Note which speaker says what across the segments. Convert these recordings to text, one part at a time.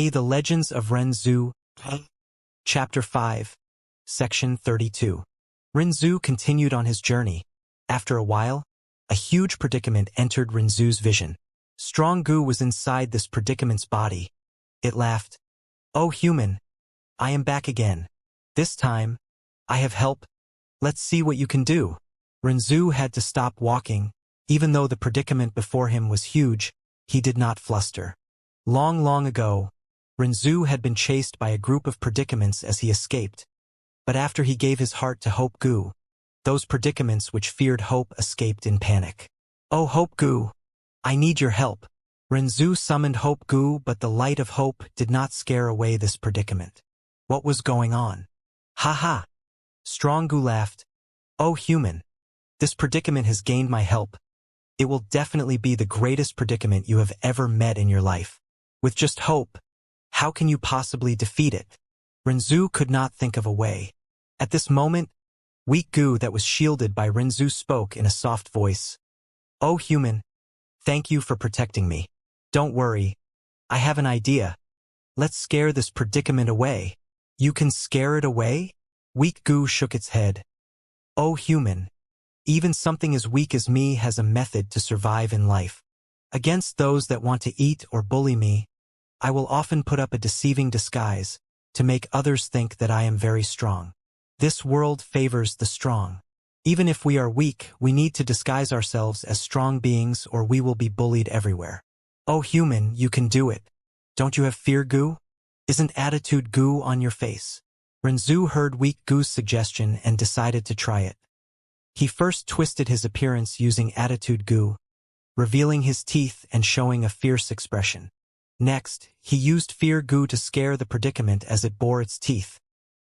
Speaker 1: The Legends of Renzu, Chapter 5, Section 32. Renzu continued on his journey. After a while, a huge predicament entered Renzu's vision. Strong goo was inside this predicament's body. It laughed. "Oh human, I am back again. This time, I have help. Let's see what you can do." Renzu had to stop walking. Even though the predicament before him was huge, he did not fluster. Long, long ago, Renzu had been chased by a group of predicaments as he escaped. But after he gave his heart to Hope Goo, those predicaments which feared hope escaped in panic. "Oh Hope Goo, I need your help." Renzu summoned Hope Goo, but the light of hope did not scare away this predicament. What was going on? "Ha ha!" Strong Goo laughed. "Oh human, this predicament has gained my help. It will definitely be the greatest predicament you have ever met in your life. With just hope, how can you possibly defeat it?" Renzu could not think of a way. At this moment, weak goo that was shielded by Renzu spoke in a soft voice. "Oh human, thank you for protecting me. Don't worry, I have an idea. Let's scare this predicament away." "You can scare it away?" Weak goo shook its head. "Oh human, even something as weak as me has a method to survive in life. Against those that want to eat or bully me, I will often put up a deceiving disguise to make others think that I am very strong. This world favors the strong. Even if we are weak, we need to disguise ourselves as strong beings or we will be bullied everywhere. Oh human, you can do it. Don't you have fear goo? Isn't attitude goo on your face?" Renzu heard weak goo's suggestion and decided to try it. He first twisted his appearance using attitude goo, revealing his teeth and showing a fierce expression. Next, he used fear goo to scare the predicament as it bore its teeth,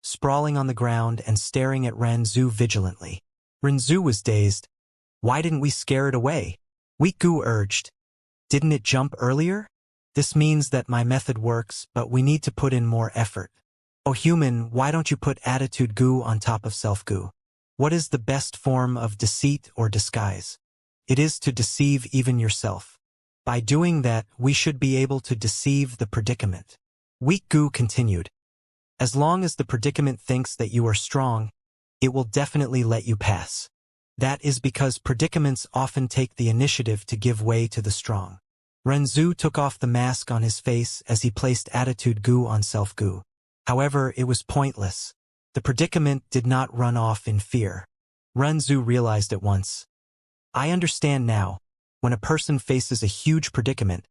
Speaker 1: sprawling on the ground and staring at Renzu vigilantly. Renzu was dazed. "Why didn't we scare it away?" Weak goo urged. "Didn't it jump earlier? This means that my method works, but we need to put in more effort. Oh human, why don't you put attitude goo on top of self goo? What is the best form of deceit or disguise? It is to deceive even yourself. By doing that, we should be able to deceive the predicament." Weak goo continued. "As long as the predicament thinks that you are strong, it will definitely let you pass. That is because predicaments often take the initiative to give way to the strong." Renzu took off the mask on his face as he placed attitude goo on self goo. However, it was pointless. The predicament did not run off in fear. Renzu realized at once. "I understand now. When a person faces a huge predicament,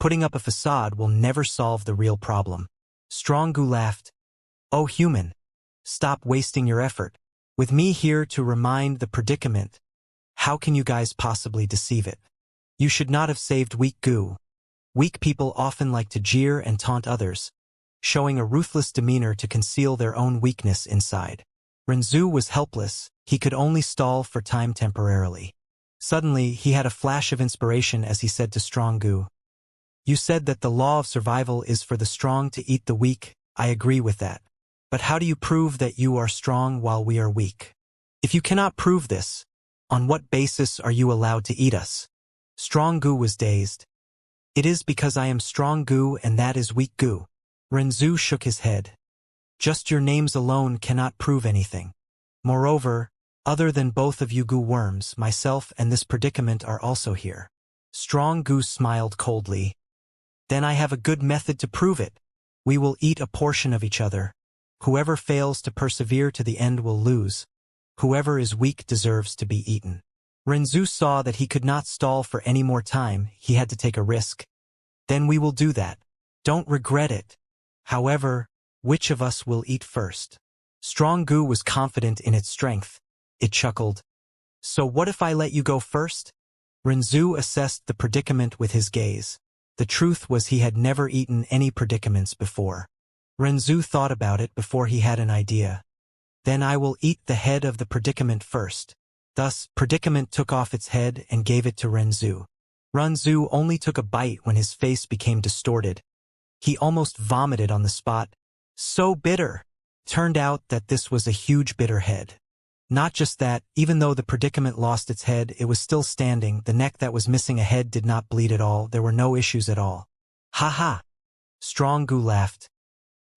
Speaker 1: putting up a facade will never solve the real problem." Strong goo laughed. "Oh human, stop wasting your effort. With me here to remind the predicament, how can you guys possibly deceive it? You should not have saved weak goo. Weak people often like to jeer and taunt others, showing a ruthless demeanor to conceal their own weakness inside." Renzu was helpless. He could only stall for time temporarily. Suddenly, he had a flash of inspiration as he said to Strong Goo, "You said that the law of survival is for the strong to eat the weak. I agree with that. But how do you prove that you are strong while we are weak? If you cannot prove this, on what basis are you allowed to eat us?" Strong Goo was dazed. "It is because I am Strong Goo and that is weak Goo." Renzu shook his head. "Just your names alone cannot prove anything. Moreover, other than both of you goo worms, myself and this predicament are also here." Strong Goo smiled coldly. "Then I have a good method to prove it. We will eat a portion of each other. Whoever fails to persevere to the end will lose. Whoever is weak deserves to be eaten." Renzu saw that he could not stall for any more time. He had to take a risk. "Then we will do that. Don't regret it. However, which of us will eat first?" Strong Goo was confident in its strength. It chuckled. "So what if I let you go first?" Renzu assessed the predicament with his gaze. The truth was he had never eaten any predicaments before. Renzu thought about it before he had an idea. "Then I will eat the head of the predicament first." Thus, predicament took off its head and gave it to Renzu. Renzu only took a bite when his face became distorted. He almost vomited on the spot. So bitter! Turned out that this was a huge bitter head. Not just that, even though the predicament lost its head, it was still standing. The neck that was missing a head did not bleed at all. There were no issues at all. "Ha ha! Strong Gu laughed.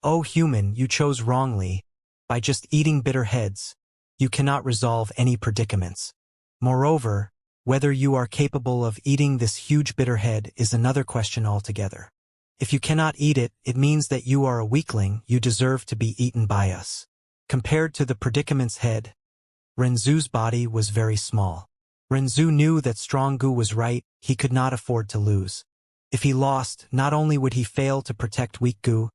Speaker 1: "Oh human, you chose wrongly. By just eating bitter heads, you cannot resolve any predicaments. Moreover, whether you are capable of eating this huge bitter head is another question altogether. If you cannot eat it, it means that you are a weakling, you deserve to be eaten by us." Compared to the predicament's head, Renzu's body was very small. Renzu knew that Strong Gu was right, he could not afford to lose. If he lost, not only would he fail to protect weak Gu,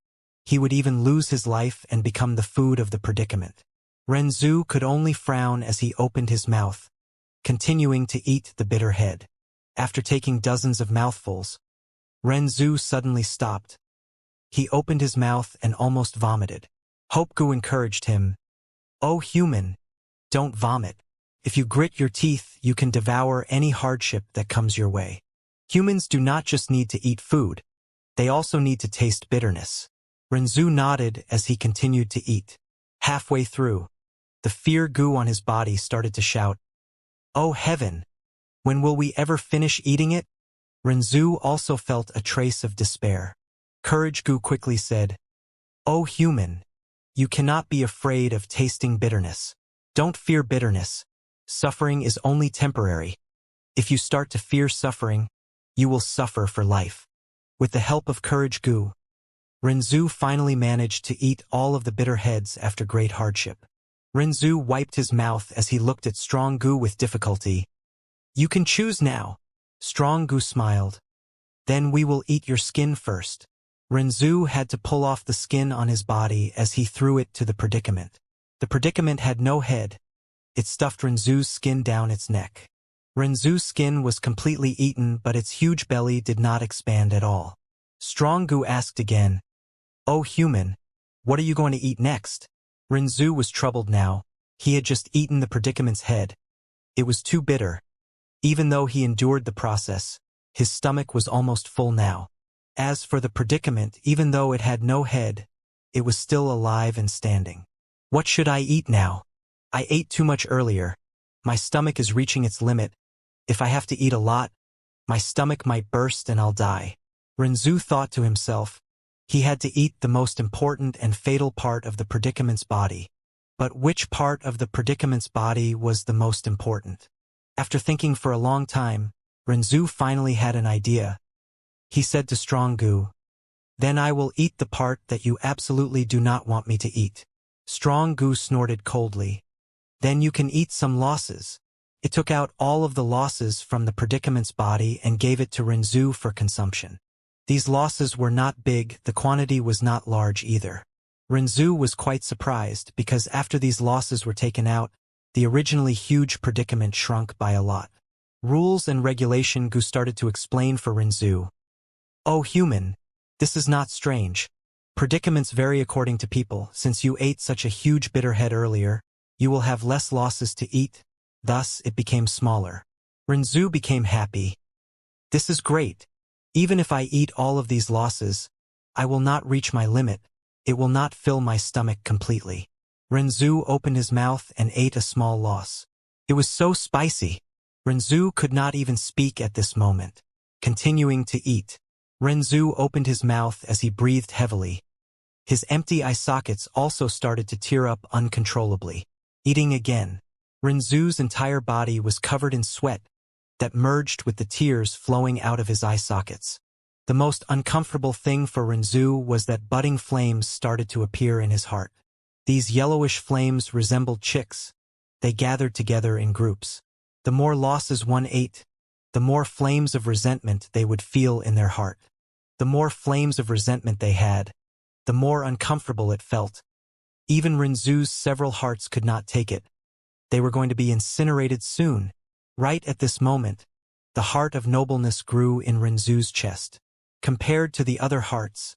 Speaker 1: he would even lose his life and become the food of the predicament. Renzu could only frown as he opened his mouth, continuing to eat the bitter head. After taking dozens of mouthfuls, Renzu suddenly stopped. He opened his mouth and almost vomited. Hope Gu encouraged him. "Oh human, don't vomit. If you grit your teeth, you can devour any hardship that comes your way. Humans do not just need to eat food, they also need to taste bitterness." Renzu nodded as he continued to eat. Halfway through, the fear Gu on his body started to shout, "Oh heaven, when will we ever finish eating it?" Renzu also felt a trace of despair. Courage Gu quickly said, "Oh human, you cannot be afraid of tasting bitterness. Don't fear bitterness. Suffering is only temporary. If you start to fear suffering, you will suffer for life." With the help of Courage Gu, Renzu finally managed to eat all of the bitter heads after great hardship. Renzu wiped his mouth as he looked at Strong Gu with difficulty. "You can choose now." Strong Gu smiled. "Then we will eat your skin first." Renzu had to pull off the skin on his body as he threw it to the predicament. The predicament had no head. It stuffed Renzu's skin down its neck. Renzu's skin was completely eaten, but its huge belly did not expand at all. Strong Gu asked again, "Oh human, what are you going to eat next?" Renzu was troubled now. He had just eaten the predicament's head. It was too bitter. Even though he endured the process, his stomach was almost full now. As for the predicament, even though it had no head, it was still alive and standing. "What should I eat now? I ate too much earlier. My stomach is reaching its limit. If I have to eat a lot, my stomach might burst and I'll die." Renzu thought to himself. He had to eat the most important and fatal part of the predicament's body. But which part of the predicament's body was the most important? After thinking for a long time, Renzu finally had an idea. He said to Strong Gu, "Then I will eat the part that you absolutely do not want me to eat." Strong Gu snorted coldly. "Then you can eat some losses." It took out all of the losses from the predicament's body and gave it to Renzu for consumption. These losses were not big, the quantity was not large either. Renzu was quite surprised because after these losses were taken out, the originally huge predicament shrunk by a lot. Rules and regulation Gu started to explain for Renzu. "Oh human, this is not strange. Predicaments vary according to people. Since you ate such a huge bitter head earlier, you will have less losses to eat, thus it became smaller." Renzu became happy. "This is great. Even if I eat all of these losses, I will not reach my limit. It will not fill my stomach completely." Renzu opened his mouth and ate a small loss. It was so spicy. Renzu could not even speak at this moment. Continuing to eat, Renzu opened his mouth as he breathed heavily. His empty eye sockets also started to tear up uncontrollably. Eating again, Renzu's entire body was covered in sweat that merged with the tears flowing out of his eye sockets. The most uncomfortable thing for Renzu was that budding flames started to appear in his heart. These yellowish flames resembled chicks. They gathered together in groups. The more losses one ate, the more flames of resentment they would feel in their heart. The more flames of resentment they had, the more uncomfortable it felt. Even Renzu's several hearts could not take it. They were going to be incinerated soon. Right at this moment, the heart of nobleness grew in Renzu's chest. Compared to the other hearts,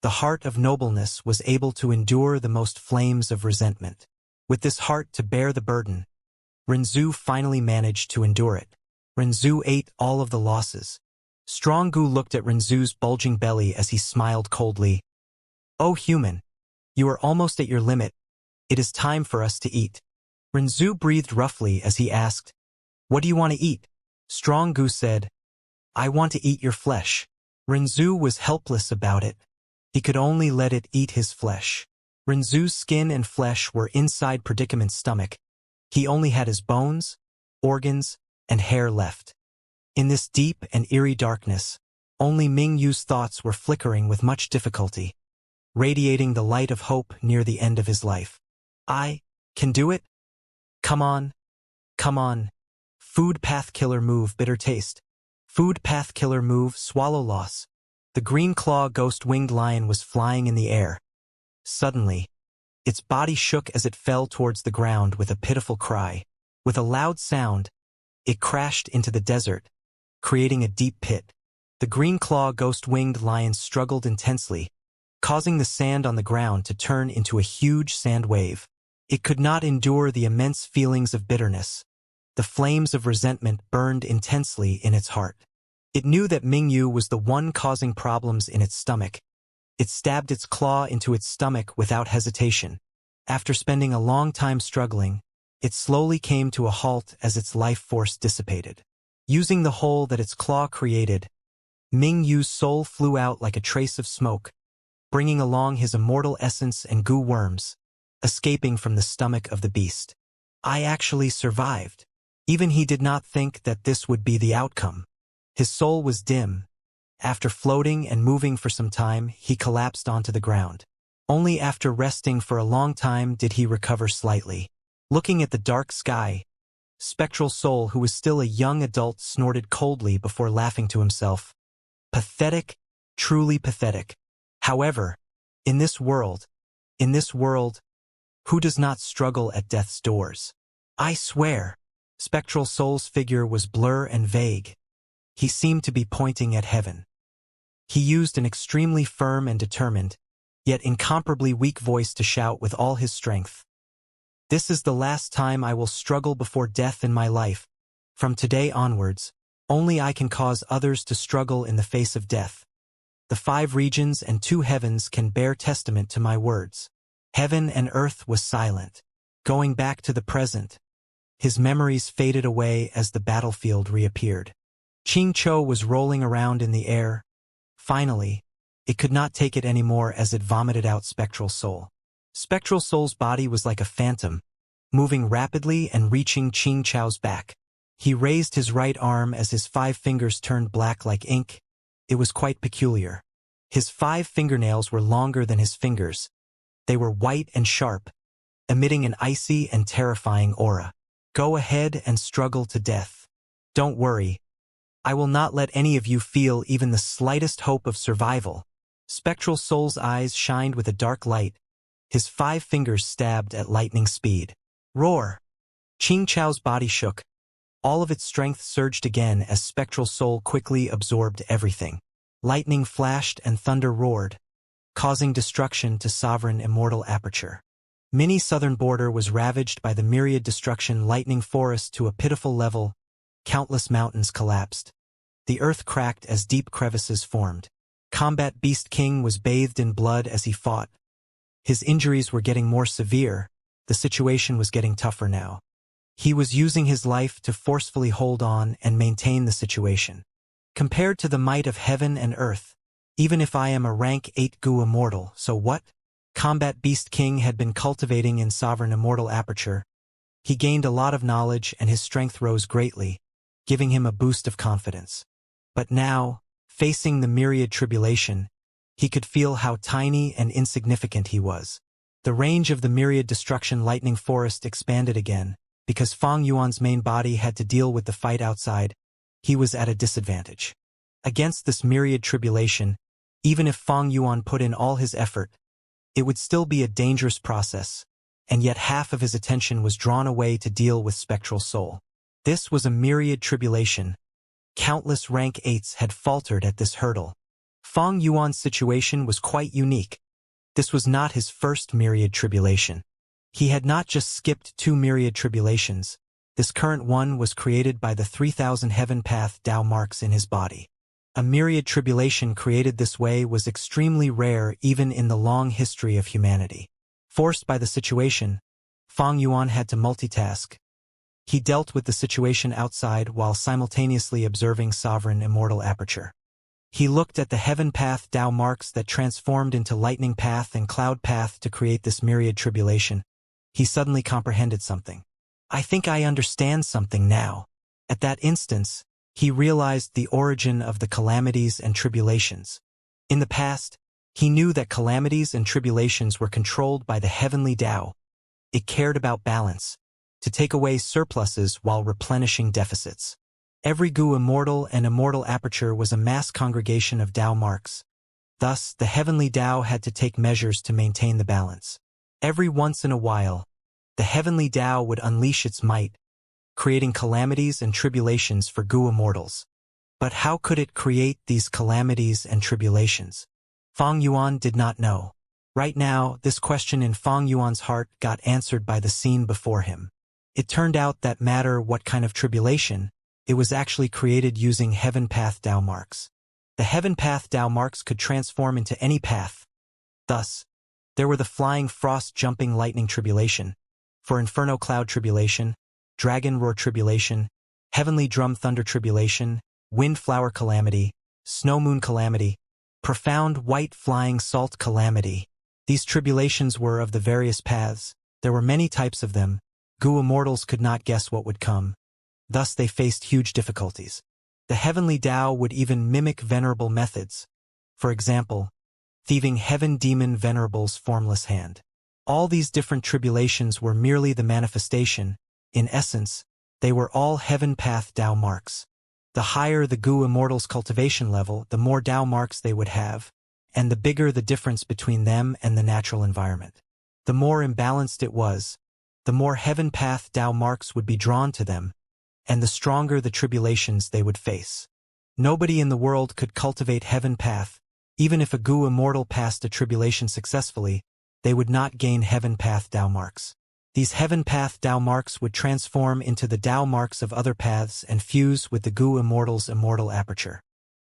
Speaker 1: the heart of nobleness was able to endure the most flames of resentment. With this heart to bear the burden, Renzu finally managed to endure it. Renzu ate all of the losses. Strong Gu looked at Renzu's bulging belly as he smiled coldly. "Oh human, you are almost at your limit. It is time for us to eat." Renzu breathed roughly as he asked, "What do you want to eat?" Strong Gu said, "I want to eat your flesh." Renzu was helpless about it. He could only let it eat his flesh. Renzu's skin and flesh were inside Predicament's stomach. He only had his bones, organs, and hair left. In this deep and eerie darkness, only Mingyu's thoughts were flickering with much difficulty, radiating the light of hope near the end of his life. I can do it? Come on. Come on. Food path killer move, bitter taste. Food path killer move, swallow loss. The green claw ghost-winged lion was flying in the air. Suddenly, its body shook as it fell towards the ground with a pitiful cry. With a loud sound, it crashed into the desert, creating a deep pit. The green claw ghost-winged lion struggled intensely, causing the sand on the ground to turn into a huge sand wave. It could not endure the immense feelings of bitterness. The flames of resentment burned intensely in its heart. It knew that Mingyu was the one causing problems in its stomach. It stabbed its claw into its stomach without hesitation. After spending a long time struggling, it slowly came to a halt as its life force dissipated. Using the hole that its claw created, Mingyu's soul flew out like a trace of smoke, bringing along his immortal essence and goo worms, escaping from the stomach of the beast. I actually survived. Even he did not think that this would be the outcome. His soul was dim. After floating and moving for some time, he collapsed onto the ground. Only after resting for a long time did he recover slightly. Looking at the dark sky, Spectral Soul, who was still a young adult, snorted coldly before laughing to himself. Pathetic, truly pathetic. However, in this world, who does not struggle at death's doors? I swear. Spectral Soul's figure was blur and vague. He seemed to be pointing at heaven. He used an extremely firm and determined, yet incomparably weak voice to shout with all his strength. This is the last time I will struggle before death in my life. From today onwards, only I can cause others to struggle in the face of death. The 5 regions and 2 heavens can bear testament to my words. Heaven and earth was silent. Going back to the present, his memories faded away as the battlefield reappeared. Ching-Cho was rolling around in the air. Finally, it could not take it anymore as it vomited out Spectral Soul. Spectral Soul's body was like a phantom, moving rapidly and reaching Ching-Cho's back. He raised his right arm as his 5 fingers turned black like ink. It was quite peculiar. His 5 fingernails were longer than his fingers. They were white and sharp, emitting an icy and terrifying aura. Go ahead and struggle to death. Don't worry. I will not let any of you feel even the slightest hope of survival. Spectral Soul's eyes shined with a dark light. His 5 fingers stabbed at lightning speed. Roar! Ching-Cho's body shook. All of its strength surged again as Spectral Soul quickly absorbed everything. Lightning flashed and thunder roared, causing destruction to sovereign immortal aperture. Mini southern border was ravaged by the myriad destruction lightning forest to a pitiful level. Countless mountains collapsed. The earth cracked as deep crevices formed. Combat Beast King was bathed in blood as he fought. His injuries were getting more severe. The situation was getting tougher now. He was using his life to forcefully hold on and maintain the situation. Compared to the might of heaven and earth, even if I am a rank 8 Gu immortal, so what? Combat Beast King had been cultivating in sovereign immortal aperture. He gained a lot of knowledge and his strength rose greatly, giving him a boost of confidence. But now, facing the myriad tribulation, he could feel how tiny and insignificant he was. The range of the myriad destruction lightning forest expanded again. Because Fang Yuan's main body had to deal with the fight outside, he was at a disadvantage. Against this myriad tribulation, even if Fang Yuan put in all his effort, it would still be a dangerous process, and yet half of his attention was drawn away to deal with Spectral Soul. This was a myriad tribulation. Countless rank 8s had faltered at this hurdle. Fang Yuan's situation was quite unique. This was not his first myriad tribulation. He had not just skipped 2 myriad tribulations. This current one was created by the 3000 heaven path Tao marks in his body. A myriad tribulation created this way was extremely rare even in the long history of humanity. Forced by the situation, Fang Yuan had to multitask. He dealt with the situation outside while simultaneously observing sovereign immortal aperture. He looked at the heaven path Tao marks that transformed into lightning path and cloud path to create this myriad tribulation. He suddenly comprehended something. I think I understand something now. At that instance, he realized the origin of the calamities and tribulations. In the past, he knew that calamities and tribulations were controlled by the heavenly Tao. It cared about balance, to take away surpluses while replenishing deficits. Every Gu Immortal and Immortal aperture was a mass congregation of Tao marks. Thus, the heavenly Tao had to take measures to maintain the balance. Every once in a while, the heavenly Tao would unleash its might, creating calamities and tribulations for Gu Immortals. But how could it create these calamities and tribulations? Fang Yuan did not know. Right now, this question in Fang Yuan's heart got answered by the scene before him. It turned out that matter what kind of tribulation, it was actually created using heaven path Tao marks. The heaven path Tao marks could transform into any path. Thus, there were the flying frost jumping lightning tribulation, for inferno cloud tribulation, dragon roar tribulation, heavenly drum thunder tribulation, wind flower calamity, snow moon calamity, profound white flying salt calamity. These tribulations were of the various paths. There were many types of them. Gu Immortals could not guess what would come. Thus they faced huge difficulties. The heavenly Tao would even mimic venerable methods. For example, thieving heaven demon venerable's formless hand. All these different tribulations were merely the manifestation. In essence, they were all heaven path Tao marks. The higher the Gu Immortals' cultivation level, the more Tao marks they would have, and the bigger the difference between them and the natural environment. The more imbalanced it was, the more heaven path Tao marks would be drawn to them, and the stronger the tribulations they would face. Nobody in the world could cultivate heaven path. Even if a Gu Immortal passed a tribulation successfully, they would not gain heaven path Tao marks. These heaven path Tao marks would transform into the Tao marks of other paths and fuse with the Gu Immortal's immortal aperture.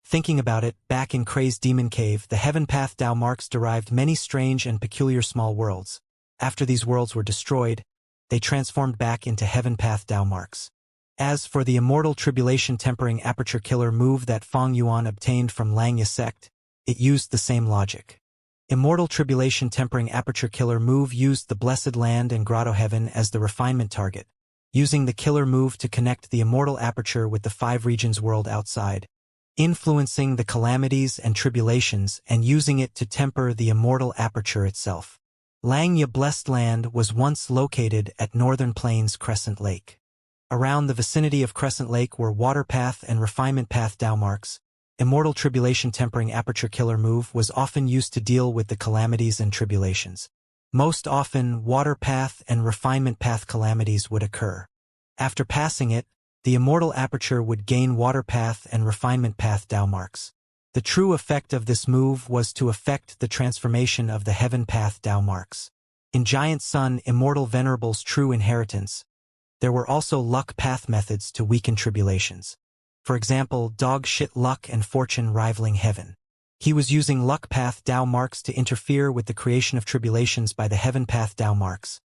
Speaker 1: Thinking about it, back in Kray's demon cave, the heaven path Tao marks derived many strange and peculiar small worlds. After these worlds were destroyed, they transformed back into heaven path Tao marks. As for the immortal tribulation tempering aperture killer move that Fang Yuan obtained from Langya sect, it used the same logic. Immortal tribulation tempering aperture killer move used the blessed land and grotto heaven as the refinement target, using the killer move to connect the immortal aperture with the 5 regions world outside, influencing the calamities and tribulations and using it to temper the immortal aperture itself. Langya blessed land was once located at Northern Plains Crescent Lake. Around the vicinity of Crescent Lake were water path and refinement path Tao marks. Immortal tribulation tempering aperture killer move was often used to deal with the calamities and tribulations. Most often, water path and refinement path calamities would occur. After passing it, the immortal aperture would gain water path and refinement path Tao marks. The true effect of this move was to affect the transformation of the heaven path Tao marks. In Giant Sun Immortal Venerable's true inheritance, there were also luck path methods to weaken tribulations. For example, dog shit luck and fortune rivaling heaven. He was using luck path Tao marks to interfere with the creation of tribulations by the heaven path Tao marks,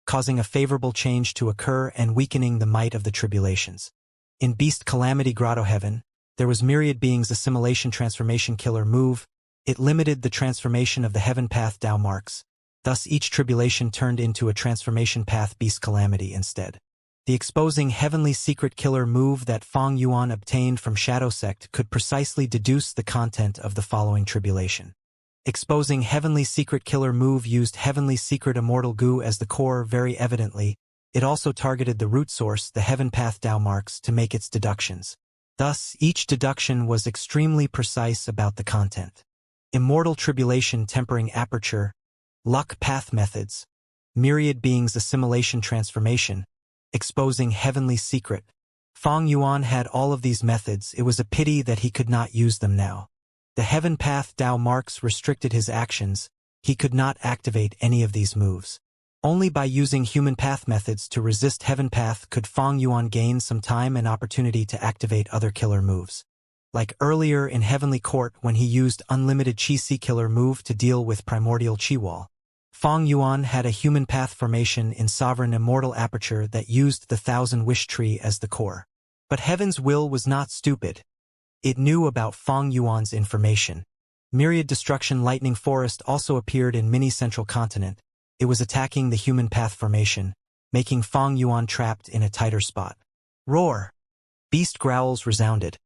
Speaker 1: causing a favorable change to occur and weakening the might of the tribulations. In Beast Calamity Grotto Heaven, there was Myriad Beings Assimilation Transformation Killer move. It limited the transformation of the heaven path Tao marks. Thus each tribulation turned into a transformation path Beast Calamity instead. The exposing heavenly secret killer move that Fang Yuan obtained from Shadow Sect could precisely deduce the content of the following tribulation. Exposing heavenly secret killer move used heavenly secret immortal Gu as the core very evidently. It also targeted the root source, the heaven path Tao marks, to make its deductions. Thus, each deduction was extremely precise about the content. Immortal tribulation tempering aperture, luck path methods, myriad beings assimilation transformation, exposing heavenly secret. Fang Yuan had all of these methods. It was a pity that he could not use them now. The heaven path Tao marks restricted his actions. He could not activate any of these moves. Only by using human path methods to resist heaven path could Fang Yuan gain some time and opportunity to activate other killer moves. Like earlier in Heavenly Court when he used unlimited Qi killer move to deal with primordial Qi wall. Fang Yuan had a human path formation in Sovereign Immortal Aperture that used the Thousand Wish Tree as the core. But Heaven's will was not stupid. It knew about Fang Yuan's information. Myriad Destruction Lightning Forest also appeared in mini-central continent. It was attacking the human path formation, making Fang Yuan trapped in a tighter spot. Roar! Beast growls resounded.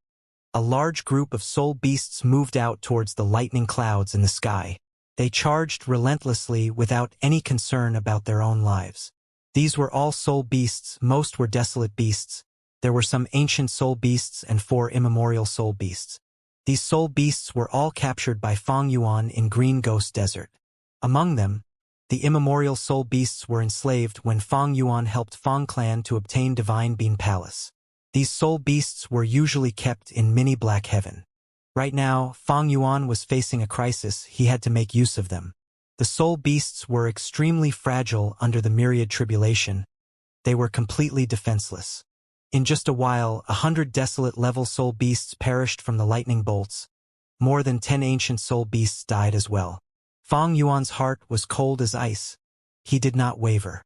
Speaker 1: A large group of soul beasts moved out towards the lightning clouds in the sky. They charged relentlessly without any concern about their own lives. These were all soul beasts, most were desolate beasts. There were some ancient soul beasts and 4 immemorial soul beasts. These soul beasts were all captured by Fang Yuan in Green Ghost Desert. Among them, the immemorial soul beasts were enslaved when Fang Yuan helped Fang Clan to obtain Divine Bean Palace. These soul beasts were usually kept in mini Black Heaven. Right now, Fang Yuan was facing a crisis. He had to make use of them. The soul beasts were extremely fragile under the myriad tribulation. They were completely defenseless. In just a while, 100 desolate-level soul beasts perished from the lightning bolts. More than 10 ancient soul beasts died as well. Fang Yuan's heart was cold as ice. He did not waver.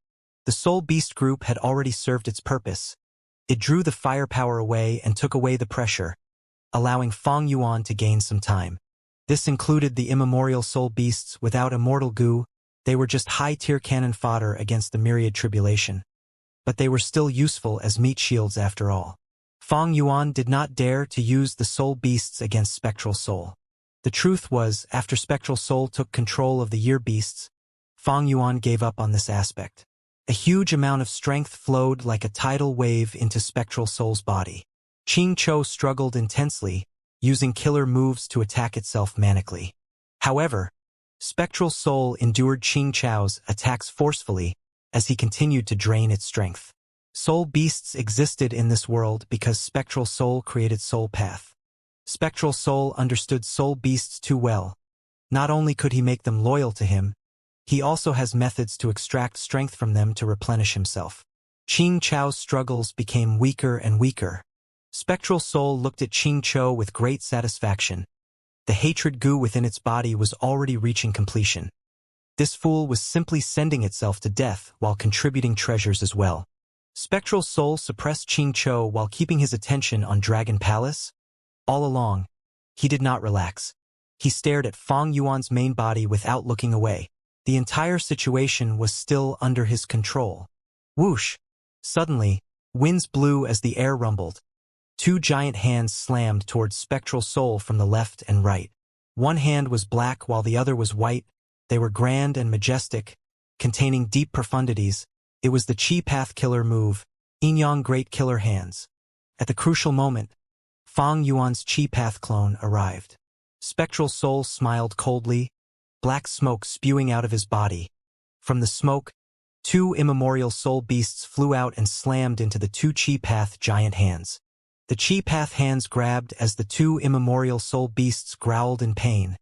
Speaker 1: The soul beast group had already served its purpose. It drew the firepower away and took away the pressure, allowing Fang Yuan to gain some time. This included the immemorial soul beasts without immortal goo. They were just high-tier cannon fodder against the myriad tribulation. But they were still useful as meat shields after all. Fang Yuan did not dare to use the soul beasts against Spectral Soul. The truth was, after Spectral Soul took control of the year beasts, Fang Yuan gave up on this aspect. A huge amount of strength flowed like a tidal wave into Spectral Soul's body. Qing Cho struggled intensely, using killer moves to attack itself manically. However, Spectral Soul endured Qing Chao's attacks forcefully as he continued to drain its strength. Soul beasts existed in this world because Spectral Soul created Soul Path. Spectral Soul understood soul beasts too well. Not only could he make them loyal to him, he also has methods to extract strength from them to replenish himself. Qing Chao's struggles became weaker and weaker. Spectral Soul looked at Qing Cho with great satisfaction. The hatred goo within its body was already reaching completion. This fool was simply sending itself to death while contributing treasures as well. Spectral Soul suppressed Qing Cho while keeping his attention on Dragon Palace. All along, he did not relax. He stared at Fang Yuan's main body without looking away. The entire situation was still under his control. Whoosh! Suddenly, winds blew as the air rumbled. 2 giant hands slammed towards Spectral Soul from the left and right. One hand was black while the other was white. They were grand and majestic, containing deep profundities. It was the Chi Path Killer move, Yin-Yang Great Killer Hands. At the crucial moment, Fang Yuan's Chi Path clone arrived. Spectral Soul smiled coldly, black smoke spewing out of his body. From the smoke, 2 immemorial soul beasts flew out and slammed into the 2 Chi Path giant hands. The Chi Path hands grabbed as the 2 immemorial soul beasts growled in pain.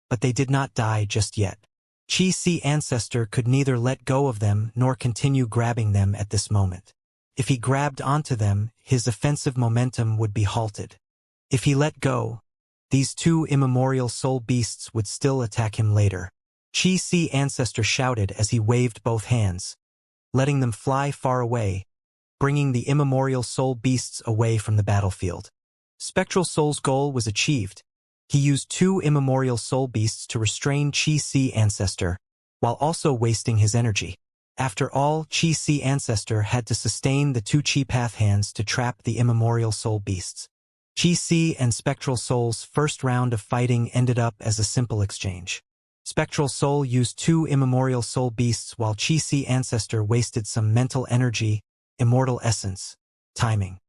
Speaker 1: But they did not die just yet. Chi Si Ancestor could neither let go of them nor continue grabbing them at this moment. If he grabbed onto them, his offensive momentum would be halted. If he let go, these 2 immemorial soul beasts would still attack him later. Chi Si Ancestor shouted as he waved both hands, letting them fly far away, bringing the immemorial soul beasts away from the battlefield. Spectral Soul's goal was achieved. He used 2 immemorial soul beasts to restrain Chi Si Ancestor, while also wasting his energy. After all, Chi Si Ancestor had to sustain the 2 Chi Path hands to trap the immemorial soul beasts. Chi Si and Spectral Soul's first round of fighting ended up as a simple exchange. Spectral Soul used 2 immemorial soul beasts while Chi Si Ancestor wasted some mental energy, immortal essence, timing.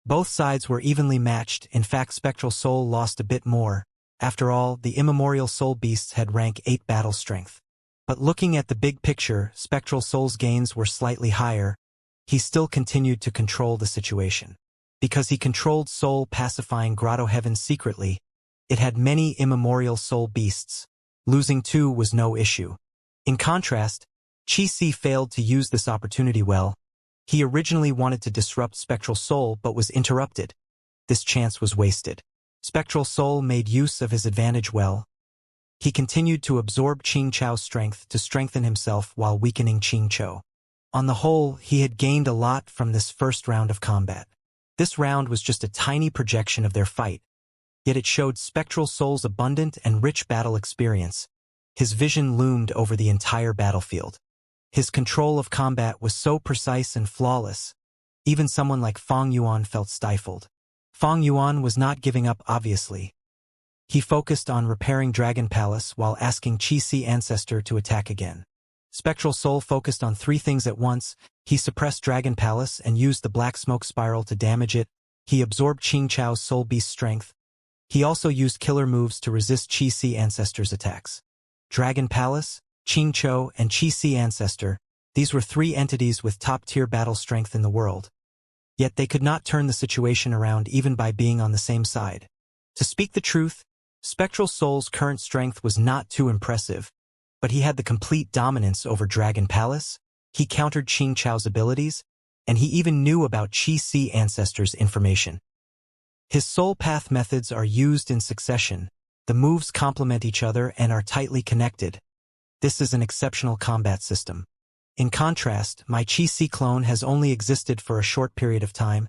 Speaker 1: Both sides were evenly matched. In fact, Spectral Soul lost a bit more. After all, the immemorial soul beasts had rank 8 battle strength. But looking at the big picture, Spectral Soul's gains were slightly higher. He still continued to control the situation. Because he controlled Soul pacifying Grotto Heaven secretly, it had many immemorial soul beasts. Losing 2 was no issue. In contrast, Chi Si failed to use this opportunity well. He originally wanted to disrupt Spectral Soul but was interrupted. This chance was wasted. Spectral Soul made use of his advantage well. He continued to absorb Qing Chao's strength to strengthen himself while weakening Qing Cho. On the whole, he had gained a lot from this first round of combat. This round was just a tiny projection of their fight. yet it showed Spectral Soul's abundant and rich battle experience. His vision loomed over the entire battlefield. His control of combat was so precise and flawless, even someone like Feng Yuan felt stifled. Feng Yuan was not giving up, obviously. He focused on repairing Dragon Palace while asking Qi Ancestor to attack again. Spectral Soul focused on 3 things at once. He suppressed Dragon Palace and used the Black Smoke Spiral to damage it. He absorbed Qing Chao's Soul Beast strength. He also used killer moves to resist Qi Ancestor's attacks. Dragon Palace, Qing Chou, and Qi Ancestor, these were 3 entities with top-tier battle strength in the world. Yet they could not turn the situation around even by being on the same side. To speak the truth, Spectral Soul's current strength was not too impressive, but he had the complete dominance over Dragon Palace, he countered Qing Chao's abilities, and he even knew about Qi Ancestor's information. His soul path methods are used in succession, the moves complement each other and are tightly connected. This is an exceptional combat system. In contrast, my Qi clone has only existed for a short period of time.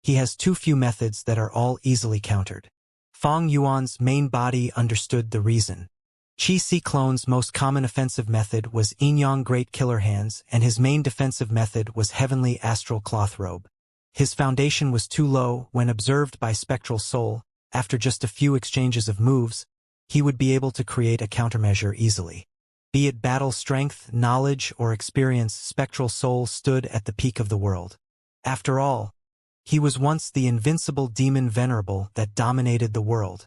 Speaker 1: He has too few methods that are all easily countered. Feng Yuan's main body understood the reason. Qi clone's most common offensive method was Yin-Yang Great Killer Hands, and his main defensive method was Heavenly Astral Cloth Robe. His foundation was too low. When observed by Spectral Soul, after just a few exchanges of moves, he would be able to create a countermeasure easily. Be it battle strength, knowledge, or experience, Spectral Soul stood at the peak of the world. After all, he was once the invincible demon Venerable that dominated the world.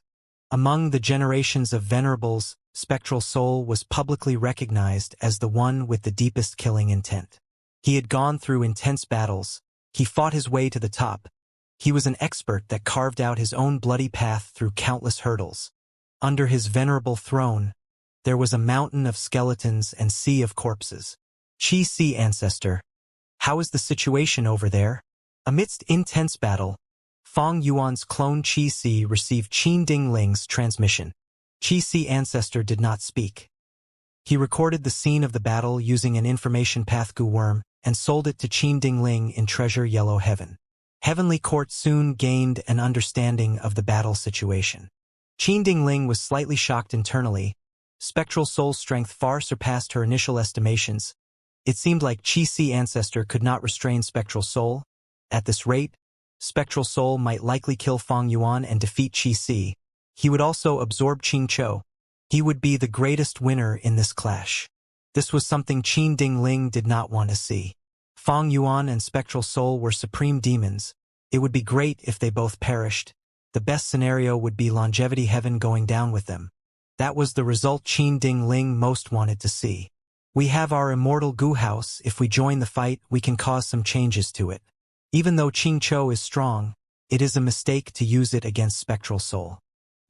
Speaker 1: Among the generations of Venerables, Spectral Soul was publicly recognized as the one with the deepest killing intent. He had gone through intense battles. He fought his way to the top. He was an expert that carved out his own bloody path through countless hurdles. Under his venerable throne, there was a mountain of skeletons and sea of corpses. Qi Ancestor, how is the situation over there? Amidst intense battle, Feng Yuan's clone Qi received Qin Dingling's transmission. Qi Ancestor did not speak. He recorded the scene of the battle using an information path Gu worm and sold it to Qin Dingling in Treasure Yellow Heaven. Heavenly Court soon gained an understanding of the battle situation. Qin Dingling was slightly shocked internally. Spectral Soul's strength far surpassed her initial estimations. It seemed like Qi Ancestor could not restrain Spectral Soul. At this rate, Spectral Soul might likely kill Feng Yuan and defeat Qi. He would also absorb Qing Chou. He would be the greatest winner in this clash. This was something Qin Dingling did not want to see. Feng Yuan and Spectral Soul were supreme demons. It would be great if they both perished. The best scenario would be Longevity Heaven going down with them. That was the result Qin Dingling most wanted to see. We have our immortal Gu house. If we join the fight, we can cause some changes to it. Even though Qing Chou is strong, it is a mistake to use it against Spectral Soul.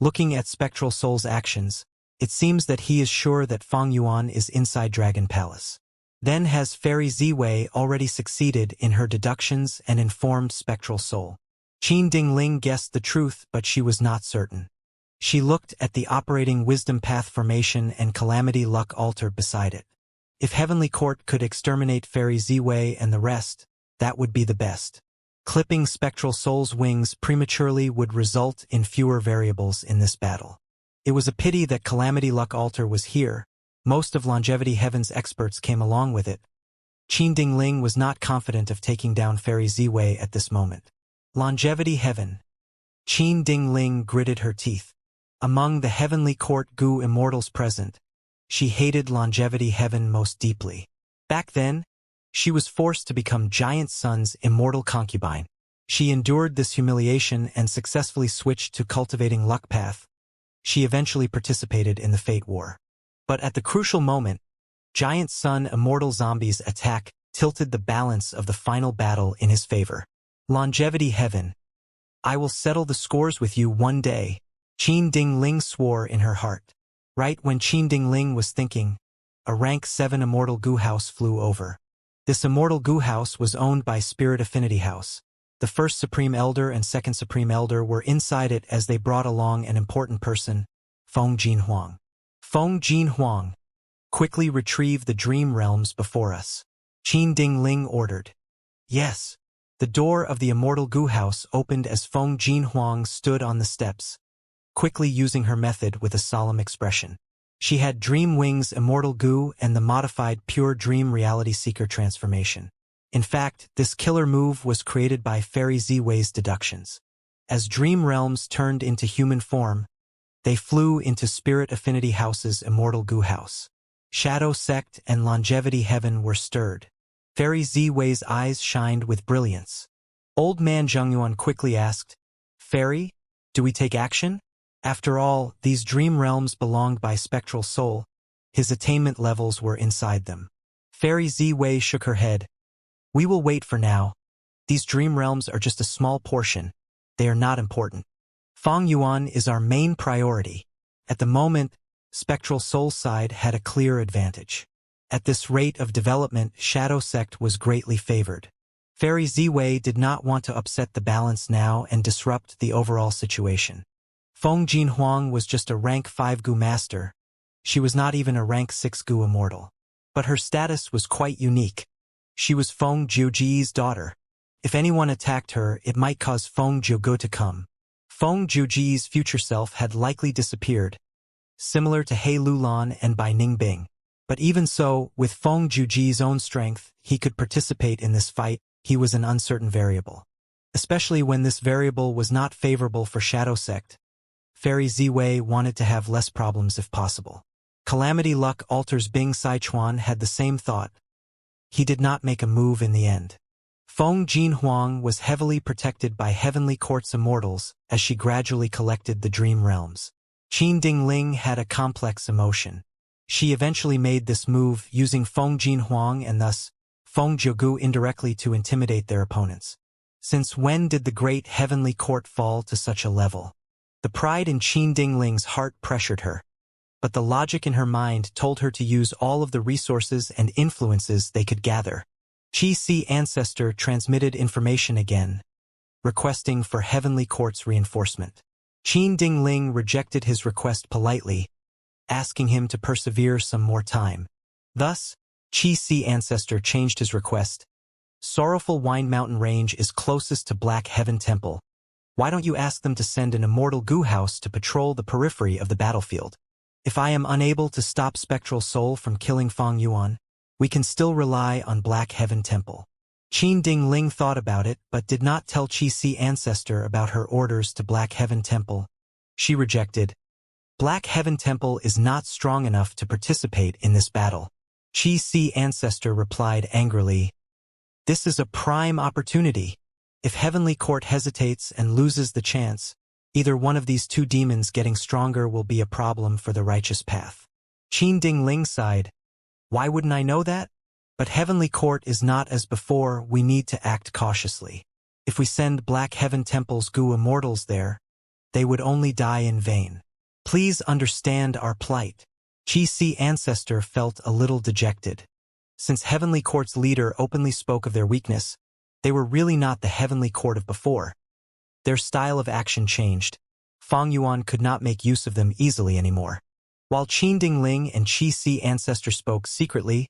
Speaker 1: Looking at Spectral Soul's actions, it seems that he is sure that Feng Yuan is inside Dragon Palace. Then has Fairy Ziwei already succeeded in her deductions and informed Spectral Soul. Qin Dingling guessed the truth, but she was not certain. She looked at the operating Wisdom Path formation and Calamity Luck altar beside it. If Heavenly Court could exterminate Fairy Ziwei and the rest, that would be the best. Clipping Spectral Soul's wings prematurely would result in fewer variables in this battle. It was a pity that Calamity Luck altar was here. Most of Longevity Heaven's experts came along with it. Qin Dingling was not confident of taking down Fairy Ziwei at this moment. Longevity Heaven. Qin Dingling gritted her teeth. Among the Heavenly Court Gu immortals present, she hated Longevity Heaven most deeply. Back then, she was forced to become Giant Sun's immortal concubine. She endured this humiliation and successfully switched to cultivating Luck Path. She eventually participated in the Fate War. But at the crucial moment, Giant Sun Immortal Zombie's attack tilted the balance of the final battle in his favor. Longevity Heaven. I will settle the scores with you one day, Qin Dingling swore in her heart. Right when Qin Dingling was thinking, a rank 7 Immortal Gu House flew over. This Immortal Gu House was owned by Spirit Affinity House. The first Supreme Elder and second Supreme Elder were inside it as they brought along an important person, Feng Jinhuang. Feng Jinhuang, quickly retrieve the dream realms before us, Qin Dingling ordered. Yes. The door of the Immortal Gu House opened as Feng Jinhuang stood on the steps. quickly using her method with a solemn expression. She had Dream Wings Immortal Goo and the modified Pure Dream Reality Seeker transformation. In fact, this killer move was created by Fairy Z-Way's deductions. As dream realms turned into human form, they flew into Spirit Affinity House's Immortal Goo House. Shadow Sect and Longevity Heaven were stirred. Fairy Z-Way's eyes shined with brilliance. Old Man Zhengyuan quickly asked, "Fairy, do we take action?" After all, these dream realms belonged by Spectral Soul. His attainment levels were inside them. Fairy Z-Way shook her head. "We will wait for now. These dream realms are just a small portion. They are not important. Feng Yuan is our main priority." At the moment, Spectral Soul's side had a clear advantage. At this rate of development, Shadow Sect was greatly favored. Fairy Z-Way did not want to upset the balance now and disrupt the overall situation. Feng Jinhuang was just a rank 5 Gu master. She was not even a rank 6 Gu immortal. But her status was quite unique. She was Feng Jiuji's daughter. If anyone attacked her, it might cause Feng Jiugu to come. Feng Jiuji's future self had likely disappeared, similar to He Lulan and Bai Ningbing. But even so, with Feng Jiuji's own strength, he could participate in this fight. He was an uncertain variable. Especially when this variable was not favorable for Shadow Sect. Fairy Z-Way wanted to have less problems if possible. Calamity Luck Alters Bing Saichuan had the same thought. He did not make a move in the end. Feng Jinhuang was heavily protected by Heavenly Court's immortals as she gradually collected the dream realms. Qin Dingling had a complex emotion. She eventually made this move using Feng Jinhuang and thus Feng Jiugu indirectly to intimidate their opponents. Since when did the great Heavenly Court fall to such a level? The pride in Qin Dingling's heart pressured her, but the logic in her mind told her to use all of the resources and influences they could gather. Qi Si Ancestor transmitted information again, requesting for Heavenly Court's reinforcement. Qin Dingling rejected his request politely, asking him to persevere some more time. Thus, Qi Si Ancestor changed his request. "Sorrowful Wine Mountain Range is closest to Black Heaven Temple. Why don't you ask them to send an Immortal Goo House to patrol the periphery of the battlefield? If I am unable to stop Spectral Soul from killing Feng Yuan, we can still rely on Black Heaven Temple." Qin Dingling thought about it but did not tell Qi Si Ancestor about her orders to Black Heaven Temple. She rejected. Black Heaven Temple is not strong enough to participate in this battle. Qi Si Ancestor replied angrily. "This is a prime opportunity. If Heavenly Court hesitates and loses the chance, either one of these two demons getting stronger will be a problem for the righteous path." Qin Dingling sighed. "Why wouldn't I know that? But Heavenly Court is not as before. We need to act cautiously. If we send Black Heaven Temple's Gu Immortals there, they would only die in vain. Please understand our plight." Qi Si Ancestor felt a little dejected. Since Heavenly Court's leader openly spoke of their weakness, they were really not the Heavenly Court of before. Their style of action changed. Feng Yuan could not make use of them easily anymore. While Qin Dingling and Qi Si Ancestor spoke secretly,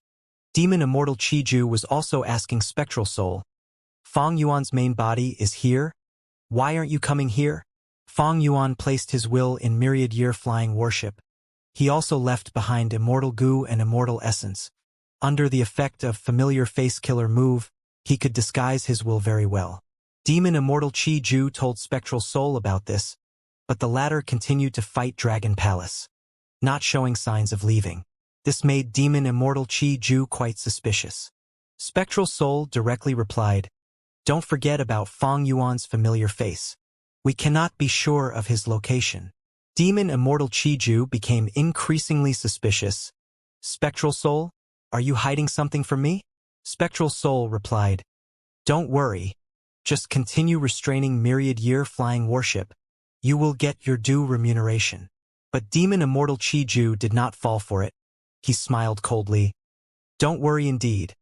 Speaker 1: Demon Immortal Qiju was also asking Spectral Soul, "Feng Yuan's main body is here? Why aren't you coming here?" Feng Yuan placed his will in Myriad Year Flying Worship. He also left behind Immortal Goo and Immortal Essence. Under the effect of Familiar Face Killer move, he could disguise his will very well. Demon Immortal Qiju told Spectral Soul about this, but the latter continued to fight Dragon Palace, not showing signs of leaving. This made Demon Immortal Qiju quite suspicious. Spectral Soul directly replied, "Don't forget about Feng Yuan's familiar face. We cannot be sure of his location." Demon Immortal Qiju became increasingly suspicious. "Spectral Soul, are you hiding something from me?" Spectral Soul replied, "Don't worry. Just continue restraining Myriad Year Flying Worship. You will get your due remuneration." But Demon Immortal Qiju did not fall for it. He smiled coldly. "Don't worry indeed.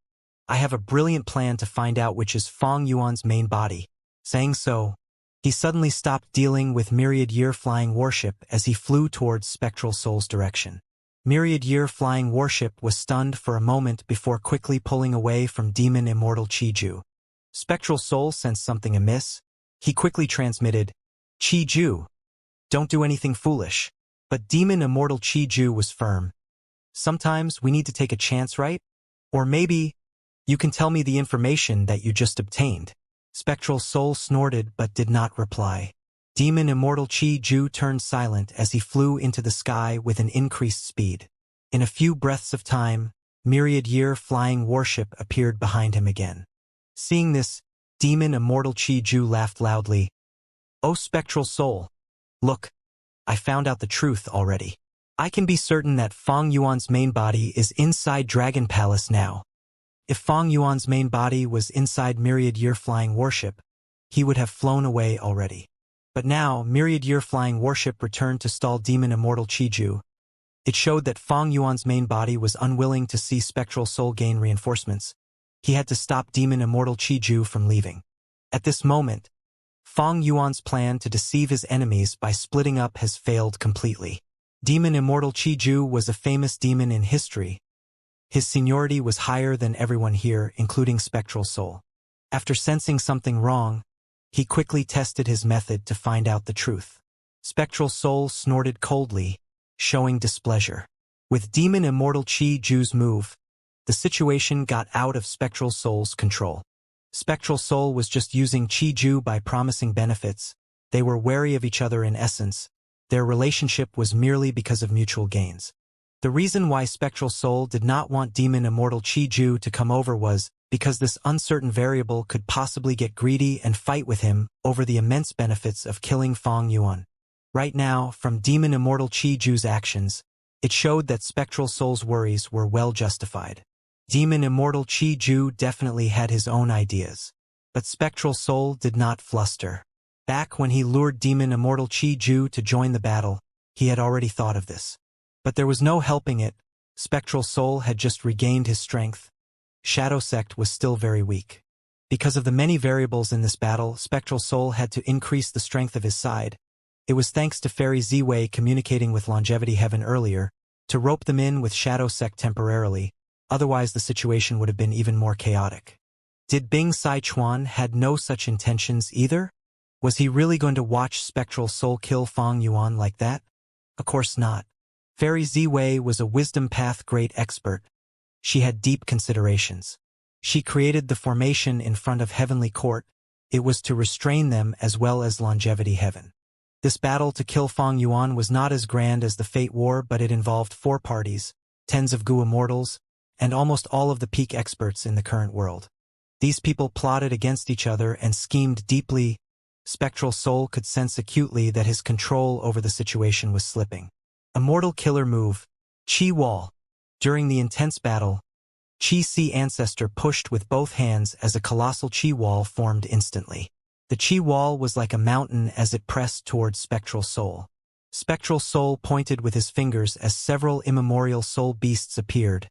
Speaker 1: I have a brilliant plan to find out which is Feng Yuan's main body." Saying so, he suddenly stopped dealing with Myriad Year Flying Worship as he flew towards Spectral Soul's direction. Myriad Year Flying Worship was stunned for a moment before quickly pulling away from Demon Immortal Qiju. Spectral Soul sensed something amiss. He quickly transmitted, "Qiju, Don't do anything foolish. But Demon Immortal Chi-Ju was firm. Sometimes we need to take a chance, right? Or maybe you can tell me the information that you just obtained. Spectral Soul snorted but did not reply. Demon Immortal Chi-Ju turned silent as he flew into the sky with an increased speed. In a few breaths of time, myriad-year flying warship appeared behind him again. Seeing this, Demon Immortal Chi-Ju laughed loudly. "Oh, Spectral Soul! Look, I found out the truth already. I can be certain that Fang Yuan's main body is inside Dragon Palace now. If Fang Yuan's main body was inside Myriad-Year Flying Warship, he would have flown away already. But now, Myriad-Year Flying Warship returned to stall Demon Immortal Chi-Ju. It showed that Fang Yuan's main body was unwilling to see Spectral Soul gain reinforcements. He had to stop Demon Immortal Chi-Ju from leaving. At this moment, Fang Yuan's plan to deceive his enemies by splitting up has failed completely. Demon Immortal Chi-Ju was a famous demon in history. His seniority was higher than everyone here, including Spectral Soul. After sensing something wrong, he quickly tested his method to find out the truth. Spectral Soul snorted coldly, showing displeasure. With Demon Immortal Chi-Ju's move, the situation got out of Spectral Soul's control. Spectral Soul was just using Chi-Ju by promising benefits. They were wary of each other in essence. Their relationship was merely because of mutual gains. The reason why Spectral Soul did not want Demon Immortal Chi-Ju to come over was because this uncertain variable could possibly get greedy and fight with him over the immense benefits of killing Fang Yuan. Right now, from Demon Immortal Chi-Ju's actions, it showed that Spectral Soul's worries were well justified. Demon Immortal Chi-Ju definitely had his own ideas, but Spectral Soul did not fluster. Back when he lured Demon Immortal Chi-Ju to join the battle, he had already thought of this. But there was no helping it. Spectral Soul had just regained his strength. Shadow Sect was still very weak. Because of the many variables in this battle, Spectral Soul had to increase the strength of his side. It was thanks to Fairy Ziwei communicating with Longevity Heaven earlier, to rope them in with Shadow Sect temporarily. Otherwise the situation would have been even more chaotic. Did Bing Saichuan had no such intentions either? Was he really going to watch Spectral Soul kill Fang Yuan like that? Of course not. Fairy Ziwei was a wisdom path great expert. She had deep considerations. She created the formation in front of Heavenly Court. It was to restrain them as well as Longevity Heaven. This battle to kill Fang Yuan was not as grand as the Fate War, but it involved 4 parties, tens of Gu Immortals, and almost all of the peak experts in the current world. These people plotted against each other and schemed deeply. Spectral Soul could sense acutely that his control over the situation was slipping. Immortal Killer Move, Chi Wall. During the intense battle, Chi-Si Ancestor pushed with both hands as a colossal Chi Wall formed instantly. The Chi Wall was like a mountain as it pressed towards Spectral Soul. Spectral Soul pointed with his fingers as several immemorial soul beasts appeared,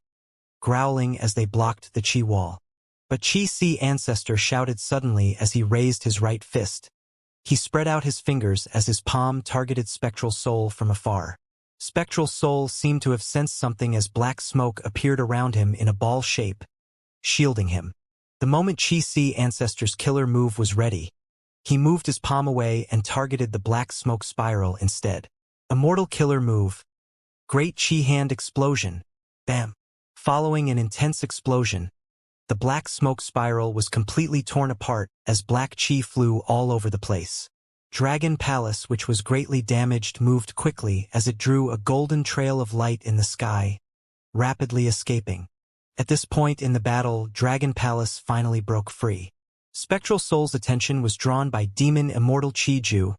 Speaker 1: growling as they blocked the Chi Wall. But Chi-Si Ancestor shouted suddenly as he raised his right fist. He spread out his fingers as his palm targeted Spectral Soul from afar. Spectral Soul seemed to have sensed something as black smoke appeared around him in a ball shape, shielding him. The moment Chi-Si Ancestor's killer move was ready, he moved his palm away and targeted the black smoke spiral instead. Immortal Killer Move, Great Chi Hand Explosion. Bam! Following an intense explosion, the black smoke spiral was completely torn apart as black chi flew all over the place. Dragon Palace, which was greatly damaged, moved quickly as it drew a golden trail of light in the sky, rapidly escaping. At this point in the battle, Dragon Palace finally broke free. Spectral Soul's attention was drawn by Demon Immortal Chi-Ju.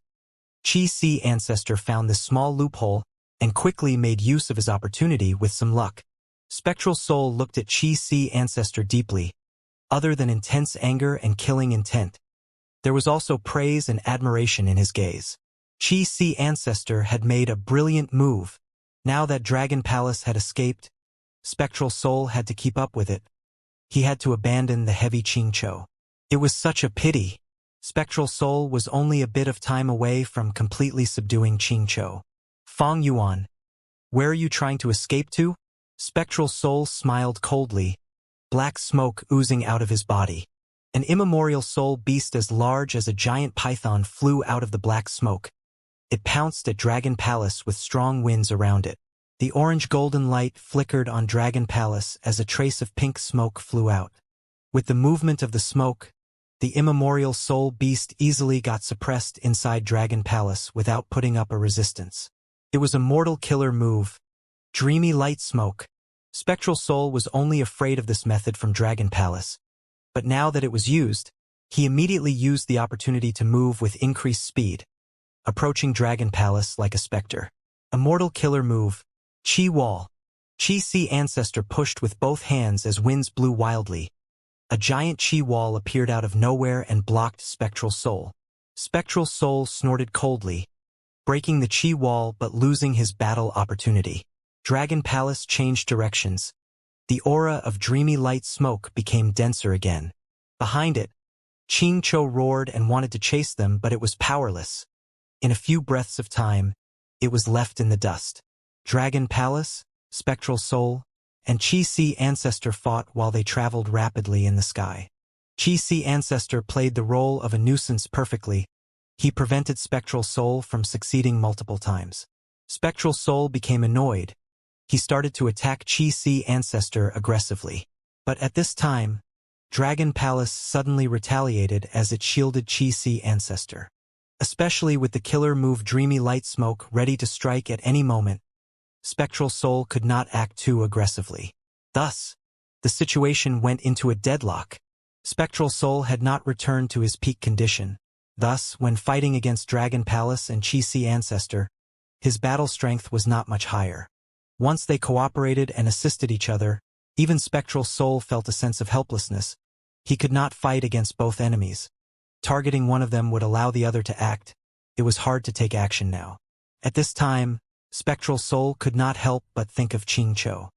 Speaker 1: Chi-Si Ancestor found this small loophole and quickly made use of his opportunity with some luck. Spectral Soul looked at Chi-Si Ancestor deeply. Other than intense anger and killing intent, there was also praise and admiration in his gaze. Chi-Si Ancestor had made a brilliant move. Now that Dragon Palace had escaped, Spectral Soul had to keep up with it. He had to abandon the heavy Qingqiu. It was such a pity. Spectral Soul was only a bit of time away from completely subduing Qingqiu. Fang Yuan, where are you trying to escape to? Spectral Soul smiled coldly, black smoke oozing out of his body. An immemorial soul beast as large as a giant python flew out of the black smoke. It pounced at Dragon Palace with strong winds around it. The orange-golden light flickered on Dragon Palace as a trace of pink smoke flew out. With the movement of the smoke, the immemorial soul beast easily got suppressed inside Dragon Palace without putting up a resistance. It was a mortal killer move. Dreamy light smoke. Spectral Soul was only afraid of this method from Dragon Palace. But now that it was used, he immediately used the opportunity to move with increased speed, approaching Dragon Palace like a specter. A mortal killer move. Chi Wall. Chi Sea Ancestor pushed with both hands as winds blew wildly. A giant Chi Wall appeared out of nowhere and blocked Spectral Soul. Spectral Soul snorted coldly, breaking the Chi Wall but losing his battle opportunity. Dragon Palace changed directions. The aura of dreamy light smoke became denser again. Behind it, Ching Cho roared and wanted to chase them, but it was powerless. In a few breaths of time, it was left in the dust. Dragon Palace, Spectral Soul, and Chi Sea Ancestor fought while they traveled rapidly in the sky. Chi Sea Ancestor played the role of a nuisance perfectly. He prevented Spectral Soul from succeeding multiple times. Spectral Soul became annoyed. He started to attack Chi Sea Ancestor aggressively. But at this time, Dragon Palace suddenly retaliated as it shielded Chi Sea Ancestor. Especially with the killer move Dreamy Light Smoke ready to strike at any moment, Spectral Soul could not act too aggressively. Thus, the situation went into a deadlock. Spectral Soul had not returned to his peak condition. Thus, when fighting against Dragon Palace and Chi Sea Ancestor, his battle strength was not much higher. Once they cooperated and assisted each other, even Spectral Soul felt a sense of helplessness. He could not fight against both enemies. Targeting one of them would allow the other to act. It was hard to take action now. At this time, Spectral Soul could not help but think of Ching Cho.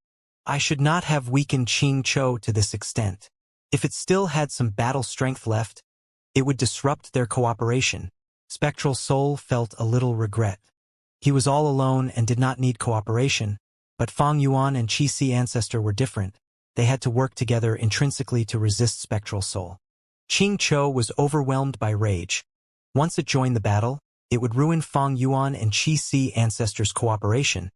Speaker 1: I should not have weakened Ching Cho to this extent. If it still had some battle strength left, it would disrupt their cooperation. Spectral Soul felt a little regret. He was all alone and did not need cooperation, but Fang Yuan and Chi Sea Ancestor were different. They had to work together intrinsically to resist Spectral Soul. Ching Cho was overwhelmed by rage. Once it joined the battle, it would ruin Fang Yuan and Chi Sea Ancestor's cooperation.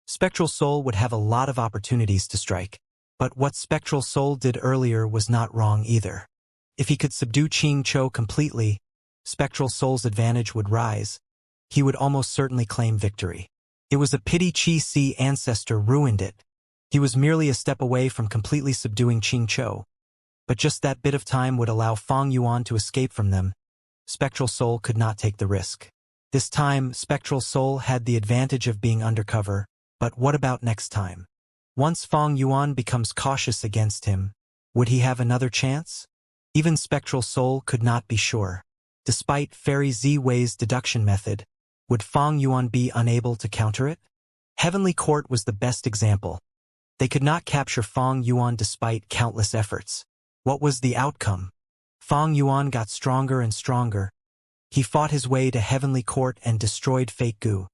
Speaker 1: Spectral Soul would have a lot of opportunities to strike. But what Spectral Soul did earlier was not wrong either. If he could subdue Ching Cho completely, Spectral Soul's advantage would rise. He would almost certainly claim victory. It was a pity Chi Sea Ancestor ruined it. He was merely a step away from completely subduing Ching Cho. But just that bit of time would allow Fang Yuan to escape from them. Spectral Soul could not take the risk. This time, Spectral Soul had the advantage of being undercover, but what about next time? Once Fang Yuan becomes cautious against him, would he have another chance? Even Spectral Soul could not be sure. Despite Fairy Z-Wei's deduction method, would Fang Yuan be unable to counter it? Heavenly Court was the best example. They could not capture Fang Yuan despite countless efforts. What was the outcome? Fang Yuan got stronger and stronger. He fought his way to Heavenly Court and destroyed Fake Gu.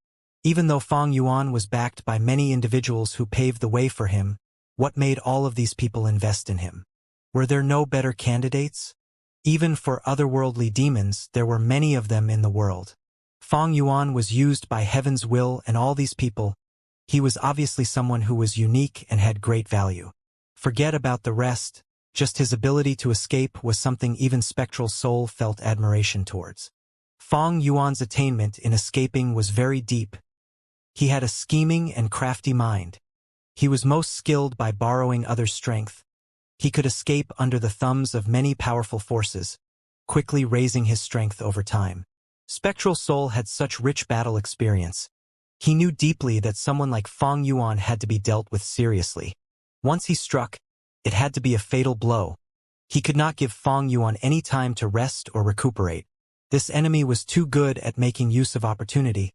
Speaker 1: Even though Fang Yuan was backed by many individuals who paved the way for him, what made all of these people invest in him? Were there no better candidates? Even for otherworldly demons, there were many of them in the world. Fang Yuan was used by Heaven's will and all these people. He was obviously someone who was unique and had great value. Forget about the rest. Just his ability to escape was something even Spectral Soul felt admiration towards. Fang Yuan's attainment in escaping was very deep. He had a scheming and crafty mind. He was most skilled by borrowing others' strength. He could escape under the thumbs of many powerful forces, quickly raising his strength over time. Spectral Soul had such rich battle experience. He knew deeply that someone like Fang Yuan had to be dealt with seriously. Once he struck, it had to be a fatal blow. He could not give Fang Yuan any time to rest or recuperate. This enemy was too good at making use of opportunity.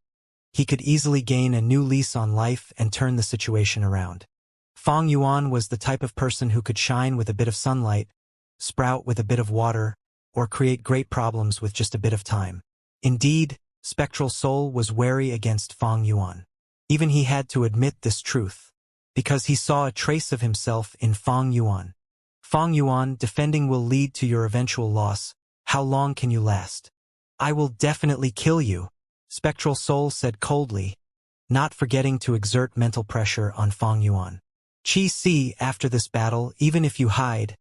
Speaker 1: He could easily gain a new lease on life and turn the situation around. Fang Yuan was the type of person who could shine with a bit of sunlight, sprout with a bit of water, or create great problems with just a bit of time. Indeed, Spectral Soul was wary against Fang Yuan. Even he had to admit this truth, because he saw a trace of himself in Fang Yuan. Fang Yuan, defending will lead to your eventual loss. How long can you last? I will definitely kill you. Spectral Soul said coldly, not forgetting to exert mental pressure on Fang Yuan. Qi Si, after this battle, even if you hide,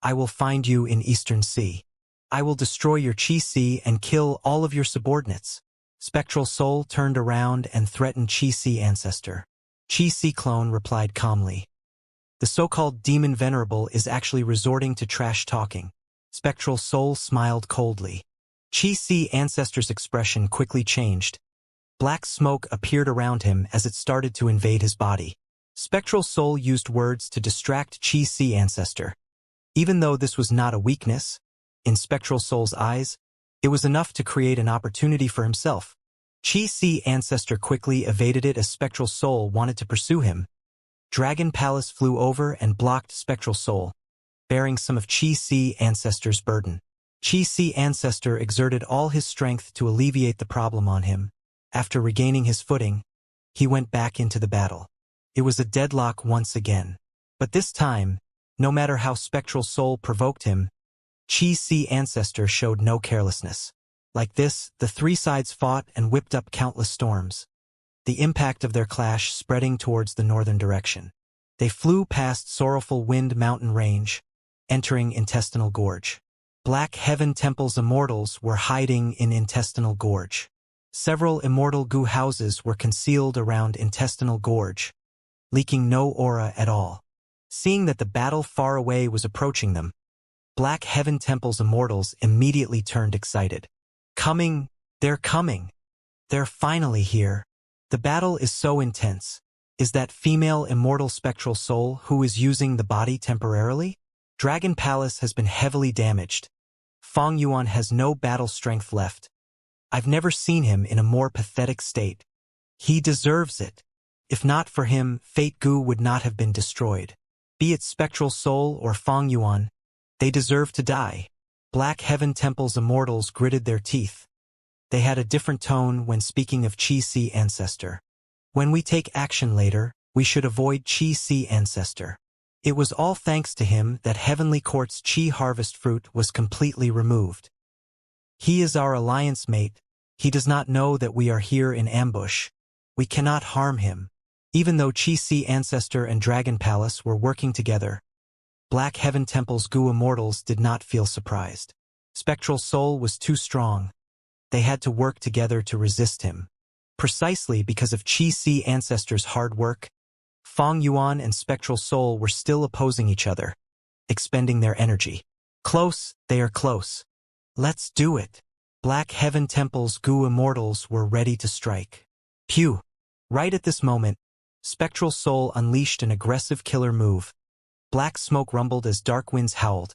Speaker 1: I will find you in Eastern Sea. I will destroy your Qi Si and kill all of your subordinates. Spectral Soul turned around and threatened Qi Si ancestor. Qi Si clone replied calmly. The so-called demon venerable is actually resorting to trash talking. Spectral Soul smiled coldly. Qi Si ancestor's expression quickly changed. Black smoke appeared around him as it started to invade his body. Spectral Soul used words to distract Qi Si ancestor. Even though this was not a weakness, in Spectral Soul's eyes, it was enough to create an opportunity for himself. Qi Si ancestor quickly evaded it as Spectral Soul wanted to pursue him. Dragon Palace flew over and blocked Spectral Soul, bearing some of Qi Si ancestor's burden. Qi Si ancestor exerted all his strength to alleviate the problem on him. After regaining his footing, he went back into the battle. It was a deadlock once again. But this time, no matter how Spectral Soul provoked him, Qi Si ancestor showed no carelessness. Like this, the three sides fought and whipped up countless storms, the impact of their clash spreading towards the northern direction. They flew past Sorrowful Wind Mountain Range, entering Intestinal Gorge. Black Heaven Temple's immortals were hiding in Intestinal Gorge. Several immortal goo houses were concealed around Intestinal Gorge, leaking no aura at all. Seeing that the battle far away was approaching them, Black Heaven Temple's immortals immediately turned excited. Coming! They're coming! They're finally here! The battle is so intense. Is that female immortal Spectral Soul who is using the body temporarily? Dragon Palace has been heavily damaged. Fang Yuan has no battle strength left. I've never seen him in a more pathetic state. He deserves it. If not for him, Fate Gu would not have been destroyed. Be it Spectral Soul or Fang Yuan, they deserve to die. Black Heaven Temple's immortals gritted their teeth. They had a different tone when speaking of Qi Si ancestor. When we take action later, we should avoid Qi Si ancestor. It was all thanks to him that Heavenly Court's Qi harvest fruit was completely removed. He is our alliance mate. He does not know that we are here in ambush. We cannot harm him. Even though Qi Si ancestor and Dragon Palace were working together, Black Heaven Temple's Gu immortals did not feel surprised. Spectral Soul was too strong. They had to work together to resist him. Precisely because of Qi Si ancestor's hard work, Fang Yuan and Spectral Soul were still opposing each other, expending their energy. Close, they are close. Let's do it. Black Heaven Temple's Gu immortals were ready to strike. Pew! Right at this moment, Spectral Soul unleashed an aggressive killer move. Black smoke rumbled as dark winds howled.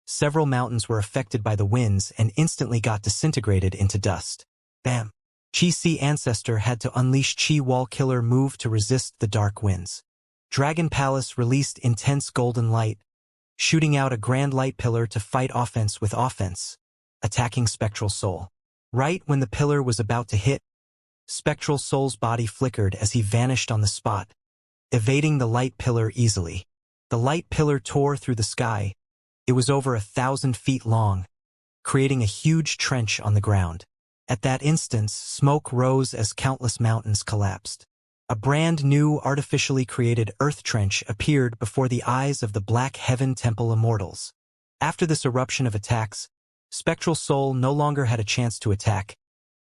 Speaker 1: Several mountains were affected by the winds and instantly got disintegrated into dust. Bam! Qi Si ancestor had to unleash Qi Wall killer move to resist the dark winds. Dragon Palace released intense golden light, shooting out a grand light pillar to fight offense with offense, attacking Spectral Soul. Right when the pillar was about to hit, Spectral Soul's body flickered as he vanished on the spot, evading the light pillar easily. The light pillar tore through the sky. It was over 1,000 feet long, creating a huge trench on the ground. At that instant, smoke rose as countless mountains collapsed. A brand new artificially created earth trench appeared before the eyes of the Black Heaven Temple immortals. After this eruption of attacks, Spectral Soul no longer had a chance to attack.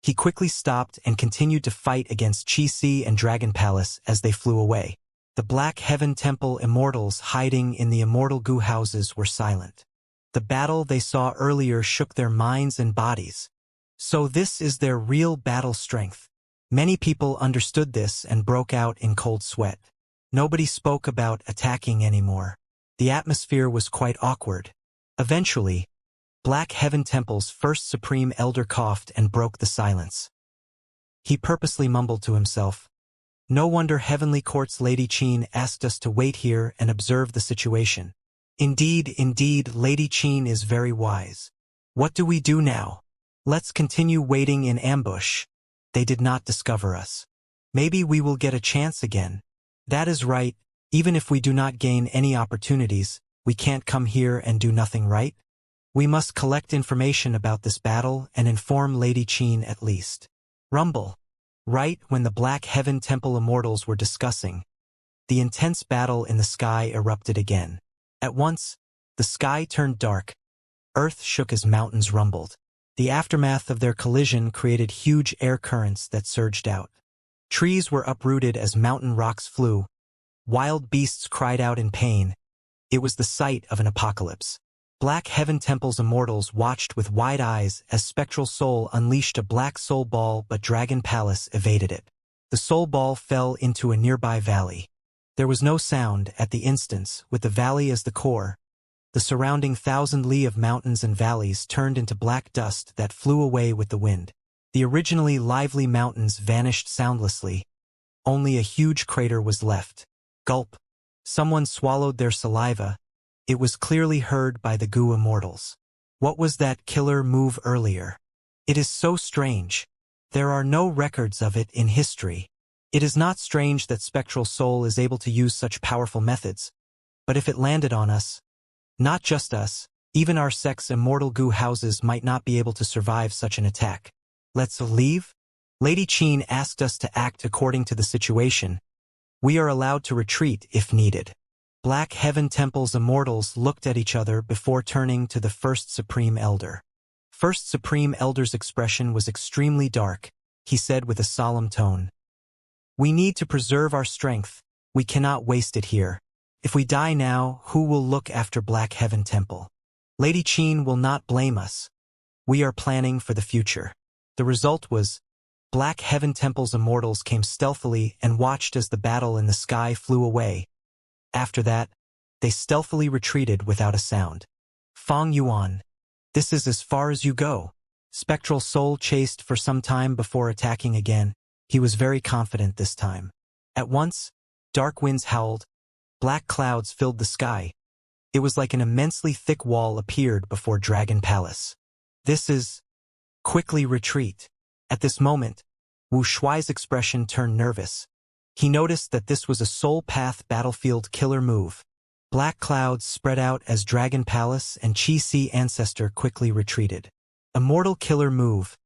Speaker 1: He quickly stopped and continued to fight against Qi Si and Dragon Palace as they flew away. The Black Heaven Temple immortals hiding in the immortal goo houses were silent. The battle they saw earlier shook their minds and bodies. So this is their real battle strength. Many people understood this and broke out in cold sweat. Nobody spoke about attacking anymore. The atmosphere was quite awkward. Eventually, Black Heaven Temple's first Supreme Elder coughed and broke the silence. He purposely mumbled to himself, "No wonder Heavenly Court's Lady Qin asked us to wait here and observe the situation. Indeed, Lady Qin is very wise. What do we do now? Let's continue waiting in ambush. They did not discover us. Maybe we will get a chance again. That is right, even if we do not gain any opportunities, we can't come here and do nothing, right? We must collect information about this battle and inform Lady Qin at least." Rumble. Right when the Black Heaven Temple Immortals were discussing, the intense battle in the sky erupted again. At once, the sky turned dark. Earth shook as mountains rumbled. The aftermath of their collision created huge air currents that surged out. Trees were uprooted as mountain rocks flew. Wild beasts cried out in pain. It was the sight of an apocalypse. Black Heaven Temple's immortals watched with wide eyes as Spectral Soul unleashed a black soul ball, but Dragon Palace evaded it. The soul ball fell into a nearby valley. There was no sound at the instance, with the valley as the core. The surrounding 1,000 li of mountains and valleys turned into black dust that flew away with the wind. The originally lively mountains vanished soundlessly. Only a huge crater was left. Gulp. Someone swallowed their saliva. It was clearly heard by the Goo Immortals. What was that killer move earlier? It is so strange. There are no records of it in history. It is not strange that Spectral Soul is able to use such powerful methods. But if it landed on us, not just us, even our sect's immortal Goo houses might not be able to survive such an attack. Let's leave? Lady Qin asked us to act according to the situation. We are allowed to retreat if needed. Black Heaven Temple's immortals looked at each other before turning to the First Supreme Elder. First Supreme Elder's expression was extremely dark. He said with a solemn tone, "We need to preserve our strength. We cannot waste it here. If we die now, who will look after Black Heaven Temple? Lady Qin will not blame us. We are planning for the future." The result was, Black Heaven Temple's immortals came stealthily and watched as the battle in the sky flew away. After that, they stealthily retreated without a sound. Fang Yuan. This is as far as you go. Spectral Soul chased for some time before attacking again. He was very confident this time. At once, dark winds howled. Black clouds filled the sky. It was like an immensely thick wall appeared before Dragon Palace. This is... Quickly retreat. At this moment, Wu Shuai's expression turned nervous. He noticed that this was a soul path battlefield killer move. Black clouds spread out as Dragon Palace and Qi Si Ancestor quickly retreated. Immortal killer move.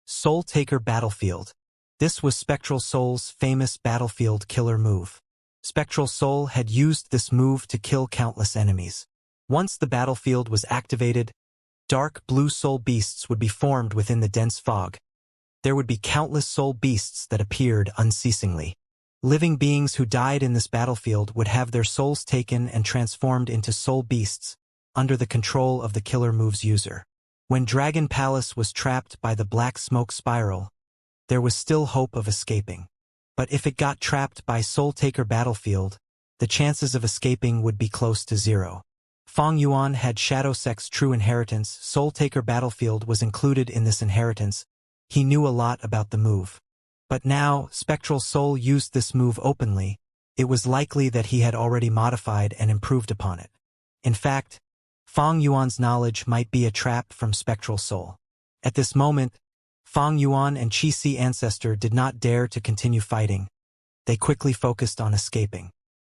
Speaker 1: Soul Taker Battlefield. This was Spectral Soul's famous battlefield killer move. Spectral Soul had used this move to kill countless enemies. Once the battlefield was activated, dark blue soul beasts would be formed within the dense fog. There would be countless soul beasts that appeared unceasingly. Living beings who died in this battlefield would have their souls taken and transformed into soul beasts, under the control of the killer move's user. When Dragon Palace was trapped by the black smoke spiral, there was still hope of escaping. But if it got trapped by Soul Taker Battlefield, the chances of escaping would be close to zero. Fang Yuan had Shadow Sect's true inheritance. Soul Taker Battlefield was included in this inheritance. He knew a lot about the move. But now, Spectral Soul used this move openly. It was likely that he had already modified and improved upon it. In fact, Fang Yuan's knowledge might be a trap from Spectral Soul. At this moment, Fang Yuan and Qi Si Ancestor did not dare to continue fighting. They quickly focused on escaping.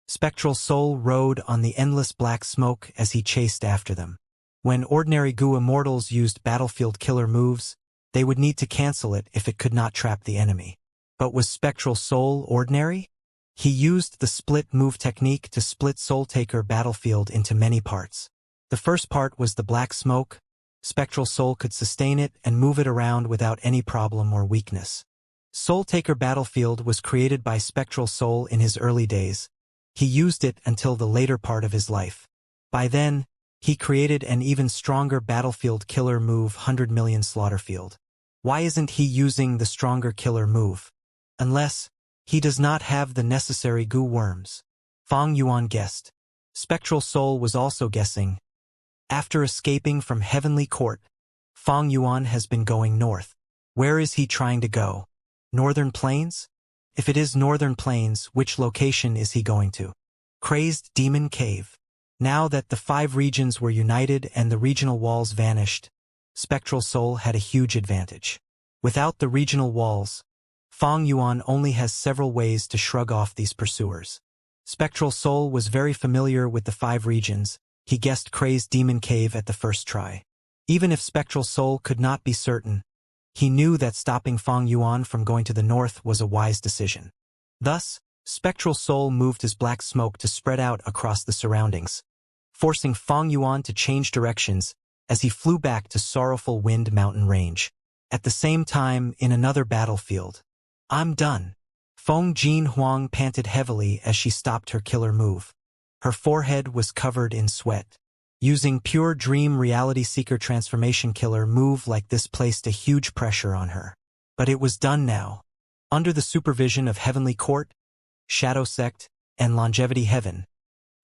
Speaker 1: Spectral Soul rode on the endless black smoke as he chased after them. When ordinary Goo Immortals used battlefield killer moves, they would need to cancel it if it could not trap the enemy. But was Spectral Soul ordinary? He used the split move technique to split Soul Taker Battlefield into many parts. The first part was the black smoke. Spectral Soul could sustain it and move it around without any problem or weakness. Soul Taker Battlefield was created by Spectral Soul in his early days. He used it until the later part of his life. By then, he created an even stronger battlefield killer move, 100 million Slaughterfield. Why isn't he using the stronger killer move? Unless he does not have the necessary Goo worms. Fang Yuan guessed. Spectral Soul was also guessing. After escaping from Heavenly Court, Fang Yuan has been going north. Where is he trying to go? Northern Plains? If it is Northern Plains, which location is he going to? Crazed Demon Cave. Now that the 5 regions were united and the regional walls vanished, Spectral Soul had a huge advantage. Without the regional walls, Fang Yuan only has several ways to shrug off these pursuers. Spectral Soul was very familiar with the 5 regions. He guessed Crazed Demon Cave at the first try. Even if Spectral Soul could not be certain, He knew that stopping Fang Yuan from going to the north was a wise decision. Thus, Spectral Soul moved his black smoke to spread out across the surroundings, forcing Fang Yuan to change directions as he flew back to Sorrowful Wind Mountain Range. At the same time, in another battlefield, "I'm done." Feng Jin Huang panted heavily as she stopped her killer move. Her forehead was covered in sweat. Using pure dream reality seeker transformation killer move like this placed a huge pressure on her. But it was done now. Under the supervision of Heavenly Court, Shadow Sect, and Longevity Heaven,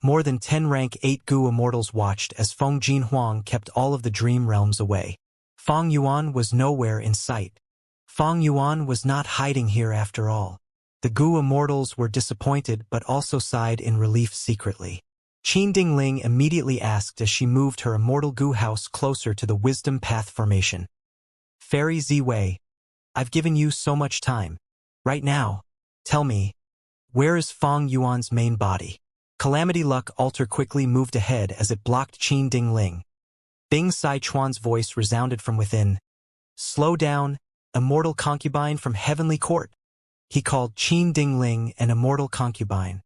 Speaker 1: more than 10 rank 8 Gu Immortals watched as Feng Jin Huang kept all of the dream realms away. Fang Yuan was nowhere in sight. Fang Yuan was not hiding here after all. The Gu Immortals were disappointed but also sighed in relief secretly. Qin Dingling immediately asked as she moved her Immortal Gu house closer to the Wisdom Path formation. "Fairy Ziwei, I've given you so much time. Right now, tell me, where is Fang Yuan's main body?" Calamity Luck Alter quickly moved ahead as it blocked Qin Dingling. Bing Sichuan's voice resounded from within. "Slow down, immortal concubine from Heavenly Court." He called Qin Dingling an immortal concubine.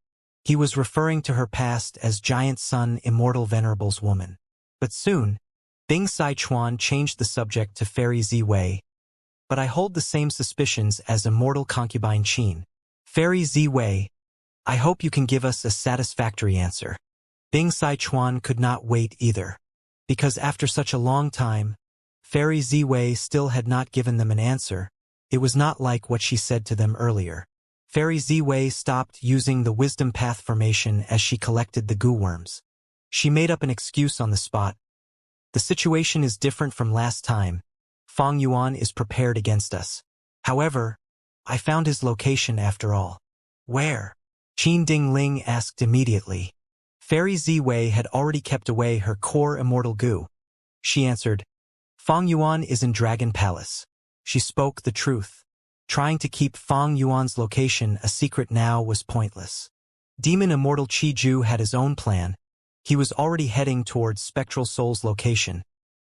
Speaker 1: He was referring to her past as Giant Sun Immortal Venerable's woman. But soon, Bing Sichuan changed the subject to Fairy Ziwei. "But I hold the same suspicions as immortal concubine Qin. Fairy Ziwei, I hope you can give us a satisfactory answer." Bing Sichuan could not wait either. Because after such a long time, Fairy Ziwei still had not given them an answer. It was not like what she said to them earlier. Fairy Ziwei stopped using the Wisdom Path formation as she collected the Gu worms. She made up an excuse on the spot. "The situation is different from last time. Fang Yuan is prepared against us. However, I found his location after all." "Where?" Qin Dingling asked immediately. Fairy Ziwei had already kept away her core immortal Gu. She answered, "Fang Yuan is in Dragon Palace." She spoke the truth. Trying to keep Fang Yuan's location a secret now was pointless. Demon Immortal Qi Ju had his own plan. He was already heading towards Spectral Soul's location.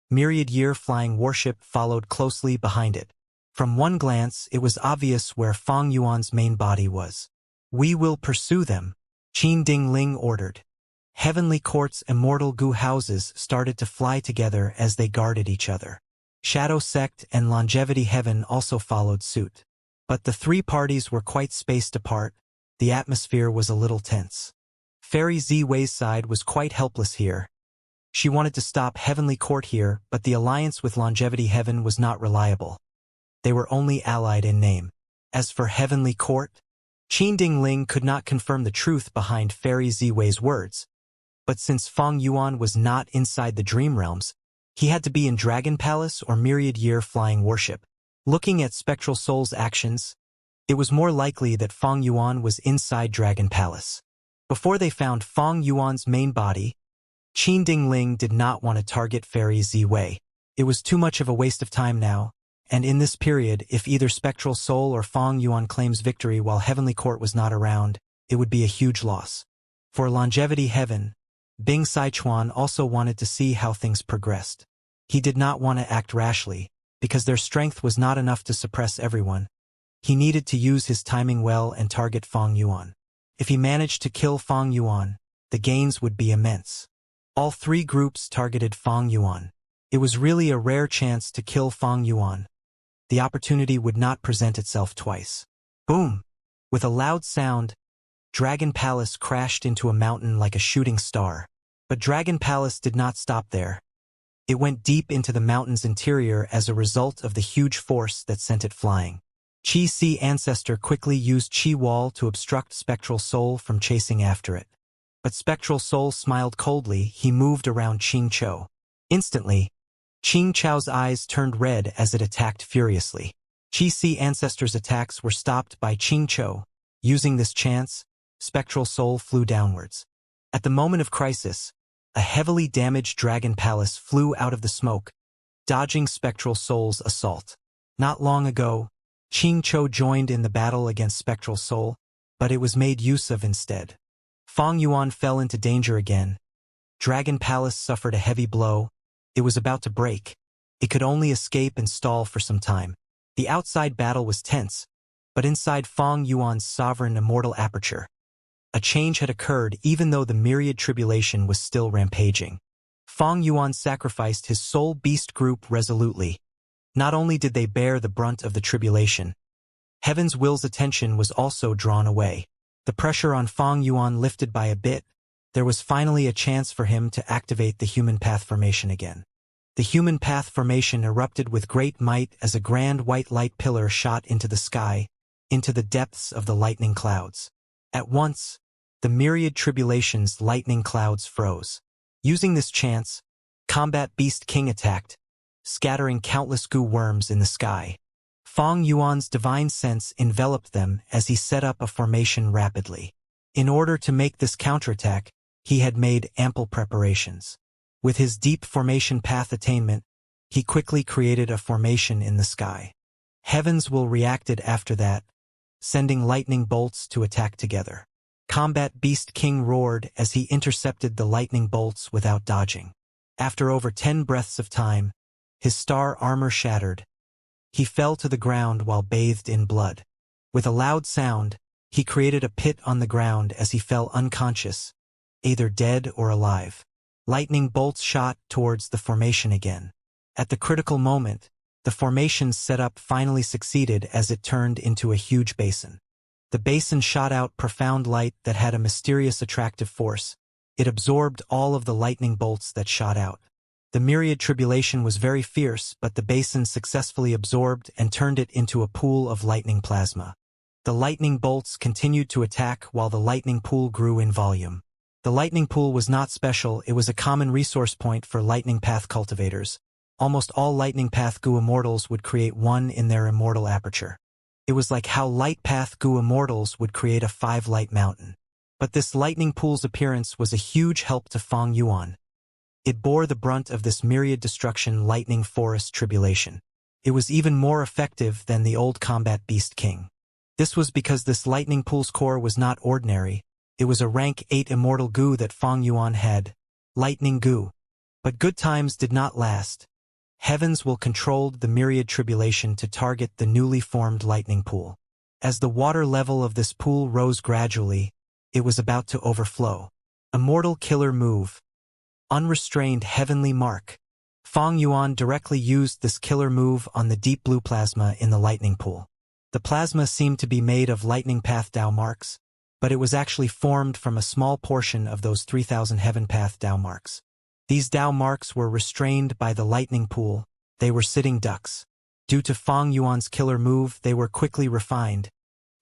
Speaker 1: Myriad Year Flying Warship followed closely behind it. From one glance, it was obvious where Fang Yuan's main body was. "We will pursue them," Qin Dingling ordered. Heavenly Court's immortal Gu houses started to fly together as they guarded each other. Shadow Sect and Longevity Heaven also followed suit. But the three parties were quite spaced apart. The atmosphere was a little tense. Fairy Ziwei's side was quite helpless here. She wanted to stop Heavenly Court here, but the alliance with Longevity Heaven was not reliable. They were only allied in name. As for Heavenly Court, Qin Dingling could not confirm the truth behind Fairy Ziwei's words. But since Fang Yuan was not inside the Dream Realms, he had to be in Dragon Palace or Myriad Year Flying Warship. Looking at Spectral Soul's actions, it was more likely that Fang Yuan was inside Dragon Palace. Before they found Fang Yuan's main body, Qin Dingling did not want to target Fairy Ziwei. It was too much of a waste of time now, and in this period, if either Spectral Soul or Fang Yuan claims victory while Heavenly Court was not around, it would be a huge loss. For Longevity Heaven, Bing Sichuan also wanted to see how things progressed. He did not want to act rashly, because their strength was not enough to suppress everyone. He needed to use his timing well and target Fang Yuan. If he managed to kill Fang Yuan, the gains would be immense. All three groups targeted Fang Yuan. It was really a rare chance to kill Fang Yuan. The opportunity would not present itself twice. Boom! With a loud sound, Dragon Palace crashed into a mountain like a shooting star. But Dragon Palace did not stop there. It went deep into the mountain's interior as a result of the huge force that sent it flying. Qi Si Ancestor quickly used Qi Wall to obstruct Spectral Soul from chasing after it. But Spectral Soul smiled coldly. He moved around Qing Chou. Instantly, Qing Chou's eyes turned red as it attacked furiously. Qi Si Ancestor's attacks were stopped by Qing Chou. Using this chance, Spectral Soul flew downwards. At the moment of crisis, a heavily damaged Dragon Palace flew out of the smoke, dodging Spectral Soul's assault. Not long ago, Qing Chou joined in the battle against Spectral Soul, but it was made use of instead. Fang Yuan fell into danger again. Dragon Palace suffered a heavy blow. It was about to break. It could only escape and stall for some time. The outside battle was tense, but inside Fong Yuan's sovereign immortal aperture, a change had occurred even though the myriad tribulation was still rampaging. Fong Yuan sacrificed his soul beast group resolutely. Not only did they bear the brunt of the tribulation, Heaven's will's attention was also drawn away. The pressure on Fong Yuan lifted by a bit. There was finally a chance for him to activate the human path formation again. The human path formation erupted with great might as a grand white light pillar shot into the sky, into the depths of the lightning clouds. At once, the myriad tribulation's lightning clouds froze. Using this chance, Combat Beast King attacked, scattering countless goo worms in the sky. Fong Yuan's divine sense enveloped them as he set up a formation rapidly. In order to make this counterattack, he had made ample preparations. With his deep formation path attainment, he quickly created a formation in the sky. Heaven's will reacted after that, sending lightning bolts to attack together. Combat Beast King roared as he intercepted the lightning bolts without dodging. After over 10 breaths of time, his star armor shattered. He fell to the ground while bathed in blood. With a loud sound, he created a pit on the ground as he fell unconscious, either dead or alive. Lightning bolts shot towards the formation again. At the critical moment, the formation's setup finally succeeded as it turned into a huge basin. The basin shot out profound light that had a mysterious attractive force. It absorbed all of the lightning bolts that shot out. The myriad tribulation was very fierce, but the basin successfully absorbed and turned it into a pool of lightning plasma. The lightning bolts continued to attack while the lightning pool grew in volume. The lightning pool was not special, it was a common resource point for lightning path cultivators. Almost all lightning path goo immortals would create one in their immortal aperture. It was like how light path goo immortals would create a 5-light mountain. But this lightning pool's appearance was a huge help to Fong Yuan. It bore the brunt of this myriad destruction lightning forest tribulation. It was even more effective than the old Combat Beast King. This was because this lightning pool's core was not ordinary. It was a rank 8 immortal goo that Fong Yuan had, lightning goo. But good times did not last. Heaven's will controlled the myriad tribulation to target the newly formed lightning pool. As the water level of this pool rose gradually, it was about to overflow. Immortal killer move. Unrestrained heavenly mark. Fong Yuan directly used this killer move on the deep blue plasma in the lightning pool. The plasma seemed to be made of lightning path Dao marks, but it was actually formed from a small portion of those 3,000 heaven path Dao marks. These Dao marks were restrained by the lightning pool. They were sitting ducks. Due to Fong Yuan's killer move, they were quickly refined.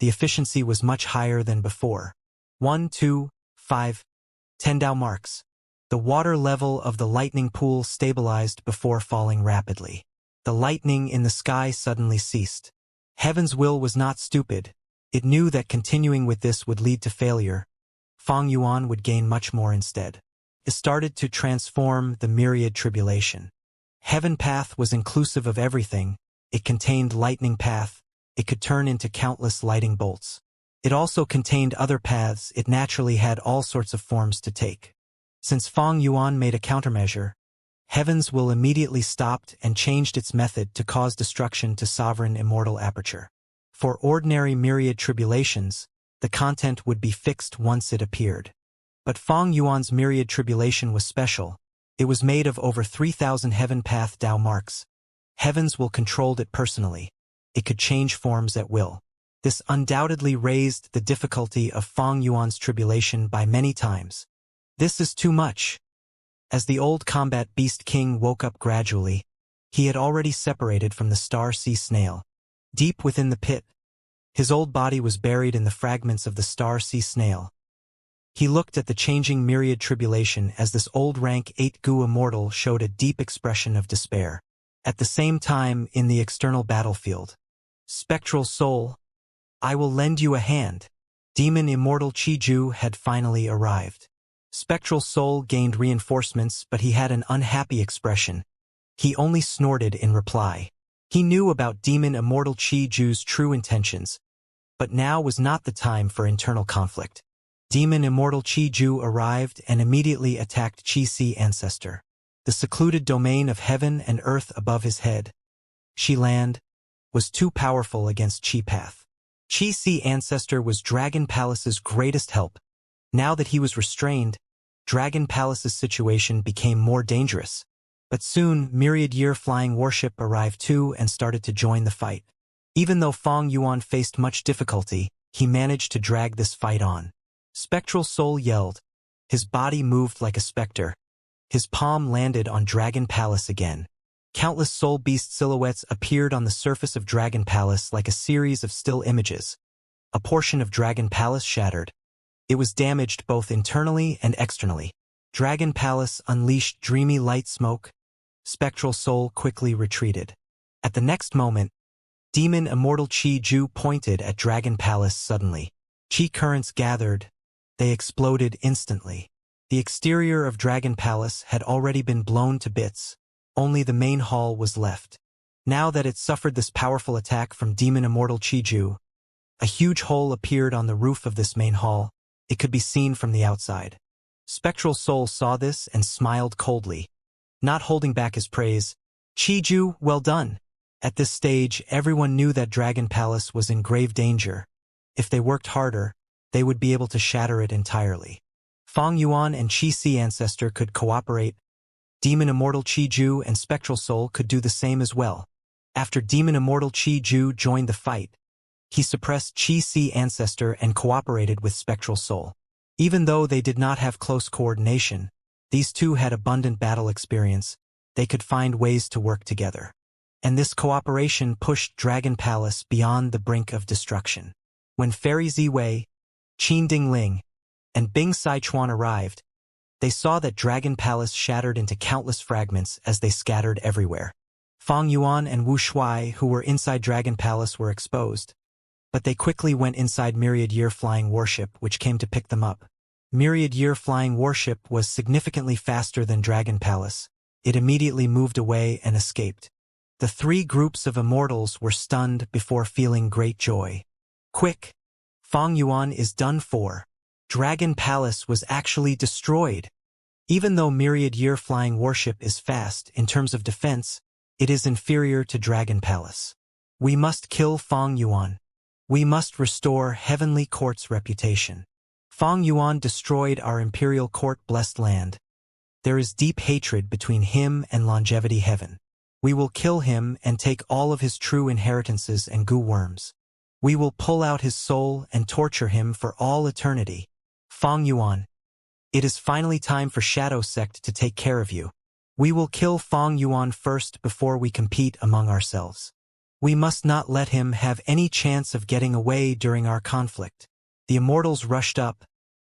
Speaker 1: The efficiency was much higher than before. 1, 2, 5, 10 Dao marks. The water level of the lightning pool stabilized before falling rapidly. The lightning in the sky suddenly ceased. Heaven's will was not stupid. It knew that continuing with this would lead to failure. Fong Yuan would gain much more instead. It started to transform the myriad tribulation. Heaven path was inclusive of everything. It contained lightning path. It could turn into countless lighting bolts. It also contained other paths. It naturally had all sorts of forms to take. Since Fong Yuan made a countermeasure, Heaven's will immediately stopped and changed its method to cause destruction to sovereign immortal aperture. For ordinary myriad tribulations, the content would be fixed once it appeared. But Fong Yuan's myriad tribulation was special. It was made of over 3,000 heaven path Dao marks. Heaven's will controlled it personally. It could change forms at will. This undoubtedly raised the difficulty of Fong Yuan's tribulation by many times. This is too much. As the old Combat Beast King woke up gradually, he had already separated from the star sea snail. Deep within the pit, his old body was buried in the fragments of the star sea snail. He looked at the changing myriad tribulation as this old rank 8 goo immortal showed a deep expression of despair. At the same time, in the external battlefield, Spectral Soul, I will lend you a hand. Demon Immortal Chi-Ju had finally arrived. Spectral Soul gained reinforcements, but he had an unhappy expression. He only snorted in reply. He knew about Demon Immortal Chi-Ju's true intentions, but now was not the time for internal conflict. Demon Immortal Chi-Ju arrived and immediately attacked Chi-Si Ancestor. the secluded domain of heaven and earth above his head. Chi land was too powerful against Chi path. Chi Sea Ancestor was Dragon Palace's greatest help. Now that he was restrained, Dragon Palace's situation became more dangerous. But soon, Myriad Year Flying Warship arrived too and started to join the fight. Even though Fong Yuan faced much difficulty, he managed to drag this fight on. Spectral Soul yelled. His body moved like a specter. His palm landed on Dragon Palace again. Countless soul beast silhouettes appeared on the surface of Dragon Palace like a series of still images. A portion of Dragon Palace shattered. It was damaged both internally and externally. Dragon Palace unleashed dreamy light smoke. Spectral Soul quickly retreated. At the next moment, Demon Immortal Chi Ju pointed at Dragon Palace suddenly. Chi currents gathered. They exploded instantly. The exterior of Dragon Palace had already been blown to bits. Only the main hall was left. Now that it suffered this powerful attack from Demon Immortal Chi Ju, a huge hole appeared on the roof of this main hall. It could be seen from the outside. Spectral Soul saw this and smiled coldly. Not holding back his praise, Chi Ju, well done. At this stage, everyone knew that Dragon Palace was in grave danger. If they worked harder, they would be able to shatter it entirely. Fong Yuan and Chi Sea Ancestor could cooperate. Demon Immortal Chi Ju and Spectral Soul could do the same as well. After Demon Immortal Chi Ju joined the fight, he suppressed Chi Sea Ancestor and cooperated with Spectral Soul. Even though they did not have close coordination, these two had abundant battle experience. They could find ways to work together. And this cooperation pushed Dragon Palace beyond the brink of destruction. When Fairy Ziwei, Qin Dingling, and Bing Sichuan arrived, they saw that Dragon Palace shattered into countless fragments as they scattered everywhere. Fong Yuan and Wu Shuai, who were inside Dragon Palace, were exposed. But they quickly went inside Myriad Year Flying Warship, which came to pick them up. Myriad Year Flying Warship was significantly faster than Dragon Palace. It immediately moved away and escaped. The three groups of immortals were stunned before feeling great joy. Quick! Fong Yuan is done for. Dragon Palace was actually destroyed. Even though Myriad Year Flying Warship is fast in terms of defense, it is inferior to Dragon Palace. We must kill Fong Yuan. We must restore Heavenly Court's reputation. Fong Yuan destroyed our Imperial Court-blessed land. There is deep hatred between him and Longevity Heaven. We will kill him and take all of his true inheritances and goo worms. We will pull out his soul and torture him for all eternity. Fong Yuan. It is finally time for Shadow Sect to take care of you. We will kill Fong Yuan first before we compete among ourselves. We must not let him have any chance of getting away during our conflict. The immortals rushed up.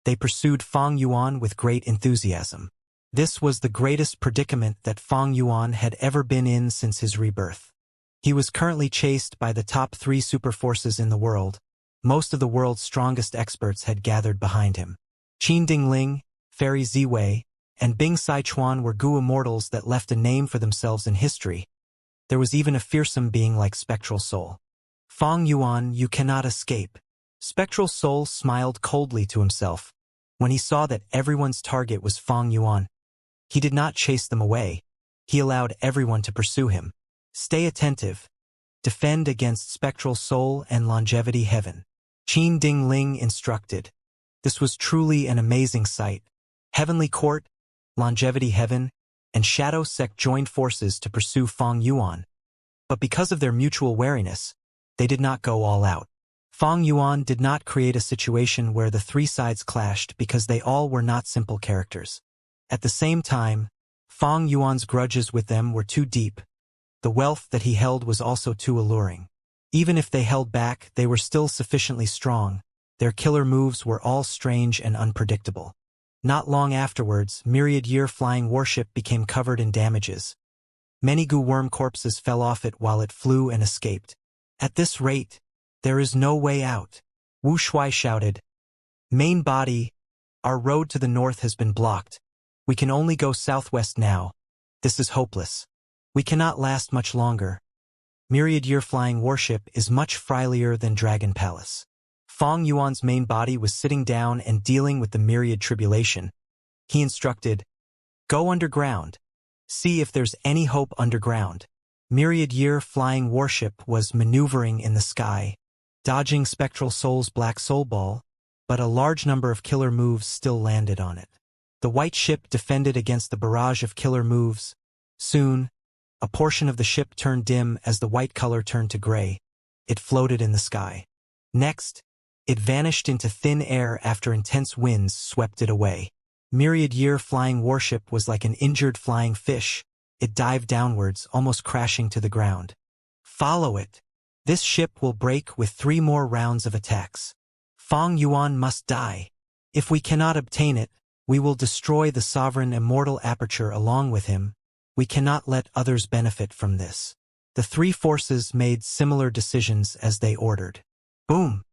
Speaker 1: They pursued Fong Yuan with great enthusiasm. This was the greatest predicament that Fong Yuan had ever been in since his rebirth. He was currently chased by the top 3 super forces in the world. Most of the world's strongest experts had gathered behind him. Qin Dingling, Fairy Ziwei, and Bing Sichuan were goo immortals that left a name for themselves in history. There was even a fearsome being like Spectral Soul. Fong Yuan, you cannot escape. Spectral Soul smiled coldly to himself. When he saw that everyone's target was Fong Yuan, he did not chase them away. He allowed everyone to pursue him. Stay attentive. Defend against Spectral Soul and Longevity Heaven. Qin Dingling instructed. This was truly an amazing sight. Heavenly Court, Longevity Heaven, and Shadow Sect joined forces to pursue Fong Yuan. But because of their mutual wariness, they did not go all out. Fong Yuan did not create a situation where the 3 sides clashed because they all were not simple characters. At the same time, Fong Yuan's grudges with them were too deep. The wealth that he held was also too alluring. Even if they held back, they were still sufficiently strong. Their killer moves were all strange and unpredictable. Not long afterwards, Myriad Year Flying Warship became covered in damages. Many goo worm corpses fell off it while it flew and escaped. At this rate, there is no way out. Wu Shuai shouted. Main body, our road to the north has been blocked. We can only go southwest now. This is hopeless. We cannot last much longer. Myriad Year Flying Warship is much frilier than Dragon Palace. Fong Yuan's main body was sitting down and dealing with the myriad tribulation. He instructed, go underground. See if there's any hope underground. Myriad-year flying warship was maneuvering in the sky, dodging Spectral Soul's black soul ball, but a large number of killer moves still landed on it. The white ship defended against the barrage of killer moves. Soon, a portion of the ship turned dim as the white color turned to gray. It floated in the sky. Next, it vanished into thin air after intense winds swept it away. Myriad-year flying warship was like an injured flying fish. It dived downwards, almost crashing to the ground. Follow it. This ship will break with 3 more rounds of attacks. Fang Yuan must die. If we cannot obtain it, we will destroy the sovereign immortal aperture along with him. We cannot let others benefit from this. The 3 forces made similar decisions as they ordered. Boom!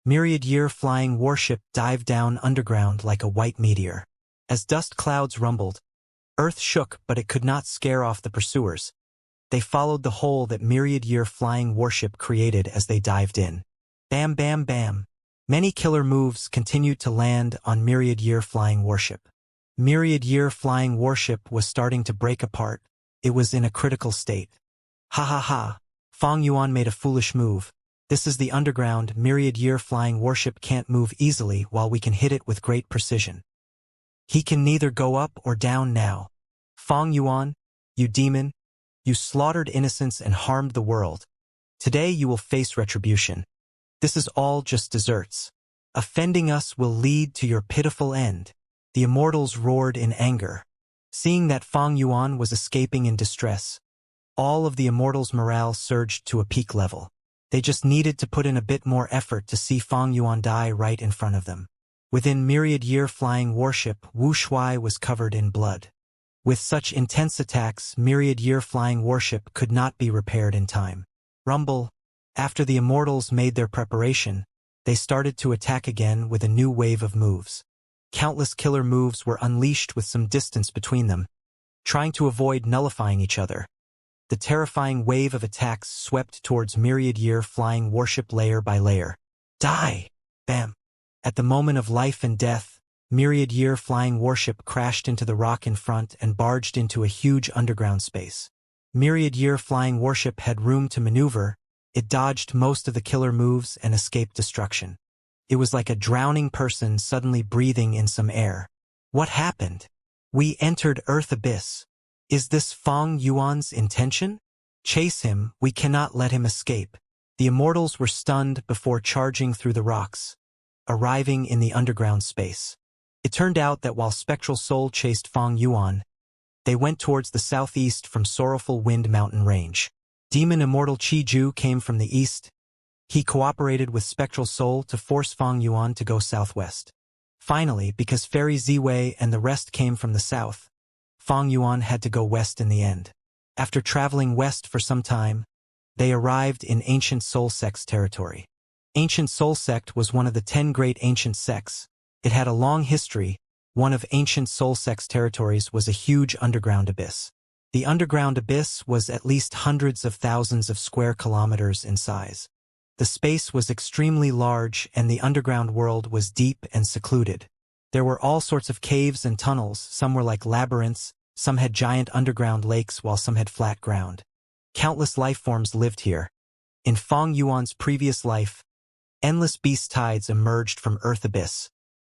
Speaker 1: Myriad-year flying warship dived down underground like a white meteor. As dust clouds rumbled, Earth shook, but it could not scare off the pursuers. They followed the hole that Myriad-year flying warship created as they dived in. Bam, bam, bam. Many killer moves continued to land on Myriad-year flying warship. Myriad-year flying warship was starting to break apart. It was in a critical state. Ha ha ha. Fang Yuan made a foolish move. This is the underground. Myriad-year flying warship can't move easily while we can hit it with great precision. He can neither go up or down now. Fang Yuan, you demon, you slaughtered innocents and harmed the world. Today you will face retribution. This is all just desserts. Offending us will lead to your pitiful end. The immortals roared in anger. Seeing that Fang Yuan was escaping in distress, all of the immortals' morale surged to a peak level. They just needed to put in a bit more effort to see Fang Yuan die right in front of them. Within Myriad-year flying warship, Wu Shuai was covered in blood. With such intense attacks, Myriad-year flying warship could not be repaired in time. Rumble. After the immortals made their preparation, they started to attack again with a new wave of moves. Countless killer moves were unleashed with some distance between them, trying to avoid nullifying each other. The terrifying wave of attacks swept towards Myriad-year flying warship layer by layer. Die! Bam! At the moment of life and death, Myriad-year flying warship crashed into the rock in front and barged into a huge underground space. Myriad-year flying warship had room to maneuver. It dodged most of the killer moves and escaped destruction. It was like a drowning person suddenly breathing in some air. What happened? We entered Earth Abyss. Is this Fang Yuan's intention? Chase him, we cannot let him escape. The immortals were stunned before charging through the rocks, arriving in the underground space. It turned out that while Spectral Soul chased Fang Yuan, they went towards the southeast from Sorrowful Wind Mountain Range. Demon Immortal Qi Ju came from the east. He cooperated with Spectral Soul to force Fang Yuan to go southwest. Finally, because Fairy Ziwei and the rest came from the south, Fang Yuan had to go west in the end. After traveling west for some time, they arrived in Ancient Soul Sect's territory. Ancient Soul Sect was one of the 10 great ancient sects. It had a long history. One of Ancient Soul Sect's territories was a huge underground abyss. The underground abyss was at least hundreds of thousands of square kilometers in size. The space was extremely large and the underground world was deep and secluded. There were all sorts of caves and tunnels. Some were like labyrinths, some had giant underground lakes while some had flat ground. Countless life forms lived here. In Fang Yuan's previous life, endless beast tides emerged from Earth Abyss,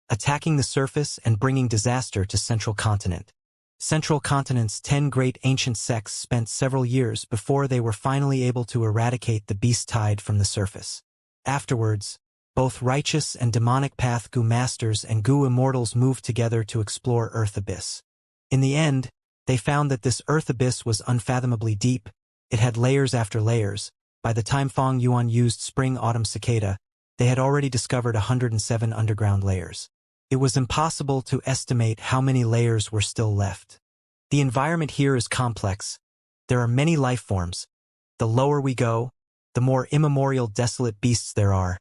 Speaker 1: attacking the surface and bringing disaster to Central Continent. Central Continent's 10 great ancient sects spent several years before they were finally able to eradicate the beast tide from the surface. Afterwards, both righteous and demonic path Gu masters and Gu immortals moved together to explore Earth Abyss. In the end, they found that this Earth Abyss was unfathomably deep. It had layers after layers. By the time Fang Yuan used Spring-Autumn Cicada, they had already discovered 107 underground layers. It was impossible to estimate how many layers were still left. The environment here is complex. There are many life forms. The lower we go, the more immemorial desolate beasts there are.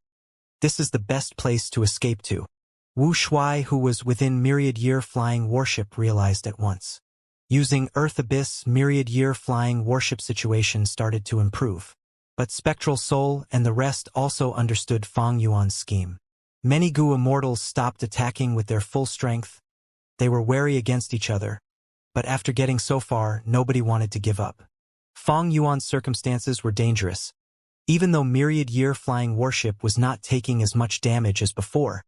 Speaker 1: This is the best place to escape to. Wu Shuai, who was within Myriad-year flying warship, realized at once. Using Earth Abyss, Myriad-year flying warship situation started to improve. But Spectral Soul and the rest also understood Fang Yuan's scheme. Many Gu immortals stopped attacking with their full strength. They were wary against each other. But after getting so far, nobody wanted to give up. Fang Yuan's circumstances were dangerous. Even though myriad-year flying warship was not taking as much damage as before,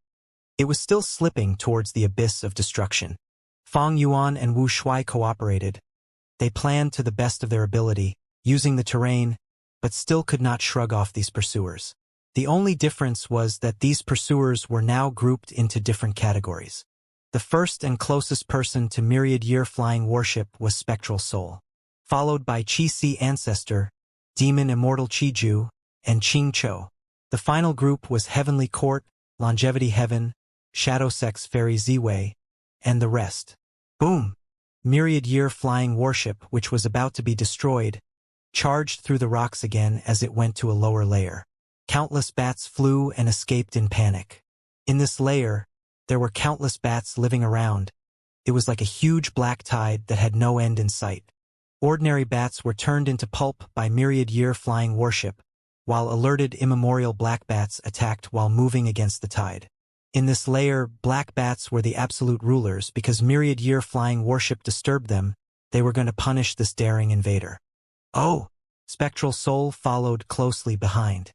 Speaker 1: it was still slipping towards the abyss of destruction. Fang Yuan and Wu Shuai cooperated. They planned to the best of their ability, using the terrain, but still could not shrug off these pursuers. The only difference was that these pursuers were now grouped into different categories. The first and closest person to myriad-year flying warship was Spectral Soul, followed by Qi-Si Ancestor, Demon Immortal Qiju, and Qing Cho. The final group was Heavenly Court, Longevity Heaven, Shadow Sex Fairy Ziwei, and the rest. Boom! Myriad-year flying warship, which was about to be destroyed, charged through the rocks again as it went to a lower layer. Countless bats flew and escaped in panic. In this layer, there were countless bats living around. It was like a huge black tide that had no end in sight. Ordinary bats were turned into pulp by myriad-year flying warship, while alerted immemorial black bats attacked while moving against the tide. In this layer, black bats were the absolute rulers because myriad-year flying warship disturbed them. They were going to punish this daring invader. Oh! Spectral Soul followed closely behind.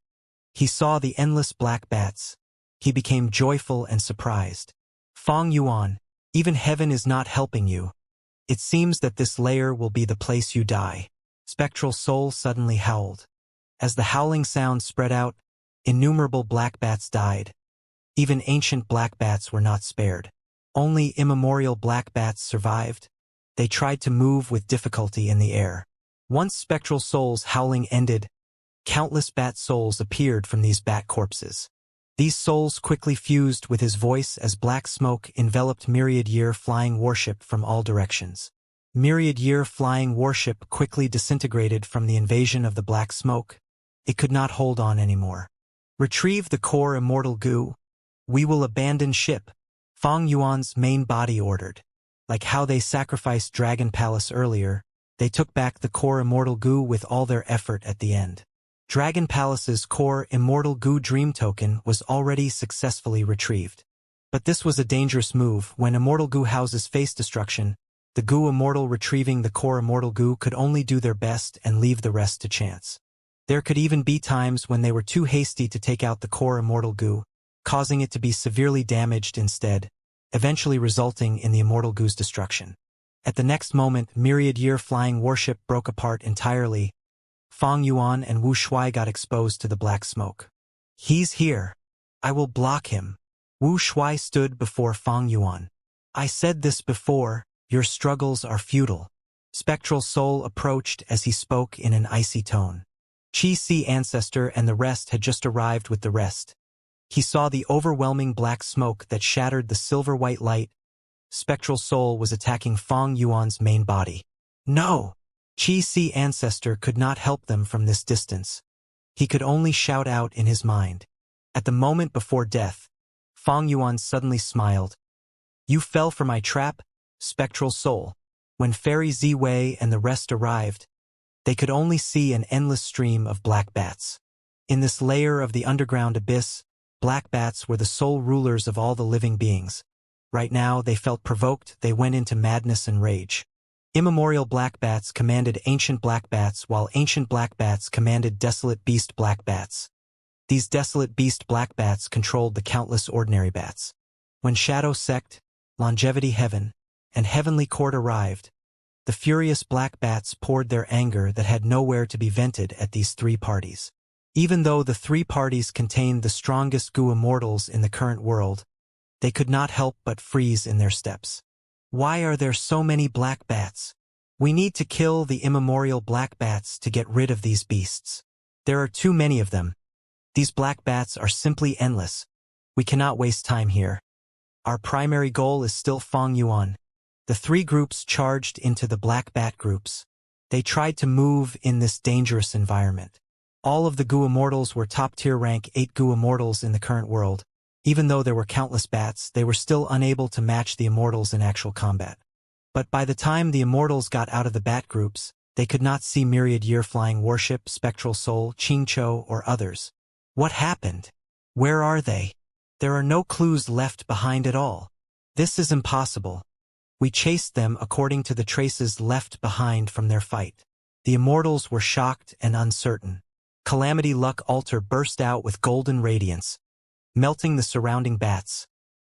Speaker 1: He saw the endless black bats. He became joyful and surprised. Fang Yuan, even heaven is not helping you. It seems that this layer will be the place you die. Spectral Soul suddenly howled. As the howling sound spread out, innumerable black bats died. Even ancient black bats were not spared. Only immemorial black bats survived. They tried to move with difficulty in the air. Once Spectral Soul's howling ended, countless bat souls appeared from these bat corpses. These souls quickly fused with his voice as black smoke enveloped myriad-year flying warship from all directions. Myriad-year flying warship quickly disintegrated from the invasion of the black smoke. It could not hold on anymore. Retrieve the core immortal goo. We will abandon ship, Fang Yuan's main body ordered. Like how they sacrificed Dragon Palace earlier, they took back the core immortal goo with all their effort at the end. Dragon Palace's core Immortal Goo Dream Token was already successfully retrieved. But this was a dangerous move. When Immortal Goo houses face destruction, the Goo Immortal retrieving the core Immortal Goo could only do their best and leave the rest to chance. There could even be times when they were too hasty to take out the core Immortal Goo, causing it to be severely damaged instead, eventually resulting in the Immortal Goo's destruction. At the next moment, myriad-year flying warship broke apart entirely. Fang Yuan and Wu Shuai got exposed to the black smoke. He's here. I will block him. Wu Shuai stood before Fang Yuan. I said this before, your struggles are futile. Spectral Soul approached as he spoke in an icy tone. Qi-Si Ancestor and the rest had just arrived with the rest. He saw the overwhelming black smoke that shattered the silver-white light. Spectral Soul was attacking Fang Yuan's main body. No! Qi-Si Ancestor could not help them from this distance. He could only shout out in his mind. At the moment before death, Fang Yuan suddenly smiled. You fell for my trap, Spectral Soul. When Fairy Ziwei and the rest arrived, they could only see an endless stream of black bats. In this layer of the underground abyss, black bats were the sole rulers of all the living beings. Right now, they felt provoked. They went into madness and rage. Immemorial black bats commanded ancient black bats, while ancient black bats commanded desolate beast black bats. These desolate beast black bats controlled the countless ordinary bats. When Shadow Sect, Longevity Heaven, and Heavenly Court arrived, the furious black bats poured their anger that had nowhere to be vented at these three parties. Even though the three parties contained the strongest Goo Immortals in the current world, they could not help but freeze in their steps. Why are there so many black bats? We need to kill the immemorial black bats to get rid of these beasts. There are too many of them. These black bats are simply endless. We cannot waste time here. Our primary goal is still Fang Yuan. The three groups charged into the black bat groups. They tried to move in this dangerous environment. All of the Goo Immortals were top-tier rank 8 Goo Immortals in the current world. Even though there were countless bats, they were still unable to match the Immortals in actual combat. But by the time the Immortals got out of the bat groups, they could not see myriad-year flying warship, Spectral Soul, Qingqiu, or others. What happened? Where are they? There are no clues left behind at all. This is impossible. We chased them according to the traces left behind from their fight. The Immortals were shocked and uncertain. Calamity Luck Altar burst out with golden radiance, melting the surrounding bats.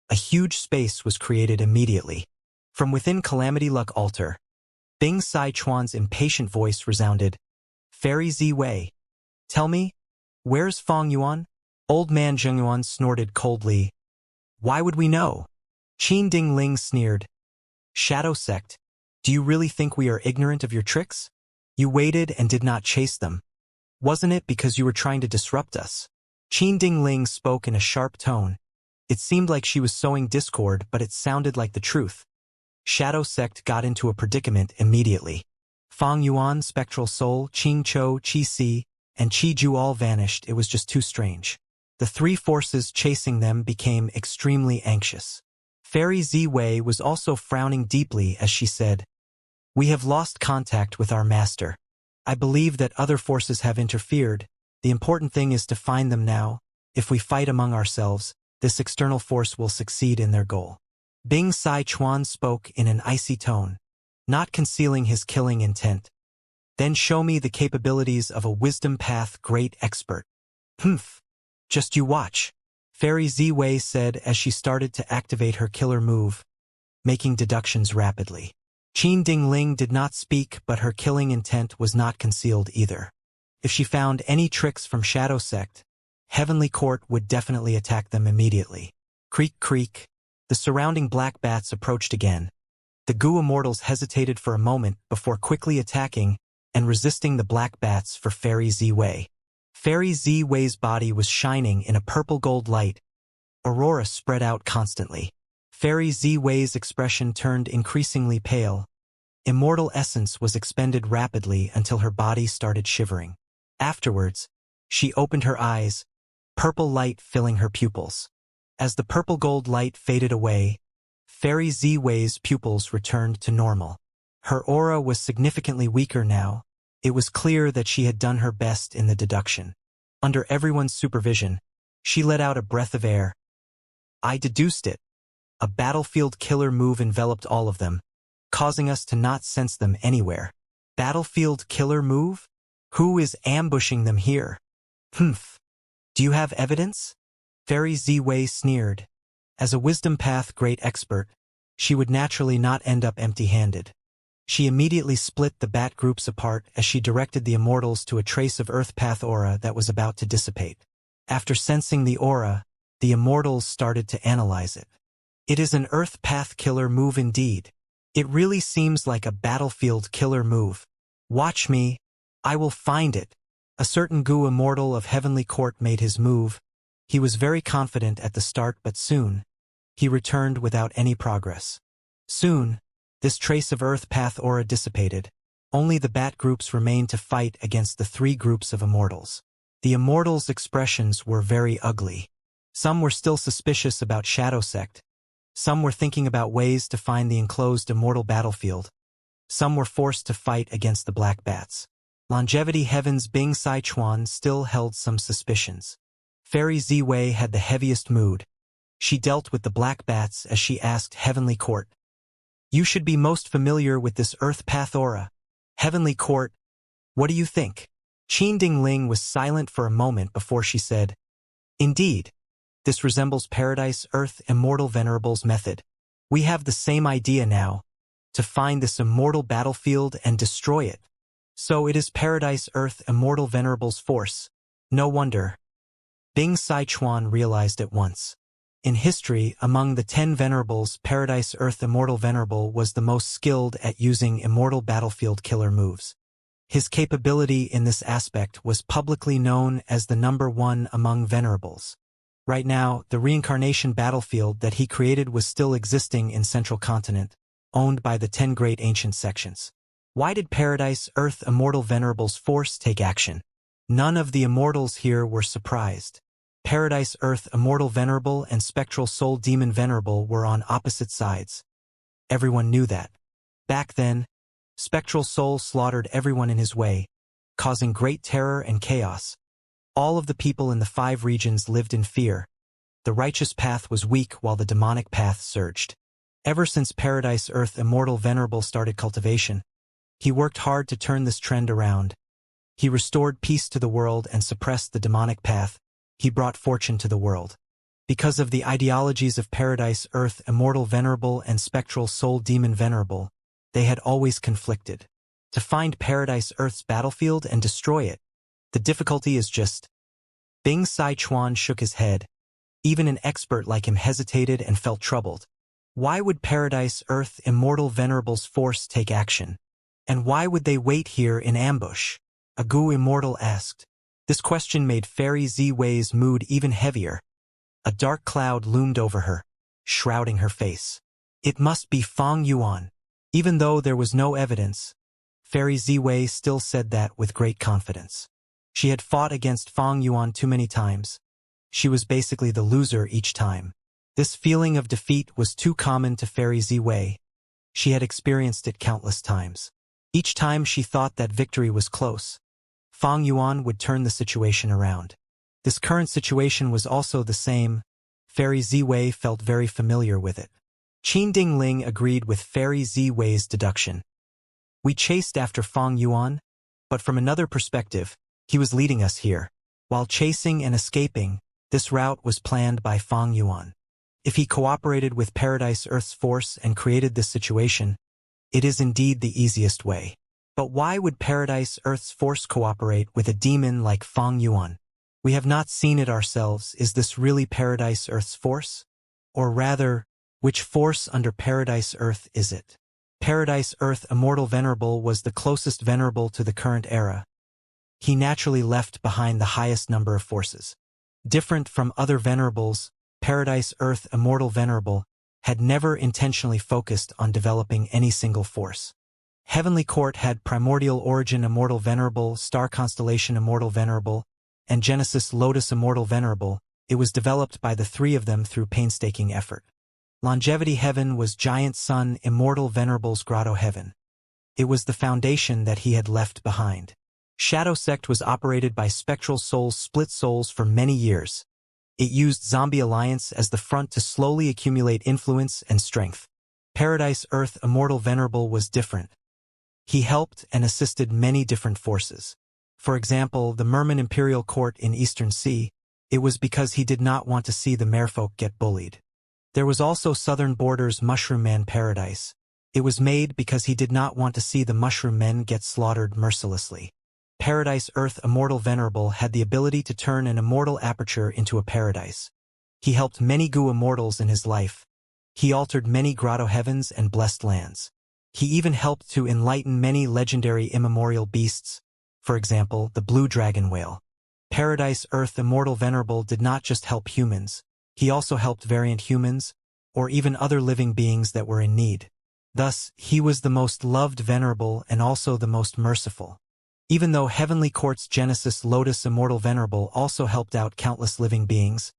Speaker 1: A huge space was created immediately. From within Calamity Luck Altar, Bing Sai Chuan's impatient voice resounded. Fairy Zi Wei. Tell me, where's Fong Yuan? Old man Zheng Yuan snorted coldly. Why would we know? Qin Ding Ling sneered. Shadow Sect, do you really think we are ignorant of your tricks? You waited and did not chase them. Wasn't it because you were trying to disrupt us? Qin Ding Ling spoke in a sharp tone. It seemed like she was sowing discord, but it sounded like the truth. Shadow Sect got into a predicament immediately. Fong Yuan, Spectral Soul, Qing Chou, Qi Si, and Qi Ju all vanished. It was just too strange. The three forces chasing them became extremely anxious. Fairy Zi Wei was also frowning deeply as she said, We have lost contact with our master. I believe that other forces have interfered. The important thing is to find them now. If we fight among ourselves, this external force will succeed in their goal. Bing Sai Chuan spoke in an icy tone, not concealing his killing intent. Then show me the capabilities of a wisdom path great expert. Humph. Just you watch, Fairy Zi Wei said as she started to activate her killer move, making deductions rapidly. Qin Ding Ling did not speak, but her killing intent was not concealed either. If she found any tricks from Shadow Sect, Heavenly Court would definitely attack them immediately. Creak creak. The surrounding black bats approached again. The Gu Immortals hesitated for a moment before quickly attacking and resisting the black bats for Fairy Zi Wei. Fairy Zi Wei's body was shining in a purple-gold light. Aurora spread out constantly. Fairy Zi Wei's expression turned increasingly pale. Immortal essence was expended rapidly until her body started shivering. Afterwards, she opened her eyes, purple light filling her pupils. As the purple-gold light faded away, Fairy Zi Wei's pupils returned to normal. Her aura was significantly weaker now. It was clear that she had done her best in the deduction. Under everyone's supervision, she let out a breath of air. I deduced it. A battlefield killer move enveloped all of them, causing us to not sense them anywhere. Battlefield killer move? Who is ambushing them here? Humph. Do you have evidence? Fairy Zi Wei sneered. As a wisdom path great expert, she would naturally not end up empty-handed. She immediately split the bat groups apart as she directed the Immortals to a trace of Earth Path aura that was about to dissipate. After sensing the aura, the Immortals started to analyze it. It is an Earth Path killer move indeed. It really seems like a battlefield killer move. Watch me. I will find it. A certain Gu Immortal of Heavenly Court made his move. He was very confident at the start, but soon, he returned without any progress. Soon, this trace of Earth Path aura dissipated. Only the bat groups remained to fight against the three groups of Immortals. The Immortals' expressions were very ugly. Some were still suspicious about Shadow Sect. Some were thinking about ways to find the enclosed Immortal battlefield. Some were forced to fight against the Black Bats. Longevity Heaven's Bing Sai Chuan still held some suspicions. Fairy Zi Wei had the heaviest mood. She dealt with the Black Bats as she asked Heavenly Court. You should be most familiar with this Earth Path aura. Heavenly Court, what do you think? Qin Ding Ling was silent for a moment before she said, Indeed, this resembles Paradise Earth Immortal Venerable's method. We have the same idea now, to find this immortal battlefield and destroy it. So it is Paradise Earth Immortal Venerable's force. No wonder. Bing Sai Chuan realized at once. In history, among the 10 Venerables, Paradise Earth Immortal Venerable was the most skilled at using immortal battlefield killer moves. His capability in this aspect was publicly known as the #1 among Venerables. Right now, the Reincarnation battlefield that he created was still existing in Central Continent, owned by the 10 Great Ancient Sections. Why did Paradise Earth Immortal Venerable's force take action? None of the Immortals here were surprised. Paradise Earth Immortal Venerable and Spectral Soul Demon Venerable were on opposite sides. Everyone knew that. Back then, Spectral Soul slaughtered everyone in his way, causing great terror and chaos. All of the people in the 5 regions lived in fear. The righteous path was weak while the demonic path surged. Ever since Paradise Earth Immortal Venerable started Cultivation, he worked hard to turn this trend around. He restored peace to the world and suppressed the demonic path. He brought fortune to the world. Because of the ideologies of Paradise Earth Immortal Venerable and Spectral Soul Demon Venerable, they had always conflicted. To find Paradise Earth's battlefield and destroy it, the difficulty is just. Bing Sai Chuan shook his head. Even an expert like him hesitated and felt troubled. Why would Paradise Earth Immortal Venerable's force take action? And why would they wait here in ambush? Agu Immortal asked. This question made Fairy Z-Wei's mood even heavier. A dark cloud loomed over her, shrouding her face. It must be Fang Yuan. Even though there was no evidence, Fairy Z-Wei still said that with great confidence. She had fought against Fang Yuan too many times. She was basically the loser each time. This feeling of defeat was too common to Fairy Z-Wei. She had experienced it countless times. Each time she thought that victory was close, Fang Yuan would turn the situation around. This current situation was also the same. Fairy Z-Wei felt very familiar with it. Qin Dingling agreed with Fairy Z-Wei's deduction. We chased after Fang Yuan, but from another perspective, he was leading us here. While chasing and escaping, this route was planned by Fang Yuan. If he cooperated with Paradise Earth's force and created this situation, it is indeed the easiest way. But why would Paradise Earth's force cooperate with a demon like Fang Yuan? We have not seen it ourselves. Is this really Paradise Earth's force? Or rather, which force under Paradise Earth is it? Paradise Earth Immortal Venerable was the closest venerable to the current era. He naturally left behind the highest number of forces. Different from other venerables, Paradise Earth Immortal Venerable had never intentionally focused on developing any single force. Heavenly Court had Primordial Origin Immortal Venerable, Star Constellation Immortal Venerable, and Genesis Lotus Immortal Venerable. It was developed by the three of them through painstaking effort. Longevity Heaven was Giant Sun Immortal Venerable's Grotto Heaven. It was the foundation that he had left behind. Shadow Sect was operated by Spectral Souls Split Souls for many years. It used Zombie Alliance as the front to slowly accumulate influence and strength. Paradise Earth Immortal Venerable was different. He helped and assisted many different forces. For example, the Merman Imperial Court in Eastern Sea. It was because he did not want to see the merfolk get bullied. There was also Southern Borders Mushroom Man Paradise. It was made because he did not want to see the Mushroom Men get slaughtered mercilessly. Paradise Earth Immortal Venerable had the ability to turn an immortal aperture into a paradise. He helped many Gu immortals in his life. He altered many Grotto Heavens and blessed lands. He even helped to enlighten many legendary immemorial beasts, for example, the Blue Dragon Whale. Paradise Earth Immortal Venerable did not just help humans, he also helped variant humans, or even other living beings that were in need. Thus, he was the most loved venerable and also the most merciful. Even though Heavenly Court's Genesis Lotus Immortal Venerable also helped out countless living beings,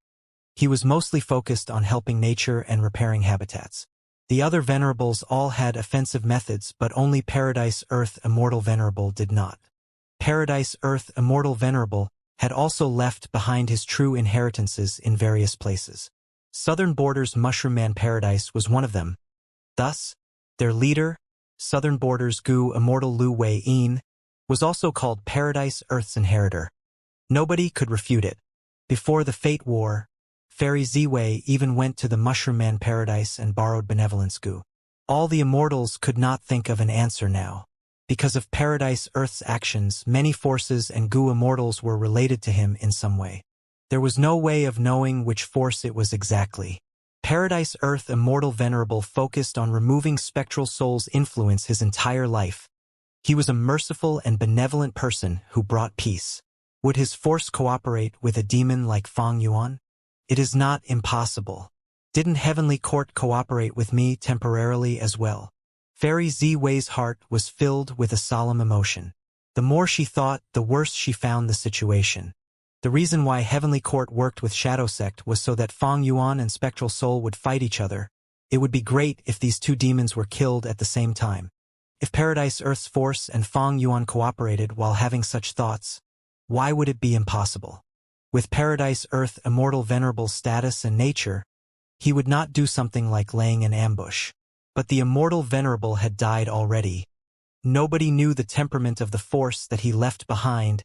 Speaker 1: he was mostly focused on helping nature and repairing habitats. The other venerables all had offensive methods, but only Paradise Earth Immortal Venerable did not. Paradise Earth Immortal Venerable had also left behind his true inheritances in various places. Southern Borders Mushroom Man Paradise was one of them. Thus, their leader, Southern Borders Gu Immortal Lu Wei-in, was also called Paradise Earth's inheritor. Nobody could refute it. Before the Fate War, Fairy Z-Wei even went to the Mushroom Man Paradise and borrowed Benevolence Gu. All the immortals could not think of an answer now. Because of Paradise Earth's actions, many forces and Gu immortals were related to him in some way. There was no way of knowing which force it was exactly. Paradise Earth Immortal Venerable focused on removing Spectral Soul's influence his entire life. He was a merciful and benevolent person who brought peace. Would his force cooperate with a demon like Fang Yuan? It is not impossible. Didn't Heavenly Court cooperate with me temporarily as well? Fairy Z-Wei's heart was filled with a solemn emotion. The more she thought, the worse she found the situation. The reason why Heavenly Court worked with Shadow Sect was so that Fang Yuan and Spectral Soul would fight each other. It would be great if these two demons were killed at the same time. If Paradise Earth's force and Fang Yuan cooperated while having such thoughts, why would it be impossible? With Paradise Earth Immortal Venerable's status and nature, he would not do something like laying an ambush. But the immortal venerable had died already. Nobody knew the temperament of the force that he left behind,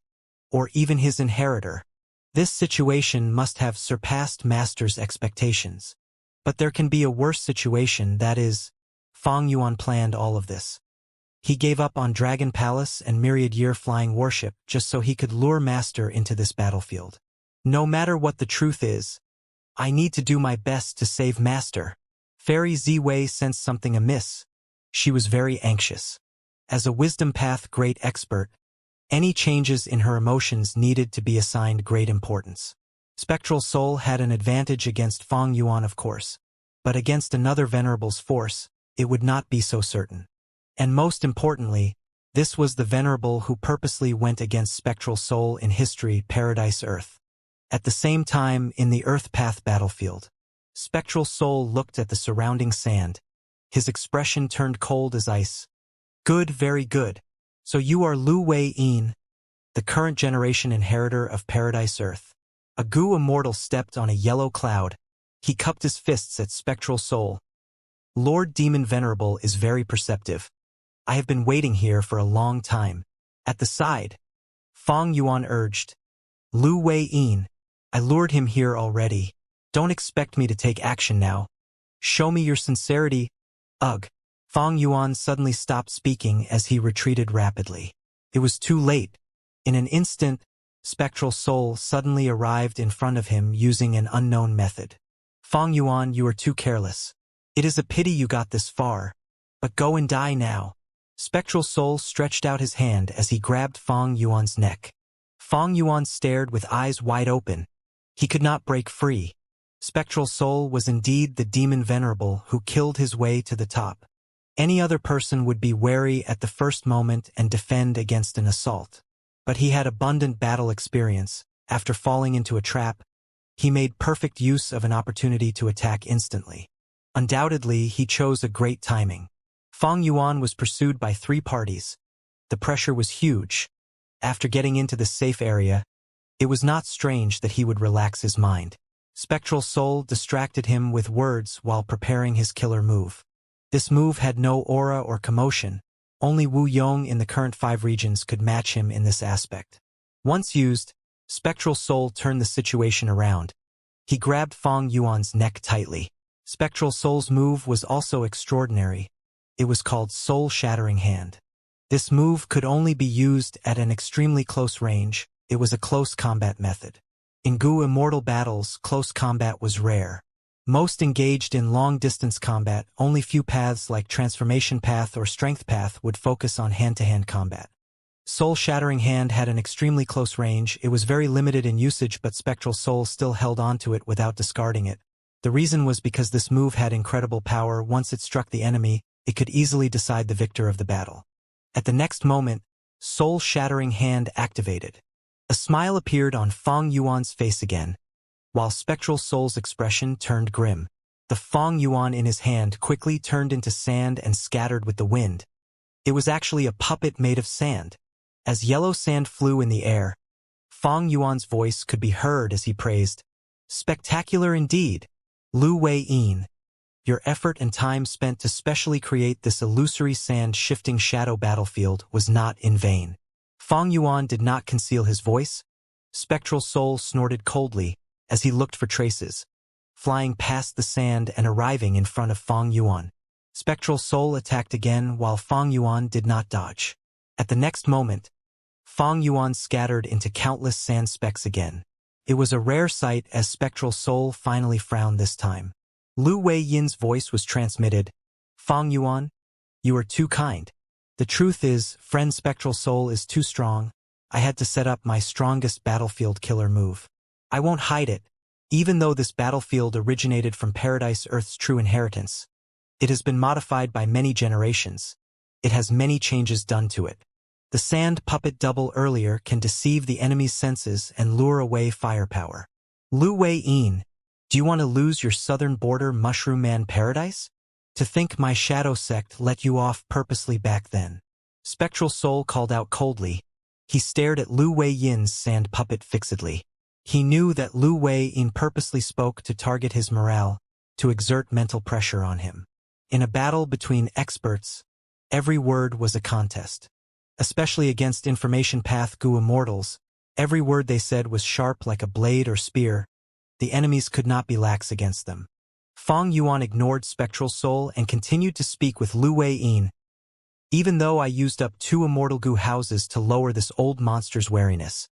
Speaker 1: or even his inheritor. This situation must have surpassed Master's expectations. But there can be a worse situation, that is, Fang Yuan planned all of this. He gave up on Dragon Palace and myriad-year flying warship just so he could lure Master into this battlefield. No matter what the truth is, I need to do my best to save Master. Fairy Ziwei sensed something amiss. She was very anxious. As a wisdom path great expert, any changes in her emotions needed to be assigned great importance. Spectral Soul had an advantage against Fang Yuan, of course, but against another Venerable's force, it would not be so certain. And most importantly, this was the Venerable who purposely went against Spectral Soul in history, Paradise Earth. At the same time, in the Earth Path battlefield, Spectral Soul looked at the surrounding sand. His expression turned cold as ice. Good, very good. So you are Lu Wei-yin, the current generation inheritor of Paradise Earth. A Gu Immortal stepped on a yellow cloud. He cupped his fists at Spectral Soul. Lord Demon Venerable is very perceptive. I have been waiting here for a long time. At the side, Fang Yuan urged. Lu Wei-yin, I lured him here already. Don't expect me to take action now. Show me your sincerity. Ugh. Fang Yuan suddenly stopped speaking as he retreated rapidly. It was too late. In an instant, Spectral Soul suddenly arrived in front of him using an unknown method. Fang Yuan, you are too careless. It is a pity you got this far. But go and die now. Spectral Soul stretched out his hand as he grabbed Fang Yuan's neck. Fang Yuan stared with eyes wide open. He could not break free. Spectral Soul was indeed the demon venerable who killed his way to the top. Any other person would be wary at the first moment and defend against an assault. But he had abundant battle experience. After falling into a trap, he made perfect use of an opportunity to attack instantly. Undoubtedly, he chose a great timing. Fang Yuan was pursued by 3 parties. The pressure was huge. After getting into the safe area, it was not strange that he would relax his mind. Spectral Soul distracted him with words while preparing his killer move. This move had no aura or commotion. Only Wu Yong in the current 5 regions could match him in this aspect. Once used, Spectral Soul turned the situation around. He grabbed Fang Yuan's neck tightly. Spectral Soul's move was also extraordinary. It was called Soul Shattering Hand. This move could only be used at an extremely close range. It was a close combat method. In Gu Immortal battles, close combat was rare. Most engaged in long-distance combat, only few paths like Transformation Path or Strength Path would focus on hand-to-hand combat. Soul Shattering Hand had an extremely close range. It was very limited in usage, but Spectral Soul still held onto it without discarding it. The reason was because this move had incredible power. Once it struck the enemy, it could easily decide the victor of the battle. At the next moment, Soul Shattering Hand activated. A smile appeared on Fang Yuan's face again, while Spectral Soul's expression turned grim. The Fang Yuan in his hand quickly turned into sand and scattered with the wind. It was actually a puppet made of sand. As yellow sand flew in the air, Fang Yuan's voice could be heard as he praised, "Spectacular indeed, Lu Wei-yin. Your effort and time spent to specially create this illusory sand-shifting shadow battlefield was not in vain." Fang Yuan did not conceal his voice. Spectral Soul snorted coldly as he looked for traces, flying past the sand and arriving in front of Fang Yuan. Spectral Soul attacked again while Fang Yuan did not dodge. At the next moment, Fang Yuan scattered into countless sand specks again. It was a rare sight as Spectral Soul finally frowned this time. Lu Wei-yin's voice was transmitted. Fang Yuan, you are too kind. The truth is, friend, Spectral Soul is too strong. I had to set up my strongest battlefield killer move. I won't hide it. Even though this battlefield originated from Paradise Earth's true inheritance, it has been modified by many generations. It has many changes done to it. The sand puppet double earlier can deceive the enemy's senses and lure away firepower. Lu Wei-yin, do you want to lose your southern border Mushroom Man paradise? To think my shadow sect let you off purposely back then. Spectral Soul called out coldly. He stared at Lu Wei-yin's sand puppet fixedly. He knew that Lu Wei-yin purposely spoke to target his morale, to exert mental pressure on him. In a battle between experts, every word was a contest. Especially against information path Gu immortals, every word they said was sharp like a blade or spear. The enemies could not be lax against them. Fang Yuan ignored Spectral Soul and continued to speak with Lu Wei-yin. Even though I used up 2 immortal Gu houses to lower this old monster's wariness.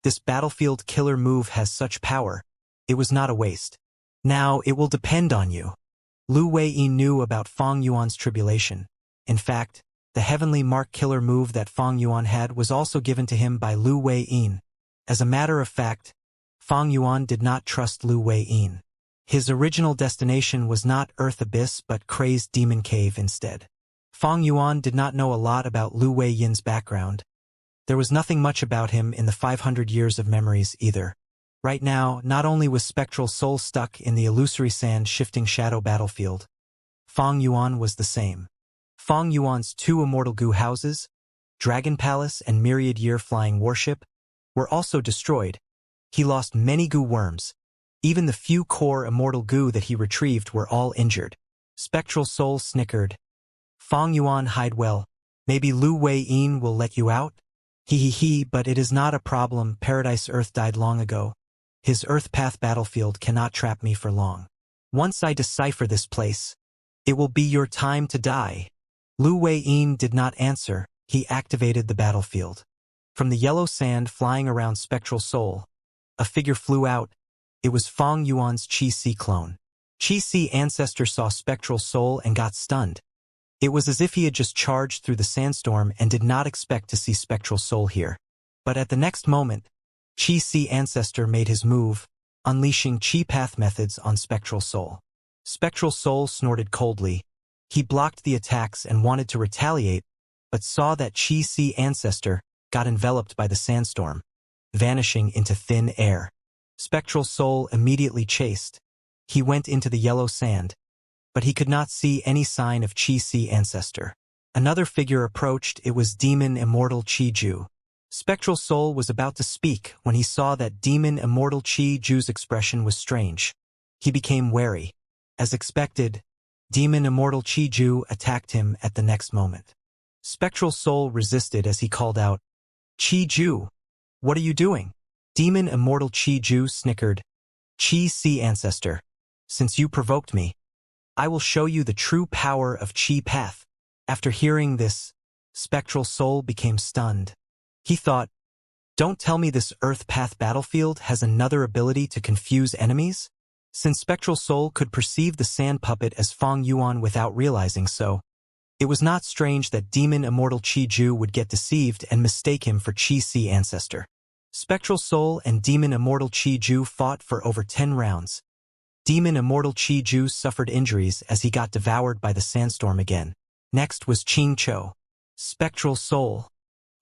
Speaker 1: This battlefield killer move has such power. It was not a waste. Now it will depend on you. Lu Wei-yin knew about Fang Yuan's tribulation. In fact, the heavenly mark killer move that Fang Yuan had was also given to him by Lu Wei-yin. As a matter of fact, Fang Yuan did not trust Lu Wei-yin. His original destination was not Earth Abyss but Crazed Demon Cave instead. Fang Yuan did not know a lot about Lu Wei-yin's background. There was nothing much about him in the 500 years of memories either. Right now, not only was Spectral Soul stuck in the illusory sand shifting shadow battlefield, Fang Yuan was the same. Fang Yuan's 2 immortal Gu houses, Dragon Palace and Myriad Year Flying Warship, were also destroyed. He lost many Gu worms. Even the few core immortal Gu that he retrieved were all injured. Spectral Soul snickered. Fang Yuan hide well. Maybe Lu Wei-yin will let you out? He, but it is not a problem. Paradise Earth died long ago. His Earth Path battlefield cannot trap me for long. Once I decipher this place, it will be your time to die. Lu Wei-yin did not answer. He activated the battlefield. From the yellow sand flying around Spectral Soul, a figure flew out. It was Fang Yuan's Qi-Si clone. Qi-Si ancestor saw Spectral Soul and got stunned. It was as if he had just charged through the sandstorm and did not expect to see Spectral Soul here. But at the next moment, Qi-Si ancestor made his move, unleashing Qi path methods on Spectral Soul. Spectral Soul snorted coldly. He blocked the attacks and wanted to retaliate, but saw that Qi-Si ancestor got enveloped by the sandstorm, vanishing into thin air. Spectral Soul immediately chased. He went into the yellow sand, but he could not see any sign of Qi-Si ancestor. Another figure approached. It was Demon Immortal Qi-Ju. Spectral Soul was about to speak when he saw that Demon Immortal Qi-Ju's expression was strange. He became wary. As expected, Demon Immortal Qi-Ju attacked him at the next moment. Spectral Soul resisted as he called out, "Qi-Ju, what are you doing?" Demon Immortal Qi-Ju snickered. "Qi-Si ancestor, since you provoked me, I will show you the true power of Qi path." After hearing this, Spectral Soul became stunned. He thought, don't tell me this Earth Path battlefield has another ability to confuse enemies? Since Spectral Soul could perceive the sand puppet as Fang Yuan without realizing so, it was not strange that Demon Immortal Qi-Ju would get deceived and mistake him for Qi-Si ancestor. Spectral Soul and Demon Immortal Qi-Ju fought for over 10 rounds. Demon Immortal Qi-Ju suffered injuries as he got devoured by the sandstorm again. Next was Qingqiu. Spectral Soul,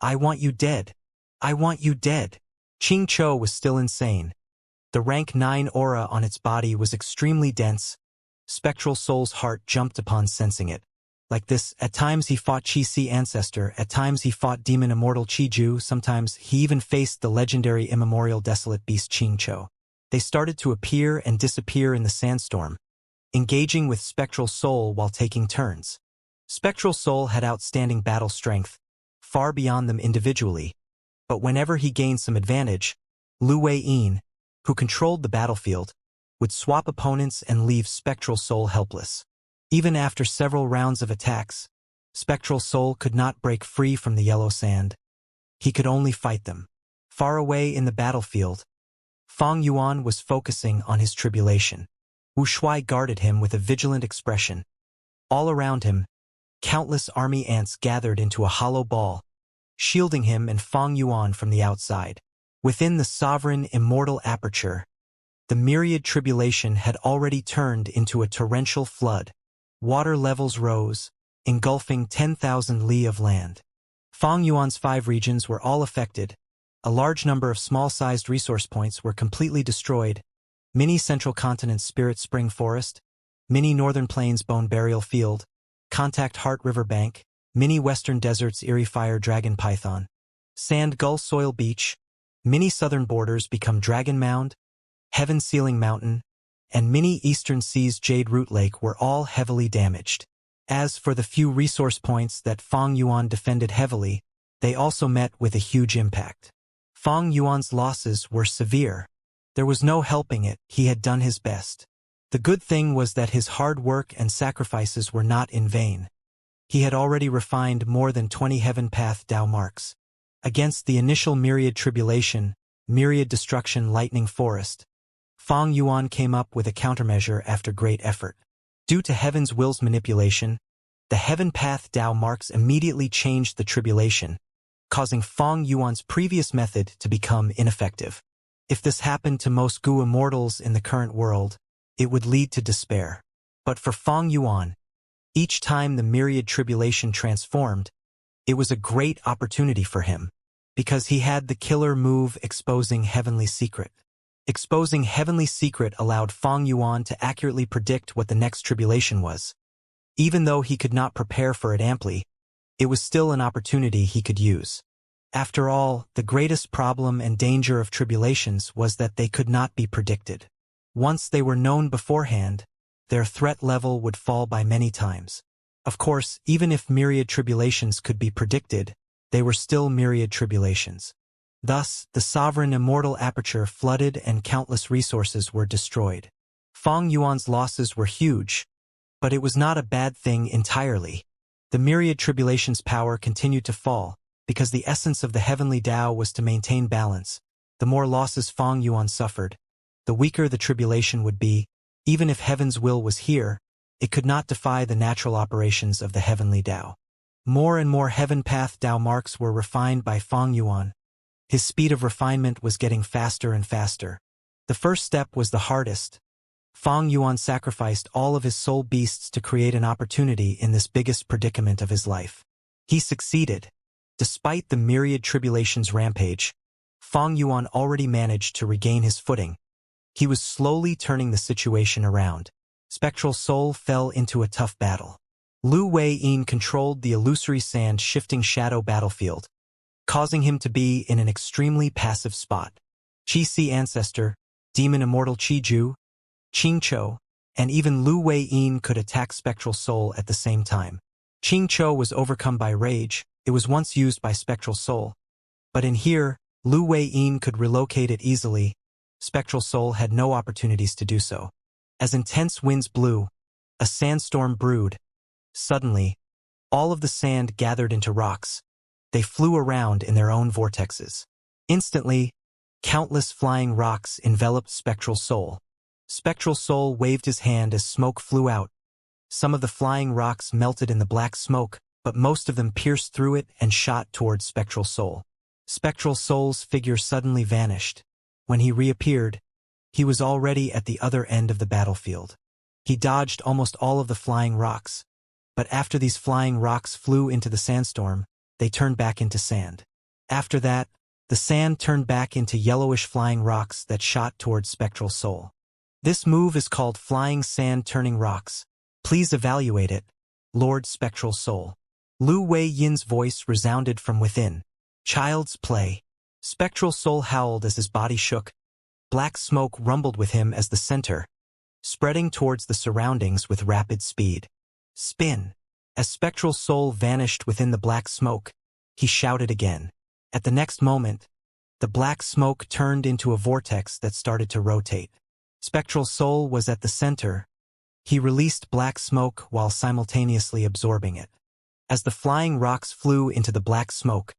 Speaker 1: I want you dead. I want you dead. Qingqiu was still insane. The rank 9 aura on its body was extremely dense. Spectral Soul's heart jumped upon sensing it. Like this, at times he fought Qi-Si ancestor, at times he fought Demon Immortal Qi-Ju, sometimes he even faced the legendary immemorial desolate beast Qingqiu. They started to appear and disappear in the sandstorm, engaging with Spectral Soul while taking turns. Spectral Soul had outstanding battle strength, far beyond them individually, but whenever he gained some advantage, Lu Wei-yin, who controlled the battlefield, would swap opponents and leave Spectral Soul helpless. Even after several rounds of attacks, Spectral Soul could not break free from the yellow sand. He could only fight them. Far away in the battlefield, Fang Yuan was focusing on his tribulation. Wu Shuai guarded him with a vigilant expression. All around him, countless army ants gathered into a hollow ball, shielding him and Fang Yuan from the outside. Within the sovereign immortal aperture, the myriad tribulation had already turned into a torrential flood. Water levels rose, engulfing 10,000 li of land. Fang Yuan's 5 regions were all affected. A large number of small-sized resource points were completely destroyed. Mini Central Continent Spirit Spring Forest, Mini Northern Plains Bone Burial Field, Contact Heart River Bank, Mini Western Deserts Eerie Fire Dragon Python, Sand Gull Soil Beach, Mini Southern Borders Become Dragon Mound, Heaven Sealing Mountain, and Mini Eastern Seas Jade Root Lake were all heavily damaged. As for the few resource points that Fang Yuan defended heavily, they also met with a huge impact. Fang Yuan's losses were severe. There was no helping it, he had done his best. The good thing was that his hard work and sacrifices were not in vain. He had already refined more than 20 Heaven Path Dao marks. Against the initial myriad tribulation, myriad destruction lightning forest, Fang Yuan came up with a countermeasure after great effort. Due to Heaven's will's manipulation, the Heaven Path Dao marks immediately changed the tribulation, causing Fang Yuan's previous method to become ineffective. If this happened to most Gu immortals in the current world, it would lead to despair. But for Fang Yuan, each time the myriad tribulation transformed, it was a great opportunity for him, because he had the killer move Exposing Heavenly Secret. Exposing Heavenly Secret allowed Fang Yuan to accurately predict what the next tribulation was. Even though he could not prepare for it amply, it was still an opportunity he could use. After all, the greatest problem and danger of tribulations was that they could not be predicted. Once they were known beforehand, their threat level would fall by many times. Of course, even if myriad tribulations could be predicted, they were still myriad tribulations. Thus, the sovereign immortal aperture flooded and countless resources were destroyed. Fang Yuan's losses were huge, but it was not a bad thing entirely. The myriad tribulations' power continued to fall, because the essence of the heavenly Tao was to maintain balance. The more losses Fang Yuan suffered, the weaker the tribulation would be. Even if heaven's will was here, it could not defy the natural operations of the heavenly Tao. More and more Heaven Path Tao marks were refined by Fang Yuan. His speed of refinement was getting faster and faster. The first step was the hardest. Fang Yuan sacrificed all of his soul beasts to create an opportunity in this biggest predicament of his life. He succeeded. Despite the myriad tribulations rampage, Fang Yuan already managed to regain his footing. He was slowly turning the situation around. Spectral Soul fell into a tough battle. Lu Wei-yin controlled the illusory sand-shifting shadow battlefield, causing him to be in an extremely passive spot. Qi-Si Ancestor, Demon Immortal Qi-Ju, Qing-Cho, and even Lu Wei-yin could attack Spectral Soul at the same time. Qing-Cho was overcome by rage. It was once used by Spectral Soul. But in here, Lu Wei-yin could relocate it easily. Spectral Soul had no opportunities to do so. As intense winds blew, a sandstorm brewed. Suddenly, all of the sand gathered into rocks. They flew around in their own vortexes. Instantly, countless flying rocks enveloped Spectral Soul. Spectral Soul waved his hand as smoke flew out. Some of the flying rocks melted in the black smoke, but most of them pierced through it and shot towards Spectral Soul. Spectral Soul's figure suddenly vanished. When he reappeared, he was already at the other end of the battlefield. He dodged almost all of the flying rocks, but after these flying rocks flew into the sandstorm, they turned back into sand. After that, the sand turned back into yellowish flying rocks that shot towards Spectral Soul. This move is called Flying Sand Turning Rocks. Please evaluate it, Lord Spectral Soul. Lu Wei-yin's voice resounded from within. Child's play. Spectral Soul howled as his body shook. Black smoke rumbled with him as the center, spreading towards the surroundings with rapid speed. Spin. As Spectral Soul vanished within the black smoke, he shouted again. At the next moment, the black smoke turned into a vortex that started to rotate. Spectral Soul was at the center. He released black smoke while simultaneously absorbing it. As the flying rocks flew into the black smoke,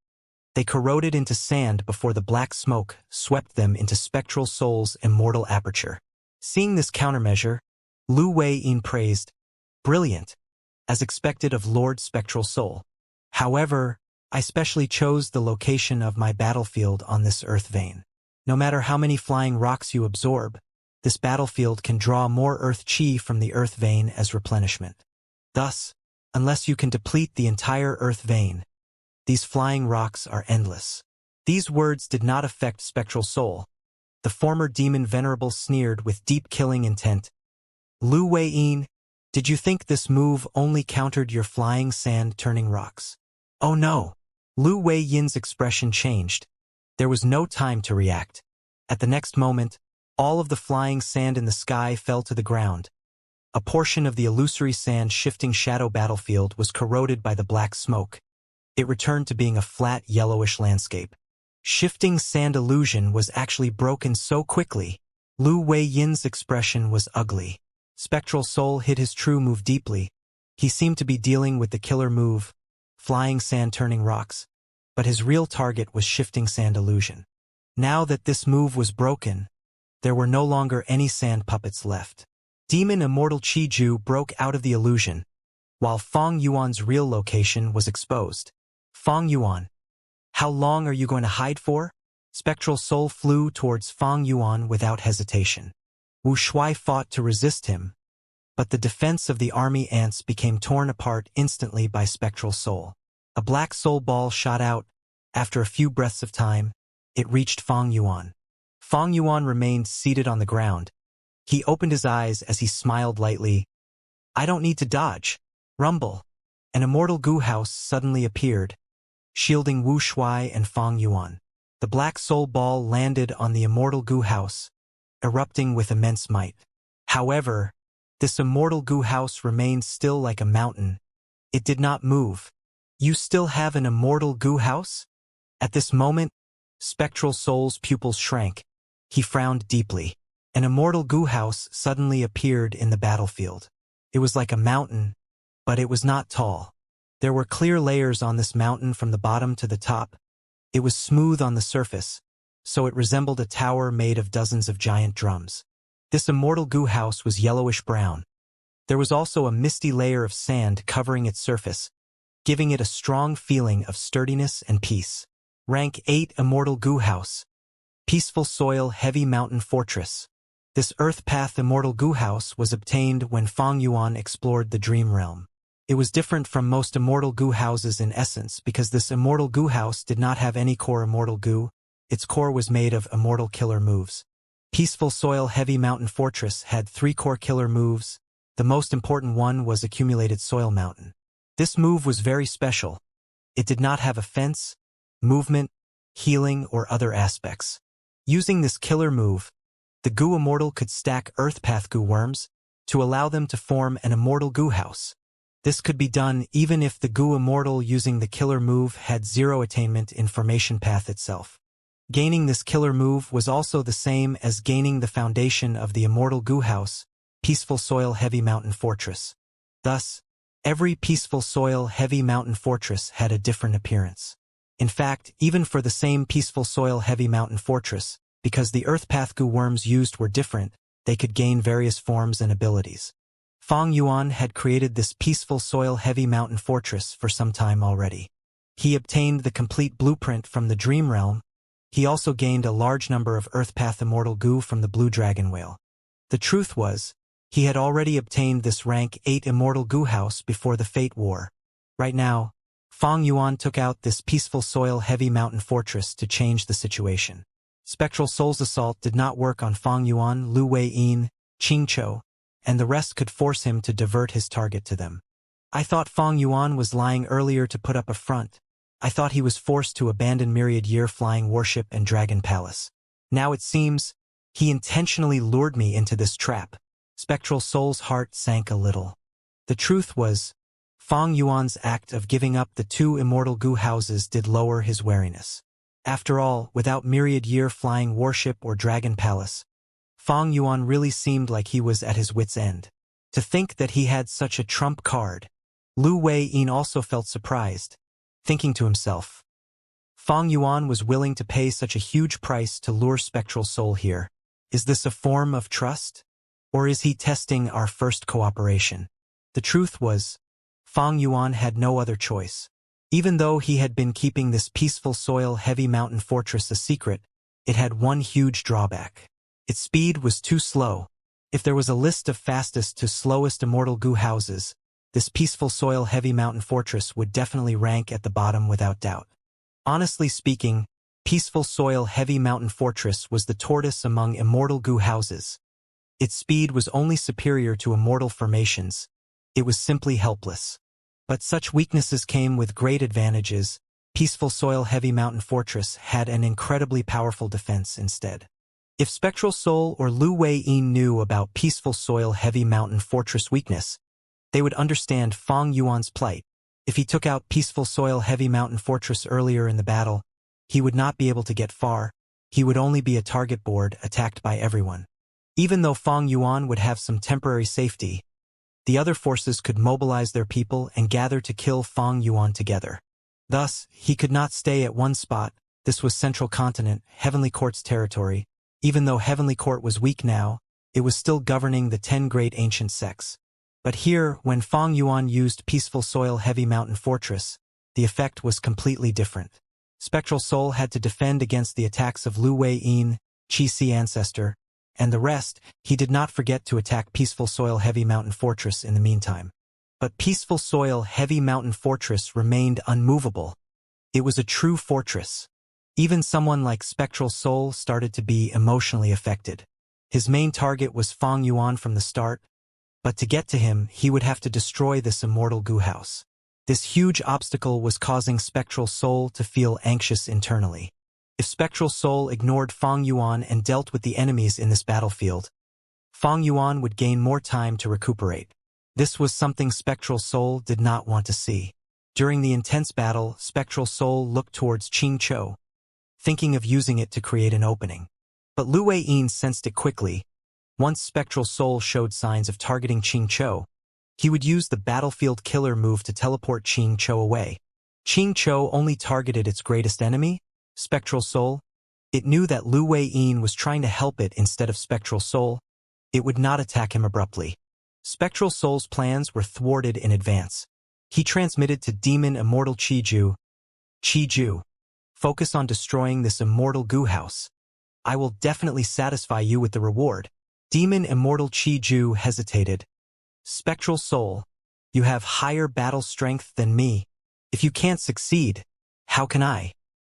Speaker 1: they corroded into sand before the black smoke swept them into Spectral Soul's immortal aperture. Seeing this countermeasure, Lu Wei-yin praised, "Brilliant, as expected of Lord Spectral Soul. However, I specially chose the location of my battlefield on this earth vein. No matter how many flying rocks you absorb, this battlefield can draw more earth chi from the earth vein as replenishment. Thus, unless you can deplete the entire earth vein, these flying rocks are endless." These words did not affect Spectral Soul. The former demon venerable sneered with deep killing intent. "Lu Wei-yin, did you think this move only countered your flying sand-turning rocks?" "Oh no!" Lu Wei-yin's expression changed. There was no time to react. At the next moment, all of the flying sand in the sky fell to the ground. A portion of the illusory sand shifting shadow battlefield was corroded by the black smoke. It returned to being a flat, yellowish landscape. Shifting sand illusion was actually broken so quickly. Lu Wei Yin's expression was ugly. Spectral Soul hit his true move deeply. He seemed to be dealing with the killer move, flying sand turning rocks. But his real target was shifting sand illusion. Now that this move was broken, there were no longer any sand puppets left. Demon Immortal Qiju broke out of the illusion, while Fong Yuan's real location was exposed. Fong Yuan, how long are you going to hide for? Spectral Soul flew towards Fong Yuan without hesitation. Wu Shuai fought to resist him, but the defense of the army ants became torn apart instantly by Spectral Soul. A black soul ball shot out. After a few breaths of time, it reached Fong Yuan. Fong Yuan remained seated on the ground. He opened his eyes as he smiled lightly. I don't need to dodge. Rumble. An immortal goo house suddenly appeared, shielding Wu Shuai and Fong Yuan. The black soul ball landed on the immortal goo house, erupting with immense might. However, this immortal goo house remained still like a mountain. It did not move. You still have an immortal goo house? At this moment, Spectral Soul's pupils shrank. He frowned deeply. An immortal goo house suddenly appeared in the battlefield. It was like a mountain, but it was not tall. There were clear layers on this mountain from the bottom to the top. It was smooth on the surface, so it resembled a tower made of dozens of giant drums. This immortal goo house was yellowish-brown. There was also a misty layer of sand covering its surface, giving it a strong feeling of sturdiness and peace. Rank 8 Immortal Goo House. Peaceful Soil Heavy Mountain Fortress. This Earth Path Immortal Goo House was obtained when Fong Yuan explored the Dream Realm. It was different from most Immortal Goo houses in essence because this Immortal Goo House did not have any core Immortal Goo. Its core was made of Immortal Killer moves. Peaceful Soil Heavy Mountain Fortress had 3 core killer moves. The most important one was Accumulated Soil Mountain. This move was very special. It did not have a fence, movement, healing, or other aspects. Using this killer move, the Goo Immortal could stack Earth Path Goo worms to allow them to form an Immortal Goo House. This could be done even if the Goo Immortal using the killer move had 0 attainment in Formation Path itself. Gaining this killer move was also the same as gaining the foundation of the Immortal Goo House, Peaceful Soil Heavy Mountain Fortress. Thus, every Peaceful Soil Heavy Mountain Fortress had a different appearance. In fact, even for the same Peaceful Soil Heavy Mountain Fortress, because the Earth Path Goo worms used were different, they could gain various forms and abilities. Fong Yuan had created this Peaceful Soil Heavy Mountain Fortress for some time already. He obtained the complete blueprint from the Dream Realm. He also gained a large number of Earth Path Immortal Goo from the Blue Dragon Whale. The truth was, he had already obtained this rank 8 Immortal Goo House before the Fate War. Right now, Fong Yuan took out this Peaceful Soil Heavy Mountain Fortress to change the situation. Spectral Soul's assault did not work on Fong Yuan, Lu Wei Yin, Qing Chou, and the rest could force him to divert his target to them. I thought Fong Yuan was lying earlier to put up a front. I thought he was forced to abandon Myriad Year Flying Warship and Dragon Palace. Now it seems, he intentionally lured me into this trap. Spectral Soul's heart sank a little. The truth was, Fong Yuan's act of giving up the 2 Immortal Goo houses did lower his wariness. After all, without Myriad Year Flying Warship or Dragon Palace, Fong Yuan really seemed like he was at his wit's end. To think that he had such a trump card. Lu Wei Yin also felt surprised, thinking to himself, Fong Yuan was willing to pay such a huge price to lure Spectral Soul here. Is this a form of trust? Or is he testing our first cooperation? The truth was, Fong Yuan had no other choice. Even though he had been keeping this Peaceful Soil Heavy Mountain Fortress a secret, it had one huge drawback. Its speed was too slow. If there was a list of fastest to slowest Immortal Goo houses, this Peaceful Soil Heavy Mountain Fortress would definitely rank at the bottom without doubt. Honestly speaking, Peaceful Soil Heavy Mountain Fortress was the tortoise among Immortal Goo houses. Its speed was only superior to Immortal formations. It was simply helpless. But such weaknesses came with great advantages. Peaceful Soil Heavy Mountain Fortress had an incredibly powerful defense instead. If Spectral Soul or Lu Wei-yin knew about Peaceful Soil Heavy Mountain Fortress weakness, they would understand Fang Yuan's plight. If he took out Peaceful Soil Heavy Mountain Fortress earlier in the battle, he would not be able to get far. He would only be a target board attacked by everyone. Even though Fang Yuan would have some temporary safety, the other forces could mobilize their people and gather to kill Fang Yuan together. Thus, he could not stay at one spot. This was Central Continent, Heavenly Court's territory. Even though Heavenly Court was weak now, it was still governing the 10 great ancient sects. But here, when Fang Yuan used Peaceful Soil Heavy Mountain Fortress, the effect was completely different. Spectral Soul had to defend against the attacks of Lu Wei-yin, Qi-Si Ancestor, and the rest. He did not forget to attack Peaceful Soil Heavy Mountain Fortress in the meantime. But Peaceful Soil Heavy Mountain Fortress remained unmovable. It was a true fortress. Even someone like Spectral Soul started to be emotionally affected. His main target was Fang Yuan from the start, but to get to him, he would have to destroy this immortal goo house. This huge obstacle was causing Spectral Soul to feel anxious internally. If Spectral Soul ignored Fang Yuan and dealt with the enemies in this battlefield, Fang Yuan would gain more time to recuperate. This was something Spectral Soul did not want to see. During the intense battle, Spectral Soul looked towards Qing Chou, thinking of using it to create an opening. But Lu Wei-yin sensed it quickly. Once Spectral Soul showed signs of targeting Qing Chou, he would use the battlefield killer move to teleport Qing Chou away. Qing Chou only targeted its greatest enemy, Spectral Soul. It knew that Lu Wei-yin was trying to help it instead of Spectral Soul. It would not attack him abruptly. Spectral Soul's plans were thwarted in advance. He transmitted to Demon Immortal Qiju, focus on destroying this immortal goo house. I will definitely satisfy you with the reward. Demon Immortal Qiju hesitated. Spectral Soul, you have higher battle strength than me. If you can't succeed, how can I?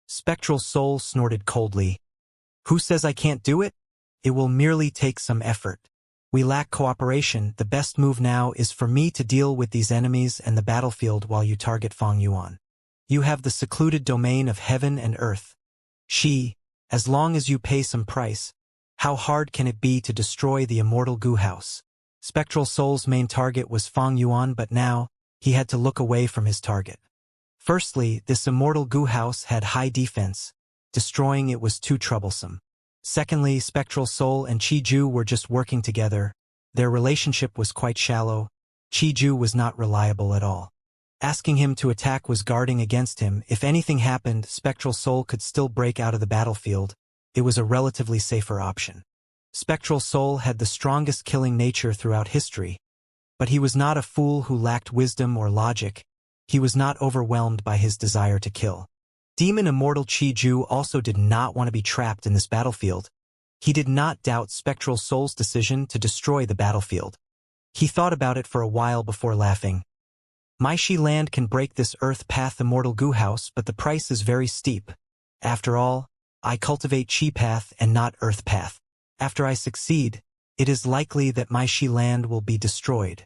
Speaker 1: Spectral Soul snorted coldly. Who says I can't do it? It will merely take some effort. We lack cooperation. The best move now is for me to deal with these enemies and the battlefield while you target Fang Yuan. You have the secluded domain of heaven and earth. As long as you pay some price, how hard can it be to destroy the immortal goo house? Spectral Soul's main target was Fang Yuan, but now, he had to look away from his target. Firstly, this immortal goo house had high defense. Destroying it was too troublesome. Secondly, Spectral Soul and Qiju were just working together. Their relationship was quite shallow. Qiju was not reliable at all. Asking him to attack was guarding against him. If anything happened, Spectral Soul could still break out of the battlefield. It was a relatively safer option. Spectral Soul had the strongest killing nature throughout history. But he was not a fool who lacked wisdom or logic. He was not overwhelmed by his desire to kill. Demon Immortal Qiju also did not want to be trapped in this battlefield. He did not doubt Spectral Soul's decision to destroy the battlefield. He thought about it for a while before laughing. My Shi land can break this Earth Path Immortal Goo House, but the price is very steep. After all, I cultivate Chi Path and not Earth Path. After I succeed, it is likely that my Shi land will be destroyed.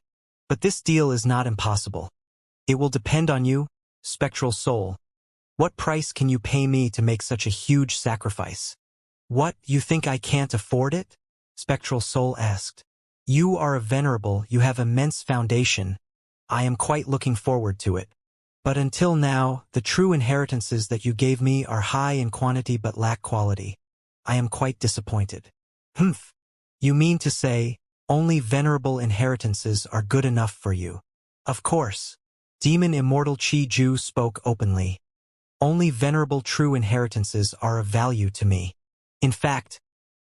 Speaker 1: But this deal is not impossible. It will depend on you, Spectral Soul. What price can you pay me to make such a huge sacrifice? What, you think I can't afford it? Spectral Soul asked. You are a venerable, you have immense foundation. I am quite looking forward to it. But until now, the true inheritances that you gave me are high in quantity but lack quality. I am quite disappointed. Humph. You mean to say, only venerable inheritances are good enough for you? Of course. Demon Immortal Qiju spoke openly. Only venerable true inheritances are of value to me. In fact,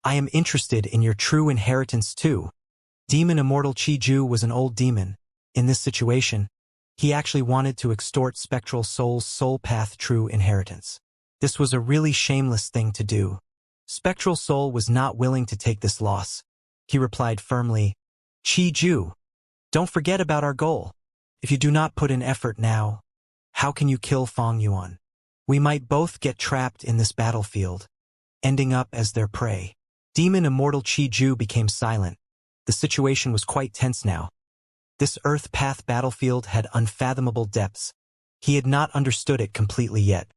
Speaker 1: I am interested in your true inheritance too. Demon Immortal Qiju was an old demon. In this situation, he actually wanted to extort Spectral Soul's soul path true inheritance. This was a really shameless thing to do. Spectral Soul was not willing to take this loss. He replied firmly, Qiju, don't forget about our goal. If you do not put in effort now, how can you kill Fang Yuan? We might both get trapped in this battlefield, ending up as their prey. Demon Immortal Qiju became silent. The situation was quite tense now. This Earth Path battlefield had unfathomable depths. He had not understood it completely yet.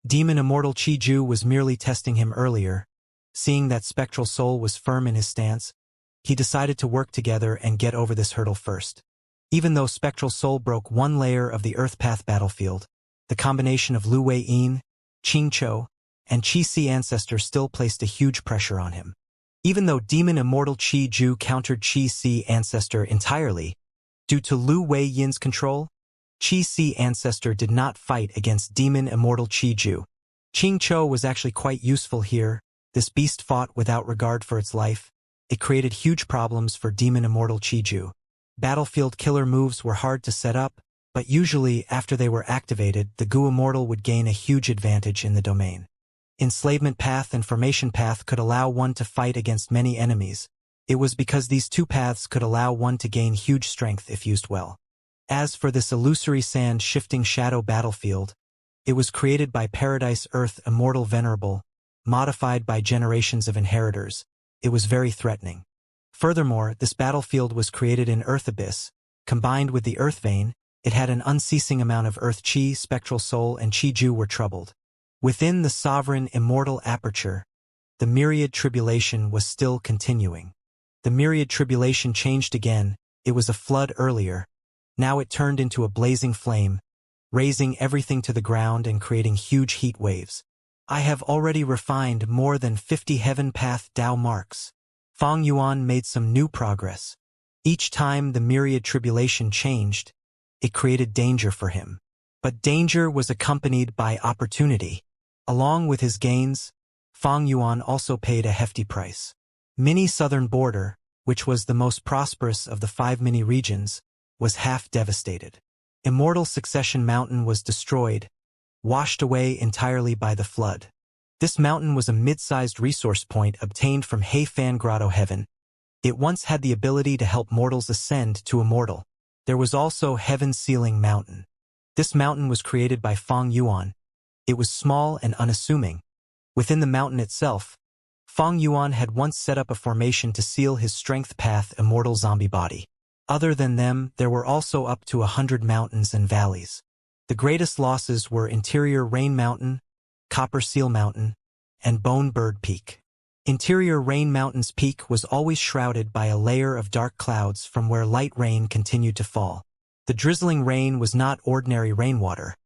Speaker 1: Demon Immortal Qiju was merely testing him earlier. Seeing that Spectral Soul was firm in his stance, he decided to work together and get over this hurdle first. Even though Spectral Soul broke one layer of the Earth Path battlefield, the combination of Lu Wei-yin, Qing Chou, and Qi Si Ancestor still placed a huge pressure on him. Even though Demon Immortal Qi Ju countered Qi Si Ancestor entirely, due to Lu Wei-yin's control, Qi Si Ancestor did not fight against Demon Immortal Qi Ju. Qing Chou was actually quite useful here. This beast fought without regard for its life. It created huge problems for Demon Immortal Qi Ju. Battlefield killer moves were hard to set up, but usually after they were activated, the Gu Immortal would gain a huge advantage in the domain. Enslavement Path and Formation Path could allow one to fight against many enemies. It was because these two paths could allow one to gain huge strength if used well. As for this illusory sand shifting shadow battlefield, it was created by Paradise Earth Immortal Venerable, modified by generations of inheritors. It was very threatening. Furthermore, this battlefield was created in Earth Abyss. Combined with the Earth Vein, it had an unceasing amount of Earth Qi, Spectral Soul, and Qi Ju were troubled. Within the sovereign immortal aperture, the myriad tribulation was still continuing. The myriad tribulation changed again. It was a flood earlier. Now it turned into a blazing flame, raising everything to the ground and creating huge heat waves. I have already refined more than 50 Heaven Path Dao marks. Fang Yuan made some new progress. Each time the myriad tribulation changed, it created danger for him. But danger was accompanied by opportunity. Along with his gains, Fang Yuan also paid a hefty price. Mini Southern Border, which was the most prosperous of the 5 mini regions, was half devastated. Immortal Succession Mountain was destroyed, washed away entirely by the flood. This mountain was a mid-sized resource point obtained from Heifan Grotto Heaven. It once had the ability to help mortals ascend to Immortal. There was also Heaven Ceiling Mountain. This mountain was created by Fang Yuan. It was small and unassuming. Within the mountain itself, Fang Yuan had once set up a formation to seal his strength path immortal zombie body. Other than them, there were also up to 100 mountains and valleys. The greatest losses were Interior Rain Mountain, Copper Seal Mountain, and Bone Bird Peak. Interior Rain Mountain's peak was always shrouded by a layer of dark clouds from where light rain continued to fall. The drizzling rain was not ordinary rainwater,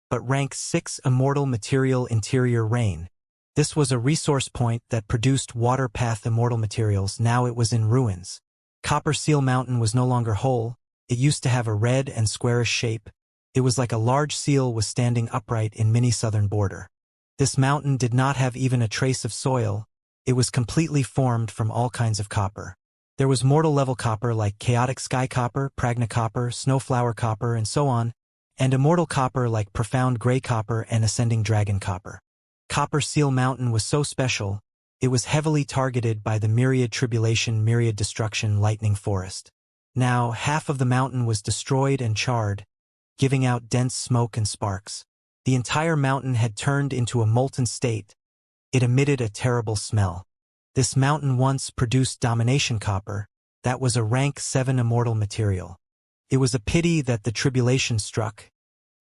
Speaker 1: but rank 6 immortal material interior rain. This was a resource point that produced water path immortal materials. Now it was in ruins. Copper Seal Mountain was no longer whole. It used to have a red and squarish shape. It was like a large seal was standing upright in mini southern border. This mountain did not have even a trace of soil. It was completely formed from all kinds of copper. There was mortal level copper like chaotic sky copper, pragna copper, snowflower copper, and so on, and immortal copper like profound gray copper and ascending dragon copper. Copper Seal Mountain was so special, it was heavily targeted by the myriad tribulation, myriad destruction lightning forest. Now half of the mountain was destroyed and charred, giving out dense smoke and sparks. The entire mountain had turned into a molten state. It emitted a terrible smell. This mountain once produced domination copper. That was a rank 7 immortal material. It was a pity that the tribulation struck.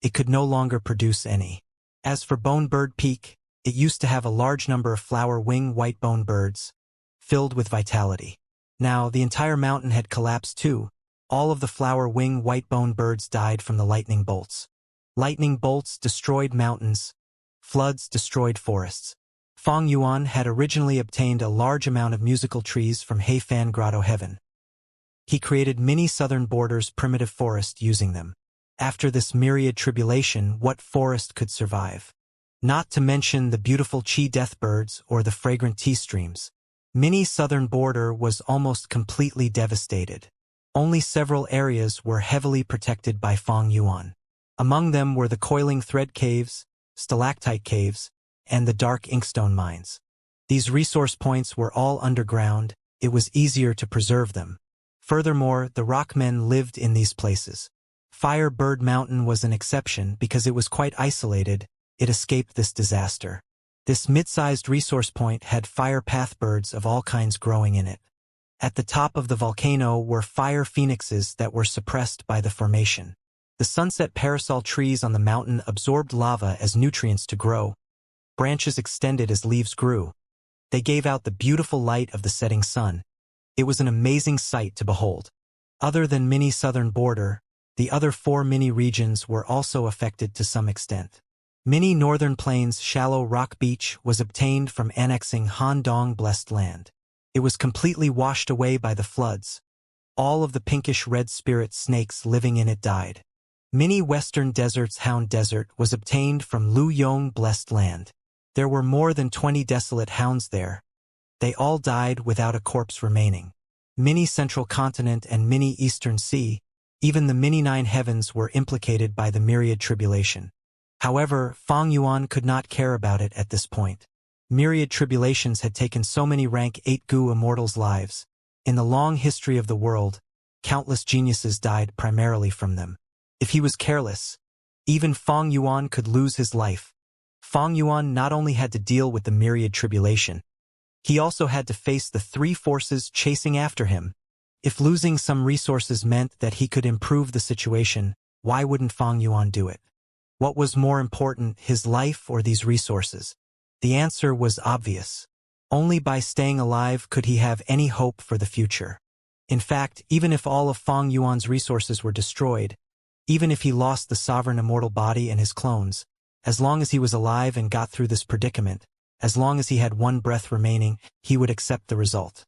Speaker 1: It could no longer produce any. As for Bone Bird Peak, it used to have a large number of flower wing white bone birds, filled with vitality. Now the entire mountain had collapsed too. All of the flower wing white bone birds died from the lightning bolts. Lightning bolts destroyed mountains. Floods destroyed forests. Fang Yuan had originally obtained a large amount of musical trees from Heifan Grotto Heaven. He created mini southern borders primitive forest using them. After this myriad tribulation, what forest could survive? Not to mention the beautiful Qi death birds or the fragrant tea streams. Mini southern border was almost completely devastated. Only several areas were heavily protected by Fang Yuan. Among them were the coiling thread caves, stalactite caves, and the dark inkstone mines. These resource points were all underground. It was easier to preserve them. Furthermore, the rockmen lived in these places. Fire Bird Mountain was an exception because it was quite isolated. It escaped this disaster. This mid-sized resource point had fire path birds of all kinds growing in it. At the top of the volcano were fire phoenixes that were suppressed by the formation. The sunset parasol trees on the mountain absorbed lava as nutrients to grow. Branches extended as leaves grew. They gave out the beautiful light of the setting sun. It was an amazing sight to behold. Other than mini southern border, the other 4 mini regions were also affected to some extent. Mini northern plains shallow rock beach was obtained from annexing Han Dong blessed land. It was completely washed away by the floods. All of the pinkish-red spirit snakes living in it died. Mini Western Desert's Hound Desert was obtained from Lu Yong blessed land. There were more than 20 desolate hounds there. They all died without a corpse remaining. Mini Central Continent and Mini Eastern Sea, even the Mini Nine Heavens were implicated by the myriad tribulation. However, Fang Yuan could not care about it at this point. Myriad tribulations had taken so many rank 8 Gu immortals' lives. In the long history of the world, countless geniuses died primarily from them. If he was careless, even Fang Yuan could lose his life. Fang Yuan not only had to deal with the myriad tribulation, he also had to face the 3 forces chasing after him. If losing some resources meant that he could improve the situation, why wouldn't Fang Yuan do it? What was more important, his life or these resources? The answer was obvious. Only by staying alive could he have any hope for the future. In fact, even if all of Fang Yuan's resources were destroyed, even if he lost the sovereign immortal body and his clones, as long as he was alive and got through this predicament, as long as he had 1 breath remaining, he would accept the result.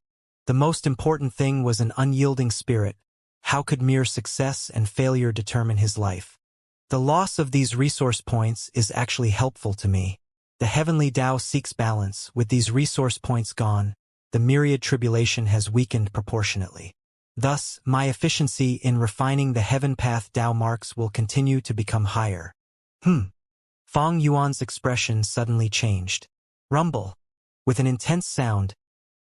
Speaker 1: The most important thing was an unyielding spirit. How could mere success and failure determine his life? The loss of these resource points is actually helpful to me. The heavenly Tao seeks balance. With these resource points gone, the myriad tribulation has weakened proportionately. Thus, my efficiency in refining the heaven path Tao marks will continue to become higher. Fang Yuan's expression suddenly changed. Rumble. With an intense sound,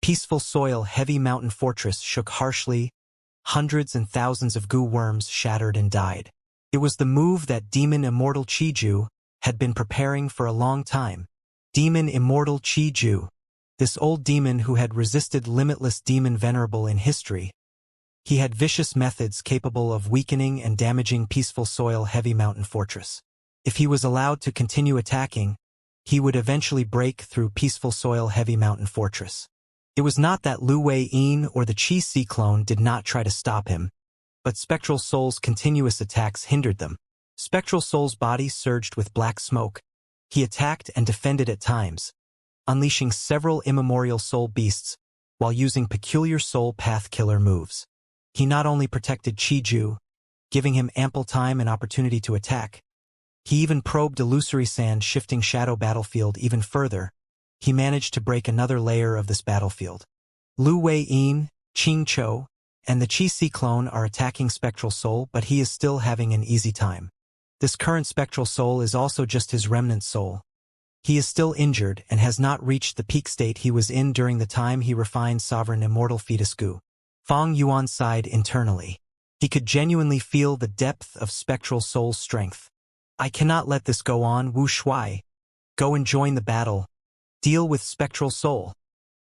Speaker 1: peaceful soil heavy mountain fortress shook harshly. Hundreds and thousands of Gu worms shattered and died. It was the move that Demon Immortal Chi-Ju had been preparing for a long time. Demon Immortal Chi-Ju. This old demon who had resisted limitless demon venerable in history. He had vicious methods capable of weakening and damaging peaceful soil heavy mountain fortress. If he was allowed to continue attacking, he would eventually break through peaceful soil heavy mountain fortress. It was not that Lu Wei-yin or the Chi-Si clone did not try to stop him, but Spectral Soul's continuous attacks hindered them. Spectral Soul's body surged with black smoke. He attacked and defended at times, unleashing several immemorial soul beasts while using peculiar soul path killer moves. He not only protected Chi-Ju, giving him ample time and opportunity to attack, he even probed illusory sand shifting shadow battlefield even further. He managed to break another layer of this battlefield. Lu Wei-yin, Qing Chou, and the Chi-Si clone are attacking Spectral Soul, but he is still having an easy time. This current Spectral Soul is also just his remnant soul. He is still injured and has not reached the peak state he was in during the time he refined Sovereign Immortal Fetus Gu. Fang Yuan sighed internally. He could genuinely feel the depth of Spectral Soul's strength. I cannot let this go on, Wu Shuai. Go and join the battle. Deal with Spectral Soul.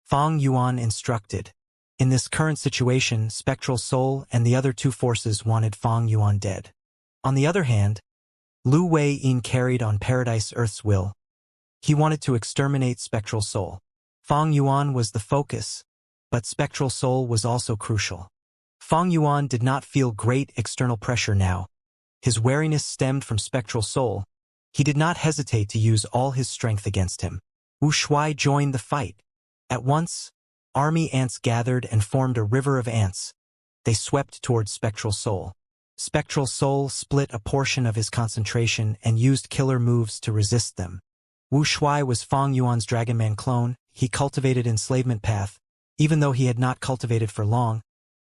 Speaker 1: Fang Yuan instructed. In this current situation, Spectral Soul and the other 2 forces wanted Fang Yuan dead. On the other hand, Lu Wei-yin carried on Paradise Earth's will. He wanted to exterminate Spectral Soul. Fang Yuan was the focus, but Spectral Soul was also crucial. Fang Yuan did not feel great external pressure now. His wariness stemmed from Spectral Soul. He did not hesitate to use all his strength against him. Wu Shuai joined the fight. At once, army ants gathered and formed a river of ants. They swept towards Spectral Soul. Spectral Soul split a portion of his concentration and used killer moves to resist them. Wu Shuai was Fang Yuan's Dragonman clone. He cultivated enslavement path. Even though he had not cultivated for long,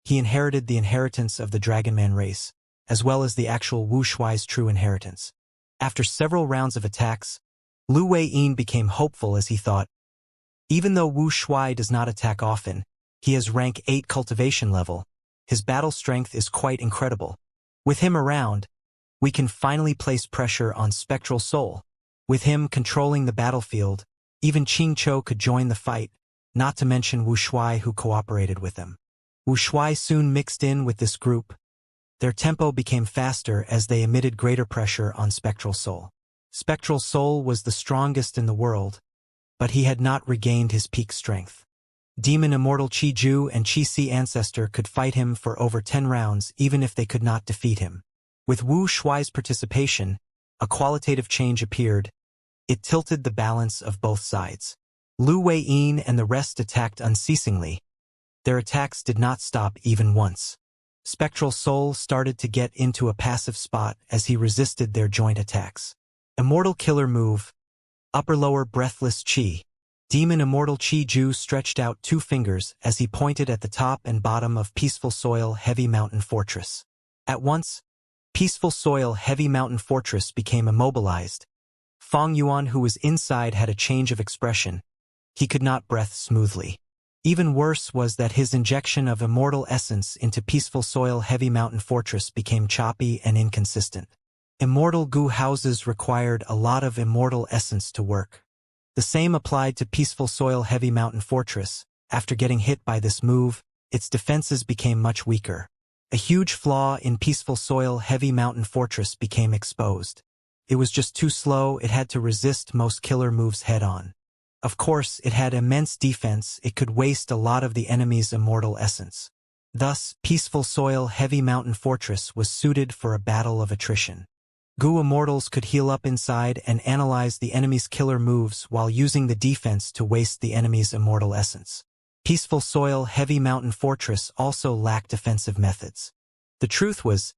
Speaker 1: he inherited the inheritance of the Dragonman race, as well as the actual Wu Shuai's true inheritance. After several rounds of attacks, Lu Wei-yin became hopeful as he thought, even though Wu Shuai does not attack often, he has rank 8 cultivation level. His battle strength is quite incredible. With him around, we can finally place pressure on Spectral Soul. With him controlling the battlefield, even Qing Chou could join the fight, not to mention Wu Shuai who cooperated with them. Wu Shuai soon mixed in with this group. Their tempo became faster as they emitted greater pressure on Spectral Soul. Spectral Soul was the strongest in the world. but he had not regained his peak strength. Demon Immortal Chi-Ju and Chi-Si Ancestor could fight him for over 10 rounds even if they could not defeat him. With Wu Shuai's participation, a qualitative change appeared. It tilted the balance of both sides. Lu Wei-yin and the rest attacked unceasingly. Their attacks did not stop even once. Spectral Soul started to get into a passive spot as he resisted their joint attacks. Immortal Killer Move. Upper-lower Breathless Chi. Demon Immortal Chi-Ju stretched out 2 fingers as he pointed at the top and bottom of Peaceful Soil Heavy Mountain Fortress. At once, Peaceful Soil Heavy Mountain Fortress became immobilized. Fang Yuan, who was inside, had a change of expression. He could not breathe smoothly. Even worse was that his injection of immortal essence into Peaceful Soil Heavy Mountain Fortress became choppy and inconsistent. Immortal goo houses required a lot of immortal essence to work. The same applied to Peaceful Soil Heavy Mountain Fortress. After getting hit by this move, its defenses became much weaker. A huge flaw in Peaceful Soil Heavy Mountain Fortress became exposed. It was just too slow. It had to resist most killer moves head-on. Of course, it had immense defense. It could waste a lot of the enemy's immortal essence. Thus, Peaceful Soil Heavy Mountain Fortress was suited for a battle of attrition. Goo Immortals could heal up inside and analyze the enemy's killer moves while using the defense to waste the enemy's immortal essence. Peaceful Soil Heavy Mountain Fortress also lacked defensive methods. The truth was,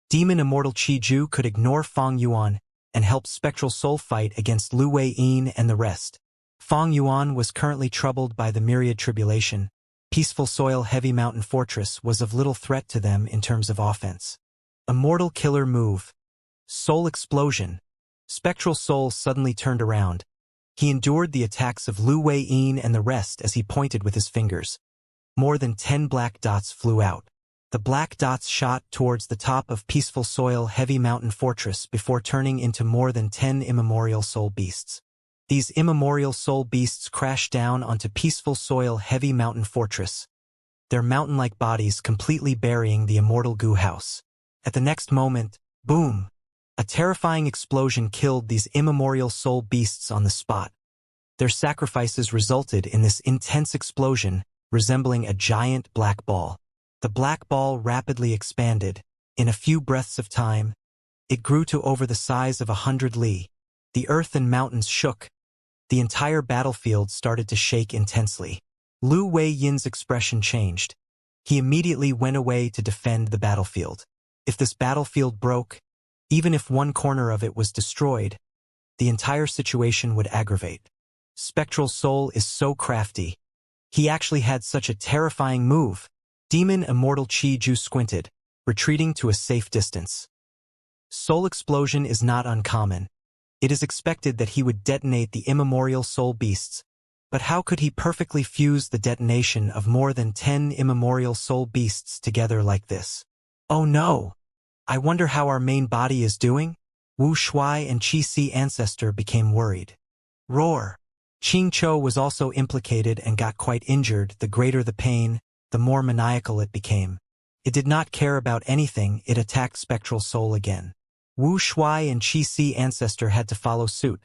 Speaker 1: Demon Immortal Chi-Ju could ignore Fang Yuan and help Spectral Soul fight against Lu Wei-yin and the rest. Fang Yuan was currently troubled by the myriad tribulation. Peaceful Soil Heavy Mountain Fortress was of little threat to them in terms of offense. Immortal Killer Move. Soul Explosion. Spectral Soul suddenly turned around. He endured the attacks of Lu Wei-yin and the rest as he pointed with his fingers. More than 10 black dots flew out. The black dots shot towards the top of Peaceful Soil Heavy Mountain Fortress before turning into more than 10 immemorial soul beasts. These immemorial soul beasts crashed down onto Peaceful Soil Heavy Mountain Fortress, their mountain-like bodies completely burying the immortal goo house. At the next moment, boom! A terrifying explosion killed these immemorial soul beasts on the spot. Their sacrifices resulted in this intense explosion, resembling a giant black ball. The black ball rapidly expanded. In a few breaths of time, it grew to over the size of 100 li. The earth and mountains shook. The entire battlefield started to shake intensely. Lu Wei-yin's expression changed. He immediately went away to defend the battlefield. If this battlefield broke, even if one corner of it was destroyed, the entire situation would aggravate. Spectral Soul is so crafty. He actually had such a terrifying move. Demon Immortal Chi-Ju squinted, retreating to a safe distance. Soul Explosion is not uncommon. It is expected that he would detonate the immemorial soul beasts, but how could he perfectly fuse the detonation of more than 10 immemorial soul beasts together like this? Oh no! I wonder how our main body is doing? Wu Shuai and Chi-Si Ancestor became worried. Roar! Qing Cho was also implicated and got quite injured. The greater the pain, the more maniacal it became. It did not care about anything. It attacked Spectral Soul again. Wu Shuai and Chi-Si Ancestor had to follow suit.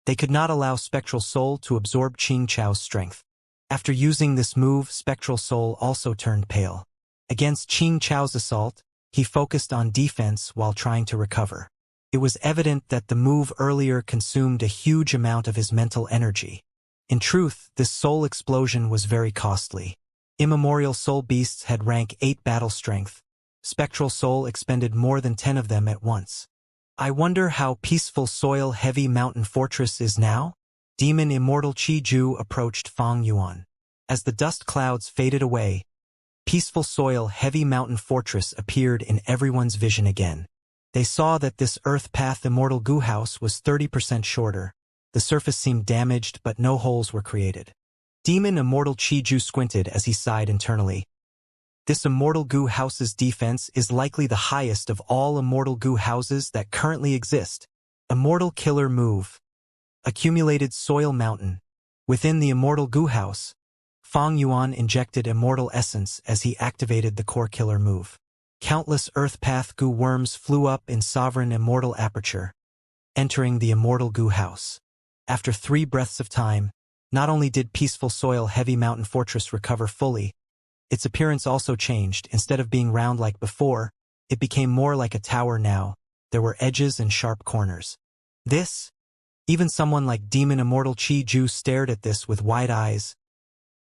Speaker 1: They could not allow Spectral Soul to absorb Qing Chao's strength. After using this move, Spectral Soul also turned pale. Against Qing Chao's assault, he focused on defense while trying to recover. It was evident that the move earlier consumed a huge amount of his mental energy. In truth, this soul explosion was very costly. Immemorial soul beasts had rank 8 battle strength. Spectral Soul expended more than 10 of them at once. I wonder how Peaceful Soil Heavy Mountain Fortress is now? Demon Immortal Chi-Ju approached Fang Yuan. As the dust clouds faded away, Peaceful Soil Heavy Mountain Fortress appeared in everyone's vision again. They saw that this Earth Path Immortal Goo House was 30% shorter. The surface seemed damaged, but no holes were created. Demon Immortal Chi-Ju squinted as he sighed internally. This Immortal Goo House's defense is likely the highest of all Immortal Goo Houses that currently exist. Immortal Killer Move. Accumulated Soil Mountain. Within the Immortal Goo House, Fang Yuan injected Immortal Essence as he activated the Core Killer move. Countless Earth Path Goo worms flew up in Sovereign Immortal Aperture, entering the Immortal Goo House. After 3 breaths of time, Not only did peaceful soil heavy mountain fortress recover fully, its appearance also changed. Instead of being round like before, it became more like a tower now. There were edges and sharp corners. Even someone like Demon Immortal Chi Ju stared at this with wide eyes.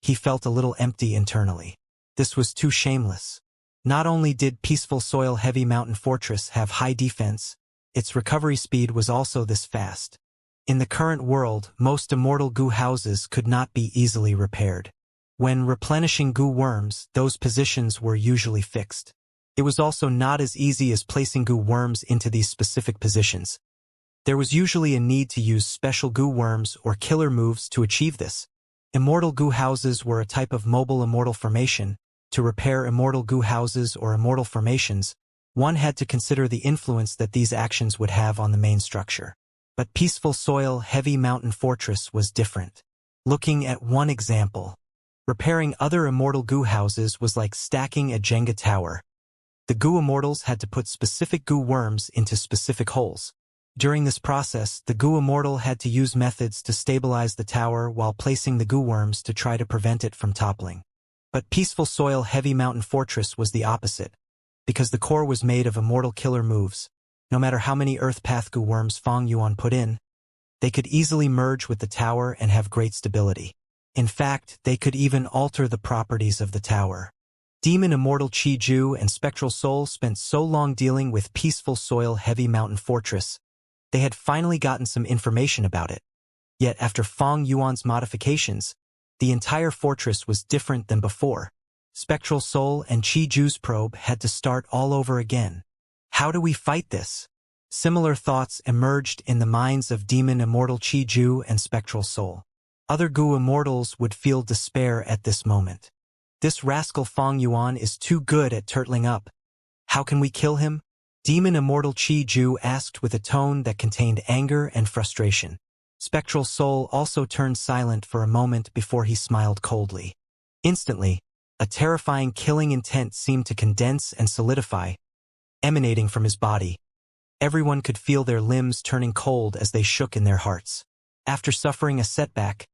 Speaker 1: He felt a little empty internally. This was too shameless. Not only did peaceful soil heavy mountain fortress have high defense, its recovery speed was also this fast. In the current world, most immortal goo houses could not be easily repaired. When replenishing goo worms, those positions were usually fixed. It was also not as easy as placing goo worms into these specific positions. There was usually a need to use special goo worms or killer moves to achieve this. Immortal goo houses were a type of mobile immortal formation. To repair immortal goo houses or immortal formations, one had to consider the influence that these actions would have on the main structure. But peaceful soil heavy mountain fortress was different. Looking at one example, repairing other immortal goo houses was like stacking a Jenga tower. The goo immortals had to put specific goo worms into specific holes. During this process, the goo immortal had to use methods to stabilize the tower while placing the goo worms to try to prevent it from toppling. But peaceful soil heavy mountain fortress was the opposite, because the core was made of immortal killer moves. No matter how many earth path goo worms Fang Yuan put in, they could easily merge with the tower and have great stability. In fact, they could even alter the properties of the tower. Demon Immortal Chi Ju and Spectral Soul spent so long dealing with peaceful soil heavy mountain fortress. They had finally gotten some information about it. Yet after Fang Yuan's modifications, the entire fortress was different than before. Spectral Soul and Chi Ju's probe had to start all over again. How do we fight this? Similar thoughts emerged in the minds of Demon Immortal Chi Ju and Spectral Soul. Other goo immortals would feel despair at this moment. This rascal Fang Yuan is too good at turtling up. How can we kill him? Demon Immortal Chi Ju asked with a tone that contained anger and frustration. Spectral Soul also turned silent for a moment before he smiled coldly. Instantly, a terrifying killing intent seemed to condense and solidify, emanating from his body. Everyone could feel their limbs turning cold as they shook in their hearts. After suffering a setback,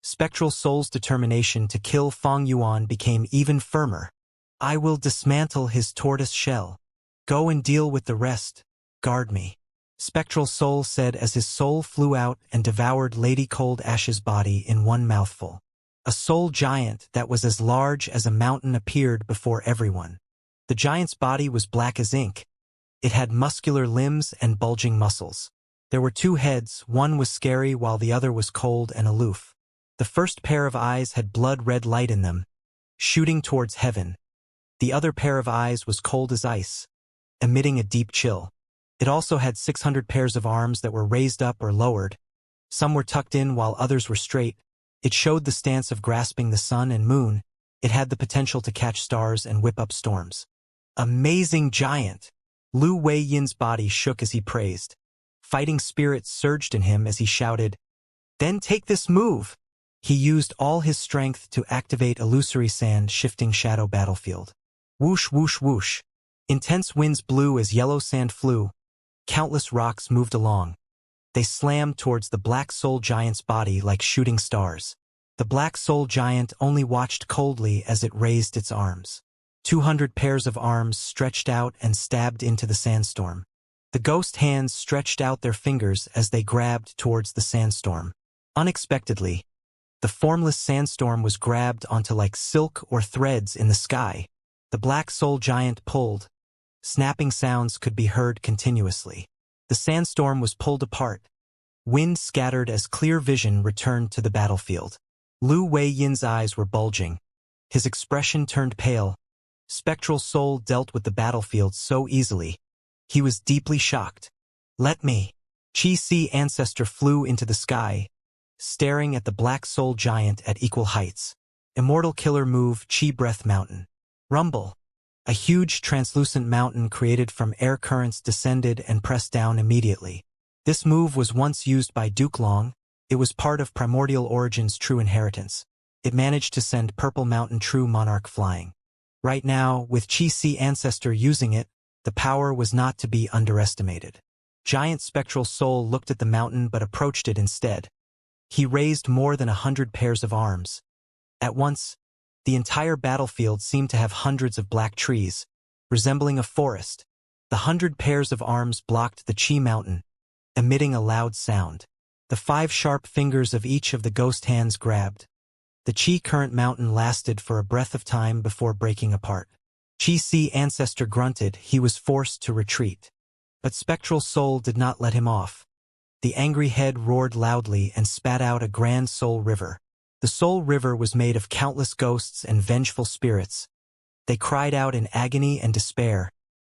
Speaker 1: Spectral Soul's determination to kill Fang Yuan became even firmer. I will dismantle his tortoise shell. Go and deal with the rest. Guard me. Spectral Soul said as his soul flew out and devoured Lady Cold Ash's body in one mouthful. A soul giant that was as large as a mountain appeared before everyone. The giant's body was black as ink. It had muscular limbs and bulging muscles. There were two heads, one was scary while the other was cold and aloof. The first pair of eyes had blood-red light in them, shooting towards heaven. The other pair of eyes was cold as ice, emitting a deep chill. It also had 600 pairs of arms that were raised up or lowered. Some were tucked in while others were straight. It showed the stance of grasping the sun and moon. It had the potential to catch stars and whip up storms. Amazing giant! Lu Wei-Yin's body shook as he praised. Fighting spirit surged in him as he shouted, "Then take this move!" He used all his strength to activate Illusory Sand Shifting Shadow Battlefield. Whoosh whoosh whoosh. Intense winds blew as yellow sand flew. Countless rocks moved along. They slammed towards the Black Soul Giant's body like shooting stars. The Black Soul Giant only watched coldly as it raised its arms. 200 pairs of arms stretched out and stabbed into the sandstorm. The ghost hands stretched out their fingers as they grabbed towards the sandstorm. Unexpectedly, the formless sandstorm was grabbed onto like silk or threads in the sky. The Black Soul Giant pulled. Snapping sounds could be heard continuously. The sandstorm was pulled apart. Wind scattered as clear vision returned to the battlefield. Lu Wei-Yin's eyes were bulging. His expression turned pale. Spectral Soul dealt with the battlefield so easily. He was deeply shocked. Let me. Chi-Si Ancestor flew into the sky, staring at the Black Soul Giant at equal heights. Immortal Killer Move Chi Breath Mountain. Rumble. A huge translucent mountain created from air currents descended and pressed down immediately. This move was once used by Duke Long. It was part of Primordial Origin's True Inheritance. It managed to send Purple Mountain True Monarch flying. Right now, with Chi-Si Ancestor using it, the power was not to be underestimated. Giant Spectral Soul looked at the mountain but approached it instead. He raised more than 100 pairs of arms. At once, the entire battlefield seemed to have hundreds of black trees, resembling a forest. The 100 pairs of arms blocked the Chi mountain, emitting a loud sound. The 5 sharp fingers of each of the ghost hands grabbed. The Chi current mountain lasted for a breath of time before breaking apart. Chi Si ancestor grunted. He was forced to retreat. But Spectral Soul did not let him off. The angry head roared loudly and spat out a grand soul river. The soul river was made of countless ghosts and vengeful spirits. They cried out in agony and despair,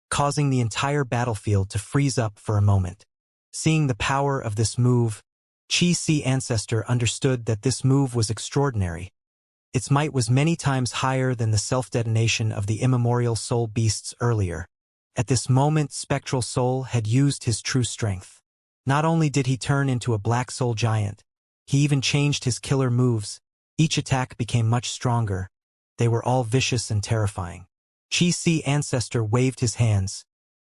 Speaker 1: causing the entire battlefield to freeze up for a moment. Seeing the power of this move, Chi Si ancestor understood that this move was extraordinary. Its might was many times higher than the self-detonation of the immemorial soul beasts earlier. At this moment, Spectral Soul had used his true strength. Not only did he turn into a black soul giant, he even changed his killer moves. Each attack became much stronger. They were all vicious and terrifying. Chi Si ancestor waved his hands.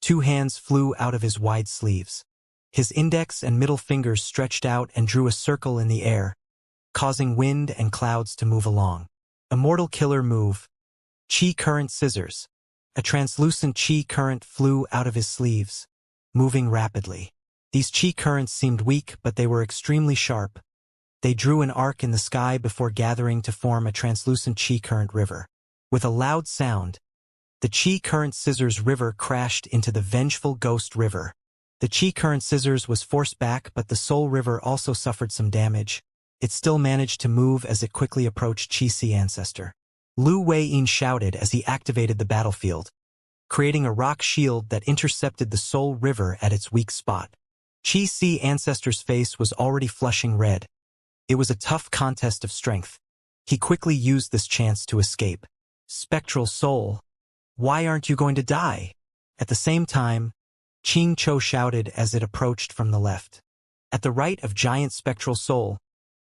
Speaker 1: 2 hands flew out of his wide sleeves. His index and middle fingers stretched out and drew a circle in the air, causing wind and clouds to move along. Immortal killer move. Chi current scissors. A translucent Chi current flew out of his sleeves, moving rapidly. These Chi currents seemed weak, but they were extremely sharp. They drew an arc in the sky before gathering to form a translucent Chi current river. With a loud sound, the Chi current scissors river crashed into the vengeful ghost river. The Chi current scissors was forced back, but the soul river also suffered some damage. It still managed to move as it quickly approached Chi Si ancestor. Lu Wei-yin shouted as he activated the battlefield, creating a rock shield that intercepted the soul river at its weak spot. Chi Si ancestor's face was already flushing red. It was a tough contest of strength. He quickly used this chance to escape. Spectral Soul, why aren't you going to die? At the same time, Ching Cho shouted as it approached from the left. At the right of giant Spectral Soul,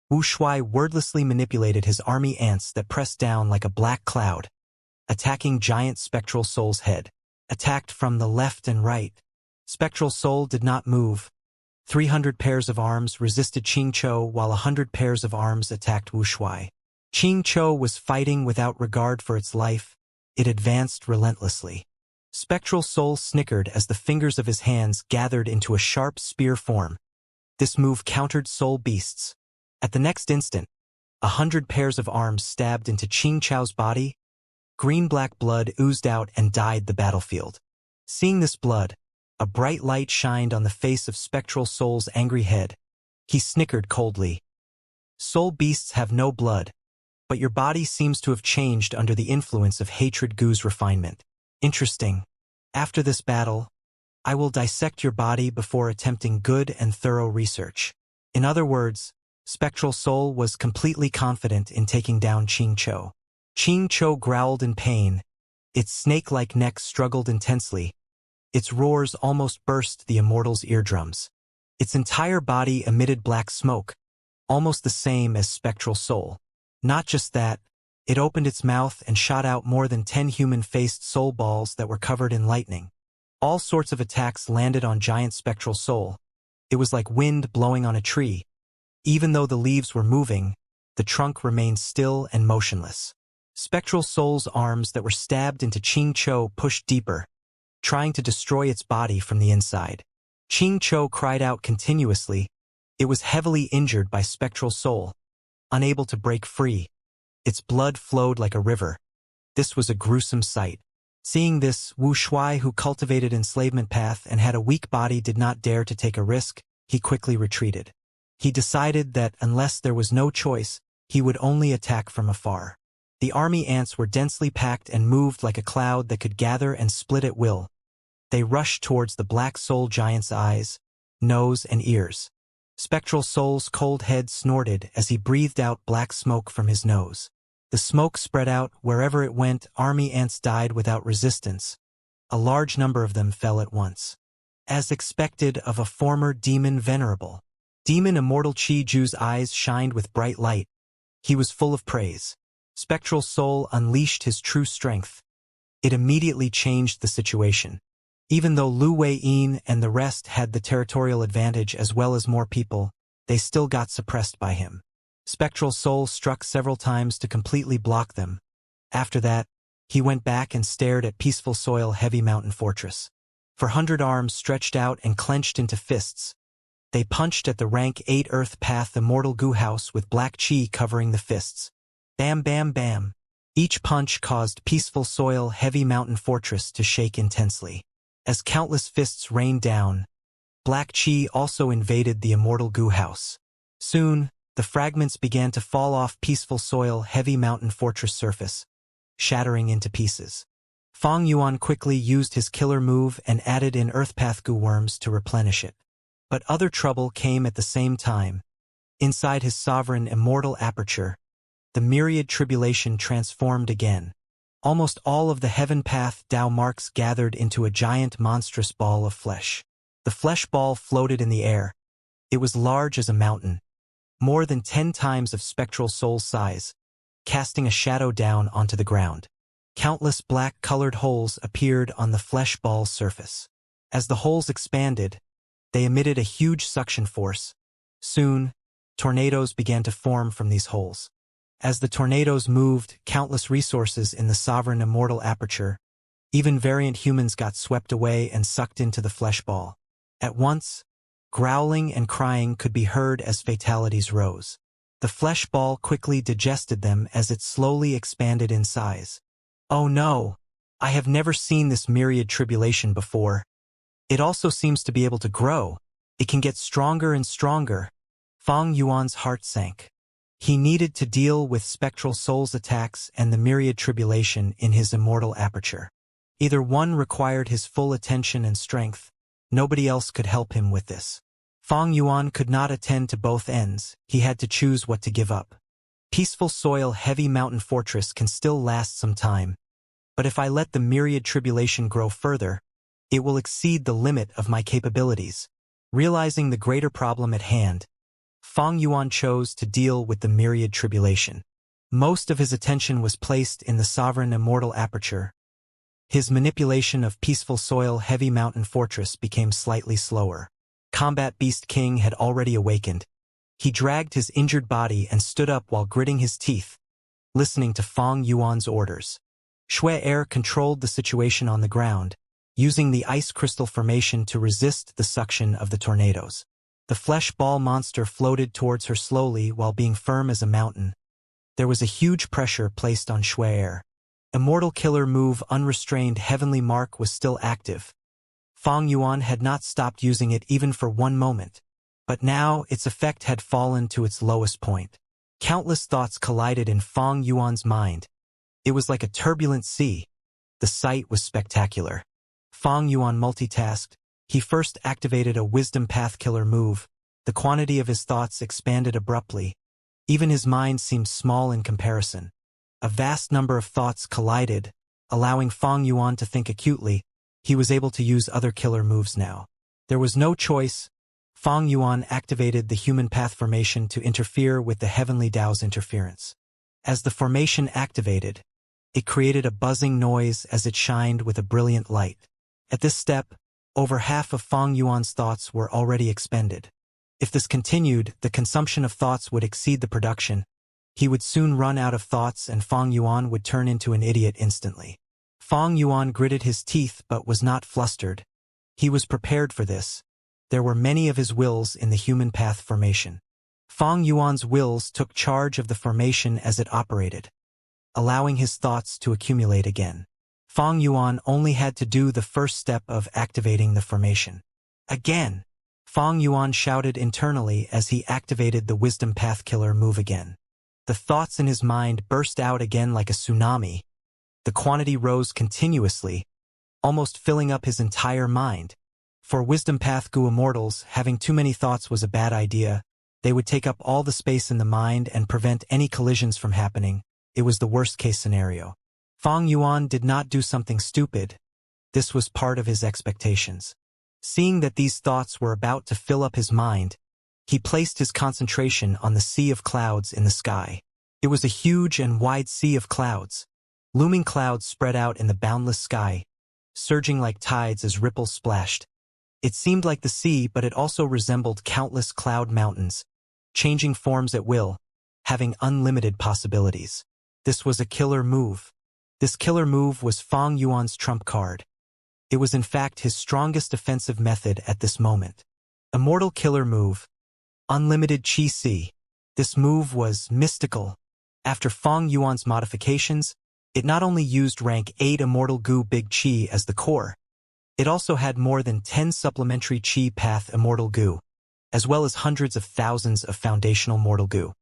Speaker 1: Wu Shuai wordlessly manipulated his army ants that pressed down like a black cloud, attacking giant Spectral Soul's head. Attacked from the left and right. Spectral Soul did not move. 300 pairs of arms resisted Ching Cho while 100 pairs of arms attacked Wu Shuai. Ching Cho was fighting without regard for its life. It advanced relentlessly. Spectral Soul snickered as the fingers of his hands gathered into a sharp spear form. This move countered soul beasts. At the next instant, 100 pairs of arms stabbed into Ching Cho's body. Green-black blood oozed out and dyed the battlefield. Seeing this blood, a bright light shined on the face of Spectral Soul's angry head. He snickered coldly. Soul beasts have no blood, but your body seems to have changed under the influence of hatred Gu's refinement. Interesting. After this battle, I will dissect your body before attempting good and thorough research. In other words, Spectral Soul was completely confident in taking down Ching Cho. Ching Cho growled in pain. Its snake-like neck struggled intensely. Its roars almost burst the immortal's eardrums. Its entire body emitted black smoke, almost the same as Spectral Soul. Not just that, it opened its mouth and shot out more than 10 human-faced soul balls that were covered in lightning. All sorts of attacks landed on giant Spectral Soul. It was like wind blowing on a tree. Even though the leaves were moving, the trunk remained still and motionless. Spectral Soul's arms that were stabbed into Ching Cho pushed deeper, trying to destroy its body from the inside. Ching Cho cried out continuously. It was heavily injured by Spectral Soul, unable to break free. Its blood flowed like a river. This was a gruesome sight. Seeing this, Wu Shuai, who cultivated enslavement path and had a weak body, did not dare to take a risk. He quickly retreated. He decided that unless there was no choice, he would only attack from afar. The army ants were densely packed and moved like a cloud that could gather and split at will. They rushed towards the black soul giant's eyes, nose, and ears. Spectral Soul's cold head snorted as he breathed out black smoke from his nose. The smoke spread out wherever it went. Army ants died without resistance. A large number of them fell at once. As expected of a former demon venerable, Demon Immortal Chi Ju's eyes shined with bright light. He was full of praise. Spectral Soul unleashed his true strength. It immediately changed the situation. Even though Lu Wei-yin and the rest had the territorial advantage as well as more people, they still got suppressed by him. Spectral Soul struck several times to completely block them. After that, he went back and stared at Peaceful Soil Heavy Mountain Fortress. For 100 arms stretched out and clenched into fists, they punched at the rank 8 Earth Path Immortal Goo House with black chi covering the fists. Bam bam bam. Each punch caused Peaceful Soil Heavy Mountain Fortress to shake intensely. As countless fists rained down, black chi also invaded the Immortal Goo House. Soon, the fragments began to fall off Peaceful Soil Heavy Mountain Fortress surface, shattering into pieces. Fang Yuan quickly used his killer move and added in Earthpath Goo worms to replenish it. But other trouble came at the same time. Inside his sovereign immortal aperture, the myriad tribulation transformed again. Almost all of the heaven path Dao marks gathered into a giant monstrous ball of flesh. The flesh ball floated in the air. It was large as a mountain, more than 10 times of spectral soul size, casting a shadow down onto the ground. Countless black-colored holes appeared on the flesh ball's surface. As the holes expanded, they emitted a huge suction force. Soon, tornadoes began to form from these holes. As the tornadoes moved, countless resources in the sovereign immortal aperture, even variant humans got swept away and sucked into the flesh ball. At once, growling and crying could be heard as fatalities rose. The flesh ball quickly digested them as it slowly expanded in size. Oh no! I have never seen this myriad tribulation before. It also seems to be able to grow. It can get stronger and stronger. Fang Yuan's heart sank. He needed to deal with spectral soul's attacks and the myriad tribulation in his immortal aperture. Either one required his full attention and strength. Nobody else could help him with this. Fang Yuan could not attend to both ends. He had to choose what to give up. Peaceful Soil Heavy Mountain Fortress can still last some time. But if I let the myriad tribulation grow further, it will exceed the limit of my capabilities. Realizing the greater problem at hand, Fang Yuan chose to deal with the myriad tribulation. Most of his attention was placed in the sovereign immortal aperture. His manipulation of Peaceful Soil Heavy Mountain Fortress became slightly slower. Combat Beast King had already awakened. He dragged his injured body and stood up while gritting his teeth, listening to Fang Yuan's orders. Shui Air controlled the situation on the ground, using the ice crystal formation to resist the suction of the tornadoes. The flesh ball monster floated towards her slowly while being firm as a mountain. There was a huge pressure placed on Shui Air. Immortal Killer Move Unrestrained Heavenly Mark was still active. Fang Yuan had not stopped using it even for one moment, but now its effect had fallen to its lowest point. Countless thoughts collided in Fang Yuan's mind. It was like a turbulent sea. The sight was spectacular. Fang Yuan multitasked. He first activated a Wisdom Path Killer move. The quantity of his thoughts expanded abruptly. Even his mind seemed small in comparison. A vast number of thoughts collided, allowing Fang Yuan to think acutely. He was able to use other killer moves now. There was no choice. Fang Yuan activated the Human Path Formation to interfere with the Heavenly Dao's interference. As the formation activated, it created a buzzing noise as it shined with a brilliant light. At this step, over half of Fang Yuan's thoughts were already expended. If this continued, the consumption of thoughts would exceed the production. He would soon run out of thoughts and Fang Yuan would turn into an idiot instantly. Fang Yuan gritted his teeth but was not flustered. He was prepared for this. There were many of his wills in the Human Path Formation. Fang Yuan's wills took charge of the formation as it operated, allowing his thoughts to accumulate again. Fang Yuan only had to do the first step of activating the formation. Again! Fang Yuan shouted internally as he activated the Wisdom Path Killer move again. The thoughts in his mind burst out again like a tsunami. The quantity rose continuously, almost filling up his entire mind. For Wisdom Path Goo Immortals, having too many thoughts was a bad idea. They would take up all the space in the mind and prevent any collisions from happening. It was the worst-case scenario. Fang Yuan did not do something stupid. This was part of his expectations. Seeing that these thoughts were about to fill up his mind, he placed his concentration on the sea of clouds in the sky. It was a huge and wide sea of clouds. Looming clouds spread out in the boundless sky, surging like tides as ripples splashed. It seemed like the sea, but it also resembled countless cloud mountains, changing forms at will, having unlimited possibilities. This was a killer move. This killer move was Fang Yuan's trump card. It was in fact his strongest offensive method at this moment. Immortal killer move. Unlimited Qi Si. This move was mystical. After Fang Yuan's modifications, it not only used rank 8 Immortal Gu Big Qi as the core, it also had more than 10 supplementary Qi Path Immortal Gu, as well as hundreds of thousands of foundational Mortal Gu.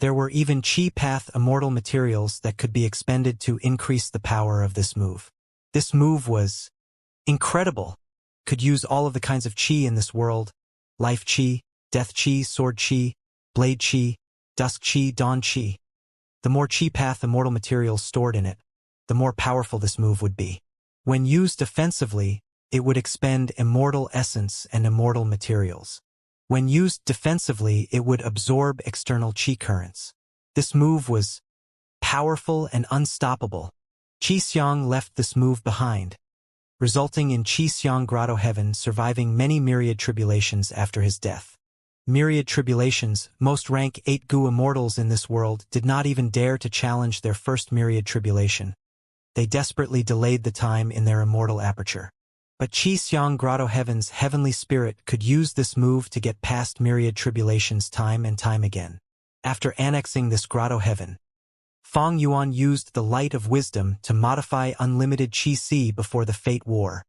Speaker 1: There were even Qi Path Immortal materials that could be expended to increase the power of this move. This move was incredible. Could use all of the kinds of Qi in this world: Life Qi, Death Qi, Sword Qi, Blade Qi, Dusk Qi, Dawn Qi. The more Qi Path Immortal materials stored in it, the more powerful this move would be. When used offensively, it would expend immortal essence and immortal materials. When used defensively, it would absorb external Qi currents. This move was powerful and unstoppable. Qi Xiang left this move behind, resulting in Qi Xiang Grotto Heaven surviving many myriad tribulations after his death. Myriad tribulations, most rank 8 Gu immortals in this world did not even dare to challenge their first myriad tribulation. They desperately delayed the time in their immortal aperture. But Qi Xiang Grotto Heaven's heavenly spirit could use this move to get past myriad tribulations time and time again. After annexing this Grotto Heaven, Fang Yuan used the light of wisdom to modify unlimited Qi Si before the Fate War.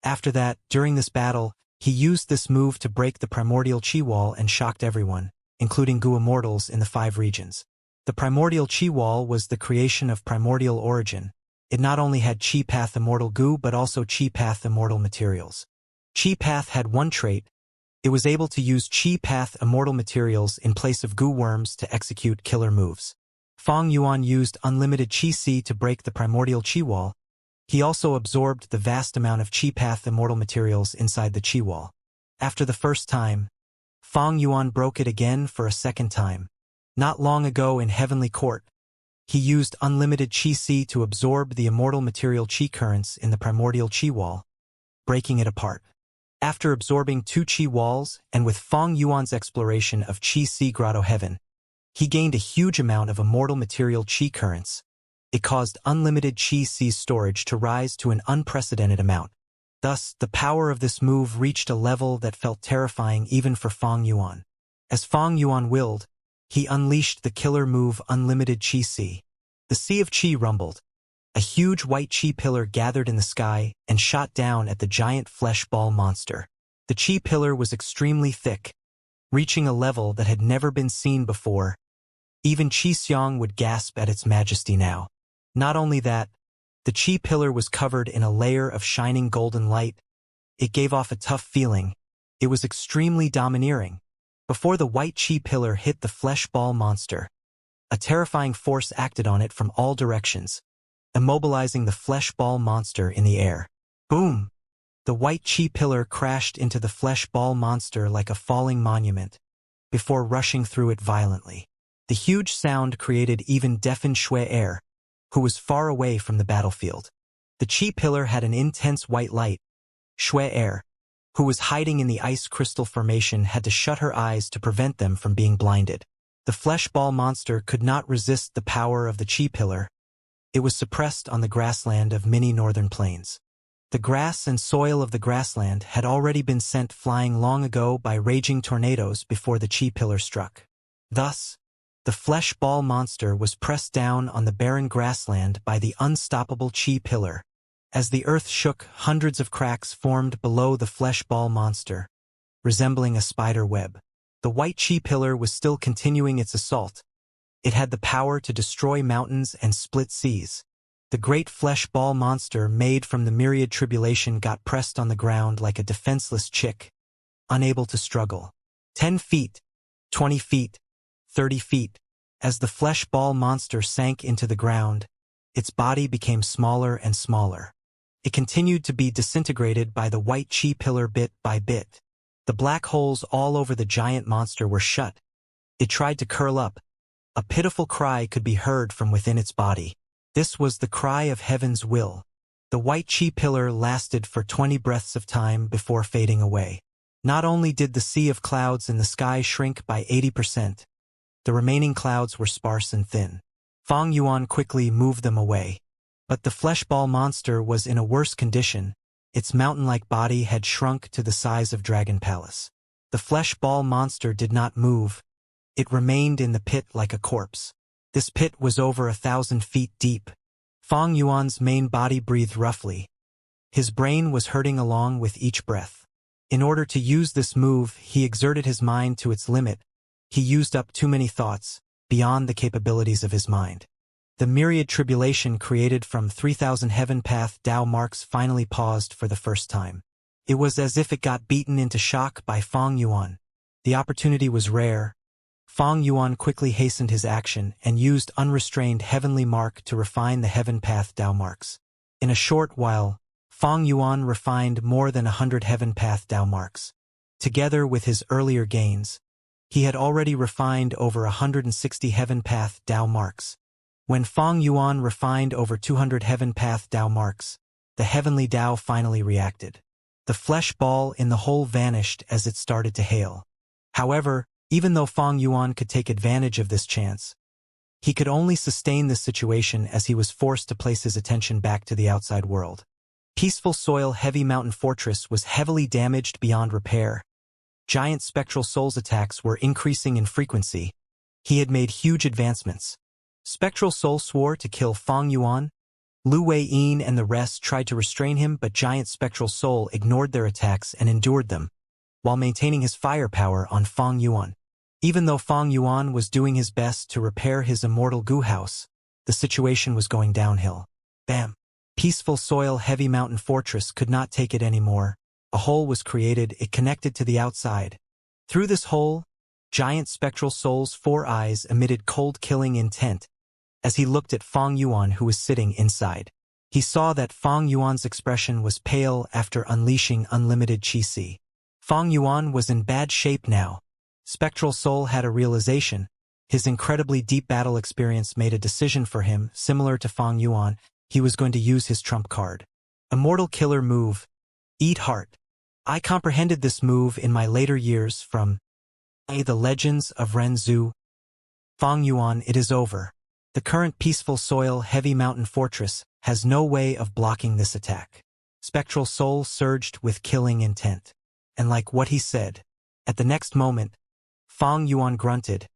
Speaker 1: After that, during this battle, he used this move to break the primordial Qi wall and shocked everyone, including Gu immortals in the 5 regions. The primordial Qi wall was the creation of primordial origin. It not only had Qi Path Immortal Gu but also Qi Path Immortal materials. Qi Path had one trait: it was able to use Qi Path Immortal materials in place of Gu worms to execute killer moves. Fang Yuan used unlimited Qi Si to break the primordial Qi wall. He also absorbed the vast amount of Qi Path Immortal materials inside the Qi wall. After the first time, Fang Yuan broke it again for a second time. Not long ago in Heavenly Court, he used unlimited Qi Si to absorb the immortal material Qi currents in the primordial Qi wall, breaking it apart. After absorbing 2 Qi walls and with Fang Yuan's exploration of Qi Si Grotto Heaven, he gained a huge amount of immortal material Qi currents. It caused unlimited Qi Si storage to rise to an unprecedented amount. Thus, the power of this move reached a level that felt terrifying even for Fang Yuan. As Fang Yuan willed, he unleashed the killer move Unlimited Qi Si. The Sea of Qi rumbled. A huge white Qi pillar gathered in the sky and shot down at the giant flesh ball monster. The Qi pillar was extremely thick, reaching a level that had never been seen before. Even Qi Xiang would gasp at its majesty now. Not only that, the Qi pillar was covered in a layer of shining golden light. It gave off a tough feeling. It was extremely domineering. Before the white Qi pillar hit the flesh ball monster, a terrifying force acted on it from all directions, immobilizing the flesh ball monster in the air. Boom! The white Qi pillar crashed into the flesh ball monster like a falling monument, before rushing through it violently. The huge sound created even deafened Shui Er, who was far away from the battlefield. The Qi pillar had an intense white light. Shui Er, who was hiding in the ice crystal formation, had to shut her eyes to prevent them from being blinded. The flesh ball monster could not resist the power of the Qi pillar. It was suppressed on the grassland of many northern plains. The grass and soil of the grassland had already been sent flying long ago by raging tornadoes before the Qi pillar struck. Thus, the flesh ball monster was pressed down on the barren grassland by the unstoppable Qi pillar. As the earth shook, hundreds of cracks formed below the flesh ball monster, resembling a spider web. The white Qi pillar was still continuing its assault. It had the power to destroy mountains and split seas. The great flesh ball monster made from the myriad tribulation got pressed on the ground like a defenseless chick, unable to struggle. 10 feet, 20 feet, 30 feet. As the flesh ball monster sank into the ground, its body became smaller and smaller. It continued to be disintegrated by the white Qi pillar bit by bit. The black holes all over the giant monster were shut. It tried to curl up. A pitiful cry could be heard from within its body. This was the cry of heaven's will. The white Qi pillar lasted for 20 breaths of time before fading away. Not only did the sea of clouds in the sky shrink by 80%, the remaining clouds were sparse and thin. Fang Yuan quickly moved them away. But the flesh ball monster was in a worse condition. Its mountain-like body had shrunk to the size of Dragon Palace. The flesh ball monster did not move. It remained in the pit like a corpse. This pit was over 1,000 feet deep. Fang Yuan's main body breathed roughly. His brain was hurting along with each breath. In order to use this move, he exerted his mind to its limit. He used up too many thoughts, beyond the capabilities of his mind. The myriad tribulation created from 3,000 heaven path Dao marks finally paused for the first time. It was as if it got beaten into shock by Fang Yuan. The opportunity was rare. Fang Yuan quickly hastened his action and used unrestrained heavenly mark to refine the heaven path Dao marks. In a short while, Fang Yuan refined more than 100 heaven path Dao marks. Together with his earlier gains, he had already refined over 160 heaven path Dao marks. When Fang Yuan refined over 200 heaven path Dao marks, the heavenly Dao finally reacted. The flesh ball in the hole vanished as it started to hail. However, even though Fang Yuan could take advantage of this chance, he could only sustain this situation as he was forced to place his attention back to the outside world. Peaceful Soil Heavy Mountain Fortress was heavily damaged beyond repair. Giant spectral souls attacks were increasing in frequency. He had made huge advancements. Spectral Soul swore to kill Fang Yuan. Lu Wei-yin and the rest tried to restrain him, but Giant Spectral Soul ignored their attacks and endured them, while maintaining his firepower on Fang Yuan. Even though Fang Yuan was doing his best to repair his immortal goo house, the situation was going downhill. Bam! Peaceful Soil Heavy Mountain Fortress could not take it anymore. A hole was created, it connected to the outside. Through this hole, Giant Spectral Soul's 4 eyes emitted cold killing intent. As he looked at Fang Yuan who was sitting inside, he saw that Fang Yuan's expression was pale after unleashing unlimited qi. Fang Yuan was in bad shape now. Spectral Soul had a realization. His incredibly deep battle experience made a decision for him, similar to Fang Yuan. He was going to use his trump card. Immortal Killer Move. Eat Heart. I comprehended this move in my later years from The Legends of Renzu. Fang Yuan, it is over. The current Peaceful Soil Heavy Mountain Fortress has no way of blocking this attack. Spectral Soul surged with killing intent. And like what he said, at the next moment, Fang Yuan grunted.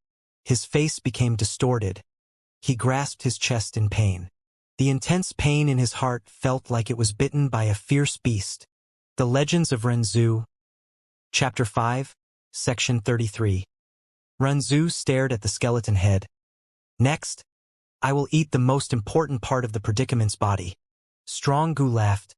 Speaker 1: His face became distorted. He grasped his chest in pain. The intense pain in his heart felt like it was bitten by a fierce beast. The Legends of Renzu. Chapter 5, Section 33. Renzu stared at the skeleton head. Next, I will eat the most important part of the predicament's body. Strong Gu laughed.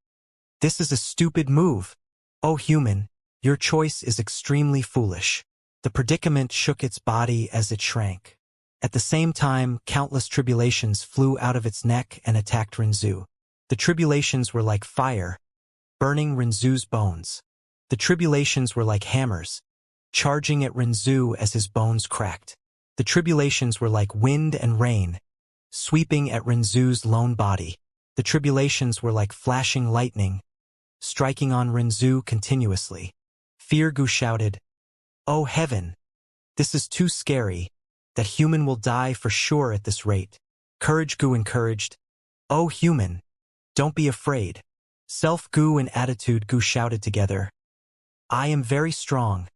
Speaker 1: This is a stupid move. Oh human, your choice is extremely foolish. The predicament shook its body as it shrank. At the same time, countless tribulations flew out of its neck and attacked Renzu. The tribulations were like fire, burning Renzu's bones. The tribulations were like hammers, charging at Renzu as his bones cracked. The tribulations were like wind and rain, sweeping at Renzu's lone body. The tribulations were like flashing lightning, striking on Renzu continuously. Fear Gu shouted, "Oh heaven! This is too scary. That human will die for sure at this rate." Courage Gu encouraged, "Oh human! Don't be afraid." Self Gu and Attitude Gu shouted together, "I am very strong.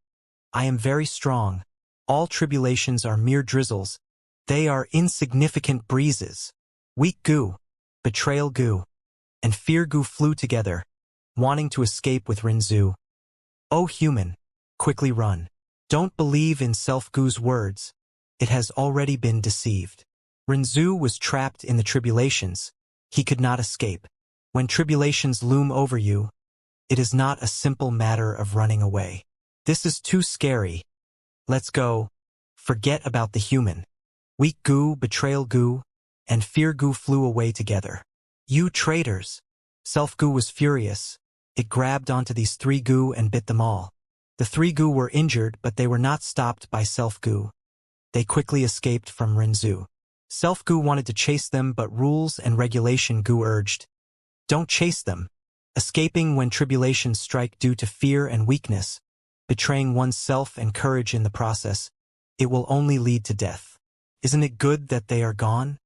Speaker 1: I am very strong. All tribulations are mere drizzles. They are insignificant breezes." Weak Gu, Betrayal Gu, and Fear Gu flew together, wanting to escape with Renzu. "Oh human, quickly run. Don't believe in Self Gu's words. It has already been deceived." Renzu was trapped in the tribulations. He could not escape. When tribulations loom over you, it is not a simple matter of running away. This is too scary. Let's go. Forget about the human. Weak Gu, Betrayal Gu, and Fear Gu flew away together. "You traitors!" Self Gu was furious. It grabbed onto these 3 Gu and bit them all. The 3 Gu were injured, but they were not stopped by Self Gu. They quickly escaped from Renzu. Self Gu wanted to chase them, but rules and regulation Gu urged, "Don't chase them." Escaping when tribulations strike due to fear and weakness, betraying oneself and courage in the process, it will only lead to death. Isn't it good that they are gone?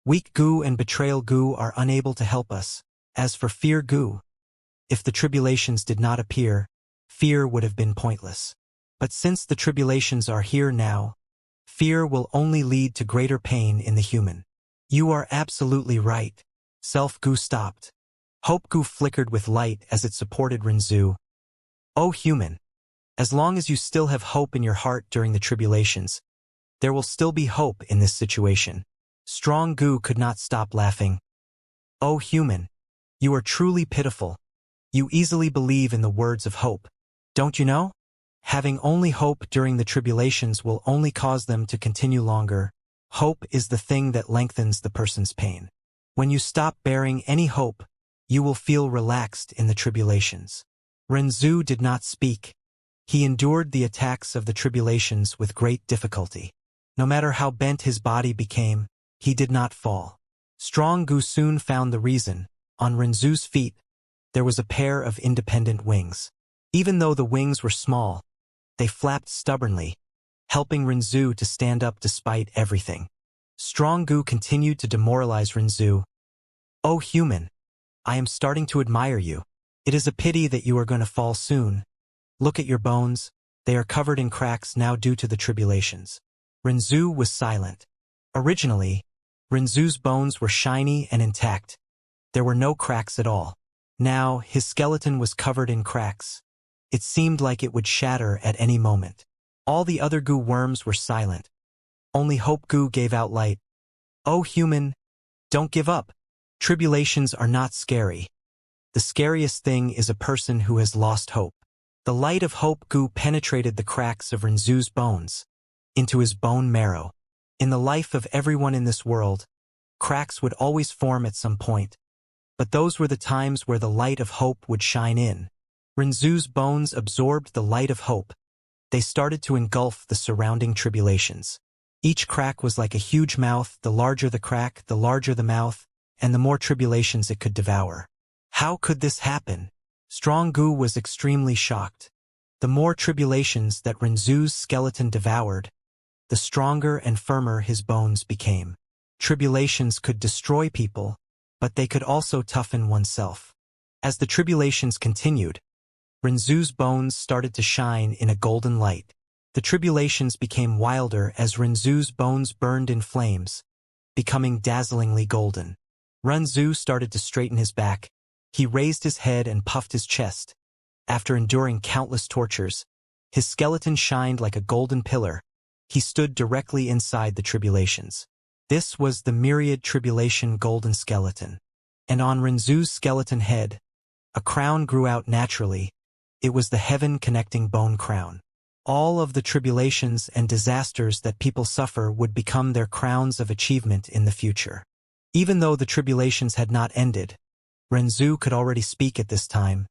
Speaker 1: Weak goo and betrayal goo are unable to help us. As for fear goo, if the tribulations did not appear, fear would have been pointless. But since the tribulations are here now, fear will only lead to greater pain in the human. You are absolutely right. Self goo stopped. Hope goo flickered with light as it supported Rinzhu. O human, as long as you still have hope in your heart during the tribulations, there will still be hope in this situation. Strong goo could not stop laughing. O human, you are truly pitiful. You easily believe in the words of hope. Don't you know? Having only hope during the tribulations will only cause them to continue longer. Hope is the thing that lengthens the person's pain. When you stop bearing any hope, you will feel relaxed in the tribulations. Rinzhu did not speak. He endured the attacks of the tribulations with great difficulty. No matter how bent his body became, he did not fall. Strong goo soon found the reason. On Rinzhu's feet, there was a pair of independent wings. Even though the wings were small, they flapped stubbornly, helping Rinzhu to stand up despite everything. Strong goo continued to demoralize Rinzhu. "Oh human, I am starting to admire you. It is a pity that you are going to fall soon. Look at your bones, they are covered in cracks now due to the tribulations." Rinzhu was silent. Originally, Rinzhu's bones were shiny and intact. There were no cracks at all. Now, his skeleton was covered in cracks. It seemed like it would shatter at any moment. All the other goo worms were silent. Only Hope Goo gave out light. "Oh human, don't give up. Tribulations are not scary. The scariest thing is a person who has lost hope." The light of Hope Goo penetrated the cracks of Rinzhu's bones, into his bone marrow. In the life of everyone in this world, cracks would always form at some point. But those were the times where the light of hope would shine in. Rinzhu's bones absorbed the light of hope. They started to engulf the surrounding tribulations. Each crack was like a huge mouth. The larger the crack, the larger the mouth, and the more tribulations it could devour. How could this happen? Strong Goo was extremely shocked. The more tribulations that Rinzhu's skeleton devoured, the stronger and firmer his bones became. Tribulations could destroy people, but they could also toughen oneself. As the tribulations continued, Rinzhu's bones started to shine in a golden light. The tribulations became wilder as Rinzhu's bones burned in flames, becoming dazzlingly golden. Rinzhu started to straighten his back. He raised his head and puffed his chest. After enduring countless tortures, his skeleton shined like a golden pillar. He stood directly inside the tribulations. This was the myriad tribulation golden skeleton. And on Rinzhu's skeleton head, a crown grew out naturally. It was the heaven-connecting bone crown. All of the tribulations and disasters that people suffer would become their crowns of achievement in the future. Even though the tribulations had not ended, Rinzhu could already speak at this time.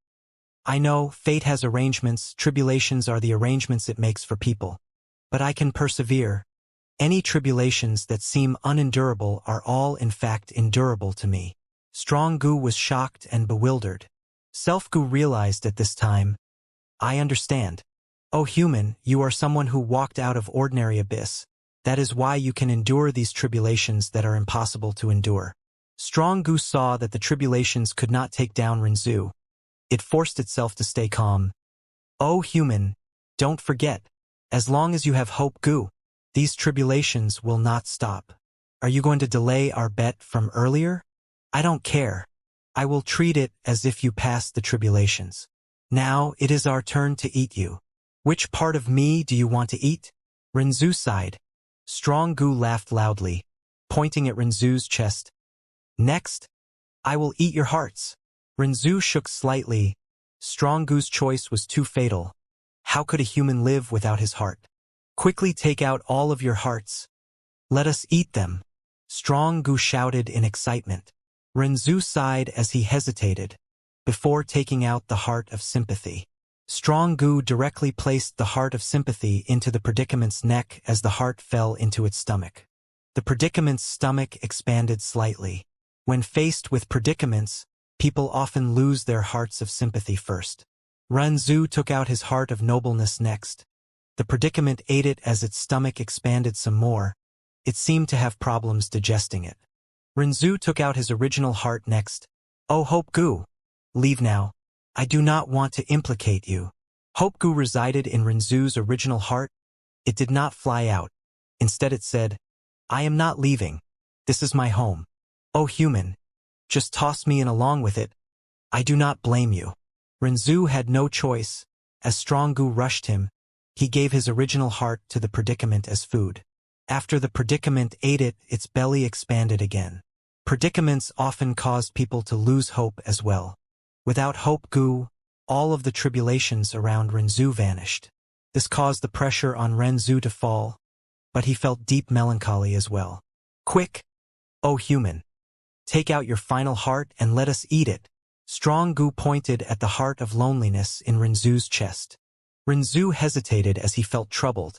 Speaker 1: "I know, fate has arrangements, tribulations are the arrangements it makes for people. But I can persevere. Any tribulations that seem unendurable are all in fact endurable to me." Strong Goo was shocked and bewildered. Self Goo realized at this time, "I understand. Oh human, you are someone who walked out of ordinary abyss. That is why you can endure these tribulations that are impossible to endure." Strong Goo saw that the tribulations could not take down Rinzhu. It forced itself to stay calm. "Oh human, don't forget. As long as you have Hope Goo, these tribulations will not stop. Are you going to delay our bet from earlier? I don't care. I will treat it as if you passed the tribulations. Now it is our turn to eat you. Which part of me do you want to eat?" Rinzhu sighed. Strong Goo laughed loudly, pointing at Rinzhu's chest. "Next, I will eat your hearts." Rinzhu shook slightly. Strong Goo's choice was too fatal. How could a human live without his heart? "Quickly take out all of your hearts. Let us eat them." Strong Goo shouted in excitement. Rinzhu sighed as he hesitated, before taking out the heart of sympathy. Strong Goo directly placed the heart of sympathy into the predicament's neck as the heart fell into its stomach. The predicament's stomach expanded slightly. When faced with predicaments, people often lose their hearts of sympathy first. Renzu took out his heart of nobleness next. The predicament ate it as its stomach expanded some more. It seemed to have problems digesting it. Renzu took out his original heart next. Oh Hope-gu! Leave now. I do not want to implicate you. Hope-gu resided in Renzu's original heart. It did not fly out. Instead it said, I am not leaving. This is my home. Oh human! Just toss me in along with it. I do not blame you. Renzu had no choice. As Strong-gu rushed him, he gave his original heart to the predicament as food. After the predicament ate it, its belly expanded again. Predicaments often caused people to lose hope as well. Without Hope-gu, all of the tribulations around Renzu vanished. This caused the pressure on Renzu to fall, but he felt deep melancholy as well. Quick! Oh human! Take out your final heart and let us eat it. Strong-gu pointed at the heart of loneliness in Renzu's chest. Renzu hesitated as he felt troubled.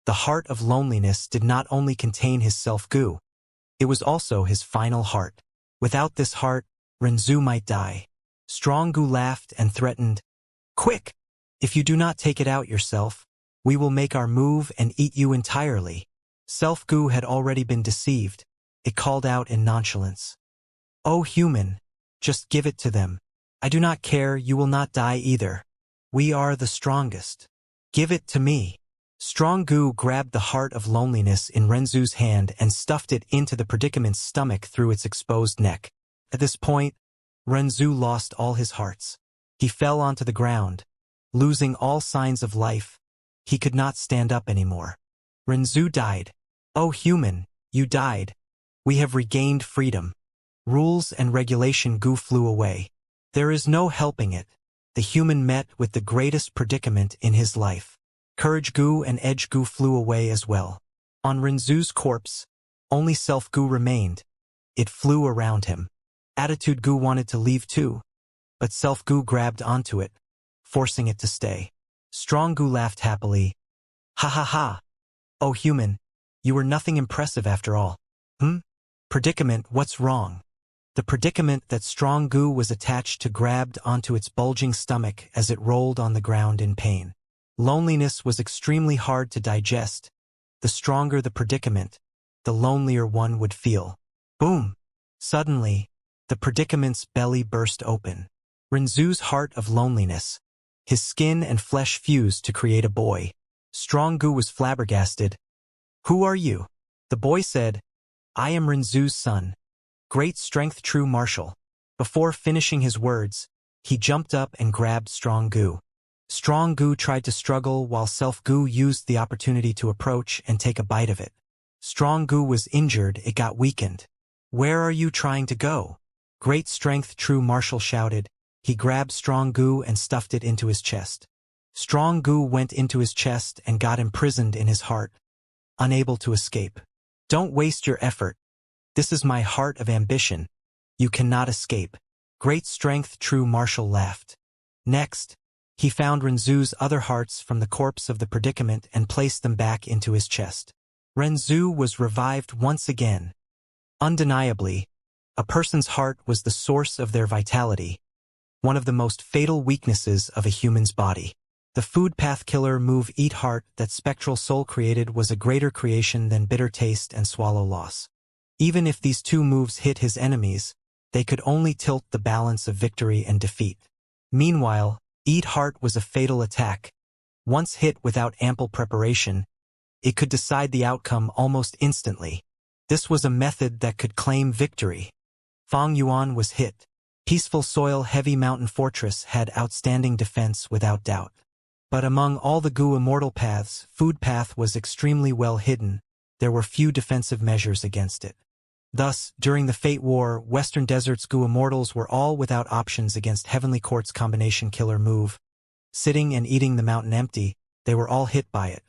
Speaker 1: The heart of loneliness did not only contain his self-gu, it was also his final heart. Without this heart, Renzu might die. Strong-gu laughed and threatened, Quick! If you do not take it out yourself, we will make our move and eat you entirely. Self-gu had already been deceived. It called out in nonchalance. Oh human! Just give it to them. I do not care, you will not die either. We are the strongest. Give it to me. Strong-gu grabbed the heart of loneliness in Renzu's hand and stuffed it into the predicament's stomach through its exposed neck. At this point, Renzu lost all his hearts. He fell onto the ground, losing all signs of life. He could not stand up anymore. Renzu died. Oh human, you died. We have regained freedom. Rules and regulation gu flew away. There is no helping it. The human met with the greatest predicament in his life. Courage gu and edge gu flew away as well. On Renzu's corpse, only self gu remained. It flew around him. Attitude gu wanted to leave too, but self gu grabbed onto it, forcing it to stay. Strong gu laughed happily. Ha ha ha! Oh human, you were nothing impressive after all. Predicament, what's wrong? The predicament that Strong gu was attached to grabbed onto its bulging stomach as it rolled on the ground in pain. Loneliness was extremely hard to digest. The stronger the predicament, the lonelier one would feel. Boom! Suddenly, the predicament's belly burst open. Renzu's heart of loneliness. His skin and flesh fused to create a boy. Strong gu was flabbergasted. Who are you? The boy said, I am Renzu's son. Great strength true martial. Before finishing his words, he jumped up and grabbed Strong gu. Strong gu tried to struggle while Self gu used the opportunity to approach and take a bite of it. Strong gu was injured, it got weakened. Where are you trying to go? Great strength true martial shouted. He grabbed Strong gu and stuffed it into his chest. Strong gu went into his chest and got imprisoned in his heart, unable to escape. Don't waste your effort. This is my heart of ambition. You cannot escape. Great strength true martial laughed. Next, he found Renzu's other hearts from the corpse of the predicament and placed them back into his chest. Renzu was revived once again. Undeniably, a person's heart was the source of their vitality, one of the most fatal weaknesses of a human's body. The food path killer move Eat Heart that Spectral Soul created was a greater creation than Bitter Taste and Swallow Loss. Even if these two moves hit his enemies, they could only tilt the balance of victory and defeat. Meanwhile, Eat Heart was a fatal attack. Once hit without ample preparation, it could decide the outcome almost instantly. This was a method that could claim victory. Fang Yuan was hit. Peaceful Soil Heavy Mountain Fortress had outstanding defense without doubt. But among all the Gu Immortal paths, Food Path was extremely well hidden. There were few defensive measures against it. Thus, during the Fate War, Western Desert's Gu Immortals were all without options against Heavenly Court's combination killer move. Sitting and eating the mountain empty, they were all hit by it.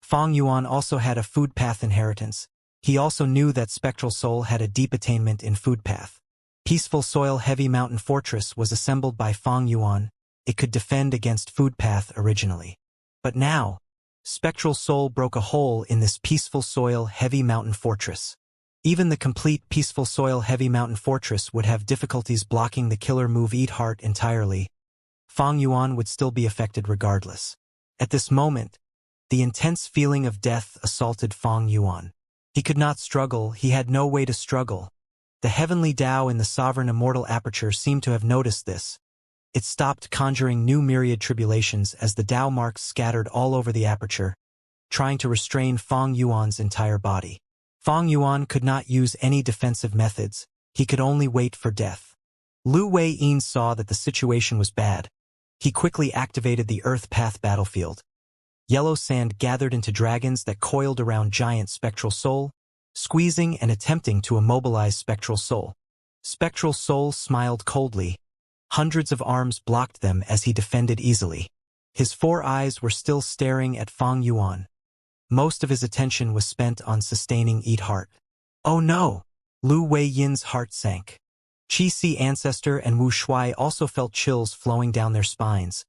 Speaker 1: Fang Yuan also had a Food Path inheritance. He also knew that Spectral Soul had a deep attainment in Food Path. Peaceful Soil Heavy Mountain Fortress was assembled by Fang Yuan. It could defend against Food Path originally. But now, Spectral Soul broke a hole in this Peaceful Soil Heavy Mountain Fortress. Even the complete Peaceful Soil Heavy Mountain Fortress would have difficulties blocking the killer move Eat Heart entirely. Fang Yuan would still be affected regardless. At this moment, the intense feeling of death assaulted Fang Yuan. He could not struggle, he had no way to struggle. The heavenly Tao in the sovereign immortal aperture seemed to have noticed this. It stopped conjuring new myriad tribulations as the Tao marks scattered all over the aperture, trying to restrain Fang Yuan's entire body. Fang Yuan could not use any defensive methods, he could only wait for death. Lu Wei-yin saw that the situation was bad. He quickly activated the Earth Path battlefield. Yellow sand gathered into dragons that coiled around giant Spectral Soul, squeezing and attempting to immobilize Spectral Soul. Spectral Soul smiled coldly. Hundreds of arms blocked them as he defended easily. His 4 eyes were still staring at Fang Yuan. Most of his attention was spent on sustaining Eat Heart. Oh no! Lu Wei-yin's heart sank. Qi-Si Ancestor and Wu Shui also felt chills flowing down their spines.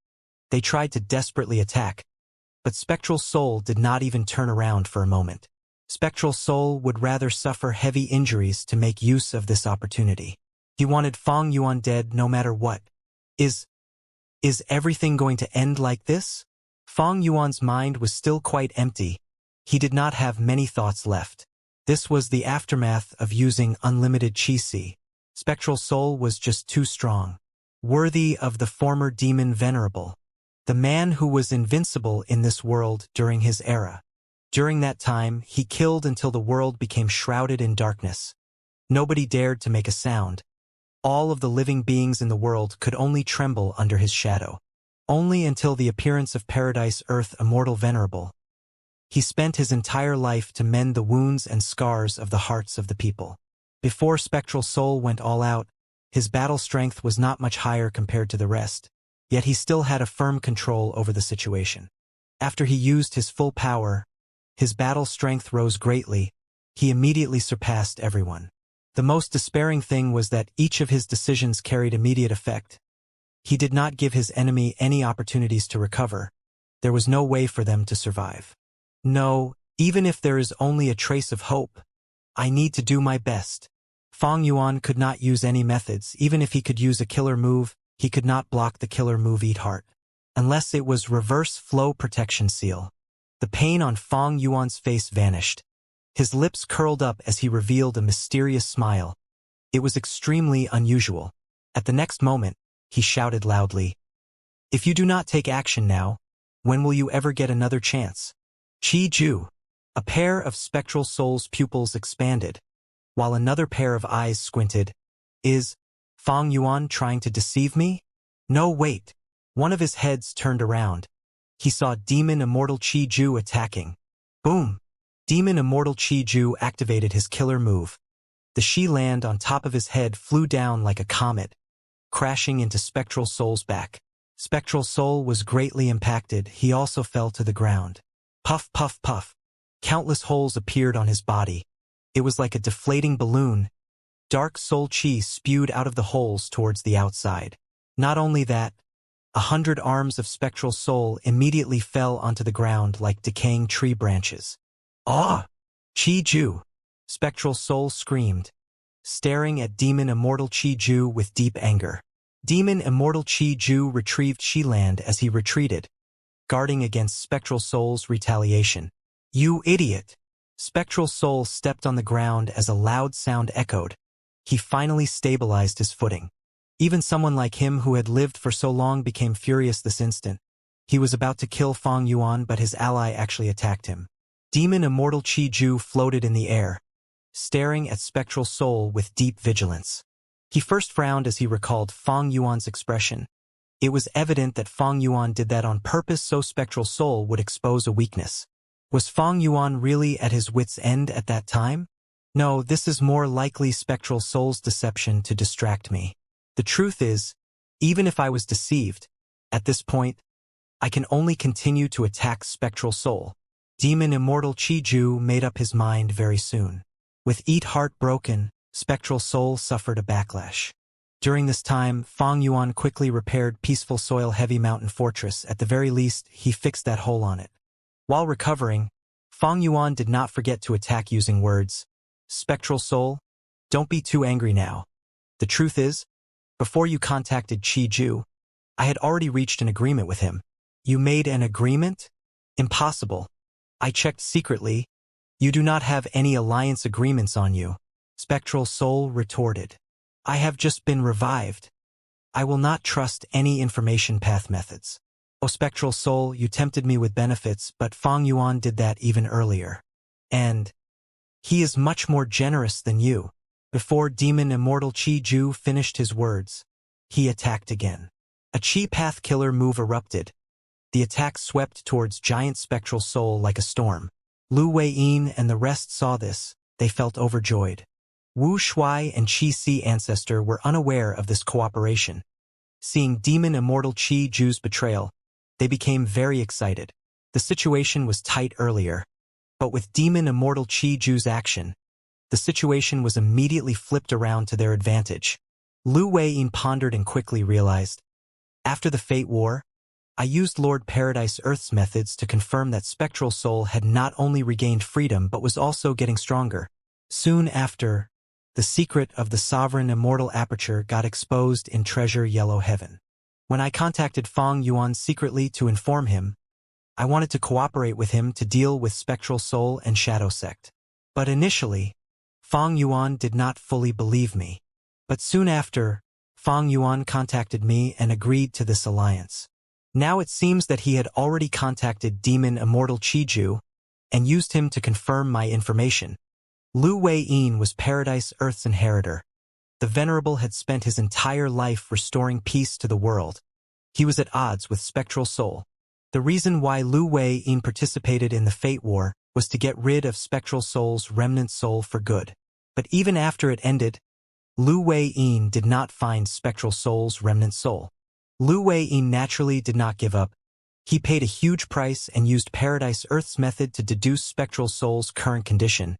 Speaker 1: They tried to desperately attack, but Spectral Soul did not even turn around for a moment. Spectral Soul would rather suffer heavy injuries to make use of this opportunity. He wanted Fang Yuan dead no matter what. Is everything going to end like this? Fang Yuan's mind was still quite empty. He did not have many thoughts left. This was the aftermath of using unlimited Qi-Si. Spectral Soul was just too strong. Worthy of the former demon venerable. The man who was invincible in this world during his era. During that time, he killed until the world became shrouded in darkness. Nobody dared to make a sound. All of the living beings in the world could only tremble under his shadow. Only until the appearance of Paradise Earth Immortal Venerable. He spent his entire life to mend the wounds and scars of the hearts of the people. Before Spectral Soul went all out, his battle strength was not much higher compared to the rest, yet he still had a firm control over the situation. After he used his full power, his battle strength rose greatly. He immediately surpassed everyone. The most despairing thing was that each of his decisions carried immediate effect. He did not give his enemy any opportunities to recover. There was no way for them to survive. No, even if there is only a trace of hope, I need to do my best. Fang Yuan could not use any methods. Even if he could use a killer move, he could not block the killer move Eat Heart. Unless it was Reverse Flow Protection Seal. The pain on Fang Yuan's face vanished. His lips curled up as he revealed a mysterious smile. It was extremely unusual. At the next moment, he shouted loudly, "If you do not take action now, when will you ever get another chance?" Qi-Ju. A pair of Spectral Soul's pupils expanded, while another pair of eyes squinted. Is Fang Yuan trying to deceive me? No, wait. One of his heads turned around. He saw Demon Immortal Qi-Ju attacking. Boom! Demon Immortal Qi-Ju activated his killer move. The Shi land on top of his head flew down like a comet, crashing into Spectral Soul's back. Spectral Soul was greatly impacted. He also fell to the ground. Puff, puff, puff. Countless holes appeared on his body. It was like a deflating balloon. Dark Soul Qi spewed out of the holes towards the outside. Not only that, 100 arms of Spectral Soul immediately fell onto the ground like decaying tree branches. Ah! Qi-Ju! Spectral Soul screamed, staring at Demon Immortal Qi-Ju with deep anger. Demon Immortal Qi-Ju retrieved Shi-Land as he retreated, guarding against Spectral Soul's retaliation. You idiot! Spectral Soul stepped on the ground as a loud sound echoed. He finally stabilized his footing. Even someone like him who had lived for so long became furious this instant. He was about to kill Fang Yuan, but his ally actually attacked him. Demon Immortal Qi-Ju floated in the air, staring at Spectral Soul with deep vigilance. He first frowned as he recalled Fang Yuan's expression. It was evident that Fang Yuan did that on purpose so Spectral Soul would expose a weakness. Was Fang Yuan really at his wit's end at that time? No, this is more likely Spectral Soul's deception to distract me. The truth is, even if I was deceived, at this point, I can only continue to attack Spectral Soul. Demon Immortal Qi-Ju made up his mind very soon. With Eat Heart broken, Spectral Soul suffered a backlash. During this time, Fang Yuan quickly repaired Peaceful Soil Heavy Mountain Fortress. At the very least, he fixed that hole on it. While recovering, Fang Yuan did not forget to attack using words. Spectral Soul, don't be too angry now. The truth is, before you contacted Qi-Ju, I had already reached an agreement with him. You made an agreement? Impossible. I checked secretly. You do not have any alliance agreements on you. Spectral Soul retorted. I have just been revived. I will not trust any information path methods. O Spectral Soul, you tempted me with benefits, but Fang Yuan did that even earlier. And he is much more generous than you. Before Demon Immortal Qi Ju finished his words, he attacked again. A Qi Path killer move erupted. The attack swept towards Giant Spectral Soul like a storm. Lu Wei-yin and the rest saw this. They felt overjoyed. Wu Shuai and Qi Si Ancestor were unaware of this cooperation. Seeing Demon Immortal Qi Ju's betrayal, they became very excited. The situation was tight earlier, but with Demon Immortal Qi Ju's action, the situation was immediately flipped around to their advantage. Lu Wei-yin pondered and quickly realized, after the Fate War, I used Lord Paradise Earth's methods to confirm that Spectral Soul had not only regained freedom but was also getting stronger. Soon after, the secret of the Sovereign Immortal Aperture got exposed in Treasure Yellow Heaven. When I contacted Fang Yuan secretly to inform him, I wanted to cooperate with him to deal with Spectral Soul and Shadow Sect. But initially, Fang Yuan did not fully believe me. But soon after, Fang Yuan contacted me and agreed to this alliance. Now it seems that he had already contacted Demon Immortal Qi Ju and used him to confirm my information. Lu Wei-yin was Paradise Earth's inheritor. The Venerable had spent his entire life restoring peace to the world. He was at odds with Spectral Soul. The reason why Lu Wei-yin participated in the Fate War was to get rid of Spectral Soul's remnant soul for good. But even after it ended, Lu Wei-yin did not find Spectral Soul's remnant soul. Lu Wei-yin naturally did not give up. He paid a huge price and used Paradise Earth's method to deduce Spectral Soul's current condition,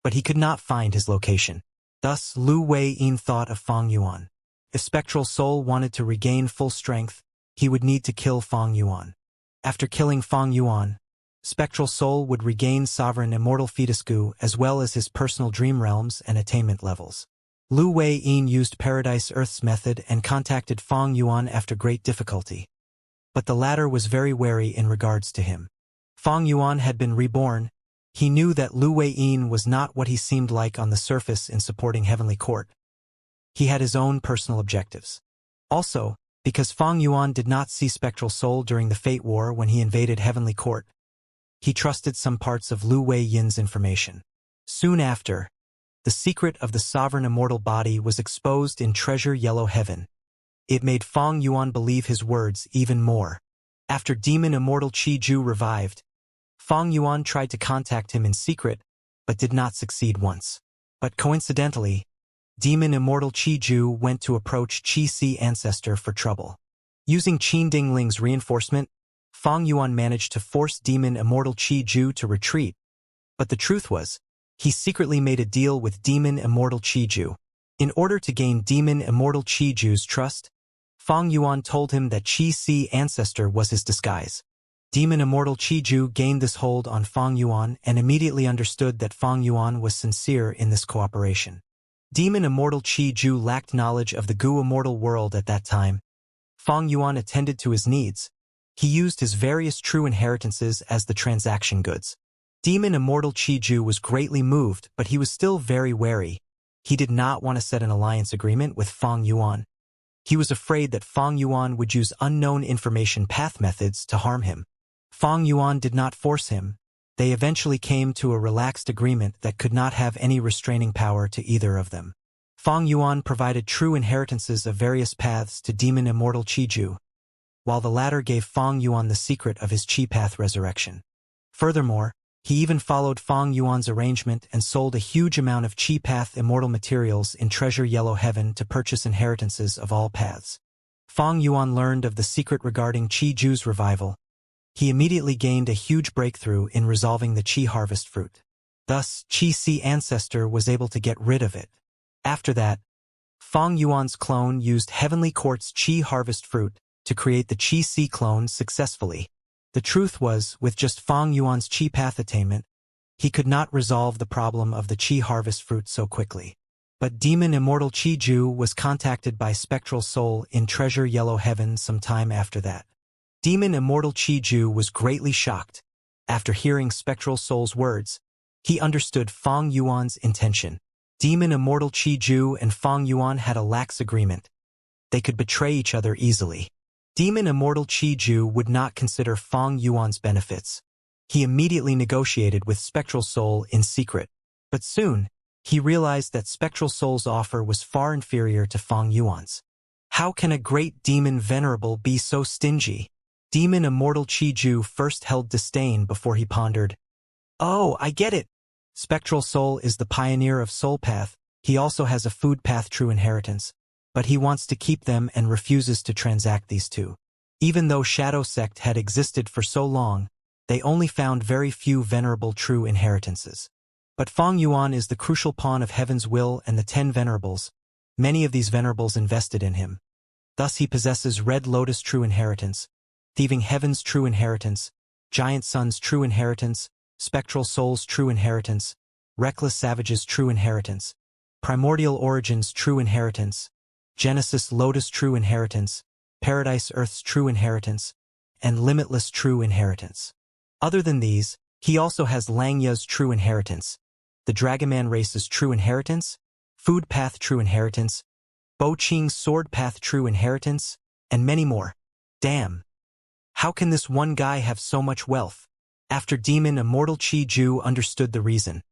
Speaker 1: but he could not find his location. Thus, Lu Wei-yin thought of Fang Yuan. If Spectral Soul wanted to regain full strength, he would need to kill Fang Yuan. After killing Fang Yuan, Spectral Soul would regain Sovereign Immortal Fetusku as well as his personal dream realms and attainment levels. Lu Wei-yin used Paradise Earth's method and contacted Fang Yuan after great difficulty. But the latter was very wary in regards to him. Fang Yuan had been reborn. He knew that Lu Wei-yin was not what he seemed like on the surface in supporting Heavenly Court. He had his own personal objectives. Also, because Fang Yuan did not see Spectral Soul during the Fate War when he invaded Heavenly Court, he trusted some parts of Lu Wei-yin's information. Soon after, the secret of the Sovereign Immortal Body was exposed in Treasure Yellow Heaven. It made Fang Yuan believe his words even more. After Demon Immortal Qi Ju revived, Fang Yuan tried to contact him in secret, but did not succeed once. But coincidentally, Demon Immortal Qi Ju went to approach Qi Si Ancestor for trouble. Using Qin Dingling's reinforcement, Fang Yuan managed to force Demon Immortal Qi Ju to retreat. But the truth was, he secretly made a deal with Demon Immortal Qi Ju. In order to gain Demon Immortal Qi Ju's trust, Fang Yuan told him that Qi Si Ancestor was his disguise. Demon Immortal Qi Ju gained this hold on Fang Yuan and immediately understood that Fang Yuan was sincere in this cooperation. Demon Immortal Qi Ju lacked knowledge of the Gu Immortal world at that time. Fang Yuan attended to his needs. He used his various true inheritances as the transaction goods. Demon Immortal Qi Ju was greatly moved, but he was still very wary. He did not want to set an alliance agreement with Fang Yuan. He was afraid that Fang Yuan would use unknown information path methods to harm him. Fang Yuan did not force him. They eventually came to a relaxed agreement that could not have any restraining power to either of them. Fang Yuan provided true inheritances of various paths to Demon Immortal Qi Ju, while the latter gave Fang Yuan the secret of his Qi Path resurrection. Furthermore, he even followed Fang Yuan's arrangement and sold a huge amount of Qi Path immortal materials in Treasure Yellow Heaven to purchase inheritances of all paths. Fang Yuan learned of the secret regarding Qi Ju's revival. He immediately gained a huge breakthrough in resolving the Qi harvest fruit. Thus, Qi Si Ancestor was able to get rid of it. After that, Fang Yuan's clone used Heavenly Court's Qi harvest fruit to create the Qi Si clone successfully. The truth was, with just Fang Yuan's Qi Path attainment, he could not resolve the problem of the Qi harvest fruit so quickly. But demon Immortal Chi-Ju was contacted by Spectral Soul in Treasure Yellow Heaven some time after that. Demon Immortal Chi-Ju was greatly shocked. After hearing Spectral Soul's words, he understood Fang Yuan's intention. Demon Immortal Chi-Ju and Fang Yuan had a lax agreement. They could betray each other easily. Demon Immortal Chi-Ju would not consider Fang Yuan's benefits. He immediately negotiated with Spectral Soul in secret. But soon, he realized that Spectral Soul's offer was far inferior to Fang Yuan's. How can a great demon venerable be so stingy? Demon Immortal Chi-Ju first held disdain before he pondered. Oh, I get it. Spectral Soul is the pioneer of Soul Path. He also has a Food Path true inheritance. But he wants to keep them and refuses to transact these two. Even though Shadow Sect had existed for so long, they only found very few venerable true inheritances. But Fang Yuan is the crucial pawn of Heaven's will and the 10 venerables. Many of these venerables invested in him. Thus he possesses Red Lotus true inheritance, Thieving Heaven's true inheritance, Giant Sun's true inheritance, Spectral Soul's true inheritance, Reckless Savage's true inheritance, Primordial Origin's true inheritance, Genesis Lotus true inheritance, Paradise Earth's true inheritance, and Limitless true inheritance. Other than these, he also has Langya's true inheritance, the Dragoman race's true inheritance, Food Path true inheritance, Bo Qing's Sword Path true inheritance, and many more. Damn. How can this one guy have so much wealth? After Demon Immortal Chi-Ju understood the reason,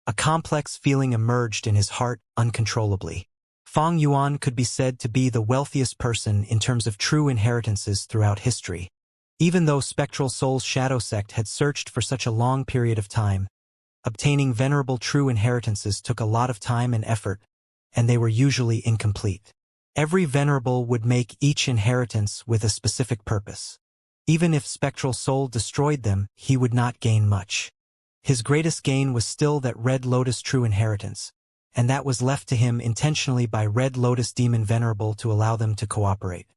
Speaker 1: a complex feeling emerged in his heart uncontrollably. Fang Yuan could be said to be the wealthiest person in terms of true inheritances throughout history. Even though Spectral Soul's Shadow Sect had searched for such a long period of time, obtaining venerable true inheritances took a lot of time and effort, and they were usually incomplete. Every venerable would make each inheritance with a specific purpose. Even if Spectral Soul destroyed them, he would not gain much. His greatest gain was still that Red Lotus true inheritance, and that was left to him intentionally by Red Lotus Demon Venerable to allow them to cooperate.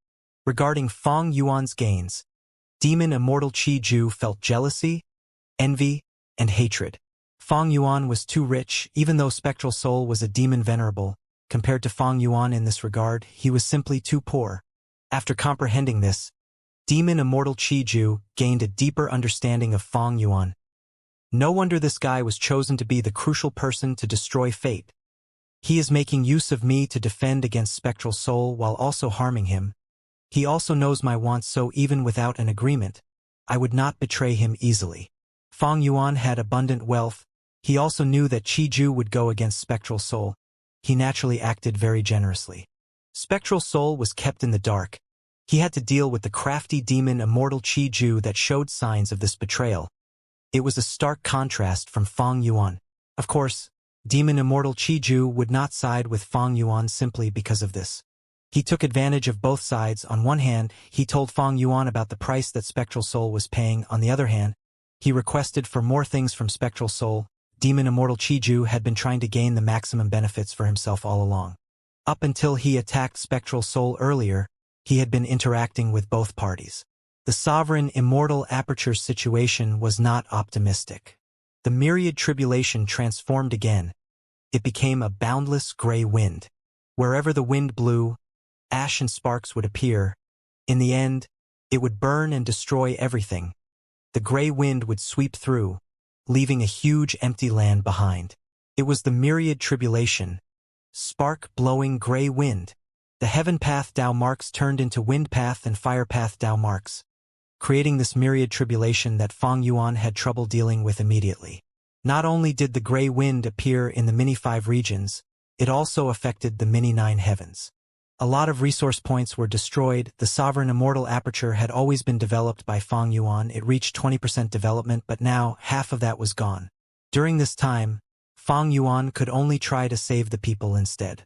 Speaker 1: Regarding Fang Yuan's gains, Demon Immortal Chi-Ju felt jealousy, envy, and hatred. Fang Yuan was too rich, even though Spectral Soul was a demon venerable. Compared to Fang Yuan in this regard, he was simply too poor. After comprehending this, Demon Immortal Chi-Ju gained a deeper understanding of Fang Yuan. No wonder this guy was chosen to be the crucial person to destroy fate. He is making use of me to defend against Spectral Soul while also harming him. He also knows my wants, so even without an agreement, I would not betray him easily. Fang Yuan had abundant wealth. He also knew that Chi-Ju would go against Spectral Soul. He naturally acted very generously. Spectral Soul was kept in the dark. He had to deal with the crafty demon Immortal Chi-Ju that showed signs of this betrayal. It was a stark contrast from Fang Yuan. Of course, Demon Immortal Chi-Ju would not side with Fang Yuan simply because of this. He took advantage of both sides. On one hand, he told Fang Yuan about the price that Spectral Soul was paying. On the other hand, he requested for more things from Spectral Soul. Demon Immortal Chi-Ju had been trying to gain the maximum benefits for himself all along. Up until he attacked Spectral Soul earlier, he had been interacting with both parties. The Sovereign Immortal Aperture's situation was not optimistic. The myriad tribulation transformed again. It became a boundless gray wind. Wherever the wind blew, ash and sparks would appear. In the end, it would burn and destroy everything. The gray wind would sweep through, leaving a huge empty land behind. It was the myriad tribulation. Spark-blowing gray wind. The Heaven Path Dao marks turned into Wind Path and Fire Path Dao marks, creating this myriad tribulation that Fang Yuan had trouble dealing with immediately. Not only did the gray wind appear in the Mini-5 regions, it also affected the Mini-9 heavens. A lot of resource points were destroyed. The Sovereign Immortal Aperture had always been developed by Fang Yuan. It reached 20% development, but now half of that was gone. During this time, Fang Yuan could only try to save the people instead.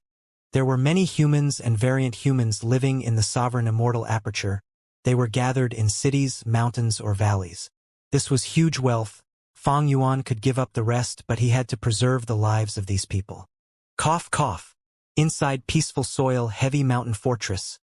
Speaker 1: There were many humans and variant humans living in the Sovereign Immortal Aperture. They were gathered in cities, mountains, or valleys. This was huge wealth. Fang Yuan could give up the rest, but he had to preserve the lives of these people. Cough, cough. Inside Peaceful Soil Heavy Mountain Fortress,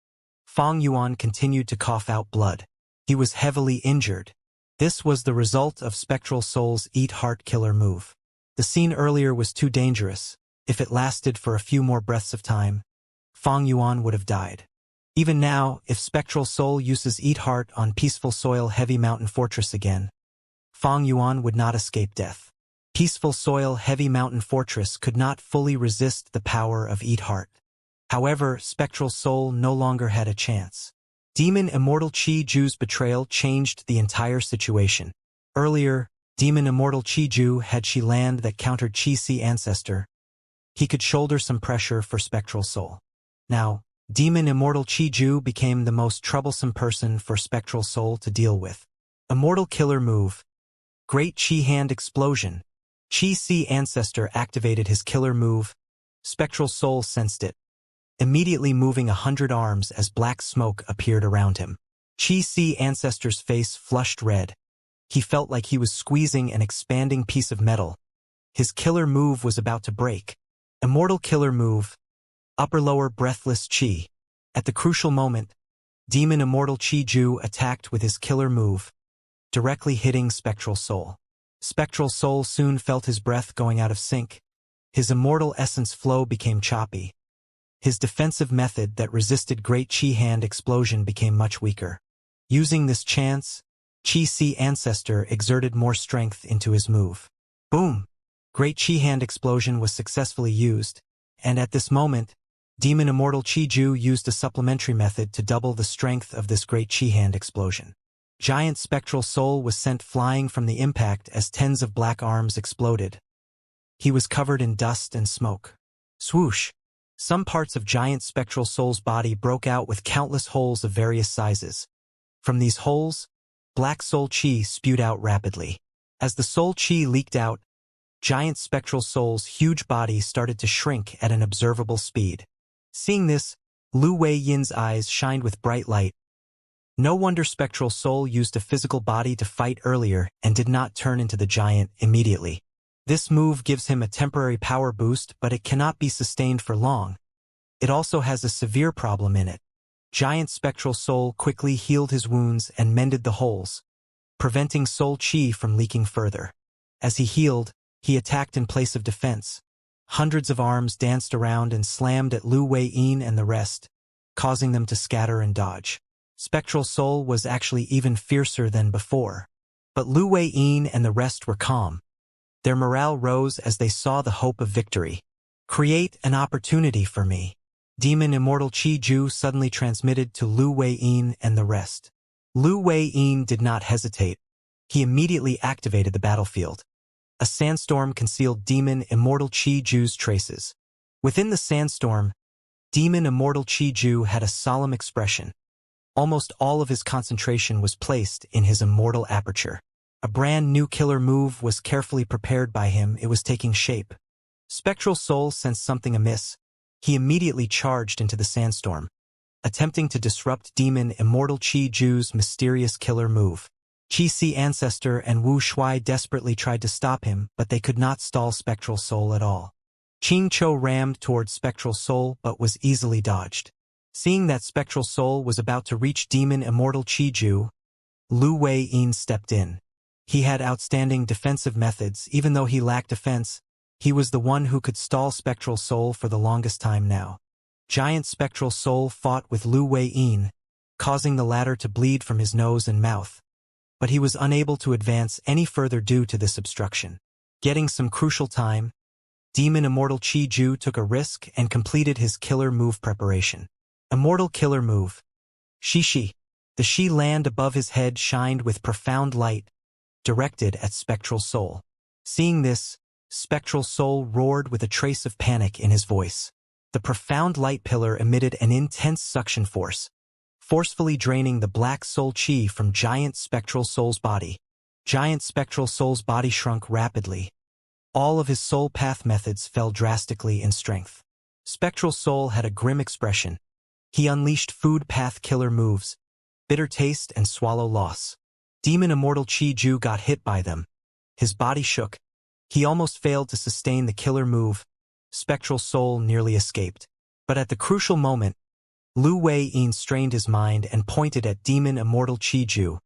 Speaker 1: Fang Yuan continued to cough out blood. He was heavily injured. This was the result of Spectral Soul's Eat Heart Killer move. The scene earlier was too dangerous. If it lasted for a few more breaths of time, Fang Yuan would have died. Even now, if Spectral Soul uses Eat Heart on Peaceful Soil Heavy Mountain Fortress again, Fang Yuan would not escape death. Peaceful Soil Heavy Mountain Fortress could not fully resist the power of Eat Heart. However, Spectral Soul no longer had a chance. Demon Immortal Chi Ju's betrayal changed the entire situation. Earlier, Demon Immortal Chi Ju had Chi land that countered Chi Si Ancestor. He could shoulder some pressure for Spectral Soul. Now, Demon Immortal Chi Ju became the most troublesome person for Spectral Soul to deal with. Immortal Killer Move. Great Chi Hand Explosion. Chi Si Ancestor activated his killer move. Spectral Soul sensed it, immediately moving 100 arms as black smoke appeared around him. Chi Si Ancestor's face flushed red. He felt like he was squeezing an expanding piece of metal. His killer move was about to break. Immortal Killer Move. Upper-lower Breathless Chi. At the crucial moment, Demon Immortal Chi Ju attacked with his killer move, directly hitting Spectral Soul. Spectral Soul soon felt his breath going out of sync. His immortal essence flow became choppy. His defensive method that resisted Great Chi Hand Explosion became much weaker. Using this chance, Chi Si Ancestor exerted more strength into his move. Boom! Great Chi Hand Explosion was successfully used, and at this moment, Demon Immortal Chi Ju used a supplementary method to double the strength of this Great Chi Hand Explosion. Giant Spectral Soul was sent flying from the impact as tens of black arms exploded. He was covered in dust and smoke. Swoosh! Some parts of Giant Spectral Soul's body broke out with countless holes of various sizes. From these holes, Black Soul Chi spewed out rapidly. As the Soul Chi leaked out, Giant Spectral Soul's huge body started to shrink at an observable speed. Seeing this, Lu Wei Yin's eyes shined with bright light. No wonder Spectral Soul used a physical body to fight earlier and did not turn into the giant immediately. This move gives him a temporary power boost, but it cannot be sustained for long. It also has a severe problem in it. Giant Spectral Soul quickly healed his wounds and mended the holes, preventing Soul Chi from leaking further. As he healed, he attacked in place of defense. Hundreds of arms danced around and slammed at Lu Wei Yin and the rest, causing them to scatter and dodge. Spectral Soul was actually even fiercer than before. But Lu Wei Yin and the rest were calm. Their morale rose as they saw the hope of victory. Create an opportunity for me. Demon Immortal Chi Ju suddenly transmitted to Lu Wei Yin and the rest. Lu Wei Yin did not hesitate. He immediately activated the battlefield. A sandstorm concealed Demon Immortal Chi Ju's traces. Within the sandstorm, Demon Immortal Chi Ju had a solemn expression. Almost all of his concentration was placed in his immortal aperture. A brand new killer move was carefully prepared by him. It was taking shape. Spectral Soul sensed something amiss. He immediately charged into the sandstorm, attempting to disrupt Demon Immortal Chi Ju's mysterious killer move. Chi Si Ancestor and Wu Shuai desperately tried to stop him, but they could not stall Spectral Soul at all. Qing Chou rammed towards Spectral Soul but was easily dodged. Seeing that Spectral Soul was about to reach Demon Immortal Chi Ju, Lu Wei Yin stepped in. He had outstanding defensive methods. Even though he lacked defense, he was the one who could stall Spectral Soul for the longest time now. Giant Spectral Soul fought with Lu Wei Yin, causing the latter to bleed from his nose and mouth. But he was unable to advance any further due to this obstruction. Getting some crucial time, Demon Immortal Chi Ju took a risk and completed his killer move preparation. Immortal Killer Move. Shishi. The Shi land above his head shined with profound light, directed at Spectral Soul. Seeing this, Spectral Soul roared with a trace of panic in his voice. The profound light pillar emitted an intense suction force, forcefully draining the Black Soul Chi from Giant Spectral Soul's body. Giant Spectral Soul's body shrunk rapidly. All of his soul path methods fell drastically in strength. Spectral Soul had a grim expression. He unleashed food path killer moves, Bitter Taste and Swallow Loss. Demon Immortal Chi Ju got hit by them. His body shook. He almost failed to sustain the killer move. Spectral Soul nearly escaped. But at the crucial moment, Lu Wei Yin strained his mind and pointed at Demon Immortal Chi Ju,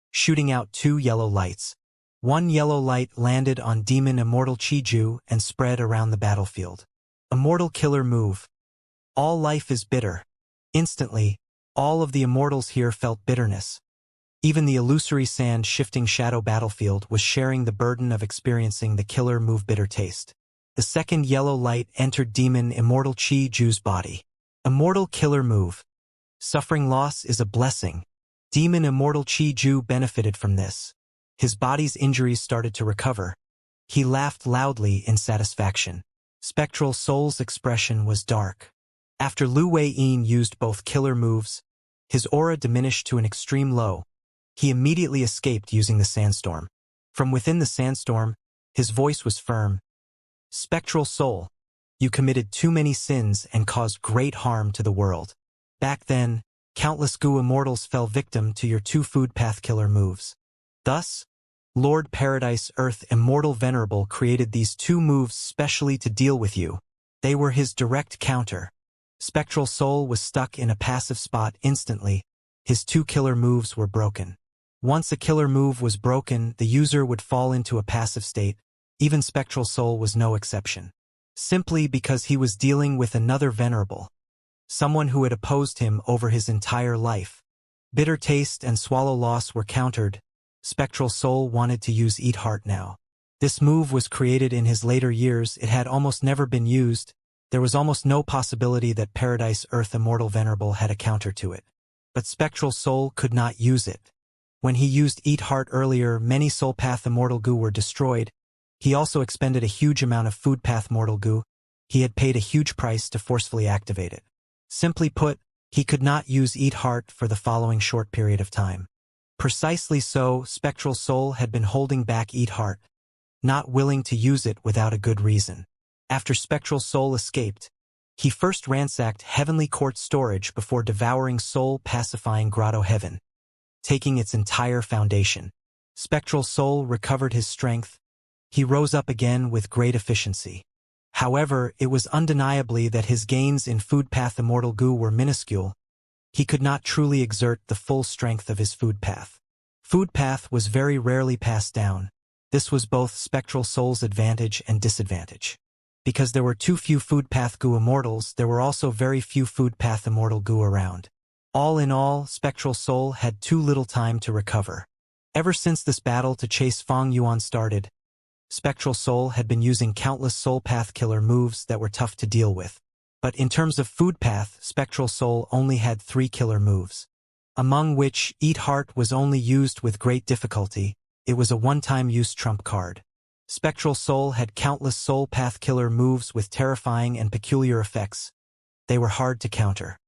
Speaker 1: shooting out 2 yellow lights. One yellow light landed on Demon Immortal Chi Ju and spread around the battlefield. Immortal killer move. All life is bitter. Instantly, all of the immortals here felt bitterness. Even the illusory sand-shifting shadow battlefield was sharing the burden of experiencing the killer move bitter taste. The second yellow light entered demon Immortal Chi Ju's body. Immortal killer move. Suffering loss is a blessing. Demon Immortal Chi Ju benefited from this. His body's injuries started to recover. He laughed loudly in satisfaction. Spectral Soul's expression was dark. After Lu Wei-yin used both killer moves, his aura diminished to an extreme low. He immediately escaped using the sandstorm. From within the sandstorm, his voice was firm. Spectral Soul, you committed too many sins and caused great harm to the world. Back then, countless Gu immortals fell victim to your two food path killer moves. Thus, Lord Paradise Earth Immortal Venerable created these two moves specially to deal with you. They were his direct counter. Spectral Soul was stuck in a passive spot instantly. His two killer moves were broken. Once a killer move was broken, the user would fall into a passive state. Even Spectral Soul was no exception. Simply because he was dealing with another venerable. Someone who had opposed him over his entire life. Bitter taste and swallow loss were countered. Spectral Soul wanted to use Eat Heart now. This move was created in his later years. It had almost never been used. There was almost no possibility that Paradise Earth Immortal Venerable had a counter to it. But Spectral Soul could not use it. When he used Eat Heart earlier, many Soul Path Immortal Gu were destroyed. He also expended a huge amount of Food Path Mortal Gu. He had paid a huge price to forcefully activate it. Simply put, he could not use Eat Heart for the following short period of time. Precisely so, Spectral Soul had been holding back Eat Heart, not willing to use it without a good reason. After Spectral Soul escaped, he first ransacked Heavenly Court storage before devouring Soul Pacifying Grotto Heaven, taking its entire foundation. Spectral Soul recovered his strength. He rose up again with great efficiency. However, it was undeniably that his gains in Food Path Immortal Gu were minuscule. He could not truly exert the full strength of his food path. Food path was very rarely passed down. This was both Spectral Soul's advantage and disadvantage. Because there were too few Food Path Gu immortals, there were also very few Food Path Immortal Gu around. All in all, Spectral Soul had too little time to recover. Ever since this battle to chase Fong Yuan started, Spectral Soul had been using countless Soul Path killer moves that were tough to deal with. But in terms of food path, Spectral Soul only had 3 killer moves, among which Eat Heart was only used with great difficulty. It was a one-time use trump card. Spectral Soul had countless Soul Path killer moves with terrifying and peculiar effects. They were hard to counter.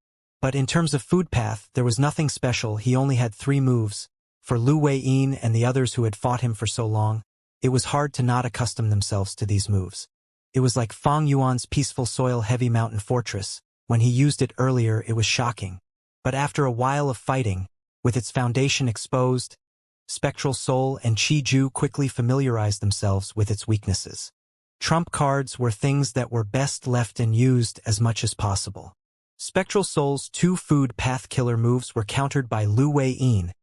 Speaker 1: But in terms of food path, there was nothing special. He only had 3 moves. For Lu Wei-yin and the others who had fought him for so long, it was hard to not accustom themselves to these moves. It was like Fong Yuan's Peaceful Soil Heavy Mountain Fortress. When he used it earlier, it was shocking. But after a while of fighting, with its foundation exposed, Spectral Soul and Chi Ju quickly familiarized themselves with its weaknesses. Trump cards were things that were best left unused as much as possible. Spectral Soul's 2 food path killer moves were countered by Lu Wei-yin.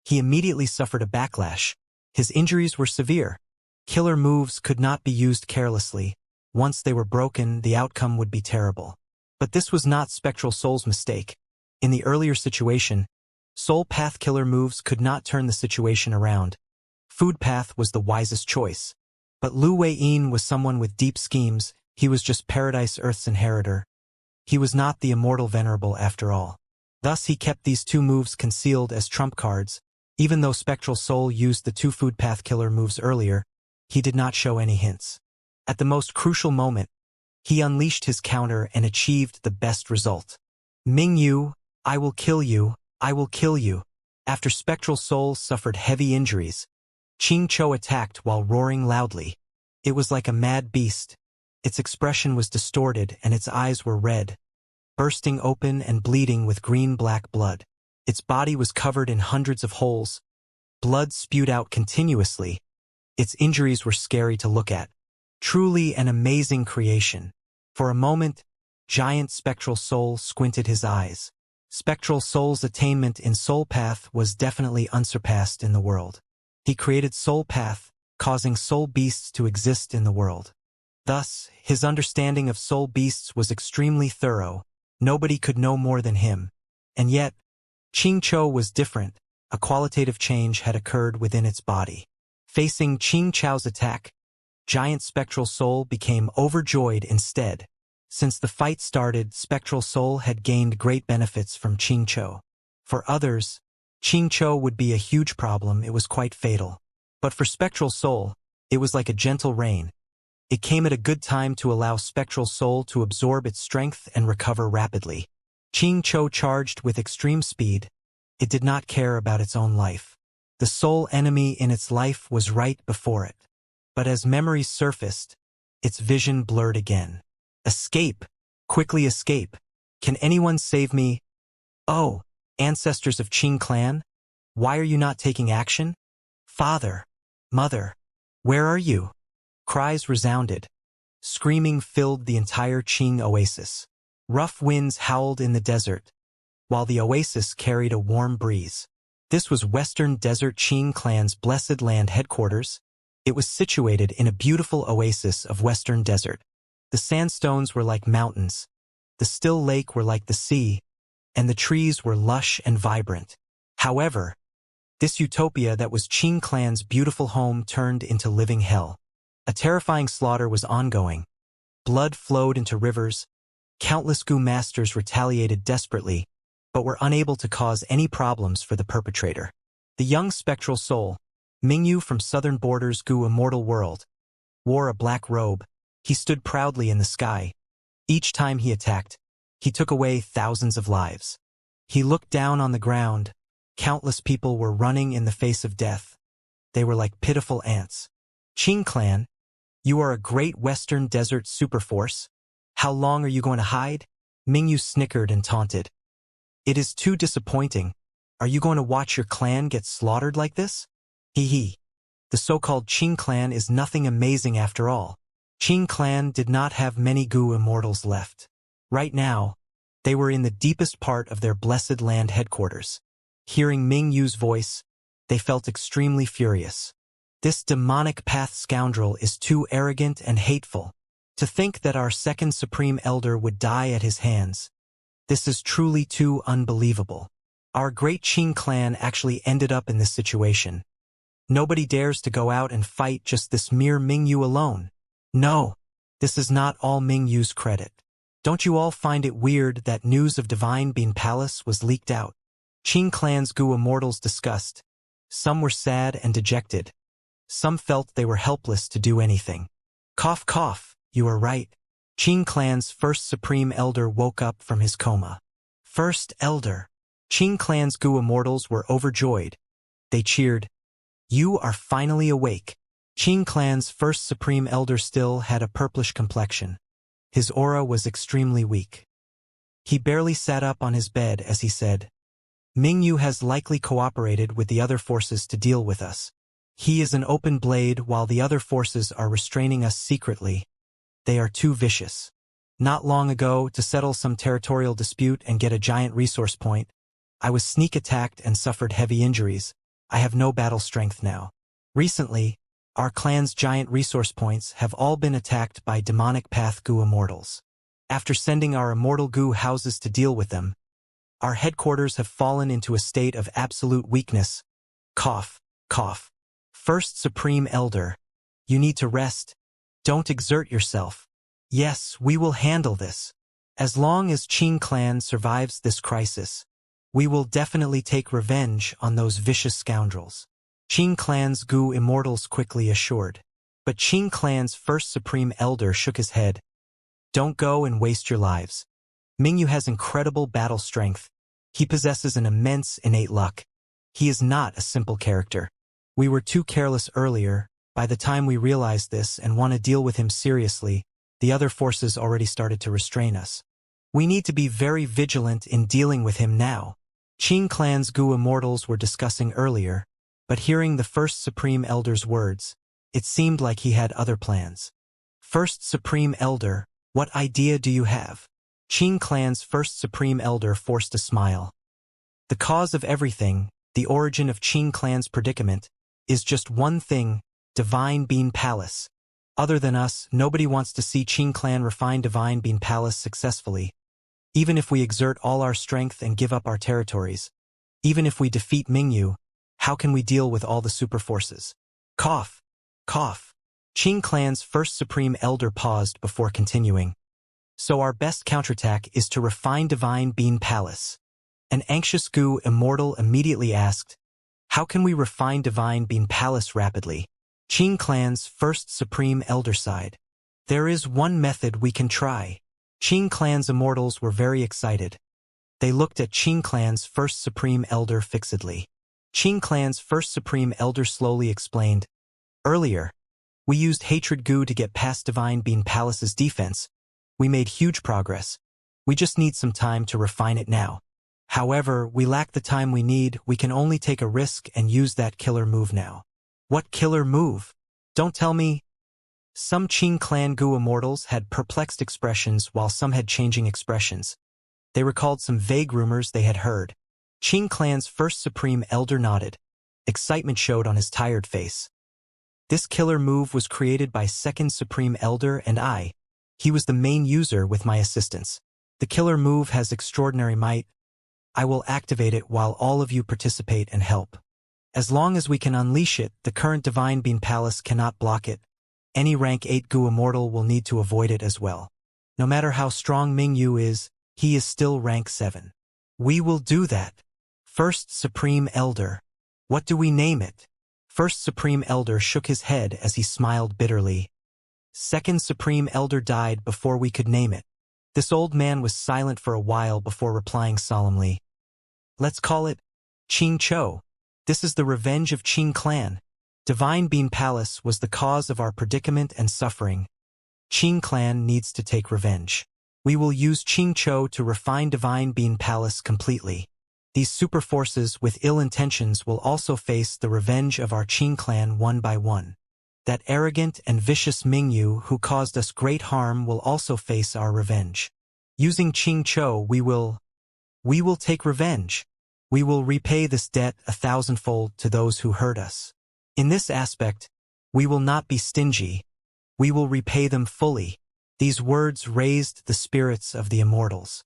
Speaker 1: He immediately suffered a backlash. His injuries were severe. Killer moves could not be used carelessly. Once they were broken, the outcome would be terrible. But this was not Spectral Soul's mistake. In the earlier situation, Soul Path killer moves could not turn the situation around. Food Path was the wisest choice. But Lu Wei-yin was someone with deep schemes. He was just Paradise Earth's inheritor. He was not the Immortal Venerable after all. Thus he kept these 2 moves concealed as trump cards. Even though Spectral Soul used the 2 food path killer moves earlier, he did not show any hints. At the most crucial moment, he unleashed his counter and achieved the best result. Ming Yu, I will kill you, I will kill you. After Spectral Soul suffered heavy injuries, Ching Cho attacked while roaring loudly. It was like a mad beast. Its expression was distorted and its eyes were red, bursting open and bleeding with green-black blood. Its body was covered in hundreds of holes. Blood spewed out continuously. Its injuries were scary to look at. Truly an amazing creation. For a moment, giant Spectral Soul squinted his eyes. Spectral Soul's attainment in Soul Path was definitely unsurpassed in the world. He created Soul Path, causing soul beasts to exist in the world. Thus, his understanding of soul beasts was extremely thorough. Nobody could know more than him. And yet, Ching Cho was different. A qualitative change had occurred within its body. Facing Ching Cho's attack, Giant Spectral Soul became overjoyed instead. Since the fight started, Spectral Soul had gained great benefits from Ching Cho. For others, Ching Cho would be a huge problem. It was quite fatal. But for Spectral Soul, it was like a gentle rain. It came at a good time to allow Spectral Soul to absorb its strength and recover rapidly. Ching Cho charged with extreme speed. It did not care about its own life. The sole enemy in its life was right before it. But as memories surfaced, its vision blurred again. Escape! Quickly escape! Can anyone save me? Oh, ancestors of Qing clan? Why are you not taking action? Father! Mother! Where are you? Cries resounded. Screaming filled the entire Qing oasis. Rough winds howled in the desert, while the oasis carried a warm breeze. This was Western Desert Qing clan's blessed land headquarters. It was situated in a beautiful oasis of Western Desert. The sandstones were like mountains, the still lake were like the sea, and the trees were lush and vibrant. However, this utopia that was Qing clan's beautiful home turned into living hell. A terrifying slaughter was ongoing. Blood flowed into rivers. Countless Gu masters retaliated desperately, but were unable to cause any problems for the perpetrator. The young spectral soul, Mingyu from southern borders Gu immortal world, wore a black robe. He stood proudly in the sky. Each time he attacked, he took away thousands of lives. He looked down on the ground. Countless people were running in the face of death. They were like pitiful ants. Qing clan, you are a great Western Desert superforce. How long are you going to hide? Mingyu snickered and taunted. It is too disappointing. Are you going to watch your clan get slaughtered like this? Hee hee. The so-called Qing clan is nothing amazing after all. Qing clan did not have many Gu immortals left. Right now, they were in the deepest part of their blessed land headquarters. Hearing Mingyu's voice, they felt extremely furious. This demonic path scoundrel is too arrogant and hateful. To think that our second Supreme Elder would die at his hands. This is truly too unbelievable. Our great Qing clan actually ended up in this situation. Nobody dares to go out and fight just this mere Mingyu alone. No, this is not all Mingyu's credit. Don't you all find it weird that news of Divine Bean Palace was leaked out? Qing clan's Gu immortals discussed. Some were sad and dejected. Some felt they were helpless to do anything. Cough cough, you are right. Qing clan's first Supreme Elder woke up from his coma. First Elder. Qing clan's Gu immortals were overjoyed. They cheered. You are finally awake. Qing clan's first Supreme Elder still had a purplish complexion. His aura was extremely weak. He barely sat up on his bed as he said, Mingyu has likely cooperated with the other forces to deal with us. He is an open blade while the other forces are restraining us secretly. They are too vicious. Not long ago, to settle some territorial dispute and get a giant resource point, I was sneak attacked and suffered heavy injuries. I have no battle strength now. Recently, our clan's giant resource points have all been attacked by demonic path Gu immortals. After sending our immortal Gu houses to deal with them, our headquarters have fallen into a state of absolute weakness. Cough, cough. First Supreme Elder, you need to rest. Don't exert yourself. Yes, we will handle this. As long as Qing clan survives this crisis, we will definitely take revenge on those vicious scoundrels. Qing clan's Gu immortals quickly assured. But Qing clan's first Supreme Elder shook his head. Don't go and waste your lives. Mingyu has incredible battle strength. He possesses an immense innate luck. He is not a simple character. We were too careless earlier. By the time we realized this and want to deal with him seriously, the other forces already started to restrain us. We need to be very vigilant in dealing with him now. Qing clan's Gu immortals were discussing earlier, but hearing the first Supreme Elder's words, it seemed like he had other plans. First Supreme Elder, what idea do you have? Qing clan's first Supreme Elder forced a smile. The cause of everything, the origin of Qing clan's predicament, is just one thing, Divine Bean Palace. Other than us, nobody wants to see Qing clan refine Divine Bean Palace successfully. Even if we exert all our strength and give up our territories, even if we defeat Mingyu, how can we deal with all the super forces? Cough. Cough. Qing clan's first supreme elder paused before continuing. So our best counterattack is to refine Divine Bean Palace. An anxious Gu Immortal immediately asked, how can we refine Divine Bean Palace rapidly? Qing clan's first supreme elder sighed. There is one method we can try. Qing clan's immortals were very excited. They looked at Qing clan's first supreme elder fixedly. Qing clan's first supreme elder slowly explained, earlier, we used hatred Gu to get past Divine Bean Palace's defense. We made huge progress. We just need some time to refine it now. However, we lack the time we need. We can only take a risk and use that killer move now. What killer move? Don't tell me. Some Qing clan Gu immortals had perplexed expressions while some had changing expressions. They recalled some vague rumors they had heard. Qing clan's first supreme elder nodded. Excitement showed on his tired face. This killer move was created by second supreme elder and I. He was the main user with my assistance. The killer move has extraordinary might. I will activate it while all of you participate and help. As long as we can unleash it, the current Divine Bean Palace cannot block it. Any rank 8 Gu immortal will need to avoid it as well. No matter how strong Mingyu is, he is still rank 7. We will do that. First Supreme Elder. What do we name it? First Supreme Elder shook his head as he smiled bitterly. Second Supreme Elder died before we could name it. This old man was silent for a while before replying solemnly. Let's call it Qing Cho. This is the revenge of Qing clan. Divine Bean Palace was the cause of our predicament and suffering. Qing clan needs to take revenge. We will use Qing Cho to refine Divine Bean Palace completely. These super forces with ill intentions will also face the revenge of our Qing clan one by one. That arrogant and vicious Mingyu who caused us great harm will also face our revenge. Using Qing Cho, we will take revenge. We will repay this debt 1,000-fold to those who hurt us. In this aspect, we will not be stingy. We will repay them fully. These words raised the spirits of the immortals.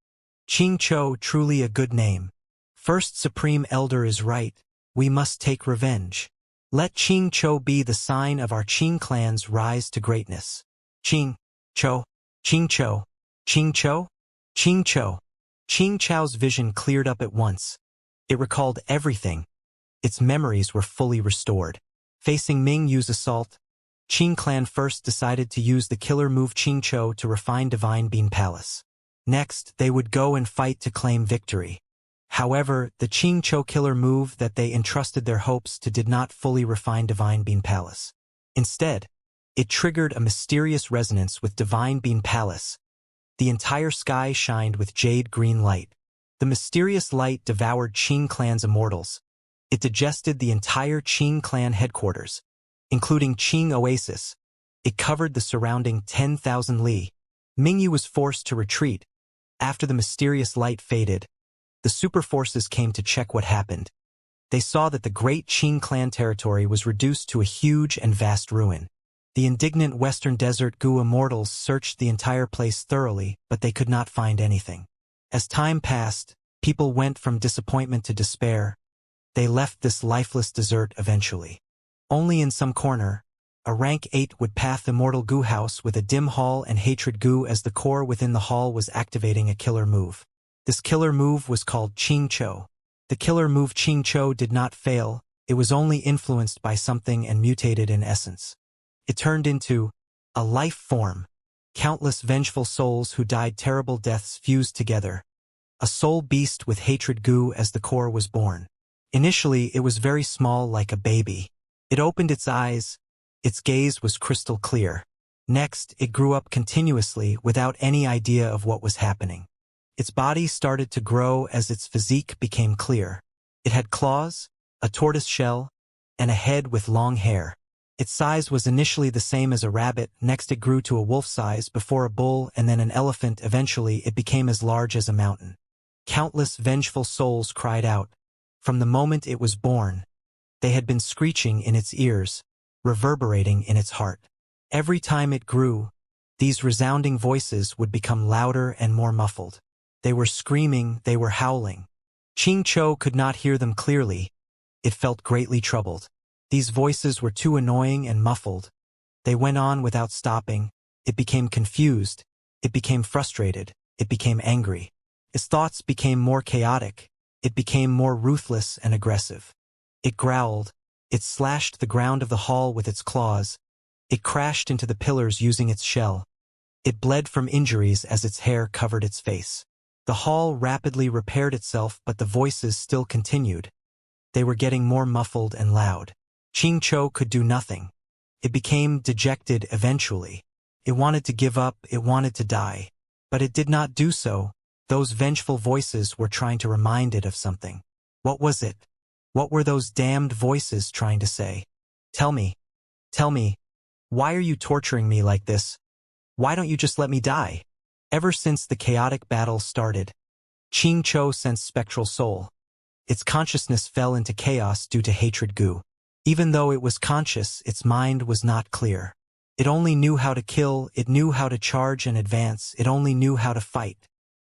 Speaker 1: Qing Cho, truly a good name. First Supreme Elder is right. We must take revenge. Let Qing Cho be the sign of our Qing clan's rise to greatness. Qing Cho, Qing Cho, Qing Cho, Qing Cho. Qing Cho's vision cleared up at once. It recalled everything. Its memories were fully restored. Facing Mingyu's assault, Qing clan first decided to use the killer move Qing Cho to refine Divine Bean Palace. Next, they would go and fight to claim victory. However, the Qing Cho killer move that they entrusted their hopes to did not fully refine Divine Bean Palace. Instead, it triggered a mysterious resonance with Divine Bean Palace. The entire sky shined with jade green light. The mysterious light devoured Qing clan's immortals. It digested the entire Qing clan headquarters, including Qing Oasis. It covered the surrounding 10,000 li. Mingyu was forced to retreat. After the mysterious light faded, the super forces came to check what happened. They saw that the great Qing clan territory was reduced to a huge and vast ruin. The indignant Western Desert Gu immortals searched the entire place thoroughly, but they could not find anything. As time passed, people went from disappointment to despair. They left this lifeless desert eventually. Only in some corner, a rank 8 would path immortal Gu house with a dim hall and hatred Gu as the core within the hall was activating a killer move. This killer move was called Qing Cho. The killer move Qing Cho did not fail. It was only influenced by something and mutated in essence. It turned into a life form. Countless vengeful souls who died terrible deaths fused together. A soul beast with hatred Gu as the core was born. Initially, it was very small like a baby. It opened its eyes. Its gaze was crystal clear. Next, it grew up continuously without any idea of what was happening. Its body started to grow as its physique became clear. It had claws, a tortoise shell, and a head with long hair. Its size was initially the same as a rabbit, next it grew to a wolf size, before a bull, and then an elephant. Eventually, it became as large as a mountain. Countless vengeful souls cried out. From the moment it was born, they had been screeching in its ears, reverberating in its heart. Every time it grew, these resounding voices would become louder and more muffled. They were screaming, they were howling. Ching-Cho could not hear them clearly. It felt greatly troubled. These voices were too annoying and muffled. They went on without stopping. It became confused. It became frustrated. It became angry. Its thoughts became more chaotic. It became more ruthless and aggressive. It growled. It slashed the ground of the hall with its claws. It crashed into the pillars using its shell. It bled from injuries as its hair covered its face. The hall rapidly repaired itself, but the voices still continued. They were getting more muffled and loud. Ching-Cho could do nothing. It became dejected eventually. It wanted to give up, it wanted to die. But it did not do so. Those vengeful voices were trying to remind it of something. What was it? What were those damned voices trying to say? Tell me. Tell me. Why are you torturing me like this? Why don't you just let me die? Ever since the chaotic battle started, Ching-Cho sensed spectral soul. Its consciousness fell into chaos due to hatred goo. Even though it was conscious, its mind was not clear. It only knew how to kill, it knew how to charge and advance, it only knew how to fight.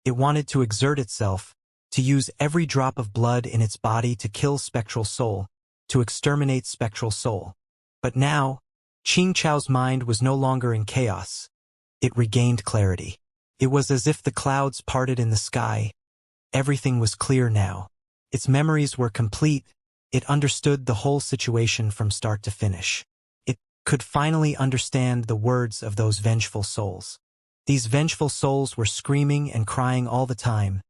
Speaker 1: It wanted to exert itself, to use every drop of blood in its body to kill spectral soul, to exterminate spectral soul. But now, Ching-Cho's mind was no longer in chaos. It regained clarity. It was as if the clouds parted in the sky. Everything was clear now. Its memories were complete. It understood the whole situation from start to finish. It could finally understand the words of those vengeful souls. These vengeful souls were screaming and crying all the time.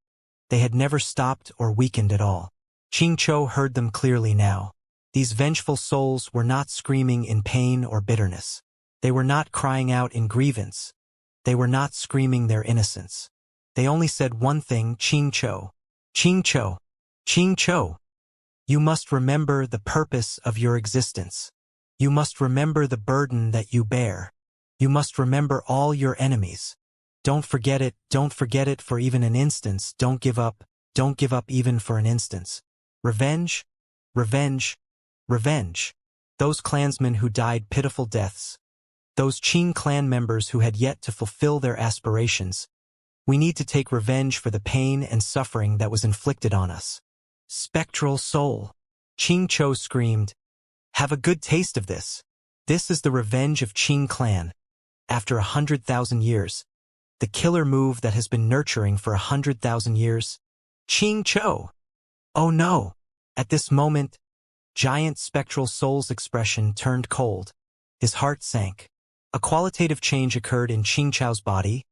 Speaker 1: They had never stopped or weakened at all. Ching-Cho heard them clearly now. These vengeful souls were not screaming in pain or bitterness. They were not crying out in grievance. They were not screaming their innocence. They only said one thing, Ching-Cho. Ching-Cho. Ching-Cho. You must remember the purpose of your existence. You must remember the burden that you bear. You must remember all your enemies. Don't forget it for even an instance. Don't give up even for an instance. Revenge, revenge, revenge. Those clansmen who died pitiful deaths. Those Qing clan members who had yet to fulfill their aspirations. We need to take revenge for the pain and suffering that was inflicted on us. Spectral soul. Ching-Cho screamed. Have a good taste of this. This is the revenge of Qing clan. After 100,000 years. The killer move that has been nurturing for 100,000 years. Ching-Cho. Oh no. At this moment, giant spectral soul's expression turned cold. His heart sank. A qualitative change occurred in Ching-Cho's body.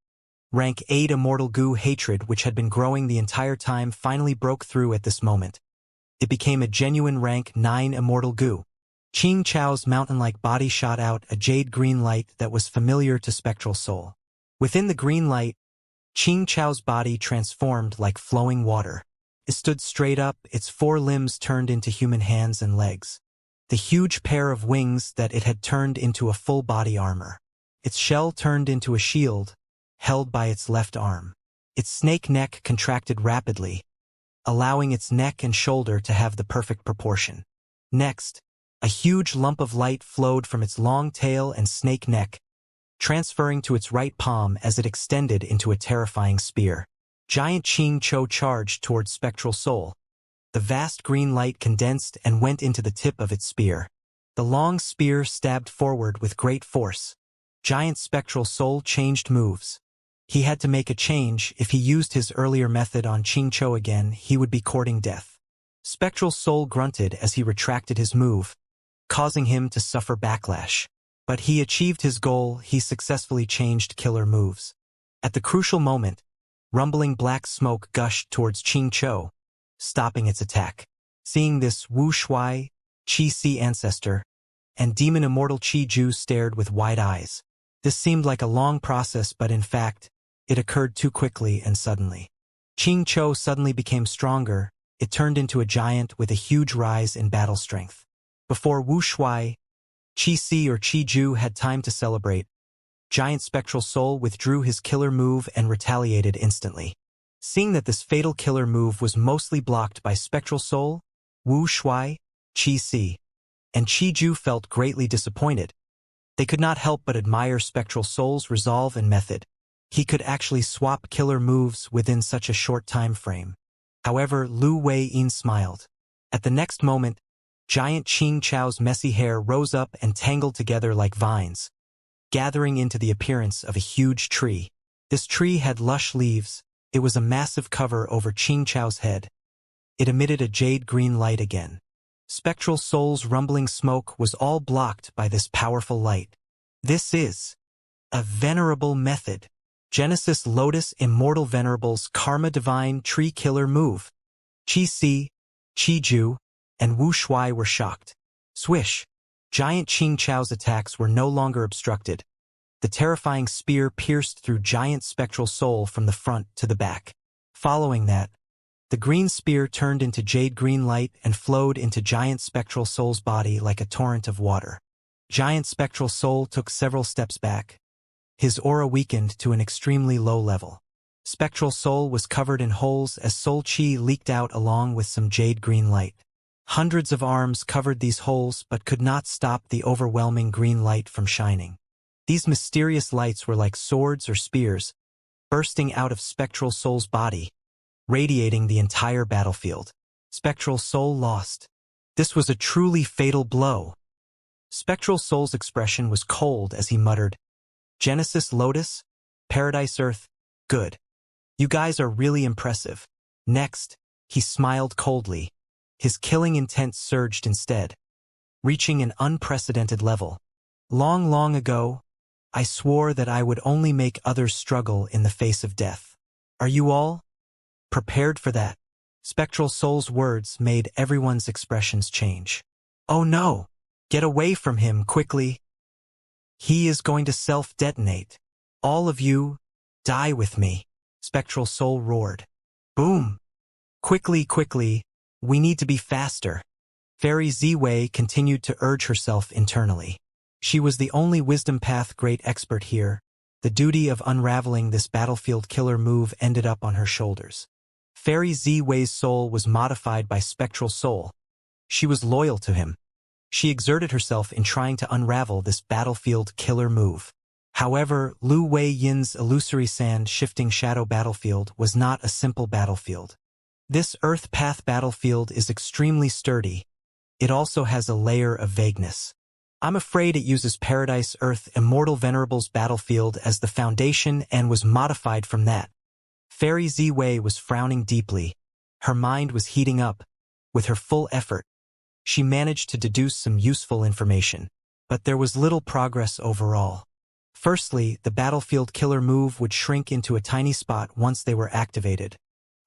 Speaker 1: Rank 8 immortal goo hatred, which had been growing the entire time, finally broke through at this moment. It became a genuine rank 9 immortal goo. Ching-Cho's mountain-like body shot out a jade green light that was familiar to spectral soul. Within the green light, Ching-Cho's body transformed like flowing water. It stood straight up, its 4 limbs turned into human hands and legs. The huge pair of wings that it had turned into a full body armor. Its shell turned into a shield, held by its left arm. Its snake neck contracted rapidly, allowing its neck and shoulder to have the perfect proportion. Next, a huge lump of light flowed from its long tail and snake neck, transferring to its right palm as it extended into a terrifying spear. Giant Ching-Cho charged towards spectral soul. The vast green light condensed and went into the tip of its spear. The long spear stabbed forward with great force. Giant spectral soul changed moves. He had to make a change. If he used his earlier method on Ching-Cho again, he would be courting death. Spectral soul grunted as he retracted his move, causing him to suffer backlash. But he achieved his goal. He successfully changed killer moves. At the crucial moment, rumbling black smoke gushed towards Ching-Cho, stopping its attack. Seeing this, Wu Shui, Qi-Si ancestor, and demon immortal Qi-Ju stared with wide eyes. This seemed like a long process, but in fact, it occurred too quickly and suddenly. Ching-Cho suddenly became stronger. It turned into a giant with a huge rise in battle strength. Before Wu Shui, Qi-Si or Qi-Ju had time to celebrate, giant spectral soul withdrew his killer move and retaliated instantly. Seeing that this fatal killer move was mostly blocked by spectral soul, Wu Shui, Qi-Si, and Qi-Ju felt greatly disappointed. They could not help but admire Spectral Soul's resolve and method. He could actually swap killer moves within such a short time frame. However, Lu Wei-yin smiled. At the next moment, giant Qing Chao's messy hair rose up and tangled together like vines, gathering into the appearance of a huge tree. This tree had lush leaves. It was a massive cover over Qing Chao's head. It emitted a jade-green light again. Spectral Soul's rumbling smoke was all blocked by this powerful light. This is a venerable method. Genesis Lotus Immortal Venerable's Karma Divine Tree Killer move. Qi Si, Qi Ju, and Wu Shuai were shocked. Swish! Giant Qing Chao's attacks were no longer obstructed. The terrifying spear pierced through Giant Spectral Soul from the front to the back. Following that, the green spear turned into jade-green light and flowed into Giant Spectral Soul's body like a torrent of water. Giant Spectral Soul took several steps back. His aura weakened to an extremely low level. Spectral Soul was covered in holes as soul chi leaked out along with some jade-green light. Hundreds of arms covered these holes but could not stop the overwhelming green light from shining. These mysterious lights were like swords or spears, bursting out of Spectral Soul's body, radiating the entire battlefield. Spectral Soul lost. This was a truly fatal blow. Spectral Soul's expression was cold as he muttered, "Genesis Lotus? Paradise Earth? Good. You guys are really impressive." Next, he smiled coldly. His killing intent surged instead, reaching an unprecedented level. Long, long ago, I swore that I would only make others struggle in the face of death. Are you all prepared for that? Spectral Soul's words made everyone's expressions change. Oh no! Get away from him quickly! He is going to self-detonate. All of you, die with me! Spectral Soul roared. Boom! Quickly, quickly, we need to be faster. Fairy Ziwei continued to urge herself internally. She was the only wisdom path great expert here. The duty of unraveling this battlefield killer move ended up on her shoulders. Fairy Ziwei's soul was modified by Spectral Soul. She was loyal to him. She exerted herself in trying to unravel this battlefield killer move. However, Lu Wei-yin's illusory sand shifting shadow battlefield was not a simple battlefield. This Earth Path battlefield is extremely sturdy. It also has a layer of vagueness. I'm afraid it uses Paradise Earth Immortal Venerable's battlefield as the foundation and was modified from that. Fairy Ziwei was frowning deeply. Her mind was heating up. With her full effort, she managed to deduce some useful information. But there was little progress overall. Firstly, the battlefield killer move would shrink into a tiny spot once they were activated,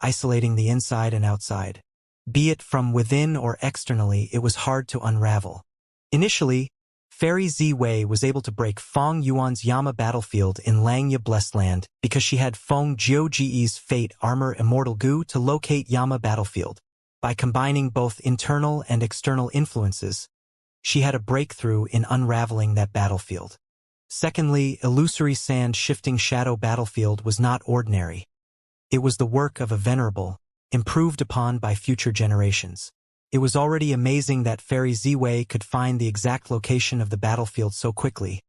Speaker 1: isolating the inside and outside. Be it from within or externally, it was hard to unravel. Initially, Fairy Ziwei was able to break Feng Yuan's Yama battlefield in Langya Blessed Land because she had Feng Jiuji's Fate Armor Immortal Gu to locate Yama battlefield. By combining both internal and external influences, she had a breakthrough in unraveling that battlefield. Secondly, illusory sand shifting shadow battlefield was not ordinary. It was the work of a venerable, improved upon by future generations. It was already amazing that Fairy Ziwei could find the exact location of the battlefield so quickly.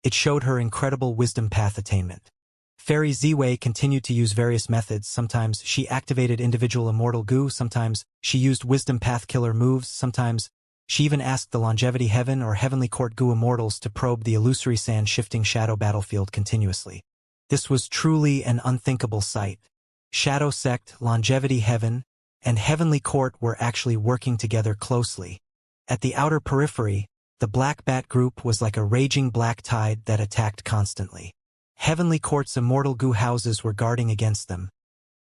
Speaker 1: It showed her incredible wisdom path attainment. Fairy Ziwei continued to use various methods. Sometimes she activated individual immortal goo, sometimes she used wisdom path killer moves, sometimes she even asked the Longevity Heaven or Heavenly Court goo immortals to probe the illusory sand shifting shadow battlefield continuously. This was truly an unthinkable sight. Shadow Sect, Longevity Heaven, and Heavenly Court were actually working together closely. At the outer periphery, the Black Bat group was like a raging black tide that attacked constantly. Heavenly Court's immortal goo houses were guarding against them,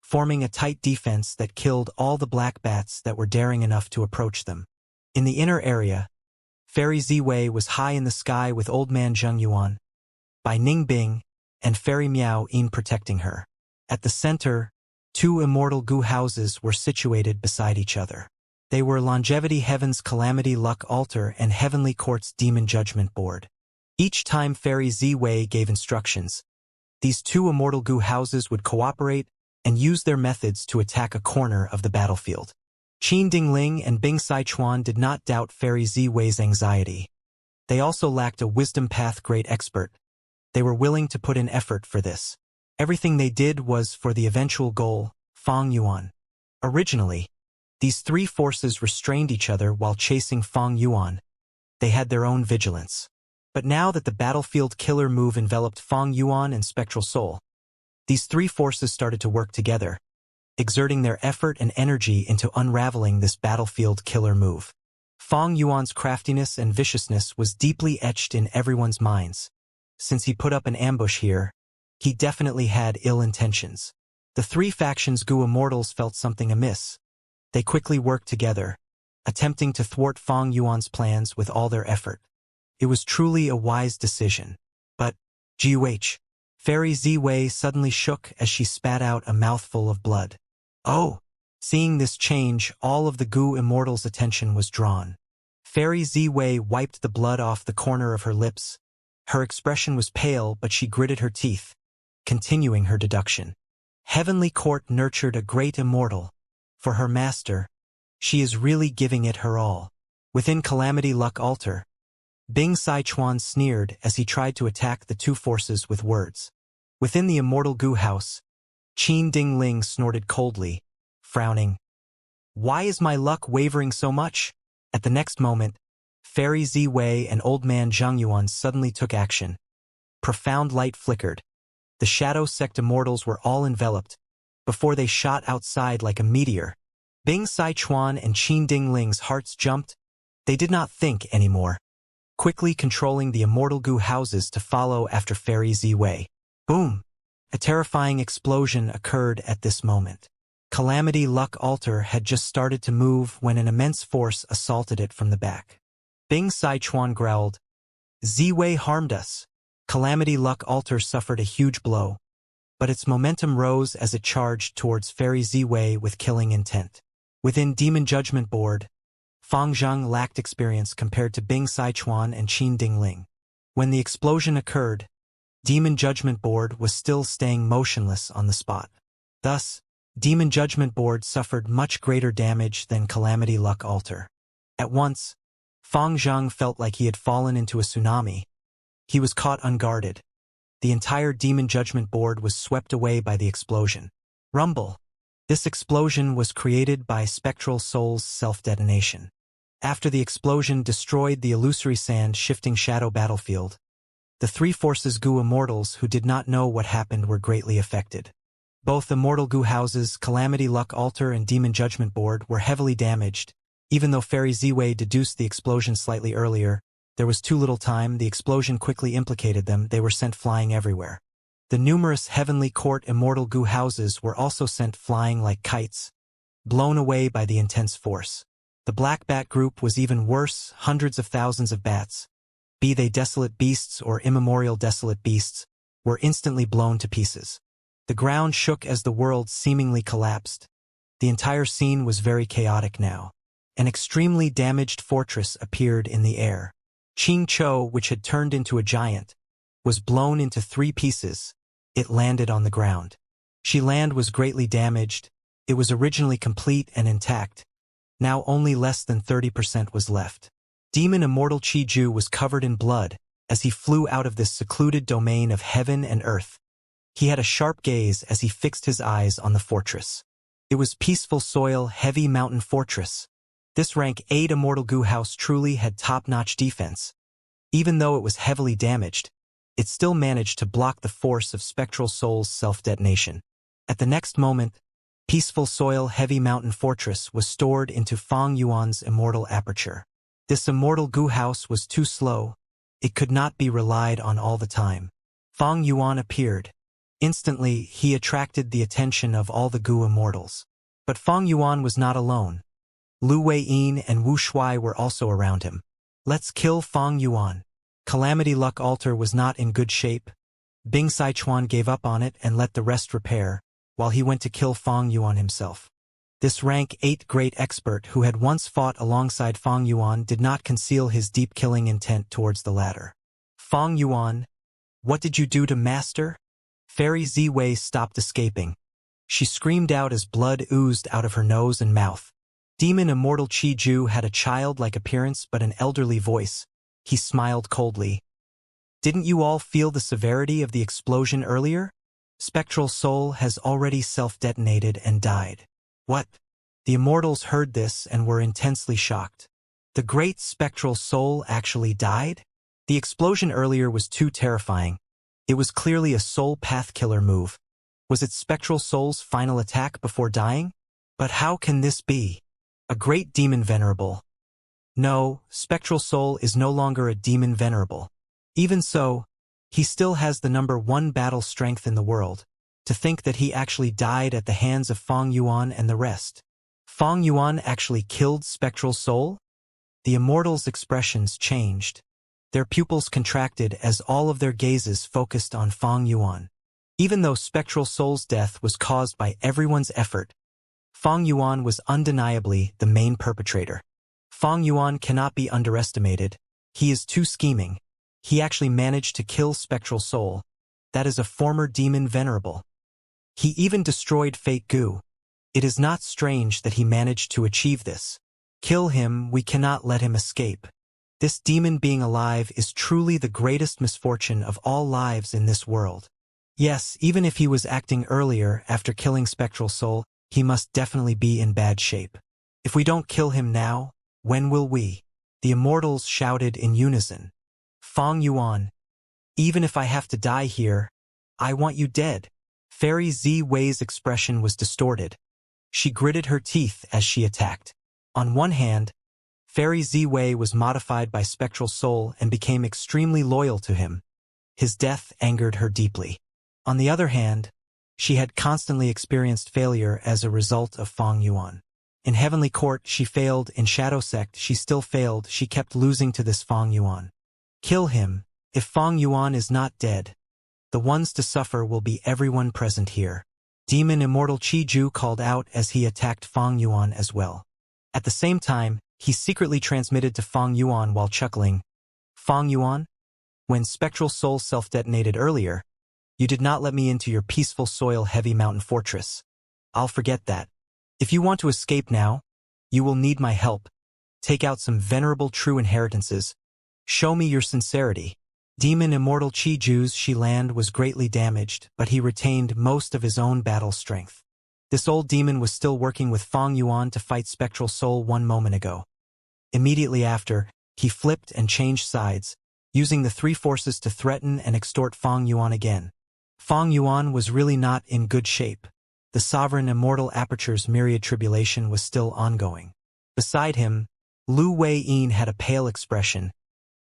Speaker 1: forming a tight defense that killed all the black bats that were daring enough to approach them. In the inner area, Fairy Ziwei was high in the sky with Old Man Zheng Yuan, Bai Ningbing, and Fairy Miao Yin protecting her. At the center, two immortal goo houses were situated beside each other. They were Longevity Heaven's Calamity Luck Altar and Heavenly Court's Demon Judgment Board. Each time Fairy Ziwei gave instructions, these two immortal goo houses would cooperate and use their methods to attack a corner of the battlefield. Qin Dingling and Bing Saichuan did not doubt Fairy Ziwei's anxiety. They also lacked a wisdom path great expert. They were willing to put in effort for this. Everything they did was for the eventual goal, Fang Yuan. Originally, these three forces restrained each other while chasing Fang Yuan. They had their own vigilance. But now that the battlefield killer move enveloped Fang Yuan and Spectral Soul, these three forces started to work together, exerting their effort and energy into unraveling this battlefield killer move. Fang Yuan's craftiness and viciousness was deeply etched in everyone's minds. Since he put up an ambush here, he definitely had ill intentions. The three factions' Gu Immortals felt something amiss. They quickly worked together, attempting to thwart Fang Yuan's plans with all their effort. It was truly a wise decision. But, Guh, Fairy Ziwei suddenly shook as she spat out a mouthful of blood. Oh! Seeing this change, all of the Gu Immortals' attention was drawn. Fairy Ziwei wiped the blood off the corner of her lips. Her expression was pale, but she gritted her teeth, continuing her deduction. Heavenly Court nurtured a great immortal. For her master, she is really giving it her all. Within Calamity Luck Altar, Bing Saichuan sneered as he tried to attack the two forces with words. Within the immortal Gu house, Qin Dingling snorted coldly, frowning. Why is my luck wavering so much? At the next moment, Fairy Ziwei and Old Man Zhang Yuan suddenly took action. Profound light flickered. The Shadow Sect Immortals were all enveloped, before they shot outside like a meteor. Bing Saichuan and Qin Dingling's hearts jumped. They did not think anymore, quickly controlling the immortal Gu houses to follow after Fairy Ziwei. Boom! A terrifying explosion occurred at this moment. Calamity Luck Altar had just started to move when an immense force assaulted it from the back. Bing Saichuan growled, Ziwei harmed us. Calamity Luck Altar suffered a huge blow, but its momentum rose as it charged towards Fairy Ziwei with killing intent. Within Demon Judgment Board, Fang Zhang lacked experience compared to Bing Saichuan and Qin Dingling. When the explosion occurred, Demon Judgment Board was still staying motionless on the spot. Thus, Demon Judgment Board suffered much greater damage than Calamity Luck Altar. At once, Fang Zhang felt like he had fallen into a tsunami. He was caught unguarded. The entire Demon Judgment Board was swept away by the explosion. Rumble. This explosion was created by Spectral Soul's self-detonation. After the explosion destroyed the illusory sand-shifting shadow battlefield, the three forces Gu Immortals who did not know what happened were greatly affected. Both Immortal Gu houses, Calamity Luck Altar and Demon Judgment Board, were heavily damaged. Even though Fairy Ziwei deduced the explosion slightly earlier, there was too little time. The explosion quickly implicated them. They were sent flying everywhere. The numerous Heavenly Court Immortal Gu houses were also sent flying like kites, blown away by the intense force. The Black Bat group was even worse. Hundreds of thousands of bats, be they desolate beasts or immemorial desolate beasts, were instantly blown to pieces. The ground shook as the world seemingly collapsed. The entire scene was very chaotic now. An extremely damaged fortress appeared in the air. Qing Chou, which had turned into a giant, was blown into 3 pieces. It landed on the ground. Shiland was greatly damaged. It was originally complete and intact. Now only less than 30% was left. Demon Immortal Qiju was covered in blood as he flew out of this secluded domain of heaven and earth. He had a sharp gaze as he fixed his eyes on the fortress. It was Peaceful Soil Heavy Mountain Fortress. This rank 8 Immortal Gu house truly had top-notch defense. Even though it was heavily damaged, it still managed to block the force of Spectral Soul's self-detonation. At the next moment, Peaceful Soil Heavy Mountain Fortress was stored into Fang Yuan's Immortal Aperture. This Immortal Gu house was too slow. It could not be relied on all the time. Fang Yuan appeared. Instantly, he attracted the attention of all the Gu Immortals. But Fang Yuan was not alone. Lu Weiyin and Wu Shuai were also around him. Let's kill Fang Yuan. Calamity Luck Altar was not in good shape. Bing Saichuan gave up on it and let the rest repair, while he went to kill Fang Yuan himself. This rank 8 great expert who had once fought alongside Fang Yuan did not conceal his deep killing intent towards the latter. Fang Yuan, what did you do to Master? Fairy Ziwei stopped escaping. She screamed out as blood oozed out of her nose and mouth. Demon Immortal Qiju had a childlike appearance but an elderly voice. He smiled coldly. Didn't you all feel the severity of the explosion earlier? Spectral soul has already self-detonated and died. What? The immortals heard this and were intensely shocked. The great spectral soul actually died? The explosion earlier was too terrifying. It was clearly a soul path killer move. Was it spectral soul's final attack before dying? But how can this be? A great demon venerable. No, spectral soul is no longer a demon venerable. Even so, he still has the #1 battle strength in the world. To think that he actually died at the hands of Feng Yuan and the rest. Feng Yuan actually killed spectral soul? The immortals' expressions changed. Their pupils contracted as all of their gazes focused on Feng Yuan. Even though spectral soul's death was caused by everyone's effort, Feng Yuan was undeniably the main perpetrator. Feng Yuan cannot be underestimated. He is too scheming. He actually managed to kill spectral soul. That is a former demon venerable. He even destroyed Fate Gu. It is not strange that he managed to achieve this. Kill him, we cannot let him escape. This demon being alive is truly the greatest misfortune of all lives in this world. Yes, even if he was acting earlier after killing spectral soul, he must definitely be in bad shape. If we don't kill him now, when will we? The immortals shouted in unison. Feng Yuan, even if I have to die here, I want you dead. Fairy Z Wei's expression was distorted. She gritted her teeth as she attacked. On one hand, Fairy Z Wei was modified by spectral soul and became extremely loyal to him. His death angered her deeply. On the other hand, she had constantly experienced failure as a result of Feng Yuan. In Heavenly Court she failed, in Shadow Sect she still failed, she kept losing to this Feng Yuan. Kill him. If Feng Yuan is not dead, the ones to suffer will be everyone present here. Demon Immortal Qi Ju called out as he attacked Feng Yuan as well. At the same time, he secretly transmitted to Feng Yuan while chuckling. Feng Yuan? When spectral soul self-detonated earlier, you did not let me into your peaceful soil-heavy mountain fortress. I'll forget that. If you want to escape now, you will need my help. Take out some venerable true inheritances. Show me your sincerity. Demon Immortal Qi Ju's Shiland was greatly damaged, but he retained most of his own battle strength. This old demon was still working with Feng Yuan to fight spectral soul 1 moment ago. Immediately after, he flipped and changed sides, using the 3 forces to threaten and extort Feng Yuan again. Feng Yuan was really not in good shape. The sovereign immortal Aperture's myriad tribulation was still ongoing. Beside him, Lu Wei-yin had a pale expression.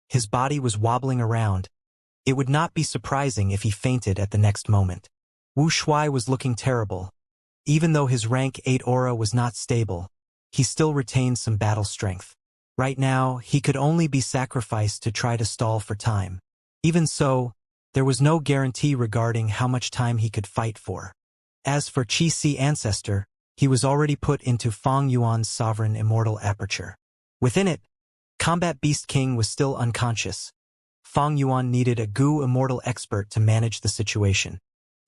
Speaker 1: His body was wobbling around. It would not be surprising if he fainted at the next moment. Wu Shuai was looking terrible. Even though his rank 8 aura was not stable, he still retained some battle strength. Right now, he could only be sacrificed to try to stall for time. Even so, there was no guarantee regarding how much time he could fight for. As for Qi Si Ancestor, he was already put into Feng Yuan's sovereign immortal aperture. Within it, Combat Beast King was still unconscious. Feng Yuan needed a Gu immortal expert to manage the situation.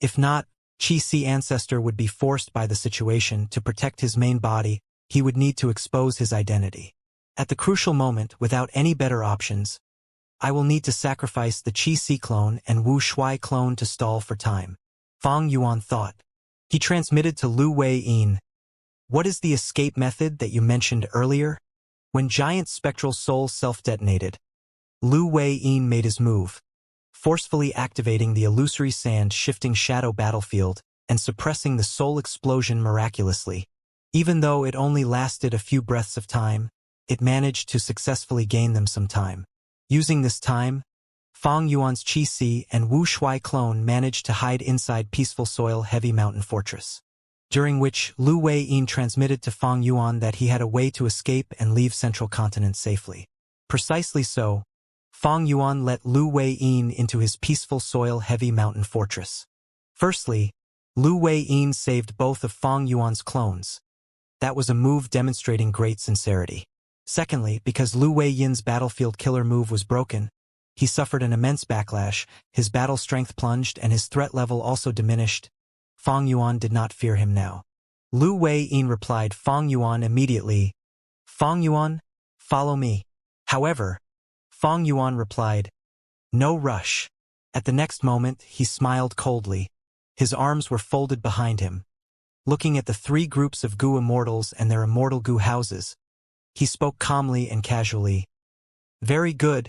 Speaker 1: If not, Qi Si Ancestor would be forced by the situation to protect his main body. He would need to expose his identity. At the crucial moment, without any better options, I will need to sacrifice the Qi Si clone and Wu Shuai clone to stall for time. Feng Yuan thought. He transmitted to Lu Wei-yin. What is the escape method that you mentioned earlier? When giant spectral soul self-detonated, Lu Wei-yin made his move, forcefully activating the illusory sand-shifting shadow battlefield and suppressing the soul explosion miraculously. Even though it only lasted a few breaths of time, it managed to successfully gain them some time. Using this time, Feng Yuan's Qi Si and Wu Shuai clone managed to hide inside peaceful soil-heavy mountain fortress, during which Lu Wei-yin transmitted to Feng Yuan that he had a way to escape and leave Central Continent safely. Precisely so, Feng Yuan let Lu Wei-yin into his peaceful soil-heavy mountain fortress. Firstly, Lu Wei-yin saved both of Feng Yuan's clones. That was a move demonstrating great sincerity. Secondly, because Lu Wei-yin's battlefield killer move was broken, he suffered an immense backlash, his battle strength plunged and his threat level also diminished. Feng Yuan did not fear him now. Lu Wei-yin replied Feng Yuan immediately. Feng Yuan, follow me. However, Fang Yuan replied, "No rush." At the next moment, he smiled coldly. His arms were folded behind him. Looking at the three groups of Gu immortals and their immortal Gu houses, he spoke calmly and casually. "Very good.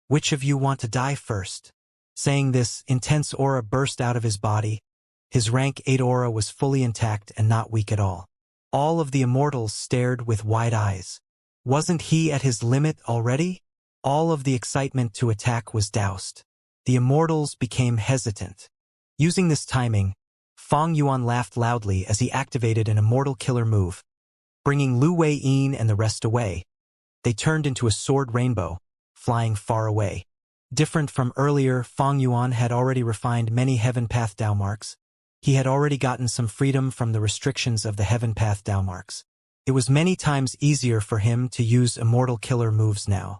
Speaker 1: Which of you want to die first?" Saying this, intense aura burst out of his body. His rank 8 aura was fully intact and not weak at all. All of the immortals stared with wide eyes. Wasn't he at his limit already? All of the excitement to attack was doused. The immortals became hesitant. Using this timing, Fang Yuan laughed loudly as he activated an immortal killer move, bringing Lu Wei-yin and the rest away. They turned into a sword rainbow, flying far away. Different from earlier, Fang Yuan had already refined many Heaven Path Dao marks. He had already gotten some freedom from the restrictions of the Heaven Path Dao marks. It was many times easier for him to use immortal killer moves now.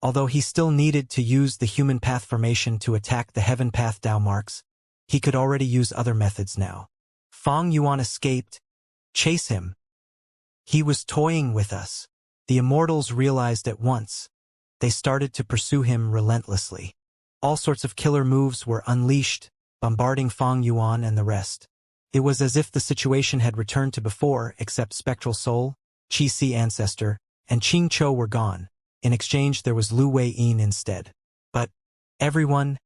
Speaker 1: Although he still needed to use the human path formation to attack the Heaven Path Dao marks, he could already use other methods now. Fang Yuan escaped. Chase him. He was toying with us. The immortals realized at once. They started to pursue him relentlessly. All sorts of killer moves were unleashed, bombarding Fang Yuan and the rest. It was as if the situation had returned to before, except Spectral Soul, Qi Si Ancestor, and Qing Chou were gone. In exchange, there was Lu Wei-yin instead. But, everyone,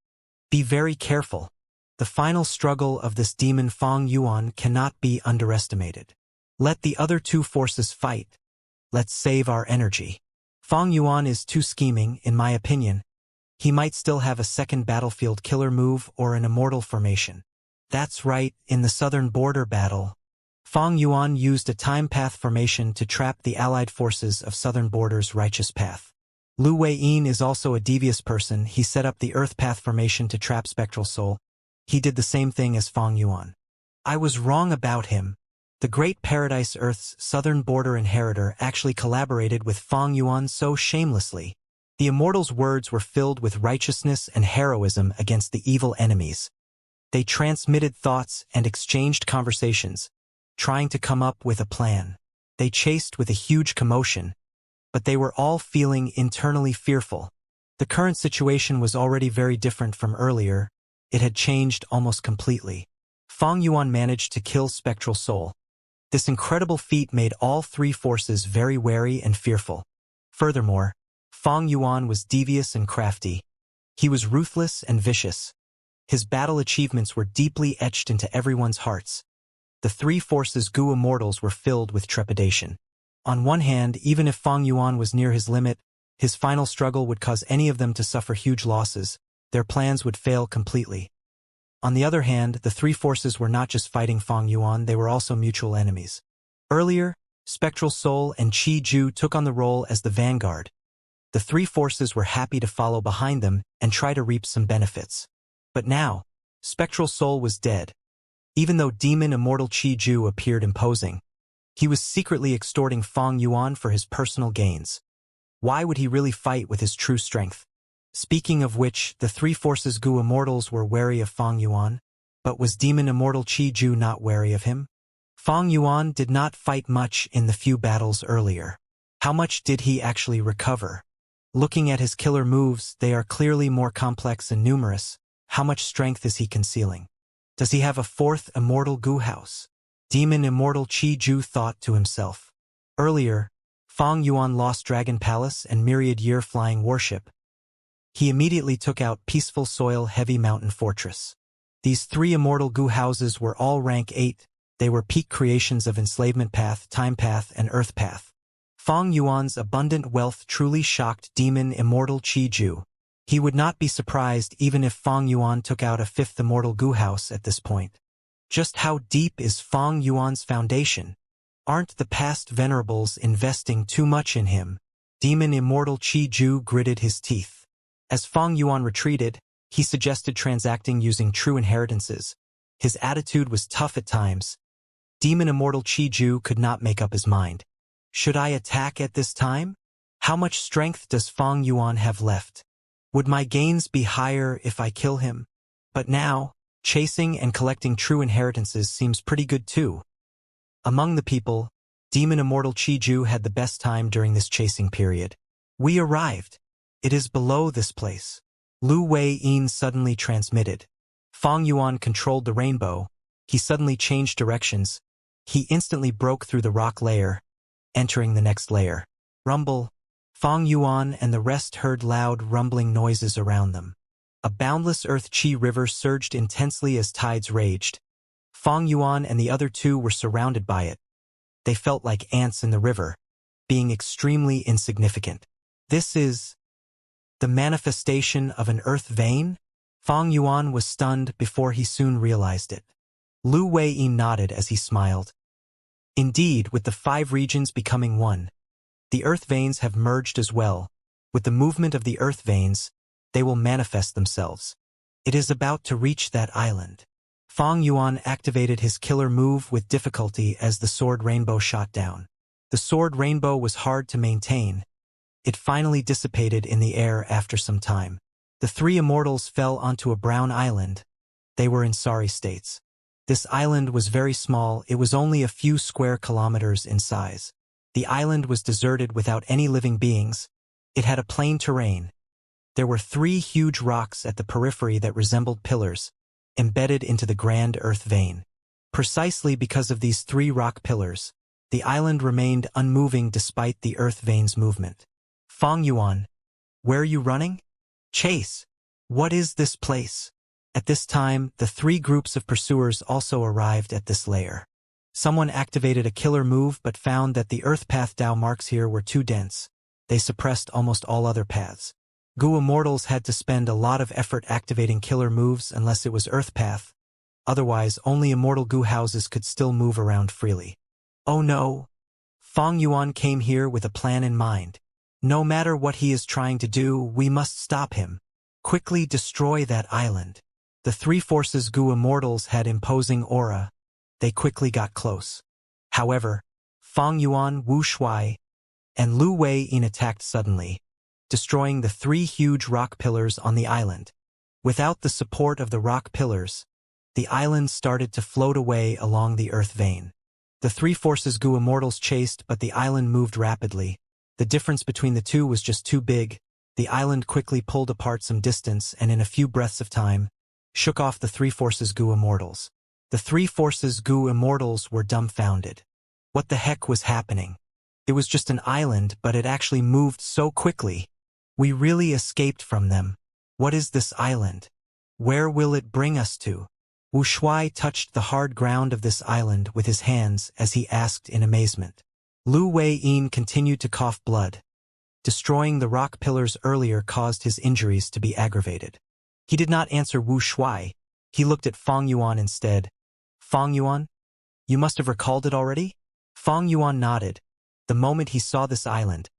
Speaker 1: be very careful. The final struggle of this demon Fang Yuan cannot be underestimated. Let the other two forces fight. Let's save our energy. Fang Yuan is too scheming, in my opinion. He might still have a second battlefield killer move or an immortal formation. That's right, in the southern border battle, Fang Yuan used a time path formation to trap the allied forces of southern border's righteous path. Lu Wei-yin is also a devious person. He set up the earth path formation to trap Spectral Soul. He did the same thing as Fang Yuan. I was wrong about him. The Great Paradise Earth's southern border inheritor actually collaborated with Fang Yuan so shamelessly. The immortals' words were filled with righteousness and heroism against the evil enemies. They transmitted thoughts and exchanged conversations, trying to come up with a plan. They chased with a huge commotion, but they were all feeling internally fearful. The current situation was already very different from earlier. It had changed almost completely. Fang Yuan managed to kill Spectral Soul. This incredible feat made all three forces very wary and fearful. Furthermore, Fang Yuan was devious and crafty. He was ruthless and vicious. His battle achievements were deeply etched into everyone's hearts. The three forces' Gu immortals were filled with trepidation. On one hand, even if Fang Yuan was near his limit, his final struggle would cause any of them to suffer huge losses. Their plans would fail completely. On the other hand, the three forces were not just fighting Fang Yuan, they were also mutual enemies. Earlier, Spectral Soul and Qi Ju took on the role as the vanguard. The three forces were happy to follow behind them and try to reap some benefits. But now, Spectral Soul was dead. Even though demon immortal Qi Ju appeared imposing, he was secretly extorting Fang Yuan for his personal gains. Why would he really fight with his true strength? Speaking of which, the three forces Gu immortals were wary of Fang Yuan, but was demon immortal Qi Ju not wary of him? Fang Yuan did not fight much in the few battles earlier. How much did he actually recover? Looking at his killer moves, they are clearly more complex and numerous. How much strength is he concealing? Does he have a fourth immortal Gu house? Demon immortal Qi Ju thought to himself. Earlier, Fang Yuan lost Dragon Palace and Myriad Year Flying Warship. He immediately took out Peaceful Soil Heavy Mountain Fortress. These three immortal Gu houses were all rank 8. They were peak creations of Enslavement Path, Time Path, and Earth Path. Fang Yuan's abundant wealth truly shocked demon immortal Qi Ju. He would not be surprised even if Fang Yuan took out a fifth immortal Gu house at this point. Just how deep is Fang Yuan's foundation? Aren't the past venerables investing too much in him? Demon immortal Qi Ju gritted his teeth. As Fang Yuan retreated, he suggested transacting using true inheritances. His attitude was tough at times. Demon immortal Qi Ju could not make up his mind. Should I attack at this time? How much strength does Fang Yuan have left? Would my gains be higher if I kill him? But now, chasing and collecting true inheritances seems pretty good too. Among the people, demon immortal Qi Ju had the best time during this chasing period. We arrived. It is below this place. Lu Wei-yin suddenly transmitted. Fang Yuan controlled the rainbow. He suddenly changed directions. He instantly broke through the rock layer, entering the next layer. Rumble. Fang Yuan and the rest heard loud rumbling noises around them. A boundless earth chi river surged intensely as tides raged. Fang Yuan and the other two were surrounded by it. They felt like ants in the river, being extremely insignificant. This is the manifestation of an earth vein? Fang Yuan was stunned before he soon realized it. Lu Wei nodded as he smiled. Indeed, with the 5 regions becoming one, the earth veins have merged as well. With the movement of the earth veins, they will manifest themselves. It is about to reach that island. Fang Yuan activated his killer move with difficulty as the sword rainbow shot down. The sword rainbow was hard to maintain. It finally dissipated in the air after some time. The 3 immortals fell onto a brown island. They were in sorry states. This island was very small. It was only a few square kilometers in size. The island was deserted without any living beings. It had a plain terrain. There were 3 huge rocks at the periphery that resembled pillars, embedded into the grand earth vein. Precisely because of these 3 rock pillars, the island remained unmoving despite the earth vein's movement. Fang Yuan, where are you running? Chase! What is this place? At this time, the 3 groups of pursuers also arrived at this layer. Someone activated a killer move but found that the earth path Dao marks here were too dense. They suppressed almost all other paths. Gu Immortals had to spend a lot of effort activating killer moves unless it was earth path. Otherwise, only immortal Gu houses could still move around freely. Oh no! Fang Yuan came here with a plan in mind. No matter what he is trying to do, we must stop him. Quickly destroy that island. The 3 forces Gu Immortals had imposing aura. They quickly got close. However, Fang Yuan, Wu Shuai, and Lu Wei-yin attacked suddenly, destroying the 3 huge rock pillars on the island. Without the support of the rock pillars, the island started to float away along the earth vein. The 3 forces Gu Immortals chased, but the island moved rapidly. The difference between the two was just too big. The island quickly pulled apart some distance and in a few breaths of time, shook off the 3 forces Gu Immortals. The 3 forces Gu Immortals were dumbfounded. What the heck was happening? It was just an island, but it actually moved so quickly. We really escaped from them. What is this island? Where will it bring us to? Wu Shuai touched the hard ground of this island with his hands as he asked in amazement. Lu Wei-yin continued to cough blood. Destroying the rock pillars earlier caused his injuries to be aggravated. He did not answer Wu Shuai. He looked at Fang Yuan instead. Fang Yuan? You must have recalled it already? Fang Yuan nodded. The moment he saw this island,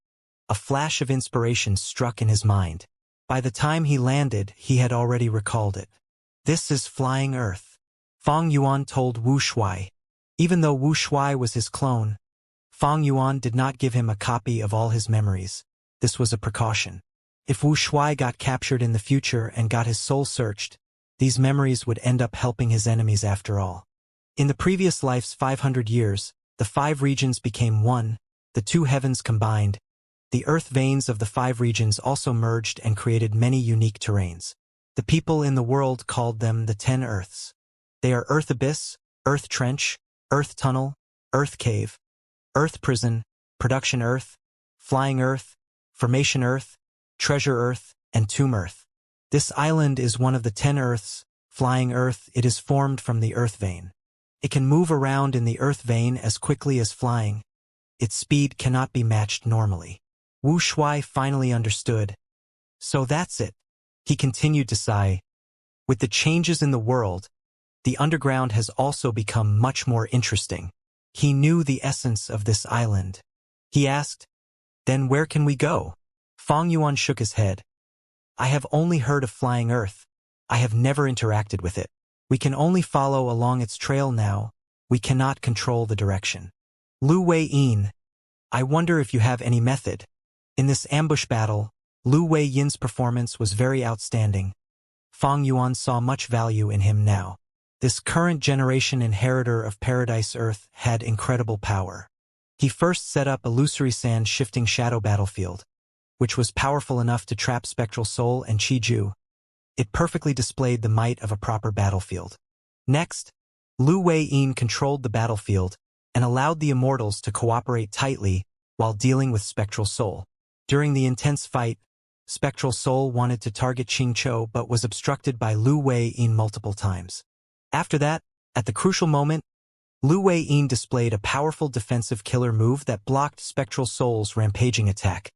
Speaker 1: a flash of inspiration struck in his mind. By the time he landed, he had already recalled it. This is Flying Earth. Fang Yuan told Wu Shuai. Even though Wu Shuai was his clone, Fang Yuan did not give him a copy of all his memories. This was a precaution. If Wu Shuai got captured in the future and got his soul searched, these memories would end up helping his enemies after all. In the previous life's 500 years, the 5 regions became one, the 2 heavens combined. The earth veins of the 5 regions also merged and created many unique terrains. The people in the world called them the 10 Earths. They are Earth Abyss, Earth Trench, Earth Tunnel, Earth Cave, Earth Prison, Production Earth, Flying Earth, Formation Earth, Treasure Earth, and Tomb Earth. This island is one of the 10 Earths, Flying Earth. It is formed from the earth vein. It can move around in the earth vein as quickly as flying. Its speed cannot be matched normally. Wu Shuai finally understood. So that's it. He continued to sigh. With the changes in the world, the underground has also become much more interesting. He knew the essence of this island. He asked, "Then where can we go?" Fang Yuan shook his head. "I have only heard of Flying Earth. I have never interacted with it. We can only follow along its trail now. We cannot control the direction." Lu Wei-yin, I wonder if you have any method. In this ambush battle, Lu Wei-yin's performance was very outstanding. Fang Yuan saw much value in him now. This current generation inheritor of Paradise Earth had incredible power. He first set up illusory sand shifting shadow battlefield. which was powerful enough to trap Spectral Soul and Chi-Ju. It perfectly displayed the might of a proper battlefield. Next, Lu Wei-yin controlled the battlefield and allowed the Immortals to cooperate tightly while dealing with Spectral Soul. During the intense fight, Spectral Soul wanted to target Qingqiu but was obstructed by Lu Wei-yin multiple times. After that, at the crucial moment, Lu Wei-yin displayed a powerful defensive killer move that blocked Spectral Soul's rampaging attack,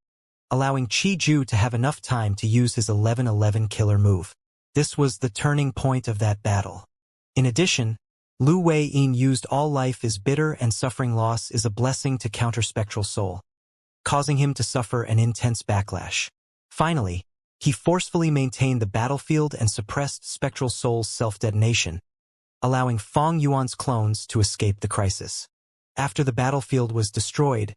Speaker 1: allowing Chi-Ju to have enough time to use his 11-11 killer move. This was the turning point of that battle. In addition, Lu Wei-yin used all life is bitter and suffering loss is a blessing to counter Spectral Soul, causing him to suffer an intense backlash. Finally, he forcefully maintained the battlefield and suppressed Spectral Soul's self-detonation, allowing Fang Yuan's clones to escape the crisis. After the battlefield was destroyed,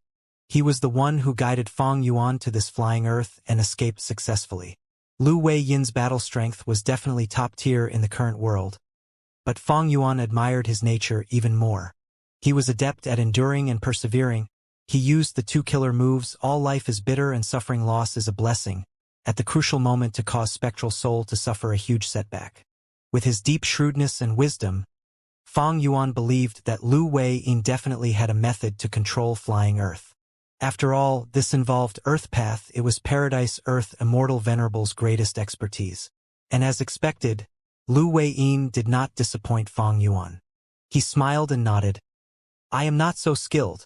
Speaker 1: he was the one who guided Fang Yuan to this flying earth and escaped successfully. Lu Wei-yin's battle strength was definitely top tier in the current world, but Fang Yuan admired his nature even more. He was adept at enduring and persevering. He used the two killer moves, all life is bitter and suffering loss is a blessing, at the crucial moment to cause Spectral Soul to suffer a huge setback. With his deep shrewdness and wisdom, Fang Yuan believed that Lu Wei-yin definitely had a method to control flying Earth. After all, this involved Earth Path. It was Paradise Earth Immortal Venerable's greatest expertise. And as expected, Lu Wei-yin did not disappoint Fang Yuan. He smiled and nodded. I am not so skilled,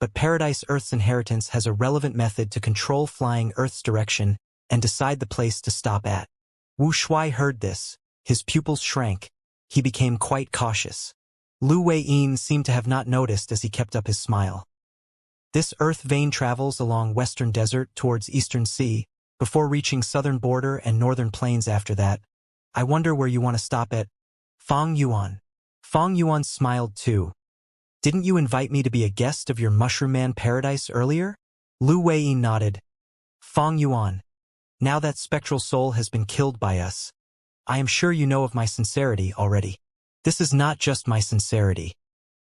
Speaker 1: but Paradise Earth's inheritance has a relevant method to control flying Earth's direction and decide the place to stop at. Wu Shuai heard this. His pupils shrank. He became quite cautious. Lu Wei-yin seemed to have not noticed as he kept up his smile. This Earth vein travels along Western Desert towards Eastern Sea, before reaching Southern Border and Northern Plains after that. I wonder where you want to stop at. Fang Yuan. Fang Yuan smiled too. Didn't you invite me to be a guest of your Mushroom Man paradise earlier? Lu Wei nodded. Fang Yuan. Now that Spectral Soul has been killed by us, I am sure you know of my sincerity already. This is not just my sincerity.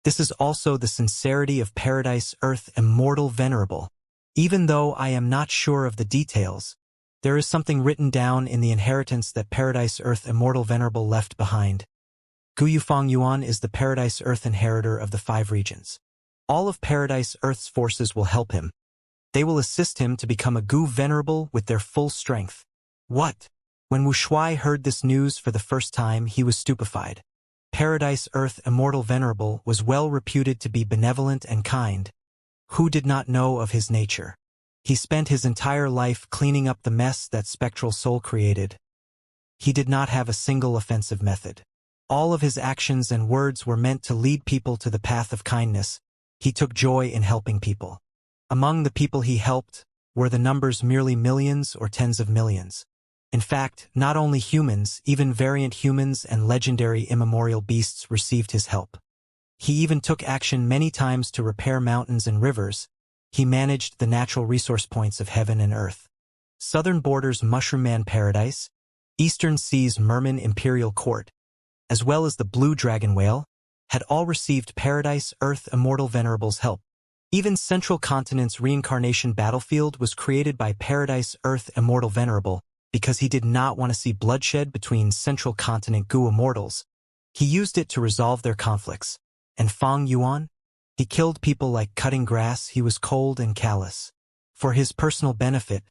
Speaker 1: This is also the sincerity of Paradise Earth Immortal Venerable. Even though I am not sure of the details, there is something written down in the inheritance that Paradise Earth Immortal Venerable left behind. Guyu Fang Yuan is the Paradise Earth inheritor of the 5 regions. All of Paradise Earth's forces will help him. They will assist him to become a Gu Venerable with their full strength. What? When Wu Shuai heard this news for the first time, he was stupefied. Paradise Earth Immortal Venerable was well reputed to be benevolent and kind. Who did not know of his nature? He spent his entire life cleaning up the mess that Spectral Soul created. He did not have a single offensive method. All of his actions and words were meant to lead people to the path of kindness. He took joy in helping people. Among the people he helped were the numbers merely millions or tens of millions. In fact, not only humans, even variant humans and legendary immemorial beasts received his help. He even took action many times to repair mountains and rivers. He managed the natural resource points of heaven and earth. Southern Border's Mushroom Man Paradise, Eastern Sea's Merman Imperial Court, as well as the Blue Dragon Whale, had all received Paradise Earth Immortal Venerable's help. Even Central Continent's Reincarnation battlefield was created by Paradise Earth Immortal Venerable, because he did not want to see bloodshed between Central Continent Gu Immortals. He used it to resolve their conflicts. And Fang Yuan? He killed people like cutting grass. He was cold and callous. For his personal benefit,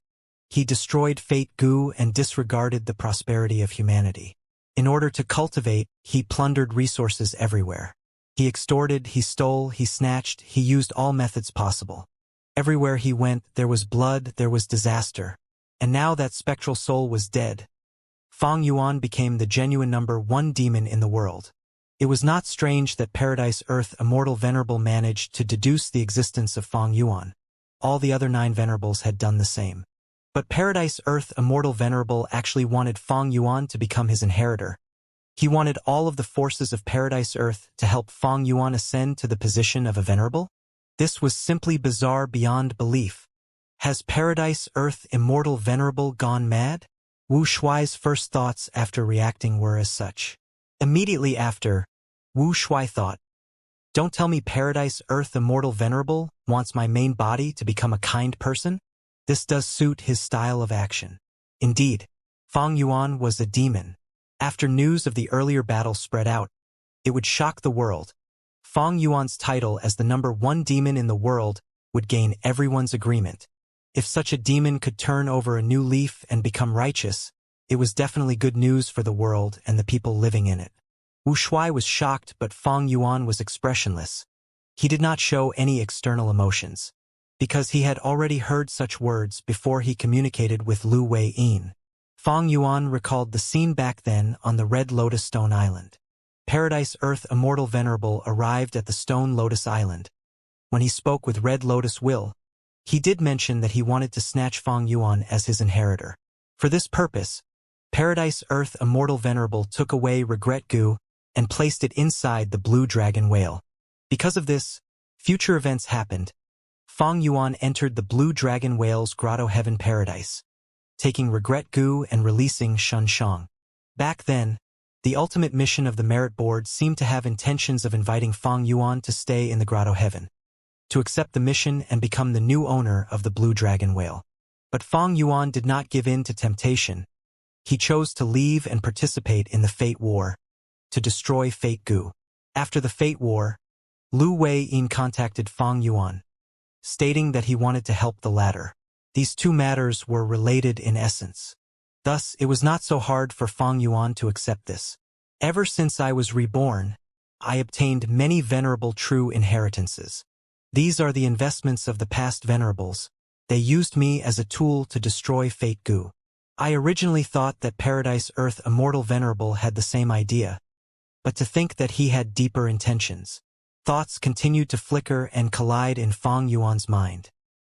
Speaker 1: he destroyed Fate Gu and disregarded the prosperity of humanity. In order to cultivate, he plundered resources everywhere. He extorted, he stole, he snatched, he used all methods possible. Everywhere he went, there was blood, there was disaster. And now that Spectral Soul was dead, Fang Yuan became the genuine #1 demon in the world. It was not strange that Paradise Earth Immortal Venerable managed to deduce the existence of Fang Yuan. All the other 9 Venerables had done the same. But Paradise Earth Immortal Venerable actually wanted Fang Yuan to become his inheritor. He wanted all of the forces of Paradise Earth to help Fang Yuan ascend to the position of a Venerable? This was simply bizarre beyond belief. Has Paradise Earth Immortal Venerable gone mad? Wu Shuai's first thoughts after reacting were as such. Immediately after, Wu Shuai thought, don't tell me Paradise Earth Immortal Venerable wants my main body to become a kind person? This does suit his style of action. Indeed, Fang Yuan was a demon. After news of the earlier battle spread out, it would shock the world. Fang Yuan's title as the #1 demon in the world would gain everyone's agreement. If such a demon could turn over a new leaf and become righteous, it was definitely good news for the world and the people living in it. Wu Shuai was shocked, but Fang Yuan was expressionless. He did not show any external emotions, because he had already heard such words before he communicated with Lu Wei-yin. Fang Yuan recalled the scene back then on the Red Lotus Stone Island. Paradise Earth Immortal Venerable arrived at the Stone Lotus Island. When he spoke with Red Lotus Will, he did mention that he wanted to snatch Fang Yuan as his inheritor. For this purpose, Paradise Earth Immortal Venerable took away Regret Gu and placed it inside the Blue Dragon Whale. Because of this, future events happened. Fang Yuan entered the Blue Dragon Whale's Grotto Heaven Paradise, taking Regret Gu and releasing Shun Shang. Back then, the ultimate mission of the Merit Board seemed to have intentions of inviting Fang Yuan to stay in the Grotto Heaven, to accept the mission and become the new owner of the Blue Dragon Whale. But Fang Yuan did not give in to temptation. He chose to leave and participate in the Fate War, to destroy Fate Gu. After the Fate War, Lu Wei-yin contacted Fang Yuan, stating that he wanted to help the latter. These two matters were related in essence. Thus, it was not so hard for Fang Yuan to accept this. Ever since I was reborn, I obtained many venerable true inheritances. These are the investments of the past venerables. They used me as a tool to destroy Fate Gu. I originally thought that Paradise Earth Immortal Venerable had the same idea, but to think that he had deeper intentions. Thoughts continued to flicker and collide in Fang Yuan's mind.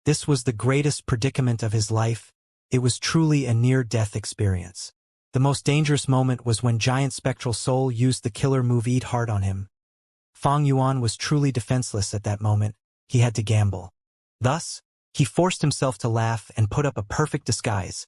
Speaker 1: This was the greatest predicament of his life. It was truly a near-death experience. The most dangerous moment was when Giant Spectral Soul used the killer move Eat Heart on him. Fang Yuan was truly defenseless at that moment. He had to gamble. Thus, he forced himself to laugh and put up a perfect disguise,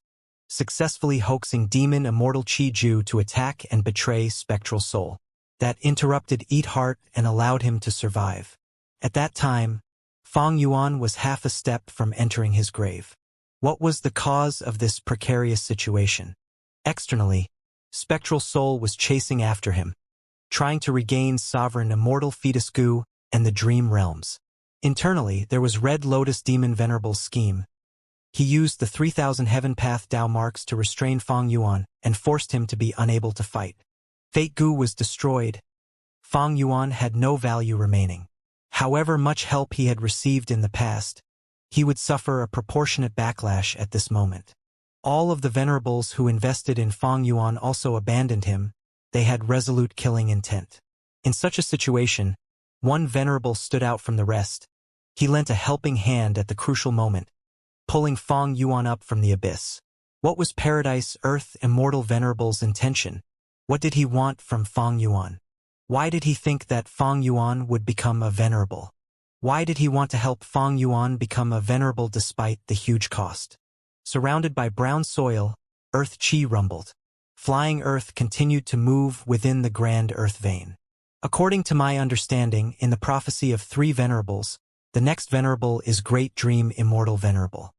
Speaker 1: successfully hoaxing Demon Immortal Qi Ju to attack and betray Spectral Soul. That interrupted Eat Heart and allowed him to survive. At that time, Fang Yuan was half a step from entering his grave. What was the cause of this precarious situation? Externally, Spectral Soul was chasing after him, trying to regain sovereign immortal fetus Gu and the dream realms. Internally, there was Red Lotus Demon Venerable's scheme. He used the 3000 Heaven Path Dao marks to restrain Fang Yuan and forced him to be unable to fight. Fate Gu was destroyed. Fang Yuan had no value remaining. However much help he had received in the past, he would suffer a proportionate backlash at this moment. All of the venerables who invested in Fang Yuan also abandoned him. They had resolute killing intent. In such a situation, one venerable stood out from the rest. He lent a helping hand at the crucial moment, pulling Fang Yuan up from the abyss. What was Paradise Earth Immortal Venerable's intention? What did he want from Fang Yuan? Why did he think that Fang Yuan would become a venerable? Why did he want to help Fang Yuan become a venerable despite the huge cost? Surrounded by brown soil, Earth Qi rumbled. Flying Earth continued to move within the Grand Earth Vein. According to my understanding, in the prophecy of 3 venerables, the next venerable is Great Dream Immortal Venerable.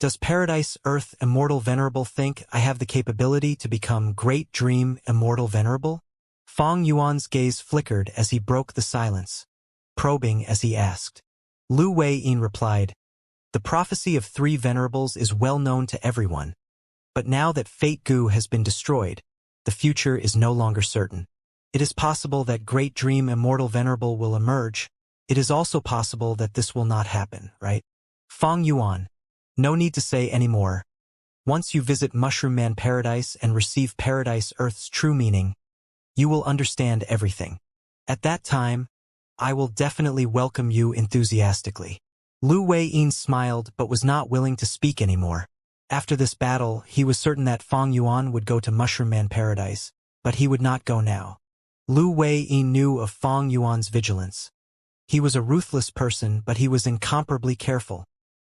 Speaker 1: Does Paradise Earth Immortal Venerable think I have the capability to become Great Dream Immortal Venerable? Fang Yuan's gaze flickered as he broke the silence, probing as he asked. Lu Wei-yin replied, "The prophecy of 3 venerables is well known to everyone. But now that Fate Gu has been destroyed, the future is no longer certain. It is possible that Great Dream Immortal Venerable will emerge. It is also possible that this will not happen, right?" Fang Yuan, no need to say any more. Once you visit Mushroom Man Paradise and receive Paradise Earth's true meaning, you will understand everything. At that time, I will definitely welcome you enthusiastically. Lu Wei-yin smiled but was not willing to speak anymore. After this battle, he was certain that Fang Yuan would go to Mushroom Man Paradise, but he would not go now. Lu Wei-yin knew of Fang Yuan's vigilance. He was a ruthless person, but he was incomparably careful.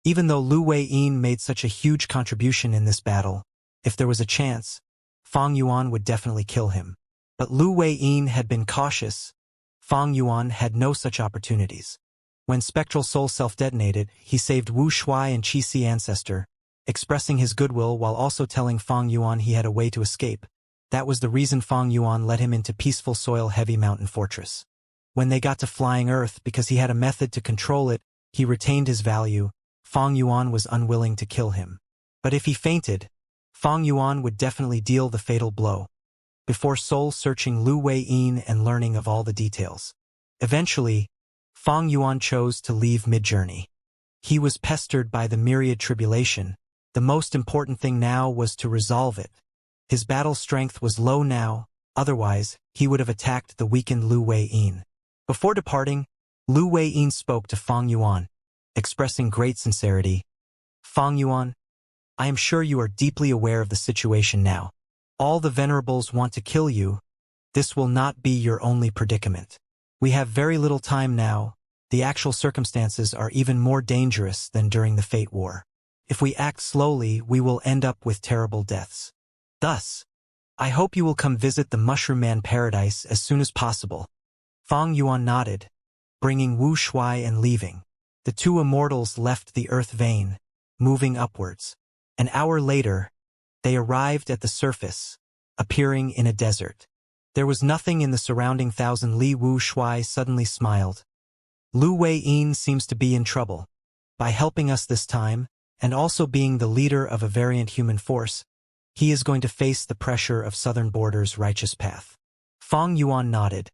Speaker 1: Even though Lu Wei-yin made such a huge contribution in this battle, if there was a chance, Fang Yuan would definitely kill him. But Lu Wei-yin had been cautious. Fang Yuan had no such opportunities. When Spectral Soul self-detonated, he saved Wu Shuai and Qi Si Ancestor, expressing his goodwill while also telling Fang Yuan he had a way to escape. That was the reason Fang Yuan led him into peaceful soil-heavy mountain fortress. When they got to flying earth, because he had a method to control it, he retained his value. Fang Yuan was unwilling to kill him. But if he fainted, Fang Yuan would definitely deal the fatal blow, before soul-searching Lu Wei-yin and learning of all the details. Eventually, Fang Yuan chose to leave mid-journey. He was pestered by the myriad tribulation. The most important thing now was to resolve it. His battle strength was low now, otherwise, he would have attacked the weakened Lu Wei-yin. Before departing, Lu Wei-yin spoke to Fang Yuan, expressing great sincerity. Fang Yuan, I am sure you are deeply aware of the situation now. All the venerables want to kill you. This will not be your only predicament. We have very little time now. The actual circumstances are even more dangerous than during the Fate War. If we act slowly, we will end up with terrible deaths. Thus, I hope you will come visit the Mushroom Man Paradise as soon as possible. Fang Yuan nodded, bringing Wu Shuai and leaving. The two immortals left the earth vein, moving upwards. An hour later, they arrived at the surface, appearing in a desert. There was nothing in the surrounding thousand li. Wu Shuai suddenly smiled. Lu Wei-yin seems to be in trouble. By helping us this time, and also being the leader of a variant human force, he is going to face the pressure of Southern Border's righteous path. Fang Yuan nodded.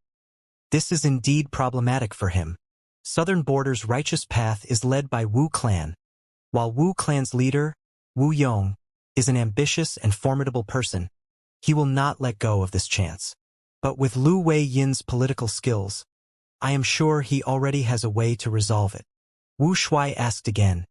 Speaker 1: This is indeed problematic for him. Southern Border's righteous path is led by Wu Clan, while Wu Clan's leader, Wu Yong, is an ambitious and formidable person. He will not let go of this chance. But with Lu Wei-yin's political skills, I am sure he already has a way to resolve it. Wu Shuai asked again.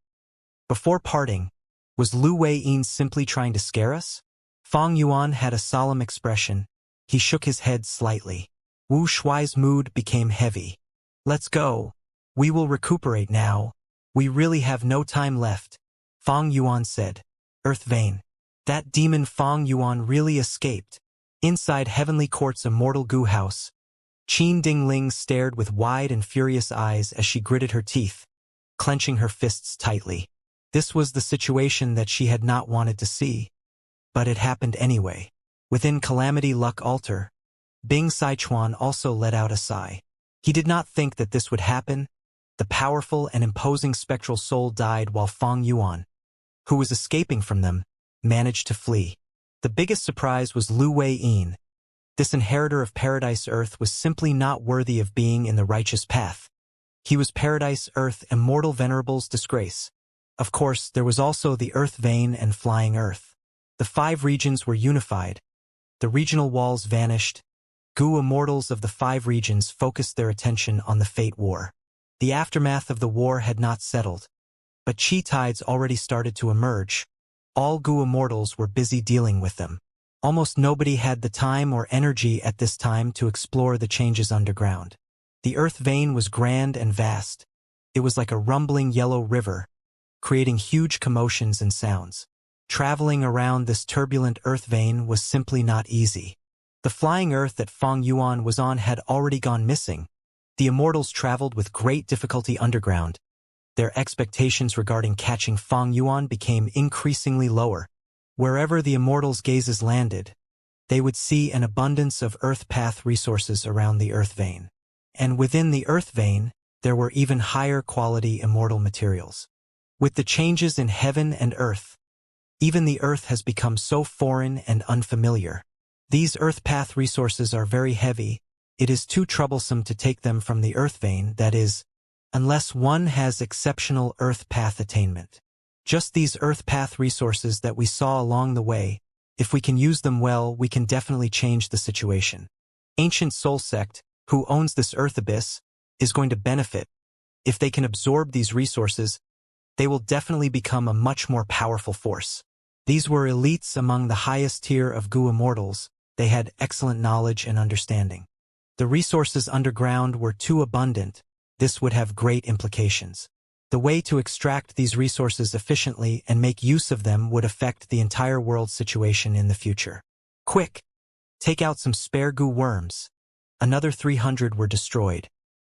Speaker 1: Before parting, was Lu Wei-yin simply trying to scare us? Fang Yuan had a solemn expression. He shook his head slightly. Wu Shuai's mood became heavy. Let's go. We will recuperate now. We really have no time left, Fang Yuan said. Earth vein. That demon Fang Yuan really escaped. Inside Heavenly Court's immortal goo house, Qin Dingling stared with wide and furious eyes as she gritted her teeth, clenching her fists tightly. This was the situation that she had not wanted to see. But it happened anyway. Within Calamity Luck Altar, Bing Sichuan also let out a sigh. He did not think that this would happen. The powerful and imposing spectral soul died while Fang Yuan, who was escaping from them, managed to flee. The biggest surprise was Lu Wei-yin. This inheritor of Paradise Earth was simply not worthy of being in the righteous path. He was Paradise Earth Immortal Venerable's disgrace. Of course, there was also the Earth Vein and Flying Earth. The 5 regions were unified. The regional walls vanished. Goo immortals of the 5 regions focused their attention on the Fate War. The aftermath of the war had not settled, but chi tides already started to emerge. All Goo immortals were busy dealing with them. Almost nobody had the time or energy at this time to explore the changes underground. The Earth Vein was grand and vast. It was like a rumbling yellow river, creating huge commotions and sounds. Traveling around this turbulent Earth Vein was simply not easy. The flying Earth that Fang Yuan was on had already gone missing. The immortals traveled with great difficulty underground. Their expectations regarding catching Fang Yuan became increasingly lower. Wherever the immortals' gazes landed, they would see an abundance of Earth Path resources around the Earth Vein. And within the Earth Vein, there were even higher quality immortal materials. With the changes in heaven and earth, even the earth has become so foreign and unfamiliar. These Earth Path resources are very heavy. It is too troublesome to take them from the Earth Vein, that is, unless one has exceptional Earth Path attainment. Just these Earth Path resources that we saw along the way, if we can use them well, we can definitely change the situation. Ancient Soul Sect, who owns this Earth Abyss, is going to benefit. If they can absorb these resources, they will definitely become a much more powerful force. These were elites among the highest tier of Goo immortals. They had excellent knowledge and understanding. The resources underground were too abundant. This would have great implications. The way to extract these resources efficiently and make use of them would affect the entire world situation in the future. Quick! Take out some spare Goo worms. Another 300 were destroyed.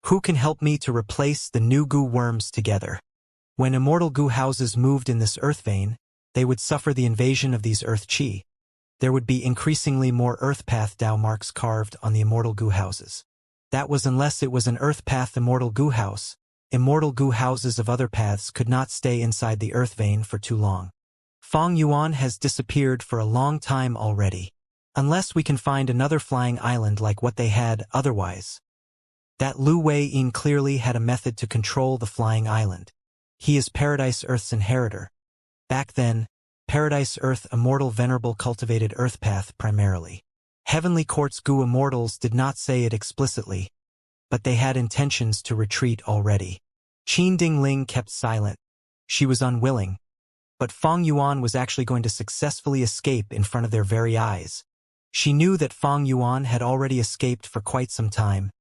Speaker 1: Who can help me to replace the new Goo worms together? When immortal Goo houses moved in this Earth Vein, they would suffer the invasion of these earth chi. There would be increasingly more earth path Dao marks carved on the immortal goo houses. That was unless it was an earth path immortal goo house. Immortal goo houses of other paths could not stay inside the earth vein for too long. Fang Yuan has disappeared for a long time already. Unless we can find another flying island like what they had otherwise. That Lu Wei-yin clearly had a method to control the flying island. He is Paradise Earth's inheritor. Back then, Paradise Earth immortal venerable cultivated earth path primarily. Heavenly Court's Gu immortals did not say it explicitly, but they had intentions to retreat already. Qin Dingling kept silent. She was unwilling. But Fang Yuan was actually going to successfully escape in front of their very eyes. She knew that Fang Yuan had already escaped for quite some time.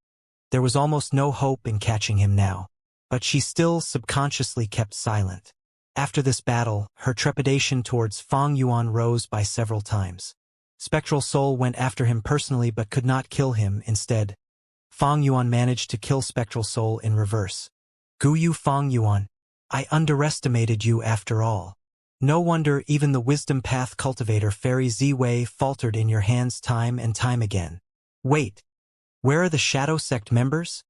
Speaker 1: There was almost no hope in catching him now. But she still subconsciously kept silent. After this battle, her trepidation towards Fang Yuan rose by several times. Spectral Soul went after him personally but could not kill him. Instead, Fang Yuan managed to kill Spectral Soul in reverse. Guyu Fang Yuan, I underestimated you after all. No wonder even the wisdom path cultivator Fairy Ziwei faltered in your hands time and time again. Wait, where are the Shadow Sect members?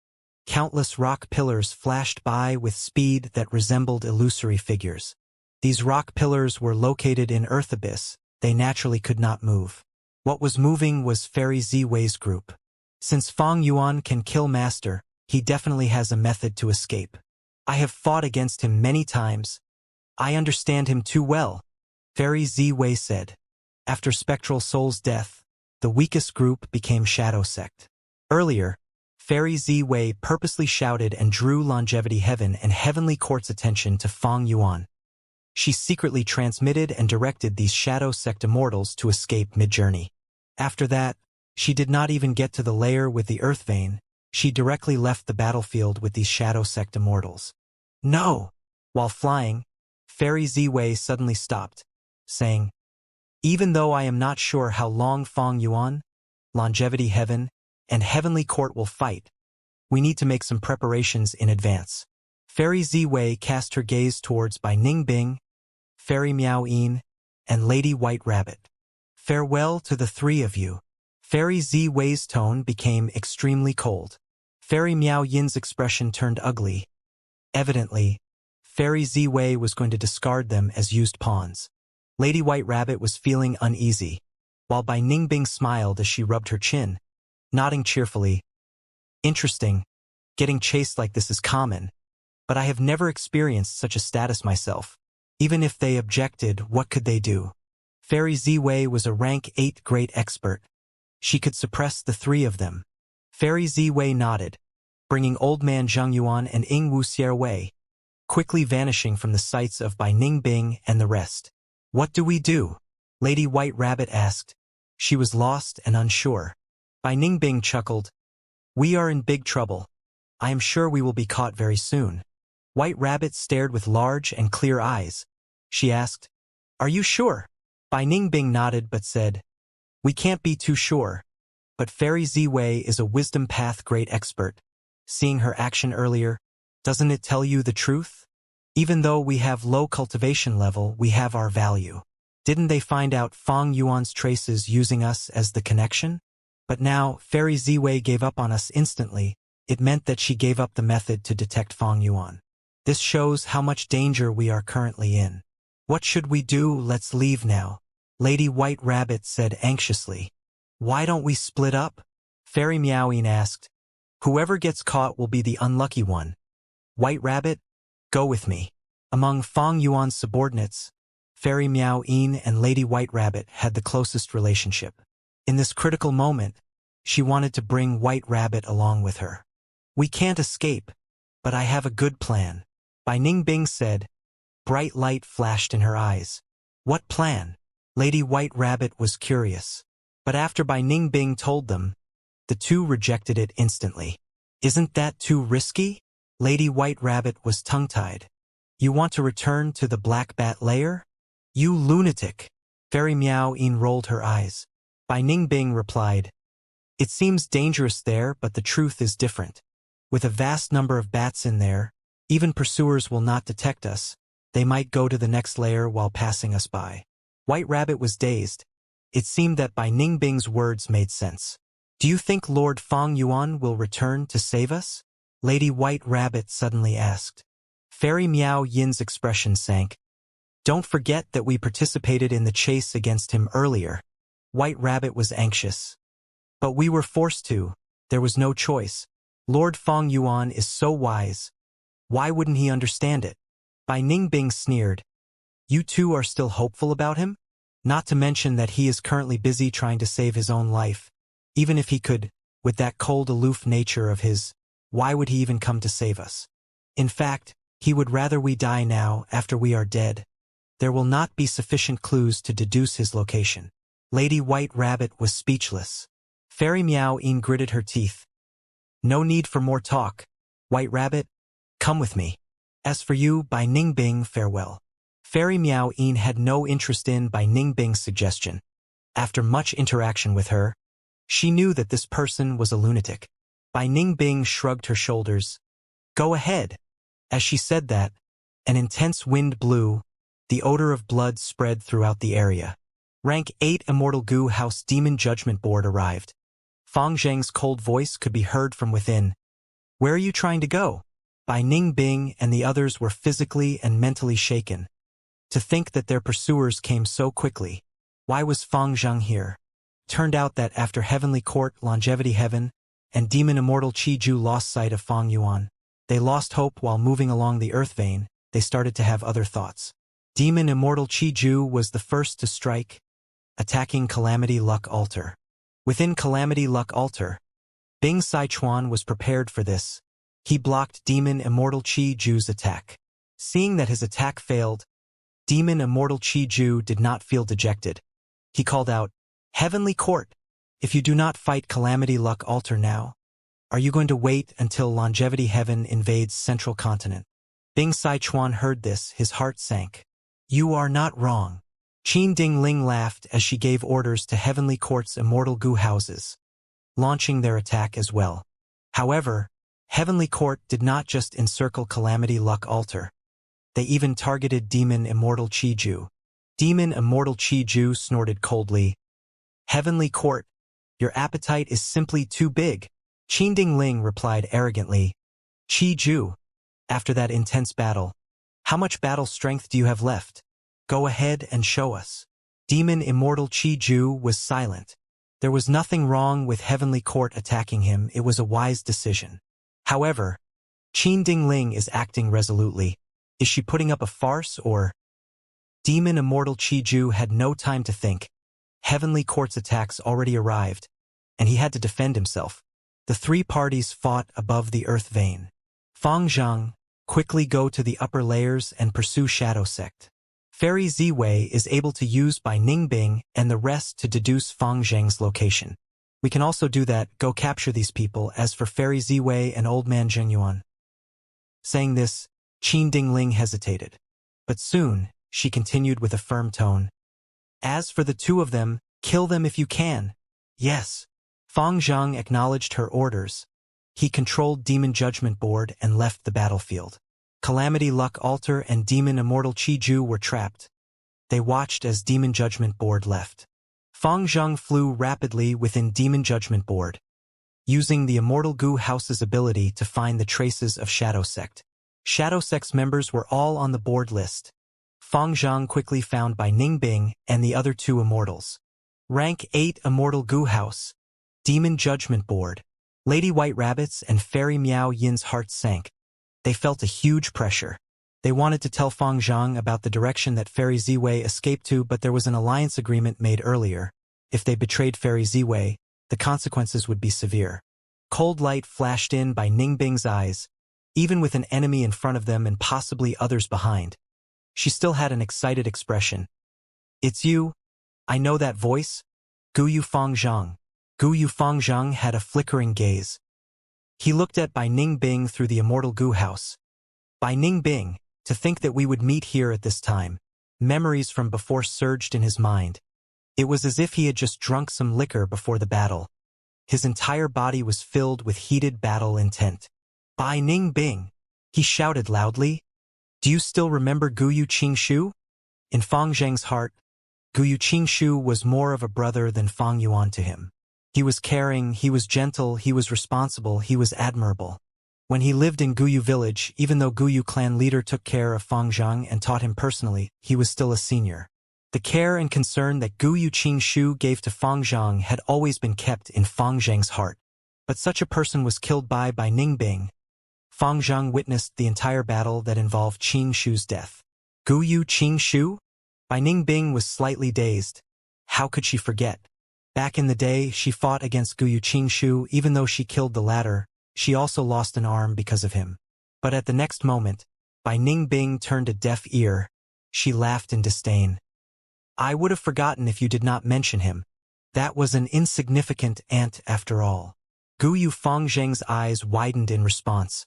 Speaker 1: Countless rock pillars flashed by with speed that resembled illusory figures. These rock pillars were located in Earth Abyss. They naturally could not move. What was moving was Fairy Ziwei's group. Since Fang Yuan can kill Master, he definitely has a method to escape. I have fought against him many times. I understand him too well, Fairy Ziwei said. After Spectral Soul's death, the weakest group became Shadow Sect. Earlier, Fairy Ziwei purposely shouted and drew Longevity Heaven and Heavenly Court's attention to Fang Yuan. She secretly transmitted and directed these Shadow Sect immortals to escape mid-journey. After that, she did not even get to the lair with the Earth Vein. She directly left the battlefield with these Shadow Sect immortals. No! While flying, Fairy Ziwei suddenly stopped, saying, even though I am not sure how long Fang Yuan, Longevity Heaven, and Heavenly Court will fight, we need to make some preparations in advance. Fairy Ziwei cast her gaze towards Bai Ningbing, Fairy Miao Yin, and Lady White Rabbit. Farewell to the three of you. Fairy Ziwei's tone became extremely cold. Fairy Miao Yin's expression turned ugly. Evidently, Fairy Ziwei was going to discard them as used pawns. Lady White Rabbit was feeling uneasy, while Bai Ningbing smiled as she rubbed her chin, nodding cheerfully. Interesting. Getting chased like this is common, but I have never experienced such a status myself. Even if they objected, what could they do? Fairy Ziwei was a rank 8 great expert. She could suppress the three of them. Fairy Ziwei nodded, bringing Old Man Zhang Yuan and Ying Wu Xierwei, quickly vanishing from the sights of Bai Ningbing and the rest. What do we do? Lady White Rabbit asked. She was lost and unsure. Bai Ningbing chuckled. We are in big trouble. I am sure we will be caught very soon. White Rabbit stared with large and clear eyes. She asked, are you sure? Bai Ningbing nodded but said, we can't be too sure. But Fairy Ziwei is a wisdom path great expert. Seeing her action earlier, doesn't it tell you the truth? Even though we have low cultivation level, we have our value. Didn't they find out Fang Yuan's traces using us as the connection? But now, Fairy Ziwei gave up on us instantly. It meant that she gave up the method to detect Fang Yuan. This shows how much danger we are currently in. What should we do? Let's leave now, Lady White Rabbit said anxiously. Why don't we split up? Fairy Meowing asked. Whoever gets caught will be the unlucky one. White Rabbit, go with me. Among Fang Yuan's subordinates, Fairy Miao Yin and Lady White Rabbit had the closest relationship. In this critical moment, she wanted to bring White Rabbit along with her. We can't escape, but I have a good plan, Bai Ningbing said. Bright light flashed in her eyes. What plan? Lady White Rabbit was curious. But after Bai Ningbing told them, the two rejected it instantly. Isn't that too risky? Lady White Rabbit was tongue-tied. You want to return to the Black Bat lair? You lunatic! Fairy Miao Yin rolled her eyes. Bai Ningbing replied, it seems dangerous there, but the truth is different. With a vast number of bats in there, even pursuers will not detect us. They might go to the next layer while passing us by. White Rabbit was dazed. It seemed that Bai Ningbing's words made sense. Do you think Lord Feng Yuan will return to save us? Lady White Rabbit suddenly asked. Fairy Miao Yin's expression sank. Don't forget that we participated in the chase against him earlier. White Rabbit was anxious. But we were forced to. There was no choice. Lord Feng Yuan is so wise. Why wouldn't he understand it? Bai Ningbing sneered. You two are still hopeful about him? Not to mention that he is currently busy trying to save his own life. Even if he could, with that cold aloof nature of his, why would he even come to save us? In fact, he would rather we die now after we are dead. There will not be sufficient clues to deduce his location. Lady White Rabbit was speechless. Fairy Miao Yin gritted her teeth. No need for more talk. White Rabbit, come with me. As for you, Bai Ningbing, farewell. Fairy Miao Yin had no interest in Bai Ningbing's suggestion. After much interaction with her, she knew that this person was a lunatic. Bai Ningbing shrugged her shoulders. Go ahead. As she said that, an intense wind blew. The odor of blood spread throughout the area. Rank 8 Immortal Goo House Demon Judgment Board arrived. Fang Zheng's cold voice could be heard from within. Where are you trying to go? Bai Ningbing and the others were physically and mentally shaken. To think that their pursuers came so quickly. Why was Fang Zheng here? Turned out that after Heavenly Court, Longevity Heaven, and Demon Immortal Qi Ju lost sight of Fang Yuan, they lost hope while moving along the Earth vein. They started to have other thoughts. Demon Immortal Qi Ju was the first to strike, attacking Calamity Luck Altar. Within Calamity Luck Altar, Bing Sichuan was prepared for this. He blocked Demon Immortal Qi Ju's attack. Seeing that his attack failed, Demon Immortal Qi Ju did not feel dejected. He called out, Heavenly Court, if you do not fight Calamity Luck Altar now, are you going to wait until Longevity Heaven invades Central Continent? Bing Sichuan heard this, his heart sank. You are not wrong. Qin Ding Ling laughed as she gave orders to Heavenly Court's Immortal Goo houses, launching their attack as well. However, Heavenly Court did not just encircle Calamity Luck Altar. They even targeted Demon Immortal Qi Ju. Demon Immortal Qi Ju snorted coldly. Heavenly Court, your appetite is simply too big. Qin Ding Ling replied arrogantly. Qi Ju, after that intense battle, how much battle strength do you have left? Go ahead and show us. Demon Immortal Qi Ju was silent. There was nothing wrong with Heavenly Court attacking him. It was a wise decision. However, Qin Ding Ling is acting resolutely. Is she putting up a farce or? Demon Immortal Qi Ju had no time to think. Heavenly Court's attacks already arrived, and he had to defend himself. The three parties fought above the Earth vein. Fang Zhang, quickly go to the upper layers and pursue Shadow Sect. Fairy Ziwei is able to use Bai Ningbing and the rest to deduce Fang Zheng's location. We can also do that, go capture these people. As for Fairy Ziwei and Old Man Zhengyuan. Saying this, Qin Ding Ling hesitated. But soon, she continued with a firm tone. As for the two of them, kill them if you can. Yes. Fang Zhang acknowledged her orders. He controlled Demon Judgment Board and left the battlefield. Calamity Luck Altar and Demon Immortal Qi Ju were trapped. They watched as Demon Judgment Board left. Fang Zhang flew rapidly within Demon Judgment Board, using the Immortal Goo House's ability to find the traces of Shadow Sect. Shadow Sect's members were all on the board list. Fang Zhang quickly found Bai Ningbing and the other two immortals. Rank 8 Immortal Goo House, Demon Judgment Board. Lady White Rabbit's and Fairy Miao Yin's hearts sank. They felt a huge pressure. They wanted to tell Fang Zhang about the direction that Fairy Ziwei escaped to, but there was an alliance agreement made earlier. If they betrayed Fairy Ziwei, the consequences would be severe. Cold light flashed in Bai Ningbing's eyes, even with an enemy in front of them and possibly others behind. She still had an excited expression. It's you. I know that voice. Guyu Fang Zhang. Guyu Fang Zhang had a flickering gaze. He looked at Bai Ningbing through the Immortal Goo House. Bai Ningbing, to think that we would meet here at this time. Memories from before surged in his mind. It was as if he had just drunk some liquor before the battle. His entire body was filled with heated battle intent. Bai Ningbing! He shouted loudly. Do you still remember Guyu Qingshu? In Fang Zheng's heart, Guyu Qingshu was more of a brother than Fang Yuan to him. He was caring, he was gentle, he was responsible, he was admirable. When he lived in Guyu village, even though Guyu clan leader took care of Fang Zhang and taught him personally, he was still a senior. The care and concern that Guyu Qingshu gave to Fang Zhang had always been kept in Fang Zhang's heart. But such a person was killed by Ningbing. Fang Zhang witnessed the entire battle that involved Qingshu's death. Guyu Qingshu? Bai Ningbing was slightly dazed. How could she forget? Back in the day, she fought against Guyu Qingshu. Even though she killed the latter, she also lost an arm because of him. But at the next moment, Bai Ningbing turned a deaf ear. She laughed in disdain. I would have forgotten if you did not mention him. That was an insignificant ant after all. Guyu Fangzheng's eyes widened in response.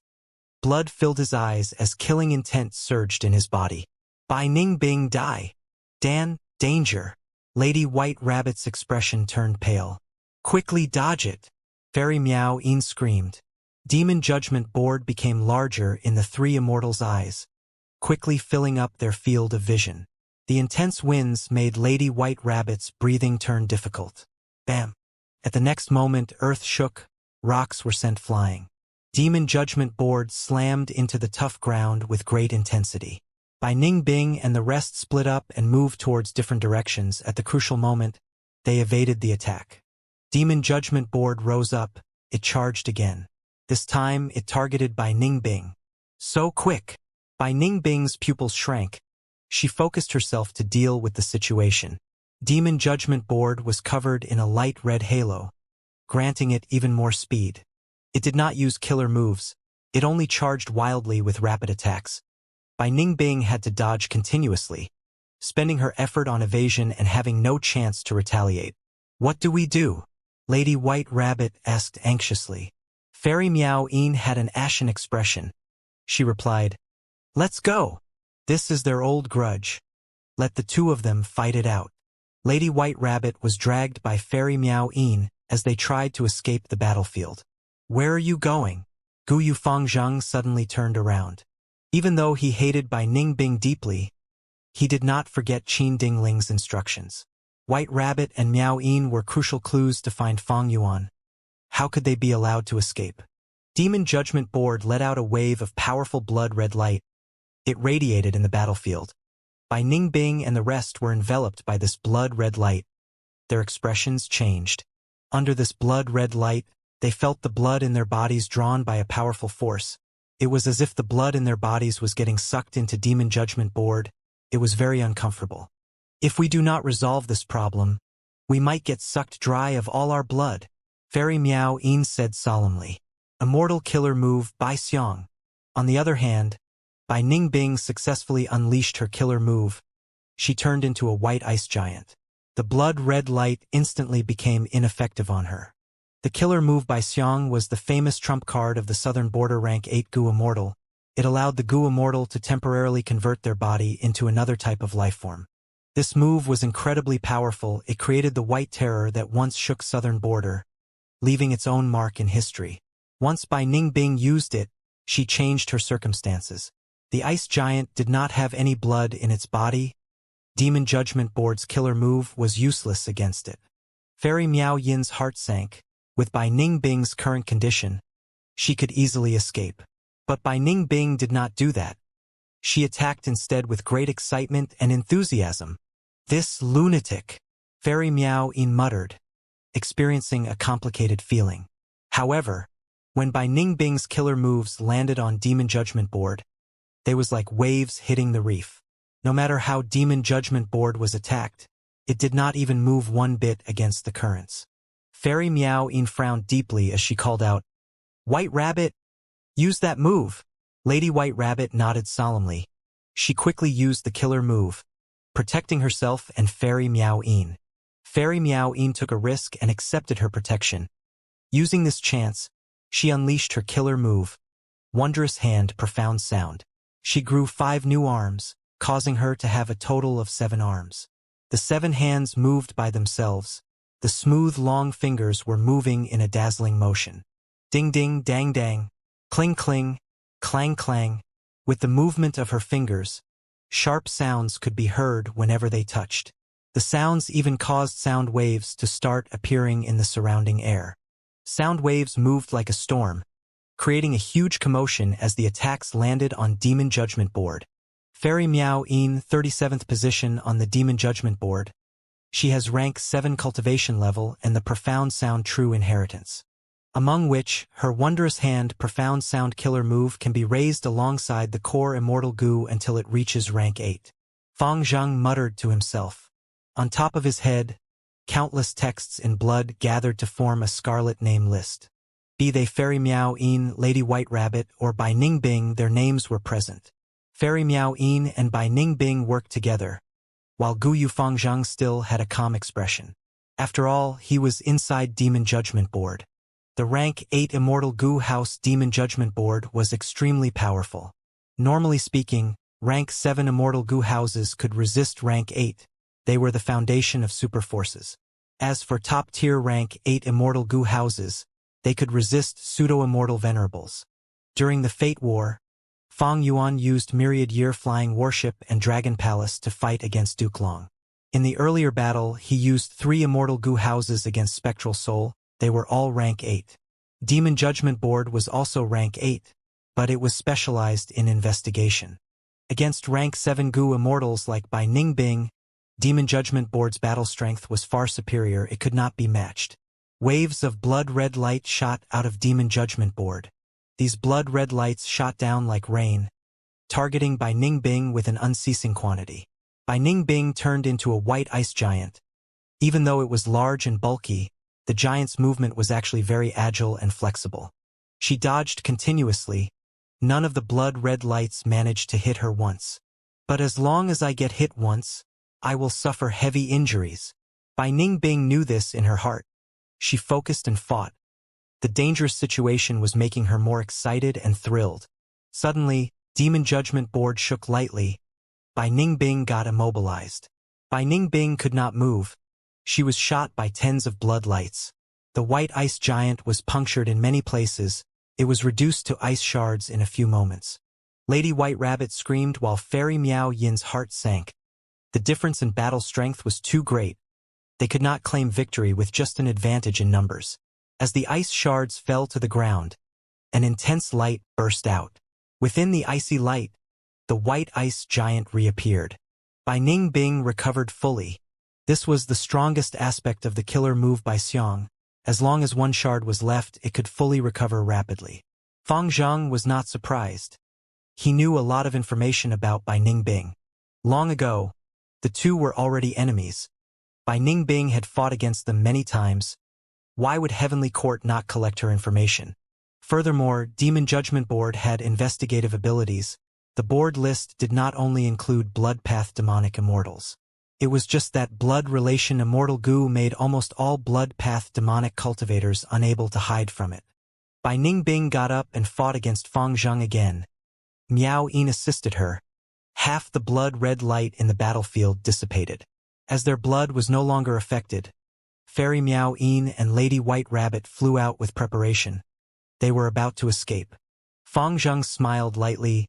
Speaker 1: Blood filled his eyes as killing intent surged in his body. Bai Ningbing die. Dan, danger. Lady White Rabbit's expression turned pale. Quickly dodge it. Fairy Miao Yin screamed. Demon Judgment Board became larger in the three immortals' eyes, quickly filling up their field of vision. The intense winds made Lady White Rabbit's breathing turn difficult. Bam! At the next moment, earth shook, rocks were sent flying. Demon Judgment Board slammed into the tough ground with great intensity. Bai Ningbing and the rest split up and moved towards different directions. At the crucial moment, they evaded the attack. Demon Judgment Board rose up, it charged again. This time, it targeted Bai Ningbing. So quick! Bai Ningbing's pupils shrank. She focused herself to deal with the situation. Demon Judgment Board was covered in a light red halo, granting it even more speed. It did not use killer moves. It only charged wildly with rapid attacks. Bai Ningbing had to dodge continuously, spending her effort on evasion and having no chance to retaliate. What do we do? Lady White Rabbit asked anxiously. Fairy Miao Yin had an ashen expression. She replied, Let's go. This is their old grudge. Let the two of them fight it out. Lady White Rabbit was dragged by Fairy Miao Yin as they tried to escape the battlefield. Where are you going? Guyu Fangzhang suddenly turned around. Even though he hated Bai Ningbing deeply, he did not forget Qin Dingling's instructions. White Rabbit and Miao Yin were crucial clues to find Fang Yuan. How could they be allowed to escape? Demon Judgment Board let out a wave of powerful blood-red light. It radiated in the battlefield. Bai Ningbing and the rest were enveloped by this blood-red light. Their expressions changed. Under this blood-red light, they felt the blood in their bodies drawn by a powerful force. It was as if the blood in their bodies was getting sucked into Demon Judgment Board. It was very uncomfortable. If we do not resolve this problem, we might get sucked dry of all our blood, Fairy Miao Yin said solemnly. Immortal killer move Bai Xiong. On the other hand, Bai Ningbing successfully unleashed her killer move. She turned into a white ice giant. The blood-red light instantly became ineffective on her. The killer move by Xiong was the famous trump card of the Southern Border Rank 8 Gu Immortal. It allowed the Gu Immortal to temporarily convert their body into another type of lifeform. This move was incredibly powerful. It created the white terror that once shook Southern Border, leaving its own mark in history. Once Bai Ningbing used it, she changed her circumstances. The ice giant did not have any blood in its body. Demon Judgment Board's killer move was useless against it. Fairy Miao Yin's heart sank. With Bai Ningbing's current condition, she could easily escape. But Bai Ningbing did not do that. She attacked instead with great excitement and enthusiasm. This lunatic, Fairy Miao Yin muttered, experiencing a complicated feeling. However, when Bai Ningbing's killer moves landed on Demon Judgment Board, they was like waves hitting the reef. No matter how Demon Judgment Board was attacked, it did not even move one bit against the currents. Fairy Miao Yin frowned deeply as she called out, White Rabbit, use that move. Lady White Rabbit nodded solemnly. She quickly used the killer move, protecting herself and Fairy Miao Yin. Fairy Miao Yin took a risk and accepted her protection. Using this chance, she unleashed her killer move. Wondrous Hand, Profound Sound. She grew 5 new arms, causing her to have a total of 7 arms. The 7 hands moved by themselves. The smooth, long fingers were moving in a dazzling motion. Ding ding, dang dang, cling cling, clang clang. With the movement of her fingers, sharp sounds could be heard whenever they touched. The sounds even caused sound waves to start appearing in the surrounding air. Sound waves moved like a storm, creating a huge commotion as the attacks landed on Demon Judgment Board. Fairy Meow in 37th position on the Demon Judgment Board. She has rank 7 cultivation level and the Profound Sound True Inheritance, among which her Wondrous Hand Profound Sound Killer move can be raised alongside the core Immortal Goo until it reaches rank 8. Fang Zhang muttered to himself. On top of his head, countless texts in blood gathered to form a scarlet name list. Be they Fairy Meow In, Lady White Rabbit, or Bai Ningbing, their names were present. Fairy Meow In and Bai Ningbing worked together, while Guyu Fangzhang still had a calm expression. After all, he was inside Demon Judgment Board. The rank 8 Immortal Goo House Demon Judgment Board was extremely powerful. Normally speaking, rank 7 Immortal Goo houses could resist rank 8. They were the foundation of super forces. As for top-tier rank 8 Immortal Goo houses, they could resist pseudo-immortal venerables. During the Fate War, Fang Yuan used Myriad Year Flying Warship and Dragon Palace to fight against Duke Long. In the earlier battle, he used 3 Immortal Goo houses against Spectral Soul. They were all rank 8. Demon Judgment Board was also rank 8, but it was specialized in investigation. Against rank 7 Goo immortals like Bai Ningbing, Demon Judgment Board's battle strength was far superior. It could not be matched. Waves of blood-red light shot out of Demon Judgment Board. These blood-red lights shot down like rain, targeting Bai Ningbing with an unceasing quantity. Bai Ningbing turned into a white ice giant. Even though it was large and bulky, the giant's movement was actually very agile and flexible. She dodged continuously. None of the blood-red lights managed to hit her once. But as long as I get hit once, I will suffer heavy injuries. Bai Ningbing knew this in her heart. She focused and fought. The dangerous situation was making her more excited and thrilled. Suddenly, Demon Judgment Board shook lightly. Bai Ningbing got immobilized. Bai Ningbing could not move. She was shot by tens of blood lights. The white ice giant was punctured in many places. It was reduced to ice shards in a few moments. Lady White Rabbit screamed while Fairy Meow Yin's heart sank. The difference in battle strength was too great. They could not claim victory with just an advantage in numbers. As the ice shards fell to the ground, an intense light burst out. Within the icy light, the white ice giant reappeared. Bai Ningbing recovered fully. This was the strongest aspect of the killer move by Xiang. As long as one shard was left, it could fully recover rapidly. Fang Zhang was not surprised. He knew a lot of information about Bai Ningbing. Long ago, the two were already enemies. Bai Ningbing had fought against them many times. Why would Heavenly Court not collect her information? Furthermore, Demon Judgment Board had investigative abilities. The board list did not only include blood path demonic immortals. It was just that blood relation Immortal Goo made almost all blood path demonic cultivators unable to hide from it. Bai Ningbing got up and fought against Fang Zhang again. Miao Yin assisted her. Half the blood-red light in the battlefield dissipated. As their blood was no longer affected, Fairy Meow Yin and Lady White Rabbit flew out with preparation. They were about to escape. Fang Zhang smiled lightly.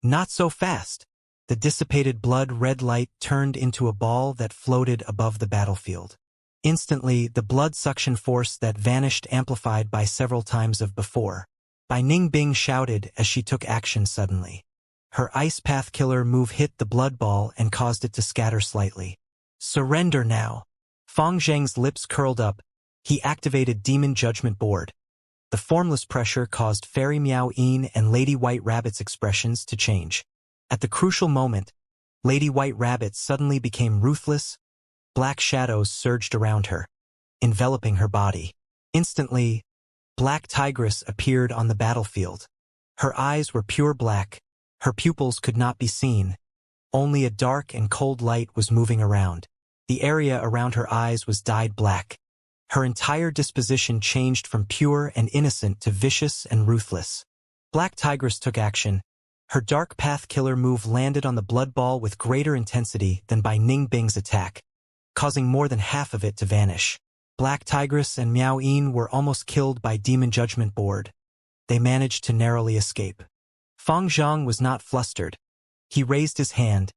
Speaker 1: Not so fast. The dissipated blood-red light turned into a ball that floated above the battlefield. Instantly, the blood suction force that vanished amplified by several times of before. Bai Ningbing shouted as she took action suddenly. Her Ice Path Killer move hit the blood ball and caused it to scatter slightly. Surrender now. Fang Zhang's lips curled up. He activated Demon Judgment Board. The formless pressure caused Fairy Meow Yin and Lady White Rabbit's expressions to change. At the crucial moment, Lady White Rabbit suddenly became ruthless. Black shadows surged around her, enveloping her body. Instantly, Black Tigress appeared on the battlefield. Her eyes were pure black. Her pupils could not be seen. Only a dark and cold light was moving around. The area around her eyes was dyed black. Her entire disposition changed from pure and innocent to vicious and ruthless. Black Tigress took action. Her Dark Path Killer move landed on the blood ball with greater intensity than Bai Ningbing's attack, causing more than half of it to vanish. Black Tigress and Miao Yin were almost killed by Demon Judgment Board. They managed to narrowly escape. Fang Zhang was not flustered. He raised his hand.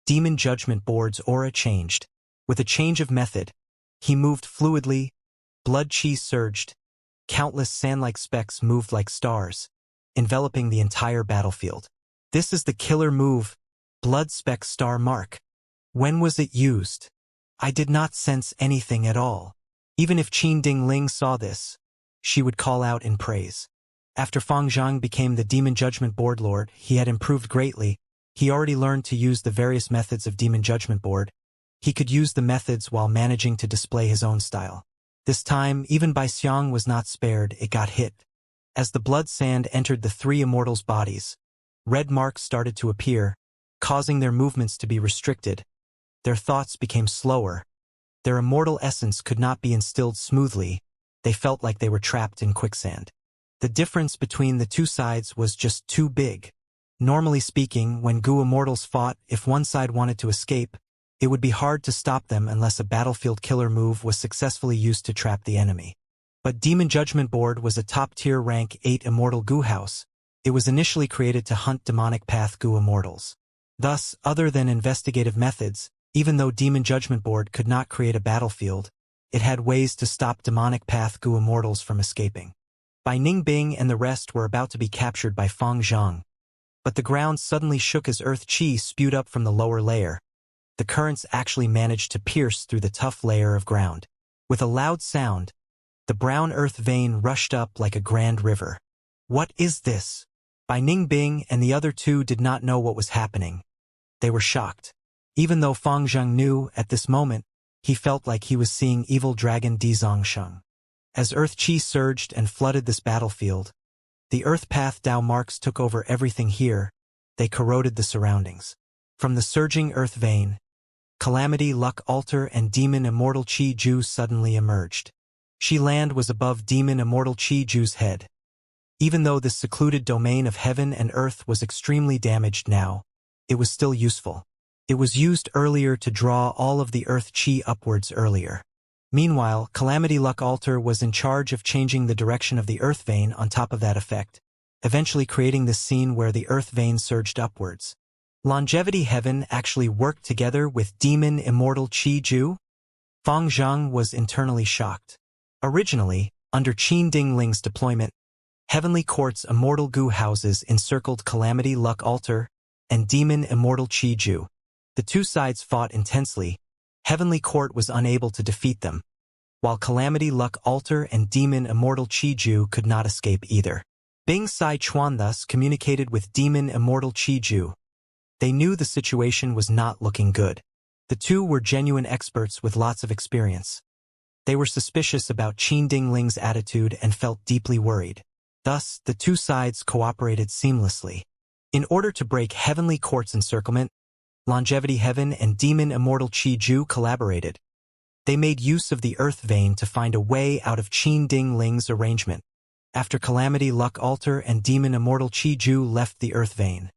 Speaker 1: Demon Judgment Board's aura changed. With a change of method, he moved fluidly, blood chi surged, countless sand-like specks moved like stars, enveloping the entire battlefield. This is the killer move, Blood Speck Star Mark. When was it used? I did not sense anything at all. Even if Qin Dingling saw this, she would call out in praise. After Fang Zhang became the Demon Judgment Board Lord, he had improved greatly. He already learned to use the various methods of Demon Judgment Board. He could use the methods while managing to display his own style. This time, even Bai Xiang was not spared, it got hit. As the blood sand entered the three immortals' bodies, red marks started to appear, causing their movements to be restricted. Their thoughts became slower. Their immortal essence could not be instilled smoothly. They felt like they were trapped in quicksand. The difference between the two sides was just too big. Normally speaking, when Gu immortals fought, if one side wanted to escape, it would be hard to stop them unless a battlefield killer move was successfully used to trap the enemy. But Demon Judgment Board was a top-tier rank 8 immortal Gu house. It was initially created to hunt demonic path Gu immortals. Thus, other than investigative methods, even though Demon Judgment Board could not create a battlefield, it had ways to stop demonic path Gu immortals from escaping. Bai Ningbing and the rest were about to be captured by Fang Zhang. But the ground suddenly shook as earth chi spewed up from the lower layer. The currents actually managed to pierce through the tough layer of ground. With a loud sound, the brown earth vein rushed up like a grand river. What is this? Bai Ningbing and the other two did not know what was happening. They were shocked. Even though Fang Zhang knew, at this moment, he felt like he was seeing evil dragon Di Zongsheng. As earth chi surged and flooded this battlefield, the earth path Dao marks took over everything here. They corroded the surroundings. From the surging earth vein, Calamity, Luck Altar, and Demon Immortal Chi Ju suddenly emerged. Shi Land was above Demon Immortal Chi Ju's head. Even though this secluded domain of heaven and earth was extremely damaged now, it was still useful. It was used earlier to draw all of the earth chi upwards earlier. Meanwhile, Calamity Luck Altar was in charge of changing the direction of the earth vein on top of that effect, eventually creating this scene where the earth vein surged upwards. Longevity Heaven actually worked together with Demon Immortal Chi Ju? Fang Zhang was internally shocked. Originally, under Qin Dingling's deployment, Heavenly Court's immortal Gu houses encircled Calamity Luck Altar and Demon Immortal Chi Ju. The two sides fought intensely. Heavenly Court was unable to defeat them, while Calamity Luck Altar and Demon Immortal Chi Ju could not escape either. Bing Sai Chuan thus communicated with Demon Immortal Chi Ju. They knew the situation was not looking good. The two were genuine experts with lots of experience. They were suspicious about Qin Dingling's attitude and felt deeply worried. Thus, the two sides cooperated seamlessly. In order to break Heavenly Court's encirclement, Longevity Heaven and Demon Immortal Chi Ju collaborated. They made use of the earth vein to find a way out of Qin Dingling's arrangement. After Calamity Luck Altar and Demon Immortal Chi Ju left the earth vein,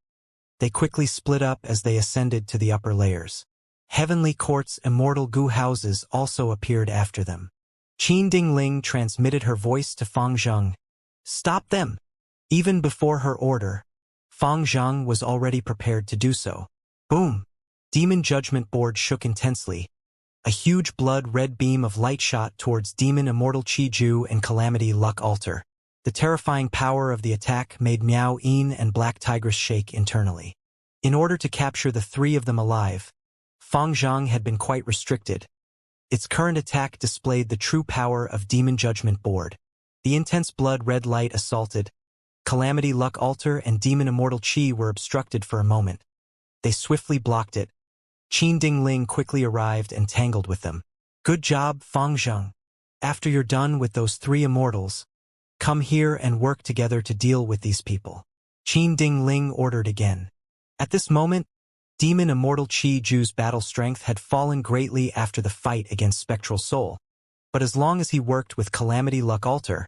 Speaker 1: they quickly split up as they ascended to the upper layers. Heavenly Court's immortal Gu houses also appeared after them. Qin Dingling transmitted her voice to Fang Zhang. Stop them! Even before her order, Fang Zhang was already prepared to do so. Boom! Demon Judgment Board shook intensely. A huge blood-red beam of light shot towards Demon Immortal Chi Ju and Calamity Luck Altar. The terrifying power of the attack made Miao Yin and Black Tigress shake internally. In order to capture the three of them alive, Fang Zhang had been quite restricted. Its current attack displayed the true power of Demon Judgment Board. The intense blood-red light assaulted. Calamity Luck Altar and Demon Immortal Chi were obstructed for a moment. They swiftly blocked it. Qin Dingling quickly arrived and tangled with them. Good job, Fang Zhang. After you're done with those three immortals, come here and work together to deal with these people. Qin Dingling ordered again. At this moment, Demon Immortal Chi Ju's battle strength had fallen greatly after the fight against Spectral Soul. But as long as he worked with Calamity Luck Altar,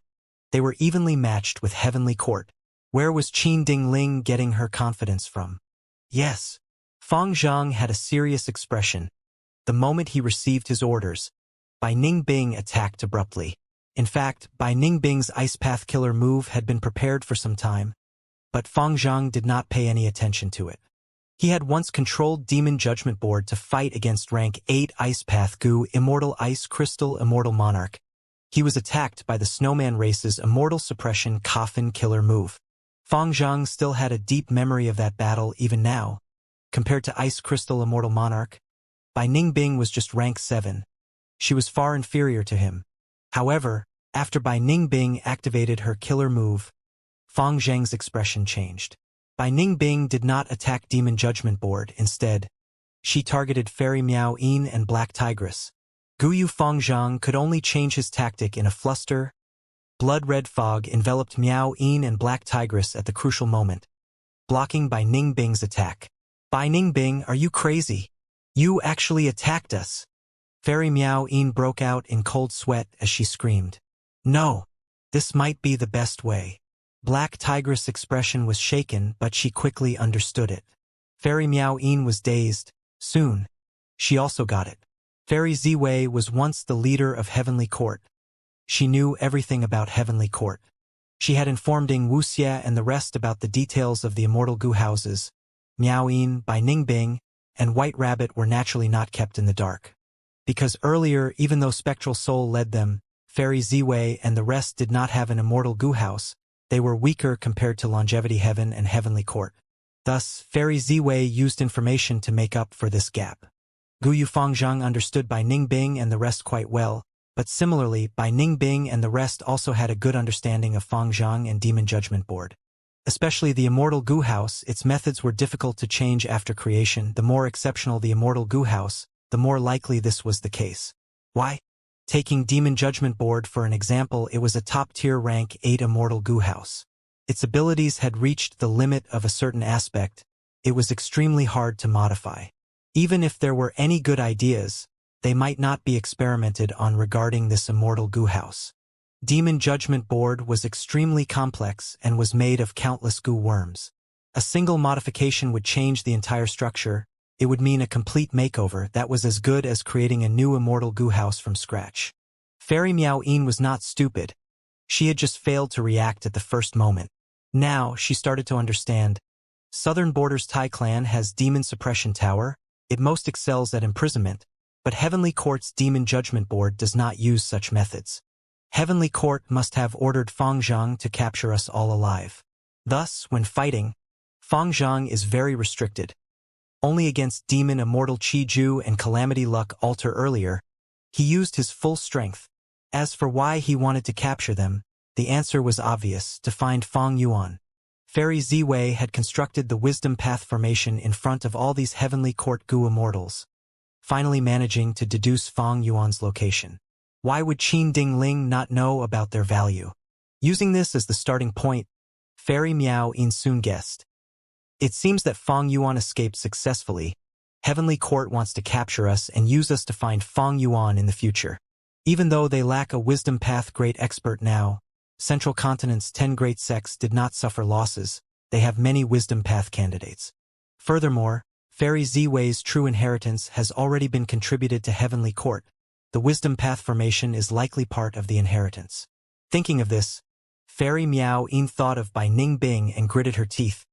Speaker 1: they were evenly matched with Heavenly Court. Where was Qin Dingling getting her confidence from? Yes. Fang Zhang had a serious expression. The moment he received his orders, Bai Ningbing attacked abruptly. In fact, Bai Ningbing's Ice Path Killer move had been prepared for some time. but Fang Zhang did not pay any attention to it. He had once controlled Demon Judgment Board to fight against rank 8 Ice Path Gu Immortal Ice Crystal Immortal Monarch. He was attacked by the Snowman race's Immortal Suppression Coffin Killer move. Fang Zhang still had a deep memory of that battle even now. Compared to Ice Crystal Immortal Monarch, Bai Ningbing was just rank 7. She was far inferior to him. However, after Bai Ningbing activated her killer move, Fang Zhang's expression changed. Bai Ningbing did not attack Demon Judgment Board. Instead, she targeted Fairy Miao Yin and Black Tigress. Guyu Fang Zhang could only change his tactic in a fluster. Blood-red fog enveloped Miao Yin and Black Tigress at the crucial moment, blocking Bai Ningbing's attack. Bai Ningbing, are you crazy? You actually attacked us. Fairy Miao Yin broke out in cold sweat as she screamed. No, this might be the best way. Black Tigress' expression was shaken, but she quickly understood it. Fairy Miao Yin was dazed. Soon, she also got it. Fairy Ziwei was once the leader of Heavenly Court. She knew everything about Heavenly Court. She had informed Ding Wuxie and the rest about the details of the Immortal Gu houses. Miao Yin, Bai Ningbing, and White Rabbit were naturally not kept in the dark. Because earlier, even though Spectral Soul led them, Fairy Ziwei and the rest did not have an Immortal Gu house, they were weaker compared to Longevity Heaven and Heavenly Court. Thus, Fairy Ziwei used information to make up for this gap. Guyu Fangzhang understood Bai Ningbing and the rest quite well, but similarly, Bai Ningbing and the rest also had a good understanding of Fangzhang and Demon Judgment Board. Especially the Immortal Gu house, its methods were difficult to change after creation. The more exceptional the Immortal Gu house, the more likely this was the case. Why? Taking Demon Judgment Board for an example, it was a top-tier rank 8 Immortal Gu house. Its abilities had reached the limit of a certain aspect. It was extremely hard to modify. Even if there were any good ideas, they might not be experimented on regarding this Immortal Gu house. Demon Judgment Board was extremely complex and was made of countless Gu worms. A single modification would change the entire structure. It would mean a complete makeover that was as good as creating a new Immortal Gu house from scratch. Fairy Miao Yin was not stupid. She had just failed to react at the first moment. Now, she started to understand. Southern Borders Tai Clan has Demon Suppression Tower. It most excels at imprisonment, but Heavenly Court's Demon Judgment Board does not use such methods. Heavenly Court must have ordered Fangzhang to capture us all alive. Thus, when fighting, Fangzhang is very restricted. Only against Demon Immortal Chi-Ju and Calamity Luck Alter earlier, he used his full strength. As for why he wanted to capture them, the answer was obvious: to find Fang Yuan. Fairy Ziwei had constructed the Wisdom Path formation in front of all these Heavenly Court Gu Immortals, finally managing to deduce Fang Yuan's location. Why would Qin Ding Ling not know about their value? Using this as the starting point, Fairy Miao Yin soon guessed. It seems that Fang Yuan escaped successfully. Heavenly Court wants to capture us and use us to find Fang Yuan in the future. Even though they lack a Wisdom Path Great Expert now, Central Continent's 10 Great Sects did not suffer losses. They have many Wisdom Path candidates. Furthermore, Fairy Ziwei's true inheritance has already been contributed to Heavenly Court. The Wisdom Path formation is likely part of the inheritance. Thinking of this, Fairy Miao Yin thought of Bai Ningbing and gritted her teeth.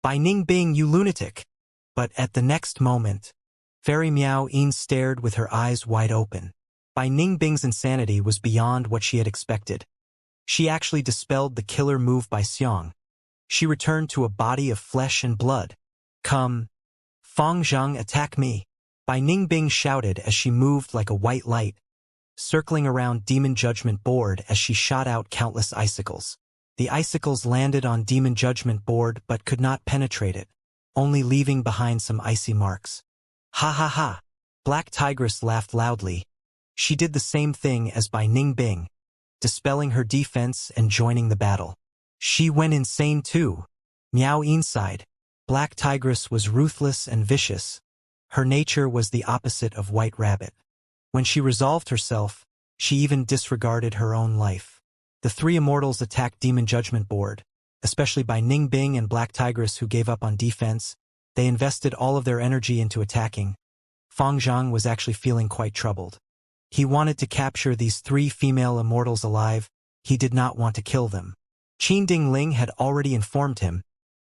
Speaker 1: Bai Ningbing, you lunatic! But at the next moment, Fairy Miao Yin stared with her eyes wide open. Bai Ningbing's insanity was beyond what she had expected. She actually dispelled the killer move by Xiang. She returned to a body of flesh and blood. Come, Fangzhang, attack me! Bai Ningbing shouted as she moved like a white light, circling around Demon Judgment Board as she shot out countless icicles. The icicles landed on Demon Judgment Board but could not penetrate it, only leaving behind some icy marks. Ha ha ha! Black Tigress laughed loudly. She did the same thing as Bai Ningbing, dispelling her defense and joining the battle. She went insane too. Miao Yin sighed. Black Tigress was ruthless and vicious. Her nature was the opposite of White Rabbit. When she resolved herself, she even disregarded her own life. The three immortals attacked Demon Judgment Board, especially Bai Ningbing and Black Tigress, who gave up on defense. They invested all of their energy into attacking. Fangzhang was actually feeling quite troubled. He wanted to capture these three female immortals alive. He did not want to kill them. Qin Dingling had already informed him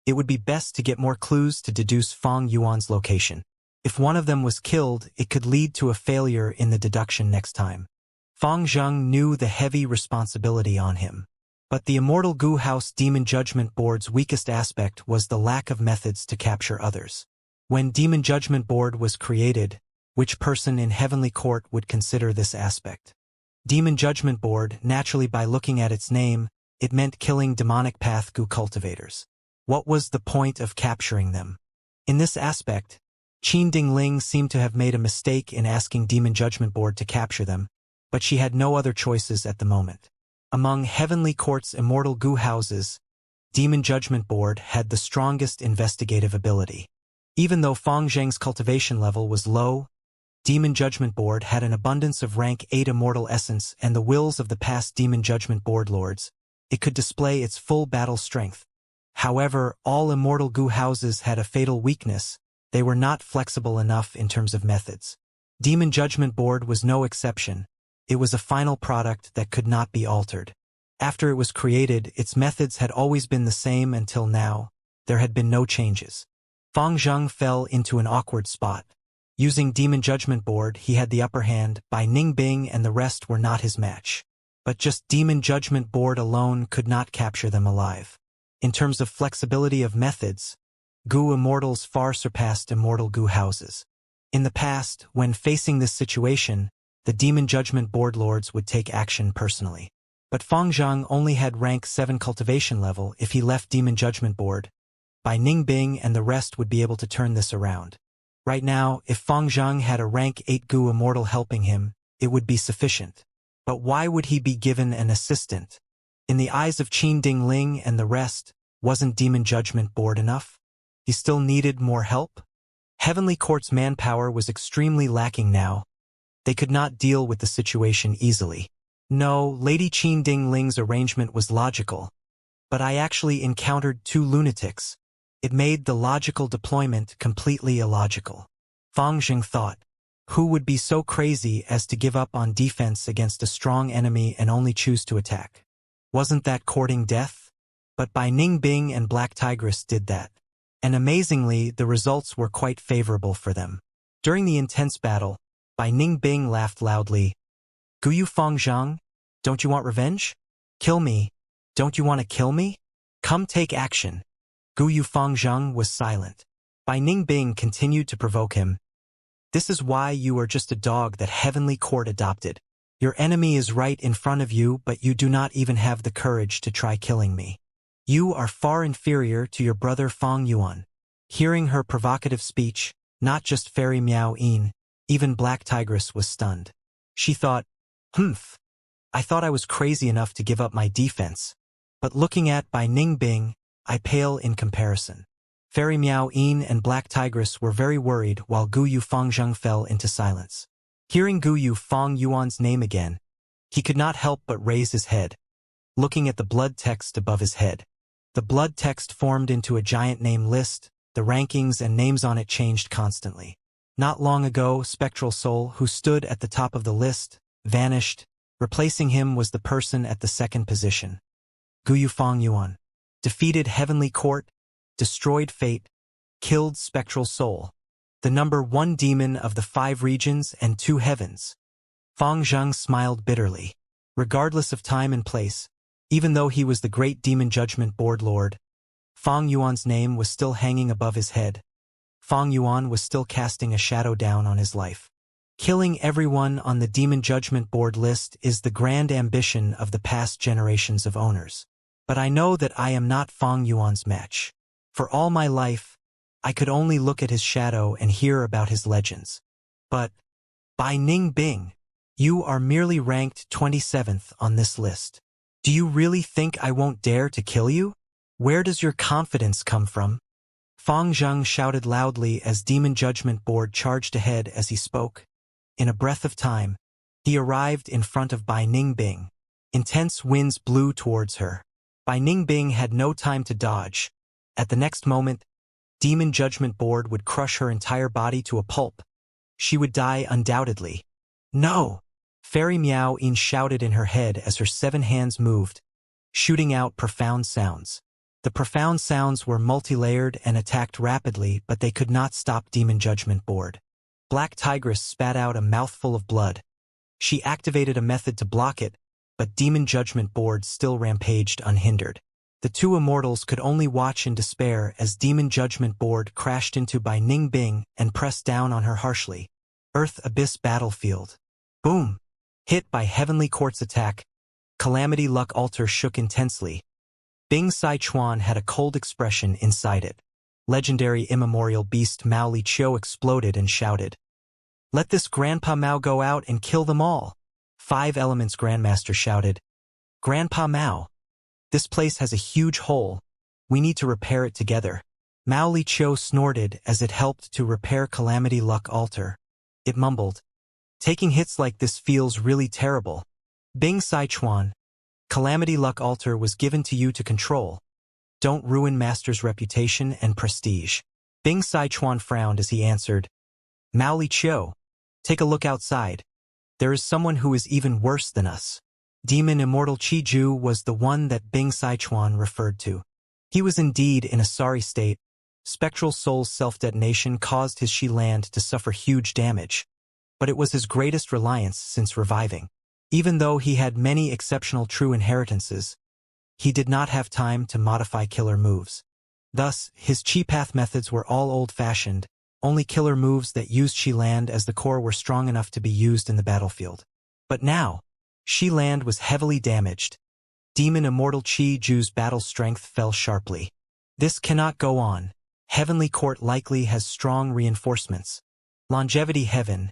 Speaker 1: it would be best to get more clues to deduce Fang Yuan's location. If one of them was killed, it could lead to a failure in the deduction next time. Fang Zheng knew the heavy responsibility on him. But the Immortal Gu House Demon Judgment Board's weakest aspect was the lack of methods to capture others. When Demon Judgment Board was created, which person in Heavenly Court would consider this aspect? Demon Judgment Board, naturally by looking at its name, it meant killing demonic path Gu cultivators. What was the point of capturing them? In this aspect, Qin Dingling seemed to have made a mistake in asking Demon Judgment Board to capture them, but she had no other choices at the moment. Among Heavenly Court's Immortal Gu houses, Demon Judgment Board had the strongest investigative ability. Even though Fang Zheng's cultivation level was low, Demon Judgment Board had an abundance of rank 8 immortal essence and the wills of the past Demon Judgment Board lords. It could display its full battle strength. However, all Immortal Gu houses had a fatal weakness. They were not flexible enough in terms of methods. Demon Judgment Board was no exception. It was a final product that could not be altered. After it was created, its methods had always been the same until now. There had been no changes. Fang Zheng fell into an awkward spot. Using Demon Judgment Board, he had the upper hand. Bai Ningbing and the rest were not his match. But just Demon Judgment Board alone could not capture them alive. In terms of flexibility of methods, Gu Immortals far surpassed Immortal Gu houses. In the past, when facing this situation, the Demon Judgment Board lords would take action personally. But Fang Zheng only had rank 7 cultivation level. If he left Demon Judgment Board, Bai Ningbing and the rest would be able to turn this around. Right now, if Fang Zheng had a rank 8 Gu Immortal helping him, it would be sufficient. But why would he be given an assistant? In the eyes of Qin Dingling and the rest, wasn't Demon Judgment Board enough? He still needed more help? Heavenly Court's manpower was extremely lacking now. They could not deal with the situation easily. No, Lady Qin Dingling's arrangement was logical. But I actually encountered 2 lunatics. It made the logical deployment completely illogical. Fang Zheng thought, who would be so crazy as to give up on defense against a strong enemy and only choose to attack? Wasn't that courting death? But Bai Ningbing and Black Tigress did that. And amazingly, the results were quite favorable for them. During the intense battle, Bai Ningbing laughed loudly. Guyu Fang Zhang, don't you want revenge? Kill me. Don't you want to kill me? Come take action. Guyu Fang Zhang was silent. Bai Ningbing continued to provoke him. This is why you are just a dog that Heavenly Court adopted. Your enemy is right in front of you, but you do not even have the courage to try killing me. You are far inferior to your brother Fang Yuan. Hearing her provocative speech, not just Fairy Miao Yin, even Black Tigress was stunned. She thought, I thought I was crazy enough to give up my defense. But looking at Bai Ningbing, I pale in comparison. Fairy Miao Yin and Black Tigress were very worried while Guyu Fang Zheng fell into silence. Hearing Guyu Fang Yuan's name again, he could not help but raise his head, looking at the blood text above his head. The blood text formed into a giant name list. The rankings and names on it changed constantly. Not long ago, Spectral Soul, who stood at the top of the list, vanished. Replacing him was the person at the second position. Guyu Fang Yuan. Defeated Heavenly Court, destroyed Fate, killed Spectral Soul. The number 1 demon of the 5 regions and 2 heavens. Fang Zheng smiled bitterly. Regardless of time and place, even though he was the great Demon Judgment Board Lord, Fang Yuan's name was still hanging above his head. Fang Yuan was still casting a shadow down on his life. Killing everyone on the Demon Judgment Board list is the grand ambition of the past generations of owners. But I know that I am not Fang Yuan's match. For all my life, I could only look at his shadow and hear about his legends. But, Bai Ningbing, you are merely ranked 27th on this list. Do you really think I won't dare to kill you? Where does your confidence come from? Fang Zheng shouted loudly as Demon Judgment Board charged ahead as he spoke. In a breath of time, he arrived in front of Bai Ningbing. Intense winds blew towards her. Bai Ningbing had no time to dodge. At the next moment, Demon Judgment Board would crush her entire body to a pulp. She would die undoubtedly. No! Fairy Miao Yin shouted in her head as her 7 hands moved. shooting out profound sounds. The profound sounds were multi-layered and attacked rapidly, but they could not stop Demon Judgment Board. Black Tigress spat out a mouthful of blood. She activated a method to block it, but Demon Judgment Board still rampaged unhindered. The two immortals could only watch in despair as Demon Judgment Board crashed into Bai Ningbing and pressed down on her harshly. Earth Abyss Battlefield. Boom! Hit by Heavenly Court's attack, Calamity Luck Altar shook intensely. Bing Sichuan had a cold expression inside it. Legendary immemorial beast Mao Li Chiu exploded and shouted, "Let this Grandpa Mao go out and kill them all!" Five Elements Grandmaster shouted, "Grandpa Mao, this place has a huge hole. We need to repair it together." Mao Li Chiu snorted as it helped to repair Calamity Luck Altar. It mumbled, "Taking hits like this feels really terrible." Bing Sichuan, Calamity Luck Altar was given to you to control. Don't ruin Master's reputation and prestige. Bing Sichuan frowned as he answered, "Mao Li Chiu, take a look outside. There is someone who is even worse than us." Demon Immortal Chi-Ju was the one that Bing Sichuan referred to. He was indeed in a sorry state. Spectral Soul's self-detonation caused his Shi-Land to suffer huge damage. But it was his greatest reliance since reviving. Even though he had many exceptional true inheritances, he did not have time to modify killer moves. Thus, his Chi Path methods were all old-fashioned. Only killer moves that used Shi-Land as the core were strong enough to be used in the battlefield. But now, Shi-Land was heavily damaged. Demon Immortal Chi-Ju's battle strength fell sharply. This cannot go on. Heavenly Court likely has strong reinforcements. Longevity Heaven.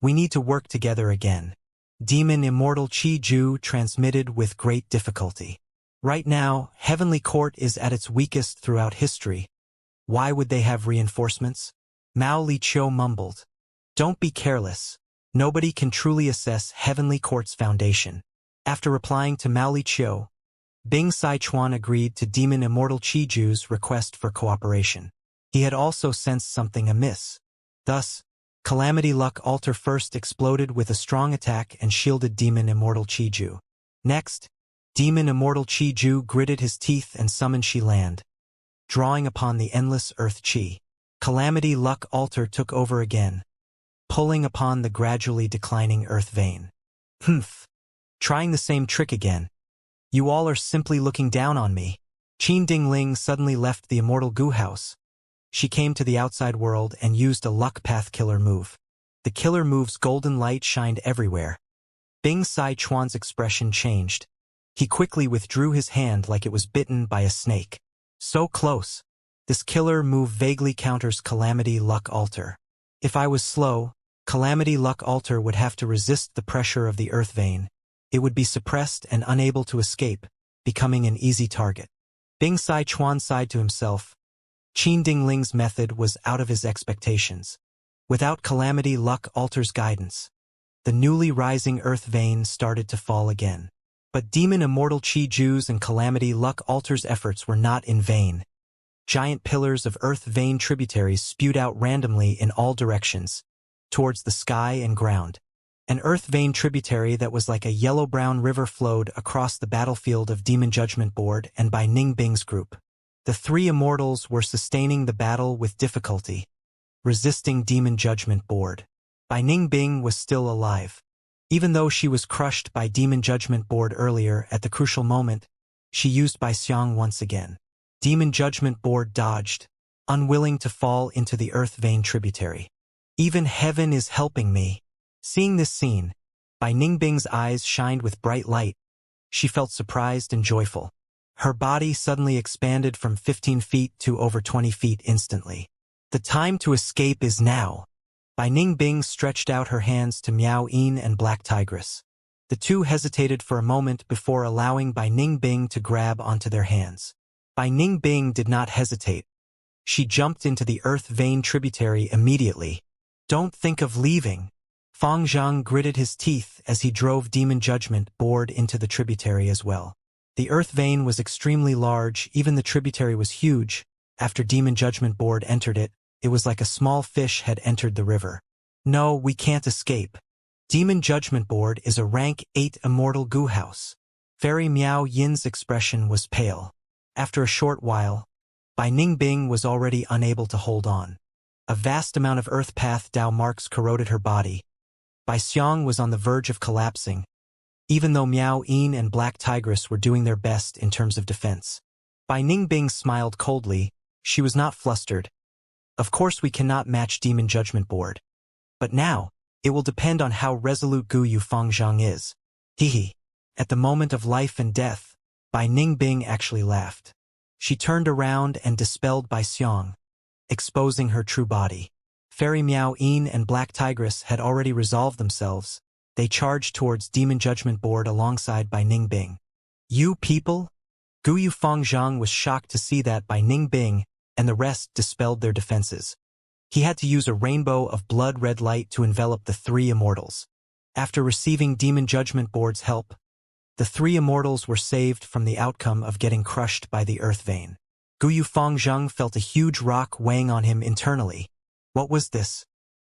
Speaker 1: We need to work together again. Demon Immortal Chi-Ju transmitted with great difficulty. Right now, Heavenly Court is at its weakest throughout history. Why would they have reinforcements? Mao Li Chiu mumbled. Don't be careless. Nobody can truly assess Heavenly Court's foundation. After replying to Mao Li Chiu, Bing Sichuan agreed to Demon Immortal Chi-Ju's request for cooperation. He had also sensed something amiss. Thus, Calamity Luck Altar first exploded with a strong attack and shielded Demon Immortal Chi-Ju. Next, Demon Immortal Chi-Ju gritted his teeth and summoned Shi-Land, drawing upon the endless Earth Chi. Calamity Luck Altar took over again, pulling upon the gradually declining Earth vein. Humph! Trying the same trick again. You all are simply looking down on me. Qin Dingling suddenly left the Immortal Goo House. She came to the outside world and used a Luck Path killer move. The killer move's golden light shined everywhere. Bing Sichuan's expression changed. He quickly withdrew his hand like it was bitten by a snake. So close. This killer move vaguely counters Calamity Luck Altar. If I was slow, Calamity Luck Altar would have to resist the pressure of the Earth vein. It would be suppressed and unable to escape, becoming an easy target. Bing Sichuan sighed to himself. Qin Dingling's method was out of his expectations. Without Calamity Luck Altar's guidance, the newly rising Earth vein started to fall again. But Demon Immortal Chi-Ju's and Calamity Luck Altar's efforts were not in vain. Giant pillars of Earth vein tributaries spewed out randomly in all directions, towards the sky and ground. An Earth vein tributary that was like a yellow-brown river flowed across the battlefield of Demon Judgment Board and by Ningbing's group. The three immortals were sustaining the battle with difficulty, resisting Demon Judgment Board. Bai Ningbing was still alive. Even though she was crushed by Demon Judgment Board earlier at the crucial moment, she used Bai Xiang once again. Demon Judgment Board dodged, unwilling to fall into the Earth vein tributary. Even heaven is helping me. Seeing this scene, Bai Ningbing's eyes shined with bright light. She felt surprised and joyful. Her body suddenly expanded from 15 feet to over 20 feet instantly. The time to escape is now. Bai Ningbing stretched out her hands to Miao Yin and Black Tigress. The two hesitated for a moment before allowing Bai Ningbing to grab onto their hands. Bai Ningbing did not hesitate. She jumped into the Earth vein tributary immediately. Don't think of leaving. Fang Zhang gritted his teeth as he drove Demon Judgment Board into the tributary as well. The Earth vein was extremely large, even the tributary was huge. After Demon Judgment Board entered it, it was like a small fish had entered the river. No, we can't escape. Demon Judgment Board is a rank 8 Immortal Goo House. Fairy Miao Yin's expression was pale. After a short while, Bai Ningbing was already unable to hold on. A vast amount of earth path Dao marks corroded her body. Bai Xiang was on the verge of collapsing, even though Miao Yin and Black Tigress were doing their best in terms of defense. Bai Ningbing smiled coldly. She was not flustered. Of course we cannot match Demon Judgment Board. But now, it will depend on how resolute Gu Yufangzhang is. Hehe. At the moment of life and death, Bai Ningbing actually laughed. She turned around and dispelled Bai Xiang, exposing her true body. Fairy Miao Yin and Black Tigress had already resolved themselves. They charged towards Demon Judgment Board alongside Bai Ningbing. You people? Gu Yufangzhang was shocked to see that Bai Ningbing and the rest dispelled their defenses. He had to use a rainbow of blood-red light to envelop the three immortals. After receiving Demon Judgment Board's help, the three immortals were saved from the outcome of getting crushed by the earth vein. Gu Yufangzhang felt a huge rock weighing on him internally. What was this?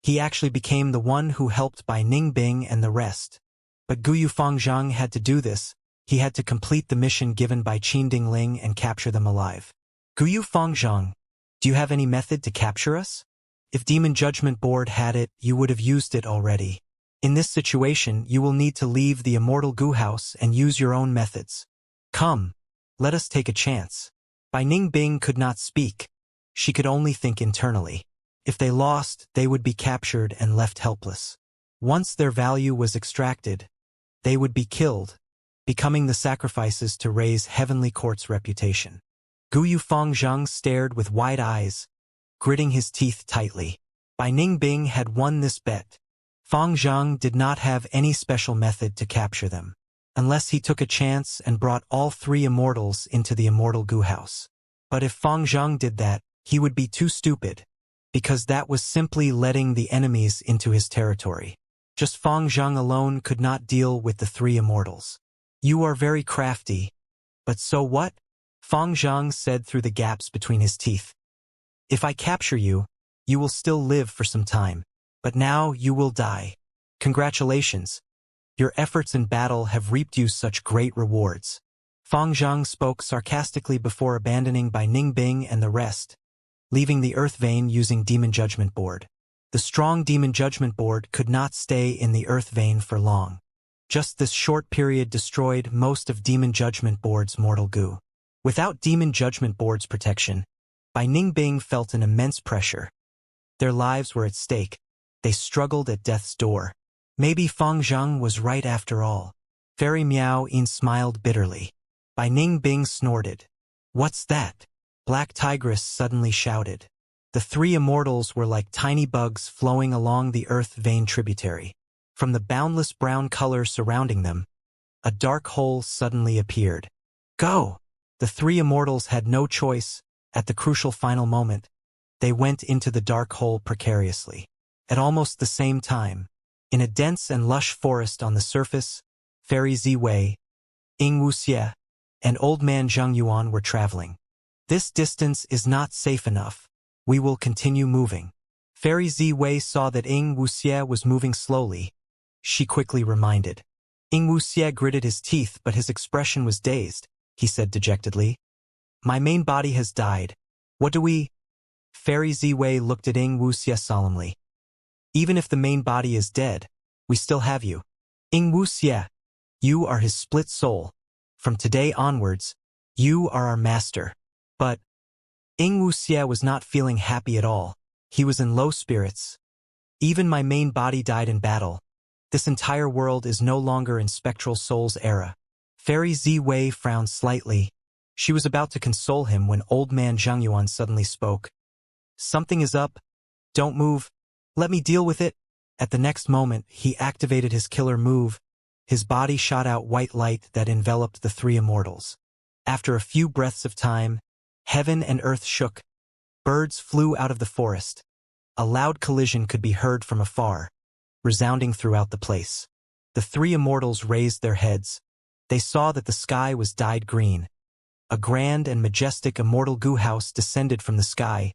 Speaker 1: He actually became the one who helped Bai Ningbing and the rest. But Gu Yufangzhang had to do this. He had to complete the mission given by Qin Dingling and capture them alive. Gu Yufangzhang, do you have any method to capture us? If Demon Judgment Board had it, you would have used it already. In this situation, you will need to leave the Immortal Gu House and use your own methods. Come, let us take a chance. Bai Ningbing could not speak. She could only think internally. If they lost, they would be captured and left helpless. Once their value was extracted, they would be killed, becoming the sacrifices to raise Heavenly Court's reputation. Gu Yufangzhang stared with wide eyes, gritting his teeth tightly. Bai Ningbing had won this bet. Fangzhang did not have any special method to capture them, unless he took a chance and brought all three immortals into the Immortal Gu House. But if Fangzhang did that, he would be too stupid, because that was simply letting the enemies into his territory. Just Fangzhang alone could not deal with the three immortals. You are very crafty. But so what? Fangzhang said through the gaps between his teeth. If I capture you, you will still live for some time. But now you will die. Congratulations. Your efforts in battle have reaped you such great rewards. Fangzhang spoke sarcastically before abandoning Bai Ningbing and the rest, leaving the Earth Vein using Demon Judgment Board. The strong Demon Judgment Board could not stay in the Earth Vein for long. Just this short period destroyed most of Demon Judgment Board's mortal goo. Without Demon Judgment Board's protection, Bai Ningbing felt an immense pressure. Their lives were at stake. They struggled at death's door. Maybe Fangzhang was right after all. Fairy Miao Yin smiled bitterly. Bai Ningbing snorted. What's that? Black Tigress suddenly shouted. The three immortals were like tiny bugs flowing along the earth vein tributary. From the boundless brown color surrounding them, a dark hole suddenly appeared. Go! The three immortals had no choice. At the crucial final moment, they went into the dark hole precariously. At almost the same time, in a dense and lush forest on the surface, Fairy Ziwei, Ying Wuxie, and Old Man Zhang Yuan were traveling. This distance is not safe enough. We will continue moving. Fairy Ziwei saw that Ying Wuxie was moving slowly. She quickly reminded. Ying Wuxie gritted his teeth, but his expression was dazed. He said dejectedly, My main body has died. What do we... Fairy Ziwei looked at Ying Wuxie solemnly. Even if the main body is dead, we still have you. Ying Wuxie, you are his split soul. From today onwards, you are our master. But Ying Wuxie was not feeling happy at all. He was in low spirits. Even my main body died in battle. This entire world is no longer in Spectral Soul's era. Fairy Ziwei frowned slightly. She was about to console him when Old Man Zhang Yuan suddenly spoke. Something is up. Don't move. Let me deal with it. At the next moment, he activated his killer move. His body shot out white light that enveloped the three immortals. After a few breaths of time, heaven and earth shook. Birds flew out of the forest. A loud collision could be heard from afar, resounding throughout the place. The three immortals raised their heads. They saw that the sky was dyed green. A grand and majestic Immortal Gu House descended from the sky.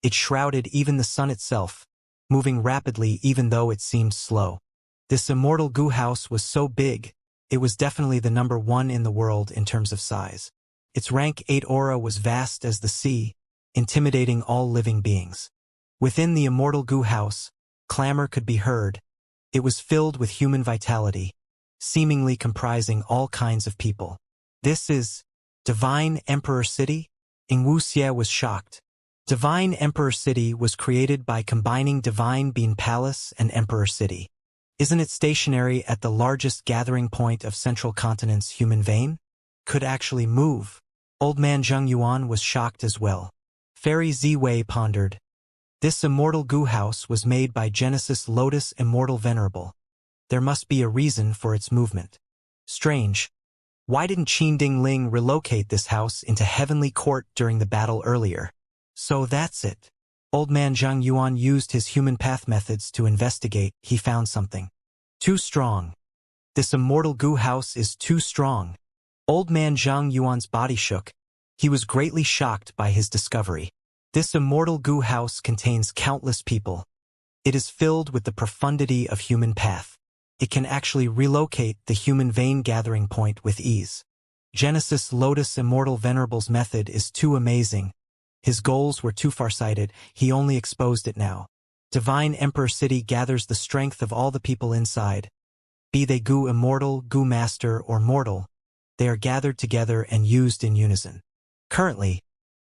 Speaker 1: It shrouded even the sun itself, moving rapidly even though it seemed slow. This Immortal Gu House was so big, it was definitely the number 1 in the world in terms of size. Its rank 8 aura was vast as the sea, intimidating all living beings. Within the immortal goo house, clamor could be heard. It was filled with human vitality, seemingly comprising all kinds of people. This is Divine Emperor City? Wu Xie was shocked. Divine Emperor City was created by combining Divine Bean Palace and Emperor City. Isn't it stationary at the largest gathering point of Central Continent's human vein? Could actually move. Old man Zheng Yuan was shocked as well. Fairy Ziwei pondered. This immortal goo house was made by Genesis Lotus Immortal Venerable. There must be a reason for its movement. Strange. Why didn't Qin Ding Ling relocate this house into Heavenly Court during the battle earlier? So that's it. Old man Zhang Yuan used his human path methods to investigate. He found something. Too strong. This immortal goo house is too strong. Old man Zhang Yuan's body shook. He was greatly shocked by his discovery. This immortal goo house contains countless people. It is filled with the profundity of human path. It can actually relocate the human vein gathering point with ease. Genesis Lotus Immortal Venerable's method is too amazing. His goals were too farsighted, he only exposed it now. Divine Emperor City gathers the strength of all the people inside. Be they goo immortal, goo master, or mortal, they are gathered together and used in unison. Currently,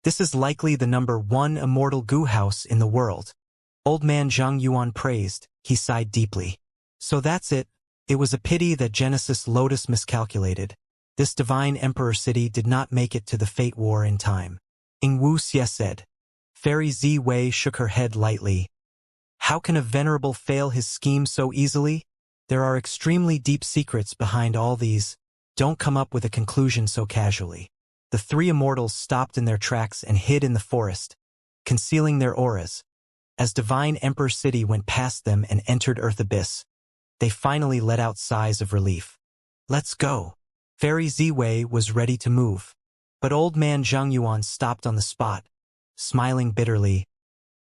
Speaker 1: this is likely the number 1 immortal goo house in the world. Old man Zhang Yuan praised. He sighed deeply. So that's it. It was a pity that Genesis Lotus miscalculated. This Divine Emperor City did not make it to the Fate War in time. Wu Xie said. Fairy Ziwei shook her head lightly. How can a venerable fail his scheme so easily? There are extremely deep secrets behind all these. Don't come up with a conclusion so casually. The 3 immortals stopped in their tracks and hid in the forest, concealing their auras. As Divine Emperor City went past them and entered Earth Abyss, they finally let out sighs of relief. Let's go. Fairy Ziwei was ready to move. But old man Zhang Yuan stopped on the spot, smiling bitterly.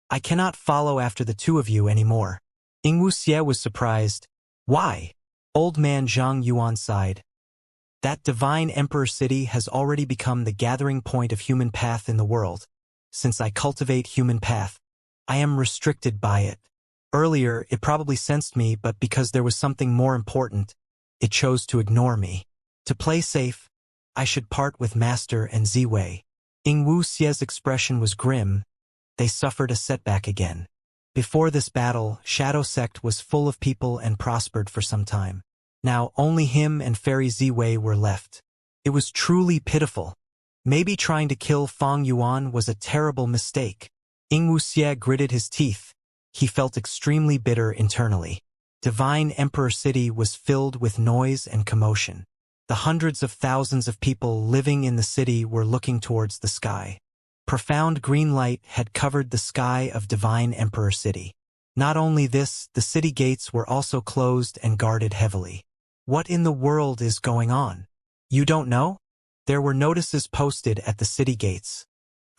Speaker 1: I cannot follow after the 2 of you anymore. Wu Xie was surprised. Why? Old man Zhang Yuan sighed. That Divine Emperor City has already become the gathering point of human path in the world. Since I cultivate human path, I am restricted by it. Earlier, it probably sensed me, but because there was something more important, it chose to ignore me. To play safe, I should part with Master and Ziwei. Wu Xie's expression was grim. They suffered a setback again. Before this battle, Shadow Sect was full of people and prospered for some time. Now only him and Fairy Ziwei were left. It was truly pitiful. Maybe trying to kill Fang Yuan was a terrible mistake. Wu Xie gritted his teeth. He felt extremely bitter internally. Divine Emperor City was filled with noise and commotion. The hundreds of thousands of people living in the city were looking towards the sky. Profound green light had covered the sky of Divine Emperor City. Not only this, the city gates were also closed and guarded heavily. What in the world is going on? You don't know? There were notices posted at the city gates,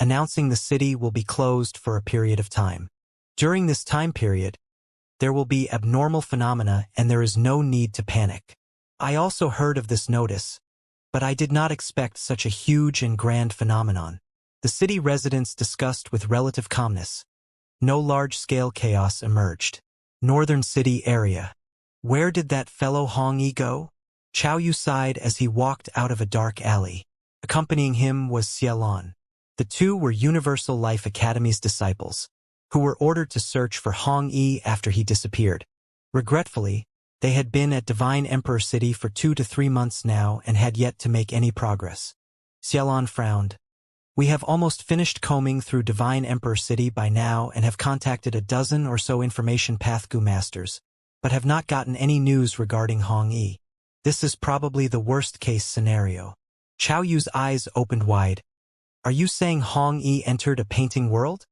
Speaker 1: announcing the city will be closed for a period of time. During this time period, there will be abnormal phenomena and there is no need to panic. I also heard of this notice, but I did not expect such a huge and grand phenomenon. The city residents discussed with relative calmness. No large-scale chaos emerged. Northern city area. Where did that fellow Hong Yi go? Chao Yu sighed as he walked out of a dark alley. Accompanying him was Xialan. The 2 were Universal Life Academy's disciples, who were ordered to search for Hong Yi after he disappeared. Regretfully, they had been at Divine Emperor City for 2 to 3 months now and had yet to make any progress. Xialan frowned. We have almost finished combing through Divine Emperor City by now and have contacted a dozen or so information path goo masters, but have not gotten any news regarding Hong Yi. This is probably the worst-case scenario. Chao Yu's eyes opened wide. Are you saying Hong Yi entered a painting world?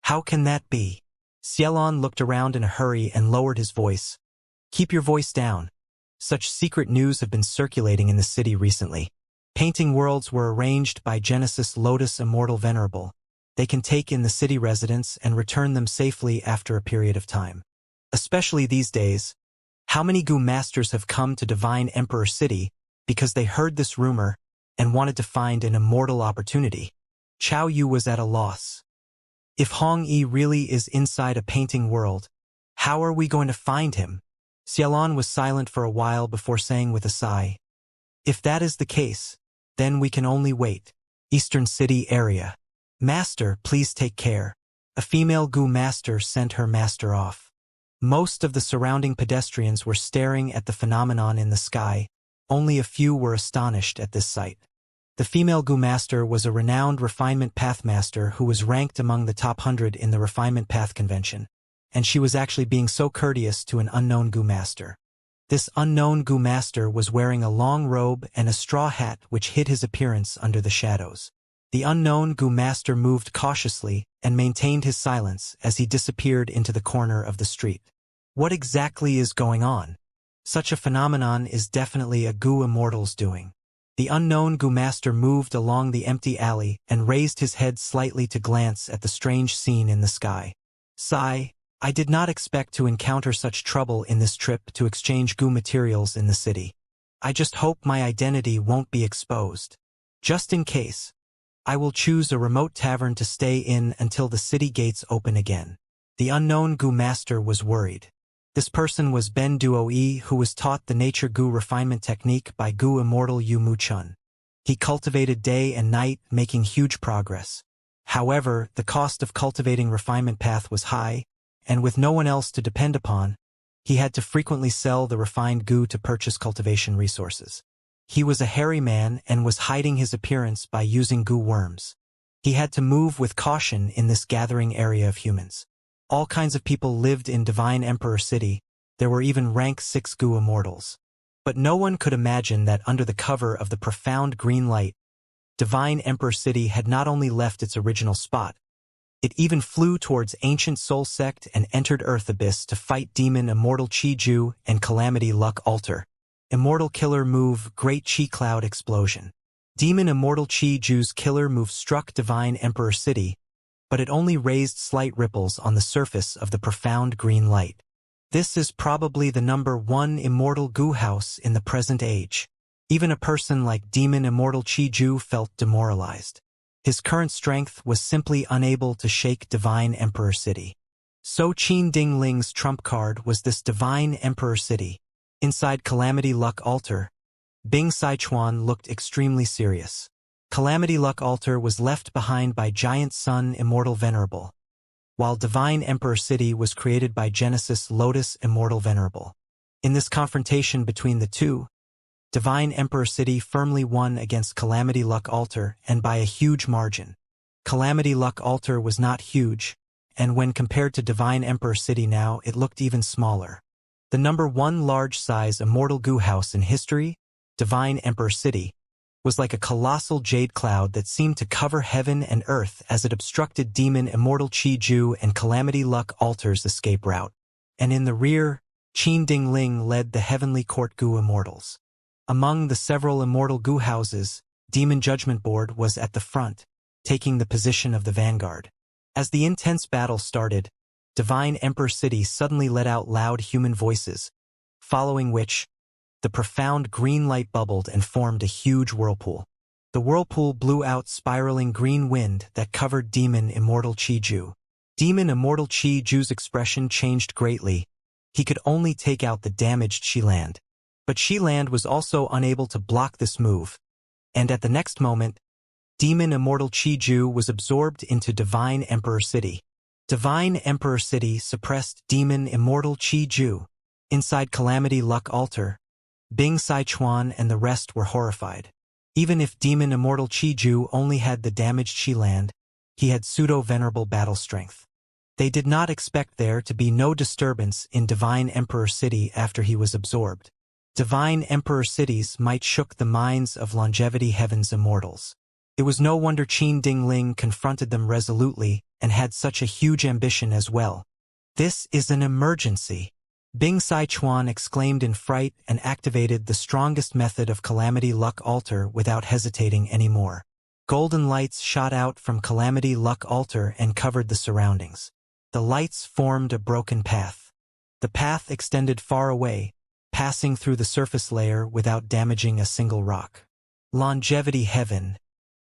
Speaker 1: How can that be? Xialan looked around in a hurry and lowered his voice. Keep your voice down. Such secret news have been circulating in the city recently. Painting worlds were arranged by Genesis Lotus Immortal Venerable. They can take in the city residents and return them safely after a period of time. Especially these days. How many Gu masters have come to Divine Emperor City because they heard this rumor and wanted to find an immortal opportunity? Chao Yu was at a loss. If Hong Yi really is inside a painting world, how are we going to find him? Xiaolon was silent for a while before saying with a sigh, if that is the case, then we can only wait. Eastern City area. Master, please take care. A female Gu master sent her master off. Most of the surrounding pedestrians were staring at the phenomenon in the sky. Only a few were astonished at this sight. The female Gu master was a renowned refinement path master who was ranked among the top 100 in the refinement path convention, and she was actually being so courteous to an unknown Gu master. This unknown Gu master was wearing a long robe and a straw hat which hid his appearance under the shadows. The unknown Gu master moved cautiously and maintained his silence as he disappeared into the corner of the street. What exactly is going on? Such a phenomenon is definitely a Gu immortal's doing. The unknown Gu master moved along the empty alley and raised his head slightly to glance at the strange scene in the sky. Sigh. I did not expect to encounter such trouble in this trip to exchange Gu materials in the city. I just hope my identity won't be exposed. Just in case, I will choose a remote tavern to stay in until the city gates open again. The unknown Gu master was worried. This person was Ben Duo-yi, who was taught the nature Gu refinement technique by Gu immortal Yu Mu-chun. He cultivated day and night, making huge progress. However, the cost of cultivating refinement path was high, and with no one else to depend upon, he had to frequently sell the refined Gu to purchase cultivation resources. He was a hairy man and was hiding his appearance by using Gu worms. He had to move with caution in this gathering area of humans. All kinds of people lived in Divine Emperor City. There were even rank 6 Gu immortals. But no one could imagine that under the cover of the profound green light, Divine Emperor City had not only left its original spot, it even flew towards Ancient Soul Sect and entered Earth Abyss to fight Demon Immortal Chi Ju and Calamity Luck Altar. Immortal Killer Move Great Chi Cloud Explosion. Demon Immortal Chi Ju's killer move struck Divine Emperor City, but it only raised slight ripples on the surface of the profound green light. This is probably the #1 immortal Gu house in the present age. Even a person like Demon Immortal Chi Ju felt demoralized. His current strength was simply unable to shake Divine Emperor City. So Qin Ding Ling's trump card was this Divine Emperor City. Inside Calamity Luck Altar, Bing Sichuan looked extremely serious. Calamity Luck Altar was left behind by Giant Sun Immortal Venerable, while Divine Emperor City was created by Genesis Lotus Immortal Venerable. In this confrontation between the two, Divine Emperor City firmly won against Calamity Luck Altar and by a huge margin. Calamity Luck Altar was not huge, and when compared to Divine Emperor City now, it looked even smaller. The #1 large-size immortal Gu house in history, Divine Emperor City, was like a colossal jade cloud that seemed to cover heaven and earth as it obstructed Demon Immortal Chi Ju and Calamity Luck Altar's escape route. And in the rear, Qin Ding Ling led the Heavenly Court Gu Immortals. Among the several immortal Gu houses, Demon Judgment Board was at the front, taking the position of the vanguard. As the intense battle started, Divine Emperor City suddenly let out loud human voices, following which, the profound green light bubbled and formed a huge whirlpool. The whirlpool blew out spiraling green wind that covered Demon Immortal Chi Ju. Demon Immortal Chi Ju's expression changed greatly. He could only take out the damaged Shiland. But Shiland was also unable to block this move, and at the next moment, Demon Immortal Chi Ju was absorbed into Divine Emperor City. Divine Emperor City suppressed Demon Immortal Chi Ju. Inside Calamity Luck Altar, Bing Sichuan and the rest were horrified. Even if Demon Immortal Chi Ju only had the damaged Shiland, he had pseudo-venerable battle strength. They did not expect there to be no disturbance in Divine Emperor City after he was absorbed. Divine Emperor Cities might shook the minds of Longevity Heaven's immortals. It was no wonder Qin Ding Ling confronted them resolutely and had such a huge ambition as well. This is an emergency. Bing Sichuan exclaimed in fright and activated the strongest method of Calamity Luck Altar without hesitating anymore. Golden lights shot out from Calamity Luck Altar and covered the surroundings. The lights formed a broken path. The path extended far away, passing through the surface layer without damaging a single rock. Longevity heaven.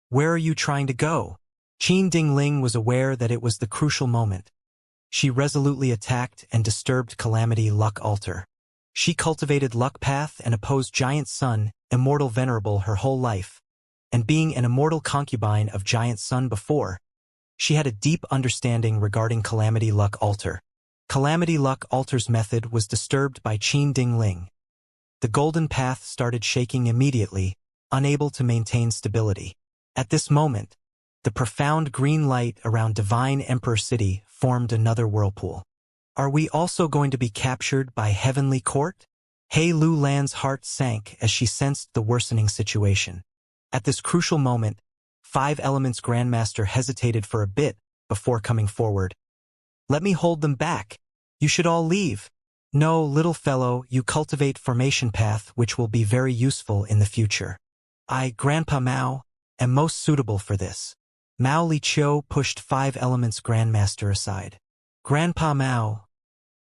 Speaker 1: Where are you trying to go? Qin Dingling was aware that it was the crucial moment. She resolutely attacked and disturbed Calamity Luck Altar. She cultivated Luck Path and opposed Giant Sun, Immortal Venerable her whole life. And being an immortal concubine of Giant Sun before, she had a deep understanding regarding Calamity Luck Altar. Calamity Luck Altar's method was disturbed by Qin Dingling. The golden path started shaking immediately, unable to maintain stability. At this moment, the profound green light around Divine Emperor City formed another whirlpool. Are we also going to be captured by Heavenly Court? He Lu Lan's heart sank as she sensed the worsening situation. At this crucial moment, Five Elements Grandmaster hesitated for a bit before coming forward. Let me hold them back. You should all leave. No, little fellow, you cultivate formation path which will be very useful in the future. I, Grandpa Mao, am most suitable for this. Mao Li Qiu pushed Five Elements Grandmaster aside. Grandpa Mao.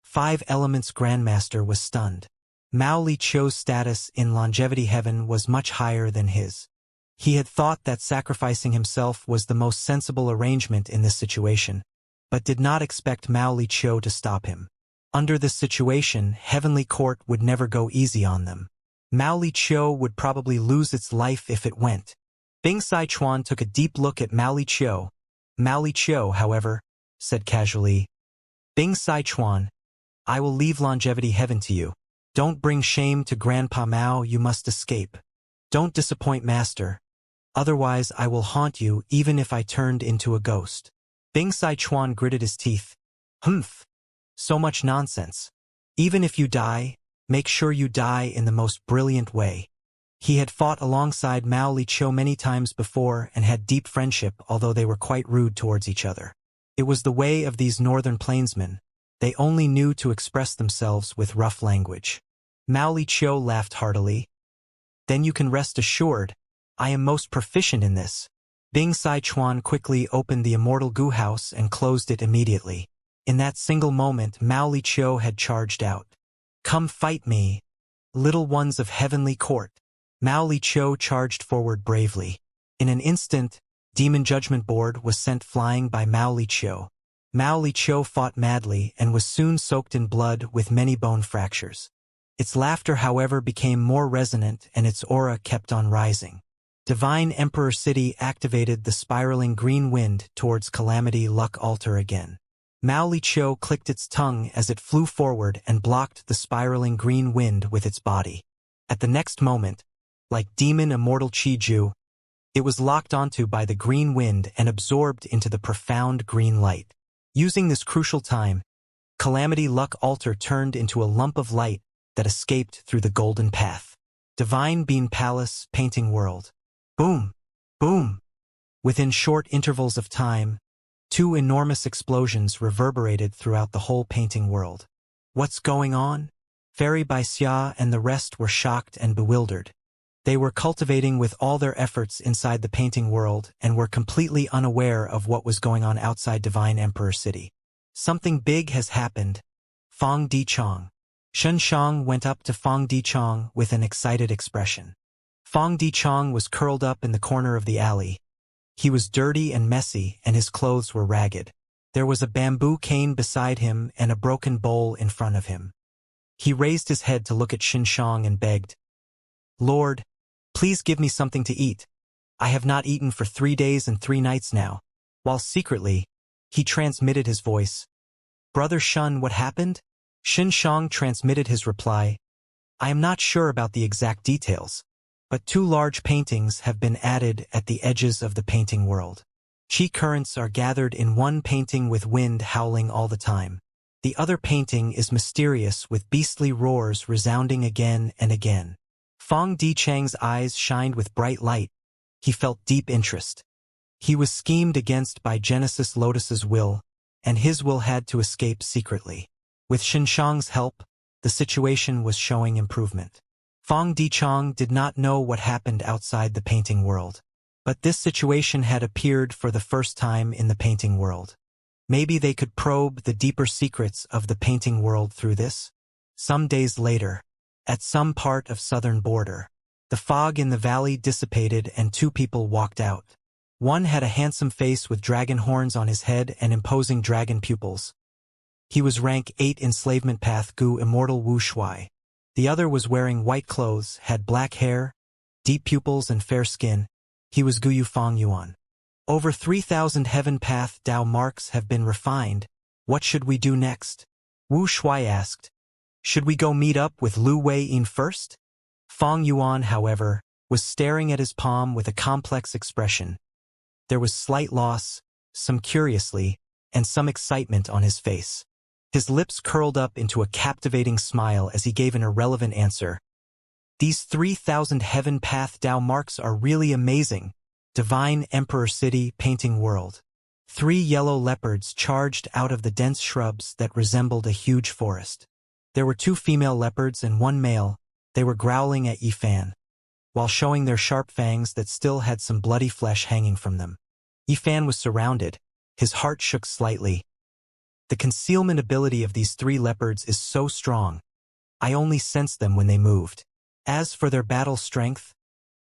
Speaker 1: Five Elements Grandmaster was stunned. Mao Li Qiu's status in Longevity Heaven was much higher than his. He had thought that sacrificing himself was the most sensible arrangement in this situation, but did not expect Mao Li Qiu to stop him. Under this situation, Heavenly Court would never go easy on them. Mao Li Qiu would probably lose its life if it went. Bing Sichuan took a deep look at Mao Li Qiu. Mao Li Qiu, however, said casually, Bing Sichuan, I will leave Longevity Heaven to you. Don't bring shame to Grandpa Mao, you must escape. Don't disappoint Master. Otherwise I will haunt you even if I turned into a ghost. Bing Sichuan gritted his teeth. Humph. So much nonsense. Even if you die, make sure you die in the most brilliant way. He had fought alongside Mao Li Qiu many times before and had deep friendship, although they were quite rude towards each other. It was the way of these northern plainsmen. They only knew to express themselves with rough language. Mao Li Qiu laughed heartily. Then you can rest assured, I am most proficient in this. Bing Sichuan quickly opened the Immortal Goo House and closed it immediately. In that single moment, Mao Li Qiu had charged out. Come fight me, little ones of Heavenly Court. Mao Li Qiu charged forward bravely. In an instant, Demon Judgment Board was sent flying by Mao Li Qiu. Mao Li Qiu fought madly and was soon soaked in blood with many bone fractures. Its laughter, however, became more resonant and its aura kept on rising. Divine Emperor City activated the spiraling green wind towards Calamity Luck Altar again. Mao Li Qiu clicked its tongue as it flew forward and blocked the spiraling green wind with its body. At the next moment, like Demon Immortal Qiju, it was locked onto by the green wind and absorbed into the profound green light. Using this crucial time, Calamity Luck Altar turned into a lump of light that escaped through the golden path. Divine Bean Palace, Painting World. Boom! Boom! Within short intervals of time, two enormous explosions reverberated throughout the whole painting world. What's going on? Fairy Baixia and the rest were shocked and bewildered. They were cultivating with all their efforts inside the painting world and were completely unaware of what was going on outside Divine Emperor City. Something big has happened. Fong Dichong. Shen Shang went up to Fong Dichong with an excited expression. Fong Dichong was curled up in the corner of the alley. He was dirty and messy, and his clothes were ragged. There was a bamboo cane beside him and a broken bowl in front of him. He raised his head to look at Shen Shang and begged, Lord, please give me something to eat. I have not eaten for 3 days and 3 nights now. While secretly, he transmitted his voice. Brother Shun, what happened? Shen Shang transmitted his reply. I am not sure about the exact details, but 2 large paintings have been added at the edges of the painting world. Qi currents are gathered in one painting with wind howling all the time. The other painting is mysterious with beastly roars resounding again and again. Fong Dichang's eyes shined with bright light. He felt deep interest. He was schemed against by Genesis Lotus's will, and his will had to escape secretly. With Shenshang's help, the situation was showing improvement. Fong Dichang did not know what happened outside the painting world. But this situation had appeared for the first time in the painting world. Maybe they could probe the deeper secrets of the painting world through this? Some days later, at some part of southern border. The fog in the valley dissipated and two people walked out. One had a handsome face with dragon horns on his head and imposing dragon pupils. He was rank 8 enslavement path Gu Immortal Wu Shui. The other was wearing white clothes, had black hair, deep pupils and fair skin. He was Gu Yu Fong Yuan. Over 3,000 heaven path Dao marks have been refined. What should we do next? Wu Shui asked. Should we go meet up with Lu Wei-yin first? Fong Yuan, however, was staring at his palm with a complex expression. There was slight loss, some curiously, and some excitement on his face. His lips curled up into a captivating smile as he gave an irrelevant answer. These 3,000 heaven path Dao marks are really amazing. Divine Emperor City Painting World. 3 yellow leopards charged out of the dense shrubs that resembled a huge forest. There were 2 female leopards and 1 male. They were growling at Yifan, while showing their sharp fangs that still had some bloody flesh hanging from them. Yifan was surrounded. His heart shook slightly. The concealment ability of these 3 leopards is so strong. I only sensed them when they moved. As for their battle strength,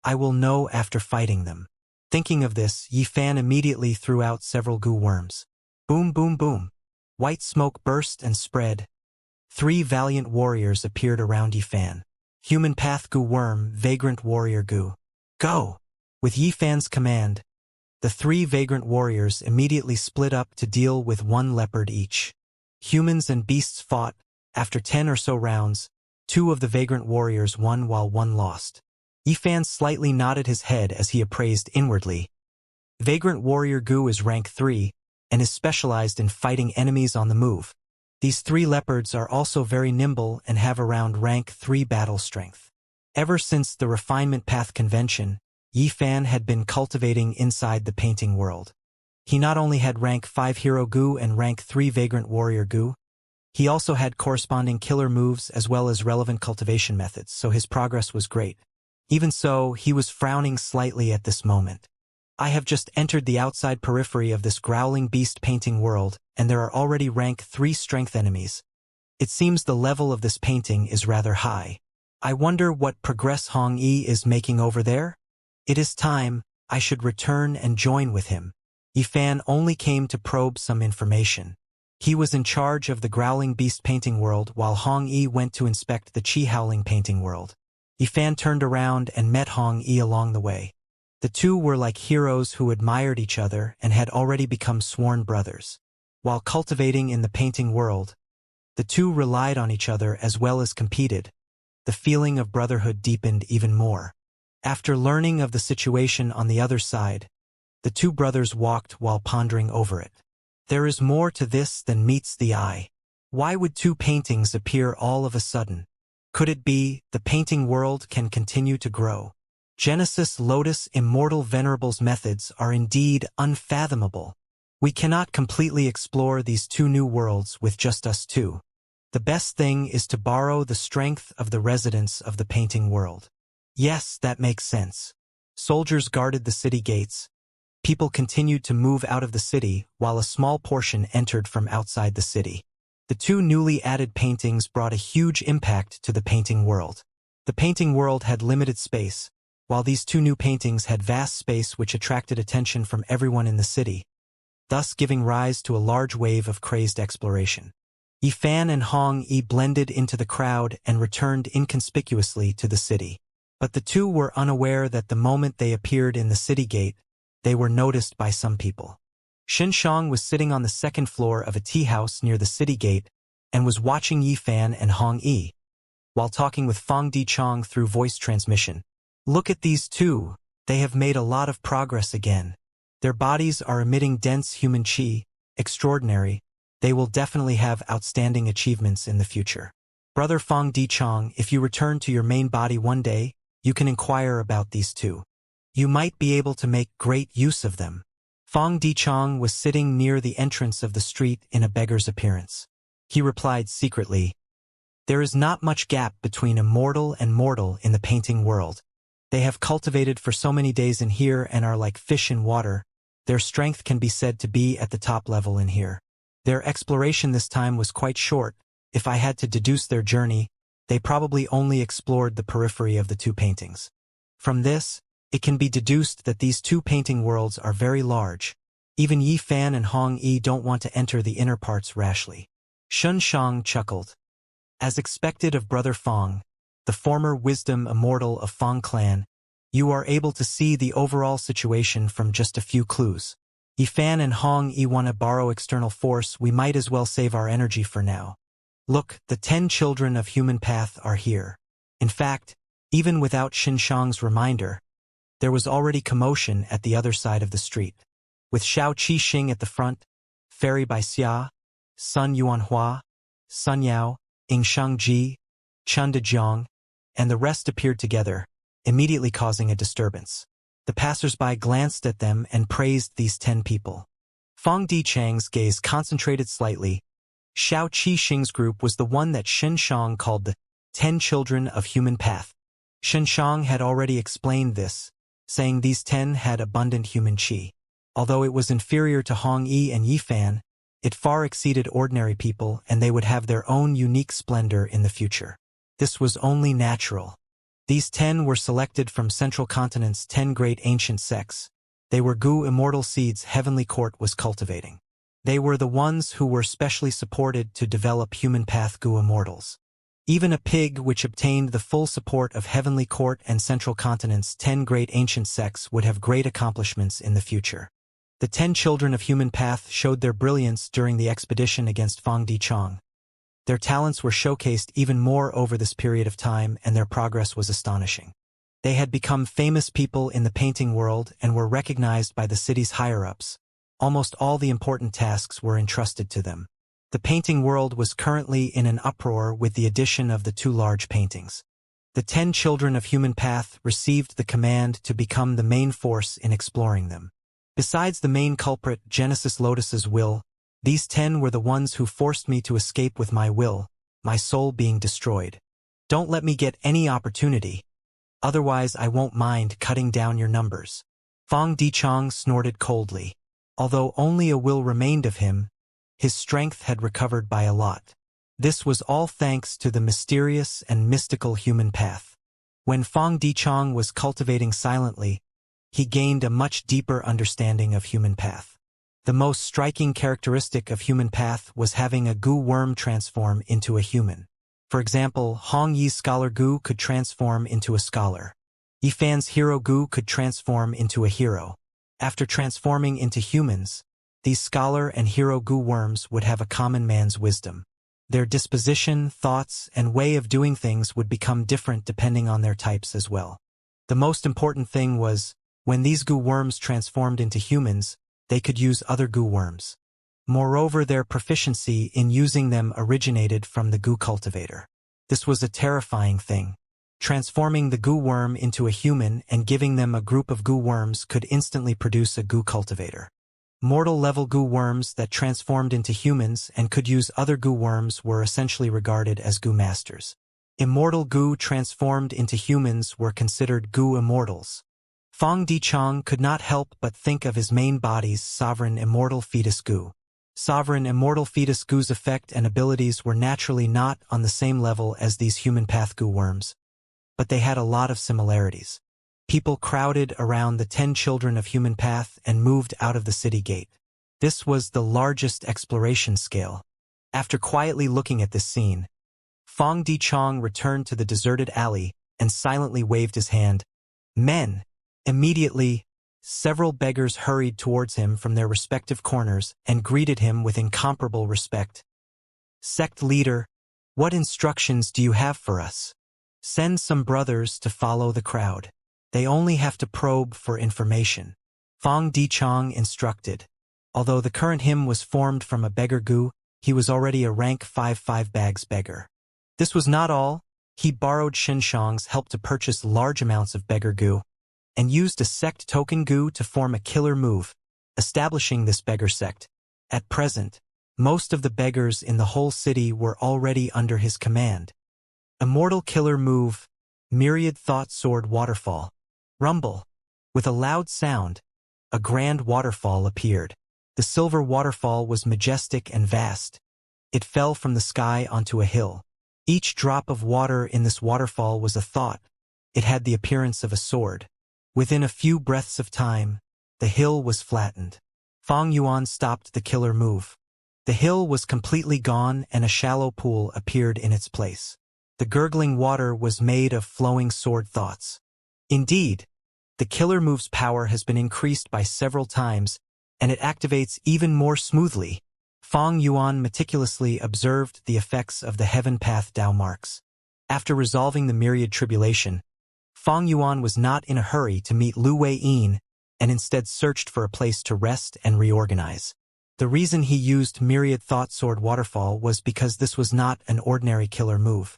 Speaker 1: I will know after fighting them. Thinking of this, Yifan immediately threw out several goo worms. Boom, boom, boom. White smoke burst and spread. 3 valiant warriors appeared around Yifan. Human path goo worm, vagrant warrior goo. Go! With Yifan's command, the 3 vagrant warriors immediately split up to deal with 1 leopard each. Humans and beasts fought. After 10 or so rounds, 2 of the vagrant warriors won while 1 lost. Yifan slightly nodded his head as he appraised inwardly. Vagrant warrior Gu is rank 3 and is specialized in fighting enemies on the move. These 3 leopards are also very nimble and have around rank 3 battle strength. Ever since the refinement path convention, Yifan had been cultivating inside the painting world. He not only had rank 5 hero Gu and rank 3 vagrant warrior Gu, he also had corresponding killer moves as well as relevant cultivation methods, so his progress was great. Even so, he was frowning slightly at this moment. I have just entered the outside periphery of this growling beast painting world, and there are already rank 3 strength enemies. It seems the level of this painting is rather high. I wonder what progress Hong Yi is making over there? It is time. I should return and join with him. Yifan only came to probe some information. He was in charge of the growling beast painting world while Hong Yi went to inspect the chi howling painting world. Yifan turned around and met Hong Yi along the way. The two were like heroes who admired each other and had already become sworn brothers. While cultivating in the painting world, the two relied on each other as well as competed. The feeling of brotherhood deepened even more. After learning of the situation on the other side, the 2 brothers walked while pondering over it. There is more to this than meets the eye. Why would 2 paintings appear all of a sudden? Could it be the painting world can continue to grow? Genesis Lotus Immortal Venerable's methods are indeed unfathomable. We cannot completely explore these 2 new worlds with just us 2. The best thing is to borrow the strength of the residents of the painting world. Yes, that makes sense. Soldiers guarded the city gates. People continued to move out of the city while a small portion entered from outside the city. The 2 newly added paintings brought a huge impact to the painting world. The painting world had limited space, while these 2 new paintings had vast space which attracted attention from everyone in the city, thus giving rise to a large wave of crazed exploration. Yifan and Hong Yi blended into the crowd and returned inconspicuously to the city. But the 2 were unaware that the moment they appeared in the city gate, they were noticed by some people. Xinshang was sitting on the 2nd floor of a tea house near the city gate and was watching Yifan and Hong Yi, while talking with Fang Dichong through voice transmission. Look at these 2. They have made a lot of progress again. Their bodies are emitting dense human qi. Extraordinary. They will definitely have outstanding achievements in the future. Brother Fang Dichong, if you return to your main body one day, you can inquire about these 2. You might be able to make great use of them. Fang Dichong was sitting near the entrance of the street in a beggar's appearance. He replied secretly, "There is not much gap between immortal and mortal in the painting world. They have cultivated for so many days in here and are like fish in water. Their strength can be said to be at the top level in here. Their exploration this time was quite short. If I had to deduce their journey, they probably only explored the periphery of the two paintings. From this, it can be deduced that these two painting worlds are very large. Even Yi Fan and Hong Yi don't want to enter the inner parts rashly. Shun Shang chuckled. As expected of Brother Fong, the former wisdom immortal of Fong clan, you are able to see the overall situation from just a few clues. Yi Fan and Hong Yi want to borrow external force, we might as well save our energy for now. Look, the 10 children of human path are here. In fact, even without Xin Shang's reminder, there was already commotion at the other side of the street. With Xiao Qi Xing at the front, Fairy Bai Xia, Sun Yuanhua, Sun Yao, Ing Shangji, Chun Dejiang, and the rest appeared together, immediately causing a disturbance. The passers-by glanced at them and praised these 10 people. Fong Dichang's gaze concentrated slightly. Xiao Qi Xing's group was the one that Xin Shang called the 10 children of human path. Xin Shang had already explained this, saying these 10 had abundant human qi. Although it was inferior to Hong Yi and Yi Fan, it far exceeded ordinary people and they would have their own unique splendor in the future. This was only natural. These 10 were selected from Central Continent's 10 great ancient sects. They were Gu immortal seeds Heavenly Court was cultivating. They were the ones who were specially supported to develop human path Gu immortals. Even a pig which obtained the full support of Heavenly Court and Central Continent's 10 great ancient sects would have great accomplishments in the future. The 10 children of human path showed their brilliance during the expedition against Fong Dichang. Their talents were showcased even more over this period of time and their progress was astonishing. They had become famous people in the painting world and were recognized by the city's higher-ups. Almost all the important tasks were entrusted to them. The painting world was currently in an uproar with the addition of the 2 large paintings. The 10 children of human path received the command to become the main force in exploring them. Besides the main culprit, Genesis Lotus's will, these 10 were the ones who forced me to escape with my will, my soul being destroyed. Don't let me get any opportunity. Otherwise I won't mind cutting down your numbers. Fong Dichang snorted coldly. Although only a will remained of him, his strength had recovered by a lot. This was all thanks to the mysterious and mystical human path. When Fong Dichang was cultivating silently, he gained a much deeper understanding of human path. The most striking characteristic of human path was having a Gu worm transform into a human. For example, Hong Yi's scholar Gu could transform into a scholar. Yi Fan's hero Gu could transform into a hero. After transforming into humans, these scholar and hero Gu worms would have a common man's wisdom. Their disposition, thoughts, and way of doing things would become different depending on their types as well. The most important thing was, when these Gu worms transformed into humans, they could use other Gu worms. Moreover, their proficiency in using them originated from the Gu cultivator. This was a terrifying thing. Transforming the Gu worm into a human and giving them a group of Gu worms could instantly produce a Gu cultivator. Mortal-level Gu worms that transformed into humans and could use other Gu worms were essentially regarded as Gu masters. Immortal Gu transformed into humans were considered Gu immortals. Fong Dichang could not help but think of his main body's sovereign immortal fetus Gu. Sovereign immortal fetus Gu's effect and abilities were naturally not on the same level as these human path Gu worms, but they had a lot of similarities. People crowded around the 10 children of human path and moved out of the city gate. This was the largest exploration scale. After quietly looking at this scene, Fong Dichang returned to the deserted alley and silently waved his hand. Men! Immediately, several beggars hurried towards him from their respective corners and greeted him with incomparable respect. Sect leader, what instructions do you have for us? Send some brothers to follow the crowd. They only have to probe for information. Fong Dichang instructed. Although the current him was formed from a beggar Gu, he was already a rank 5 bags beggar. This was not all. He borrowed Xin Shang's help to purchase large amounts of beggar Gu, and used a sect token Gu to form a killer move, establishing this beggar sect. At present, most of the beggars in the whole city were already under his command. Immortal killer move, myriad thought sword waterfall. Rumble. With a loud sound, a grand waterfall appeared. The silver waterfall was majestic and vast. It fell from the sky onto a hill. Each drop of water in this waterfall was a thought. It had the appearance of a sword. Within a few breaths of time, the hill was flattened. Fang Yuan stopped the killer move. The hill was completely gone and a shallow pool appeared in its place. The gurgling water was made of flowing sword thoughts. Indeed, the killer move's power has been increased by several times, and it activates even more smoothly. Fang Yuan meticulously observed the effects of the Heaven Path Dao marks. After resolving the myriad tribulation, Fang Yuan was not in a hurry to meet Lu Wei-yin and instead searched for a place to rest and reorganize. The reason he used Myriad Thought Sword Waterfall was because this was not an ordinary killer move.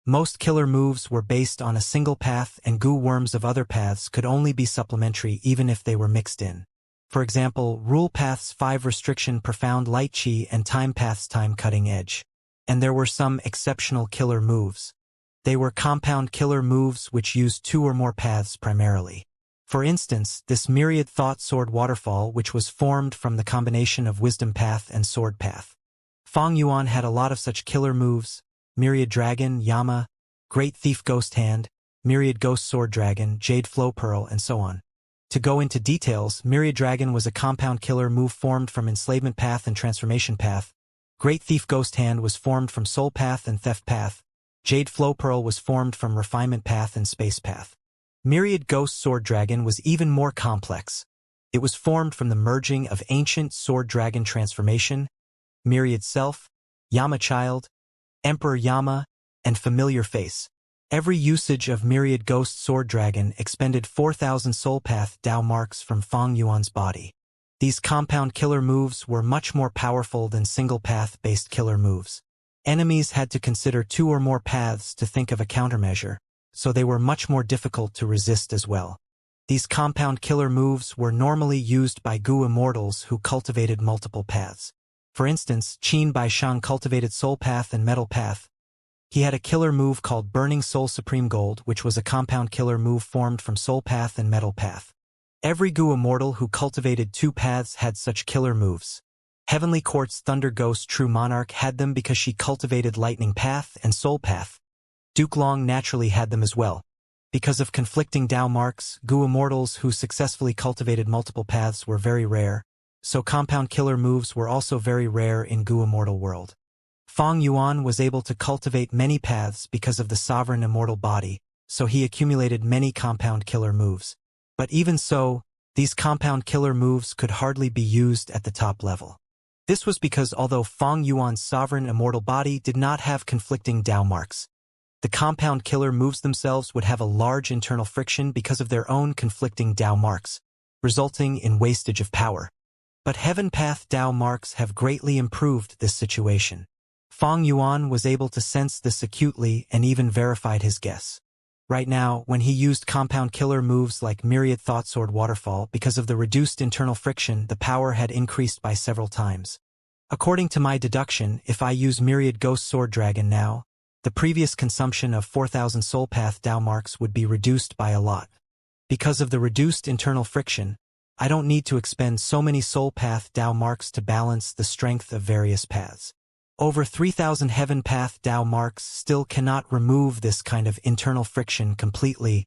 Speaker 1: Most killer moves were based on a single path and goo worms of other paths could only be supplementary even if they were mixed in. For example, Rule Path's 5 Restriction Profound Light Chi and Time Path's Time Cutting Edge. And there were some exceptional killer moves. They were compound killer moves which used 2 or more paths primarily. For instance, this Myriad Thought Sword Waterfall which was formed from the combination of Wisdom Path and Sword Path. Fang Yuan had a lot of such killer moves: Myriad Dragon, Yama, Great Thief Ghost Hand, Myriad Ghost Sword Dragon, Jade Flow Pearl, and so on. To go into details, Myriad Dragon was a compound killer move formed from Enslavement Path and Transformation Path. Great Thief Ghost Hand was formed from Soul Path and Theft Path. Jade Flow Pearl was formed from Refinement Path and Space Path. Myriad Ghost Sword Dragon was even more complex. It was formed from the merging of Ancient Sword Dragon Transformation, Myriad Self, Yama Child, Emperor Yama, and Familiar Face. Every usage of Myriad Ghost Sword Dragon expended 4,000 Soul Path Dao marks from Fang Yuan's body. These compound killer moves were much more powerful than single path-based killer moves. Enemies had to consider 2 or more paths to think of a countermeasure, so they were much more difficult to resist as well. These compound killer moves were normally used by Gu immortals who cultivated multiple paths. For instance, Qin Baishang cultivated Soul Path and Metal Path. He had a killer move called Burning Soul Supreme Gold, which was a compound killer move formed from Soul Path and Metal Path. Every Gu immortal who cultivated 2 paths had such killer moves. Heavenly Court's Thunder Ghost True Monarch had them because she cultivated Lightning Path and Soul Path. Duke Long naturally had them as well. Because of conflicting Dao marks, Gu immortals who successfully cultivated multiple paths were very rare, so compound killer moves were also very rare in Gu immortal world. Fang Yuan was able to cultivate many paths because of the sovereign immortal body, so he accumulated many compound killer moves. But even so, these compound killer moves could hardly be used at the top level. This was because although Fang Yuan's sovereign immortal body did not have conflicting Dao marks, the compound killer moves themselves would have a large internal friction because of their own conflicting Dao marks, resulting in wastage of power. But Heaven Path Dao marks have greatly improved this situation. Fang Yuan was able to sense this acutely and even verified his guess. Right now, when he used compound killer moves like Myriad Thought Sword Waterfall, because of the reduced internal friction, the power had increased by several times. According to my deduction, if I use Myriad Ghost Sword Dragon now, the previous consumption of 4,000 Soul Path Dao marks would be reduced by a lot. Because of the reduced internal friction, I don't need to expend so many Soul Path Dao marks to balance the strength of various paths. Over 3,000 Heaven Path Dao marks still cannot remove this kind of internal friction completely,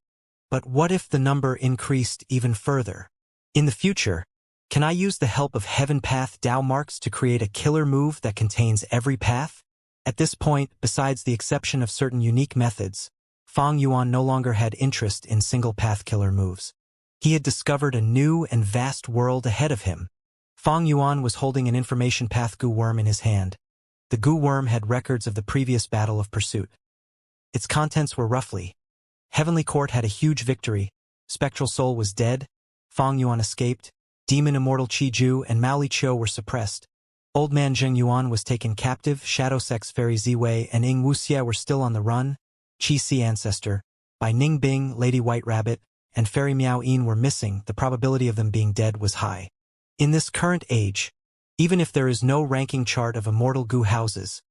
Speaker 1: but what if the number increased even further? In the future, can I use the help of Heaven Path Dao marks to create a killer move that contains every path? At this point, besides the exception of certain unique methods, Fang Yuan no longer had interest in single-path killer moves. He had discovered a new and vast world ahead of him. Fang Yuan was holding an information path Gu worm in his hand. The Gu worm had records of the previous battle of pursuit. Its contents were roughly: Heavenly Court had a huge victory, Spectral Soul was dead, Fang Yuan escaped, Demon Immortal Qi Ju and Mao Li Qiu were suppressed, Old Man Zheng Yuan was taken captive, Shadow Sex Fairy Ziwei and Ying Wuxia were still on the run, Qi Si Ancestor, Bai Ning Bing, Lady White Rabbit, and Fairy Miao Yin were missing. The probability of them being dead was high. In this current age, even if there is no ranking chart of immortal Gu houses,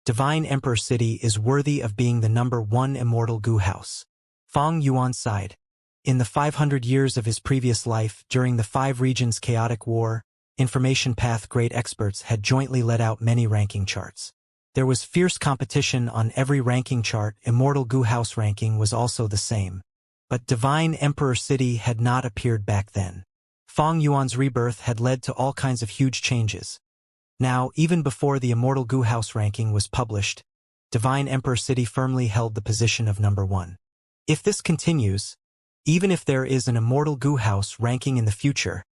Speaker 1: Divine Emperor City is worthy of being the #1 immortal Gu house. Fang Yuan sighed. In the 500 years of his previous life, during the 5 regions chaotic war, Information Path great experts had jointly let out many ranking charts. There was fierce competition on every ranking chart. Immortal Goo House ranking was also the same. But Divine Emperor City had not appeared back then. Fong Yuan's rebirth had led to all kinds of huge changes. Now, even before the Immortal Goo House ranking was published, Divine Emperor City firmly held the position of number 1. If this continues, even if there is an Immortal Goo House ranking in the future,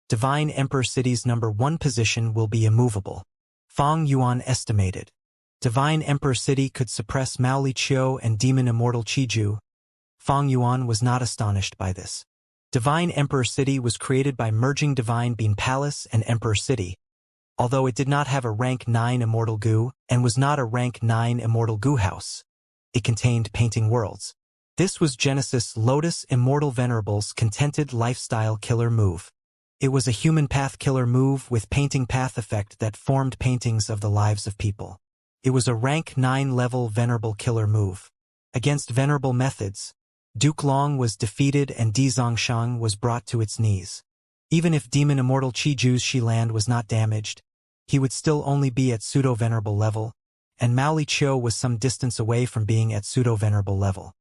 Speaker 1: Divine Emperor City's number 1 position will be immovable. Fong Yuan estimated. Divine Emperor City could suppress Mao Li Qiu and Demon Immortal Qiju. Fong Yuan was not astonished by this. Divine Emperor City was created by merging Divine Bean Palace and Emperor City, although it did not have a rank 9 Immortal Goo and was not a rank 9 Immortal Goo House. It contained painting worlds. This was Genesis Lotus Immortal Venerable's contented lifestyle killer move. It was a human path killer move with painting path effect that formed paintings of the lives of people. It was a rank 9 level Venerable killer move. Against Venerable methods, Duke Long was defeated and Di Zongshang was brought to its knees. Even if Demon Immortal Qiju's Shiland was not damaged, he would still only be at pseudo-venerable level, and Mao Li Qiu was some distance away from being at pseudo-venerable level.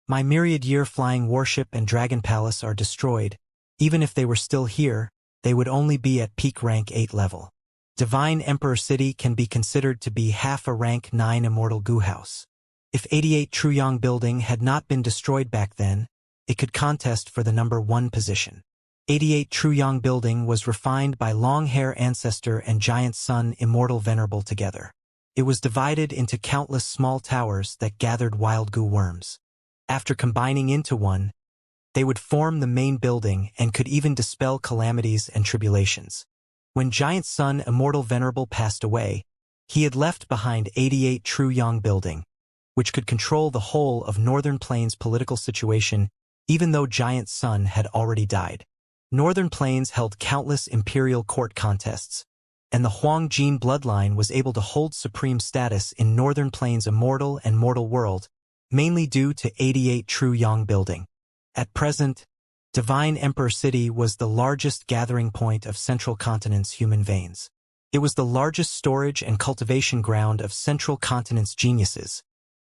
Speaker 1: My myriad-year flying warship and dragon palace are destroyed. Even if they were still here, they would only be at peak rank 8 level. Divine Emperor City can be considered to be half a rank 9 Immortal Goo House. If 88 Truyong Building had not been destroyed back then, it could contest for the number 1 position. 88 Truyong Building was refined by long-hair ancestor and giant sun Immortal Venerable together. It was divided into countless small towers that gathered wild goo worms. After combining into one, they would form the main building and could even dispel calamities and tribulations. When Giant Sun Immortal Venerable passed away, he had left behind 88 Truyong Building, which could control the whole of Northern Plains' political situation even though Giant Sun had already died. Northern Plains held countless imperial court contests, and the Huang Jin bloodline was able to hold supreme status in Northern Plains' immortal and mortal world, mainly due to 88 Truyong Building. At present, Divine Emperor City was the largest gathering point of Central Continent's human veins. It was the largest storage and cultivation ground of Central Continent's geniuses,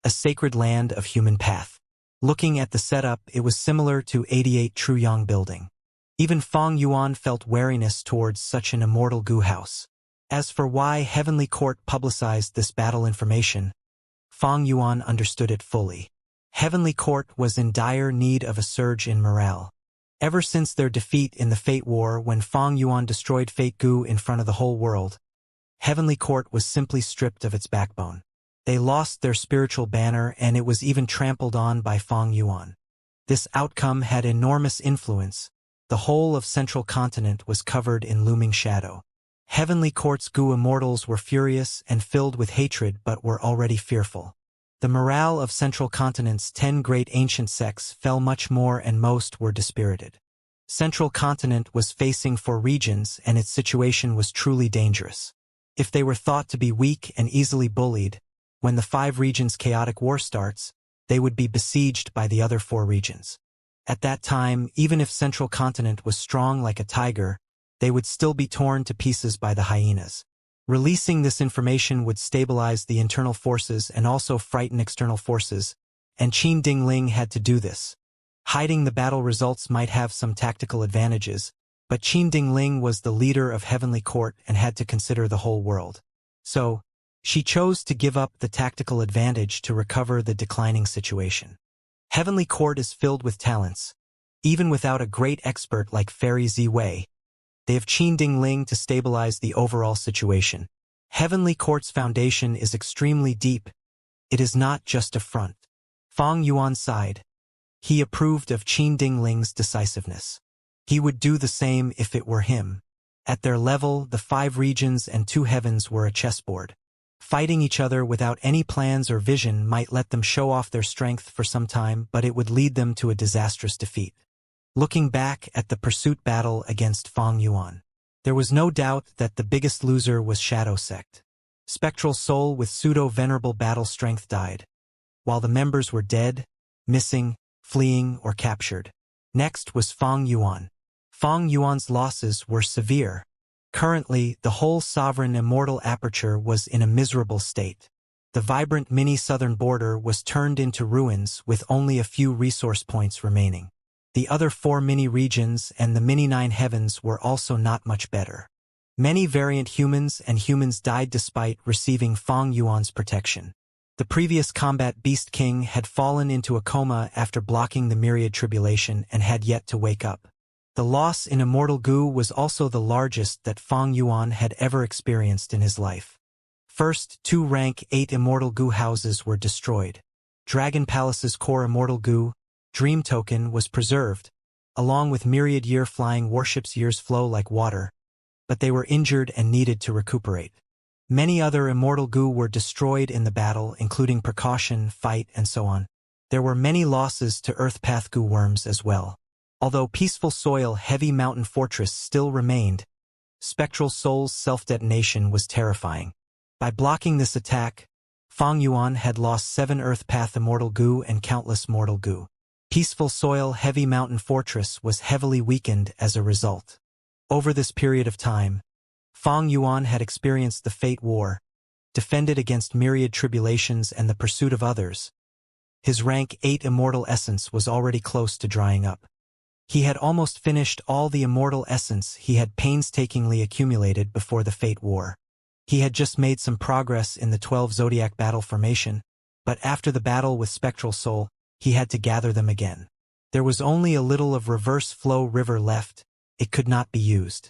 Speaker 1: a sacred land of human path. Looking at the setup, it was similar to 88 Truyong Building. Even Fong Yuan felt wariness towards such an immortal goo house. As for why Heavenly Court publicized this battle information, Fong Yuan understood it fully. Heavenly Court was in dire need of a surge in morale. Ever since their defeat in the Fate War when Fong Yuan destroyed Fate Goo in front of the whole world, Heavenly Court was simply stripped of its backbone. They lost their spiritual banner and it was even trampled on by Fong Yuan. This outcome had enormous influence. The whole of Central Continent was covered in looming shadow. Heavenly Court's Goo immortals were furious and filled with hatred but were already fearful. The morale of Central Continent's 10 great ancient sects fell much more and most were dispirited. Central Continent was facing 4 regions and its situation was truly dangerous. If they were thought to be weak and easily bullied, when the 5 regions' chaotic war starts, they would be besieged by the other 4 regions. At that time, even if Central Continent was strong like a tiger, they would still be torn to pieces by the hyenas. Releasing this information would stabilize the internal forces and also frighten external forces, and Qin Dingling had to do this. Hiding the battle results might have some tactical advantages, but Qin Dingling was the leader of Heavenly Court and had to consider the whole world. So, she chose to give up the tactical advantage to recover the declining situation. Heavenly Court is filled with talents. Even without a great expert like Fairy Ziwei, they have Qin Dingling to stabilize the overall situation. Heavenly Court's foundation is extremely deep. It is not just a front. Fong Yuan sighed. He approved of Qin Dingling's decisiveness. He would do the same if it were him. At their level, the 5 regions and 2 heavens were a chessboard. Fighting each other without any plans or vision might let them show off their strength for some time, but it would lead them to a disastrous defeat. Looking back at the pursuit battle against Fong Yuan, there was no doubt that the biggest loser was Shadow Sect. Spectral Soul with pseudo-venerable battle strength died, while the members were dead, missing, fleeing, or captured. Next was Fong Yuan. Fong Yuan's losses were severe. Currently, the whole sovereign immortal aperture was in a miserable state. The vibrant mini-southern border was turned into ruins with only a few resource points remaining. The other 4 mini-regions and the mini-9 heavens were also not much better. Many variant humans and humans died despite receiving Fang Yuan's protection. The previous combat Beast King had fallen into a coma after blocking the myriad tribulation and had yet to wake up. The loss in Immortal Gu was also the largest that Fang Yuan had ever experienced in his life. First, 2 rank 8 Immortal Gu houses were destroyed. Dragon Palace's core Immortal Gu, Dream Token, was preserved, along with myriad year-flying warships. Years flow like water, but they were injured and needed to recuperate. Many other Immortal Gu were destroyed in the battle, including Precaution, Fight, and so on. There were many losses to Earthpath Gu worms as well. Although Peaceful Soil Heavy Mountain Fortress still remained, Spectral Soul's self-detonation was terrifying. By blocking this attack, Fang Yuan had lost 7 Earthpath Immortal Gu and countless Mortal Gu. Peaceful Soil Heavy Mountain Fortress was heavily weakened as a result. Over this period of time, Fang Yuan had experienced the Fate War, defended against myriad tribulations and the pursuit of others. His rank 8 Immortal Essence was already close to drying up. He had almost finished all the Immortal Essence he had painstakingly accumulated before the Fate War. He had just made some progress in the 12 Zodiac battle formation, but after the battle with Spectral Soul, he had to gather them again. There was only a little of Reverse Flow River left. It could not be used.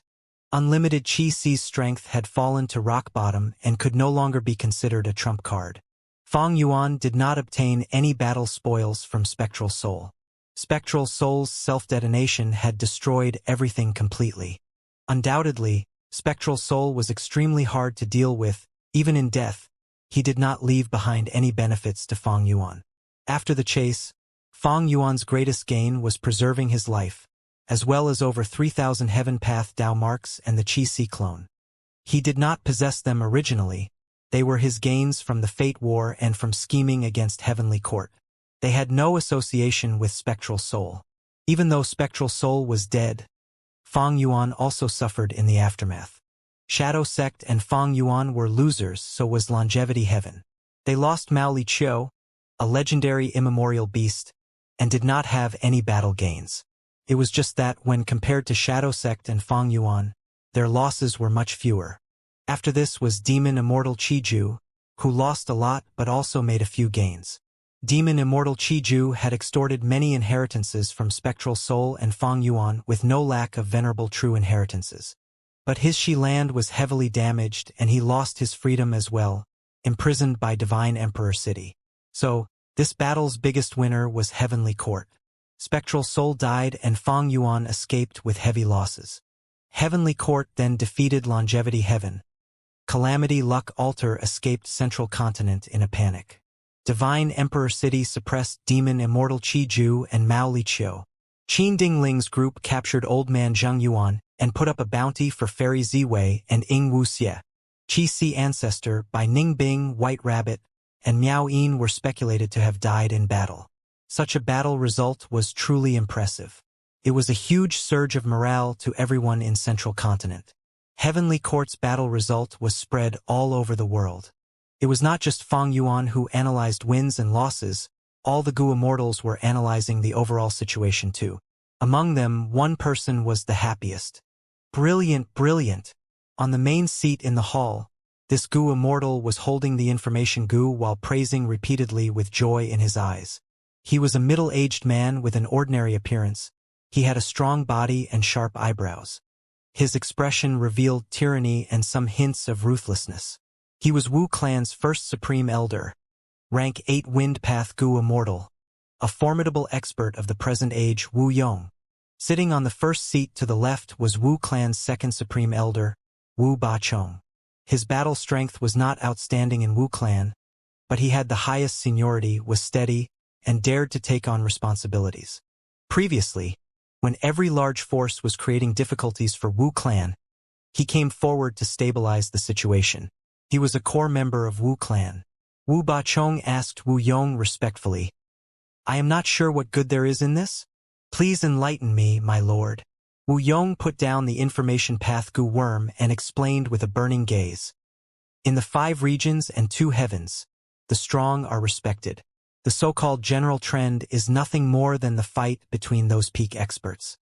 Speaker 1: Unlimited Qi Si's strength had fallen to rock bottom and could no longer be considered a trump card. Fang Yuan did not obtain any battle spoils from Spectral Soul. Spectral Soul's self-detonation had destroyed everything completely. Undoubtedly, Spectral Soul was extremely hard to deal with. Even in death, he did not leave behind any benefits to Fang Yuan. After the chase, Fang Yuan's greatest gain was preserving his life, as well as over 3,000 Heaven Path Dao marks and the Qi Si clone. He did not possess them originally. They were his gains from the Fate War and from scheming against Heavenly Court. They had no association with Spectral Soul. Even though Spectral Soul was dead, Fang Yuan also suffered in the aftermath. Shadow Sect and Fang Yuan were losers, so was Longevity Heaven. They lost Mao Li Qiu, a legendary immemorial beast, and did not have any battle gains. It was just that, when compared to Shadow Sect and Fang Yuan, their losses were much fewer. After this was Demon Immortal Qiju, who lost a lot but also made a few gains. Demon Immortal Qiju had extorted many inheritances from Spectral Soul and Fang Yuan with no lack of venerable true inheritances. But his Shi land was heavily damaged and he lost his freedom as well, imprisoned by Divine Emperor City. So, this battle's biggest winner was Heavenly Court. Spectral Soul died and Fang Yuan escaped with heavy losses. Heavenly Court then defeated Longevity Heaven. Calamity Luck Altar escaped Central Continent in a panic. Divine Emperor City suppressed Demon Immortal Qiju and Mao Li Qiu. Qin Dingling's group captured Old Man Zheng Yuan and put up a bounty for Fairy Ziwei and Ying Wuxie. Qi Si Ancestor by Ning Bing, White Rabbit, and Miao Yin were speculated to have died in battle. Such a battle result was truly impressive. It was a huge surge of morale to everyone in Central Continent. Heavenly Court's battle result was spread all over the world. It was not just Fang Yuan who analyzed wins and losses. All the Gu Immortals were analyzing the overall situation too. Among them, one person was the happiest. Brilliant, brilliant. On the main seat in the hall, this Gu Immortal was holding the information Gu while praising repeatedly with joy in his eyes. He was a middle-aged man with an ordinary appearance. He had a strong body and sharp eyebrows. His expression revealed tyranny and some hints of ruthlessness. He was Wu Clan's first Supreme Elder, rank 8 Wind Path Gu Immortal, a formidable expert of the present age, Wu Yong. Sitting on the first seat to the left was Wu Clan's second Supreme Elder, Wu Bachong. His battle strength was not outstanding in Wu Clan, but he had the highest seniority, was steady, and dared to take on responsibilities. Previously, when every large force was creating difficulties for Wu Clan, he came forward to stabilize the situation. He was a core member of Wu Clan. Wu Bachong asked Wu Yong respectfully, "I am not sure what good there is in this? Please enlighten me, my lord." Wu Yong put down the information path Gu Worm and explained with a burning gaze. In the 5 regions and 2 heavens, the strong are respected. The so-called general trend is nothing more than the fight between those peak experts.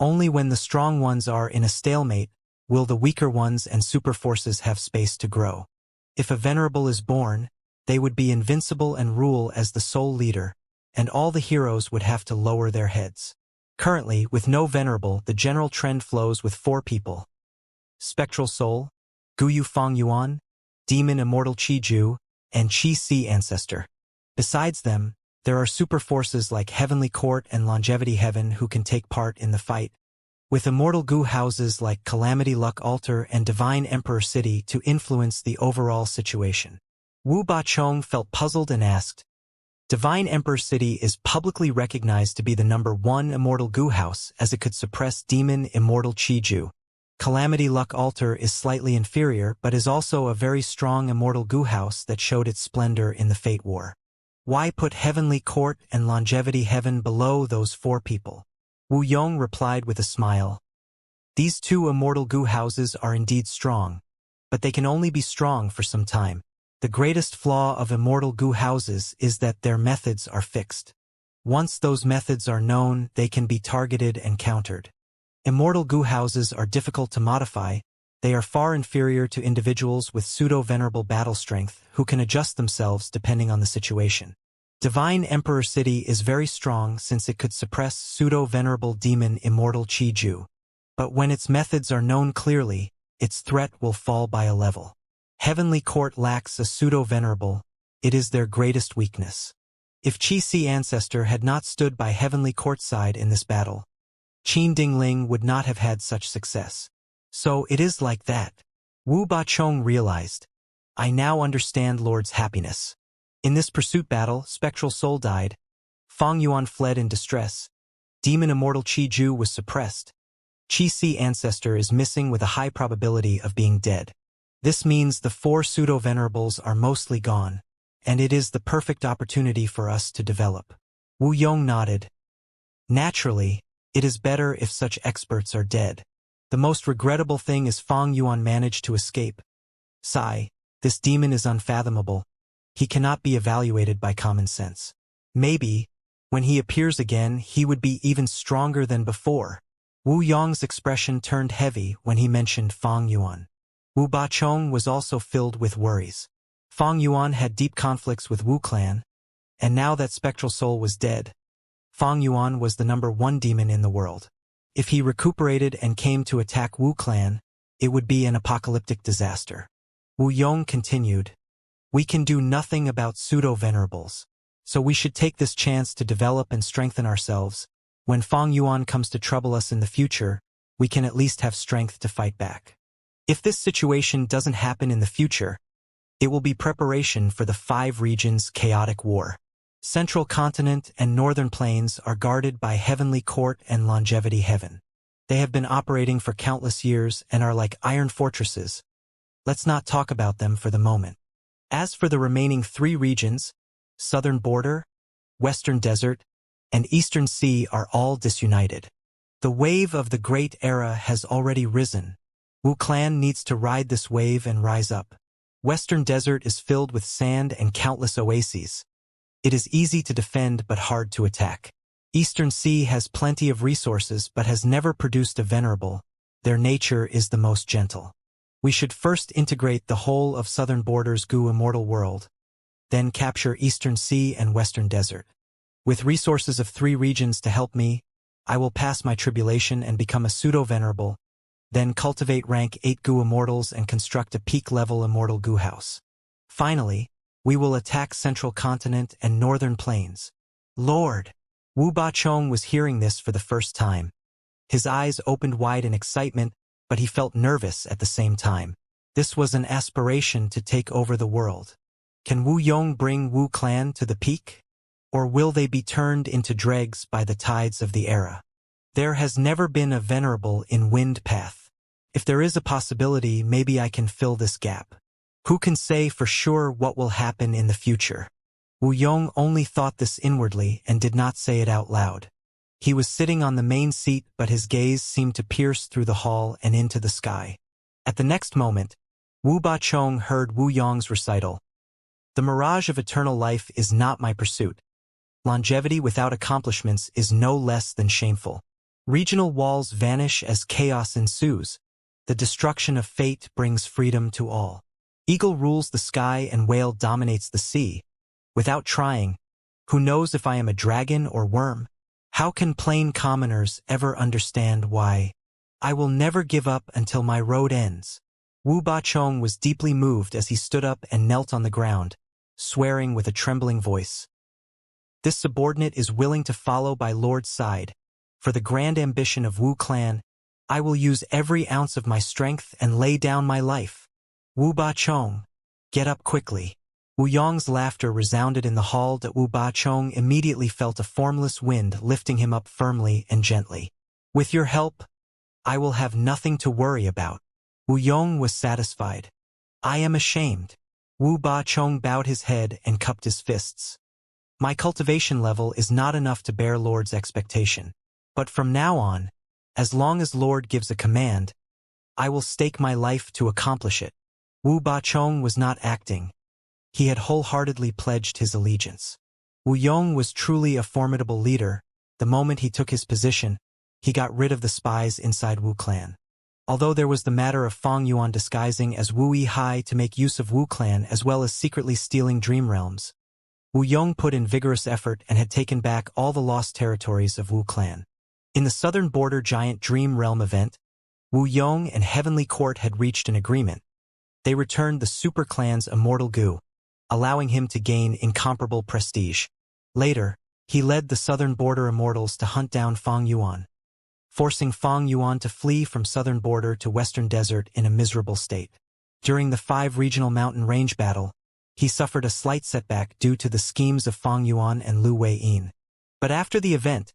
Speaker 1: Only when the strong ones are in a stalemate will the weaker ones and superforces have space to grow. If a venerable is born, they would be invincible and rule as the sole leader, and all the heroes would have to lower their heads. Currently, with no venerable, the general trend flows with 4 people: Spectral Soul, Guyu Feng Yuan, Demon Immortal Qi Ju, and Qi Si Ancestor. Besides them, there are superforces like Heavenly Court and Longevity Heaven who can take part in the fight, with immortal Gu houses like Calamity Luck Altar and Divine Emperor City to influence the overall situation. Wu Bachong felt puzzled and asked, Divine Emperor City is publicly recognized to be the #1 immortal Gu house as it could suppress Demon Immortal Qi Ju. Calamity Luck Altar is slightly inferior but is also a very strong immortal Gu house that showed its splendor in the Fate War. Why put Heavenly Court and Longevity Heaven below those 4 people? Wu Yong replied with a smile. These 2 immortal Gu houses are indeed strong, but they can only be strong for some time. The greatest flaw of immortal Gu houses is that their methods are fixed. Once those methods are known, they can be targeted and countered. Immortal Gu houses are difficult to modify. They are far inferior to individuals with pseudo-venerable battle strength who can adjust themselves depending on the situation. Divine Emperor City is very strong since it could suppress pseudo-venerable demon Immortal Qi Ju. But when its methods are known clearly, its threat will fall by a level. Heavenly Court lacks a pseudo-venerable. It is their greatest weakness. If Qi Si Ancestor had not stood by Heavenly Court's side in this battle, Qin Dingling would not have had such success. So it is like that. Wu Bachong realized. I now understand Lord's happiness. In this pursuit battle, Spectral Soul died. Feng Yuan fled in distress. Demon Immortal Qi Ju was suppressed. Qi Si Ancestor is missing with a high probability of being dead. This means the 4 pseudo-venerables are mostly gone, and it is the perfect opportunity for us to develop. Wu Yong nodded. Naturally, it is better if such experts are dead. The most regrettable thing is Feng Yuan managed to escape. Sigh, this demon is unfathomable. He cannot be evaluated by common sense. Maybe, when he appears again, he would be even stronger than before. Wu Yong's expression turned heavy when he mentioned Feng Yuan. Wu Bachong was also filled with worries. Feng Yuan had deep conflicts with Wu Clan, and now that Spectral Soul was dead, Feng Yuan was the #1 demon in the world. If he recuperated and came to attack Wu Clan, it would be an apocalyptic disaster. Wu Yong continued, We can do nothing about pseudo-venerables, so we should take this chance to develop and strengthen ourselves. When Feng Yuan comes to trouble us in the future, we can at least have strength to fight back. If this situation doesn't happen in the future, it will be preparation for the 5 regions' chaotic war. Central Continent and Northern Plains are guarded by Heavenly Court and Longevity Heaven. They have been operating for countless years and are like iron fortresses. Let's not talk about them for the moment. As for the remaining 3 regions, Southern Border, Western Desert, and Eastern Sea are all disunited. The wave of the Great Era has already risen. Wu Clan needs to ride this wave and rise up. Western Desert is filled with sand and countless oases. It is easy to defend but hard to attack. Eastern Sea has plenty of resources but has never produced a venerable. Their nature is the most gentle. We should first integrate the whole of Southern Border's Gu immortal world, then capture Eastern Sea and Western Desert. With resources of 3 regions to help me, I will pass my tribulation and become a pseudo-venerable, then cultivate rank 8 Gu immortals and construct a peak-level immortal Gu house. Finally, we will attack Central Continent and Northern Plains. Lord! Wu Bachong was hearing this for the first time. His eyes opened wide in excitement, but he felt nervous at the same time. This was an aspiration to take over the world. Can Wu Yong bring Wu Clan to the peak? Or will they be turned into dregs by the tides of the era? There has never been a venerable in Wind Path. If there is a possibility, maybe I can fill this gap. Who can say for sure what will happen in the future? Wu Yong only thought this inwardly and did not say it out loud. He was sitting on the main seat, but his gaze seemed to pierce through the hall and into the sky. At the next moment, Wu Bachong heard Wu Yong's recital. The mirage of eternal life is not my pursuit. Longevity without accomplishments is no less than shameful. Regional walls vanish as chaos ensues. The destruction of fate brings freedom to all. Eagle rules the sky and whale dominates the sea. Without trying, who knows if I am a dragon or worm? How can plain commoners ever understand why? I will never give up until my road ends. Wu Bachong was deeply moved as he stood up and knelt on the ground, swearing with a trembling voice. This subordinate is willing to follow by Lord's side. For the grand ambition of Wu clan, I will use every ounce of my strength and lay down my life. Wu Bachong, get up quickly. Wu Yong's laughter resounded in the hall that Wu Bachong immediately felt a formless wind lifting him up firmly and gently. With your help, I will have nothing to worry about. Wu Yong was satisfied. I am ashamed. Wu Bachong bowed his head and cupped his fists. My cultivation level is not enough to bear Lord's expectation. But from now on, as long as Lord gives a command, I will stake my life to accomplish it. Wu Bachong was not acting. He had wholeheartedly pledged his allegiance. Wu Yong was truly a formidable leader. The moment he took his position, he got rid of the spies inside Wu clan. Although there was the matter of Fong Yuan disguising as Wu Yi to make use of Wu clan as well as secretly stealing dream realms, Wu Yong put in vigorous effort and had taken back all the lost territories of Wu clan. In the southern border giant dream realm event, Wu Yong and Heavenly Court had reached an agreement. They returned the super clan's immortal goo, allowing him to gain incomparable prestige. Later, he led the southern border immortals to hunt down Fong Yuan, forcing Fong Yuan to flee from southern border to western desert in a miserable state. During the 5 regional mountain range battle, he suffered a slight setback due to the schemes of Fong Yuan and Lu Wei-yin. But after the event,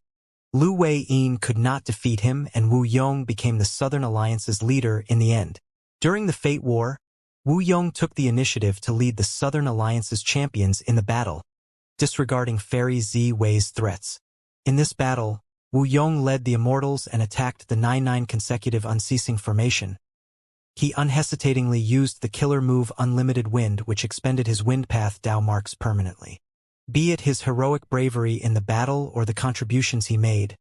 Speaker 1: Lu Wei-yin could not defeat him and Wu Yong became the Southern Alliance's leader in the end. During the Fate War, Wu Yong took the initiative to lead the Southern Alliance's champions in the battle, disregarding Fairy Z Wei's threats. In this battle, Wu Yong led the Immortals and attacked the 9-9 consecutive unceasing formation. He unhesitatingly used the killer move Unlimited Wind, which expended his wind path Dao marks permanently. Be it his heroic bravery in the battle or the contributions he made,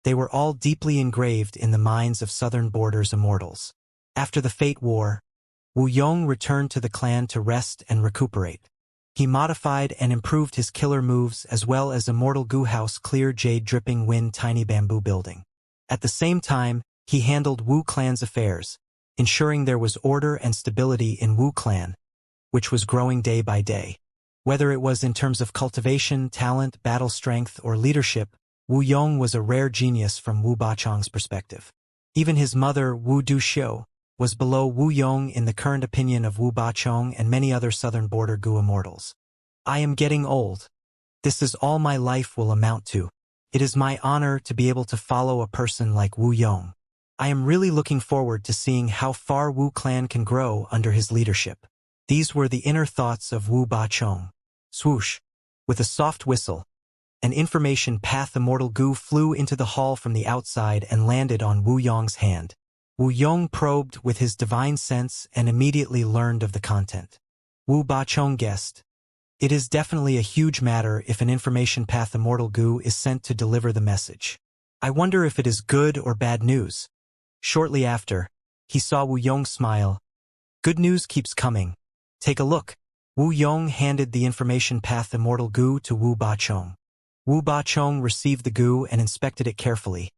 Speaker 1: they were all deeply engraved in the minds of Southern Border's Immortals. After the Fate War, Wu Yong returned to the clan to rest and recuperate. He modified and improved his killer moves as well as Immortal Goo House Clear Jade Dripping Wind Tiny Bamboo Building. At the same time, he handled Wu clan's affairs, ensuring there was order and stability in Wu clan, which was growing day by day. Whether it was in terms of cultivation, talent, battle strength, or leadership, Wu Yong was a rare genius from Wu Bachong's perspective. Even his mother, Wu Duxiu, was below Wu Yong in the current opinion of Wu Bachong and many other southern border Gu immortals. I am getting old. This is all my life will amount to. It is my honor to be able to follow a person like Wu Yong. I am really looking forward to seeing how far Wu clan can grow under his leadership. These were the inner thoughts of Wu Bachong. Swoosh. With a soft whistle, an information path Immortal Gu flew into the hall from the outside and landed on Wu Yong's hand. Wu Yong probed with his divine sense and immediately learned of the content. Wu Bachong guessed. It is definitely a huge matter if an information path Immortal Gu is sent to deliver the message. I wonder if it is good or bad news. Shortly after, he saw Wu Yong smile. Good news keeps coming. Take a look. Wu Yong handed the information path Immortal Gu to Wu Bachong. Wu Bachong received the Gu and inspected it carefully.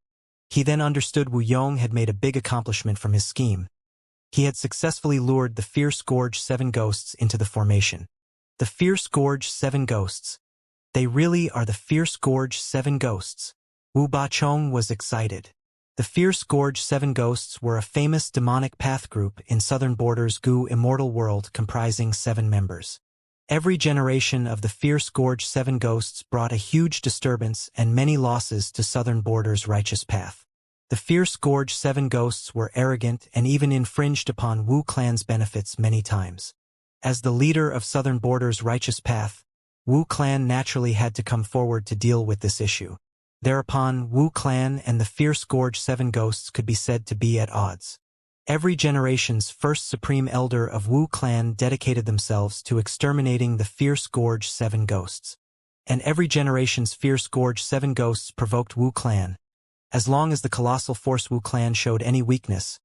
Speaker 1: He then understood Wu Yong had made a big accomplishment from his scheme. He had successfully lured the Fierce Gorge 7 ghosts into the formation. The Fierce Gorge 7 ghosts. They really are the Fierce Gorge 7 ghosts. Wu Bachong was excited. The Fierce Gorge 7 ghosts were a famous demonic path group in Southern Border's Gu immortal world comprising 7 members. Every generation of the Fierce Gorge 7 ghosts brought a huge disturbance and many losses to Southern Border's righteous path. The Fierce Gorge 7 ghosts were arrogant and even infringed upon Wu clan's benefits many times. As the leader of Southern Border's righteous path, Wu clan naturally had to come forward to deal with this issue. Thereupon, Wu clan and the Fierce Gorge 7 ghosts could be said to be at odds. Every generation's first supreme elder of Wu clan dedicated themselves to exterminating the fierce Gorge 7 ghosts. And every generation's fierce Gorge 7 ghosts provoked Wu clan. As long as the colossal force Wu clan showed any weakness,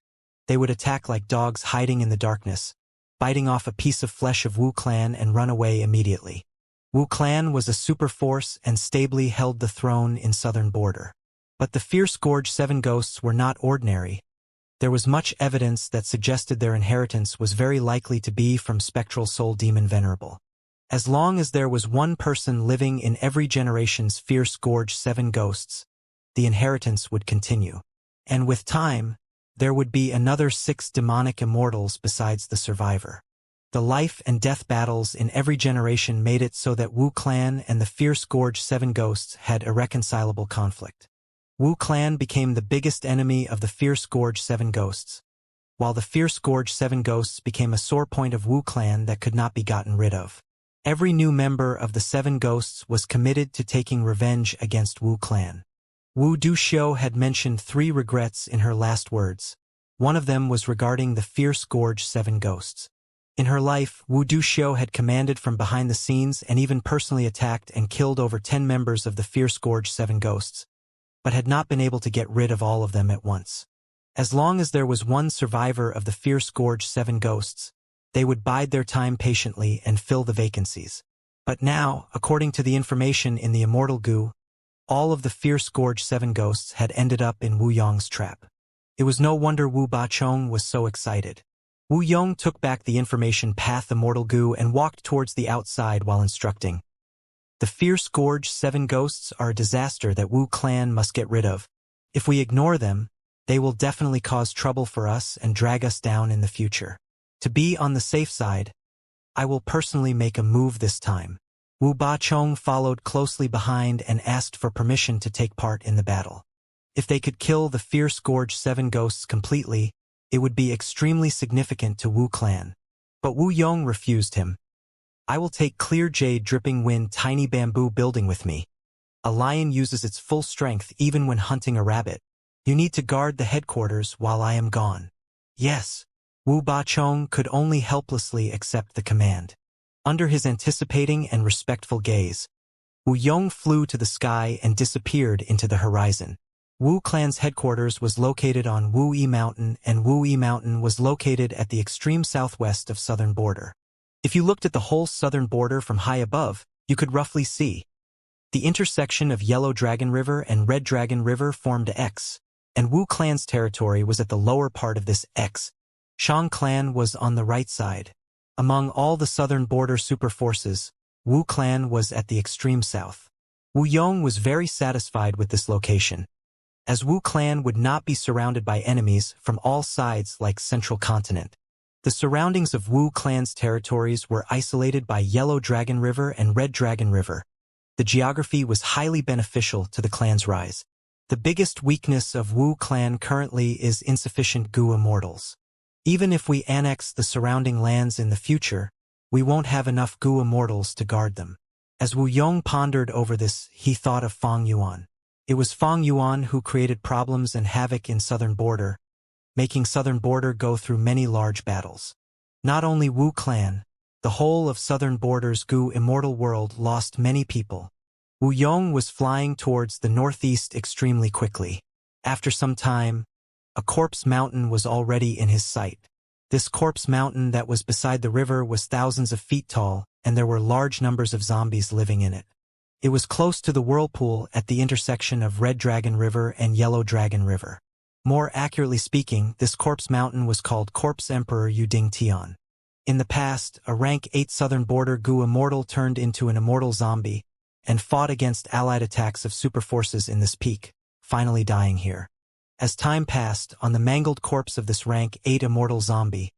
Speaker 1: they would attack like dogs hiding in the darkness, biting off a piece of flesh of Wu clan and run away immediately. Wu clan was a super force and stably held the throne in southern border. But the fierce Gorge 7 ghosts were not ordinary. There was much evidence that suggested their inheritance was very likely to be from spectral soul demon Venerable. As long as there was one person living in every generation's fierce Gorge 7 ghosts, the inheritance would continue. And with time, there would be another 6 demonic immortals besides the survivor. The life and death battles in every generation made it so that Wu clan and the fierce Gorge 7 ghosts had irreconcilable conflict. Wu clan became the biggest enemy of the fierce Gorge 7 ghosts, while the fierce Gorge 7 ghosts became a sore point of Wu clan that could not be gotten rid of. Every new member of the 7 ghosts was committed to taking revenge against Wu clan. Wu Duxiu had mentioned 3 regrets in her last words. One of them was regarding the fierce Gorge 7 ghosts. In her life, Wu Duxiu had commanded from behind the scenes and even personally attacked and killed over 10 members of the fierce Gorge 7 ghosts, but had not been able to get rid of all of them at once. As long as there was one survivor of the fierce Gorge 7 ghosts, they would bide their time patiently and fill the vacancies. But now, according to the information in the Immortal Goo, all of the fierce Gorge 7 ghosts had ended up in Wu Yong's trap. It was no wonder Wu Bachong was so excited. Wu Yong took back the information path Immortal Goo and walked towards the outside while instructing. The fierce Gorge 7 ghosts are a disaster that Wu clan must get rid of. If we ignore them, they will definitely cause trouble for us and drag us down in the future. To be on the safe side, I will personally make a move this time. Wu Bachong followed closely behind and asked for permission to take part in the battle. If they could kill the fierce Gorge 7 ghosts completely, it would be extremely significant to Wu clan. But Wu Yong refused him. I will take clear jade dripping wind tiny bamboo building with me. A lion uses its full strength even when hunting a rabbit. You need to guard the headquarters while I am gone. Yes. Wu Bachong could only helplessly accept the command. Under his anticipating and respectful gaze, Wu Yong flew to the sky and disappeared into the horizon. Wu clan's headquarters was located on Wu Yi Mountain, and Wu Yi Mountain was located at the extreme southwest of southern border. If you looked at the whole southern border from high above, you could roughly see. The intersection of Yellow Dragon River and Red Dragon River formed a X, and Wu clan's territory was at the lower part of this X. Shang clan was on the right side. Among all the southern border super forces, Wu clan was at the extreme south. Wu Yong was very satisfied with this location, as Wu clan would not be surrounded by enemies from all sides like Central Continent. The surroundings of Wu clan's territories were isolated by Yellow Dragon River and Red Dragon River. The geography was highly beneficial to the clan's rise. The biggest weakness of Wu clan currently is insufficient Gu immortals. Even if we annex the surrounding lands in the future, we won't have enough Gu immortals to guard them. As Wu Yong pondered over this, he thought of Fang Yuan. It was Fang Yuan who created problems and havoc in southern border, making southern border go through many large battles. Not only Wu clan, the whole of southern border's Gu immortal world lost many people. Wu Yong was flying towards the northeast extremely quickly. After some time, a corpse mountain was already in his sight. This corpse mountain that was beside the river was thousands of feet tall, and there were large numbers of zombies living in it. It was close to the whirlpool at the intersection of Red Dragon River and Yellow Dragon River. More accurately speaking, this corpse mountain was called Corpse Emperor Yuding Tian. In the past, a rank 8 southern border Gu immortal turned into an immortal zombie and fought against allied attacks of super forces in this peak, finally dying here. As time passed, on the mangled corpse of this rank 8 immortal zombie,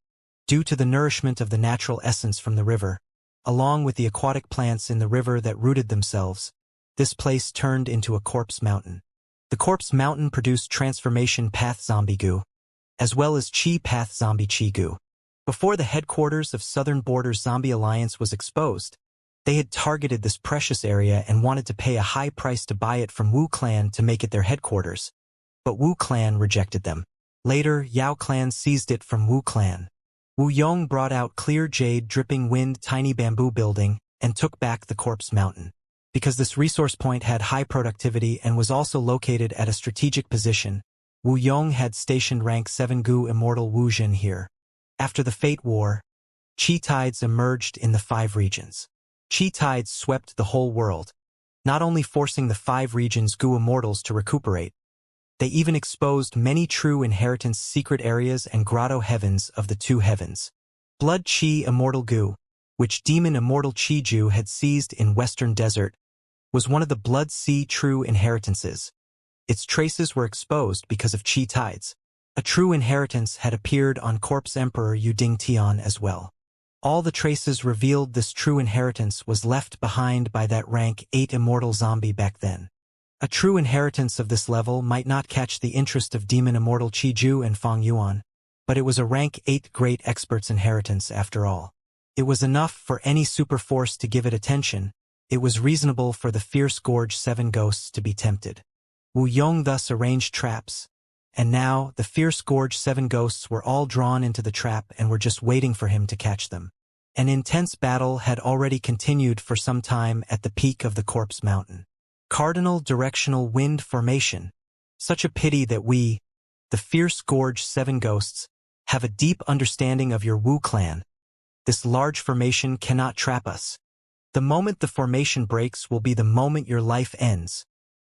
Speaker 1: due to the nourishment of the natural essence from the river, along with the aquatic plants in the river that rooted themselves, this place turned into a corpse mountain. The corpse mountain produced transformation path zombie Gu, as well as chi path zombie chi Gu. Before the headquarters of Southern Border's Zombie Alliance was exposed, they had targeted this precious area and wanted to pay a high price to buy it from Wu clan to make it their headquarters. But Wu clan rejected them. Later, Yao clan seized it from Wu clan. Wu Yong brought out clear jade dripping wind tiny bamboo building and took back the corpse mountain. Because this resource point had high productivity and was also located at a strategic position, Wu Yong had stationed rank 7 Gu Immortal Wu Jin here. After the Fate War, Qi tides emerged in the 5 regions. Qi tides swept the whole world, not only forcing the 5 regions' Gu Immortals to recuperate, they even exposed many true inheritance secret areas and grotto heavens of the 2 heavens. Blood Qi Immortal Gu, which Demon Immortal Qi Ju had seized in Western Desert, was one of the Blood Sea true inheritances. Its traces were exposed because of Qi tides. A true inheritance had appeared on Corpse Emperor Yu Ding Tian as well. All the traces revealed this true inheritance was left behind by that rank 8 immortal zombie back then. A true inheritance of this level might not catch the interest of Demon Immortal Qi Ju and Fang Yuan, but it was a rank 8 great expert's inheritance after all. It was enough for any super force to give it attention. It was reasonable for the fierce Gorge 7 ghosts to be tempted. Wu Yong thus arranged traps, and now the fierce Gorge 7 ghosts were all drawn into the trap and were just waiting for him to catch them. An intense battle had already continued for some time at the peak of the Corpse Mountain. Cardinal directional wind formation. Such a pity that we, the fierce Gorge 7 ghosts, have a deep understanding of your Wu clan. This large formation cannot trap us. The moment the formation breaks will be the moment your life ends.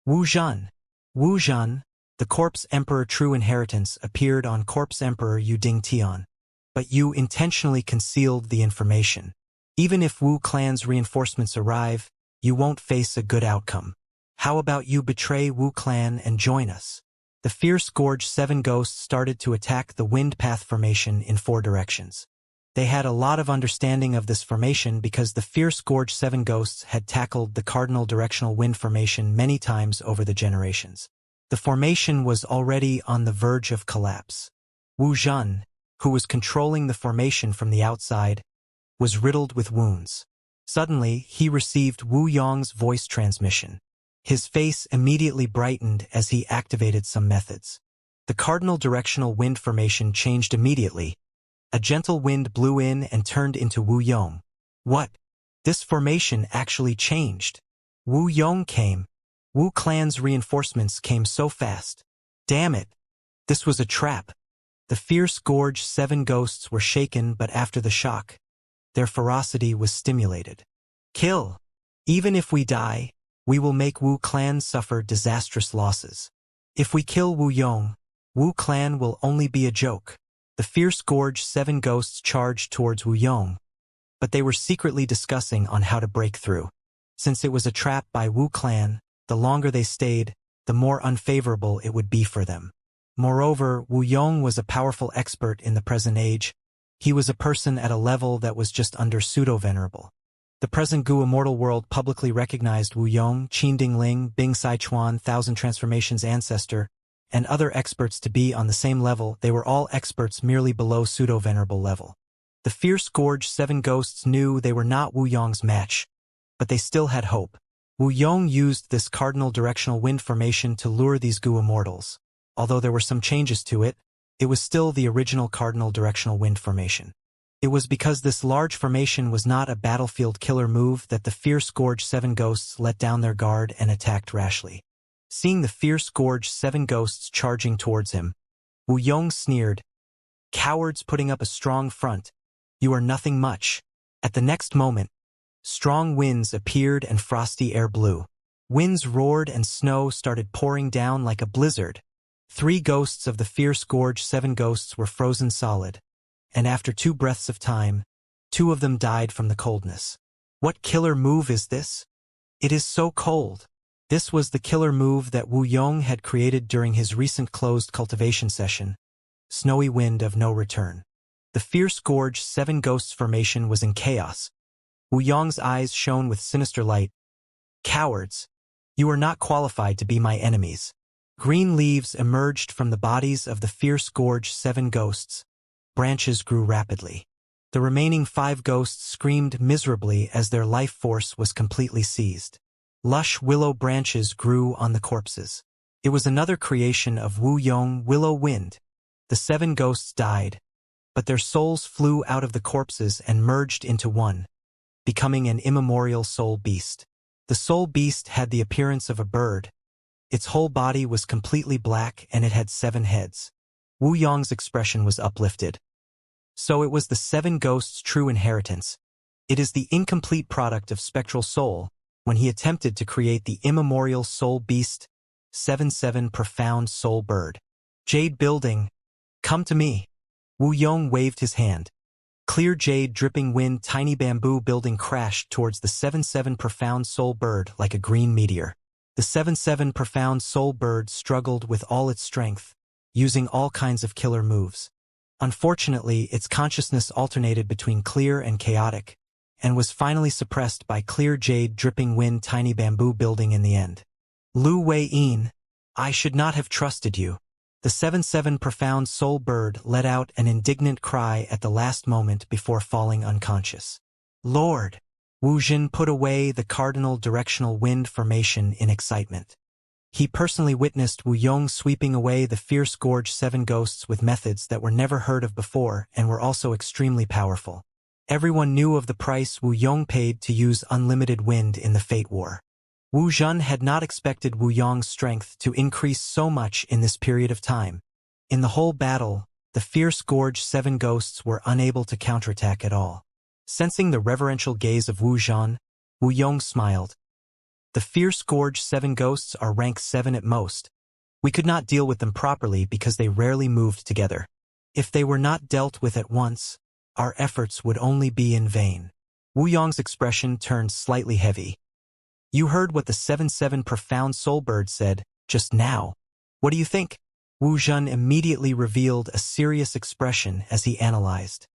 Speaker 1: Wu Zhan. Wu Zhan, the Corpse Emperor true inheritance, appeared on Corpse Emperor Yu Ding Tian. But you intentionally concealed the information. Even if Wu clan's reinforcements arrive, you won't face a good outcome. How about you betray Wu clan and join us? The fierce Gorge 7 ghosts started to attack the wind path formation in 4 directions. They had a lot of understanding of this formation because the fierce Gorge 7 ghosts had tackled the cardinal directional wind formation many times over the generations. The formation was already on the verge of collapse. Wu Zhan, who was controlling the formation from the outside, was riddled with wounds. Suddenly, he received Wu Yong's voice transmission. His face immediately brightened as he activated some methods. The cardinal directional wind formation changed immediately. A gentle wind blew in and turned into Wu Yong. What? This formation actually changed. Wu Yong came. Wu clan's reinforcements came so fast. Damn it! This was a trap. The fierce Gorge 7 ghosts were shaken, but after the shock, their ferocity was stimulated. Kill! Even if we die, we will make Wu clan suffer disastrous losses. If we kill Wu Yong, Wu clan will only be a joke. The fierce Gorge 7 ghosts charged towards Wu Yong, but they were secretly discussing on how to break through. Since it was a trap by Wu clan, the longer they stayed, the more unfavorable it would be for them. Moreover, Wu Yong was a powerful expert in the present age. He was a person at a level that was just under pseudo-venerable. The present Gu Immortal world publicly recognized Wu Yong, Qin Dingling, Bing Sichuan, Thousand Transformations ancestor, and other experts to be on the same level. They were all experts merely below pseudo-venerable level. The fierce Gorge 7 ghosts knew they were not Wu Yong's match, but they still had hope. Wu Yong used this cardinal directional wind formation to lure these Gu Immortals. Although there were some changes to it, it was still the original cardinal directional wind formation. It was because this large formation was not a battlefield killer move that the fierce Gorge 7 ghosts let down their guard and attacked rashly. Seeing the fierce Gorge 7 ghosts charging towards him, Wu Yong sneered, "Cowards putting up a strong front. You are nothing much." At the next moment, strong winds appeared and frosty air blew. Winds roared and snow started pouring down like a blizzard. 3 ghosts of the fierce Gorge 7 ghosts were frozen solid, and after 2 breaths of time, 2 of them died from the coldness. What killer move is this? It is so cold. This was the killer move that Wu Yong had created during his recent closed cultivation session, Snowy Wind of No Return. The fierce Gorge 7 ghosts formation was in chaos. Wu Yong's eyes shone with sinister light. "Cowards! You are not qualified to be my enemies." Green leaves emerged from the bodies of the fierce Gorge 7 ghosts. Branches grew rapidly. The remaining 5 ghosts screamed miserably as their life force was completely seized. Lush willow branches grew on the corpses. It was another creation of Wu Yong, Willow Wind. The 7 ghosts died, but their souls flew out of the corpses and merged into one, becoming an immemorial soul beast. The soul beast had the appearance of a bird. Its whole body was completely black and it had 7 heads. Wu Yong's expression was uplifted. So it was the 7 ghosts' true inheritance. It is the incomplete product of spectral soul, when he attempted to create the immemorial soul beast, 7-7 profound soul bird. Jade building, come to me. Wu Yong waved his hand. Clear jade dripping wind tiny bamboo building crashed towards the 7-7 profound soul bird like a green meteor. The 7-7 profound soul bird struggled with all its strength, using all kinds of killer moves. Unfortunately, its consciousness alternated between clear and chaotic, and was finally suppressed by clear jade dripping wind tiny bamboo building in the end. Lu Wei-yin, I should not have trusted you. The 7-7 profound soul bird let out an indignant cry at the last moment before falling unconscious. Lord! Wu Jin put away the cardinal directional wind formation in excitement. He personally witnessed Wu Yong sweeping away the fierce gorge 7 ghosts with methods that were never heard of before and were also extremely powerful. Everyone knew of the price Wu Yong paid to use unlimited wind in the Fate War. Wu Jun had not expected Wu Yong's strength to increase so much in this period of time. In the whole battle, the fierce gorge 7 ghosts were unable to counterattack at all. Sensing the reverential gaze of Wu Jun, Wu Yong smiled. The fierce gorge 7 ghosts are rank 7 at most. We could not deal with them properly because they rarely moved together. If they were not dealt with at once, our efforts would only be in vain. Wu Yong's expression turned slightly heavy. You heard what the 7-7 profound soul bird said just now. What do you think? Wu Jun immediately revealed a serious expression as he analyzed.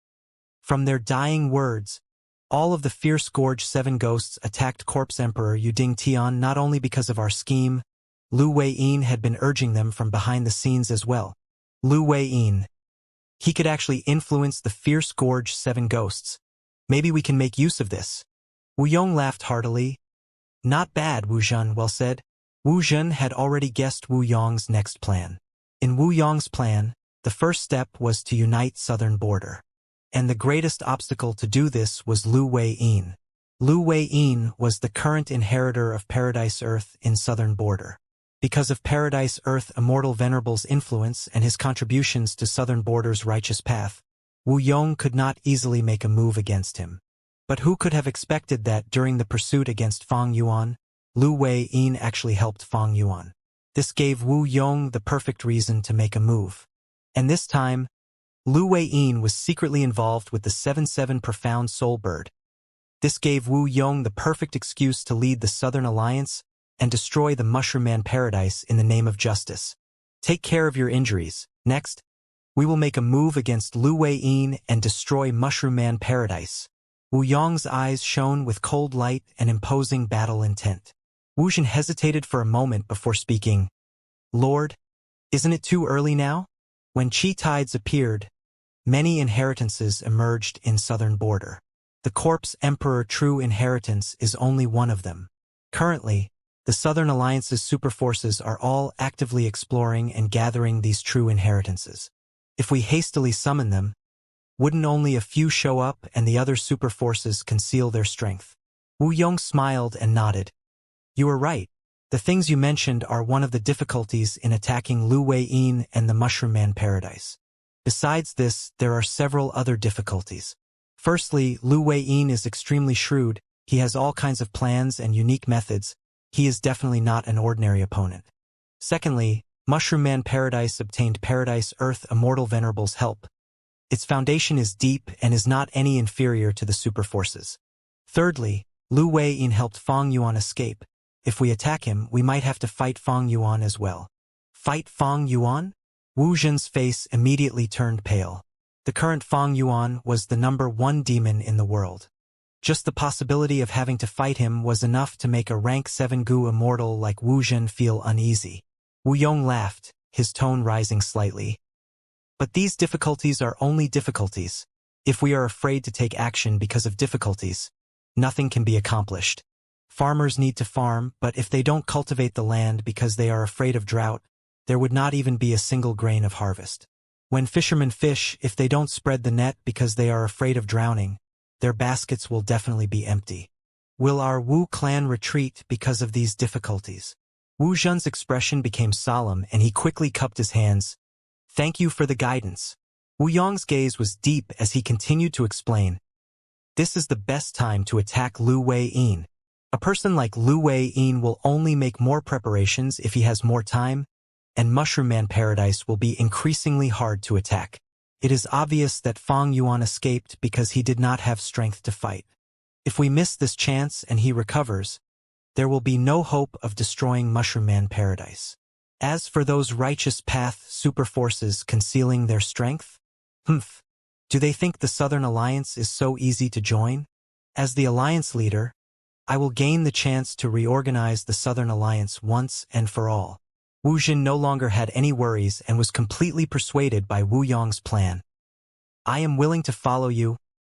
Speaker 1: From their dying words, all of the fierce gorge 7 ghosts attacked Corpse Emperor Yuding Tian not only because of our scheme. Lu Wei-yin had been urging them from behind the scenes as well. Lu Wei-yin. He could actually influence the fierce gorge 7 ghosts. Maybe we can make use of this. Wu Yong laughed heartily. Not bad, Wu Jun, well said. Wu Jun had already guessed Wu Yong's next plan. In Wu Yong's plan, the first step was to unite southern border. And the greatest obstacle to do this was Lu Wei-yin. Lu Wei-yin was the current inheritor of Paradise Earth in southern border. Because of Paradise Earth Immortal Venerable's influence and his contributions to southern border's righteous path, Wu Yong could not easily make a move against him. But who could have expected that during the pursuit against Fang Yuan, Lu Wei-yin actually helped Fang Yuan? This gave Wu Yong the perfect reason to make a move. And this time, Lu Wei-yin was secretly involved with the 7-7 profound soul bird. This gave Wu Yong the perfect excuse to lead the Southern Alliance and destroy the Mushroom Man Paradise in the name of justice. Take care of your injuries. Next, we will make a move against Lu Wei-yin and destroy Mushroom Man Paradise. Wu Yong's eyes shone with cold light and imposing battle intent. Wu Jin hesitated for a moment before speaking. Lord, isn't it too early now? When Chi tides appeared, many inheritances emerged in southern border. The Corpse Emperor true inheritance is only one of them. Currently, the Southern Alliance's superforces are all actively exploring and gathering these true inheritances. If we hastily summon them, wouldn't only a few show up and the other superforces conceal their strength? Wu Yong smiled and nodded. You are right. The things you mentioned are one of the difficulties in attacking Lu Wei-yin and the Mushroom Man Paradise. Besides this, there are several other difficulties. Firstly, Lu Wei-yin is extremely shrewd. He has all kinds of plans and unique methods. He is definitely not an ordinary opponent. Secondly, Mushroom Man Paradise obtained Paradise Earth Immortal Venerable's help. Its foundation is deep and is not any inferior to the superforces. Thirdly, Lu Wei-yin helped Fang Yuan escape. If we attack him, we might have to fight Fang Yuan as well. Fight Fang Yuan? Wu Jin's face immediately turned pale. The current Fang Yuan was the #1 demon in the world. Just the possibility of having to fight him was enough to make a rank 7 Gu immortal like Wu Jin feel uneasy. Wu Yong laughed, his tone rising slightly. But these difficulties are only difficulties. If we are afraid to take action because of difficulties, nothing can be accomplished. Farmers need to farm, but if they don't cultivate the land because they are afraid of drought, there would not even be a single grain of harvest. When fishermen fish, if they don't spread the net because they are afraid of drowning, their baskets will definitely be empty. Will our Wu clan retreat because of these difficulties? Wu Zhen's expression became solemn and he quickly cupped his hands. Thank you for the guidance. Wu Yong's gaze was deep as he continued to explain. This is the best time to attack Lu Wei-yin. A person like Lu Wei-yin will only make more preparations if he has more time, and Mushroom Man Paradise will be increasingly hard to attack. It is obvious that Fang Yuan escaped because he did not have strength to fight. If we miss this chance and he recovers, there will be no hope of destroying Mushroom Man Paradise. As for those righteous path super forces concealing their strength, do they think the Southern Alliance is so easy to join? As the Alliance leader, I will gain the chance to reorganize the Southern Alliance once and for all. Wu Jin no longer had any worries and was completely persuaded by Wu Yong's plan. I am willing to follow you,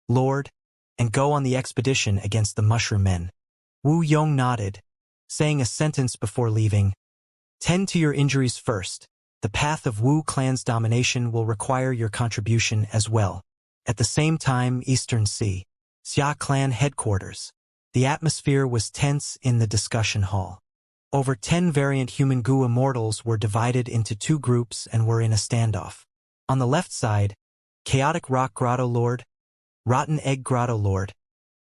Speaker 1: Lord, and go on the expedition against the Mushroom Men. Wu Yong nodded, saying a sentence before leaving. Tend to your injuries first. The path of Wu clan's domination will require your contribution as well. At the same time, Eastern Sea, Xia clan headquarters. The atmosphere was tense in the discussion hall. Over 10 variant human goo immortals were divided into 2 groups and were in a standoff. On the left side, Chaotic Rock Grotto Lord, Rotten Egg Grotto Lord,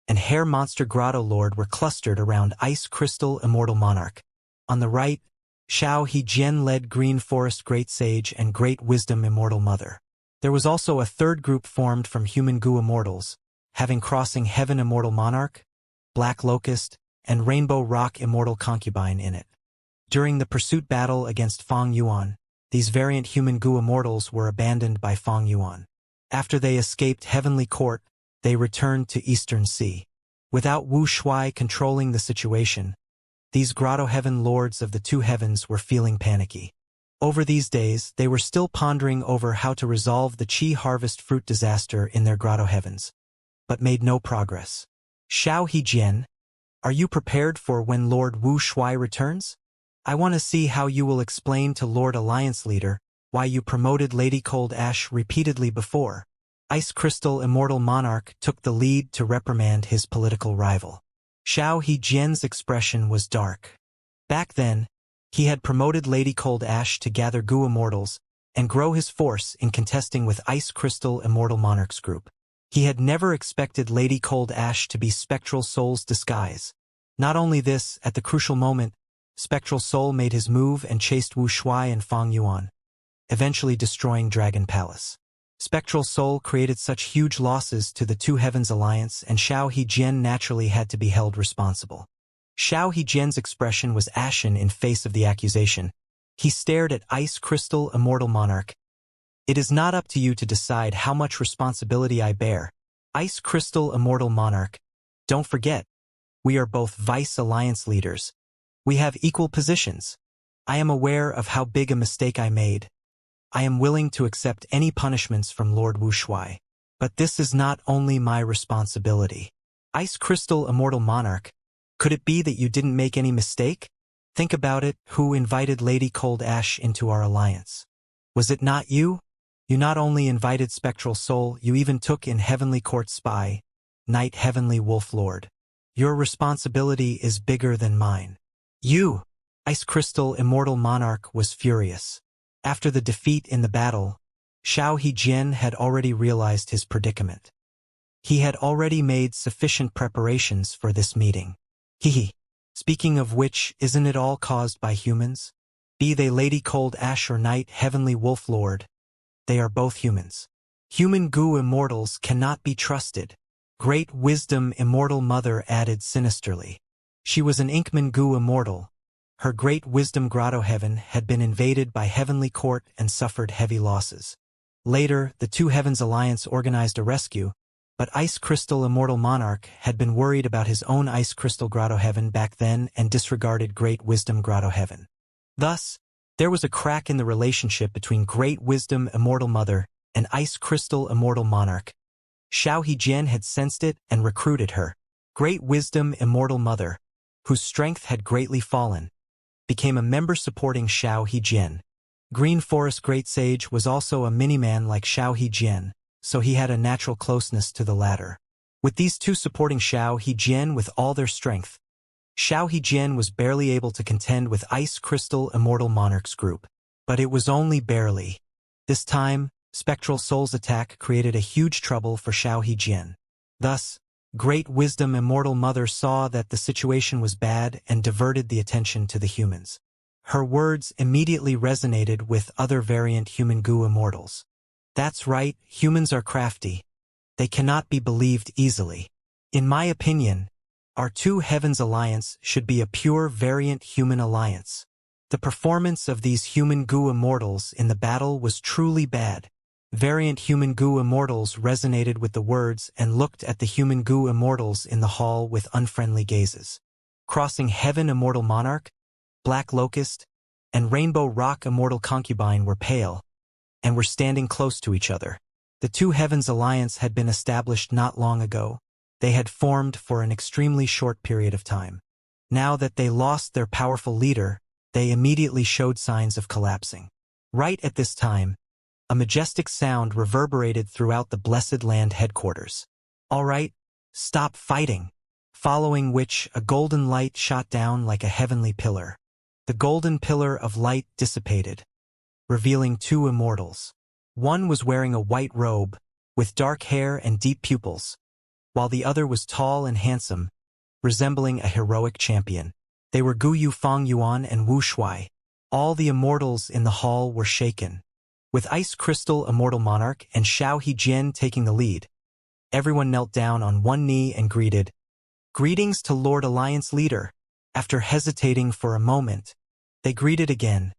Speaker 1: and Hair Monster Grotto Lord were clustered around Ice Crystal Immortal Monarch. On the right, Xiao He Jian-led Green Forest Great Sage and Great Wisdom Immortal Mother. There was also a third group formed from human goo immortals, having Crossing Heaven Immortal Monarch, Black Locust, and Rainbow Rock Immortal Concubine in it. During the pursuit battle against Fang Yuan, these variant human goo immortals were abandoned by Fang Yuan. After they escaped Heavenly Court, they returned to Eastern Sea. Without Wu Shuai controlling the situation, these Grotto Heaven lords of the 2 heavens were feeling panicky. Over these days, they were still pondering over how to resolve the Qi harvest fruit disaster in their Grotto Heavens, but made no progress. Xiao Hejian, are you prepared for when Lord Wu Shuai returns? I want to see how you will explain to Lord Alliance Leader why you promoted Lady Cold Ash repeatedly before. Ice Crystal Immortal Monarch took the lead to reprimand his political rival. Xiao Hejian's expression was dark. Back then, he had promoted Lady Cold Ash to gather goo immortals and grow his force in contesting with Ice Crystal Immortal Monarch's group. He had never expected Lady Cold Ash to be Spectral Soul's disguise. Not only this, at the crucial moment, Spectral Soul made his move and chased Wu Shuai and Fang Yuan, eventually destroying Dragon Palace. Spectral Soul created such huge losses to the 2 Heavens Alliance, and Xiao Hejian naturally had to be held responsible. Xiao Hejian's expression was ashen in face of the accusation. He stared at Ice Crystal Immortal Monarch. It is not up to you to decide how much responsibility I bear. Ice Crystal Immortal Monarch. Don't forget, we are both Vice Alliance leaders. We have equal positions. I am aware of how big a mistake I made. I am willing to accept any punishments from Lord Wu Shuai. But this is not only my responsibility. Ice Crystal Immortal Monarch, could it be that you didn't make any mistake? Think about it, who invited Lady Cold Ash into our alliance? Was it not you? You not only invited Spectral Soul, you even took in Heavenly Court Spy, Knight Heavenly Wolf Lord. Your responsibility is bigger than mine. You! Ice Crystal Immortal Monarch was furious. After the defeat in the battle, Xiao Hejian had already realized his predicament. He had already made sufficient preparations for this meeting. Speaking of which, isn't it all caused by humans? Be they Lady Cold Ash or Knight Heavenly Wolf Lord, they are both humans. Human goo immortals cannot be trusted. Great Wisdom Immortal Mother added sinisterly. She was an Inkman goo immortal. Her Great Wisdom Grotto Heaven had been invaded by Heavenly Court and suffered heavy losses. Later, the 2 Heavens Alliance organized a rescue, but Ice Crystal Immortal Monarch had been worried about his own Ice Crystal Grotto Heaven back then and disregarded Great Wisdom Grotto Heaven. Thus, there was a crack in the relationship between Great Wisdom Immortal Mother and Ice Crystal Immortal Monarch. Xiao Hejian had sensed it and recruited her. Great Wisdom Immortal Mother, whose strength had greatly fallen, became a member supporting Xiao Hejian. Green Forest Great Sage was also a mini-man like Xiao He-jian, so he had a natural closeness to the latter. With these two supporting Xiao He-jian with all their strength, Xiao He-jian was barely able to contend with Ice Crystal Immortal Monarch's group. But it was only barely. This time, Spectral Soul's attack created a huge trouble for Xiao He-jian. Thus, Great Wisdom Immortal Mother saw that the situation was bad and diverted the attention to the humans. Her words immediately resonated with other variant human goo immortals. That's right, humans are crafty. They cannot be believed easily. In my opinion, our two Heavens alliance should be a pure variant human alliance. The performance of these human goo immortals in the battle was truly bad. Variant human goo immortals resonated with the words and looked at the human goo immortals in the hall with unfriendly gazes. Crossing Heaven Immortal Monarch, Black Locust, and Rainbow Rock Immortal Concubine were pale, and were standing close to each other. The two Heavens alliance had been established not long ago. They had formed for an extremely short period of time. Now that they lost their powerful leader, they immediately showed signs of collapsing. Right at this time, a majestic sound reverberated throughout the Blessed Land headquarters. All right, stop fighting. Following which, a golden light shot down like a heavenly pillar. The golden pillar of light dissipated, revealing two immortals. One was wearing a white robe, with dark hair and deep pupils, while the other was tall and handsome, resembling a heroic champion. They were Gu Yu Fang Yuan and Wu Shuai. All the immortals in the hall were shaken. With Ice Crystal Immortal Monarch and Xiao He-jian taking the lead, everyone knelt down on one knee and greeted, "Greetings to Lord Alliance Leader." After hesitating for a moment, they greeted again,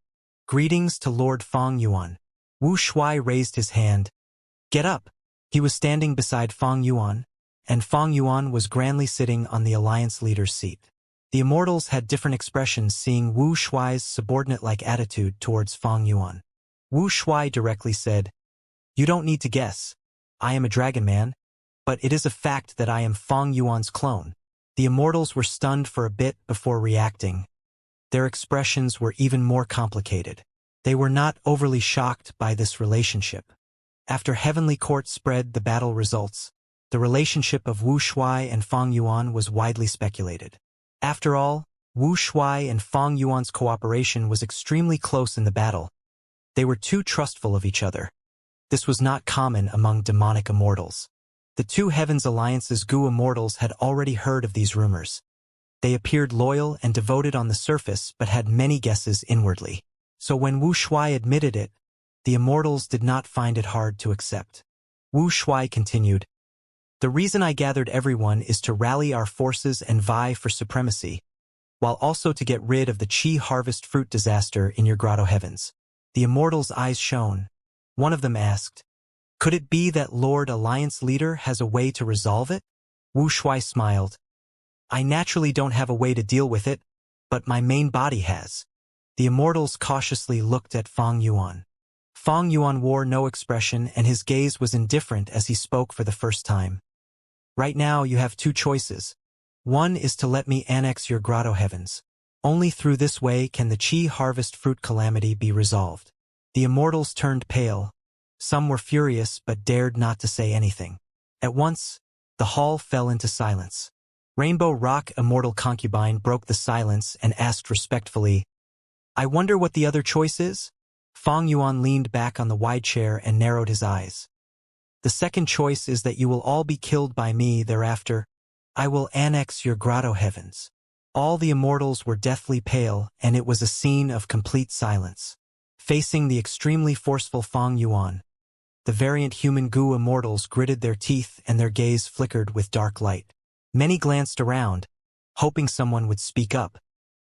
Speaker 1: "Greetings to Lord Fang Yuan." Wu Shuai raised his hand. "Get up." He was standing beside Fang Yuan, and Fang Yuan was grandly sitting on the Alliance Leader's seat. The immortals had different expressions seeing Wu Shuai's subordinate-like attitude towards Fang Yuan. Wu Shuai directly said, "You don't need to guess. I am a dragon man, but it is a fact that I am Fang Yuan's clone." The immortals were stunned for a bit before reacting. Their expressions were even more complicated. They were not overly shocked by this relationship. After Heavenly Court spread the battle results, the relationship of Wu Shuai and Fang Yuan was widely speculated. After all, Wu Shuai and Fang Yuan's cooperation was extremely close in the battle. They were too trustful of each other. This was not common among demonic immortals. The two Heavens Alliance's Gu immortals had already heard of these rumors. They appeared loyal and devoted on the surface but had many guesses inwardly. So when Wu Shuai admitted it, the immortals did not find it hard to accept. Wu Shuai continued, "The reason I gathered everyone is to rally our forces and vie for supremacy, while also to get rid of the Qi harvest fruit disaster in your grotto heavens." The immortals' eyes shone. One of them asked, "Could it be that Lord Alliance Leader has a way to resolve it?" Wu Shuai smiled. "I naturally don't have a way to deal with it, but my main body has." The immortals cautiously looked at Fang Yuan. Fang Yuan wore no expression and his gaze was indifferent as he spoke for the first time. "Right now you have two choices. One is to let me annex your grotto heavens. Only through this way can the Qi harvest fruit calamity be resolved." The immortals turned pale. Some were furious but dared not to say anything. At once, the hall fell into silence. Rainbow Rock Immortal Concubine broke the silence and asked respectfully, "I wonder what the other choice is?" Fang Yuan leaned back on the wide chair and narrowed his eyes. "The second choice is that you will all be killed by me thereafter. I will annex your grotto heavens." All the immortals were deathly pale, and it was a scene of complete silence. Facing the extremely forceful Fang Yuan, the variant human Gu immortals gritted their teeth and their gaze flickered with dark light. Many glanced around, hoping someone would speak up.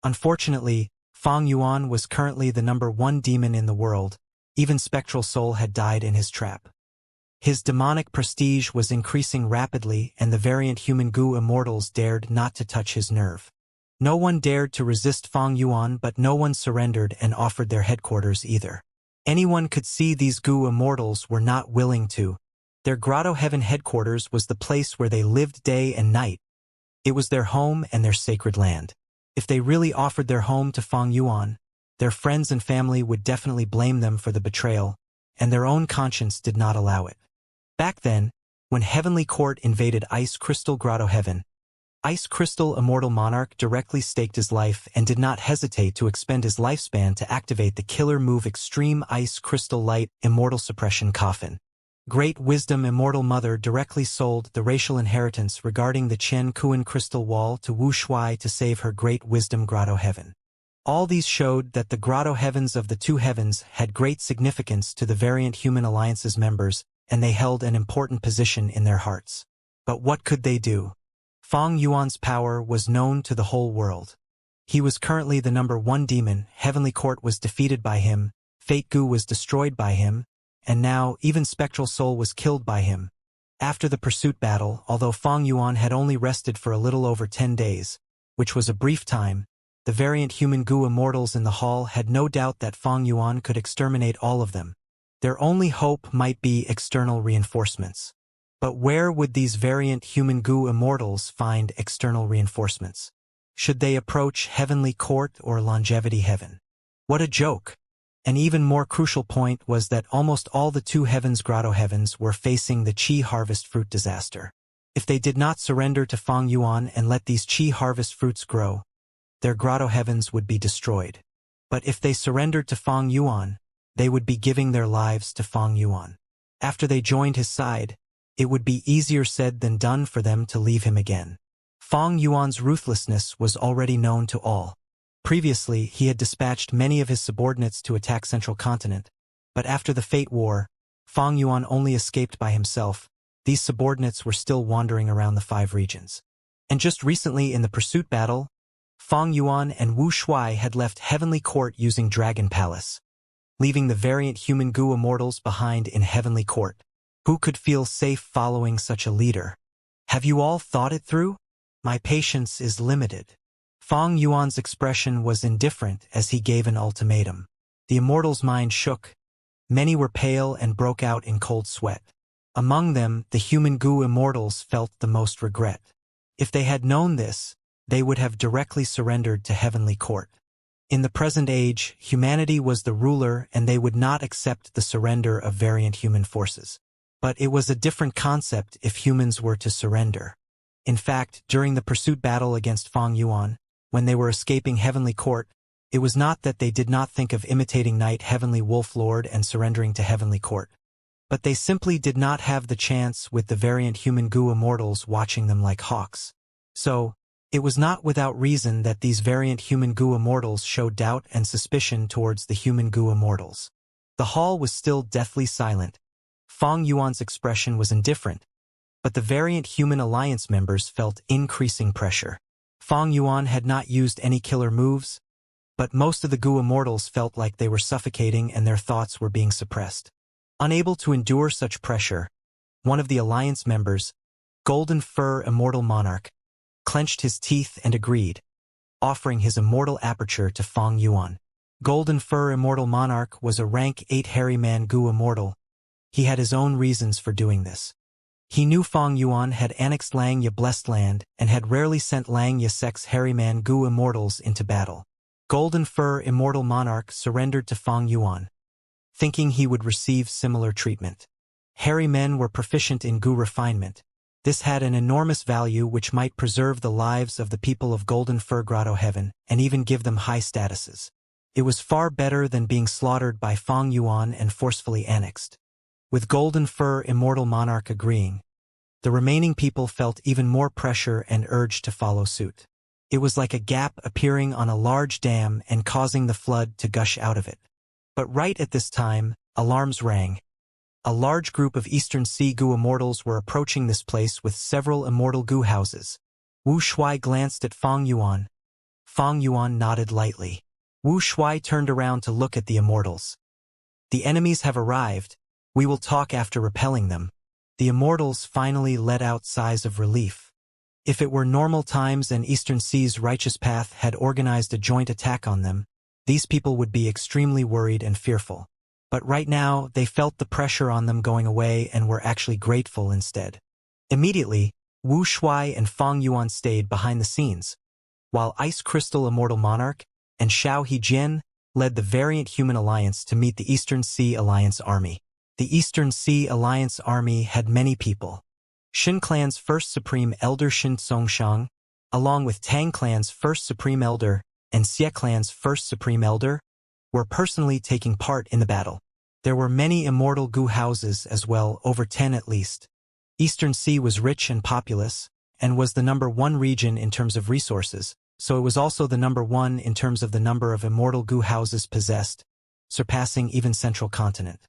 Speaker 1: Unfortunately, Fang Yuan was currently the #1 demon in the world. Even Spectral Soul had died in his trap. His demonic prestige was increasing rapidly and the variant human Gu immortals dared not to touch his nerve. No one dared to resist Fang Yuan but no one surrendered and offered their headquarters either. Anyone could see these Gu immortals were not willing to. Their Grotto Heaven headquarters was the place where they lived day and night. It was their home and their sacred land. If they really offered their home to Fang Yuan, Their friends and family would definitely blame them for the betrayal, and their own conscience did not allow it. Back then, when Heavenly Court invaded Ice Crystal Grotto Heaven, Ice Crystal Immortal Monarch directly staked his life and did not hesitate to expend his lifespan to activate the killer move Extreme Ice Crystal Light Immortal Suppression Coffin. Great Wisdom Immortal Mother directly sold the racial inheritance regarding the Chen Kuan Crystal Wall to Wu Shuai to save her Great Wisdom Grotto Heaven. All these showed that the Grotto Heavens of the two heavens had great significance to the variant human alliance's members, and they held an important position in their hearts. But what could they do? Fang Yuan's power was known to the whole world. He was currently the #1 demon, Heavenly Court was defeated by him, Fate Gu was destroyed by him, and now even Spectral Soul was killed by him. After the pursuit battle, although Fang Yuan had only rested for a little over 10 days, which was a brief time, the variant human Gu immortals in the hall had no doubt that Fang Yuan could exterminate all of them. Their only hope might be external reinforcements. But where would these variant human Gu immortals find external reinforcements? Should they approach Heavenly Court or Longevity Heaven? What a joke! An even more crucial point was that almost all the two heavens Grotto Heavens were facing the Qi harvest fruit disaster. If they did not surrender to Fang Yuan and let these Qi harvest fruits grow, their Grotto Heavens would be destroyed. But if they surrendered to Fang Yuan, they would be giving their lives to Fang Yuan. After they joined his side, it would be easier said than done for them to leave him again. Fang Yuan's ruthlessness was already known to all. Previously, he had dispatched many of his subordinates to attack Central Continent, but after the Fate War, Fang Yuan only escaped by himself. These subordinates were still wandering around the 5 regions. And just recently in the pursuit battle, Fang Yuan and Wu Shuai had left Heavenly Court using Dragon Palace, leaving the variant human Gu immortals behind in Heavenly Court. Who could feel safe following such a leader? Have you all thought it through? My patience is limited. Fang Yuan's expression was indifferent as he gave an ultimatum. The immortals' mind shook. Many were pale and broke out in cold sweat. Among them, the human Gu immortals felt the most regret. If they had known this, they would have directly surrendered to Heavenly Court. In the present age, humanity was the ruler and they would not accept the surrender of variant human forces. But it was a different concept if humans were to surrender. In fact, during the pursuit battle against Fang Yuan, when they were escaping Heavenly Court, it was not that they did not think of imitating Night Heavenly Wolf Lord and surrendering to Heavenly Court. But they simply did not have the chance with the variant human Gu immortals watching them like hawks. So, it was not without reason that these variant human Gu immortals showed doubt and suspicion towards the human Gu immortals. The hall was still deathly silent. Fang Yuan's expression was indifferent, but the variant human alliance members felt increasing pressure. Fang Yuan had not used any killer moves, but most of the Gu immortals felt like they were suffocating and their thoughts were being suppressed. Unable to endure such pressure, one of the alliance members, Golden Fur Immortal Monarch, clenched his teeth and agreed, offering his immortal aperture to Fang Yuan. Golden Fur Immortal Monarch was a rank 8 hairy man Gu immortal. He had his own reasons for doing this. He knew Fang Yuan had annexed Langya Blessed Land and had rarely sent Langya Sex hairy man Gu immortals into battle. Golden Fur Immortal Monarch surrendered to Fang Yuan, thinking he would receive similar treatment. Hairy men were proficient in Gu refinement. This had an enormous value which might preserve the lives of the people of Golden Fur Grotto Heaven and even give them high statuses. It was far better than being slaughtered by Fang Yuan and forcefully annexed. With Golden Fur Immortal Monarch agreeing, the remaining people felt even more pressure and urged to follow suit. It was like a gap appearing on a large dam and causing the flood to gush out of it. But right at this time, alarms rang. A large group of Eastern Sea Gu immortals were approaching this place with several immortal Gu houses. Wu Shuai glanced at Fang Yuan. Fang Yuan nodded lightly. Wu Shuai turned around to look at the immortals. The enemies have arrived. We will talk after repelling them. The immortals finally let out sighs of relief. If it were normal times and Eastern Sea's Righteous Path had organized a joint attack on them, these people would be extremely worried and fearful. But right now, they felt the pressure on them going away and were actually grateful instead. Immediately, Wu Shuai and Fang Yuan stayed behind the scenes, while Ice Crystal Immortal Monarch and Xiao Hejian led the Variant Human Alliance to meet the Eastern Sea Alliance Army. The Eastern Sea Alliance Army had many people. Shin Clan's first Supreme Elder Shin Tsongshang, along with Tang Clan's first Supreme Elder and Xie Clan's first Supreme Elder, were personally taking part in the battle. There were many immortal Gu houses as well, over 10 at least. Eastern Sea was rich and populous, and was the #1 region in terms of resources, so it was also the #1 in terms of the number of immortal Gu houses possessed, surpassing even Central Continent.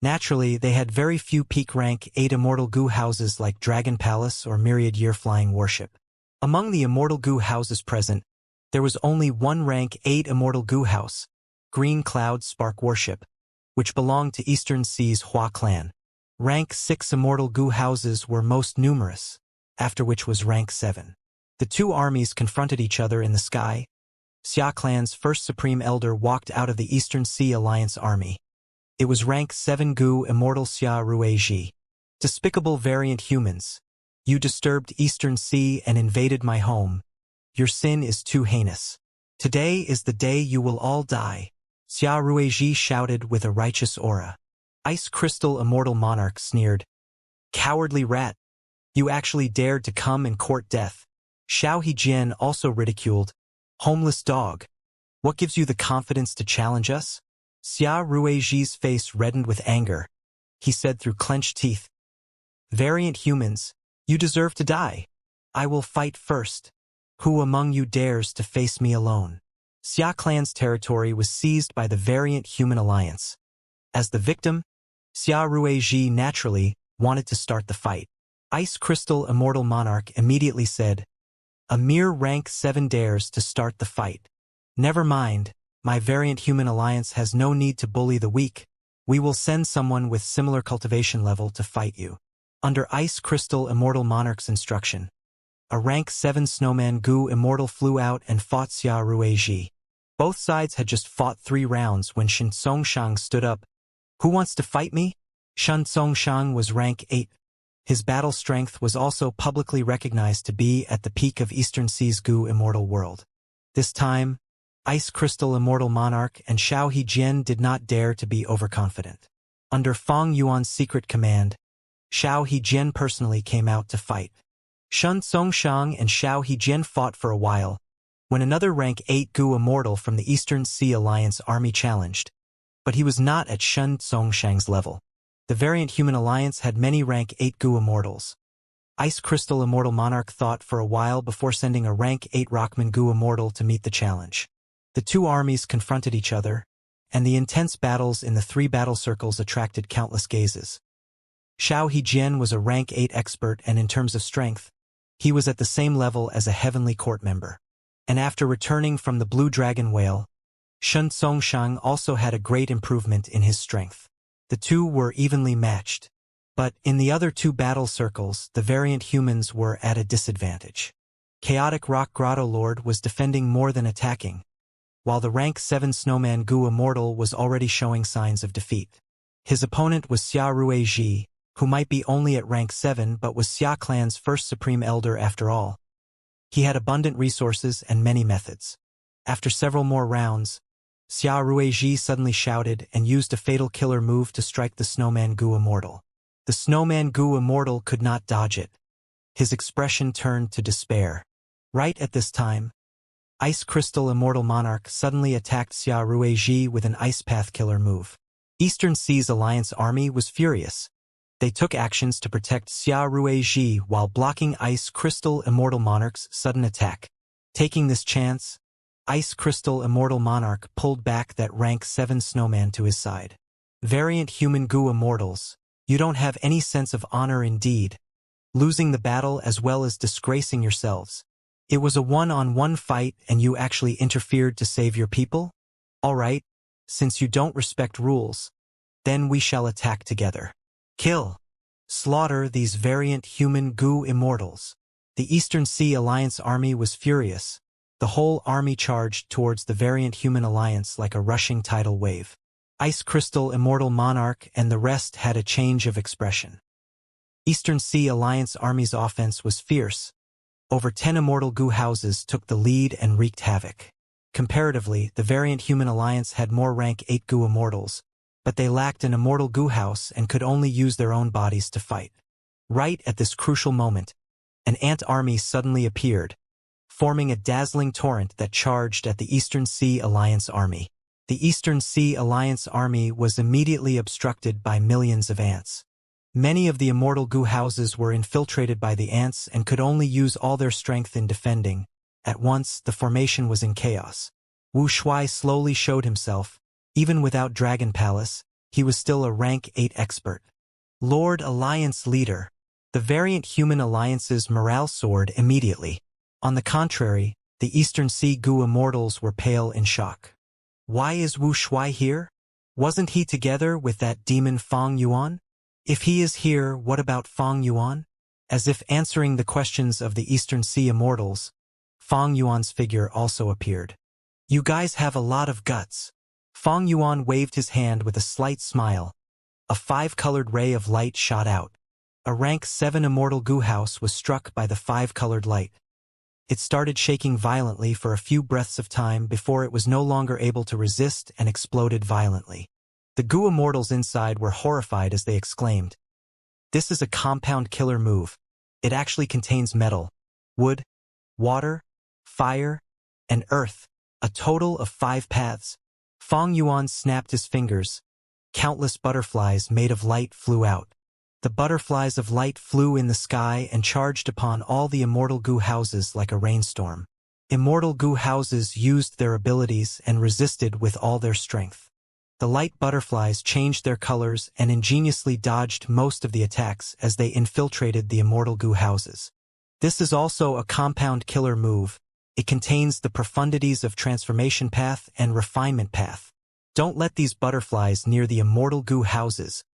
Speaker 1: Naturally, they had very few peak rank 8 immortal Gu houses like Dragon Palace or Myriad Year Flying Warship. Among the immortal Gu houses present, there was only one rank 8 immortal Gu house, Green Cloud Spark Warship, which belonged to Eastern Sea's Hua clan. Rank 6 immortal Gu houses were most numerous, after which was rank 7. The two armies confronted each other in the sky. Xia clan's first Supreme Elder walked out of the Eastern Sea Alliance army. It was rank 7 Gu immortal Xia Ruiji. Despicable variant humans, you disturbed Eastern Sea and invaded my home. Your sin is too heinous. Today is the day you will all die. Xia Ruiji shouted with a righteous aura. Ice Crystal Immortal Monarch sneered. Cowardly rat. You actually dared to come and court death. Xiao Hejian also ridiculed. Homeless dog. What gives you the confidence to challenge us? Xia Ruiji's face reddened with anger. He said through clenched teeth. Variant humans, you deserve to die. I will fight first. Who among you dares to face me alone? Xia clan's territory was seized by the Variant Human Alliance. As the victim, Xia Ruiji naturally wanted to start the fight. Ice Crystal Immortal Monarch immediately said, a mere rank 7 dares to start the fight. Never mind, my Variant Human Alliance has no need to bully the weak. We will send someone with similar cultivation level to fight you. Under Ice Crystal Immortal Monarch's instruction, a rank 7 Snowman Gu Immortal flew out and fought Xia Ruiji. Both sides had just fought 3 rounds when Shin Tsongshang stood up. Who wants to fight me? Shin Tsongshang was rank 8. His battle strength was also publicly recognized to be at the peak of Eastern Sea's Gu Immortal world. This time, Ice Crystal Immortal Monarch and Xiao Hejian did not dare to be overconfident. Under Feng Yuan's secret command, Xiao Hejian personally came out to fight. Shin Tsongshang and Xiao Hejian fought for a while, when another rank 8 Gu Immortal from the Eastern Sea Alliance army challenged. But he was not at Shin Tsongshang's level. The Variant Human Alliance had many rank 8 Gu Immortals. Ice Crystal Immortal Monarch thought for a while before sending a rank 8 Rockman Gu Immortal to meet the challenge. The two armies confronted each other, and the intense battles in the 3 battle circles attracted countless gazes. Xiao Hejian was a rank 8 expert, and in terms of strength, he was at the same level as a Heavenly Court member. And after returning from the Blue Dragon Whale, Shin Tsongshang also had a great improvement in his strength. The two were evenly matched. But in the other 2 battle circles, the variant humans were at a disadvantage. Chaotic Rock Grotto Lord was defending more than attacking, while the rank 7 Snowman Gu Immortal was already showing signs of defeat. His opponent was Xia Ruiji, who might be only at rank 7 but was Xia Clan's first Supreme Elder after all. He had abundant resources and many methods. After several more rounds, Xia Ruiji suddenly shouted and used a fatal killer move to strike the Snowman Gu Immortal. The Snowman Gu Immortal could not dodge it. His expression turned to despair. Right at this time, Ice Crystal Immortal Monarch suddenly attacked Xia Ruiji with an Ice Path killer move. Eastern Sea's Alliance army was furious. They took actions to protect Xia Ruiji while blocking Ice Crystal Immortal Monarch's sudden attack. Taking this chance, Ice Crystal Immortal Monarch pulled back that rank 7 snowman to his side. Variant Human Gu Immortals, you don't have any sense of honor indeed. Losing the battle as well as disgracing yourselves. It was a one-on-one fight and you actually interfered to save your people? Alright, since you don't respect rules, then we shall attack together. Kill. Slaughter these variant human Gu Immortals. The Eastern Sea Alliance army was furious. The whole army charged towards the Variant Human Alliance like a rushing tidal wave. Ice Crystal Immortal Monarch and the rest had a change of expression. Eastern Sea Alliance army's offense was fierce. Over 10 immortal Gu houses took the lead and wreaked havoc. Comparatively, the variant human alliance had more rank 8 goo immortals, but they lacked an immortal goo house and could only use their own bodies to fight. Right at this crucial moment, an ant army suddenly appeared, forming a dazzling torrent that charged at the Eastern Sea Alliance army. The Eastern Sea Alliance army was immediately obstructed by millions of ants. Many of the immortal goo houses were infiltrated by the ants and could only use all their strength in defending. At once, the formation was in chaos. Wu Shuai slowly showed himself. Even without Dragon Palace, he was still a rank 8 expert. Lord Alliance Leader. The variant human alliance's morale soared immediately. On the contrary, the Eastern Sea Goo Immortals were pale in shock. Why is Wu Shuai here? Wasn't he together with that demon Fang Yuan? If he is here, what about Fang Yuan? As if answering the questions of the Eastern Sea Immortals, Fang Yuan's figure also appeared. You guys have a lot of guts. Fang Yuan waved his hand with a slight smile. A 5-colored ray of light shot out. A rank 7 immortal goo house was struck by the 5-colored light. It started shaking violently for a few breaths of time before it was no longer able to resist and exploded violently. The goo immortals inside were horrified as they exclaimed, "This is a compound killer move. It actually contains metal, wood, water, fire, and earth, a total of 5 paths." Fang Yuan snapped his fingers. Countless butterflies made of light flew out. The butterflies of light flew in the sky and charged upon all the immortal goo houses like a rainstorm. Immortal goo houses used their abilities and resisted with all their strength. The light butterflies changed their colors and ingeniously dodged most of the attacks as they infiltrated the immortal goo houses. This is also a compound killer move. It contains the profundities of transformation path and refinement path. Don't let these butterflies near the immortal goo houses.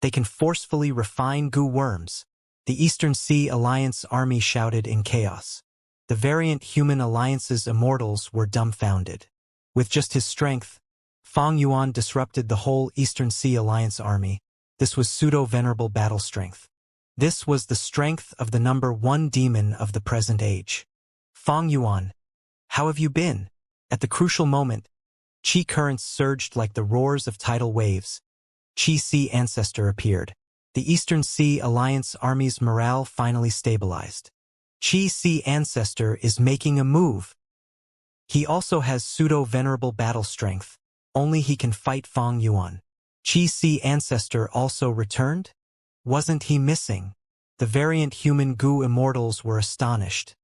Speaker 1: They can forcefully refine goo worms. The Eastern Sea Alliance army shouted in chaos. The variant human alliance's immortals were dumbfounded. With just his strength, Fang Yuan disrupted the whole Eastern Sea Alliance army. This was pseudo-venerable battle strength. This was the strength of the number 1 demon of the present age. Fang Yuan, how have you been? At the crucial moment, Qi currents surged like the roars of tidal waves. Qi Sea Ancestor appeared. The Eastern Sea Alliance army's morale finally stabilized. Qi Sea Ancestor is making a move. He also has pseudo-venerable battle strength. Only he can fight Fang Yuan. Qi Sea Ancestor also returned? Wasn't he missing? The variant human goo immortals were astonished,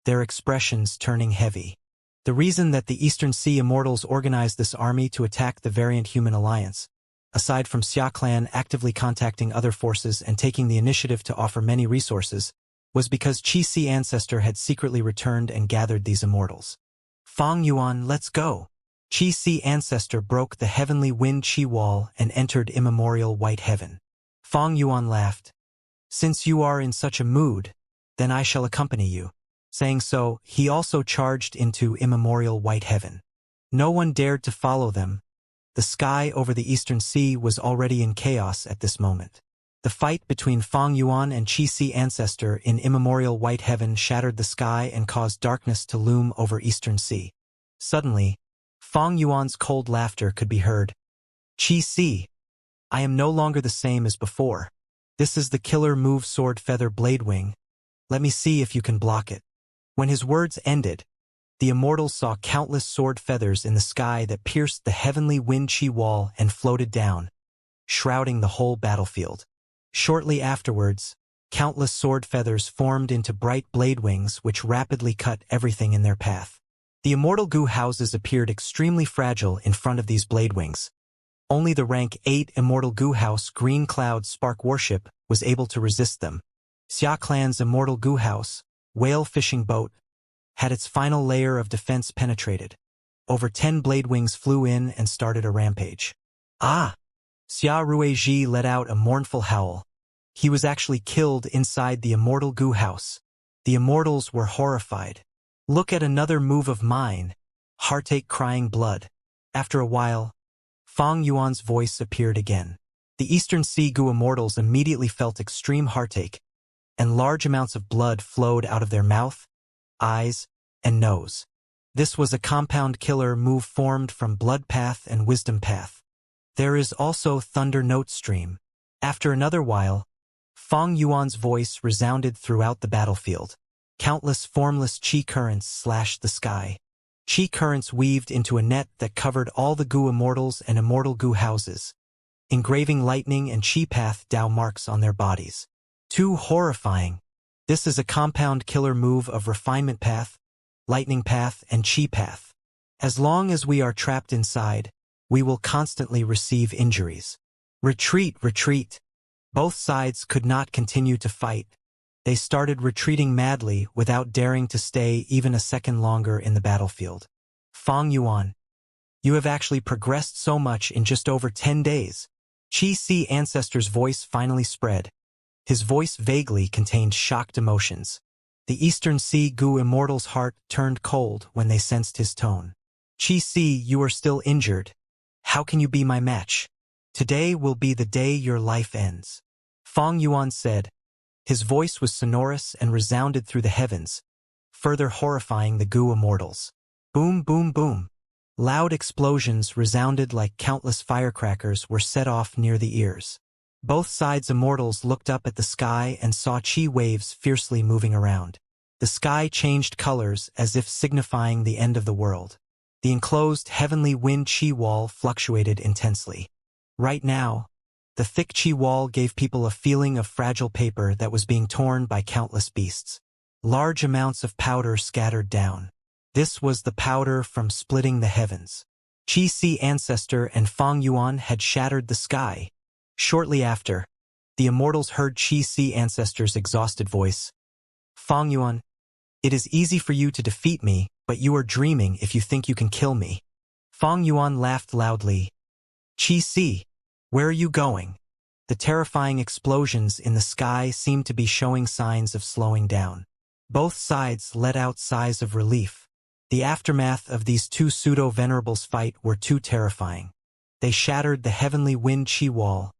Speaker 1: their expressions turning heavy. The reason that the Eastern Sea Immortals organized this army to attack the variant human alliance, aside from Xia clan actively contacting other forces and taking the initiative to offer many resources, was because Qi Sea Ancestor had secretly returned and gathered these immortals. Fang Yuan, let's go. Qi Sea Ancestor broke the heavenly wind Qi wall and entered immemorial white heaven. Fang Yuan laughed. Since you are in such a mood, then I shall accompany you. Saying so, he also charged into immemorial white heaven. No one dared to follow them. The sky over the Eastern Sea was already in chaos at this moment. The fight between Fang Yuan and Qi Sea Ancestor in immemorial white heaven shattered the sky and caused darkness to loom over Eastern Sea. Suddenly, Fang Yuan's cold laughter could be heard. Qi Sea, I am no longer the same as before. This is the killer move Sword Feather Blade Wing. Let me see if you can block it. When his words ended, the immortals saw countless sword feathers in the sky that pierced the heavenly wind Qi wall and floated down, shrouding the whole battlefield. Shortly afterwards, countless sword feathers formed into bright blade wings which rapidly cut everything in their path. The immortal goo houses appeared extremely fragile in front of these blade wings. Only the rank 8 immortal goo house Green Cloud Spark Warship was able to resist them. Xia clan's immortal goo house, Whale Fishing Boat, had its final layer of defense penetrated. Over 10 blade wings flew in and started a rampage. Ah! Xia Ruiji let out a mournful howl. He was actually killed inside the immortal goo house. The immortals were horrified. Look at another move of mine. Heartache crying blood. After a while, Fang Yuan's voice appeared again. The Eastern Sea Goo immortals immediately felt extreme heartache, and large amounts of blood flowed out of their mouth, eyes, and nose. This was a compound killer move formed from Blood Path and Wisdom Path. There is also Thunder Note Stream. After another while, Fang Yuan's voice resounded throughout the battlefield. Countless formless qi currents slashed the sky. Qi currents weaved into a net that covered all the Gu Immortals and Immortal Gu houses, engraving lightning and Qi Path Dao marks on their bodies. Too horrifying. This is a compound killer move of Refinement Path, Lightning Path, and Qi Path. As long as we are trapped inside, we will constantly receive injuries. Retreat, retreat. Both sides could not continue to fight. They started retreating madly without daring to stay even a second longer in the battlefield. Fang Yuan, you have actually progressed so much in just over 10 days. Qi Si Ancestor's voice finally spread. His voice vaguely contained shocked emotions. The Eastern Sea Gu Immortal's heart turned cold when they sensed his tone. Qi Si, you are still injured. How can you be my match? Today will be the day your life ends. Fang Yuan said. His voice was sonorous and resounded through the heavens, further horrifying the Gu Immortals. Boom, boom, boom. Loud explosions resounded like countless firecrackers were set off near the ears. Both sides' immortals looked up at the sky and saw qi waves fiercely moving around. The sky changed colors as if signifying the end of the world. The enclosed heavenly wind qi wall fluctuated intensely. Right now, the thick qi wall gave people a feeling of fragile paper that was being torn by countless beasts. Large amounts of powder scattered down. This was the powder from splitting the heavens. Qi Si Ancestor and Fang Yuan had shattered the sky. Shortly after, the immortals heard Qi Si Ancestor's exhausted voice. Fang Yuan, it is easy for you to defeat me, but you are dreaming if you think you can kill me. Fang Yuan laughed loudly. Qi Si, where are you going? The terrifying explosions in the sky seemed to be showing signs of slowing down. Both sides let out sighs of relief. The aftermath of these two pseudo-venerables' fight were too terrifying. They shattered the heavenly wind qi wall.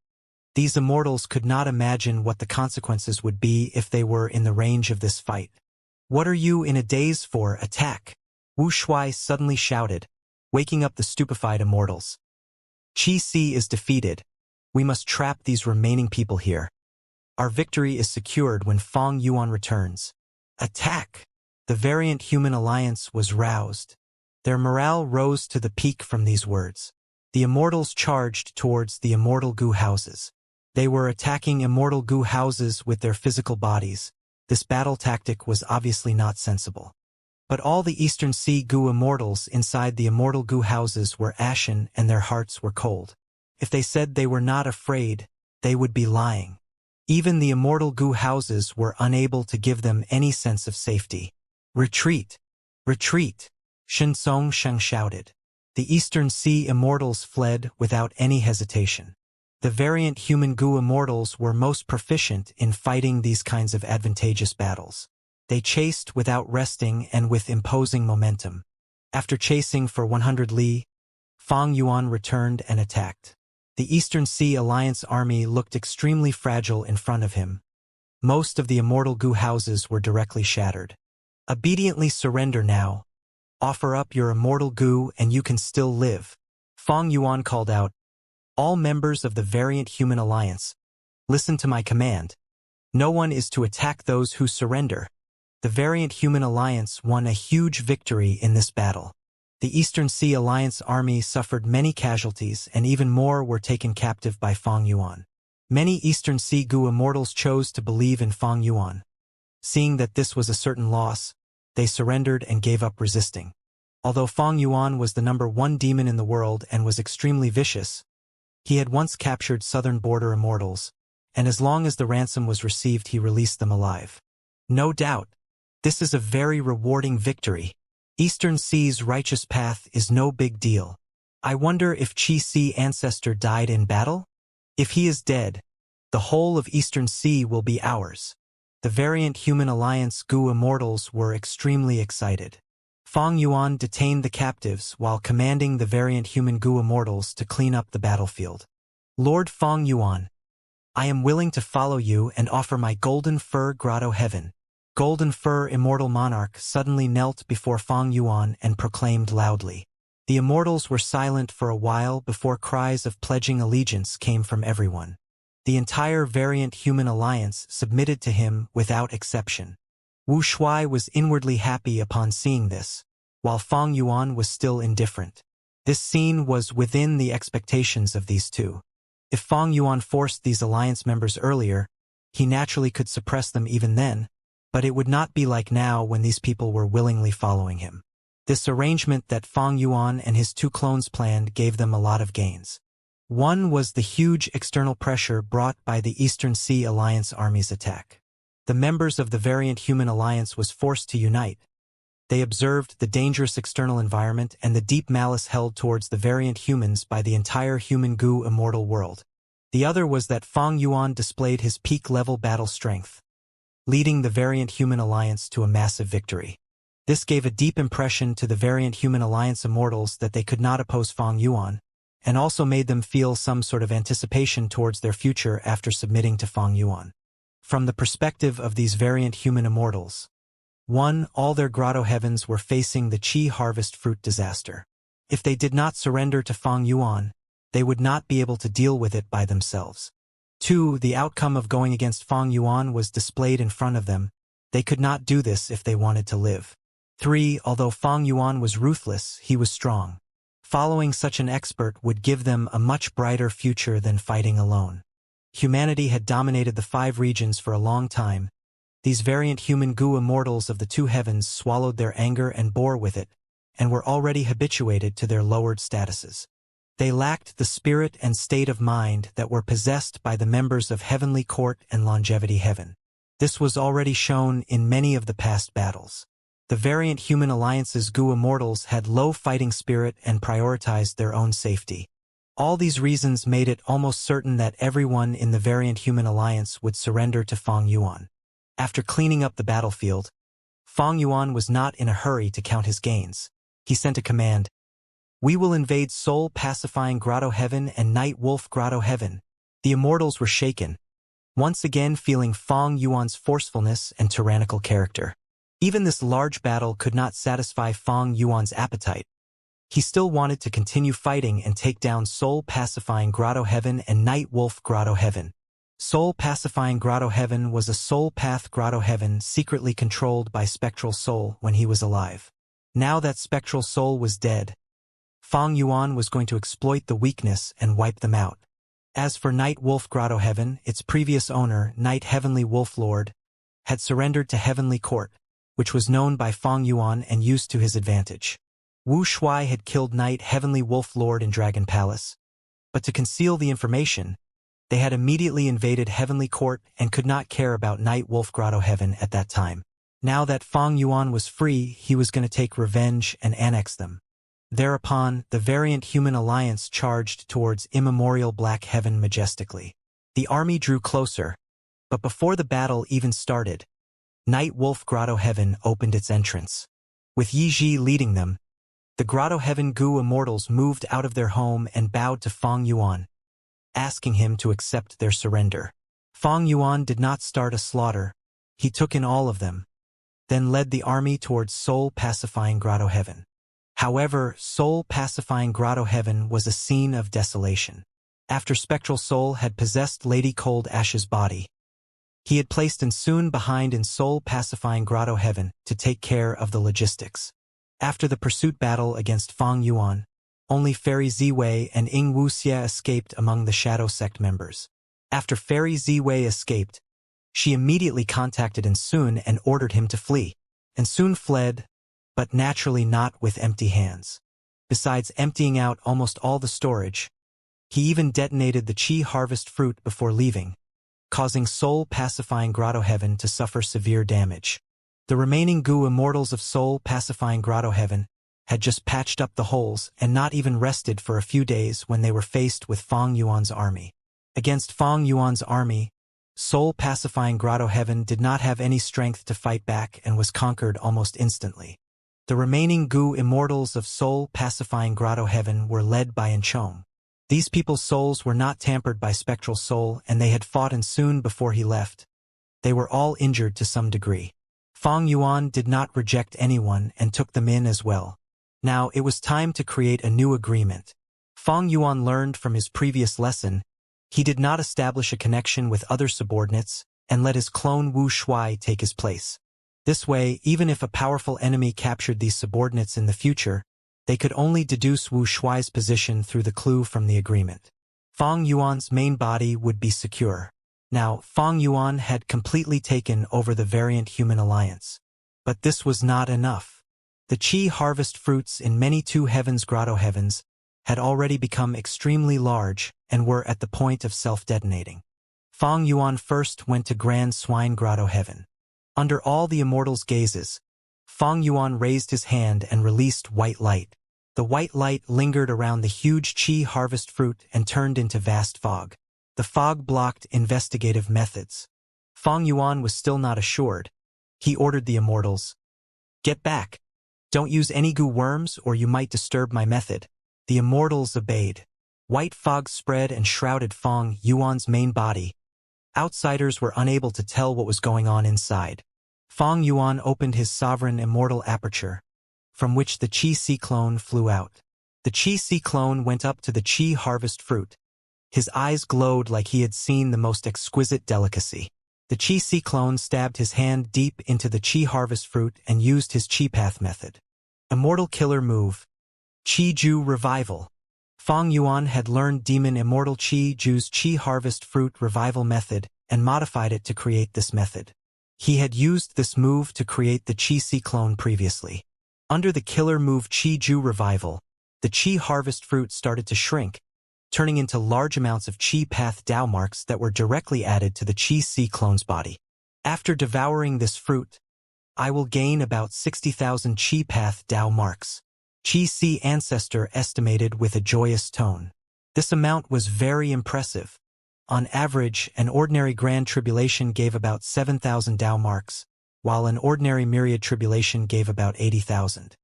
Speaker 1: These immortals could not imagine what the consequences would be if they were in the range of this fight. What are you in a daze for? Attack! Wu Shuai suddenly shouted, waking up the stupefied immortals. Qi Si is defeated. We must trap these remaining people here. Our victory is secured when Fang Yuan returns. Attack! The variant human alliance was roused. Their morale rose to the peak from these words. The immortals charged towards the immortal Gu houses. They were attacking immortal Gu houses with their physical bodies. This battle tactic was obviously not sensible. But all the Eastern Sea Gu immortals inside the immortal Gu houses were ashen and their hearts were cold. If they said they were not afraid, they would be lying. Even the immortal Gu houses were unable to give them any sense of safety. Retreat! Retreat! Shen Song Sheng shouted. The Eastern Sea immortals fled without any hesitation. The variant human Gu immortals were most proficient in fighting these kinds of advantageous battles. They chased without resting and with imposing momentum. After chasing for 100 li, Fang Yuan returned and attacked. The Eastern Sea Alliance army looked extremely fragile in front of him. Most of the immortal Gu houses were directly shattered. Obediently surrender now. Offer up your immortal Gu and you can still live. Fang Yuan called out. All members of the variant human alliance, listen to my command. No one is to attack those who surrender. The variant human alliance won a huge victory in this battle. The Eastern Sea Alliance army suffered many casualties and even more were taken captive by Fang Yuan. Many Eastern Sea Gu immortals chose to believe in Fang Yuan. Seeing that this was a certain loss, they surrendered and gave up resisting. Although Fang Yuan was the #1 demon in the world and was extremely vicious, he had once captured southern border immortals, and as long as the ransom was received he released them alive. No doubt, this is a very rewarding victory. Eastern Sea's righteous path is no big deal. I wonder if Qi Si Ancestor died in battle? If he is dead, the whole of Eastern Sea will be ours. The variant human alliance Gu immortals were extremely excited. Fang Yuan detained the captives while commanding the variant human Gu immortals to clean up the battlefield. Lord Fang Yuan, I am willing to follow you and offer my golden fur grotto heaven. Golden Fur Immortal Monarch suddenly knelt before Fang Yuan and proclaimed loudly. The immortals were silent for a while before cries of pledging allegiance came from everyone. The entire variant human alliance submitted to him without exception. Wu Shuai was inwardly happy upon seeing this, while Fang Yuan was still indifferent. This scene was within the expectations of these two. If Fang Yuan forced these alliance members earlier, he naturally could suppress them even then, but it would not be like now when these people were willingly following him. This arrangement that Fang Yuan and his two clones planned gave them a lot of gains. One was the huge external pressure brought by the Eastern Sea Alliance Army's attack. The members of the variant human alliance was forced to unite. They observed the dangerous external environment and the deep malice held towards the variant humans by the entire human goo immortal world. The other was that Fang Yuan displayed his peak-level battle strength, leading the variant human alliance to a massive victory. This gave a deep impression to the variant human alliance immortals that they could not oppose Fang Yuan, and also made them feel some sort of anticipation towards their future after submitting to Fang Yuan. From the perspective of these variant human immortals, 1. All their grotto heavens were facing the Qi harvest fruit disaster. If they did not surrender to Fang Yuan, they would not be able to deal with it by themselves. 2. The outcome of going against Fang Yuan was displayed in front of them. They could not do this if they wanted to live. 3. Although Fang Yuan was ruthless, he was strong. Following such an expert would give them a much brighter future than fighting alone. Humanity had dominated the 5 regions for a long time. These variant human goo immortals of the 2 heavens swallowed their anger and bore with it, and were already habituated to their lowered statuses. They lacked the spirit and state of mind that were possessed by the members of Heavenly Court and Longevity Heaven. This was already shown in many of the past battles. The variant human alliance's goo immortals had low fighting spirit and prioritized their own safety. All these reasons made it almost certain that everyone in the variant human alliance would surrender to Fang Yuan. After cleaning up the battlefield, Fang Yuan was not in a hurry to count his gains. He sent a command. We will invade soul-pacifying Grotto Heaven and Night Wolf Grotto Heaven. The immortals were shaken, once again feeling Fang Yuan's forcefulness and tyrannical character. Even this large battle could not satisfy Fang Yuan's appetite. He still wanted to continue fighting and take down soul-pacifying Grotto Heaven and Night Wolf Grotto Heaven. Soul-pacifying Grotto Heaven was a soul path Grotto Heaven secretly controlled by Spectral Soul when he was alive. Now that Spectral Soul was dead, Fang Yuan was going to exploit the weakness and wipe them out. As for Night Wolf Grotto Heaven, its previous owner, Night Heavenly Wolf Lord, had surrendered to Heavenly Court, which was known by Fang Yuan and used to his advantage. Wu Shuai had killed Night Heavenly Wolf Lord in Dragon Palace, but to conceal the information, they had immediately invaded Heavenly Court and could not care about Night Wolf Grotto Heaven at that time. Now that Fang Yuan was free, he was going to take revenge and annex them. Thereupon, the variant human alliance charged towards immemorial Black Heaven majestically. The army drew closer, but before the battle even started, Night Wolf Grotto Heaven opened its entrance. With Yi Ji leading them, the Grotto Heaven goo immortals moved out of their home and bowed to Fang Yuan, asking him to accept their surrender. Fang Yuan did not start a slaughter. He took in all of them, then led the army towards soul-pacifying Grotto Heaven. However, soul-pacifying Grotto Heaven was a scene of desolation. After Spectral Soul had possessed Lady Cold Ash's body, he had placed Insun behind in soul-pacifying Grotto Heaven to take care of the logistics. After the pursuit battle against Fang Yuan, only Fairy Ziwei and Ying Wuxia escaped among the Shadow Sect members. After Fairy Ziwei escaped, she immediately contacted Insun and ordered him to flee. Insun fled, but naturally not with empty hands. Besides emptying out almost all the storage, he even detonated the Qi harvest fruit before leaving, causing soul-pacifying Grotto Heaven to suffer severe damage. The remaining goo immortals of soul-pacifying Grotto Heaven had just patched up the holes and not even rested for a few days when they were faced with Fang Yuan's army. Against Fang Yuan's army, soul-pacifying Grotto Heaven did not have any strength to fight back and was conquered almost instantly. The remaining goo immortals of soul-pacifying Grotto Heaven were led by Enchom. These people's souls were not tampered by Spectral Soul and they had fought Insun before he left. They were all injured to some degree. Fang Yuan did not reject anyone and took them in as well. Now it was time to create a new agreement. Fang Yuan learned from his previous lesson. He did not establish a connection with other subordinates and let his clone Wu Shuai take his place. This way, even if a powerful enemy captured these subordinates in the future, they could only deduce Wu Shuai's position through the clue from the agreement. Fang Yuan's main body would be secure. Now, Fang Yuan had completely taken over the variant human alliance. But this was not enough. The Qi harvest fruits in many two heavens grotto heavens had already become extremely large and were at the point of self-detonating. Fang Yuan first went to Grand Swine Grotto Heaven. Under all the immortals' gazes, Fang Yuan raised his hand and released white light. The white light lingered around the huge Qi harvest fruit and turned into vast fog. The fog blocked investigative methods. Fang Yuan was still not assured. He ordered the immortals, "Get back. Don't use any goo worms or you might disturb my method." The immortals obeyed. White fog spread and shrouded Fang Yuan's main body. Outsiders were unable to tell what was going on inside. Fang Yuan opened his sovereign immortal aperture, from which the Qi cyclone flew out. The Qi cyclone went up to the Qi harvest fruit. His eyes glowed like he had seen the most exquisite delicacy. The Qi cyclone stabbed his hand deep into the Qi harvest fruit and used his Qi path method. Immortal killer move. Qi Ju revival. Fang Yuan had learned Demon Immortal Qi Ju's Qi harvest fruit revival method and modified it to create this method. He had used this move to create the Qi cyclone previously. Under the killer move Qi Ju revival, the Qi harvest fruit started to shrink, turning into large amounts of Qi path Dao marks that were directly added to the Qi cyclone's body. After devouring this fruit, I will gain about 60,000 Qi path Dao marks. Qi Si Ancestor estimated with a joyous tone. This amount was very impressive. On average, an ordinary Grand Tribulation gave about 7,000 Dao marks, while an ordinary Myriad Tribulation gave about 80,000.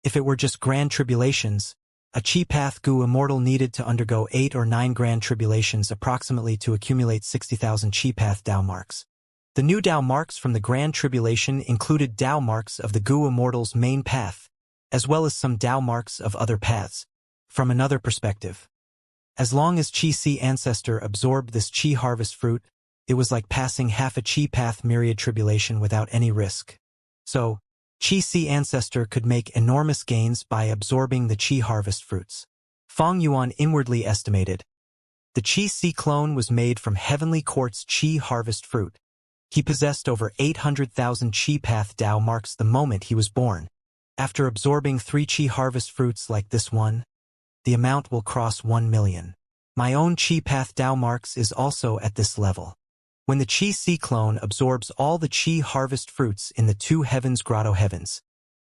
Speaker 1: If it were just Grand Tribulations, a Qi Path Gu Immortal needed to undergo 8 or 9 Grand Tribulations approximately to accumulate 60,000 Qi Path Dao marks. The new Dao marks from the Grand Tribulation included Dao marks of the Gu Immortal's main path, as well as some Dao marks of other paths. From another perspective, as long as Qi Si Ancestor absorbed this Qi harvest fruit, it was like passing half a Qi Path Myriad Tribulation without any risk. So, Qi Si Ancestor could make enormous gains by absorbing the Qi harvest fruits. Fang Yuan inwardly estimated. The Qi Si clone was made from heavenly quartz Qi harvest fruit. He possessed over 800,000 Qi Path Dao marks the moment he was born. After absorbing 3 Qi harvest fruits like this one, the amount will cross 1 million. My own Qi Path Dao marks is also at this level. When the Qi Si clone absorbs all the Qi harvest fruits in the 2 heavens grotto heavens,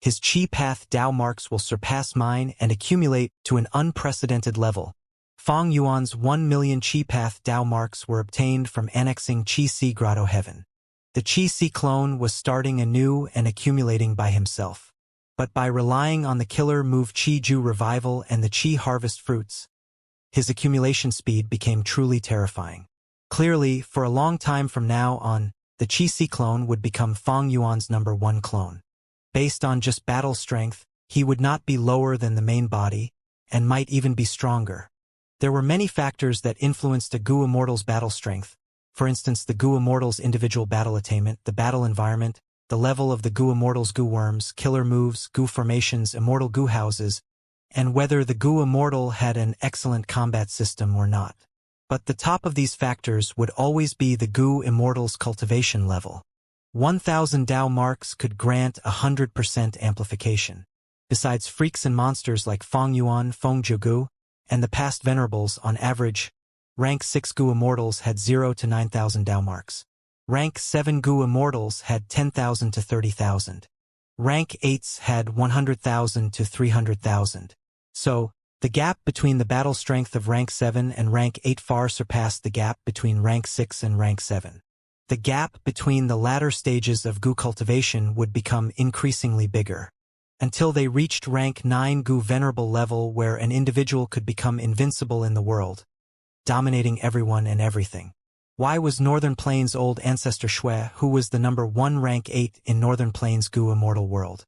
Speaker 1: his Qi Path Dao marks will surpass mine and accumulate to an unprecedented level. Fang Yuan's 1 million Qi Path Dao marks were obtained from annexing Qi Si grotto heaven. The Qi Si clone was starting anew and accumulating by himself. But by relying on the killer move Qi Ju revival and the Qi harvest fruits, his accumulation speed became truly terrifying. Clearly, for a long time from now on, the Qi Si clone would become Fang Yuan's #1 clone. Based on just battle strength, he would not be lower than the main body, and might even be stronger. There were many factors that influenced a Gu Immortal's battle strength. For instance, the Gu Immortal's individual battle attainment, the battle environment, the level of the Gu Immortal's Gu worms, killer moves, Gu formations, immortal Gu houses, and whether the Gu Immortal had an excellent combat system or not. But the top of these factors would always be the Gu Immortal's cultivation level. 1,000 Dao marks could grant 100% amplification. Besides freaks and monsters like Fang Yuan, Feng Jiugu, and the past venerables, on average, rank 6 Gu Immortals had 0 to 9,000 Dao marks. Rank 7 Gu Immortals had 10,000 to 30,000. Rank 8s had 100,000 to 300,000. So, the gap between the battle strength of rank 7 and rank 8 far surpassed the gap between rank 6 and rank 7. The gap between the latter stages of Gu cultivation would become increasingly bigger, until they reached rank 9 Gu venerable level where an individual could become invincible in the world, dominating everyone and everything. Why was Northern Plains' old ancestor Shui, who was the number 1 rank 8 in Northern Plains' Goo immortal world?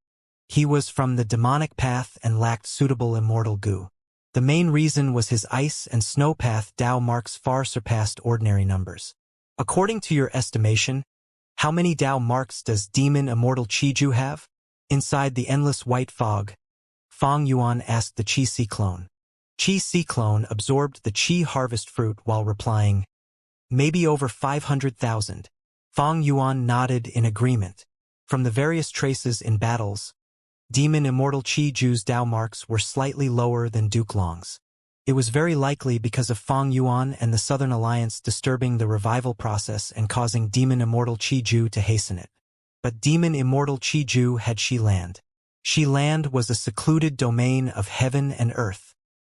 Speaker 1: He was from the demonic path and lacked suitable immortal Goo. The main reason was his ice and snow path Dao marks far surpassed ordinary numbers. According to your estimation, how many Dao marks does Demon Immortal Qiju have? Inside the endless white fog, Fang Yuan asked the Qi Si clone. Qi Si clone absorbed the Qi harvest fruit while replying, maybe over 500,000. Fang Yuan nodded in agreement. From the various traces in battles, Demon Immortal Qiju's Dao marks were slightly lower than Duke Long's. It was very likely because of Fang Yuan and the Southern Alliance disturbing the revival process and causing Demon Immortal Qiju to hasten it. But Demon Immortal Qiju had Shi Land. Shi Land was a secluded domain of heaven and earth.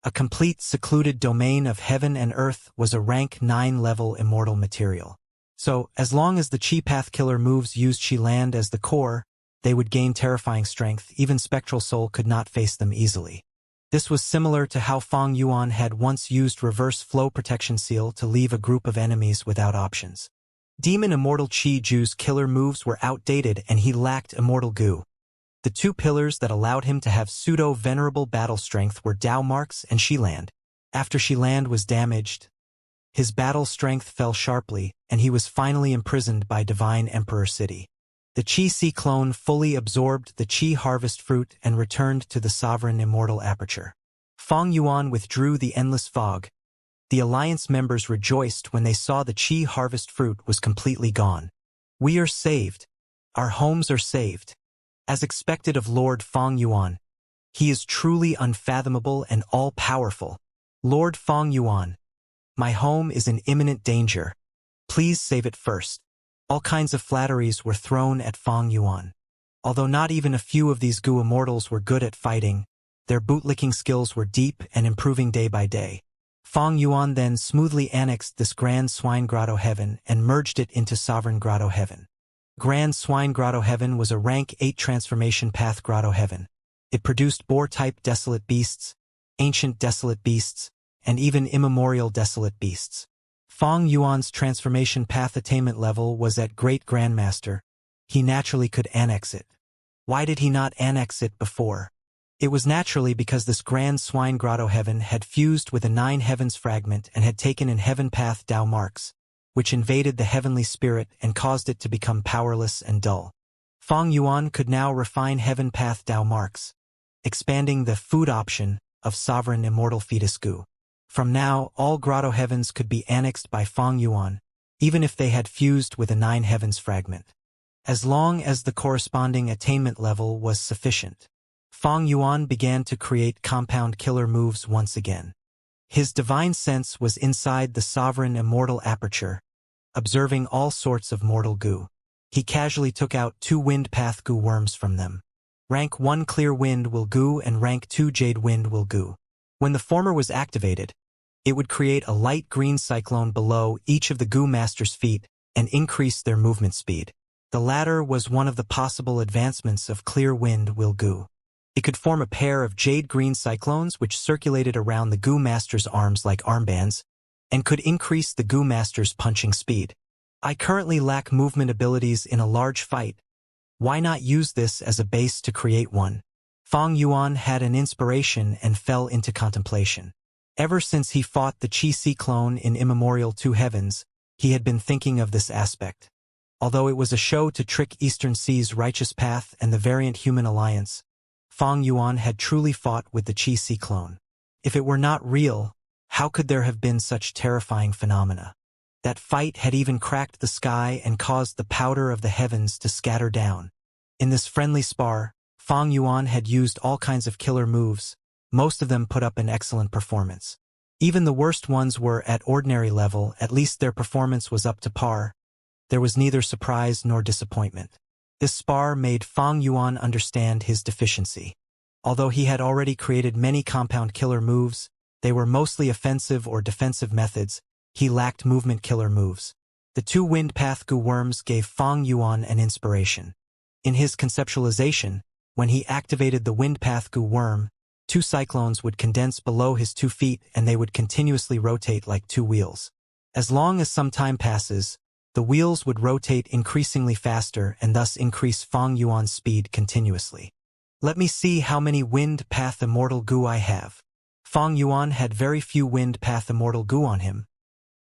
Speaker 1: A complete secluded domain of heaven and earth was a rank 9 level immortal material. So, as long as the Qi Path Killer moves used Shi Land as the core, they would gain terrifying strength. Even Spectral Soul could not face them easily. This was similar to how Fang Yuan had once used Reverse Flow Protection Seal to leave a group of enemies without options. Demon Immortal Qiju's killer moves were outdated and he lacked Immortal Goo. The two pillars that allowed him to have pseudo-venerable battle strength were Dao Marks and Shi Land. After Shi Land was damaged, his battle strength fell sharply, and he was finally imprisoned by Divine Emperor City. The Qi Si clone fully absorbed the Qi harvest fruit and returned to the sovereign immortal aperture. Fang Yuan withdrew the endless fog. The alliance members rejoiced when they saw the Qi harvest fruit was completely gone. We are saved. Our homes are saved. As expected of Lord Fang Yuan, he is truly unfathomable and all-powerful. Lord Fang Yuan, my home is in imminent danger. Please save it first. All kinds of flatteries were thrown at Fang Yuan. Although not even a few of these Goo immortals were good at fighting, their bootlicking skills were deep and improving day by day. Fang Yuan then smoothly annexed this Grand Swine Grotto Heaven and merged it into Sovereign Grotto Heaven. Grand Swine Grotto Heaven was a rank 8 transformation path grotto heaven. It produced boar-type desolate beasts, ancient desolate beasts, and even immemorial desolate beasts. Fang Yuan's transformation path attainment level was at Great Grandmaster. He naturally could annex it. Why did he not annex it before? It was naturally because this Grand Swine Grotto Heaven had fused with a 9 Heavens fragment and had taken in Heaven Path Dao marks, which invaded the heavenly spirit and caused it to become powerless and dull. Fang Yuan could now refine Heaven Path Dao marks, expanding the food option of Sovereign Immortal Fetus Goo. From now, all Grotto Heavens could be annexed by Fang Yuan, even if they had fused with a 9 Heavens fragment. As long as the corresponding attainment level was sufficient, Fang Yuan began to create compound killer moves once again. His divine sense was inside the sovereign immortal aperture, observing all sorts of mortal Goo. He casually took out 2 Wind Path Goo worms from them. Rank 1 Clear Wind will Goo and Rank 2 Jade Wind will Goo. When the former was activated, it would create a light green cyclone below each of the Goo Master's feet and increase their movement speed. The latter was one of the possible advancements of Clear Wind will Goo. It could form a pair of jade-green cyclones which circulated around the Goo Master's arms like armbands, and could increase the Goo Master's punching speed. I currently lack movement abilities in a large fight. Why not use this as a base to create one? Fang Yuan had an inspiration and fell into contemplation. Ever since he fought the Qi Si clone in Immemorial 2 Heavens, he had been thinking of this aspect. Although it was a show to trick Eastern Sea's Righteous Path and the Variant Human Alliance, Fang Yuan had truly fought with the Qi Si clone. If it were not real, how could there have been such terrifying phenomena? That fight had even cracked the sky and caused the powder of the heavens to scatter down. In this friendly spar, Fang Yuan had used all kinds of killer moves. Most of them put up an excellent performance. Even the worst ones were at ordinary level, at least their performance was up to par. There was neither surprise nor disappointment. This spar made Fang Yuan understand his deficiency. Although he had already created many compound killer moves, they were mostly offensive or defensive methods. He lacked movement killer moves. The 2 Wind Path Goo worms gave Fang Yuan an inspiration. In his conceptualization, when he activated the Wind Path Goo worm, 2 cyclones would condense below his 2 feet and they would continuously rotate like 2 wheels. As long as some time passes, the wheels would rotate increasingly faster and thus increase Fang Yuan's speed continuously. Let me see how many wind path immortal goo I have. Fang Yuan had very few wind path immortal goo on him,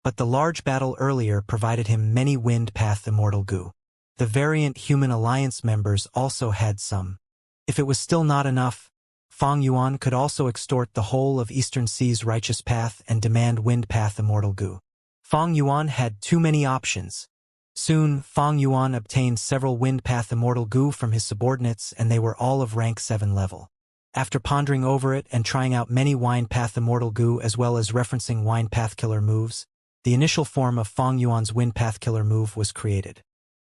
Speaker 1: but the large battle earlier provided him many wind path immortal goo. The variant human alliance members also had some. If it was still not enough, Fang Yuan could also extort the whole of Eastern Sea's righteous path and demand wind path immortal goo. Fang Yuan had too many options. Soon, Fang Yuan obtained several wind path immortal goo from his subordinates, and they were all of rank 7 level. After pondering over it and trying out many wind path immortal goo as well as referencing wind path killer moves, the initial form of Fang Yuan's wind path killer move was created.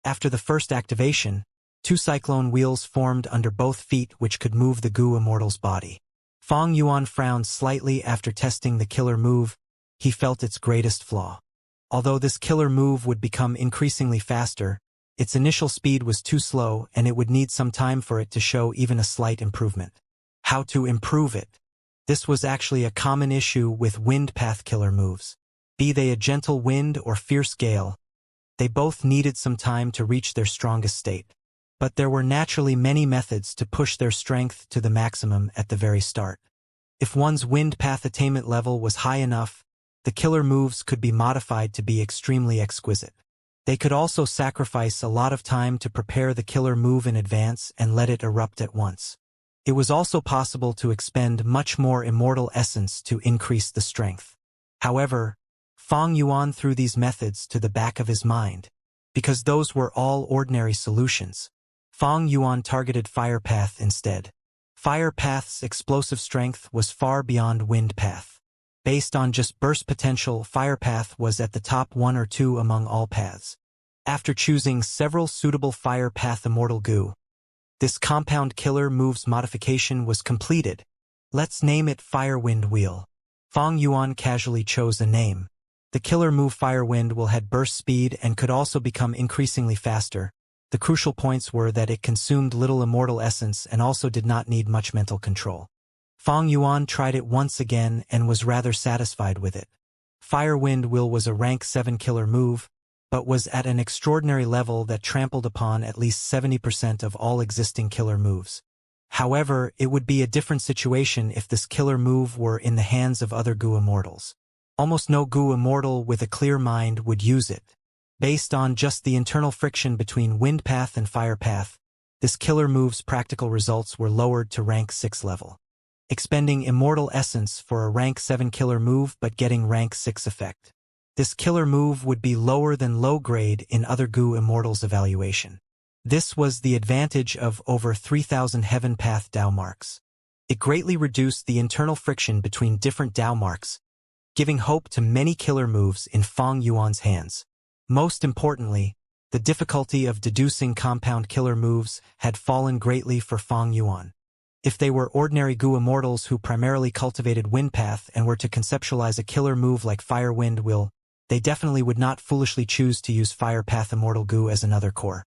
Speaker 1: After the first activation, 2 cyclone wheels formed under both feet which could move the goo immortal's body. Fang Yuan frowned slightly after testing the killer move. He felt its greatest flaw. Although this killer move would become increasingly faster, its initial speed was too slow and it would need some time for it to show even a slight improvement. How to improve it? This was actually a common issue with wind path killer moves. Be they a gentle wind or fierce gale, they both needed some time to reach their strongest state. But there were naturally many methods to push their strength to the maximum at the very start. If one's wind path attainment level was high enough, the killer moves could be modified to be extremely exquisite. They could also sacrifice a lot of time to prepare the killer move in advance and let it erupt at once. It was also possible to expend much more immortal essence to increase the strength. However, Fang Yuan threw these methods to the back of his mind, because those were all ordinary solutions. Fang Yuan targeted Fire Path instead. Fire Path's explosive strength was far beyond Wind Path. Based on just burst potential, Fire Path was at the top 1 or 2 among all paths. After choosing several suitable Fire Path immortal goo, this compound killer move's modification was completed. Let's name it Firewind Wheel. Fang Yuan casually chose a name. The killer move Firewind Wheel had burst speed and could also become increasingly faster. The crucial points were that it consumed little immortal essence and also did not need much mental control. Fang Yuan tried it once again and was rather satisfied with it. Firewind Wheel was a rank 7 killer move, but was at an extraordinary level that trampled upon at least 70% of all existing killer moves. However, it would be a different situation if this killer move were in the hands of other goo immortals. Almost no goo immortal with a clear mind would use it. Based on just the internal friction between Wind Path and Fire Path, this killer move's practical results were lowered to rank 6 level. Expending immortal essence for a rank 7 killer move but getting rank 6 effect. This killer move would be lower than low grade in other goo immortals' evaluation. This was the advantage of over 3,000 Heaven Path Dao marks. It greatly reduced the internal friction between different Dao marks, giving hope to many killer moves in Fang Yuan's hands. Most importantly, the difficulty of deducing compound killer moves had fallen greatly for Fang Yuan. If they were ordinary goo immortals who primarily cultivated Wind Path and were to conceptualize a killer move like Firewind Wheel, they definitely would not foolishly choose to use Fire Path immortal goo as another core.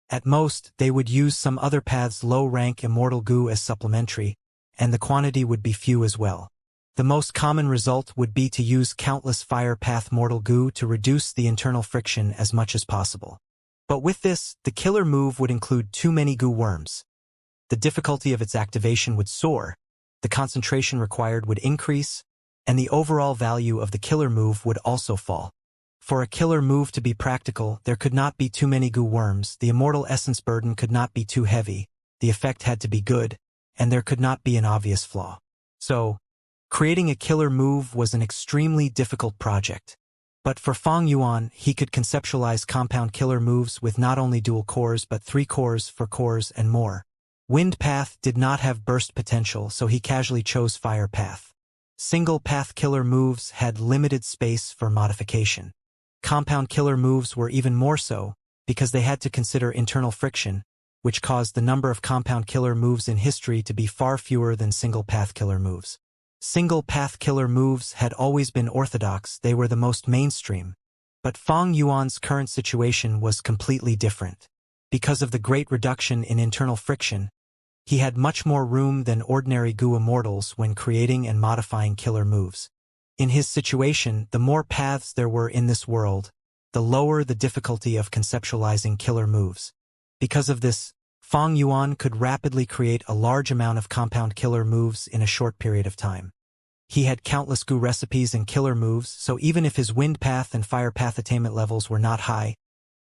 Speaker 1: At most, they would use some other path's low-rank immortal goo as supplementary, and the quantity would be few as well. The most common result would be to use countless Fire Path mortal goo to reduce the internal friction as much as possible. But with this, the killer move would include too many goo worms. The difficulty of its activation would soar, the concentration required would increase, and the overall value of the killer move would also fall. For a killer move to be practical, there could not be too many goo worms, the immortal essence burden could not be too heavy, the effect had to be good, and there could not be an obvious flaw. So, creating a killer move was an extremely difficult project. But for Fang Yuan, he could conceptualize compound killer moves with not only dual cores but 3 cores, 4 cores, and more. Wind Path did not have burst potential, so he casually chose Fire Path. Single path killer moves had limited space for modification. Compound killer moves were even more so, because they had to consider internal friction, which caused the number of compound killer moves in history to be far fewer than single path killer moves. Single path killer moves had always been orthodox, they were the most mainstream. But Fang Yuan's current situation was completely different. Because of the great reduction in internal friction, he had much more room than ordinary goo immortals when creating and modifying killer moves. In his situation, the more paths there were in this world, the lower the difficulty of conceptualizing killer moves. Because of this, Fang Yuan could rapidly create a large amount of compound killer moves in a short period of time. He had countless Gu recipes and killer moves, so even if his wind path and fire path attainment levels were not high,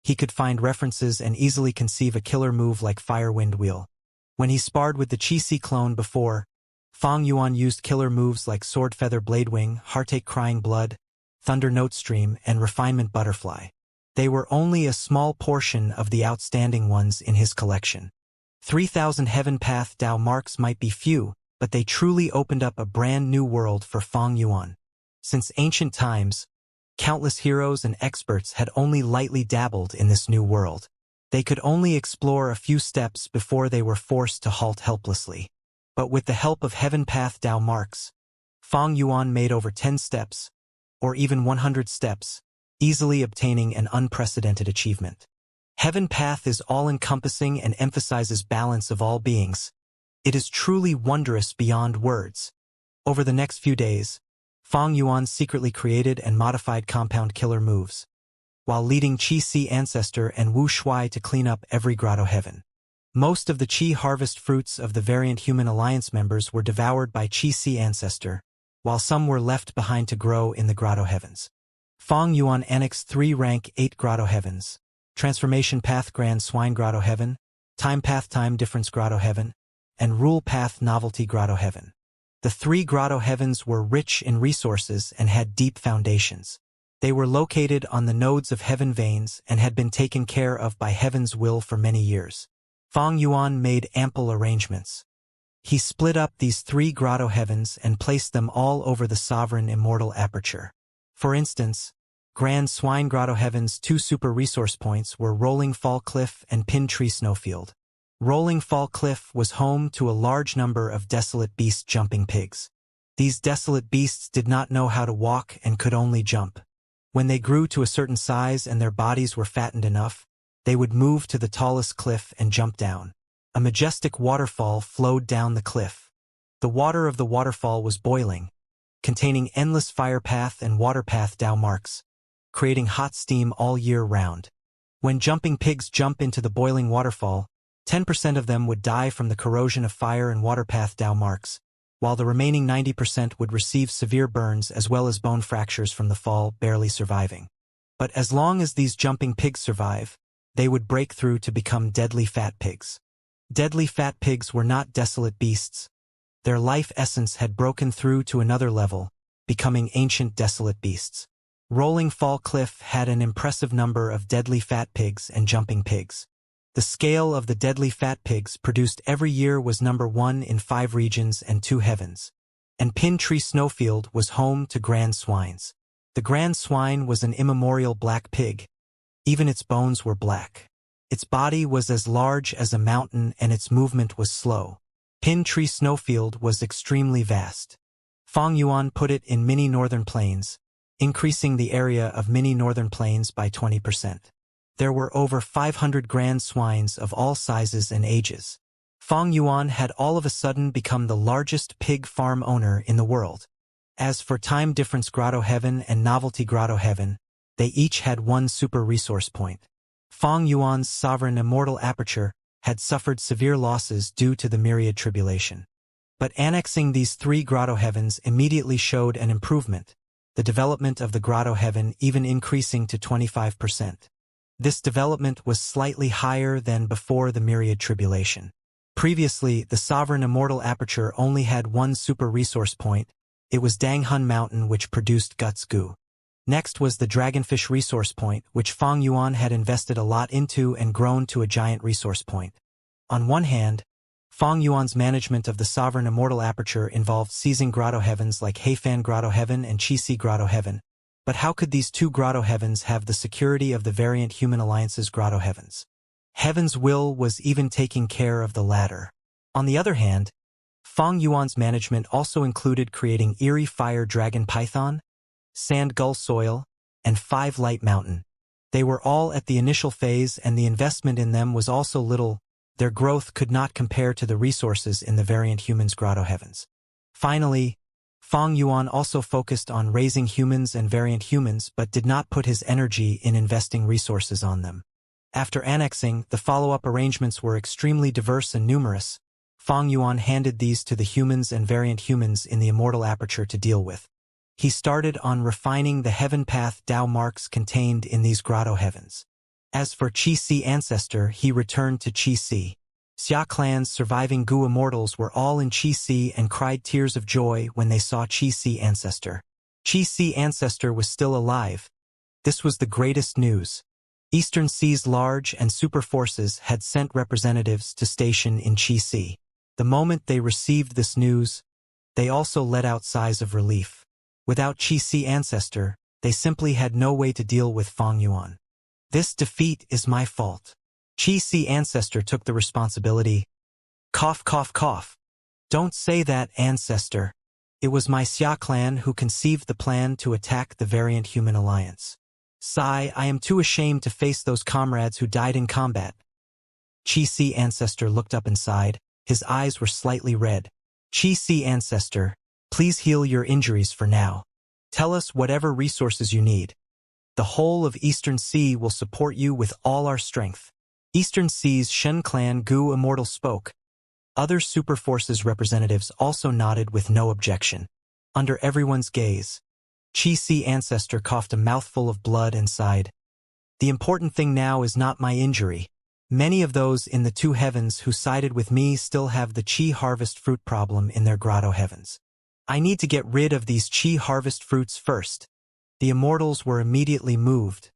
Speaker 1: he could find references and easily conceive a killer move like Fire Wind Wheel. When he sparred with the Qi-Si clone before, Fang Yuan used killer moves like Sword Feather Blade Wing, Heartache Crying Blood, Thunder Note Stream, and Refinement Butterfly. They were only a small portion of the outstanding ones in his collection. 3,000 Heaven Path Dao marks might be few, but they truly opened up a brand new world for Fang Yuan. Since ancient times, countless heroes and experts had only lightly dabbled in this new world. They could only explore a few steps before they were forced to halt helplessly. But with the help of Heaven Path Dao marks, Fang Yuan made over 10 steps, or even 100 steps, easily obtaining an unprecedented achievement. Heaven Path is all-encompassing and emphasizes balance of all beings. It is truly wondrous beyond words. Over the next few days, Fang Yuan secretly created and modified compound killer moves, while leading Qi-Si Ancestor and Wu Shui to clean up every Grotto Heaven. Most of the Qi harvest fruits of the variant Human Alliance members were devoured by Qi-Si Ancestor, while some were left behind to grow in the Grotto Heavens. Fang Yuan annexed 3 rank 8 Grotto Heavens: Transformation Path Grand Swine Grotto Heaven, Time Path Time Difference Grotto Heaven, and Rule Path Novelty Grotto Heaven. The 3 Grotto Heavens were rich in resources and had deep foundations. They were located on the nodes of heaven veins and had been taken care of by Heaven's will for many years. Fang Yuan made ample arrangements. He split up these 3 Grotto Heavens and placed them all over the sovereign immortal aperture. For instance, Grand Swine Grotto Heaven's 2 super resource points were Rolling Fall Cliff and Pin Tree Snowfield. Rolling Fall Cliff was home to a large number of desolate beast jumping pigs. These desolate beasts did not know how to walk and could only jump. When they grew to a certain size and their bodies were fattened enough, they would move to the tallest cliff and jump down. A majestic waterfall flowed down the cliff. The water of the waterfall was boiling, containing endless fire path and water path Dao marks, creating hot steam all year round. When jumping pigs jump into the boiling waterfall, 10% of them would die from the corrosion of fire and water path Dao marks, while the remaining 90% would receive severe burns as well as bone fractures from the fall, barely surviving. But as long as these jumping pigs survive, they would break through to become deadly fat pigs. Deadly fat pigs were not desolate beasts. Their life essence had broken through to another level, becoming ancient desolate beasts. Rolling Fall Cliff had an impressive number of deadly fat pigs and jumping pigs. The scale of the deadly fat pigs produced every year was number 1 in 5 regions and 2 heavens. And Pin Tree Snowfield was home to Grand Swines. The Grand Swine was an immemorial black pig. Even its bones were black. Its body was as large as a mountain and its movement was slow. Pin Tree Snowfield was extremely vast. Fang Yuan put it in mini northern plains, increasing the area of mini northern plains by 20%. There were over 500 grand swines of all sizes and ages. Fang Yuan had all of a sudden become the largest pig farm owner in the world. As for Time Difference Grotto Heaven and Novelty Grotto Heaven, they each had 1 super resource point. Fang Yuan's sovereign immortal aperture had suffered severe losses due to the myriad tribulation. But annexing these 3 Grotto Heavens immediately showed an improvement, the development of the Grotto Heaven even increasing to 25%. This development was slightly higher than before the myriad tribulation. Previously, the sovereign immortal aperture only had 1 super resource point. It was Danghun Mountain, which produced Guts Gu. Next was the Dragonfish resource point, which Fang Yuan had invested a lot into and grown to a giant resource point. On one hand, Fang Yuan's management of the sovereign immortal aperture involved seizing Grotto Heavens like Heifan Grotto Heaven and Qi-Si Grotto Heaven. But how could these 2 Grotto Heavens have the security of the variant Human Alliance's Grotto Heavens? Heaven's will was even taking care of the latter. On the other hand, Fang Yuan's management also included creating Eerie Fire Dragon Python, Sand Gull Soil, and 5 Light Mountain. They were all at the initial phase and the investment in them was also little. Their growth could not compare to the resources in the variant Human's Grotto Heavens. Finally, Fang Yuan also focused on raising humans and variant humans but did not put his energy in investing resources on them. After annexing, the follow-up arrangements were extremely diverse and numerous. Fang Yuan handed these to the humans and variant humans in the Immortal aperture to deal with. He started on refining the heaven path Dao marks contained in these grotto heavens. As for Qi-Si ancestor, he returned to Qi-Si. Xia clan's surviving Gu immortals were all in Qi-Si and cried tears of joy when they saw Qi-Si ancestor. Qi-Si ancestor was still alive. This was the greatest news. Eastern Sea's large and super forces had sent representatives to station in Qi-Si. The moment they received this news, they also let out sighs of relief. Without Qi-Si ancestor, they simply had no way to deal with Fang Yuan. This defeat is my fault. Qi-Si ancestor took the responsibility. Cough, cough, cough. Don't say that, ancestor. It was my Xia clan who conceived the plan to attack the variant human alliance. Sigh, I am too ashamed to face those comrades who died in combat. Qi-Si ancestor looked up and sighed. His eyes were slightly red. Qi-Si ancestor, please heal your injuries for now. Tell us whatever resources you need. The whole of Eastern Sea will support you with all our strength. Eastern Sea's Shen clan Gu Immortal spoke. Other super forces representatives also nodded with no objection. Under everyone's gaze, Qi-Si ancestor coughed a mouthful of blood and sighed. The important thing now is not my injury. Many of those in the two heavens who sided with me still have the Qi harvest fruit problem in their grotto heavens. I need to get rid of these Qi harvest fruits first. The immortals were immediately moved.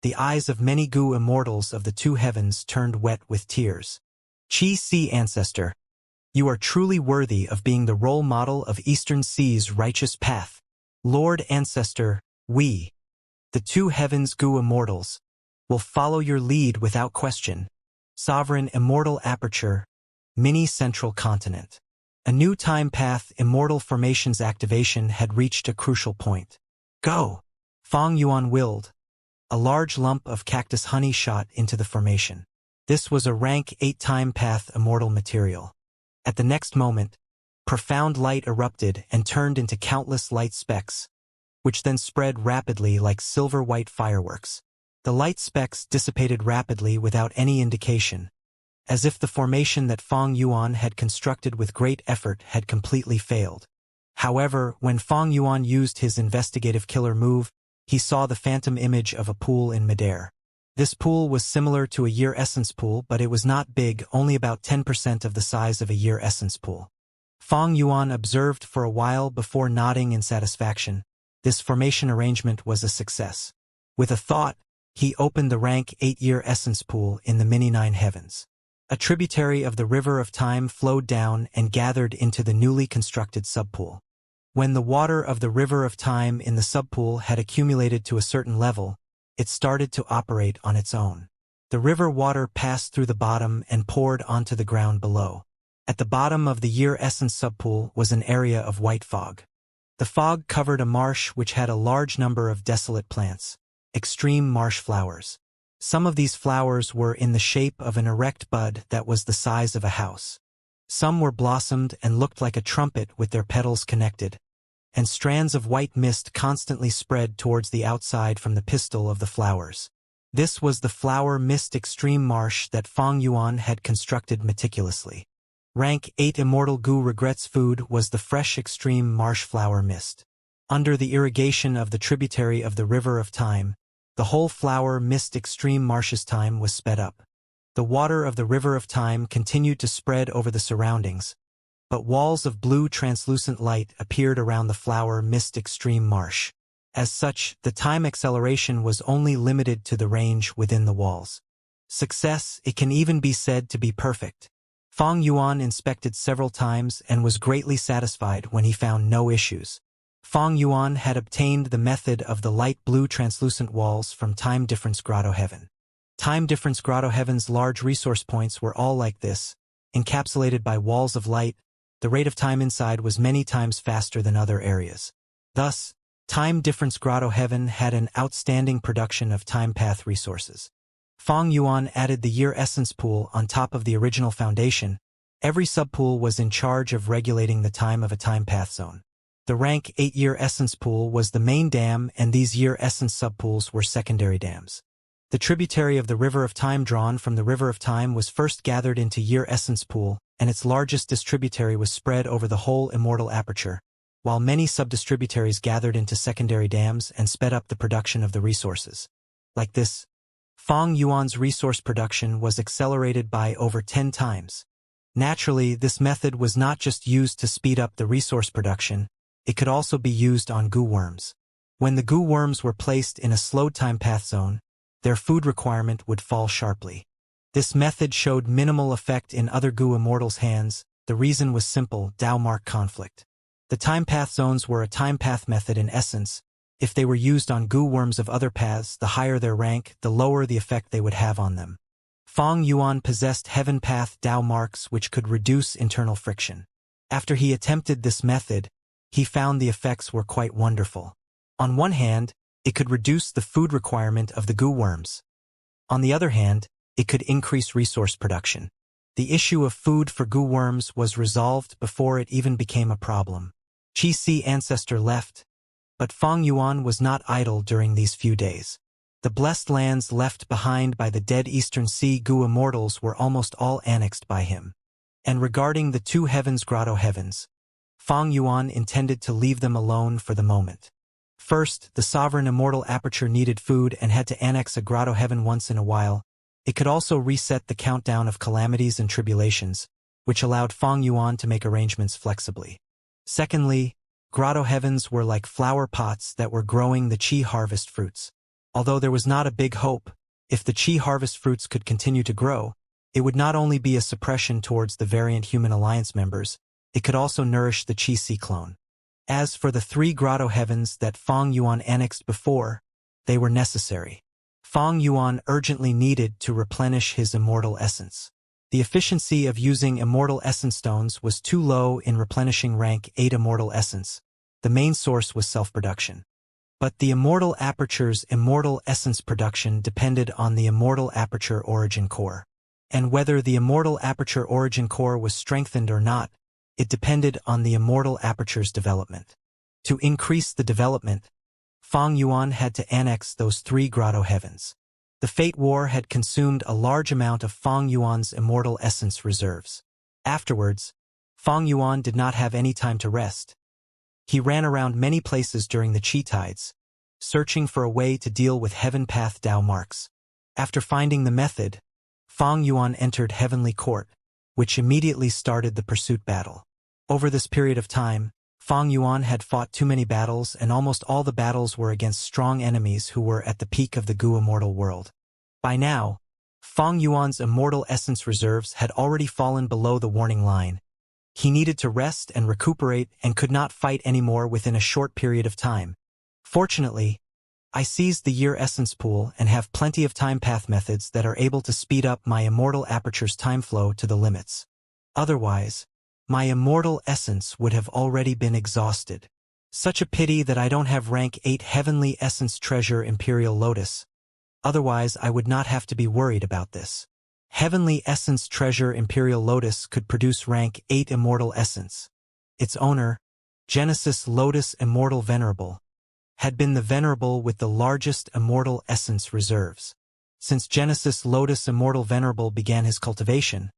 Speaker 1: The eyes of many Gu immortals of the two heavens turned wet with tears. Qi-Si ancestor, you are truly worthy of being the role model of Eastern Sea's righteous path. Lord ancestor, we, the two heavens Gu immortals, will follow your lead without question. Sovereign Immortal aperture, mini central continent. A new time path Immortal formation's activation had reached a crucial point. Go! Fang Yuan willed. A large lump of cactus honey shot into the formation. This was a rank 8 time path Immortal material. At the next moment, profound light erupted and turned into countless light specks, which then spread rapidly like silver-white fireworks. The light specks dissipated rapidly without any indication, as if the formation that Fang Yuan had constructed with great effort had completely failed. However, when Fang Yuan used his investigative killer move, he saw the phantom image of a pool in midair. This pool was similar to a year essence pool, but it was not big, only about 10% of the size of a year essence pool. Fang Yuan observed for a while before nodding in satisfaction. This formation arrangement was a success. With a thought, he opened the rank 8-year essence pool in the mini-9 heavens. A tributary of the river of time flowed down and gathered into the newly constructed subpool. When the water of the river of time in the subpool had accumulated to a certain level, it started to operate on its own. The river water passed through the bottom and poured onto the ground below. At the bottom of the year essence subpool was an area of white fog. The fog covered a marsh which had a large number of desolate plants, extreme marsh flowers. Some of these flowers were in the shape of an erect bud that was the size of a house. Some were blossomed and looked like a trumpet with their petals connected, and strands of white mist constantly spread towards the outside from the pistil of the flowers. This was the flower mist extreme marsh that Fang Yuan had constructed meticulously. Rank 8 Immortal Gu regrets food was the fresh extreme marsh flower mist. Under the irrigation of the tributary of the river of time, the whole flower mist extreme marsh's time was sped up. The water of the river of time continued to spread over the surroundings, but walls of blue translucent light appeared around the flower mist extreme marsh. As such, the time acceleration was only limited to the range within the walls. Success, it can even be said to be perfect. Fang Yuan inspected several times and was greatly satisfied when he found no issues. Fang Yuan had obtained the method of the light blue translucent walls from Time Difference Grotto Heaven. Time Difference Grotto Heaven's large resource points were all like this, encapsulated by walls of light. The rate of time inside was many times faster than other areas. Thus, Time Difference Grotto Heaven had an outstanding production of time path resources. Fang Yuan added the year essence pool on top of the original foundation. Every subpool was in charge of regulating the time of a time path zone. The rank 8 year essence pool was the main dam, and these year essence subpools were secondary dams. The tributary of the River of Time drawn from the River of Time was first gathered into year essence pool, and its largest distributary was spread over the whole Immortal aperture, while many subdistributaries gathered into secondary dams and sped up the production of the resources. Like this, Fang Yuan's resource production was accelerated by over 10 times. Naturally, this method was not just used to speed up the resource production, it could also be used on goo worms. When the goo worms were placed in a slowed time path zone, their food requirement would fall sharply. This method showed minimal effect in other goo immortals' hands. The reason was simple: Dao mark conflict. The time path zones were a time path method in essence. If they were used on goo worms of other paths, the higher their rank, the lower the effect they would have on them. Fang Yuan possessed heaven path Dao marks which could reduce internal friction. After he attempted this method, he found the effects were quite wonderful. On one hand, it could reduce the food requirement of the goo worms. On the other hand, it could increase resource production. The issue of food for goo worms was resolved before it even became a problem. Qi Si ancestor left, but Fang Yuan was not idle during these few days. The blessed lands left behind by the dead Eastern Sea goo immortals were almost all annexed by him. And regarding the two heavens grotto heavens, Fang Yuan intended to leave them alone for the moment. First, the sovereign immortal aperture needed food and had to annex a grotto heaven once in a while. It could also reset the countdown of calamities and tribulations, which allowed Fang Yuan to make arrangements flexibly. Secondly, grotto heavens were like flower pots that were growing the Qi harvest fruits. Although there was not a big hope, if the Qi harvest fruits could continue to grow, it would not only be a suppression towards the variant human alliance members, it could also nourish the Qi Si clone. As for the 3 grotto heavens that Fang Yuan annexed before, they were necessary. Fang Yuan urgently needed to replenish his immortal essence. The efficiency of using immortal essence stones was too low in replenishing rank 8 immortal essence. The main source was self-production. But the immortal aperture's immortal essence production depended on the immortal aperture origin core. And whether the immortal aperture origin core was strengthened or not, it depended on the immortal aperture's development. To increase the development, Fang Yuan had to annex those 3 grotto heavens. The Fate War had consumed a large amount of Fang Yuan's immortal essence reserves. Afterwards, Fang Yuan did not have any time to rest. He ran around many places during the Qi tides, searching for a way to deal with heaven path Dao marks. After finding the method, Fang Yuan entered Heavenly Court, which immediately started the pursuit battle. Over this period of time, Fang Yuan had fought too many battles, and almost all the battles were against strong enemies who were at the peak of the goo immortal world. By now, Fang Yuan's immortal essence reserves had already fallen below the warning line. He needed to rest and recuperate and could not fight anymore within a short period of time. Fortunately, I seized the year essence pool and have plenty of time path methods that are able to speed up my immortal aperture's time flow to the limits. Otherwise, my immortal essence would have already been exhausted. Such a pity that I don't have rank 8 heavenly essence treasure Imperial Lotus. Otherwise, I would not have to be worried about this. Heavenly essence treasure Imperial Lotus could produce rank 8 immortal essence. Its owner, Genesis Lotus Immortal Venerable, had been the Venerable with the largest immortal essence reserves. Since Genesis Lotus Immortal Venerable began his cultivation,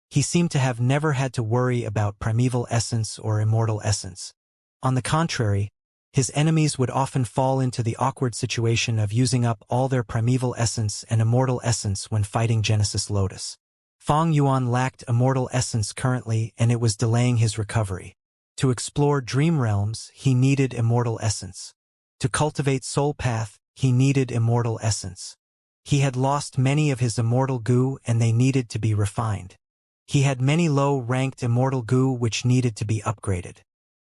Speaker 1: he seemed to have never had to worry about primeval essence or immortal essence. On the contrary, his enemies would often fall into the awkward situation of using up all their primeval essence and immortal essence when fighting Genesis Lotus. Fang Yuan lacked immortal essence currently, and it was delaying his recovery. To explore dream realms, he needed immortal essence. To cultivate soul path, he needed immortal essence. He had lost many of his immortal goo, and they needed to be refined. He had many low-ranked immortal goo which needed to be upgraded.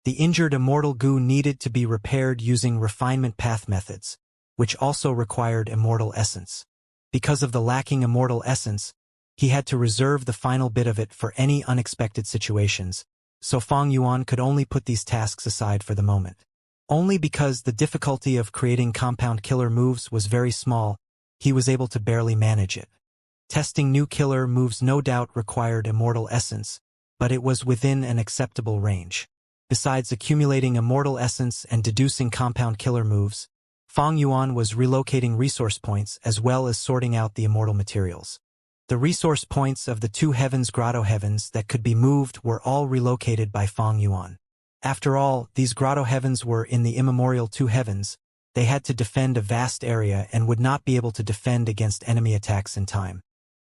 Speaker 1: The injured immortal goo needed to be repaired using refinement path methods, which also required immortal essence. Because of the lacking immortal essence, he had to reserve the final bit of it for any unexpected situations, so Fang Yuan could only put these tasks aside for the moment. Only because the difficulty of creating compound killer moves was very small, he was able to barely manage it. Testing new killer moves no doubt required immortal essence, but it was within an acceptable range. Besides accumulating immortal essence and deducing compound killer moves, Fang Yuan was relocating resource points as well as sorting out the immortal materials. The resource points of the two heavens grotto heavens that could be moved were all relocated by Fang Yuan. After all, these grotto heavens were in the immemorial two heavens. They had to defend a vast area and would not be able to defend against enemy attacks in time.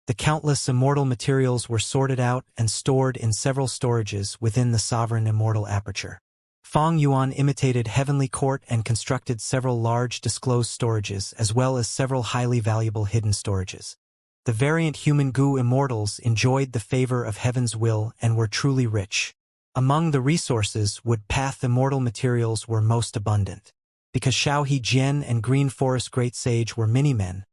Speaker 1: The countless immortal materials were sorted out and stored in several storages within the sovereign immortal aperture. Fang Yuan imitated Heavenly Court and constructed several large disclosed storages as well as several highly valuable hidden storages. The variant human goo immortals enjoyed the favor of Heaven's will and were truly rich. Among the resources, wood path immortal materials were most abundant. Because Shaohe Jian and Green Forest Great Sage were mini-men.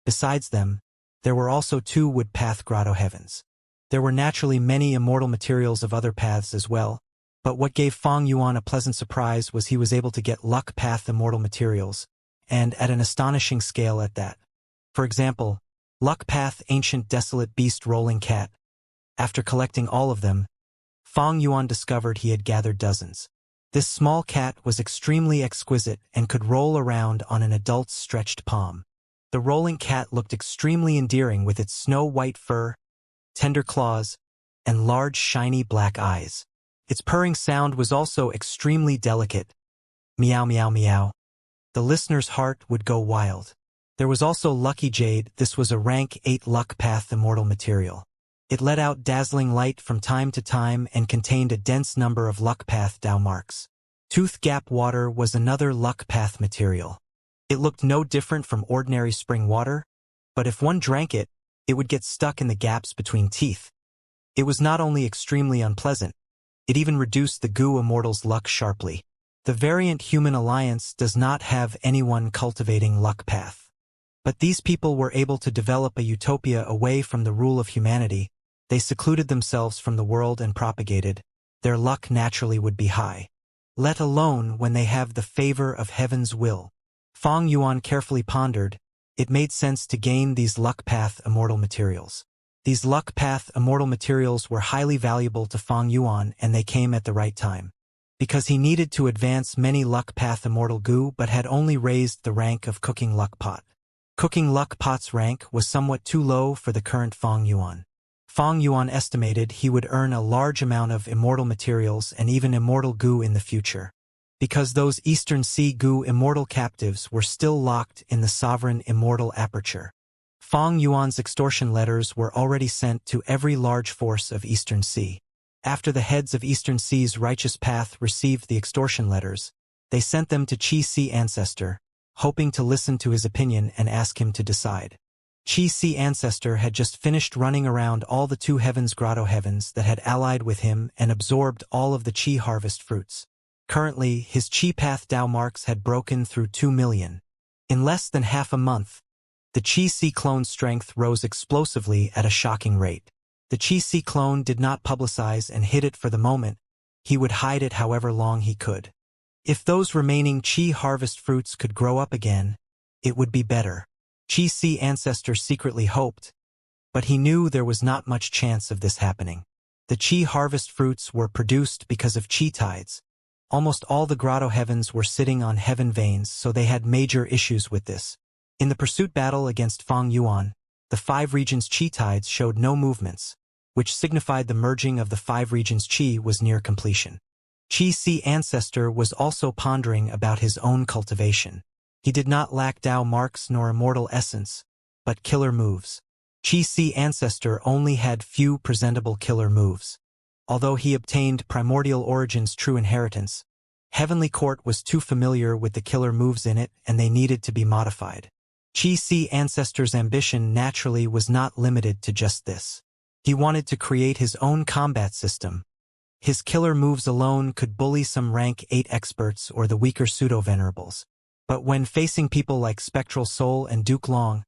Speaker 1: Besides them, there were also two wood path grotto heavens. There were naturally many immortal materials of other paths as well, but what gave Fang Yuan a pleasant surprise was he was able to get luck path immortal materials, and at an astonishing scale at that. For example, luck path ancient desolate beast rolling cat. After collecting all of them, Fang Yuan discovered he had gathered dozens. This small cat was extremely exquisite and could roll around on an adult's stretched palm. The rolling cat looked extremely endearing with its snow-white fur, tender claws, and large shiny black eyes. Its purring sound was also extremely delicate. Meow meow meow. The listener's heart would go wild. There was also Lucky Jade. This was a rank 8 luck path immortal material. It let out dazzling light from time to time and contained a dense number of luck path Dao marks. Tooth Gap water was another luck path material. It looked no different from ordinary spring water, but if one drank it, it would get stuck in the gaps between teeth. It was not only extremely unpleasant, it even reduced the goo immortal's luck sharply. The variant human alliance does not have anyone cultivating luck path. But these people were able to develop a utopia away from the rule of humanity. They secluded themselves from the world and propagated. Their luck naturally would be high. Let alone when they have the favor of Heaven's will. Fang Yuan carefully pondered. It made sense to gain these luck path immortal materials. These luck path immortal materials were highly valuable to Fang Yuan and they came at the right time. Because he needed to advance many luck path immortal goo but had only raised the rank of cooking luck pot. Cooking luck pot's rank was somewhat too low for the current Fang Yuan. Fang Yuan estimated he would earn a large amount of immortal materials and even immortal goo in the future. Because those Eastern Sea goo immortal captives were still locked in the sovereign immortal aperture. Fang Yuan's extortion letters were already sent to every large force of Eastern Sea. After the heads of Eastern Sea's righteous path received the extortion letters, they sent them to Qi Si Ancestor, hoping to listen to his opinion and ask him to decide. Qi Si Ancestor had just finished running around all the two heavens grotto heavens that had allied with him and absorbed all of the Qi harvest fruits. Currently, his Qi path Dao marks had broken through 2 million. In less than half a month, the Qi Si clone's strength rose explosively at a shocking rate. The Qi Si clone did not publicize and hid it for the moment. He would hide it however long he could. If those remaining Qi harvest fruits could grow up again, it would be better. Qi Si Ancestor secretly hoped, but he knew there was not much chance of this happening. The Qi harvest fruits were produced because of Qi tides. Almost all the grotto heavens were sitting on heaven veins, so they had major issues with this. In the pursuit battle against Fang Yuan, the 5 regions Qi tides showed no movements, which signified the merging of the 5 regions Qi was near completion. Qi Si Ancestor was also pondering about his own cultivation. He did not lack Dao marks nor immortal essence, but killer moves. Qi Si Ancestor only had few presentable killer moves. Although he obtained Primordial Origin's true inheritance, Heavenly Court was too familiar with the killer moves in it and they needed to be modified. Qi Si Ancestor's ambition naturally was not limited to just this. He wanted to create his own combat system. His killer moves alone could bully some rank 8 experts or the weaker pseudo-venerables. But when facing people like Spectral Soul and Duke Long,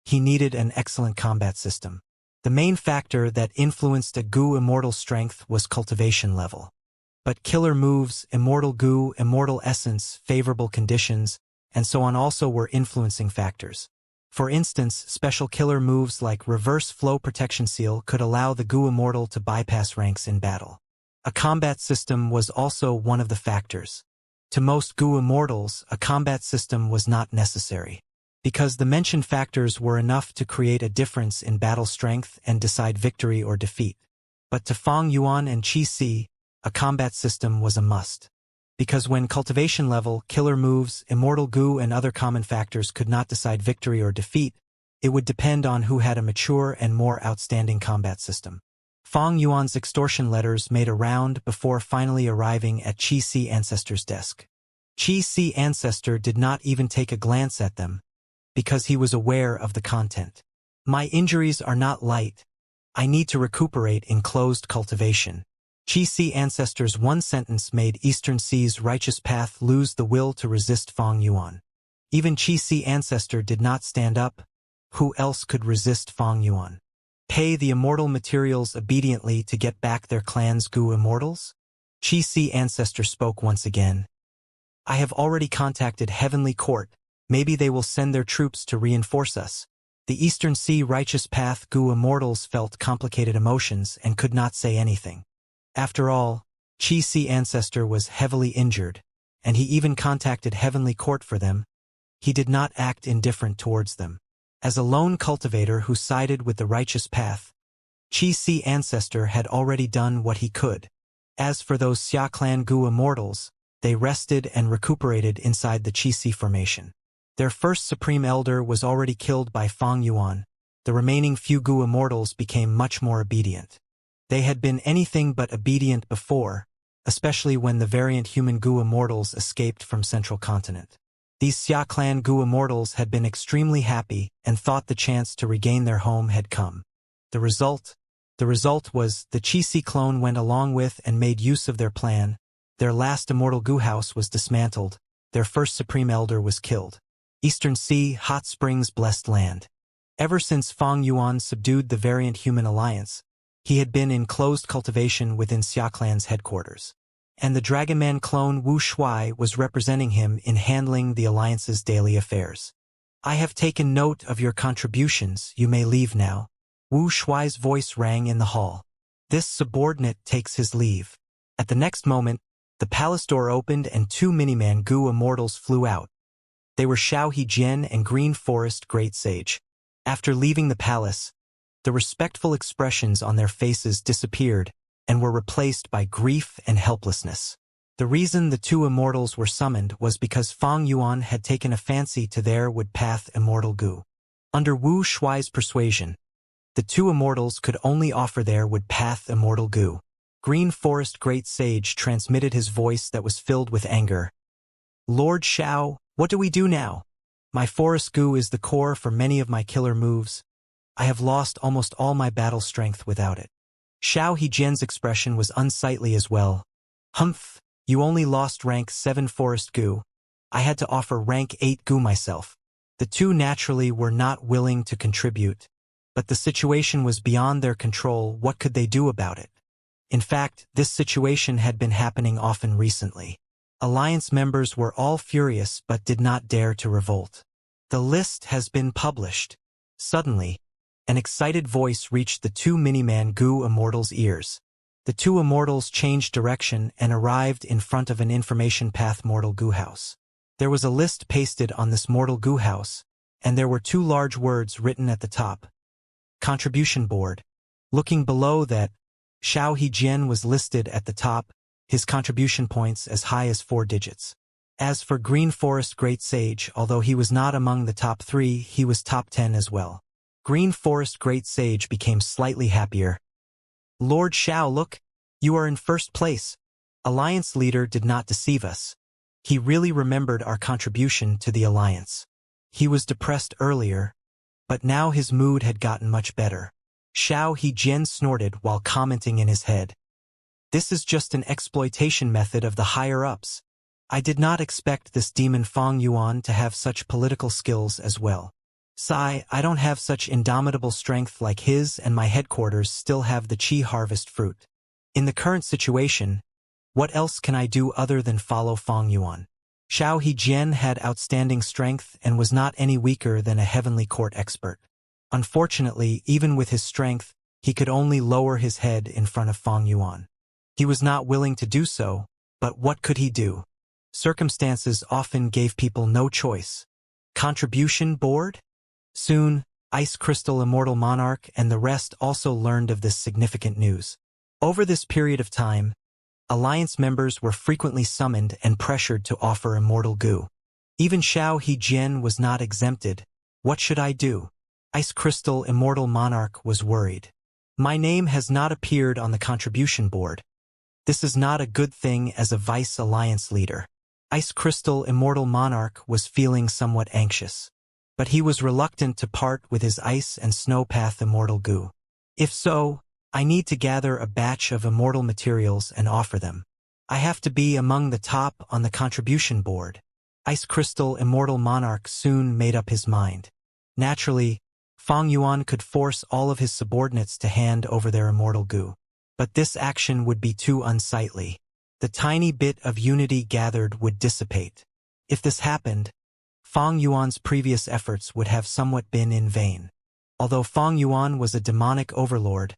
Speaker 1: he needed an excellent combat system. The main factor that influenced a goo immortal strength was cultivation level. But killer moves, immortal goo, immortal essence, favorable conditions, and so on also were influencing factors. For instance, special killer moves like Reverse Flow Protection Seal could allow the goo immortal to bypass ranks in battle. A combat system was also one of the factors. To most Gu immortals, a combat system was not necessary, because the mentioned factors were enough to create a difference in battle strength and decide victory or defeat. But to Fang Yuan and Qi Si, a combat system was a must. Because when cultivation level, killer moves, immortal Gu and other common factors could not decide victory or defeat, it would depend on who had a mature and more outstanding combat system. Fang Yuan's extortion letters made a round before finally arriving at Qi Si Ancestor's desk. Qi Si Ancestor did not even take a glance at them, because he was aware of the content. My injuries are not light. I need to recuperate in closed cultivation. Qi Si Ancestor's one sentence made Eastern Sea's righteous path lose the will to resist Fang Yuan. Even Qi Si Ancestor did not stand up. Who else could resist Fang Yuan? Pay the immortal materials obediently to get back their clan's Gu immortals? Qi Si Ancestor spoke once again. I have already contacted Heavenly Court. Maybe they will send their troops to reinforce us. The Eastern Sea righteous path Gu immortals felt complicated emotions and could not say anything. After all, Qi Si Ancestor was heavily injured, and he even contacted Heavenly Court for them. He did not act indifferent towards them. As a lone cultivator who sided with the righteous path, Qi Si Ancestor had already done what he could. As for those Xia clan Gu immortals, they rested and recuperated inside the Qi Si formation. Their first Supreme Elder was already killed by Fang Yuan. The remaining few Gu immortals became much more obedient. They had been anything but obedient before, especially when the variant human Gu immortals escaped from Central Continent. These Xia clan Gu immortals had been extremely happy and thought the chance to regain their home had come. The result was the Qi Si clone went along with and made use of their plan. Their last immortal Gu house was dismantled. Their first Supreme Elder was killed. Eastern Sea, hot springs, blessed land. Ever since Fang Yuan subdued the variant human alliance, he had been in closed cultivation within Xia clan's headquarters. And the Dragonman clone Wu Shuai was representing him in handling the alliance's daily affairs. I have taken note of your contributions, you may leave now. Wu Shuai's voice rang in the hall. This subordinate takes his leave. At the next moment, the palace door opened and two Miniman Gu immortals flew out. They were Xiao Hejian and Green Forest Great Sage. After leaving the palace, the respectful expressions on their faces disappeared and were replaced by grief and helplessness. The reason the two immortals were summoned was because Fang Yuan had taken a fancy to their wood-path immortal Gu. Under Wu Shuai's persuasion, the two immortals could only offer their wood-path immortal Gu. Green Forest Great Sage transmitted his voice that was filled with anger. Lord Xiao, what do we do now? My forest Gu is the core for many of my killer moves. I have lost almost all my battle strength without it. Xiao Hejian's expression was unsightly as well. Humph, you only lost rank 7 forest Gu. I had to offer rank 8 Gu myself. The two naturally were not willing to contribute, but the situation was beyond their control. What could they do about it? In fact, this situation had been happening often recently. Alliance members were all furious but did not dare to revolt. The list has been published. Suddenly, an excited voice reached the two Miniman Gu immortals' ears. The two immortals changed direction and arrived in front of an information path mortal Gu house. There was a list pasted on this mortal Gu house, and there were two large words written at the top. Contribution board. Looking below that, Xiao Hejian was listed at the top, his contribution points as high as 4 digits. As for Green Forest Great Sage, although he was not among the top 3, he was top 10 as well. Green Forest Great Sage became slightly happier. Lord Xiao, look, you are in first place. Alliance leader did not deceive us. He really remembered our contribution to the Alliance. He was depressed earlier, but now his mood had gotten much better. Xiao Hejian snorted while commenting in his head. This is just an exploitation method of the higher-ups. I did not expect this demon Fang Yuan to have such political skills as well. I don't have such indomitable strength like his, and my headquarters still have the Qi harvest fruit. In the current situation, what else can I do other than follow Fang Yuan? Xiao Hejian had outstanding strength and was not any weaker than a Heavenly Court expert. Unfortunately, even with his strength, he could only lower his head in front of Fang Yuan. He was not willing to do so, but what could he do? Circumstances often gave people no choice. Contribution board? Soon, Ice Crystal Immortal Monarch and the rest also learned of this significant news. Over this period of time, Alliance members were frequently summoned and pressured to offer immortal goo. Even Xiao Hejian was not exempted. What should I do? Ice Crystal Immortal Monarch was worried. My name has not appeared on the contribution board. This is not a good thing as a Vice Alliance leader. Ice Crystal Immortal Monarch was feeling somewhat anxious. But he was reluctant to part with his Ice and Snow Path Immortal goo. If so, I need to gather a batch of immortal materials and offer them. I have to be among the top on the contribution board. Ice Crystal Immortal Monarch soon made up his mind. Naturally, Fang Yuan could force all of his subordinates to hand over their immortal goo. But this action would be too unsightly. The tiny bit of unity gathered would dissipate. If this happened, Fang Yuan's previous efforts would have somewhat been in vain. Although Fang Yuan was a demonic overlord,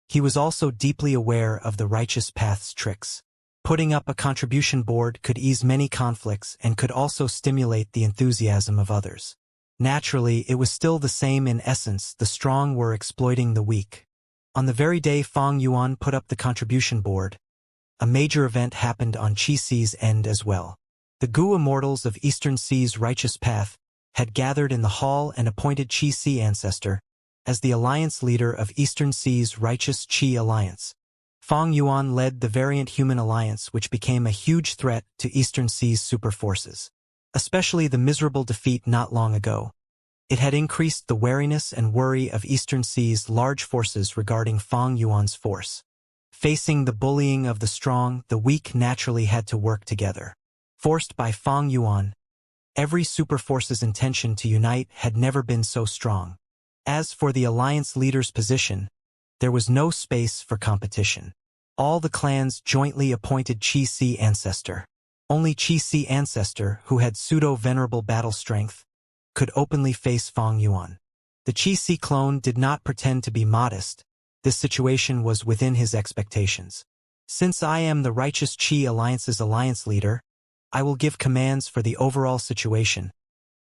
Speaker 1: he was also deeply aware of the righteous path's tricks. Putting up a contribution board could ease many conflicts and could also stimulate the enthusiasm of others. Naturally, it was still the same in essence: the strong were exploiting the weak. On the very day Fang Yuan put up the contribution board, a major event happened on Qi Si's end as well. The Gu Immortals of Eastern Sea's righteous path had gathered in the hall and appointed Qi Si Ancestor as the alliance leader of Eastern Sea's righteous Qi Alliance. Fang Yuan led the Variant Human Alliance, which became a huge threat to Eastern Sea's super forces. Especially the miserable defeat not long ago. It had increased the wariness and worry of Eastern Sea's large forces regarding Fang Yuan's force. Facing the bullying of the strong, the weak naturally had to work together. Forced by Fang Yuan, every super force's intention to unite had never been so strong. As for the alliance leader's position, there was no space for competition. All the clans jointly appointed Qi Si Ancestor. Only Qi Si Ancestor, who had pseudo-venerable battle strength, could openly face Fang Yuan. The Qi Si clone did not pretend to be modest. This situation was within his expectations. Since I am the righteous Qi Alliance's alliance leader, I will give commands for the overall situation.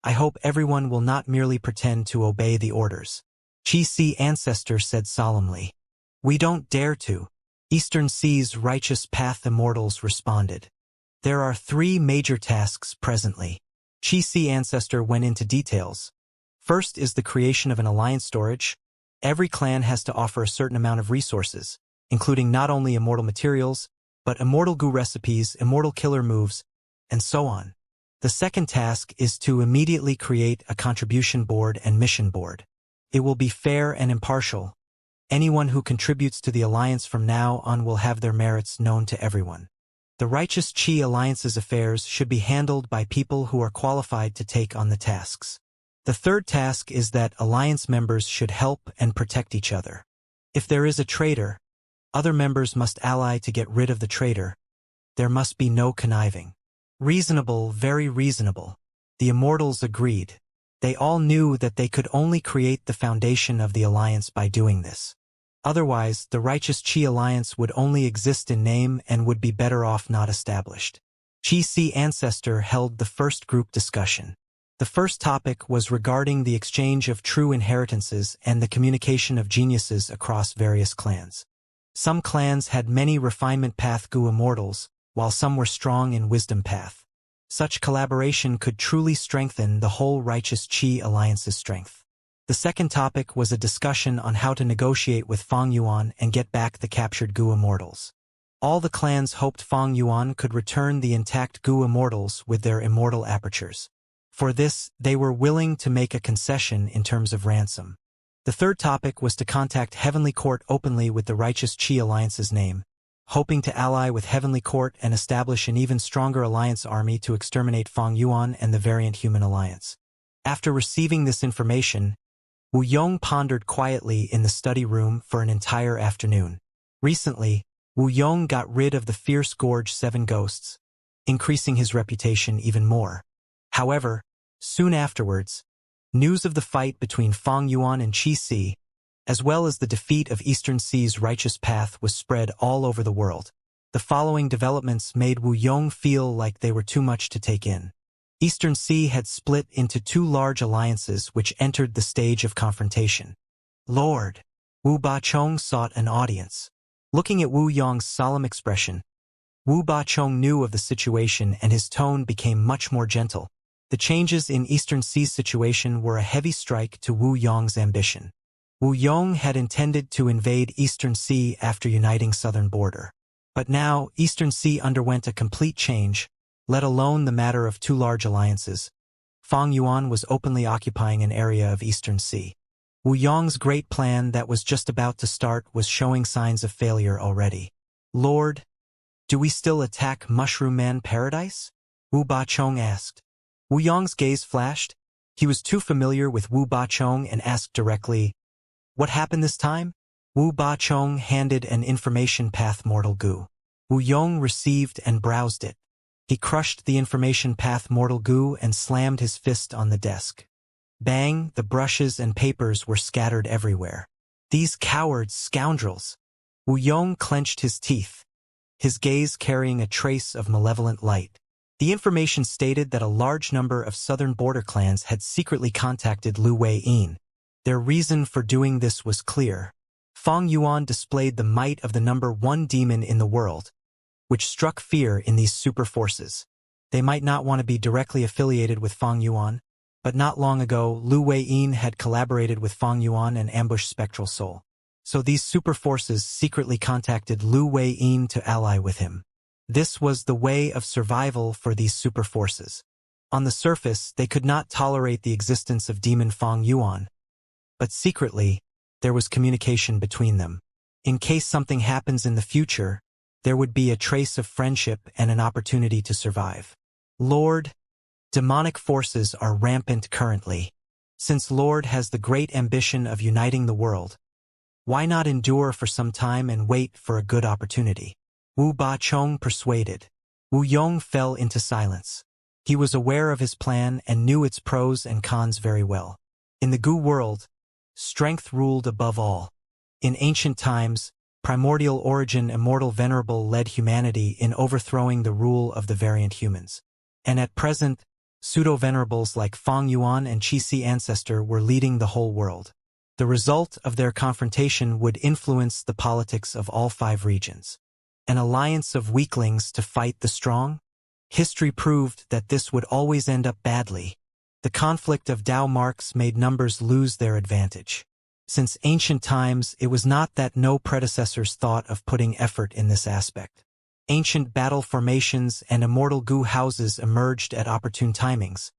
Speaker 1: I hope everyone will not merely pretend to obey the orders. Qi Si Ancestor said solemnly. We don't dare to. Eastern Sea's righteous path immortals responded. There are 3 major tasks presently. Qi Si Ancestor went into details. First is the creation of an alliance storage. Every clan has to offer a certain amount of resources, including not only immortal materials, but immortal goo recipes, immortal killer moves, and so on. The second task is to immediately create a contribution board and mission board. It will be fair and impartial. Anyone who contributes to the alliance from now on will have their merits known to everyone. The righteous Qi Alliance's affairs should be handled by people who are qualified to take on the tasks. The third task is that alliance members should help and protect each other. If there is a traitor, other members must ally to get rid of the traitor. There must be no conniving. Reasonable, very reasonable. The immortals agreed. They all knew that they could only create the foundation of the alliance by doing this. Otherwise, the righteous Qi Alliance would only exist in name and would be better off not established. Qi Si Ancestor held the first group discussion. The first topic was regarding the exchange of true inheritances and the communication of geniuses across various clans. Some clans had many refinement path Gu Immortals, while some were strong in wisdom path. Such collaboration could truly strengthen the whole righteous Qi Alliance's strength. The second topic was a discussion on how to negotiate with Fang Yuan and get back the captured Gu Immortals. All the clans hoped Fang Yuan could return the intact Gu Immortals with their immortal apertures. For this, they were willing to make a concession in terms of ransom. The third topic was to contact Heavenly Court openly with the righteous Qi Alliance's name, hoping to ally with Heavenly Court and establish an even stronger alliance army to exterminate Fang Yuan and the Variant Human Alliance. After receiving this information, Wu Yong pondered quietly in the study room for an entire afternoon. Recently, Wu Yong got rid of the fierce Gorge 7 ghosts, increasing his reputation even more. However, soon afterwards, news of the fight between Fang Yuan and Qi Si, as well as the defeat of Eastern Sea's righteous path, was spread all over the world. The following developments made Wu Yong feel like they were too much to take in. Eastern Sea had split into two large alliances which entered the stage of confrontation. Lord! Wu Bachong sought an audience. Looking at Wu Yong's solemn expression, Wu Bachong knew of the situation and his tone became much more gentle. The changes in Eastern Sea's situation were a heavy strike to Wu Yong's ambition. Wu Yong had intended to invade Eastern Sea after uniting southern border. But now, Eastern Sea underwent a complete change, let alone the matter of two large alliances. Fang Yuan was openly occupying an area of Eastern Sea. Wu Yong's great plan that was just about to start was showing signs of failure already. Lord, do we still attack Mushroom Man Paradise? Wu Bachong asked. Wu Yong's gaze flashed. He was too familiar with Wu Bachong and asked directly, "What happened this time?" Wu Bachong handed an information path mortal goo. Wu Yong received and browsed it. He crushed the information path mortal goo and slammed his fist on the desk. Bang, the brushes and papers were scattered everywhere. These cowards, scoundrels! Wu Yong clenched his teeth, his gaze carrying a trace of malevolent light. The information stated that a large number of southern border clans had secretly contacted Lu Wei-yin. Their reason for doing this was clear. Fang Yuan displayed the might of the number one demon in the world, which struck fear in these super forces. They might not want to be directly affiliated with Fang Yuan, but not long ago, Lu Wei-yin had collaborated with Fang Yuan and ambushed Spectral Soul. So these super forces secretly contacted Lu Wei-yin to ally with him. This was the way of survival for these super forces. On the surface, they could not tolerate the existence of demon Fang Yuan, but secretly, there was communication between them. In case something happens in the future, there would be a trace of friendship and an opportunity to survive. Lord, demonic forces are rampant currently. Since Lord has the great ambition of uniting the world, why not endure for some time and wait for a good opportunity? Wu Bachong persuaded. Wu Yong fell into silence. He was aware of his plan and knew its pros and cons very well. In the Gu world, strength ruled above all. In ancient times, primordial origin Immortal Venerable led humanity in overthrowing the rule of the variant humans. And at present, pseudo-venerables like Fang Yuan and Qi Ancestor were leading the whole world. The result of their confrontation would influence the politics of all 5 regions. An alliance of weaklings to fight the strong? History proved that this would always end up badly. The conflict of Dao marks made numbers lose their advantage. Since ancient times, it was not that no predecessors thought of putting effort in this aspect. Ancient battle formations and immortal Gu houses emerged at opportune timings.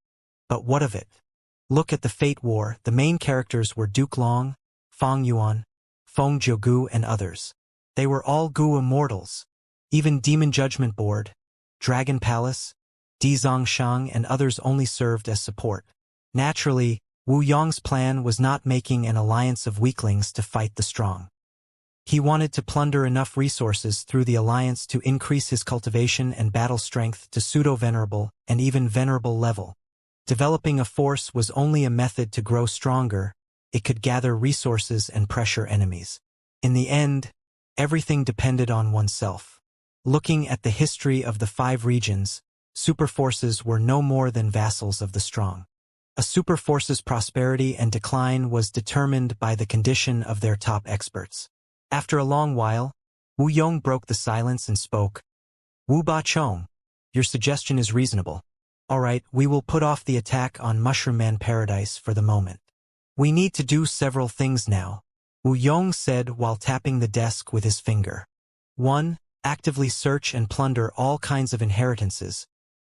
Speaker 1: But what of it? Look at the Fate War. The main characters were Duke Long, Fang Yuan, Feng Jiugu, and others. They were all Gu immortals. Even Demon Judgment Board, Dragon Palace, Di Zongshang, and others only served as support. Naturally, Wu Yong's plan was not making an alliance of weaklings to fight the strong. He wanted to plunder enough resources through the alliance to increase his cultivation and battle strength to pseudo-venerable and even venerable level. Developing a force was only a method to grow stronger. It could gather resources and pressure enemies. In the end, everything depended on oneself. Looking at the history of the 5 regions, superforces were no more than vassals of the strong. A superforce's prosperity and decline was determined by the condition of their top experts. After a long while, Wu Yong broke the silence and spoke. Wu Bachong, your suggestion is reasonable. All right, we will put off the attack on Mushroom Man Paradise for the moment. We need to do several things now, Wu Yong said while tapping the desk with his finger. 1. Actively search and plunder all kinds of inheritances.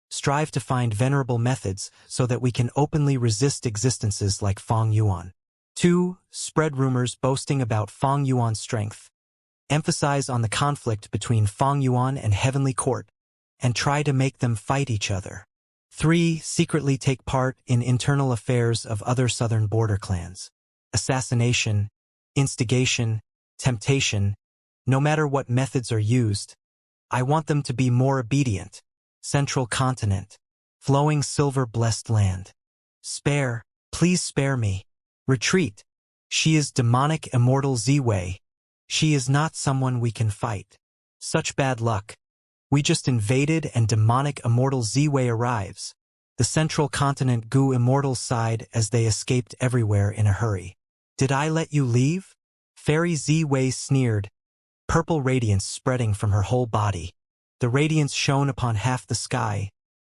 Speaker 1: Strive to find venerable methods so that we can openly resist existences like Fang Yuan. 2. Spread rumors boasting about Fang Yuan's strength. Emphasize on the conflict between Fang Yuan and Heavenly Court, and try to make them fight each other. 3. Secretly take part in internal affairs of other southern border clans. Assassination, instigation, temptation, no matter what methods are used, I want them to be more obedient. Central continent, flowing silver-blessed land. Spare, please spare me. Retreat. She is demonic immortal Ziwei. She is not someone we can fight. Such bad luck. We just invaded and demonic Immortal Z-Way arrives. The central continent Gu Immortals sighed as they escaped everywhere in a hurry. Did I let you leave? Fairy Z-Way sneered, purple radiance spreading from her whole body. The radiance shone upon half the sky.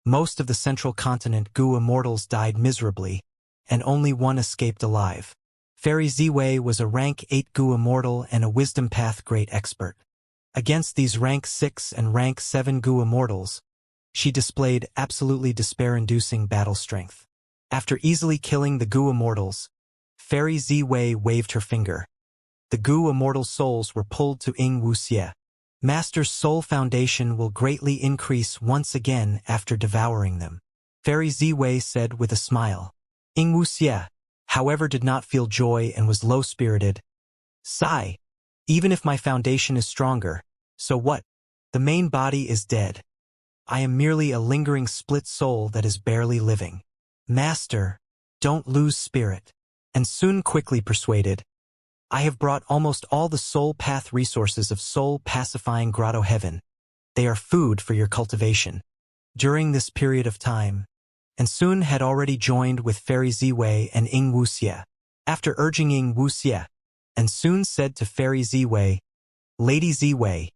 Speaker 1: Most of the central continent Gu Immortals died miserably, and only one escaped alive. Fairy Z-Way was a rank 8 Gu Immortal and a Wisdom Path Great Expert. Against these rank 6 and rank 7 Gu Immortals, she displayed absolutely despair-inducing battle strength. After easily killing the Gu Immortals, Fairy Z-Way waved her finger. The Gu Immortal souls were pulled to Ing Wuxie. Master's soul foundation will greatly increase once again after devouring them, Fairy Z-Way said with a smile. Ing Wuxie, however, did not feel joy and was low-spirited. Sigh. Even if my foundation is stronger, so what? The main body is dead. I am merely a lingering split soul that is barely living. Master, don't lose spirit. And soon quickly persuaded. I have brought almost all the soul path resources of soul-pacifying Grotto Heaven. They are food for your cultivation. During this period of time, and soon had already joined with Fairy Z-Way and Ing Wuxie. After urging Ing Wuxie, and soon said to Fairy Z-Way, Lady Z-Way,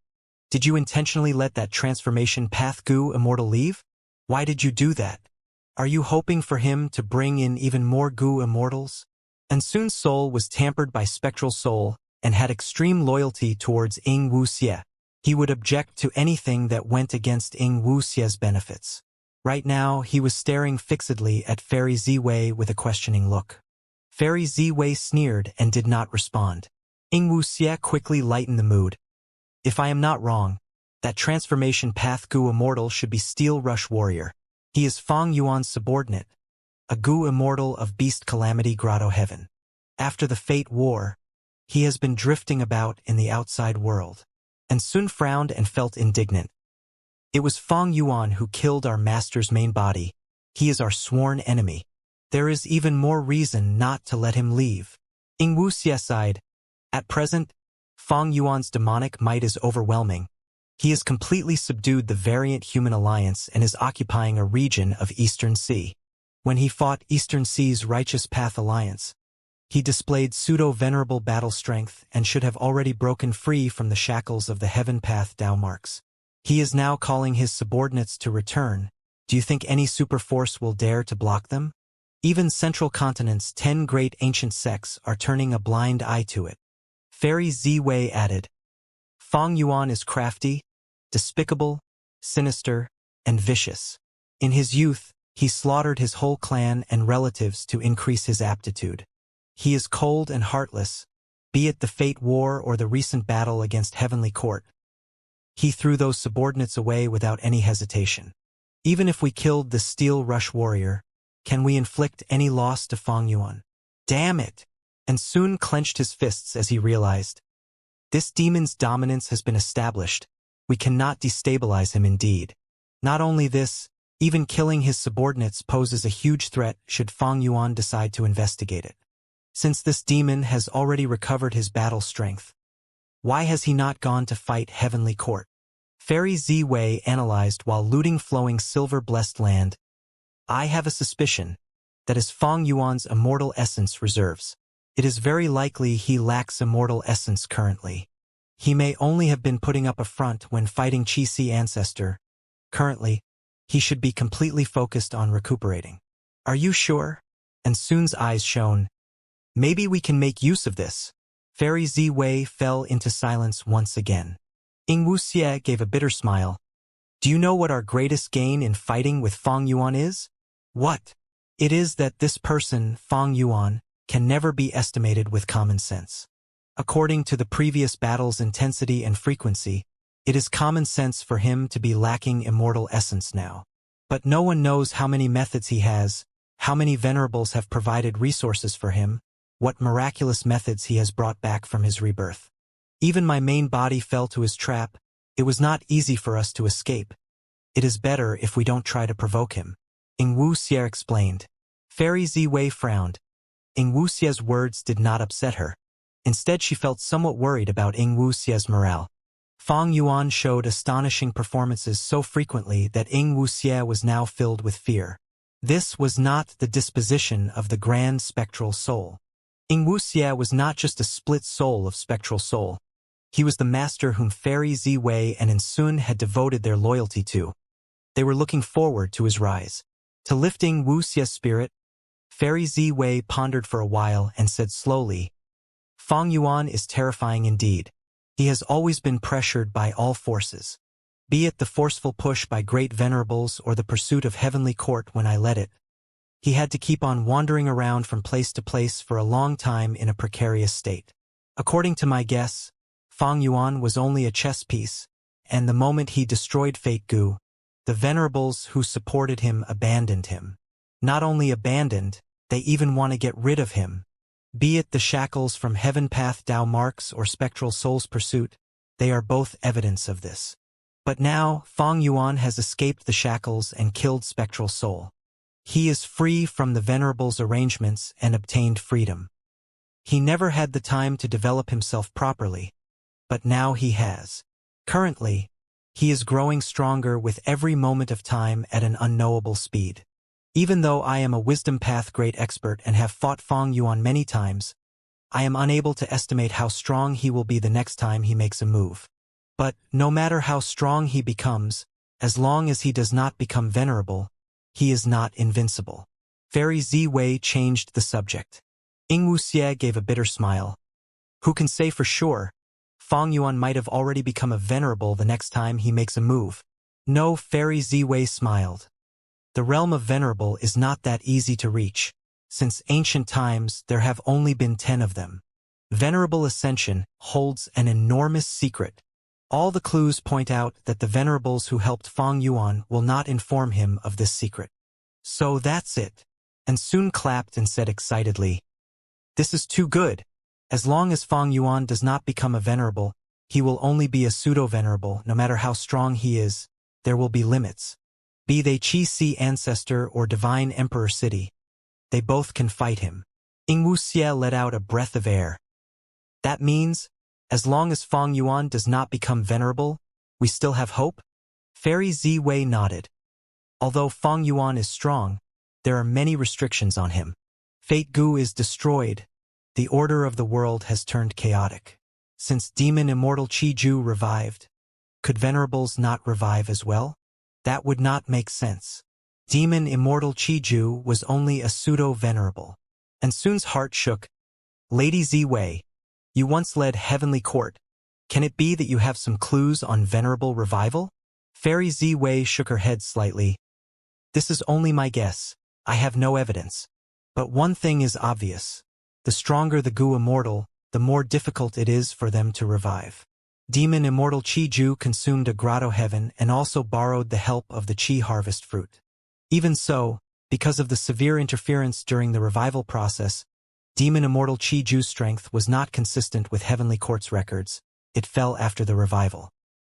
Speaker 1: did you intentionally let that transformation path Gu Immortal leave? Why did you do that? Are you hoping for him to bring in even more Gu Immortals? And soon's soul was tampered by spectral soul and had extreme loyalty towards Ing Wuxie. He would object to anything that went against Ing Wuxie's benefits. Right now, he was staring fixedly at Fairy Z-Way with a questioning look. Fairy Z-Way sneered and did not respond. Ing Wuxie quickly lightened the mood. If I am not wrong, that transformation path Gu Immortal should be Steel Rush Warrior. He is Fang Yuan's subordinate, a Gu Immortal of Beast Calamity Grotto Heaven. After the Fate War, he has been drifting about in the outside world. And Sun frowned and felt indignant. It was Fang Yuan who killed our master's main body. He is our sworn enemy. There is even more reason not to let him leave. Ing Wuxie sighed. At present, Fang Yuan's demonic might is overwhelming. He has completely subdued the variant human alliance and is occupying a region of Eastern Sea. When he fought Eastern Sea's Righteous Path Alliance, he displayed pseudo-venerable battle strength and should have already broken free from the shackles of the Heaven Path Dao marks. He is now calling his subordinates to return. Do you think any superforce will dare to block them? Even Central Continent's 10 great ancient sects are turning a blind eye to it. Fairy Z-Way added, Fang Yuan is crafty, despicable, sinister, and vicious. In his youth, he slaughtered his whole clan and relatives to increase his aptitude. He is cold and heartless, be it the Fate War or the recent battle against Heavenly Court. He threw those subordinates away without any hesitation. Even if we killed the Steel Rush Warrior, can we inflict any loss to Fang Yuan? Damn it! And soon clenched his fists as he realized. This demon's dominance has been established. We cannot destabilize him indeed. Not only this, even killing his subordinates poses a huge threat should Fang Yuan decide to investigate it. Since this demon has already recovered his battle strength, why has he not gone to fight Heavenly Court? Fairy Z-Way analyzed while looting flowing silver-blessed land. I have a suspicion that is Fang Yuan's immortal essence reserves. It is very likely he lacks immortal essence currently. He may only have been putting up a front when fighting Qi-Si Ancestor. Currently, he should be completely focused on recuperating. Are you sure? And Sun's eyes shone. Maybe we can make use of this. Fairy Z-Way fell into silence once again. Ing Wuxie gave a bitter smile. Do you know what our greatest gain in fighting with Fang Yuan is? What? It is that this person, Fang Yuan, can never be estimated with common sense. According to the previous battle's intensity and frequency, it is common sense for him to be lacking immortal essence now. But no one knows how many methods he has, how many venerables have provided resources for him, what miraculous methods he has brought back from his rebirth. Even my main body fell to his trap. It was not easy for us to escape. It is better if we don't try to provoke him. Ing Wuxie explained. Fairy Z-Way frowned. Ing Wuxie's words did not upset her. Instead, she felt somewhat worried about Ing Wuxie's morale. Fang Yuan showed astonishing performances so frequently that Ying Wuxie was now filled with fear. This was not the disposition of the grand spectral soul. Ying Wuxie was not just a split soul of spectral soul. He was the master whom Fairy Ziwei and Insun had devoted their loyalty to. They were looking forward to his rise. To lifting Wuxie's spirit, Fairy Ziwei pondered for a while and said slowly, "Fang Yuan is terrifying indeed. He has always been pressured by all forces. Be it the forceful push by great venerables or the pursuit of heavenly court when I led it. He had to keep on wandering around from place to place for a long time in a precarious state. According to my guess, Fang Yuan was only a chess piece, and the moment he destroyed Fate Gu, the venerables who supported him abandoned him. Not only abandoned, they even want to get rid of him. Be it the shackles from Heaven Path Dao marks or Spectral Soul's pursuit, they are both evidence of this. But now, Fang Yuan has escaped the shackles and killed Spectral Soul. He is free from the Venerable's arrangements and obtained freedom. He never had the time to develop himself properly, but now he has. Currently, he is growing stronger with every moment of time at an unknowable speed. Even though I am a wisdom path great expert and have fought Fang Yuan many times, I am unable to estimate how strong he will be the next time he makes a move. But, no matter how strong he becomes, as long as he does not become venerable, he is not invincible." Fairy Ziwei changed the subject. Ying Wuxie gave a bitter smile. Who can say for sure? Fang Yuan might have already become a venerable the next time he makes a move. No, Fairy Ziwei smiled. The realm of venerable is not that easy to reach. Since ancient times, there have only been 10 of them. Venerable ascension holds an enormous secret. All the clues point out that the venerables who helped Fang Yuan will not inform him of this secret. So that's it. And Sun clapped and said excitedly, "This is too good. As long as Fang Yuan does not become a venerable, he will only be a pseudo-venerable. No matter how strong he is, there will be limits. Be they Qi Si ancestor or divine emperor city, they both can fight him." Ying Wuxie let out a breath of air. That means, as long as Fang Yuan does not become venerable, we still have hope? Fairy Ziwei nodded. Although Fang Yuan is strong, there are many restrictions on him. Fate Gu is destroyed. The order of the world has turned chaotic. Since demon immortal Qi Ju revived, could venerables not revive as well? That would not make sense. Demon immortal Qi Ju was only a pseudo-venerable. And Sun's heart shook. "Lady Ziwei, you once led Heavenly Court. Can it be that you have some clues on venerable revival?" Fairy Ziwei shook her head slightly. "This is only my guess. I have no evidence. But one thing is obvious. The stronger the Gu Immortal, the more difficult it is for them to revive. Demon immortal Qi Ju consumed a grotto heaven and also borrowed the help of the Qi harvest fruit. Even so, because of the severe interference during the revival process, demon immortal Qi Ju's strength was not consistent with Heavenly Court's records. It fell after the revival.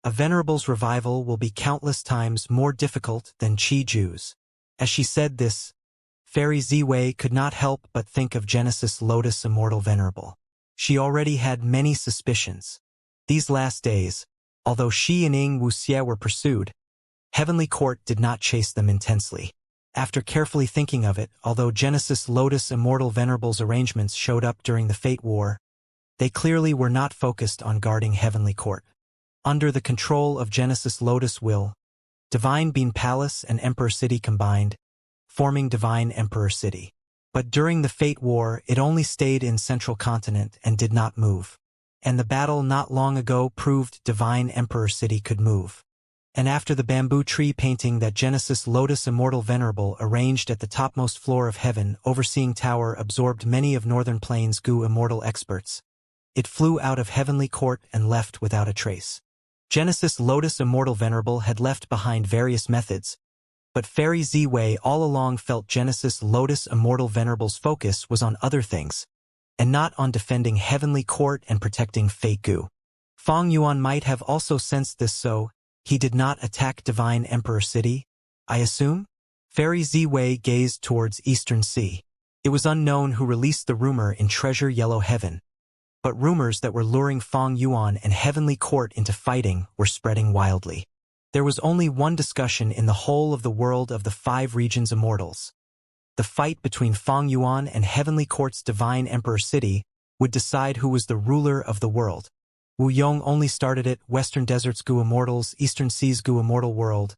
Speaker 1: A venerable's revival will be countless times more difficult than Qi Ju's." As she said this, Fairy Ziwei could not help but think of Genesis Lotus Immortal Venerable. She already had many suspicions. These last days, although she and Ying Wuxie were pursued, Heavenly Court did not chase them intensely. After carefully thinking of it, although Genesis Lotus Immortal Venerable's arrangements showed up during the Fate War, they clearly were not focused on guarding Heavenly Court. Under the control of Genesis Lotus Will, Divine Bean Palace and Emperor City combined, forming Divine Emperor City. But during the Fate War, it only stayed in Central Continent and did not move. And the battle not long ago proved Divine Emperor City could move. And after the bamboo tree painting that Genesis Lotus Immortal Venerable arranged at the topmost floor of heaven overseeing tower absorbed many of Northern Plains Gu Immortal experts, it flew out of Heavenly Court and left without a trace. Genesis Lotus Immortal Venerable had left behind various methods, but Fairy Ziwei all along felt Genesis Lotus Immortal Venerable's focus was on other things, and not on defending Heavenly Court and protecting Fate Gu. Fang Yuan might have also sensed this, so he did not attack Divine Emperor City, I assume? Fairy Ziwei gazed towards Eastern Sea. It was unknown who released the rumor in Treasure Yellow Heaven, but rumors that were luring Feng Yuan and Heavenly Court into fighting were spreading wildly. There was only one discussion in the whole of the world of the 5 regions Immortals. The fight between Feng Yuan and Heavenly Court's Divine Emperor City would decide who was the ruler of the world. Wu Yong only started it: Western Deserts Gu Immortals, Eastern Seas Gu Immortal World,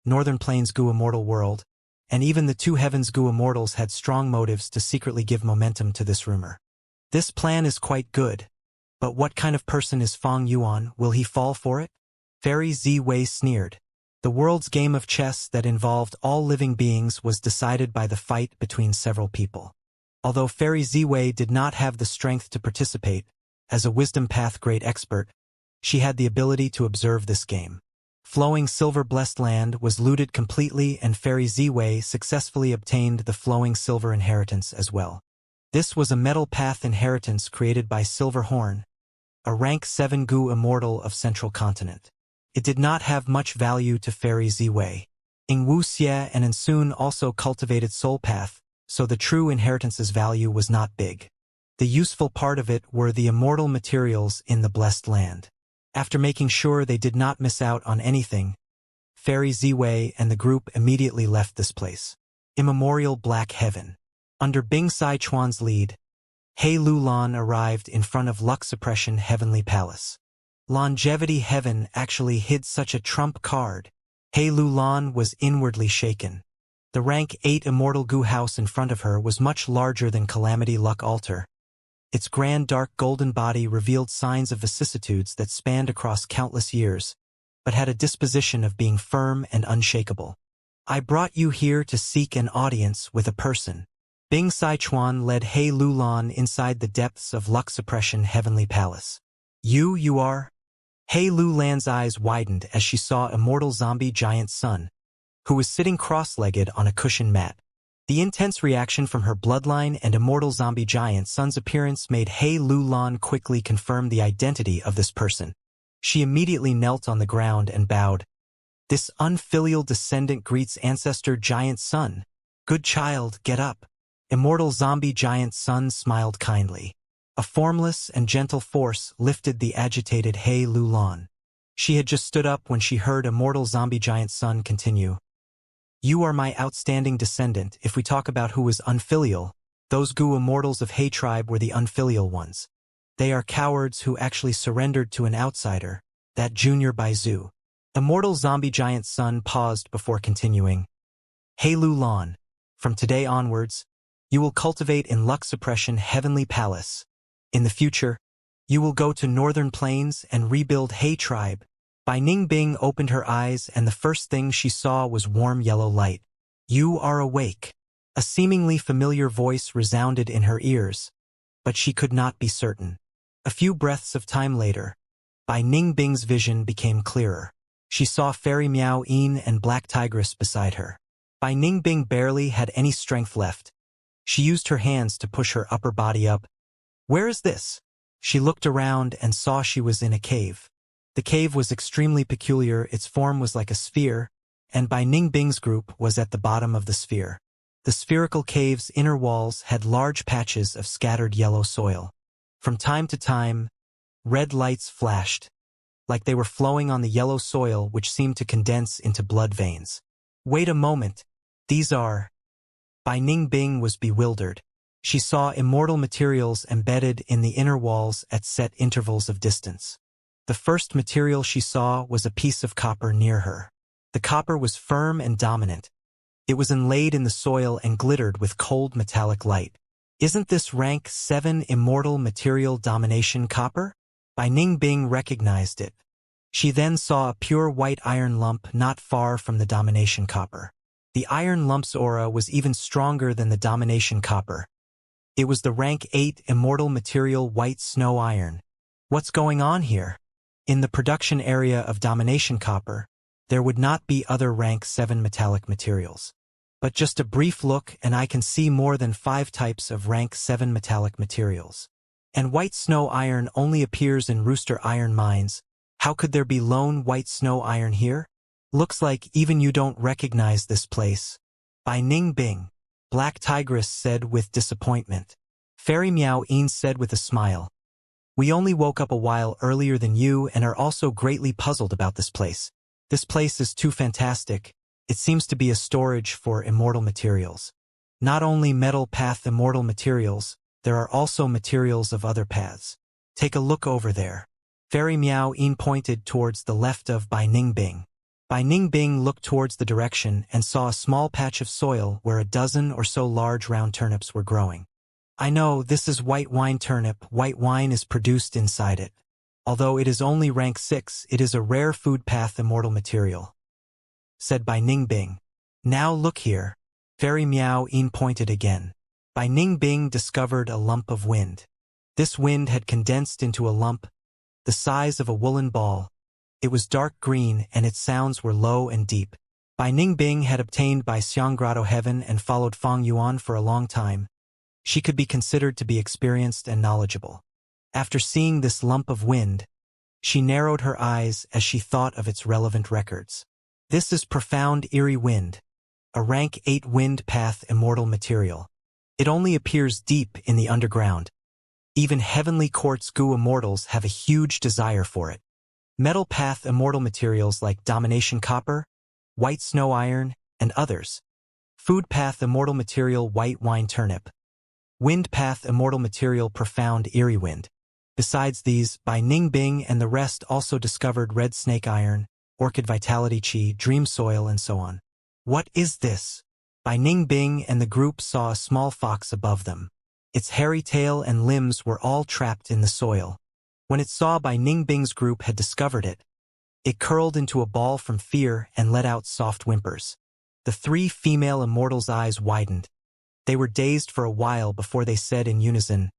Speaker 1: Northern Plains Gu Immortal World, and even the 2 Heavens Gu Immortals had strong motives to secretly give momentum to this rumor. This plan is quite good, but what kind of person is Feng Yuan? Will he fall for it? Fairy Ziwei sneered. The world's game of chess that involved all living beings was decided by the fight between several people. Although Fairy Ziwei did not have the strength to participate, as a Wisdom Path great expert, she had the ability to observe this game. Flowing Silver-blessed land was looted completely, and Fairy Ziwei successfully obtained the Flowing Silver inheritance as well. This was a Metal Path inheritance created by Silverhorn, a rank 7 Gu Immortal of Central Continent. It did not have much value to Fairy Ziwei. Ing Wu Xie and Ensun also cultivated Soul Path, so the true inheritance's value was not big. The useful part of it were the immortal materials in the Blessed Land. After making sure they did not miss out on anything, Fairy Ziwei and the group immediately left this place. Immemorial Black Heaven. Under Bing Saichuan's lead, He Lulan arrived in front of Luck Suppression Heavenly Palace. Longevity Heaven actually hid such a trump card. He Lulan was inwardly shaken. The rank 8 Immortal Gu house in front of her was much larger than Calamity Luck Altar. Its grand dark golden body revealed signs of vicissitudes that spanned across countless years, but had a disposition of being firm and unshakable. I brought you here to seek an audience with a person. Bing Saichuan led He Lulan inside the depths of Luck Suppression Heavenly Palace. You are? He Lulan's eyes widened as she saw Immortal Zombie Giant Sun, who was sitting cross-legged on a cushioned mat. The intense reaction from her bloodline and Immortal Zombie Giant Sun's appearance made He Lulan quickly confirm the identity of this person. She immediately knelt on the ground and bowed. This unfilial descendant greets ancestor Giant Sun. Good child, get up. Immortal Zombie Giant Sun smiled kindly. A formless and gentle force lifted the agitated He Lulan. She had just stood up when she heard Immortal Zombie Giant Sun continue. You are my outstanding descendant. If we talk about who was unfilial, those Gu Immortals of He tribe were the unfilial ones. They are cowards who actually surrendered to an outsider, that Junior Baizu. Immortal Zombie Giant Sun paused before continuing. He Lulan, from today onwards, you will cultivate in Luck Suppression Heavenly Palace. In the future, you will go to Northern Plains and rebuild He tribe. Bai Ningbing opened her eyes, and the first thing she saw was warm yellow light. You are awake. A seemingly familiar voice resounded in her ears, but she could not be certain. A few breaths of time later, Bai Ningbing's vision became clearer. She saw Fairy Miao Yin and Black Tigress beside her. Bai Ningbing barely had any strength left. She used her hands to push her upper body up. Where is this? She looked around and saw she was in a cave. The cave was extremely peculiar. Its form was like a sphere, and Bai Ningbing's group was at the bottom of the sphere. The spherical cave's inner walls had large patches of scattered yellow soil. From time to time, red lights flashed, like they were flowing on the yellow soil, which seemed to condense into blood veins. Wait a moment. These are... Bai Ningbing was bewildered. She saw immortal materials embedded in the inner walls at set intervals of distance. The first material she saw was a piece of copper near her. The copper was firm and dominant. It was inlaid in the soil and glittered with cold metallic light. Isn't this rank 7 immortal material domination copper? Bai Ningbing recognized it. She then saw a pure white iron lump not far from the domination copper. The iron lump's aura was even stronger than the domination copper. It was the rank 8 immortal material white snow iron. What's going on here? In the production area of domination copper, there would not be other rank 7 metallic materials. But just a brief look and I can see more than 5 types of rank 7 metallic materials. And white snow iron only appears in rooster iron mines. How could there be lone white snow iron here? Looks like even you don't recognize this place. Bai Ningbing, Black Tigress said with disappointment. Fairy Miao Yin said with a smile. We only woke up a while earlier than you and are also greatly puzzled about this place. This place is too fantastic. It seems to be a storage for immortal materials. Not only metal path immortal materials, there are also materials of other paths. Take a look over there. Fairy Miao Yin pointed towards the left of Bai Ningbing. Bai Ningbing looked towards the direction and saw a small patch of soil where a dozen or so large round turnips were growing. I know, this is white wine turnip. White wine is produced inside it. Although it is only rank 6, it is a rare food path immortal material, said Bai Ningbing. Now look here. Fairy Miao Yin pointed again. Bai Ningbing discovered a lump of wind. This wind had condensed into a lump, the size of a woolen ball. It was dark green and its sounds were low and deep. Bai Ningbing had obtained by Xianggrado Heaven and followed Feng Yuan for a long time. She could be considered to be experienced and knowledgeable. After seeing this lump of wind, she narrowed her eyes as she thought of its relevant records. This is profound eerie wind, a rank 8 wind path immortal material. It only appears deep in the underground. Even heavenly quartz goo immortals have a huge desire for it. Metal path immortal materials like domination copper, white snow iron, and others. Food path immortal material white wine turnip. Wind path immortal material profound eerie wind. Besides these, Bai Ningbing and the rest also discovered red snake iron, orchid vitality chi, dream soil, and so on. What is this? Bai Ningbing and the group saw a small fox above them. Its hairy tail and limbs were all trapped in the soil. When it saw Bai Ningbing's group had discovered it, it curled into a ball from fear and let out soft whimpers. The 3 female immortals' eyes widened. They were dazed for a while before they said in unison,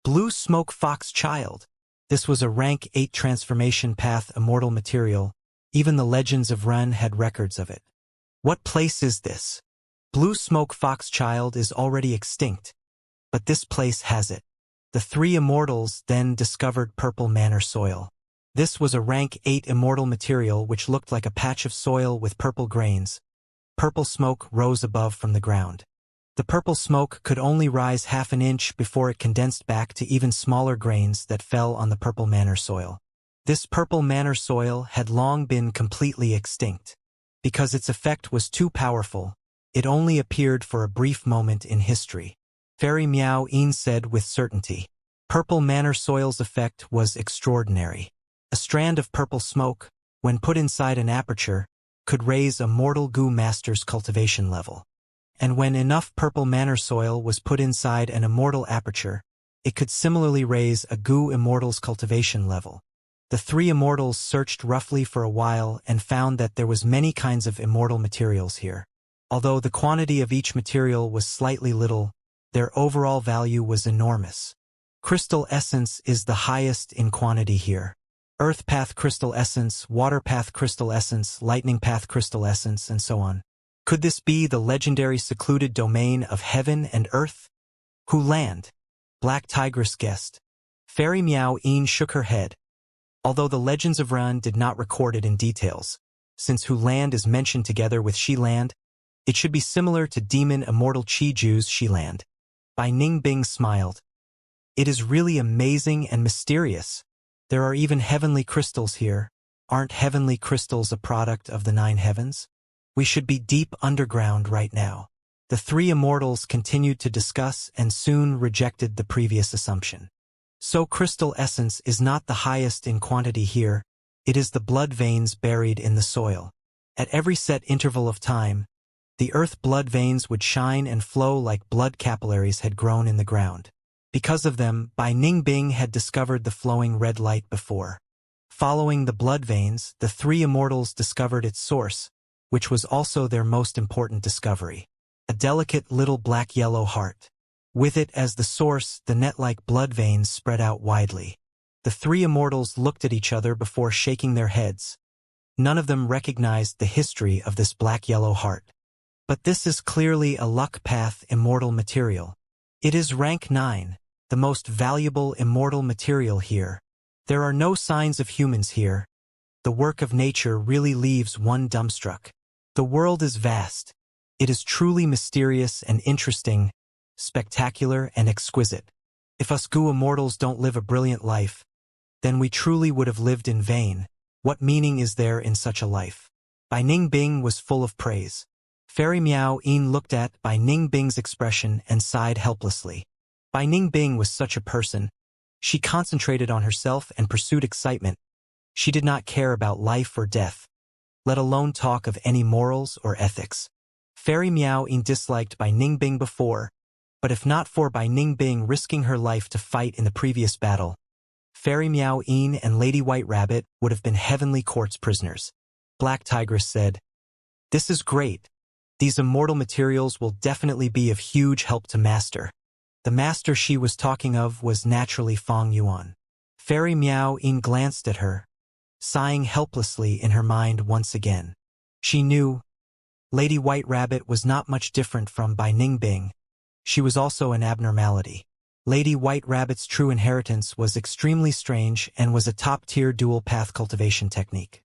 Speaker 1: "Blue smoke fox child." This was a rank 8 transformation path immortal material. Even the legends of Ren had records of it. What place is this? Blue smoke fox child is already extinct, but this place has it. The 3 immortals then discovered purple manor soil. This was a rank 8 immortal material which looked like a patch of soil with purple grains. Purple smoke rose above from the ground. The purple smoke could only rise half an inch before it condensed back to even smaller grains that fell on the purple manor soil. This purple manor soil had long been completely extinct. Because its effect was too powerful, it only appeared for a brief moment in history. Fairy Miao Yin said with certainty. Purple manor soil's effect was extraordinary. A strand of purple smoke, when put inside an aperture, could raise a mortal goo master's cultivation level. And when enough purple manor soil was put inside an immortal aperture, it could similarly raise a goo immortal's cultivation level. The 3 immortals searched roughly for a while and found that there was many kinds of immortal materials here. Although the quantity of each material was slightly little, their overall value was enormous. Crystal essence is the highest in quantity here. Earth path crystal essence, water path crystal essence, lightning path crystal essence, and so on. Could this be the legendary secluded domain of heaven and earth? Who land? Black Tigress guessed. Fairy Miao Yin shook her head. Although the legends of Ren did not record it in details, since Hu Land is mentioned together with Shi Land, it should be similar to demon immortal Chi Ju's Shi Land. Bai Ningbing smiled. It is really amazing and mysterious. There are even heavenly crystals here. Aren't heavenly crystals a product of the 9 heavens? We should be deep underground right now. The 3 immortals continued to discuss and soon rejected the previous assumption. So crystal essence is not the highest in quantity here, it is the blood veins buried in the soil. At every set interval of time, the earth blood veins would shine and flow like blood capillaries had grown in the ground. Because of them, Bai Ningbing had discovered the flowing red light before. Following the blood veins, the 3 immortals discovered its source, which was also their most important discovery. A delicate little black-yellow heart. With it as the source, the net-like blood veins spread out widely. The 3 immortals looked at each other before shaking their heads. None of them recognized the history of this black-yellow heart. But this is clearly a luck path immortal material. It is rank 9, the most valuable immortal material here. There are no signs of humans here. The work of nature really leaves one dumbstruck. The world is vast. It is truly mysterious and interesting, spectacular and exquisite. If us Gu immortals don't live a brilliant life, then we truly would have lived in vain. What meaning is there in such a life? Bai Ningbing was full of praise. Fairy Miao Yin looked at Bai Ningbing's expression and sighed helplessly. Bai Ningbing was such a person. She concentrated on herself and pursued excitement. She did not care about life or death, let alone talk of any morals or ethics. Fairy Miao Yin disliked Bai Ningbing before, but if not for Bai Ningbing risking her life to fight in the previous battle, Fairy Miao Yin and Lady White Rabbit would have been Heavenly Court's prisoners. Black Tigress said, "This is great. These immortal materials will definitely be of huge help to Master." The master she was talking of was naturally Fang Yuan. Fairy Miao Yin glanced at her, sighing helplessly in her mind once again. She knew Lady White Rabbit was not much different from Bai Ningbing. She was also an abnormality. Lady White Rabbit's true inheritance was extremely strange and was a top-tier dual-path cultivation technique.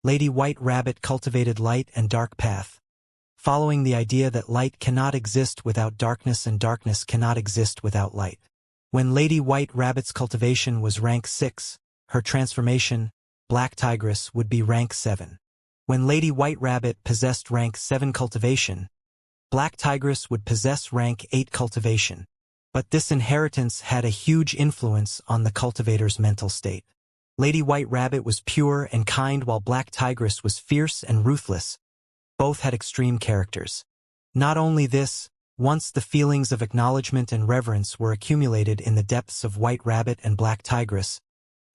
Speaker 1: Lady White Rabbit cultivated light and dark path, following the idea that light cannot exist without darkness and darkness cannot exist without light. When Lady White Rabbit's cultivation was rank 6, her transformation, Black Tigress, would be rank 7. When Lady White Rabbit possessed rank 7 cultivation, Black Tigress would possess rank 8 cultivation. But this inheritance had a huge influence on the cultivator's mental state. Lady White Rabbit was pure and kind while Black Tigress was fierce and ruthless. Both had extreme characters. Not only this, once the feelings of acknowledgement and reverence were accumulated in the depths of White Rabbit and Black Tigress,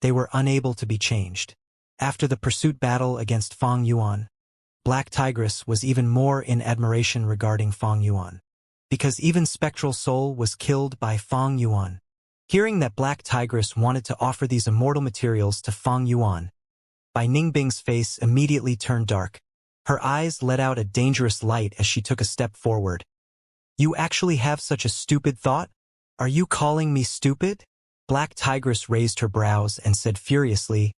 Speaker 1: they were unable to be changed. After the pursuit battle against Fang Yuan, Black Tigress was even more in admiration regarding Fang Yuan, because even Spectral Soul was killed by Fang Yuan. Hearing that Black Tigress wanted to offer these immortal materials to Fang Yuan, Bai Ningbing's face immediately turned dark. Her eyes let out a dangerous light as she took a step forward. "You actually have such a stupid thought? Are you calling me stupid?" Black Tigress raised her brows and said furiously,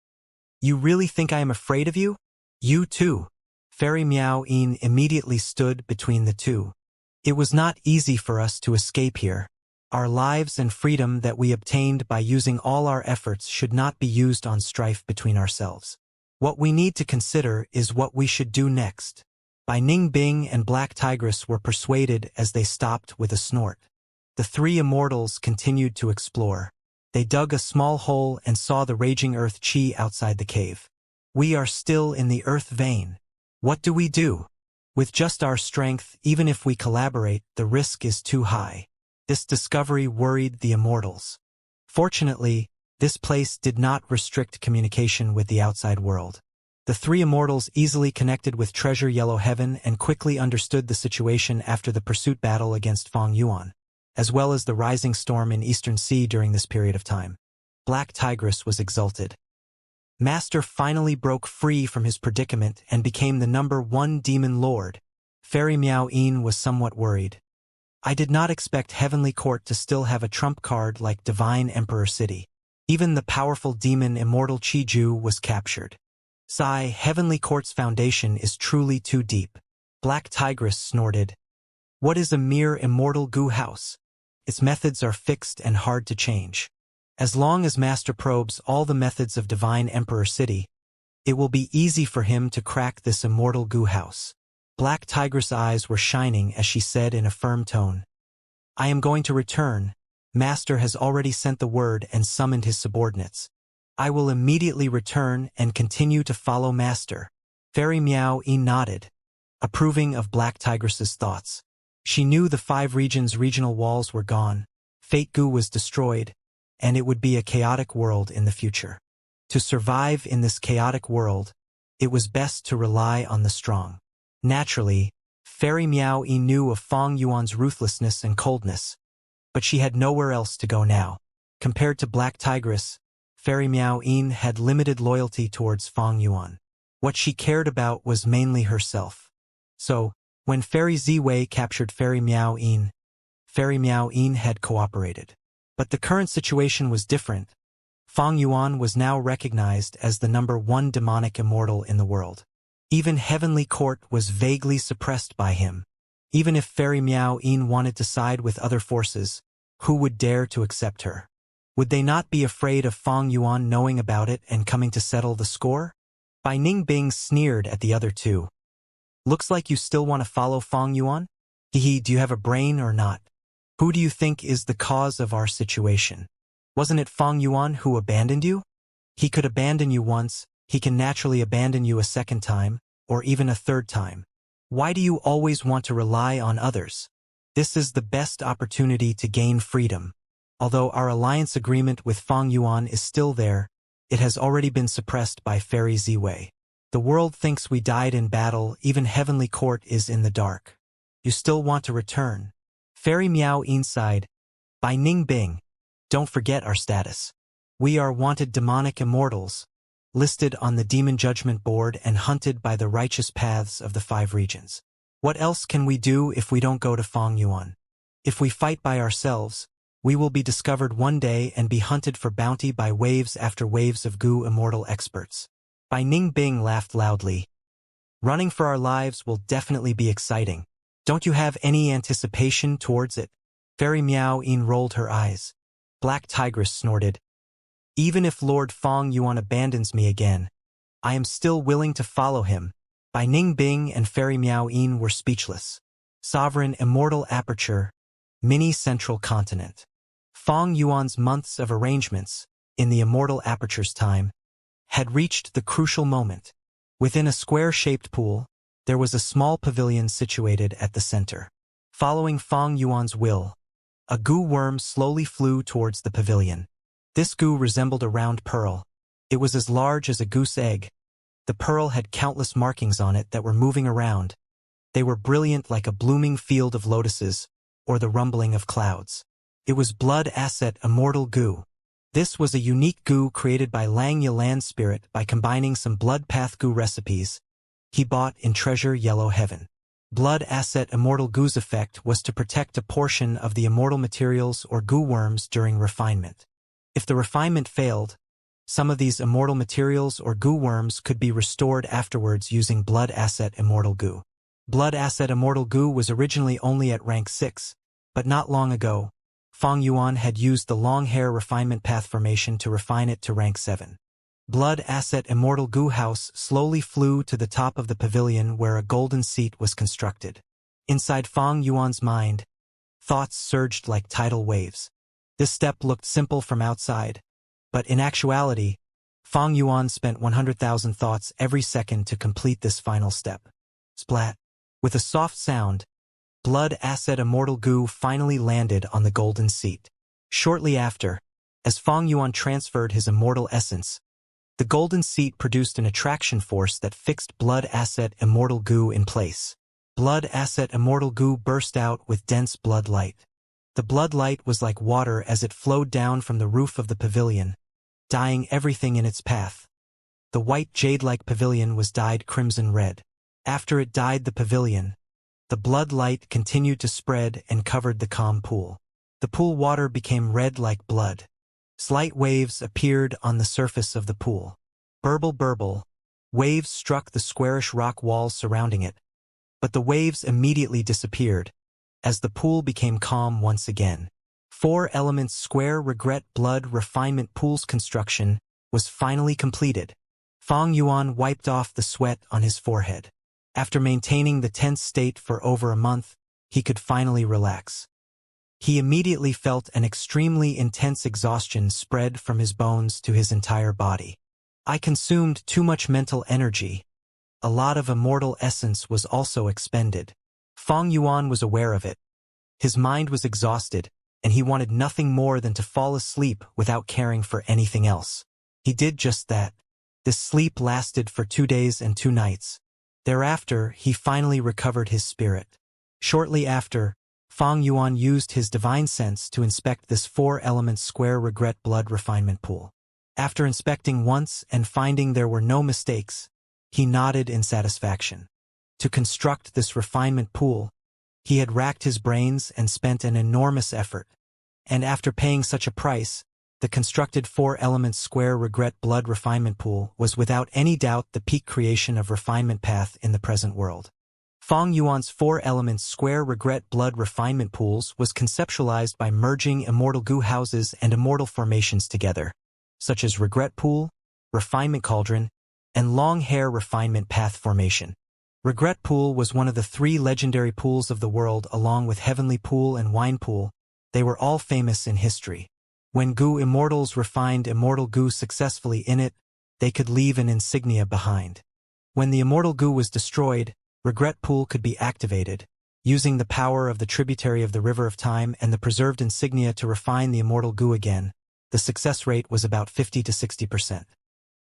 Speaker 1: "You really think I am afraid of you? You too." Fairy Miao Yin immediately stood between the two. "It was not easy for us to escape here. Our lives and freedom that we obtained by using all our efforts should not be used on strife between ourselves. What we need to consider is what we should do next." Bai Ningbing and Black Tigress were persuaded as they stopped with a snort. The three immortals continued to explore. They dug a small hole and saw the raging earth chi outside the cave. "We are still in the earth vein. What do we do? With just our strength, even if we collaborate, the risk is too high." This discovery worried the immortals. Fortunately, this place did not restrict communication with the outside world. The three immortals easily connected with Treasure Yellow Heaven and quickly understood the situation after the pursuit battle against Fang Yuan, as well as the rising storm in Eastern Sea during this period of time. Black Tigress was exulted. Master finally broke free from his predicament and became the #1 demon lord. Fairy Miao Yin was somewhat worried. "I did not expect Heavenly Court to still have a trump card like Divine Emperor City. Even the powerful demon Immortal Chiju was captured. Heavenly Court's foundation is truly too deep." Black Tigress snorted. "What is a mere immortal Gu house? Its methods are fixed and hard to change. As long as Master probes all the methods of Divine Emperor City, it will be easy for him to crack this immortal Gu house." Black Tigress' eyes were shining as she said in a firm tone, "I am going to return. Master has already sent the word and summoned his subordinates. I will immediately return and continue to follow Master." Fairy Miao Yin nodded, approving of Black Tigress's thoughts. She knew the 5 regions' regional walls were gone, Fate Gu was destroyed, and it would be a chaotic world in the future. To survive in this chaotic world, it was best to rely on the strong. Naturally, Fairy Miao Yin knew of Fang Yuan's ruthlessness and coldness, but she had nowhere else to go now. Compared to Black Tigress, Fairy Miao Yin had limited loyalty towards Fang Yuan. What she cared about was mainly herself. So, when Fairy Ziwei captured Fairy Miao Yin had cooperated. But the current situation was different. Fang Yuan was now recognized as the #1 demonic immortal in the world. Even Heavenly Court was vaguely suppressed by him. Even if Fairy Miao Yin wanted to side with other forces, who would dare to accept her? Would they not be afraid of Fang Yuan knowing about it and coming to settle the score? Bai Ningbing sneered at the other two. Looks like you still want to follow Fang Yuan? Hehe, do you have a brain or not? Who do you think is the cause of our situation? Wasn't it Fang Yuan who abandoned you? He could abandon you once, he can naturally abandon you a second time, or even a third time. Why do you always want to rely on others? This is the best opportunity to gain freedom. Although our alliance agreement with Fang Yuan is still there, it has already been suppressed by Fairy Ziwei. The world thinks we died in battle, even Heavenly Court is in the dark. You still want to return? Fairy Miao inside. By Ningbing. Don't forget our status. We are wanted demonic immortals, listed on the Demon Judgment Board and hunted by the righteous paths of the 5 regions. What else can we do if we don't go to Fang Yuan? If we fight by ourselves, we will be discovered one day and be hunted for bounty by waves after waves of Gu immortal experts. Bai Ningbing laughed loudly. Running for our lives will definitely be exciting. Don't you have any anticipation towards it? Fairy Miao Yin rolled her eyes. Black Tigress snorted. Even if Lord Fang Yuan abandons me again, I am still willing to follow him. Bai Ningbing and Fairy Miao Yin were speechless. Sovereign Immortal Aperture, Mini Central Continent. Fang Yuan's months of arrangements, in the Immortal Aperture's time, had reached the crucial moment. Within a square-shaped pool, there was a small pavilion situated at the center. Following Fang Yuan's will, a Gu worm slowly flew towards the pavilion. This Gu resembled a round pearl. It was as large as a goose egg. The pearl had countless markings on it that were moving around. They were brilliant like a blooming field of lotuses, or the rumbling of clouds. It was Blood Asset Immortal Gu. This was a unique Gu created by Lang Ye Land Spirit by combining some Blood Path Gu recipes he bought in Treasure Yellow Heaven. Blood Asset Immortal Gu's effect was to protect a portion of the immortal materials or Gu worms during refinement. If the refinement failed, some of these immortal materials or Gu worms could be restored afterwards using Blood Asset Immortal Gu. Blood Asset Immortal Gu was originally only at rank 6, but not long ago, Fang Yuan had used the long hair refinement path formation to refine it to rank 7. Blood Asset Immortal Gu House slowly flew to the top of the pavilion where a golden seat was constructed. Inside Fang Yuan's mind, thoughts surged like tidal waves. This step looked simple from outside, but in actuality, Fang Yuan spent 100,000 thoughts every second to complete this final step. Splat. With a soft sound, Blood Asset Immortal Gu finally landed on the golden seat. Shortly after, as Fang Yuan transferred his immortal essence, the golden seat produced an attraction force that fixed Blood Asset Immortal Gu in place. Blood Asset Immortal Gu burst out with dense blood light. The blood light was like water as it flowed down from the roof of the pavilion, dyeing everything in its path. The white jade-like pavilion was dyed crimson red. After it dyed the pavilion, the blood light continued to spread and covered the calm pool. The pool water became red like blood. Slight waves appeared on the surface of the pool. Burble burble, waves struck the squarish rock walls surrounding it, but the waves immediately disappeared, as the pool became calm once again. 4 elements square regret blood refinement pool's construction was finally completed. Fang Yuan wiped off the sweat on his forehead. After maintaining the tense state for over a month, he could finally relax. He immediately felt an extremely intense exhaustion spread from his bones to his entire body. I consumed too much mental energy. A lot of immortal essence was also expended. Fang Yuan was aware of it. His mind was exhausted, and he wanted nothing more than to fall asleep without caring for anything else. He did just that. This sleep lasted for 2 days and 2 nights. Thereafter, he finally recovered his spirit. Shortly after, Fang Yuan used his divine sense to inspect this 4-element square regret blood refinement pool. After inspecting once and finding there were no mistakes, he nodded in satisfaction. To construct this refinement pool, he had racked his brains and spent an enormous effort. And after paying such a price, the constructed 4-element square regret blood refinement pool was without any doubt the peak creation of refinement path in the present world. Fong Yuan's four-element square regret blood refinement pools was conceptualized by merging immortal goo houses and immortal formations together, such as regret pool, refinement cauldron, and long hair refinement path formation. Regret pool was one of the three legendary pools of the world along with heavenly pool and wine pool. They were all famous in history. When goo immortals refined immortal goo successfully in it, they could leave an insignia behind. When the immortal goo was destroyed, regret pool could be activated, using the power of the tributary of the river of time and the preserved insignia to refine the immortal goo again. The success rate was about 50 to 60%.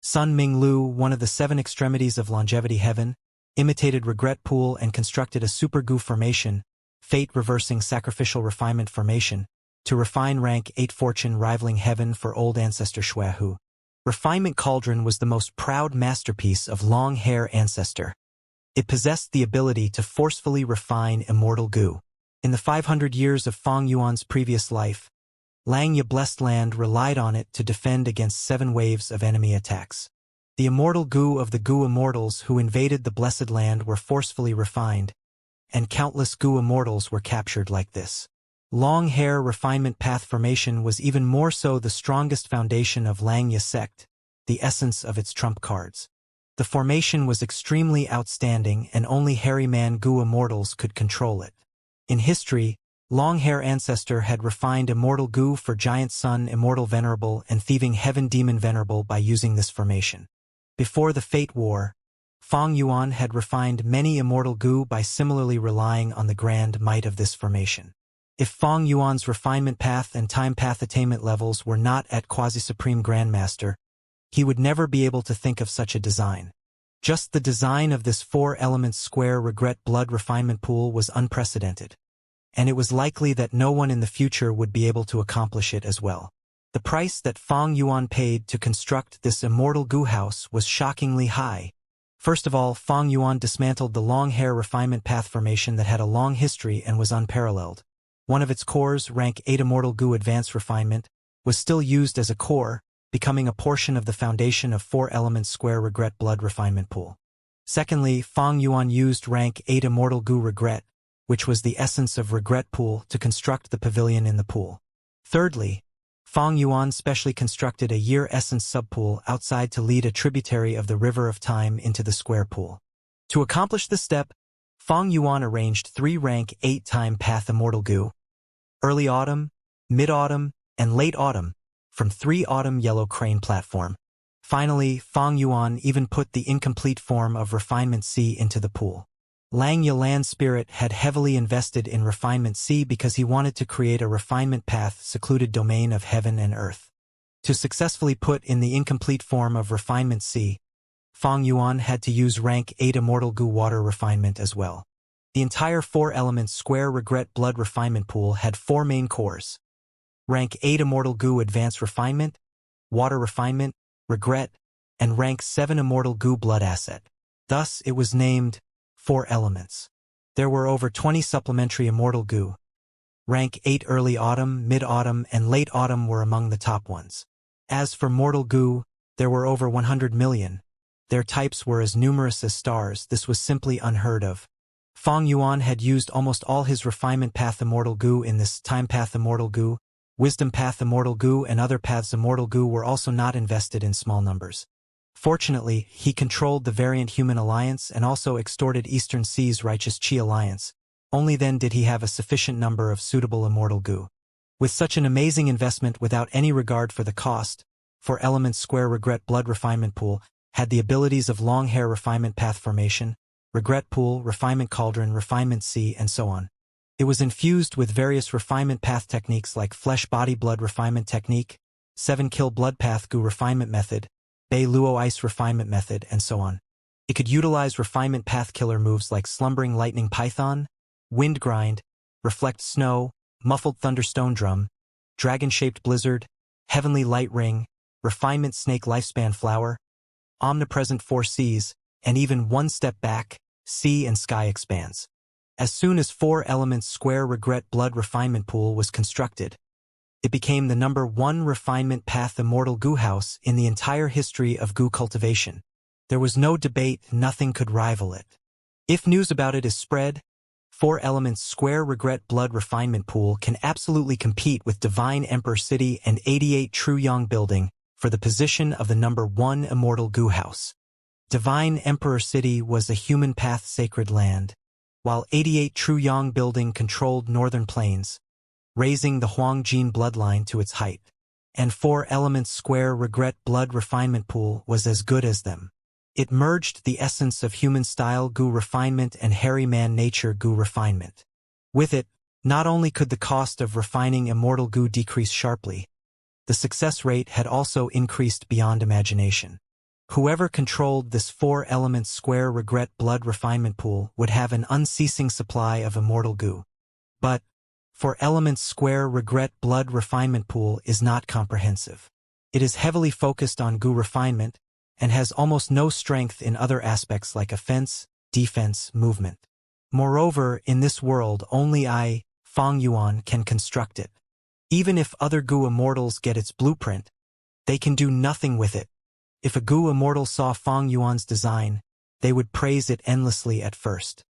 Speaker 1: Sun Ming Lu, one of the seven extremities of longevity heaven, imitated regret pool and constructed a super goo formation, fate-reversing sacrificial refinement formation, to refine rank 8 fortune rivaling heaven for old ancestor Shuahu. Refinement cauldron was the most proud masterpiece of long hair ancestor. It possessed the ability to forcefully refine immortal goo. In the 500 years of Fong Yuan's previous life, Langya Blessed Land relied on it to defend against 7 waves of enemy attacks. The immortal goo of the goo immortals who invaded the Blessed Land were forcefully refined, and countless goo immortals were captured like this. Long hair refinement path formation was even more so the strongest foundation of Langya sect, the essence of its trump cards. The formation was extremely outstanding and only hairy man goo immortals could control it. In history, long hair ancestor had refined immortal goo for giant sun immortal venerable and thieving heaven demon venerable by using this formation. Before the Fate War, Fong Yuan had refined many immortal goo by similarly relying on the grand might of this formation. If Fong Yuan's refinement path and time path attainment levels were not at quasi-supreme grandmaster, he would never be able to think of such a design. Just the design of this 4-element square regret blood refinement pool was unprecedented, and it was likely that no one in the future would be able to accomplish it as well. The price that Fong Yuan paid to construct this immortal goo house was shockingly high. First of all, Fong Yuan dismantled the long hair refinement path formation that had a long history and was unparalleled. One of its cores, rank 8 immortal goo advanced refinement, was still used as a core, becoming a portion of the foundation of 4-element square regret blood refinement pool. Secondly, Fong Yuan used rank 8 immortal goo regret, which was the essence of regret pool, to construct the pavilion in the pool. Thirdly, Fong Yuan specially constructed a year essence subpool outside to lead a tributary of the river of time into the square pool. To accomplish this step, Fong Yuan arranged 3 rank 8 time path immortal goo, early autumn, mid-autumn, and late autumn, from 3 autumn yellow crane platform. Finally, Fong Yuan even put the incomplete form of Refinement C into the pool. Langya Land Spirit had heavily invested in Refinement C because he wanted to create a refinement path secluded domain of heaven and earth. To successfully put in the incomplete form of Refinement C, Fong Yuan had to use rank 8 immortal goo water refinement as well. The entire 4-element square regret blood refinement pool had 4 main cores. Rank 8 immortal goo advanced refinement, water refinement, regret, and rank 7 immortal goo blood asset. Thus, it was named 4 elements. There were over 20 supplementary immortal goo. Rank 8 early autumn, mid-autumn, and late autumn were among the top ones. As for mortal goo, there were over 100 million. Their types were as numerous as stars. This was simply unheard of. Fong Yuan had used almost all his refinement path immortal goo in this time path immortal goo. Wisdom path immortal goo and other paths immortal goo were also not invested in small numbers. Fortunately, he controlled the Variant Human Alliance and also extorted Eastern Sea's Righteous Chi Alliance. Only then did he have a sufficient number of suitable immortal goo. With such an amazing investment without any regard for the cost, 4-element square regret blood refinement pool had the abilities of long hair refinement path formation, regret pool, refinement cauldron, refinement C, and so on. It was infused with various refinement path techniques like flesh body blood refinement technique, 7-kill blood path goo refinement method, Bei Luo ice refinement method, and so on. It could utilize refinement path killer moves like slumbering lightning python, wind grind, reflect snow, muffled thunderstone drum, dragon-shaped blizzard, heavenly light ring, refinement snake lifespan flower, omnipresent 4 Cs, and even one step back, sea and sky expands. As soon as 4-element square regret blood refinement pool was constructed, it became the #1 refinement path immortal goo house in the entire history of goo cultivation. There was no debate, nothing could rival it. If news about it is spread, 4 Elements Square Regret Blood Refinement Pool can absolutely compete with Divine Emperor City and 88 True Yang Building for the position of the #1 Immortal Goo House. Divine Emperor City was a human path sacred land, while 88 True Yang Building controlled northern plains, raising the Huangjin bloodline to its height. And 4 Elements Square Regret Blood Refinement Pool was as good as them. It merged the essence of human-style goo refinement and hairy man-nature goo refinement. With it, not only could the cost of refining immortal goo decrease sharply, the success rate had also increased beyond imagination. Whoever controlled this 4 Elements Square Regret Blood Refinement Pool would have an unceasing supply of immortal goo. But 4 Elements Square Regret Blood Refinement Pool is not comprehensive. It is heavily focused on goo refinement and has almost no strength in other aspects like offense, defense, movement. Moreover, in this world only I, Fang Yuan, can construct it. Even if other goo immortals get its blueprint, they can do nothing with it. If a goo immortal saw Fang Yuan's design, they would praise it endlessly at first.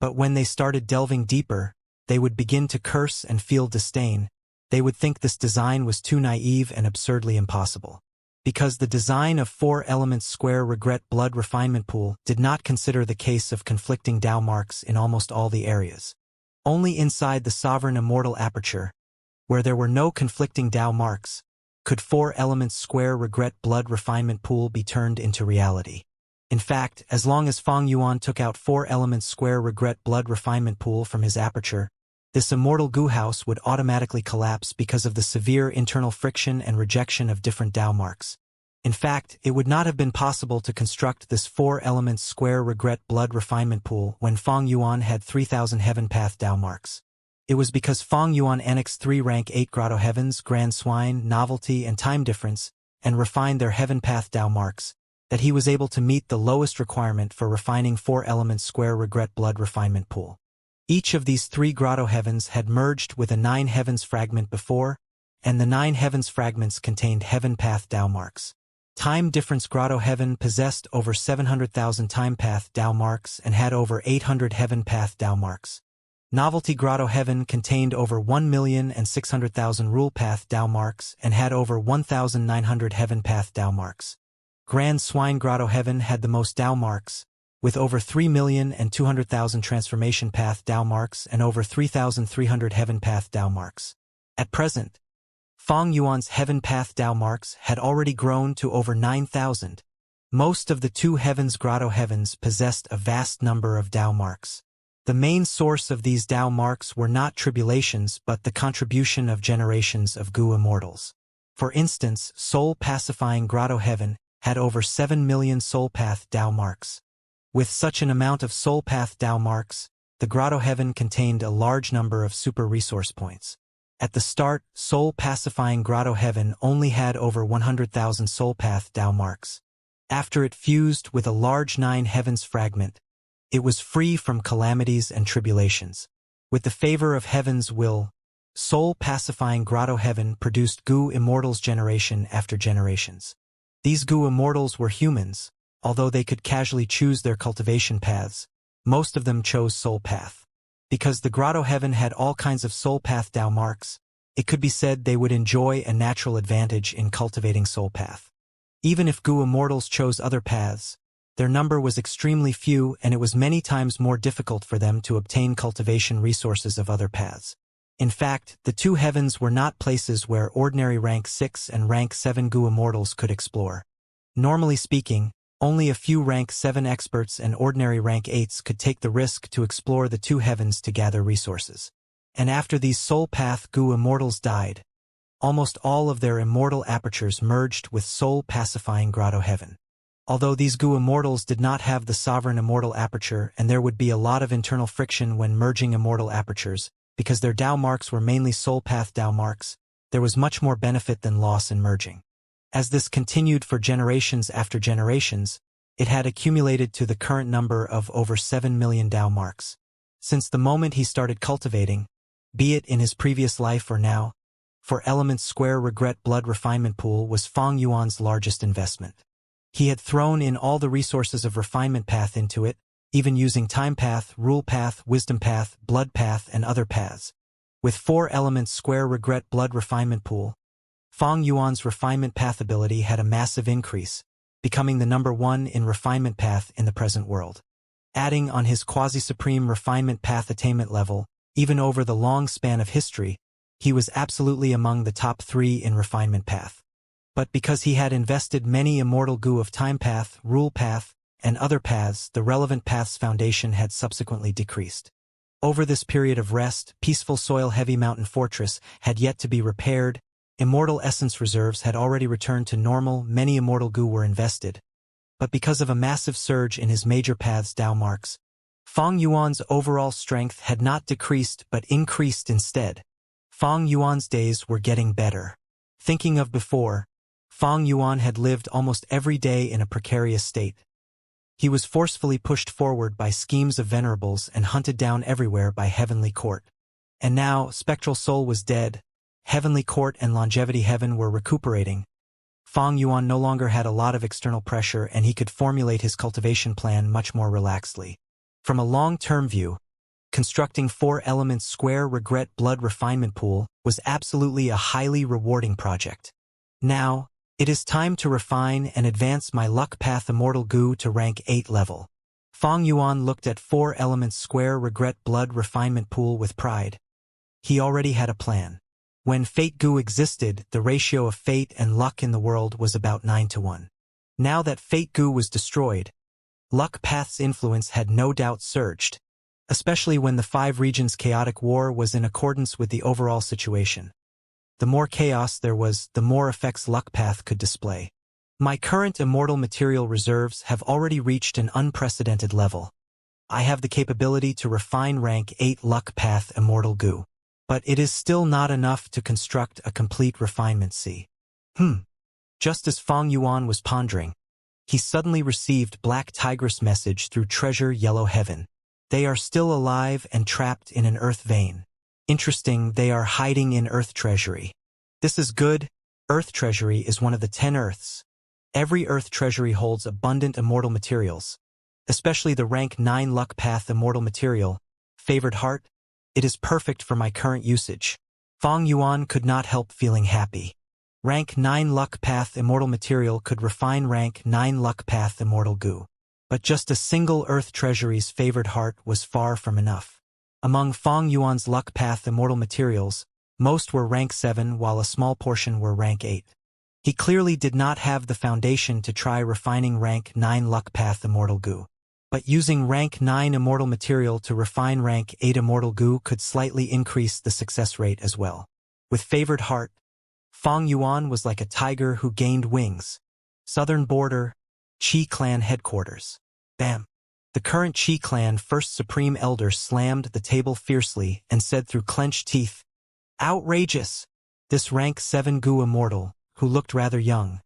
Speaker 1: But when they started delving deeper, they would begin to curse and feel disdain. They would think this design was too naive and absurdly impossible. Because the design of 4 Elements Square Regret Blood Refinement Pool did not consider the case of conflicting Dao marks in almost all the areas. Only inside the sovereign immortal aperture, where there were no conflicting Dao marks, could 4 Elements Square Regret Blood Refinement Pool be turned into reality. In fact, as long as Fang Yuan took out 4 Elements Square Regret Blood Refinement Pool from his aperture, this immortal goo house would automatically collapse because of the severe internal friction and rejection of different Dao marks. In fact, it would not have been possible to construct this 4 Elements Square Regret Blood Refinement Pool when Fang Yuan had 3,000 Heaven Path Dao marks. It was because Fang Yuan annexed 3 rank 8 Grotto Heavens, Grand Swine, Novelty, and Time Difference, and refined their Heaven Path Dao marks, that he was able to meet the lowest requirement for refining 4 Elements Square Regret Blood Refinement Pool. Each of these 3 Grotto Heavens had merged with a 9 Heavens fragment before, and the 9 Heavens fragments contained Heaven Path Dao marks. Time Difference Grotto Heaven possessed over 700,000 Time Path Dao marks and had over 800 Heaven Path Dao marks. Novelty Grotto Heaven contained over 1,600,000 Rule Path Dao marks and had over 1,900 Heaven Path Dao marks. Grand Swine Grotto Heaven had the most Dao marks, with over 3,200,000 Transformation Path Dao marks and over 3,300 Heaven Path Dao marks. At present, Fang Yuan's Heaven Path Dao marks had already grown to over 9,000. Most of the 2 Heavens Grotto Heavens possessed a vast number of Dao marks. The main source of these Dao marks were not tribulations but the contribution of generations of goo immortals. For instance, Soul Pacifying Grotto Heaven had over 7 million Soul Path Dao marks. With such an amount of Soul Path Dao marks, the Grotto Heaven contained a large number of super resource points. At the start, Soul Pacifying Grotto Heaven only had over 100,000 Soul Path Dao marks. After it fused with a large 9 Heavens fragment, it was free from calamities and tribulations. With the favor of Heaven's will, Soul Pacifying Grotto Heaven produced goo immortals generation after generations. These goo immortals were humans, although they could casually choose their cultivation paths. Most of them chose Soul Path. Because the Grotto Heaven had all kinds of Soul Path Dao marks, it could be said they would enjoy a natural advantage in cultivating Soul Path. Even if goo immortals chose other paths, their number was extremely few and it was many times more difficult for them to obtain cultivation resources of other paths. In fact, the 2 heavens were not places where ordinary rank 6 and rank 7 goo immortals could explore. Normally speaking, only a few rank 7 experts and ordinary rank 8s could take the risk to explore the 2 heavens to gather resources. And after these Soul Path goo immortals died, almost all of their immortal apertures merged with Soul Pacifying Grotto Heaven. Although these goo immortals did not have the sovereign immortal aperture and there would be a lot of internal friction when merging immortal apertures, because their Dao marks were mainly Soul Path Dao marks, there was much more benefit than loss in merging. As this continued for generations after generations, it had accumulated to the current number of over 7 million Dao marks. Since the moment he started cultivating, be it in his previous life or now, 4 Elements Square Regret Blood Refinement Pool was Fang Yuan's largest investment. He had thrown in all the resources of refinement path into it, even using time path, rule path, wisdom path, blood path, and other paths. With 4 elements square regret blood refinement pool, Fang Yuan's refinement path ability had a massive increase, becoming the #1 in refinement path in the present world. Adding on his quasi-supreme refinement path attainment level, even over the long span of history, he was absolutely among the top 3 in refinement path. But because he had invested many immortal goo of time path, rule path, and other paths, the relevant path's foundation had subsequently decreased. Over this period of rest, peaceful soil-heavy mountain fortress had yet to be repaired. Immortal essence reserves had already returned to normal, many immortal goo were invested. But because of a massive surge in his major path's Dao marks, Fang Yuan's overall strength had not decreased but increased instead. Fang Yuan's days were getting better. Thinking of before, Fang Yuan had lived almost every day in a precarious state. He was forcefully pushed forward by schemes of venerables and hunted down everywhere by Heavenly Court. And now, Spectral Soul was dead, Heavenly Court and Longevity Heaven were recuperating. Fang Yuan no longer had a lot of external pressure and he could formulate his cultivation plan much more relaxedly. From a long-term view, constructing 4 elements square regret blood refinement pool was absolutely a highly rewarding project. Now, it is time to refine and advance my luck path immortal goo to rank 8 level. Fang Yuan looked at 4 elements square regret blood refinement pool with pride. He already had a plan. When fate goo existed, the ratio of fate and luck in the world was about 9-1. Now that fate goo was destroyed, luck path's influence had no doubt surged, especially when the 5 regions' chaotic war was in accordance with the overall situation. The more chaos there was, the more effects luck path could display. My current immortal material reserves have already reached an unprecedented level. I have the capability to refine rank 8 luck path immortal goo. But it is still not enough to construct a complete refinement C. Just as Fang Yuan was pondering, he suddenly received Black Tigress message through Treasure Yellow Heaven. They are still alive and trapped in an earth vein. Interesting, they are hiding in Earth Treasury. This is good. Earth Treasury is one of the 10 Earths. Every Earth Treasury holds abundant immortal materials, especially the rank 9 luck path immortal material, Favored Heart. It is perfect for my current usage. Fang Yuan could not help feeling happy. Rank 9 luck path immortal material could refine rank 9 luck path immortal goo. But just a single Earth Treasury's Favored Heart was far from enough. Among Fang Yuan's luck path immortal materials, most were rank 7 while a small portion were rank 8. He clearly did not have the foundation to try refining rank 9 luck path immortal goo. But using rank 9 immortal material to refine rank 8 immortal goo could slightly increase the success rate as well. With Favored Heart, Fang Yuan was like a tiger who gained wings. Southern border, Qi clan headquarters. Bam! The current Qi clan first supreme elder slammed the table fiercely and said through clenched teeth, "Outrageous!" This rank 7 goo immortal, who looked rather young,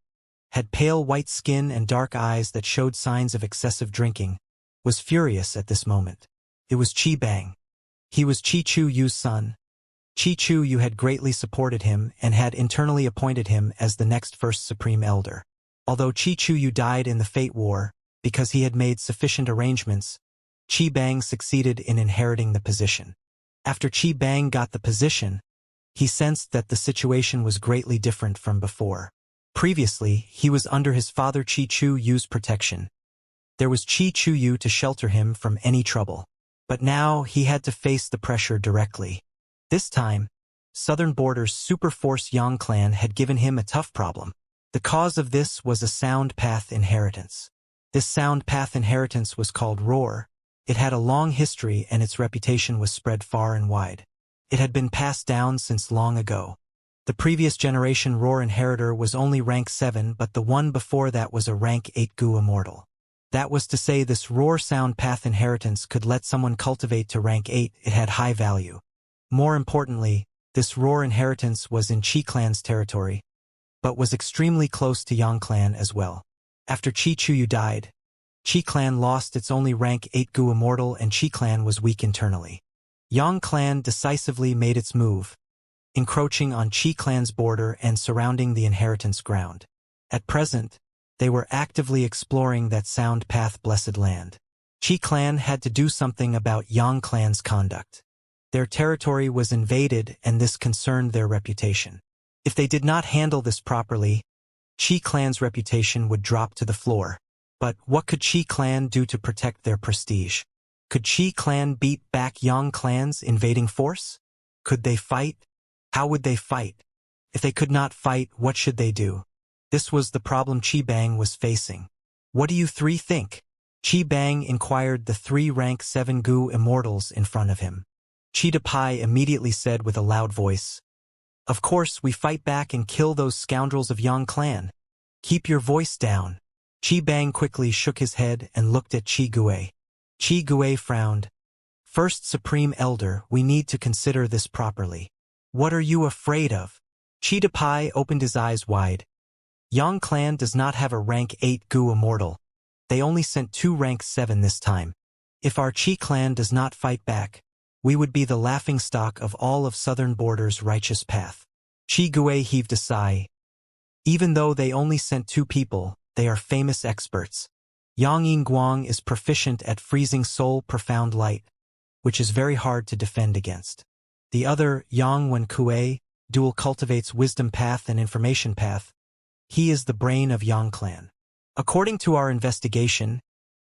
Speaker 1: had pale white skin and dark eyes that showed signs of excessive drinking, was furious at this moment. It was Qi Bang. He was Qi Chu Yu's son. Qi Chu Yu had greatly supported him and had internally appointed him as the next first supreme elder. Although Qi Chu Yu died in the Fate War, because he had made sufficient arrangements, Qi Bang succeeded in inheriting the position. After Qi Bang got the position, he sensed that the situation was greatly different from before. Previously, he was under his father Qi Chu Yu's protection. There was Qi Chu Yu to shelter him from any trouble. But now he had to face the pressure directly. This time, Southern Border's Super Force Yang clan had given him a tough problem. The cause of this was a sound path inheritance. This sound path inheritance was called Roar. It had a long history and its reputation was spread far and wide. It had been passed down since long ago. The previous generation Roar inheritor was only rank 7, but the one before that was a rank 8 goo immortal. That was to say this Roar sound path inheritance could let someone cultivate to rank 8. It had high value. More importantly, this Roar inheritance was in Qi clan's territory, but was extremely close to Yang clan as well. After Qi Chu Yu died, Qi clan lost its only rank 8 goo immortal and Qi clan was weak internally. Yang clan decisively made its move, encroaching on Qi clan's border and surrounding the inheritance ground. At present, they were actively exploring that sound path blessed land. Qi clan had to do something about Yang clan's conduct. Their territory was invaded and this concerned their reputation. If they did not handle this properly, Qi clan's reputation would drop to the floor. But what could Qi clan do to protect their prestige? Could Qi clan beat back Yang clan's invading force? Could they fight? How would they fight? If they could not fight, what should they do? This was the problem Qi Bang was facing. What do you three think? Qi Bang inquired the three rank 7 Gu immortals in front of him. Qi Depai immediately said with a loud voice, "Of course we fight back and kill those scoundrels of Yang clan. Keep your voice down." Qi Bang quickly shook his head and looked at Qi Gue. Qi Gue frowned. "First Supreme Elder, we need to consider this properly. What are you afraid of?" Qi Depai opened his eyes wide. Yang clan does not have a rank 8 Gu immortal. They only sent 2 rank 7 this time. If our Qi clan does not fight back, we would be the laughingstock of all of Southern Border's righteous path. Qi Gue heaved a sigh. Even though they only sent 2 people, they are famous experts. Yang Yinguang is proficient at freezing soul profound light, which is very hard to defend against. The other, Yang Wenkue, dual cultivates wisdom path and information path. He is the brain of Yang clan. According to our investigation,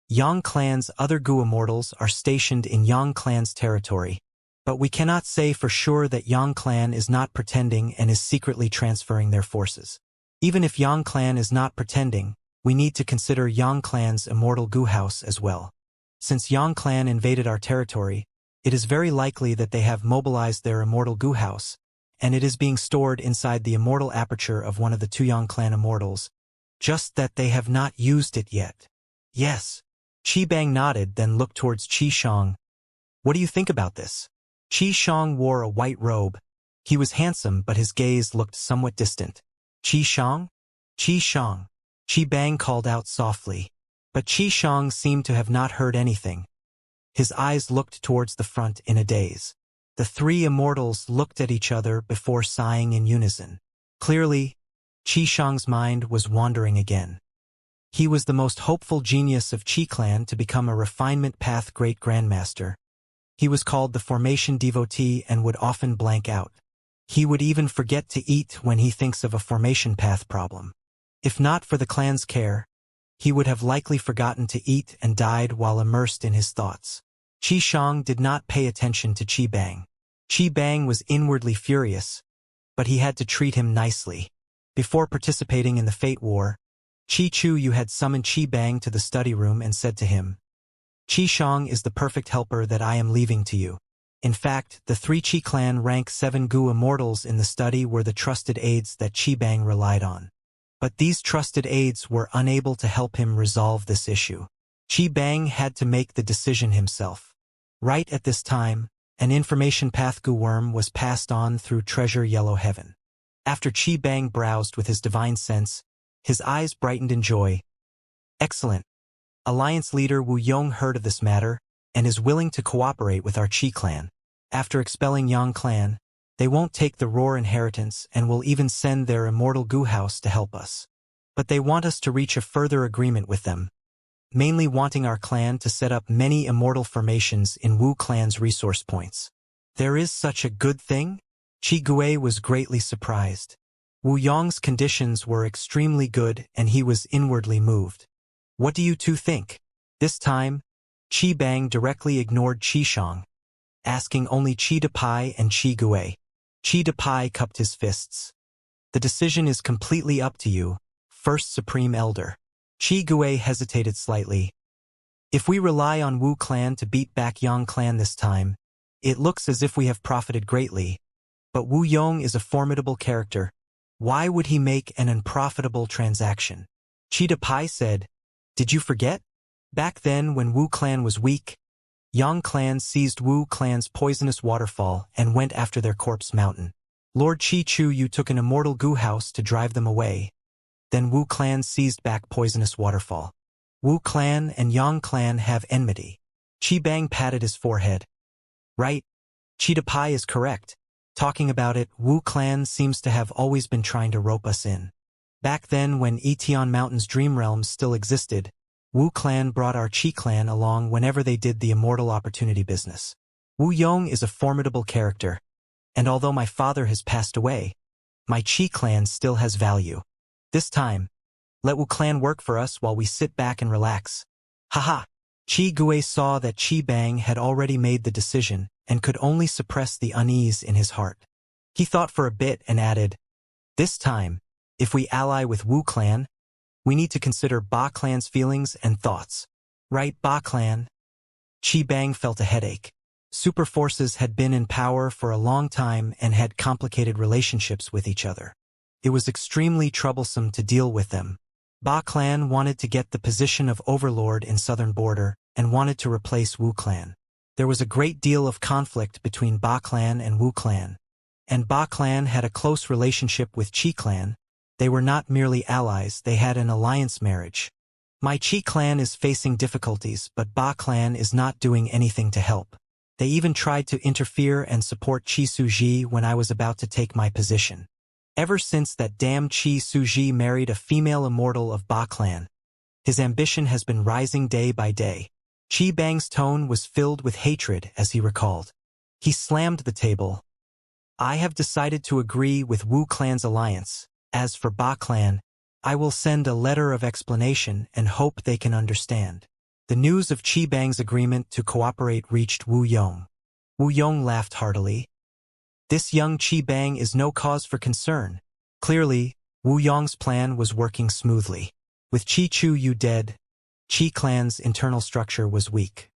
Speaker 1: Yang clan's other Gu immortals are stationed in Yang clan's territory, but we cannot say for sure that Yang clan is not pretending and is secretly transferring their forces. Even if Yang clan is not pretending, we need to consider Yang clan's immortal Gu house as well. Since Yang clan invaded our territory, it is very likely that they have mobilized their immortal Gu house, and it is being stored inside the immortal aperture of one of the 2 Yang clan immortals, just that they have not used it yet. Yes. Qi Bang nodded, then looked towards Qi Shang. What do you think about this? Qi Shang wore a white robe. He was handsome, but his gaze looked somewhat distant. Qi Shang? Qi Shang. Qi Bang called out softly. But Qi Shang seemed to have not heard anything. His eyes looked towards the front in a daze. The 3 immortals looked at each other before sighing in unison. Clearly, Qi Shang's mind was wandering again. He was the most hopeful genius of Qi clan to become a refinement path great grandmaster. He was called the formation devotee and would often blank out. He would even forget to eat when he thinks of a formation path problem. If not for the clan's care, he would have likely forgotten to eat and died while immersed in his thoughts. Qi Shang did not pay attention to Qi Bang. Qi Bang was inwardly furious, but he had to treat him nicely. Before participating in the Fate War, Qi Chu Yu had summoned Qi Bang to the study room and said to him, "Qi Shang is the perfect helper that I am leaving to you." In fact, the 3 Qi clan rank 7 Gu immortals in the study were the trusted aides that Qi Bang relied on. But these trusted aides were unable to help him resolve this issue. Qi Bang had to make the decision himself. Right at this time, an information path Gu worm was passed on through Treasure Yellow Heaven. After Qi Bang browsed with his divine sense, his eyes brightened in joy. Excellent. Alliance leader Wu Yong heard of this matter and is willing to cooperate with our Qi clan. After expelling Yang clan, they won't take the Roar inheritance and will even send their immortal Gu house to help us. But they want us to reach a further agreement with them, mainly wanting our clan to set up many immortal formations in Wu clan's resource points. There is such a good thing? Qi Gue was greatly surprised. Wu Yong's conditions were extremely good and he was inwardly moved. What do you 2 think? This time, Qi Bang directly ignored Qi Shang, asking only Qi Depai and Qi Gue. Qi Depai cupped his fists. The decision is completely up to you, First Supreme Elder. Qi Gue hesitated slightly. If we rely on Wu clan to beat back Yang clan this time, it looks as if we have profited greatly. But Wu Yong is a formidable character. Why would he make an unprofitable transaction? Qi Depai said, "Did you forget? Back then when Wu clan was weak, Yang clan seized Wu clan's poisonous waterfall and went after their corpse mountain. Lord Qi Chu Yu took an immortal Gu house to drive them away. Then Wu clan seized back poisonous waterfall. Wu clan and Yang clan have enmity." Qi Bang patted his forehead. Right. Qi Depai is correct. Talking about it, Wu clan seems to have always been trying to rope us in. Back then when Etion Mountain's dream realms still existed, Wu clan brought our Qi clan along whenever they did the Immortal opportunity business. Wu Yong is a formidable character, and although my father has passed away, my Qi clan still has value. This time, let Wu clan work for us while we sit back and relax. Haha! Qi Gui saw that Qi Bang had already made the decision and could only suppress the unease in his heart. He thought for a bit and added, "This time, if we ally with Wu clan, we need to consider Ba clan's feelings and thoughts. Right, Ba clan?" Qi Bang felt a headache. Super forces had been in power for a long time and had complicated relationships with each other. It was extremely troublesome to deal with them. Ba clan wanted to get the position of overlord in southern border and wanted to replace Wu clan. There was a great deal of conflict between Ba clan and Wu clan. And Ba clan had a close relationship with Qi clan. They were not merely allies, they had an alliance marriage. My Qi clan is facing difficulties, but Ba clan is not doing anything to help. They even tried to interfere and support Qi Suji when I was about to take my position. Ever since that damn Qi Suji married a female immortal of Ba clan, his ambition has been rising day by day. Qi Bang's tone was filled with hatred as he recalled. He slammed the table. I have decided to agree with Wu clan's alliance. As for Ba clan, I will send a letter of explanation and hope they can understand. The news of Qi Bang's agreement to cooperate reached Wu Yong. Wu Yong laughed heartily. This young Qi Bang is no cause for concern. Clearly, Wu Yong's plan was working smoothly. With Qi Chu Yu dead, Qi clan's internal structure was weak.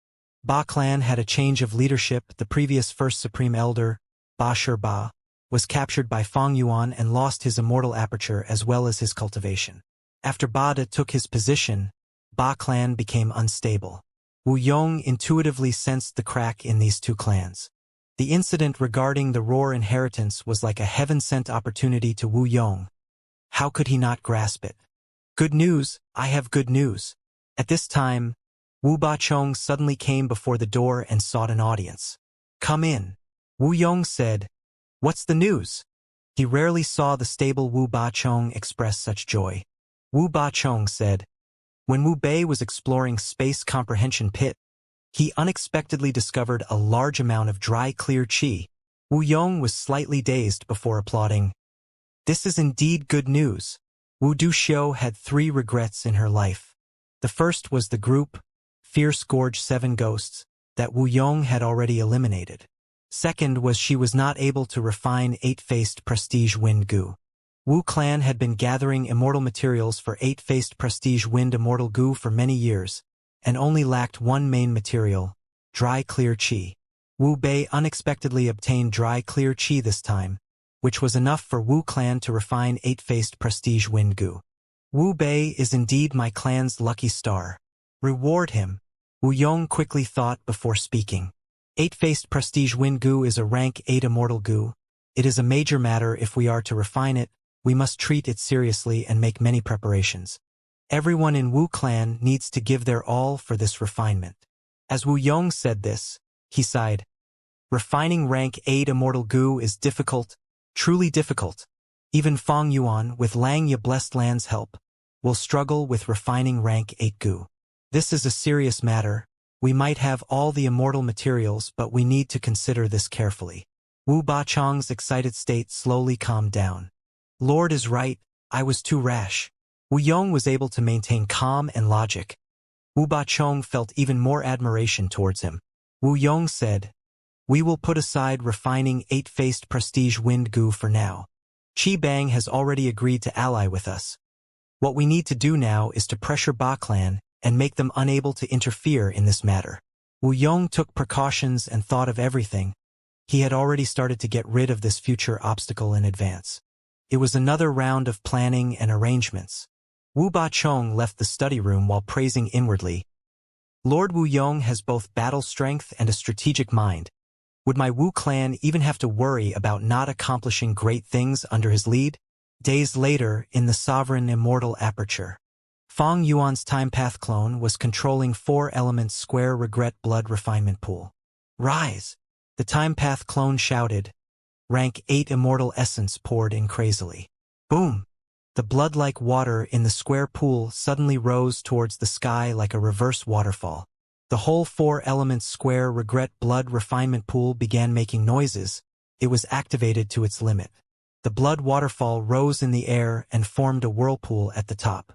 Speaker 1: Ba clan had a change of leadership. The previous first supreme elder, Ba Shirba, was captured by Fang Yuan and lost his immortal aperture as well as his cultivation. After Bada took his position, Ba clan became unstable. Wu Yong intuitively sensed the crack in these two clans. The incident regarding the Roar inheritance was like a heaven-sent opportunity to Wu Yong. How could he not grasp it? Good news, I have good news. At this time, Wu Bachong suddenly came before the door and sought an audience. Come in. Wu Yong said, What's the news? He rarely saw the stable Wu Bachong express such joy. Wu Bachong said, When Wu Bei was exploring Space Comprehension Pit, he unexpectedly discovered a large amount of dry clear qi. Wu Yong was slightly dazed before applauding. This is indeed good news. Wu Duxiu had 3 regrets in her life. The first was the group, Fierce Gorge 7 Ghosts, that Wu Yong had already eliminated. Second was she was not able to refine 8-faced Prestige Wind Goo. Wu clan had been gathering immortal materials for 8-faced Prestige Wind Immortal Goo for many years, and only lacked one main material, dry clear qi. Wu Bei unexpectedly obtained dry clear qi this time, which was enough for Wu clan to refine 8-faced Prestige Wind Goo. Wu Bei is indeed my clan's lucky star. Reward him, Wu Yong quickly thought before speaking. 8-faced Prestige Wind Goo is a rank 8 immortal goo. It is a major matter. If we are to refine it, we must treat it seriously and make many preparations. Everyone in Wu clan needs to give their all for this refinement. As Wu Yong said this, he sighed. Refining rank 8 immortal goo is difficult, truly difficult. Even Fang Yuan, with Lang Ye Blessed Land's help, will struggle with refining rank 8 goo. This is a serious matter. We might have all the immortal materials, but we need to consider this carefully. Wu Bachong's excited state slowly calmed down. Lord is right, I was too rash. Wu Yong was able to maintain calm and logic. Wu Bachong felt even more admiration towards him. Wu Yong said, We will put aside refining 8-faced Prestige Wind Goo for now. Qi Bang has already agreed to ally with us. What we need to do now is to pressure Ba clan and make them unable to interfere in this matter. Wu Yong took precautions and thought of everything. He had already started to get rid of this future obstacle in advance. It was another round of planning and arrangements. Wu Bachong left the study room while praising inwardly. Lord Wu Yong has both battle strength and a strategic mind. Would my Wu clan even have to worry about not accomplishing great things under his lead? Days later, in the Sovereign Immortal Aperture, Fang Yuan's Time Path clone was controlling 4 elements square regret blood refinement pool. Rise! The Time Path clone shouted. Rank 8 immortal essence poured in crazily. Boom! The blood-like water in the square pool suddenly rose towards the sky like a reverse waterfall. The whole 4-element square regret blood refinement pool began making noises. It was activated to its limit. The blood waterfall rose in the air and formed a whirlpool at the top.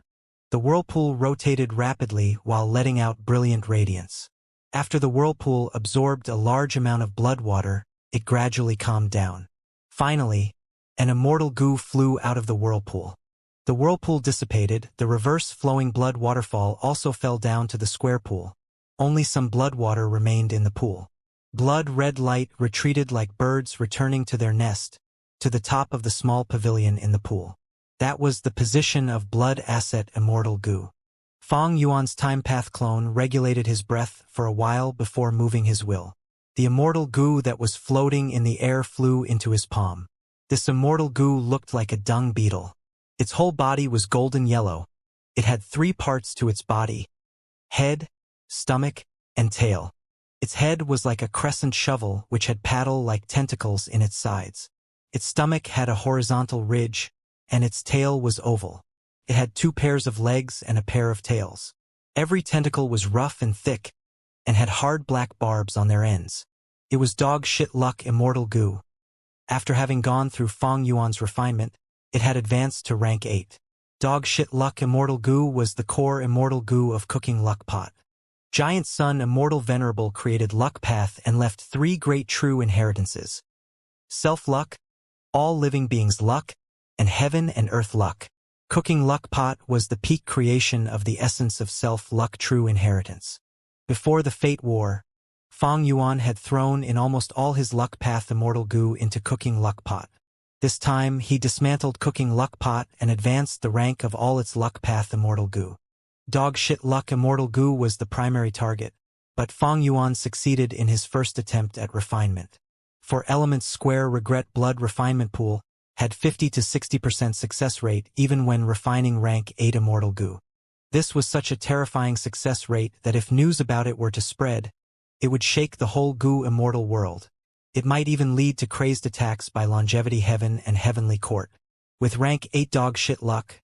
Speaker 1: The whirlpool rotated rapidly while letting out brilliant radiance. After the whirlpool absorbed a large amount of blood water, it gradually calmed down. Finally, an immortal goo flew out of the whirlpool. The whirlpool dissipated, the reverse-flowing blood waterfall also fell down to the square pool. Only some blood water remained in the pool. Blood-red light retreated like birds returning to their nest, to the top of the small pavilion in the pool. That was the position of blood asset immortal goo. Fang Yuan's time path clone regulated his breath for a while before moving his will. The immortal goo that was floating in the air flew into his palm. This immortal goo looked like a dung beetle. Its whole body was golden yellow. It had 3 parts to its body: head, stomach, and tail. Its head was like a crescent shovel which had paddle-like tentacles in its sides. Its stomach had a horizontal ridge, and its tail was oval. It had 2 pairs of legs and a pair of tails. Every tentacle was rough and thick, and had hard black barbs on their ends. It was dog shit luck immortal goo. After having gone through Fang Yuan's refinement, it had advanced to rank 8. Dog shit luck immortal goo was the core immortal goo of cooking luck pot. Giant Sun Immortal Venerable created luck path and left 3 great true inheritances: self-luck, all living beings luck, and heaven and earth luck. Cooking luck pot was the peak creation of the essence of self-luck true inheritance. Before the Fate War, Fang Yuan had thrown in almost all his luck path immortal goo into cooking luck pot. This time, he dismantled cooking luck pot and advanced the rank of all its luck path immortal goo. Dog shit luck immortal goo was the primary target, but Fang Yuan succeeded in his first attempt at refinement. 4-element square regret blood refinement pool had 50 to 60% success rate even when refining rank 8 immortal goo. This was such a terrifying success rate that if news about it were to spread, it would shake the whole goo immortal world. It might even lead to crazed attacks by Longevity Heaven and Heavenly Court. With rank 8 dog shit luck,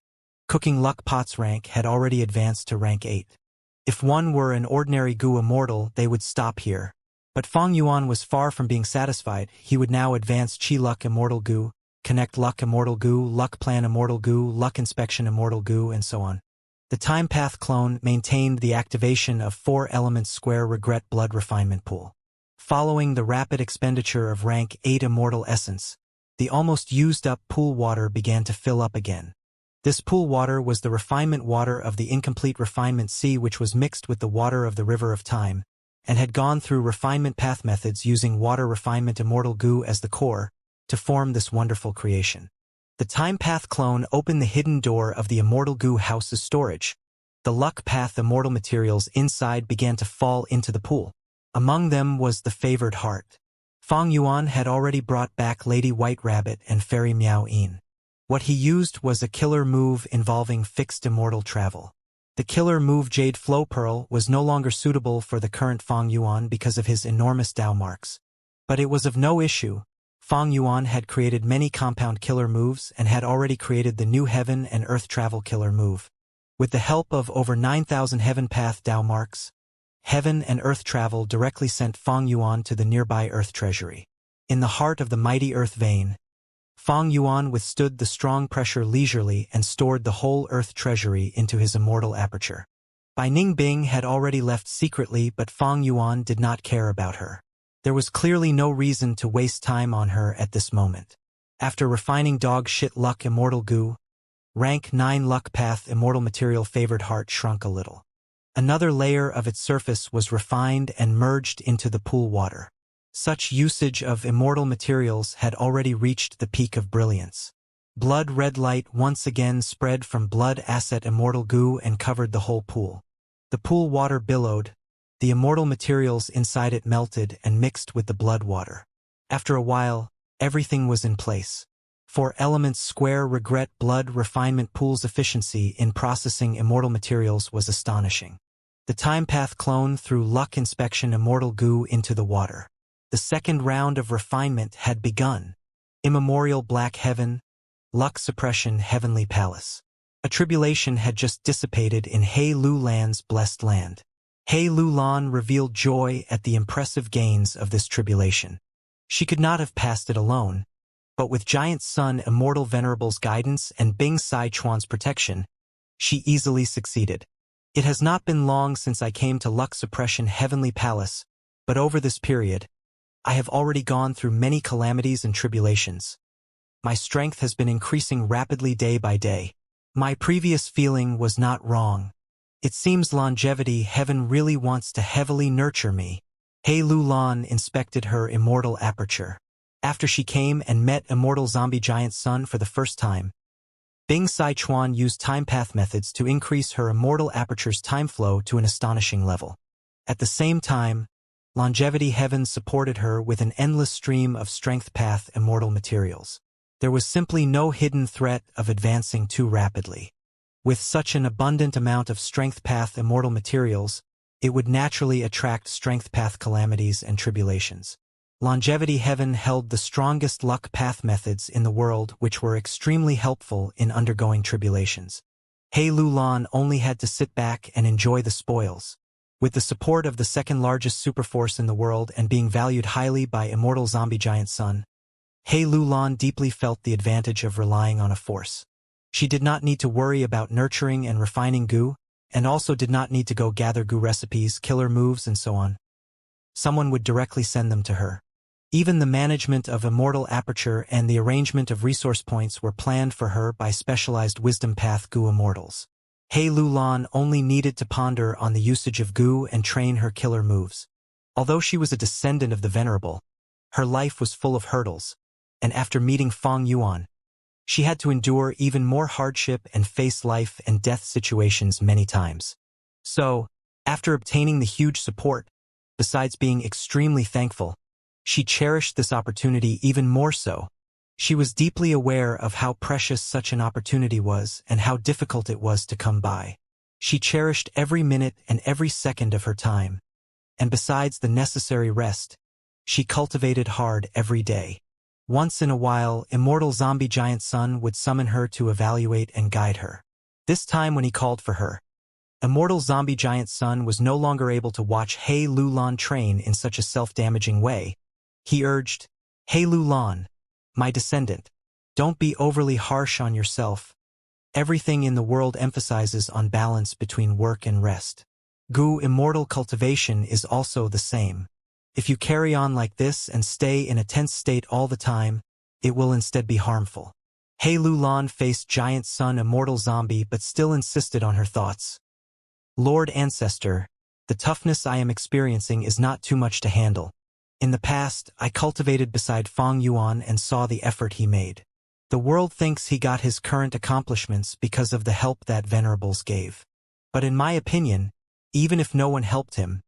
Speaker 1: cooking luck pot's rank had already advanced to rank 8. If one were an ordinary goo immortal, they would stop here. But Fang Yuan was far from being satisfied. He would now advance Chi luck immortal goo, connect luck immortal goo, luck plan immortal goo, luck inspection immortal goo, and so on. The time path clone maintained the activation of 4-element square regret blood refinement pool. Following the rapid expenditure of rank 8 immortal essence, the almost used-up pool water began to fill up again. This pool water was the refinement water of the incomplete refinement sea, which was mixed with the water of the river of time, and had gone through refinement path methods using water refinement immortal goo as the core to form this wonderful creation. The time path clone opened the hidden door of the immortal goo house's storage. The luck path immortal materials inside began to fall into the pool. Among them was the favored heart. Fang Yuan had already brought back Lady White Rabbit and Fairy Miao Yin. What he used was a killer move involving fixed immortal travel. The killer move Jade Flow Pearl was no longer suitable for the current Fang Yuan because of his enormous Dao marks. But it was of no issue. Fang Yuan had created many compound killer moves and had already created the new Heaven and Earth Travel killer move. With the help of over 9,000 Heaven Path Dao marks, Heaven and Earth Travel directly sent Fang Yuan to the nearby Earth Treasury. In the heart of the mighty Earth vein, Fang Yuan withstood the strong pressure leisurely and stored the whole Earth Treasury into his immortal aperture. Bai Ningbing had already left secretly, but Fang Yuan did not care about her. There was clearly no reason to waste time on her at this moment. After refining dog shit luck immortal goo, rank 9 luck path immortal material favored heart shrunk a little. Another layer of its surface was refined and merged into the pool water. Such usage of immortal materials had already reached the peak of brilliance. Blood red light once again spread from blood asset immortal goo and covered the whole pool. The pool water billowed. The immortal materials inside it melted and mixed with the blood water. After a while, everything was in place. 4-element square regret blood refinement pool's efficiency in processing immortal materials was astonishing. The time path clone threw luck inspection immortal goo into the water. The second round of refinement had begun. Immemorial black heaven, Luck suppression heavenly palace. A tribulation had just dissipated in He Lu Lan's blessed land. He Lu Lan revealed joy at the impressive gains of this tribulation. She could not have passed it alone, but with Giant Sun Immortal Venerable's guidance and Bing Sai Chuan's protection, she easily succeeded. It has not been long since I came to Luck Suppression Heavenly Palace, but over this period, I have already gone through many calamities and tribulations. My strength has been increasing rapidly day by day. My previous feeling was not wrong. It seems longevity heaven really wants to heavily nurture me. He Lu Lan inspected her immortal aperture. After she came and met Immortal Zombie Giant Sun for the first time, Bing Sai Chuan used time path methods to increase her immortal aperture's time flow to an astonishing level. At the same time, longevity heaven supported her with an endless stream of strength path immortal materials. There was simply no hidden threat of advancing too rapidly. With such an abundant amount of strength path immortal materials, it would naturally attract strength path calamities and tribulations. Longevity heaven held the strongest luck path methods in the world, which were extremely helpful in undergoing tribulations. He Lu Lan only had to sit back and enjoy the spoils. With the support of the second largest superforce in the world and being valued highly by Immortal Zombie Giant Sun, He Lu Lan deeply felt the advantage of relying on a force. She did not need to worry about nurturing and refining goo, and also did not need to go gather goo recipes, killer moves, and so on. Someone would directly send them to her. Even the management of immortal aperture and the arrangement of resource points were planned for her by specialized wisdom path goo immortals. He Lu Lan only needed to ponder on the usage of goo and train her killer moves. Although she was a descendant of the Venerable, her life was full of hurdles, and after meeting Feng Yuan, she had to endure even more hardship and face life and death situations many times. So, after obtaining the huge support, besides being extremely thankful, she cherished this opportunity even more so. She was deeply aware of how precious such an opportunity was and how difficult it was to come by. She cherished every minute and every second of her time, and besides the necessary rest, she cultivated hard every day. Once in a while, Immortal Zombie Giant Sun would summon her to evaluate and guide her. This time when he called for her, Immortal Zombie Giant Sun was no longer able to watch He Lu Lan train in such a self-damaging way. He urged, "He Lu Lan, my descendant, don't be overly harsh on yourself. Everything in the world emphasizes on balance between work and rest. Gu Immortal Cultivation is also the same. If you carry on like this and stay in a tense state all the time, it will instead be harmful." He Lu Lan faced Giant Sun Immortal Zombie but still insisted on her thoughts. "Lord Ancestor, the toughness I am experiencing is not too much to handle. In the past, I cultivated beside Feng Yuan and saw the effort he made. The world thinks he got his current accomplishments because of the help that Venerables gave. But in my opinion, even if no one helped him,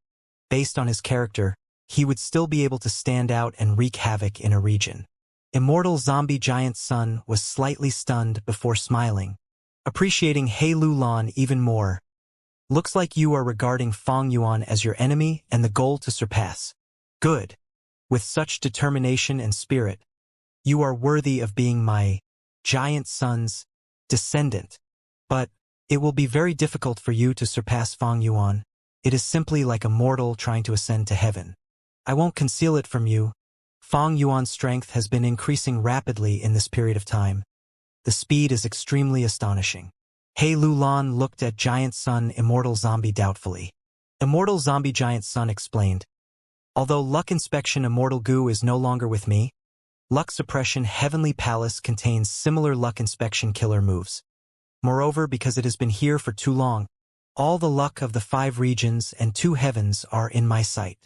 Speaker 1: based on his character, he would still be able to stand out and wreak havoc in a region." Immortal Zombie Giant Sun was slightly stunned before smiling, appreciating He Lu Lan even more. "Looks like you are regarding Feng Yuan as your enemy and the goal to surpass. Good. With such determination and spirit, you are worthy of being my Giant Sun's descendant. But it will be very difficult for you to surpass Feng Yuan. It is simply like a mortal trying to ascend to heaven. I won't conceal it from you. Feng Yuan's strength has been increasing rapidly in this period of time. The speed is extremely astonishing." He Lu Lan looked at Giant Sun Immortal Zombie doubtfully. Immortal Zombie Giant Sun explained, "Although Luck Inspection Immortal Goo is no longer with me, Luck Suppression Heavenly Palace contains similar Luck Inspection killer moves. Moreover, because it has been here for too long, all the luck of the 5 regions and 2 heavens are in my sight.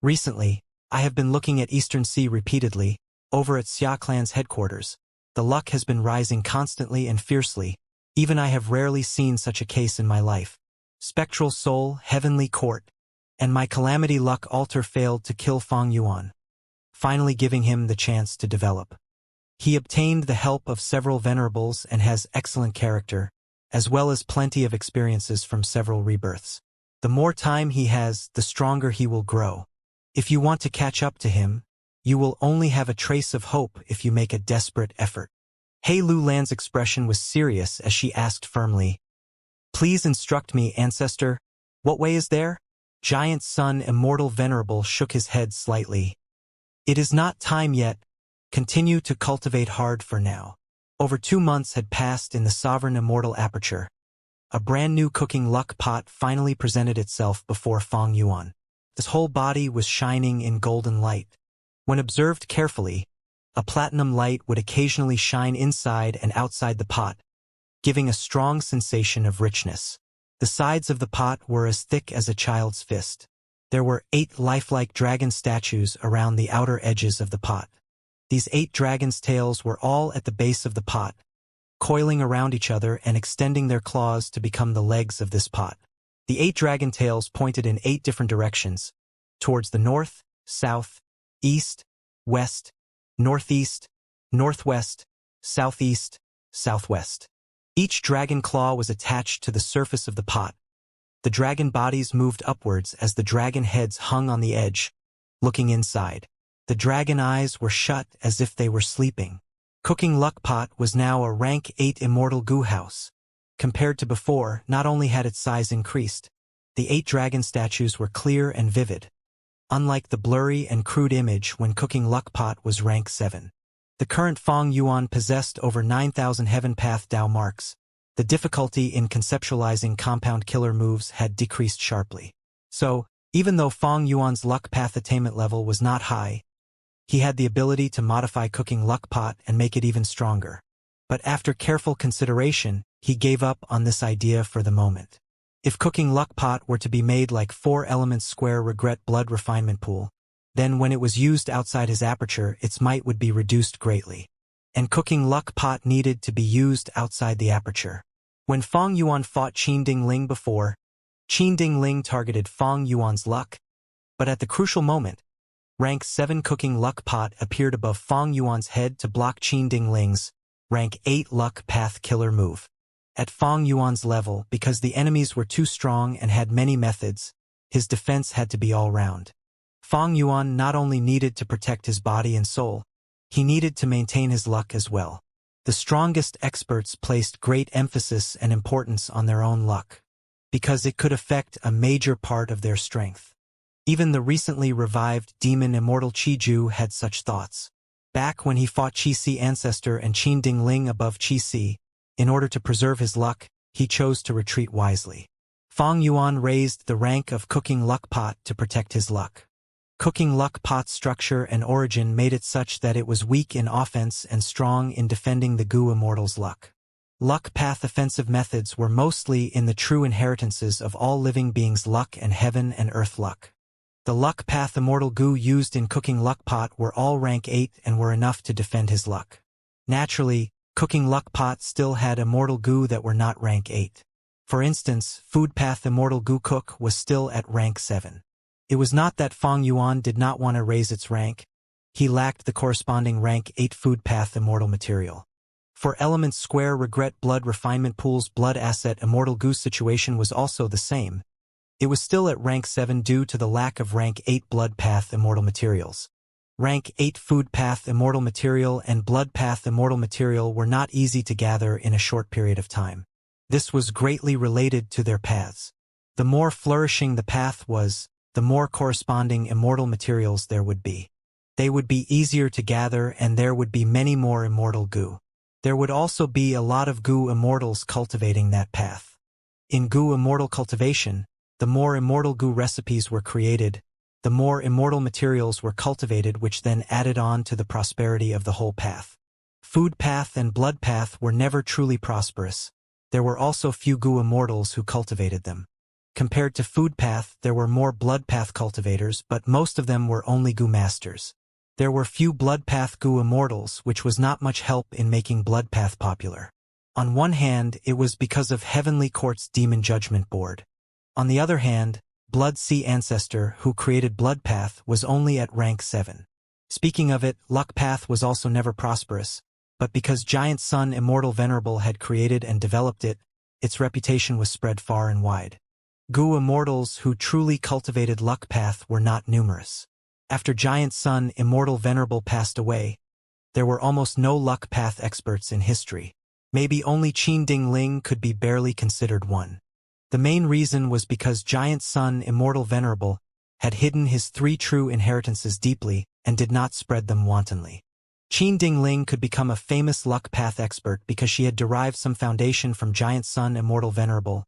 Speaker 1: Recently, I have been looking at Eastern Sea repeatedly, over at Xia Clan's headquarters. The luck has been rising constantly and fiercely. Even I have rarely seen such a case in my life. Spectral Soul, Heavenly Court, and my Calamity Luck Altar failed to kill Feng Yuan, finally giving him the chance to develop. He obtained the help of several Venerables and has excellent character, as well as plenty of experiences from several rebirths. The more time he has, the stronger he will grow. If you want to catch up to him, you will only have a trace of hope if you make a desperate effort." Hei Lu Lan's expression was serious as she asked firmly, "Please instruct me, ancestor. What way is there?" Giant Sun Immortal Venerable shook his head slightly. "It is not time yet. Continue to cultivate hard for now." Over 2 months had passed in the sovereign immortal aperture. A brand new cooking luck pot finally presented itself before Feng Yuan. His whole body was shining in golden light. When observed carefully, a platinum light would occasionally shine inside and outside the pot, giving a strong sensation of richness. The sides of the pot were as thick as a child's fist. There were 8 lifelike dragon statues around the outer edges of the pot. These 8 dragons' tails were all at the base of the pot, coiling around each other and extending their claws to become the legs of this pot. The 8 dragon tails pointed in 8 different directions, towards the north, south, east, west, northeast, northwest, southeast, southwest. Each dragon claw was attached to the surface of the pot. The dragon bodies moved upwards as the dragon heads hung on the edge, looking inside. The dragon eyes were shut as if they were sleeping. Cooking Luck Pot was now a rank 8 immortal goo house. Compared to before, not only had its size increased, the 8 dragon statues were clear and vivid, unlike the blurry and crude image when Cooking Luck Pot was rank 7. The current Feng Yuan possessed over 9,000 Heaven Path Dao marks. The difficulty in conceptualizing compound killer moves had decreased sharply. So, even though Feng Yuan's Luck Path attainment level was not high, he had the ability to modify Cooking Luck Pot and make it even stronger. But after careful consideration, he gave up on this idea for the moment. If Cooking Luck Pot were to be made like 4-element square regret blood refinement pool, then when it was used outside his aperture, its might would be reduced greatly. And Cooking Luck Pot needed to be used outside the aperture. When Feng Yuan fought Qin Ding Ling before, Qin Ding Ling targeted Feng Yuan's luck, but at the crucial moment, rank 7 Cooking Luck Pot appeared above Feng Yuan's head to block Qin Ding Ling's rank 8 Luck Path killer move. At Feng Yuan's level, because the enemies were too strong and had many methods, his defense had to be all round. Feng Yuan not only needed to protect his body and soul, he needed to maintain his luck as well. The strongest experts placed great emphasis and importance on their own luck, because it could affect a major part of their strength. Even the recently revived demon Immortal Qiju had such thoughts. Back when he fought Qi-Si Ancestor and Qin Ding Ling above Qi-Si, in order to preserve his luck, he chose to retreat wisely. Feng Yuan raised the rank of Cooking Luck Pot to protect his luck. Cooking Luck Pot's structure and origin made it such that it was weak in offense and strong in defending the Goo Immortal's luck. Luck Path offensive methods were mostly in the true inheritances of all living beings' luck and heaven and earth luck. The Luck Path Immortal Goo used in Cooking Luck Pot were all rank 8 and were enough to defend his luck. Naturally, Cooking Luck Pot still had Immortal Goo that were not rank 8. For instance, Food Path Immortal Goo Cook was still at rank 7. It was not that Feng Yuan did not want to raise its rank. He lacked the corresponding rank 8 Food Path Immortal material. For Element Square Regret Blood Refinement Pool's Blood Asset Immortal Goo situation was also the same. It was still at rank 7 due to the lack of rank 8 Blood Path Immortal materials. Rank 8 Food Path Immortal material and Blood Path Immortal material were not easy to gather in a short period of time. This was greatly related to their paths. The more flourishing the path was, the more corresponding immortal materials there would be. They would be easier to gather and there would be many more immortal goo. There would also be a lot of goo immortals cultivating that path. In goo immortal cultivation, the more immortal goo recipes were created, the more immortal materials were cultivated, which then added on to the prosperity of the whole path. Food Path and Blood Path were never truly prosperous. There were also few goo immortals who cultivated them. Compared to Food Path, there were more Blood Path cultivators, but most of them were only goo masters. There were few Blood Path goo immortals, which was not much help in making Blood Path popular. On one hand, it was because of Heavenly Court's Demon Judgment Board. On the other hand, Blood Sea Ancestor, who created Blood Path, was only at rank 7. Speaking of it, Luck Path was also never prosperous, but because Giant Sun Immortal Venerable had created and developed it, its reputation was spread far and wide. Goo immortals who truly cultivated Luck Path were not numerous. After Giant Sun Immortal Venerable passed away, there were almost no luck path experts in history. Maybe only Qin Ding Ling could be barely considered one. The main reason was because Giant Sun Immortal Venerable had hidden his 3 true inheritances deeply and did not spread them wantonly. Qin Ding Ling could become a famous luck path expert because she had derived some foundation from Giant Sun Immortal Venerable,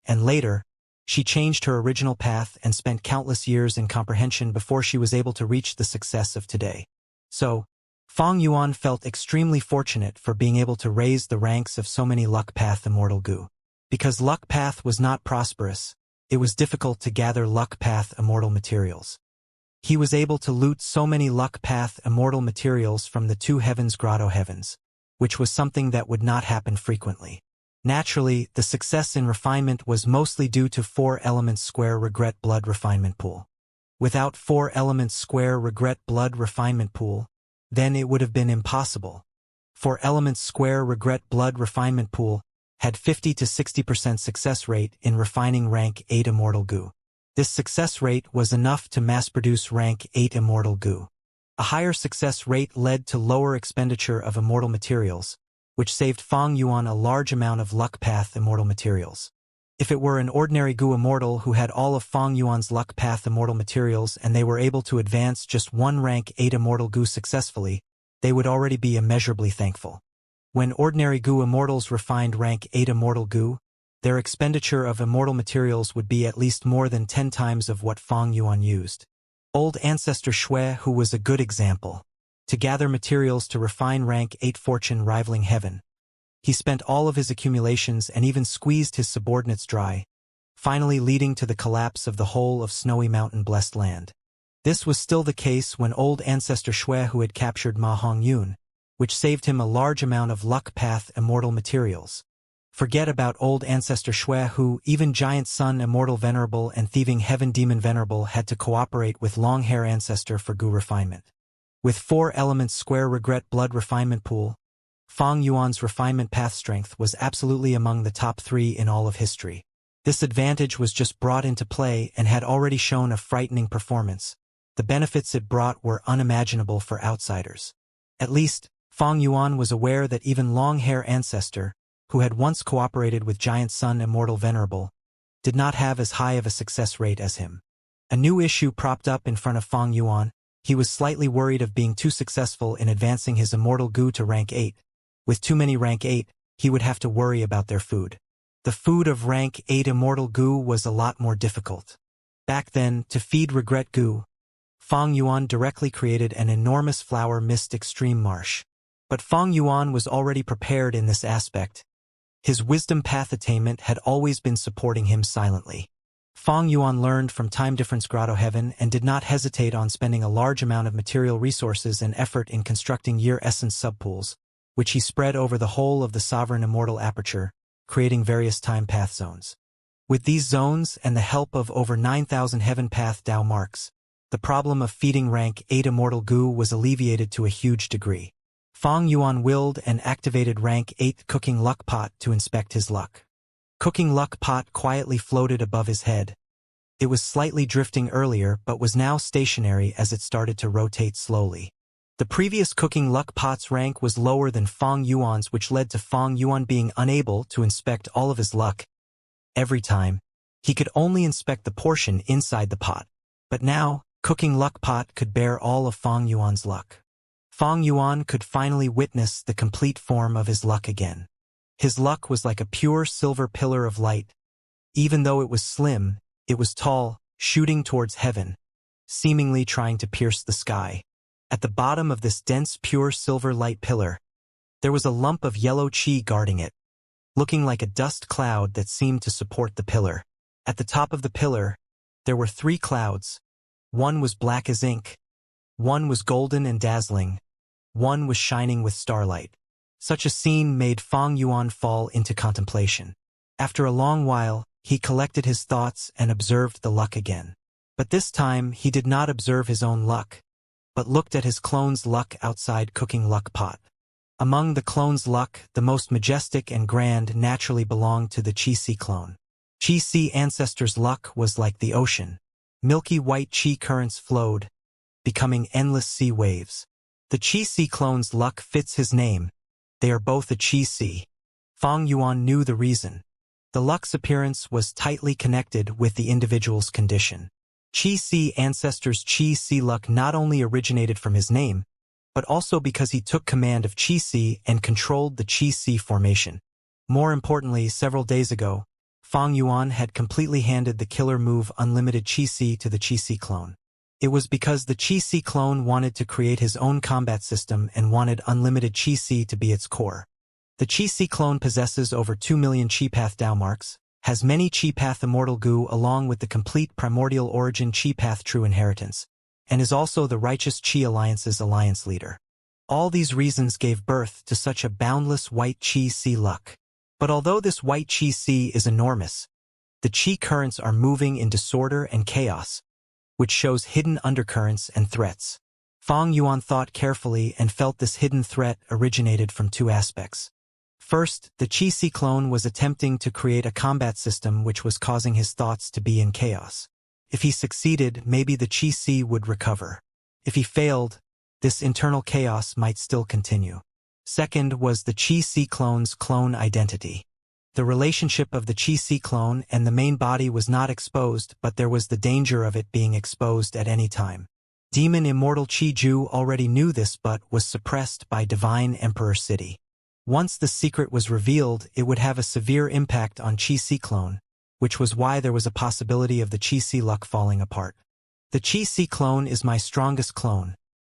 Speaker 1: and later, she changed her original path and spent countless years in comprehension before she was able to reach the success of today. So, Fang Yuan felt extremely fortunate for being able to raise the ranks of so many luck path immortal gu. Because luck path was not prosperous, it was difficult to gather luck path immortal materials. He was able to loot so many luck path immortal materials from the 2 heavens grotto heavens, which was something that would not happen frequently. Naturally, the success in refinement was mostly due to 4 elements square regret blood refinement pool. Without 4 elements square regret blood refinement pool, then it would have been impossible. 4 elements square regret blood refinement pool had 50 to 60% success rate in refining rank 8 immortal gu. This success rate was enough to mass-produce rank 8 immortal gu. A higher success rate led to lower expenditure of immortal materials, which saved Fang Yuan a large amount of luck path immortal materials. If it were an ordinary gu immortal who had all of Fang Yuan's luck path immortal materials and they were able to advance just 1 rank 8 immortal gu successfully, they would already be immeasurably thankful. When ordinary gu immortals refined rank 8 immortal gu, their expenditure of immortal materials would be at least more than 10 times of what Fang Yuan used. Old ancestor Shui, who was a good example, to gather materials to refine rank 8 fortune rivaling heaven. He spent all of his accumulations and even squeezed his subordinates dry, finally leading to the collapse of the whole of Snowy Mountain Blessed Land. This was still the case when old ancestor Shui who had captured Ma Hongyun, which saved him a large amount of luck path immortal materials. Forget about old ancestor Shui who, even Giant Sun Immortal Venerable and Thieving Heaven Demon Venerable had to cooperate with Long Hair Ancestor for gu refinement. With 4 elements square regret blood refinement pool, Fang Yuan's refinement path strength was absolutely among the top 3 in all of history. This advantage was just brought into play and had already shown a frightening performance. The benefits it brought were unimaginable for outsiders. At least, Fang Yuan was aware that even Long Hair Ancestor, who had once cooperated with Giant Sun Immortal Venerable, did not have as high of a success rate as him. A new issue propped up in front of Fang Yuan. He was slightly worried of being too successful in advancing his immortal gu to rank 8. With too many rank 8, he would have to worry about their food. The food of rank 8 immortal gu was a lot more difficult. Back then, to feed regret gu, Fang Yuan directly created an enormous flower mist extreme marsh. But Fang Yuan was already prepared in this aspect. His wisdom path attainment had always been supporting him silently. Fang Yuan learned from Time Difference Grotto Heaven and did not hesitate on spending a large amount of material resources and effort in constructing year essence subpools, which he spread over the whole of the sovereign immortal aperture, creating various time path zones. With these zones and the help of over 9,000 heaven path Dao marks, the problem of feeding rank 8 immortal gu was alleviated to a huge degree. Fang Yuan willed and activated rank 8 cooking luck pot to inspect his luck. Cooking luck pot quietly floated above his head. It was slightly drifting earlier but was now stationary as it started to rotate slowly. The previous cooking luck pot's rank was lower than Fang Yuan's, which led to Fang Yuan being unable to inspect all of his luck. Every time, he could only inspect the portion inside the pot. But now, cooking luck pot could bear all of Fang Yuan's luck. Fang Yuan could finally witness the complete form of his luck again. His luck was like a pure silver pillar of light. Even though it was slim, it was tall, shooting towards heaven, seemingly trying to pierce the sky. At the bottom of this dense pure silver light pillar, there was a lump of yellow qi guarding it, looking like a dust cloud that seemed to support the pillar. At the top of the pillar, there were 3 clouds. One was black as ink. One was golden and dazzling. One was shining with starlight. Such a scene made Fang Yuan fall into contemplation. After a long while, he collected his thoughts and observed the luck again. But this time, he did not observe his own luck, but looked at his clone's luck outside cooking luck pot. Among the clone's luck, the most majestic and grand naturally belonged to the Qi-Si clone. Qi-Si ancestor's luck was like the ocean. Milky white Qi currents flowed, becoming endless sea waves. The Qi Si clone's luck fits his name. They are both a Qi Si. Fang Yuan knew the reason. The luck's appearance was tightly connected with the individual's condition. Qi Si ancestors' Qi Si luck not only originated from his name, but also because he took command of Qi Si and controlled the Qi Si formation. More importantly, several days ago, Fang Yuan had completely handed the killer move Unlimited Qi Si to the Qi Si clone. It was because the Qi Si clone wanted to create his own combat system and wanted Unlimited Qi Si to be its core. The Qi Si clone possesses over 2 million Qi Path Dao marks, has many Qi Path Immortal Gu along with the complete Primordial Origin Qi Path True Inheritance, and is also the Righteous Qi Alliance's alliance leader. All these reasons gave birth to such a boundless white Qi Si luck. But although this white Qi Si is enormous, the Qi currents are moving in disorder and chaos, which shows hidden undercurrents and threats. Fang Yuan thought carefully and felt this hidden threat originated from two aspects. First, the Qi Si clone was attempting to create a combat system which was causing his thoughts to be in chaos. If he succeeded, maybe the Qi Si would recover. If he failed, this internal chaos might still continue. Second was the Qi Si clone's clone identity. The relationship of the Qi Si clone and the main body was not exposed, but there was the danger of it being exposed at any time. Demon Immortal Qi Ju already knew this but was suppressed by Divine Emperor City. Once the secret was revealed, it would have a severe impact on Qi Si clone, which was why there was a possibility of the Qi Si luck falling apart. The Qi Si clone is my strongest clone.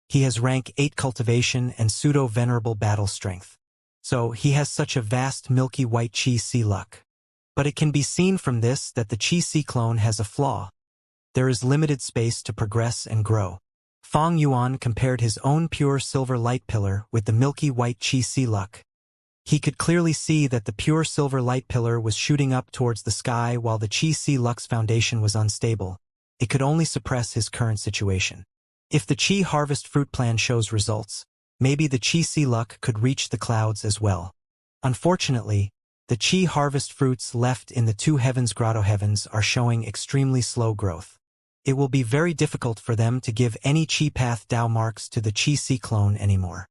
Speaker 1: He has rank 8 cultivation and pseudo-venerable battle strength. So he has such a vast milky white Qi Si luck. But it can be seen from this that the Qi Si clone has a flaw. There is limited space to progress and grow. Fang Yuan compared his own pure silver light pillar with the milky white Qi Si luck. He could clearly see that the pure silver light pillar was shooting up towards the sky while the Qi Si luck's foundation was unstable. It could only suppress his current situation. If the Qi Harvest Fruit Plan shows results, maybe the Qi Si luck could reach the clouds as well. Unfortunately, the Qi Harvest Fruits left in the Two Heavens Grotto Heavens are showing extremely slow growth. It will be very difficult for them to give any Qi Path Dao marks to the Qi Si clone anymore.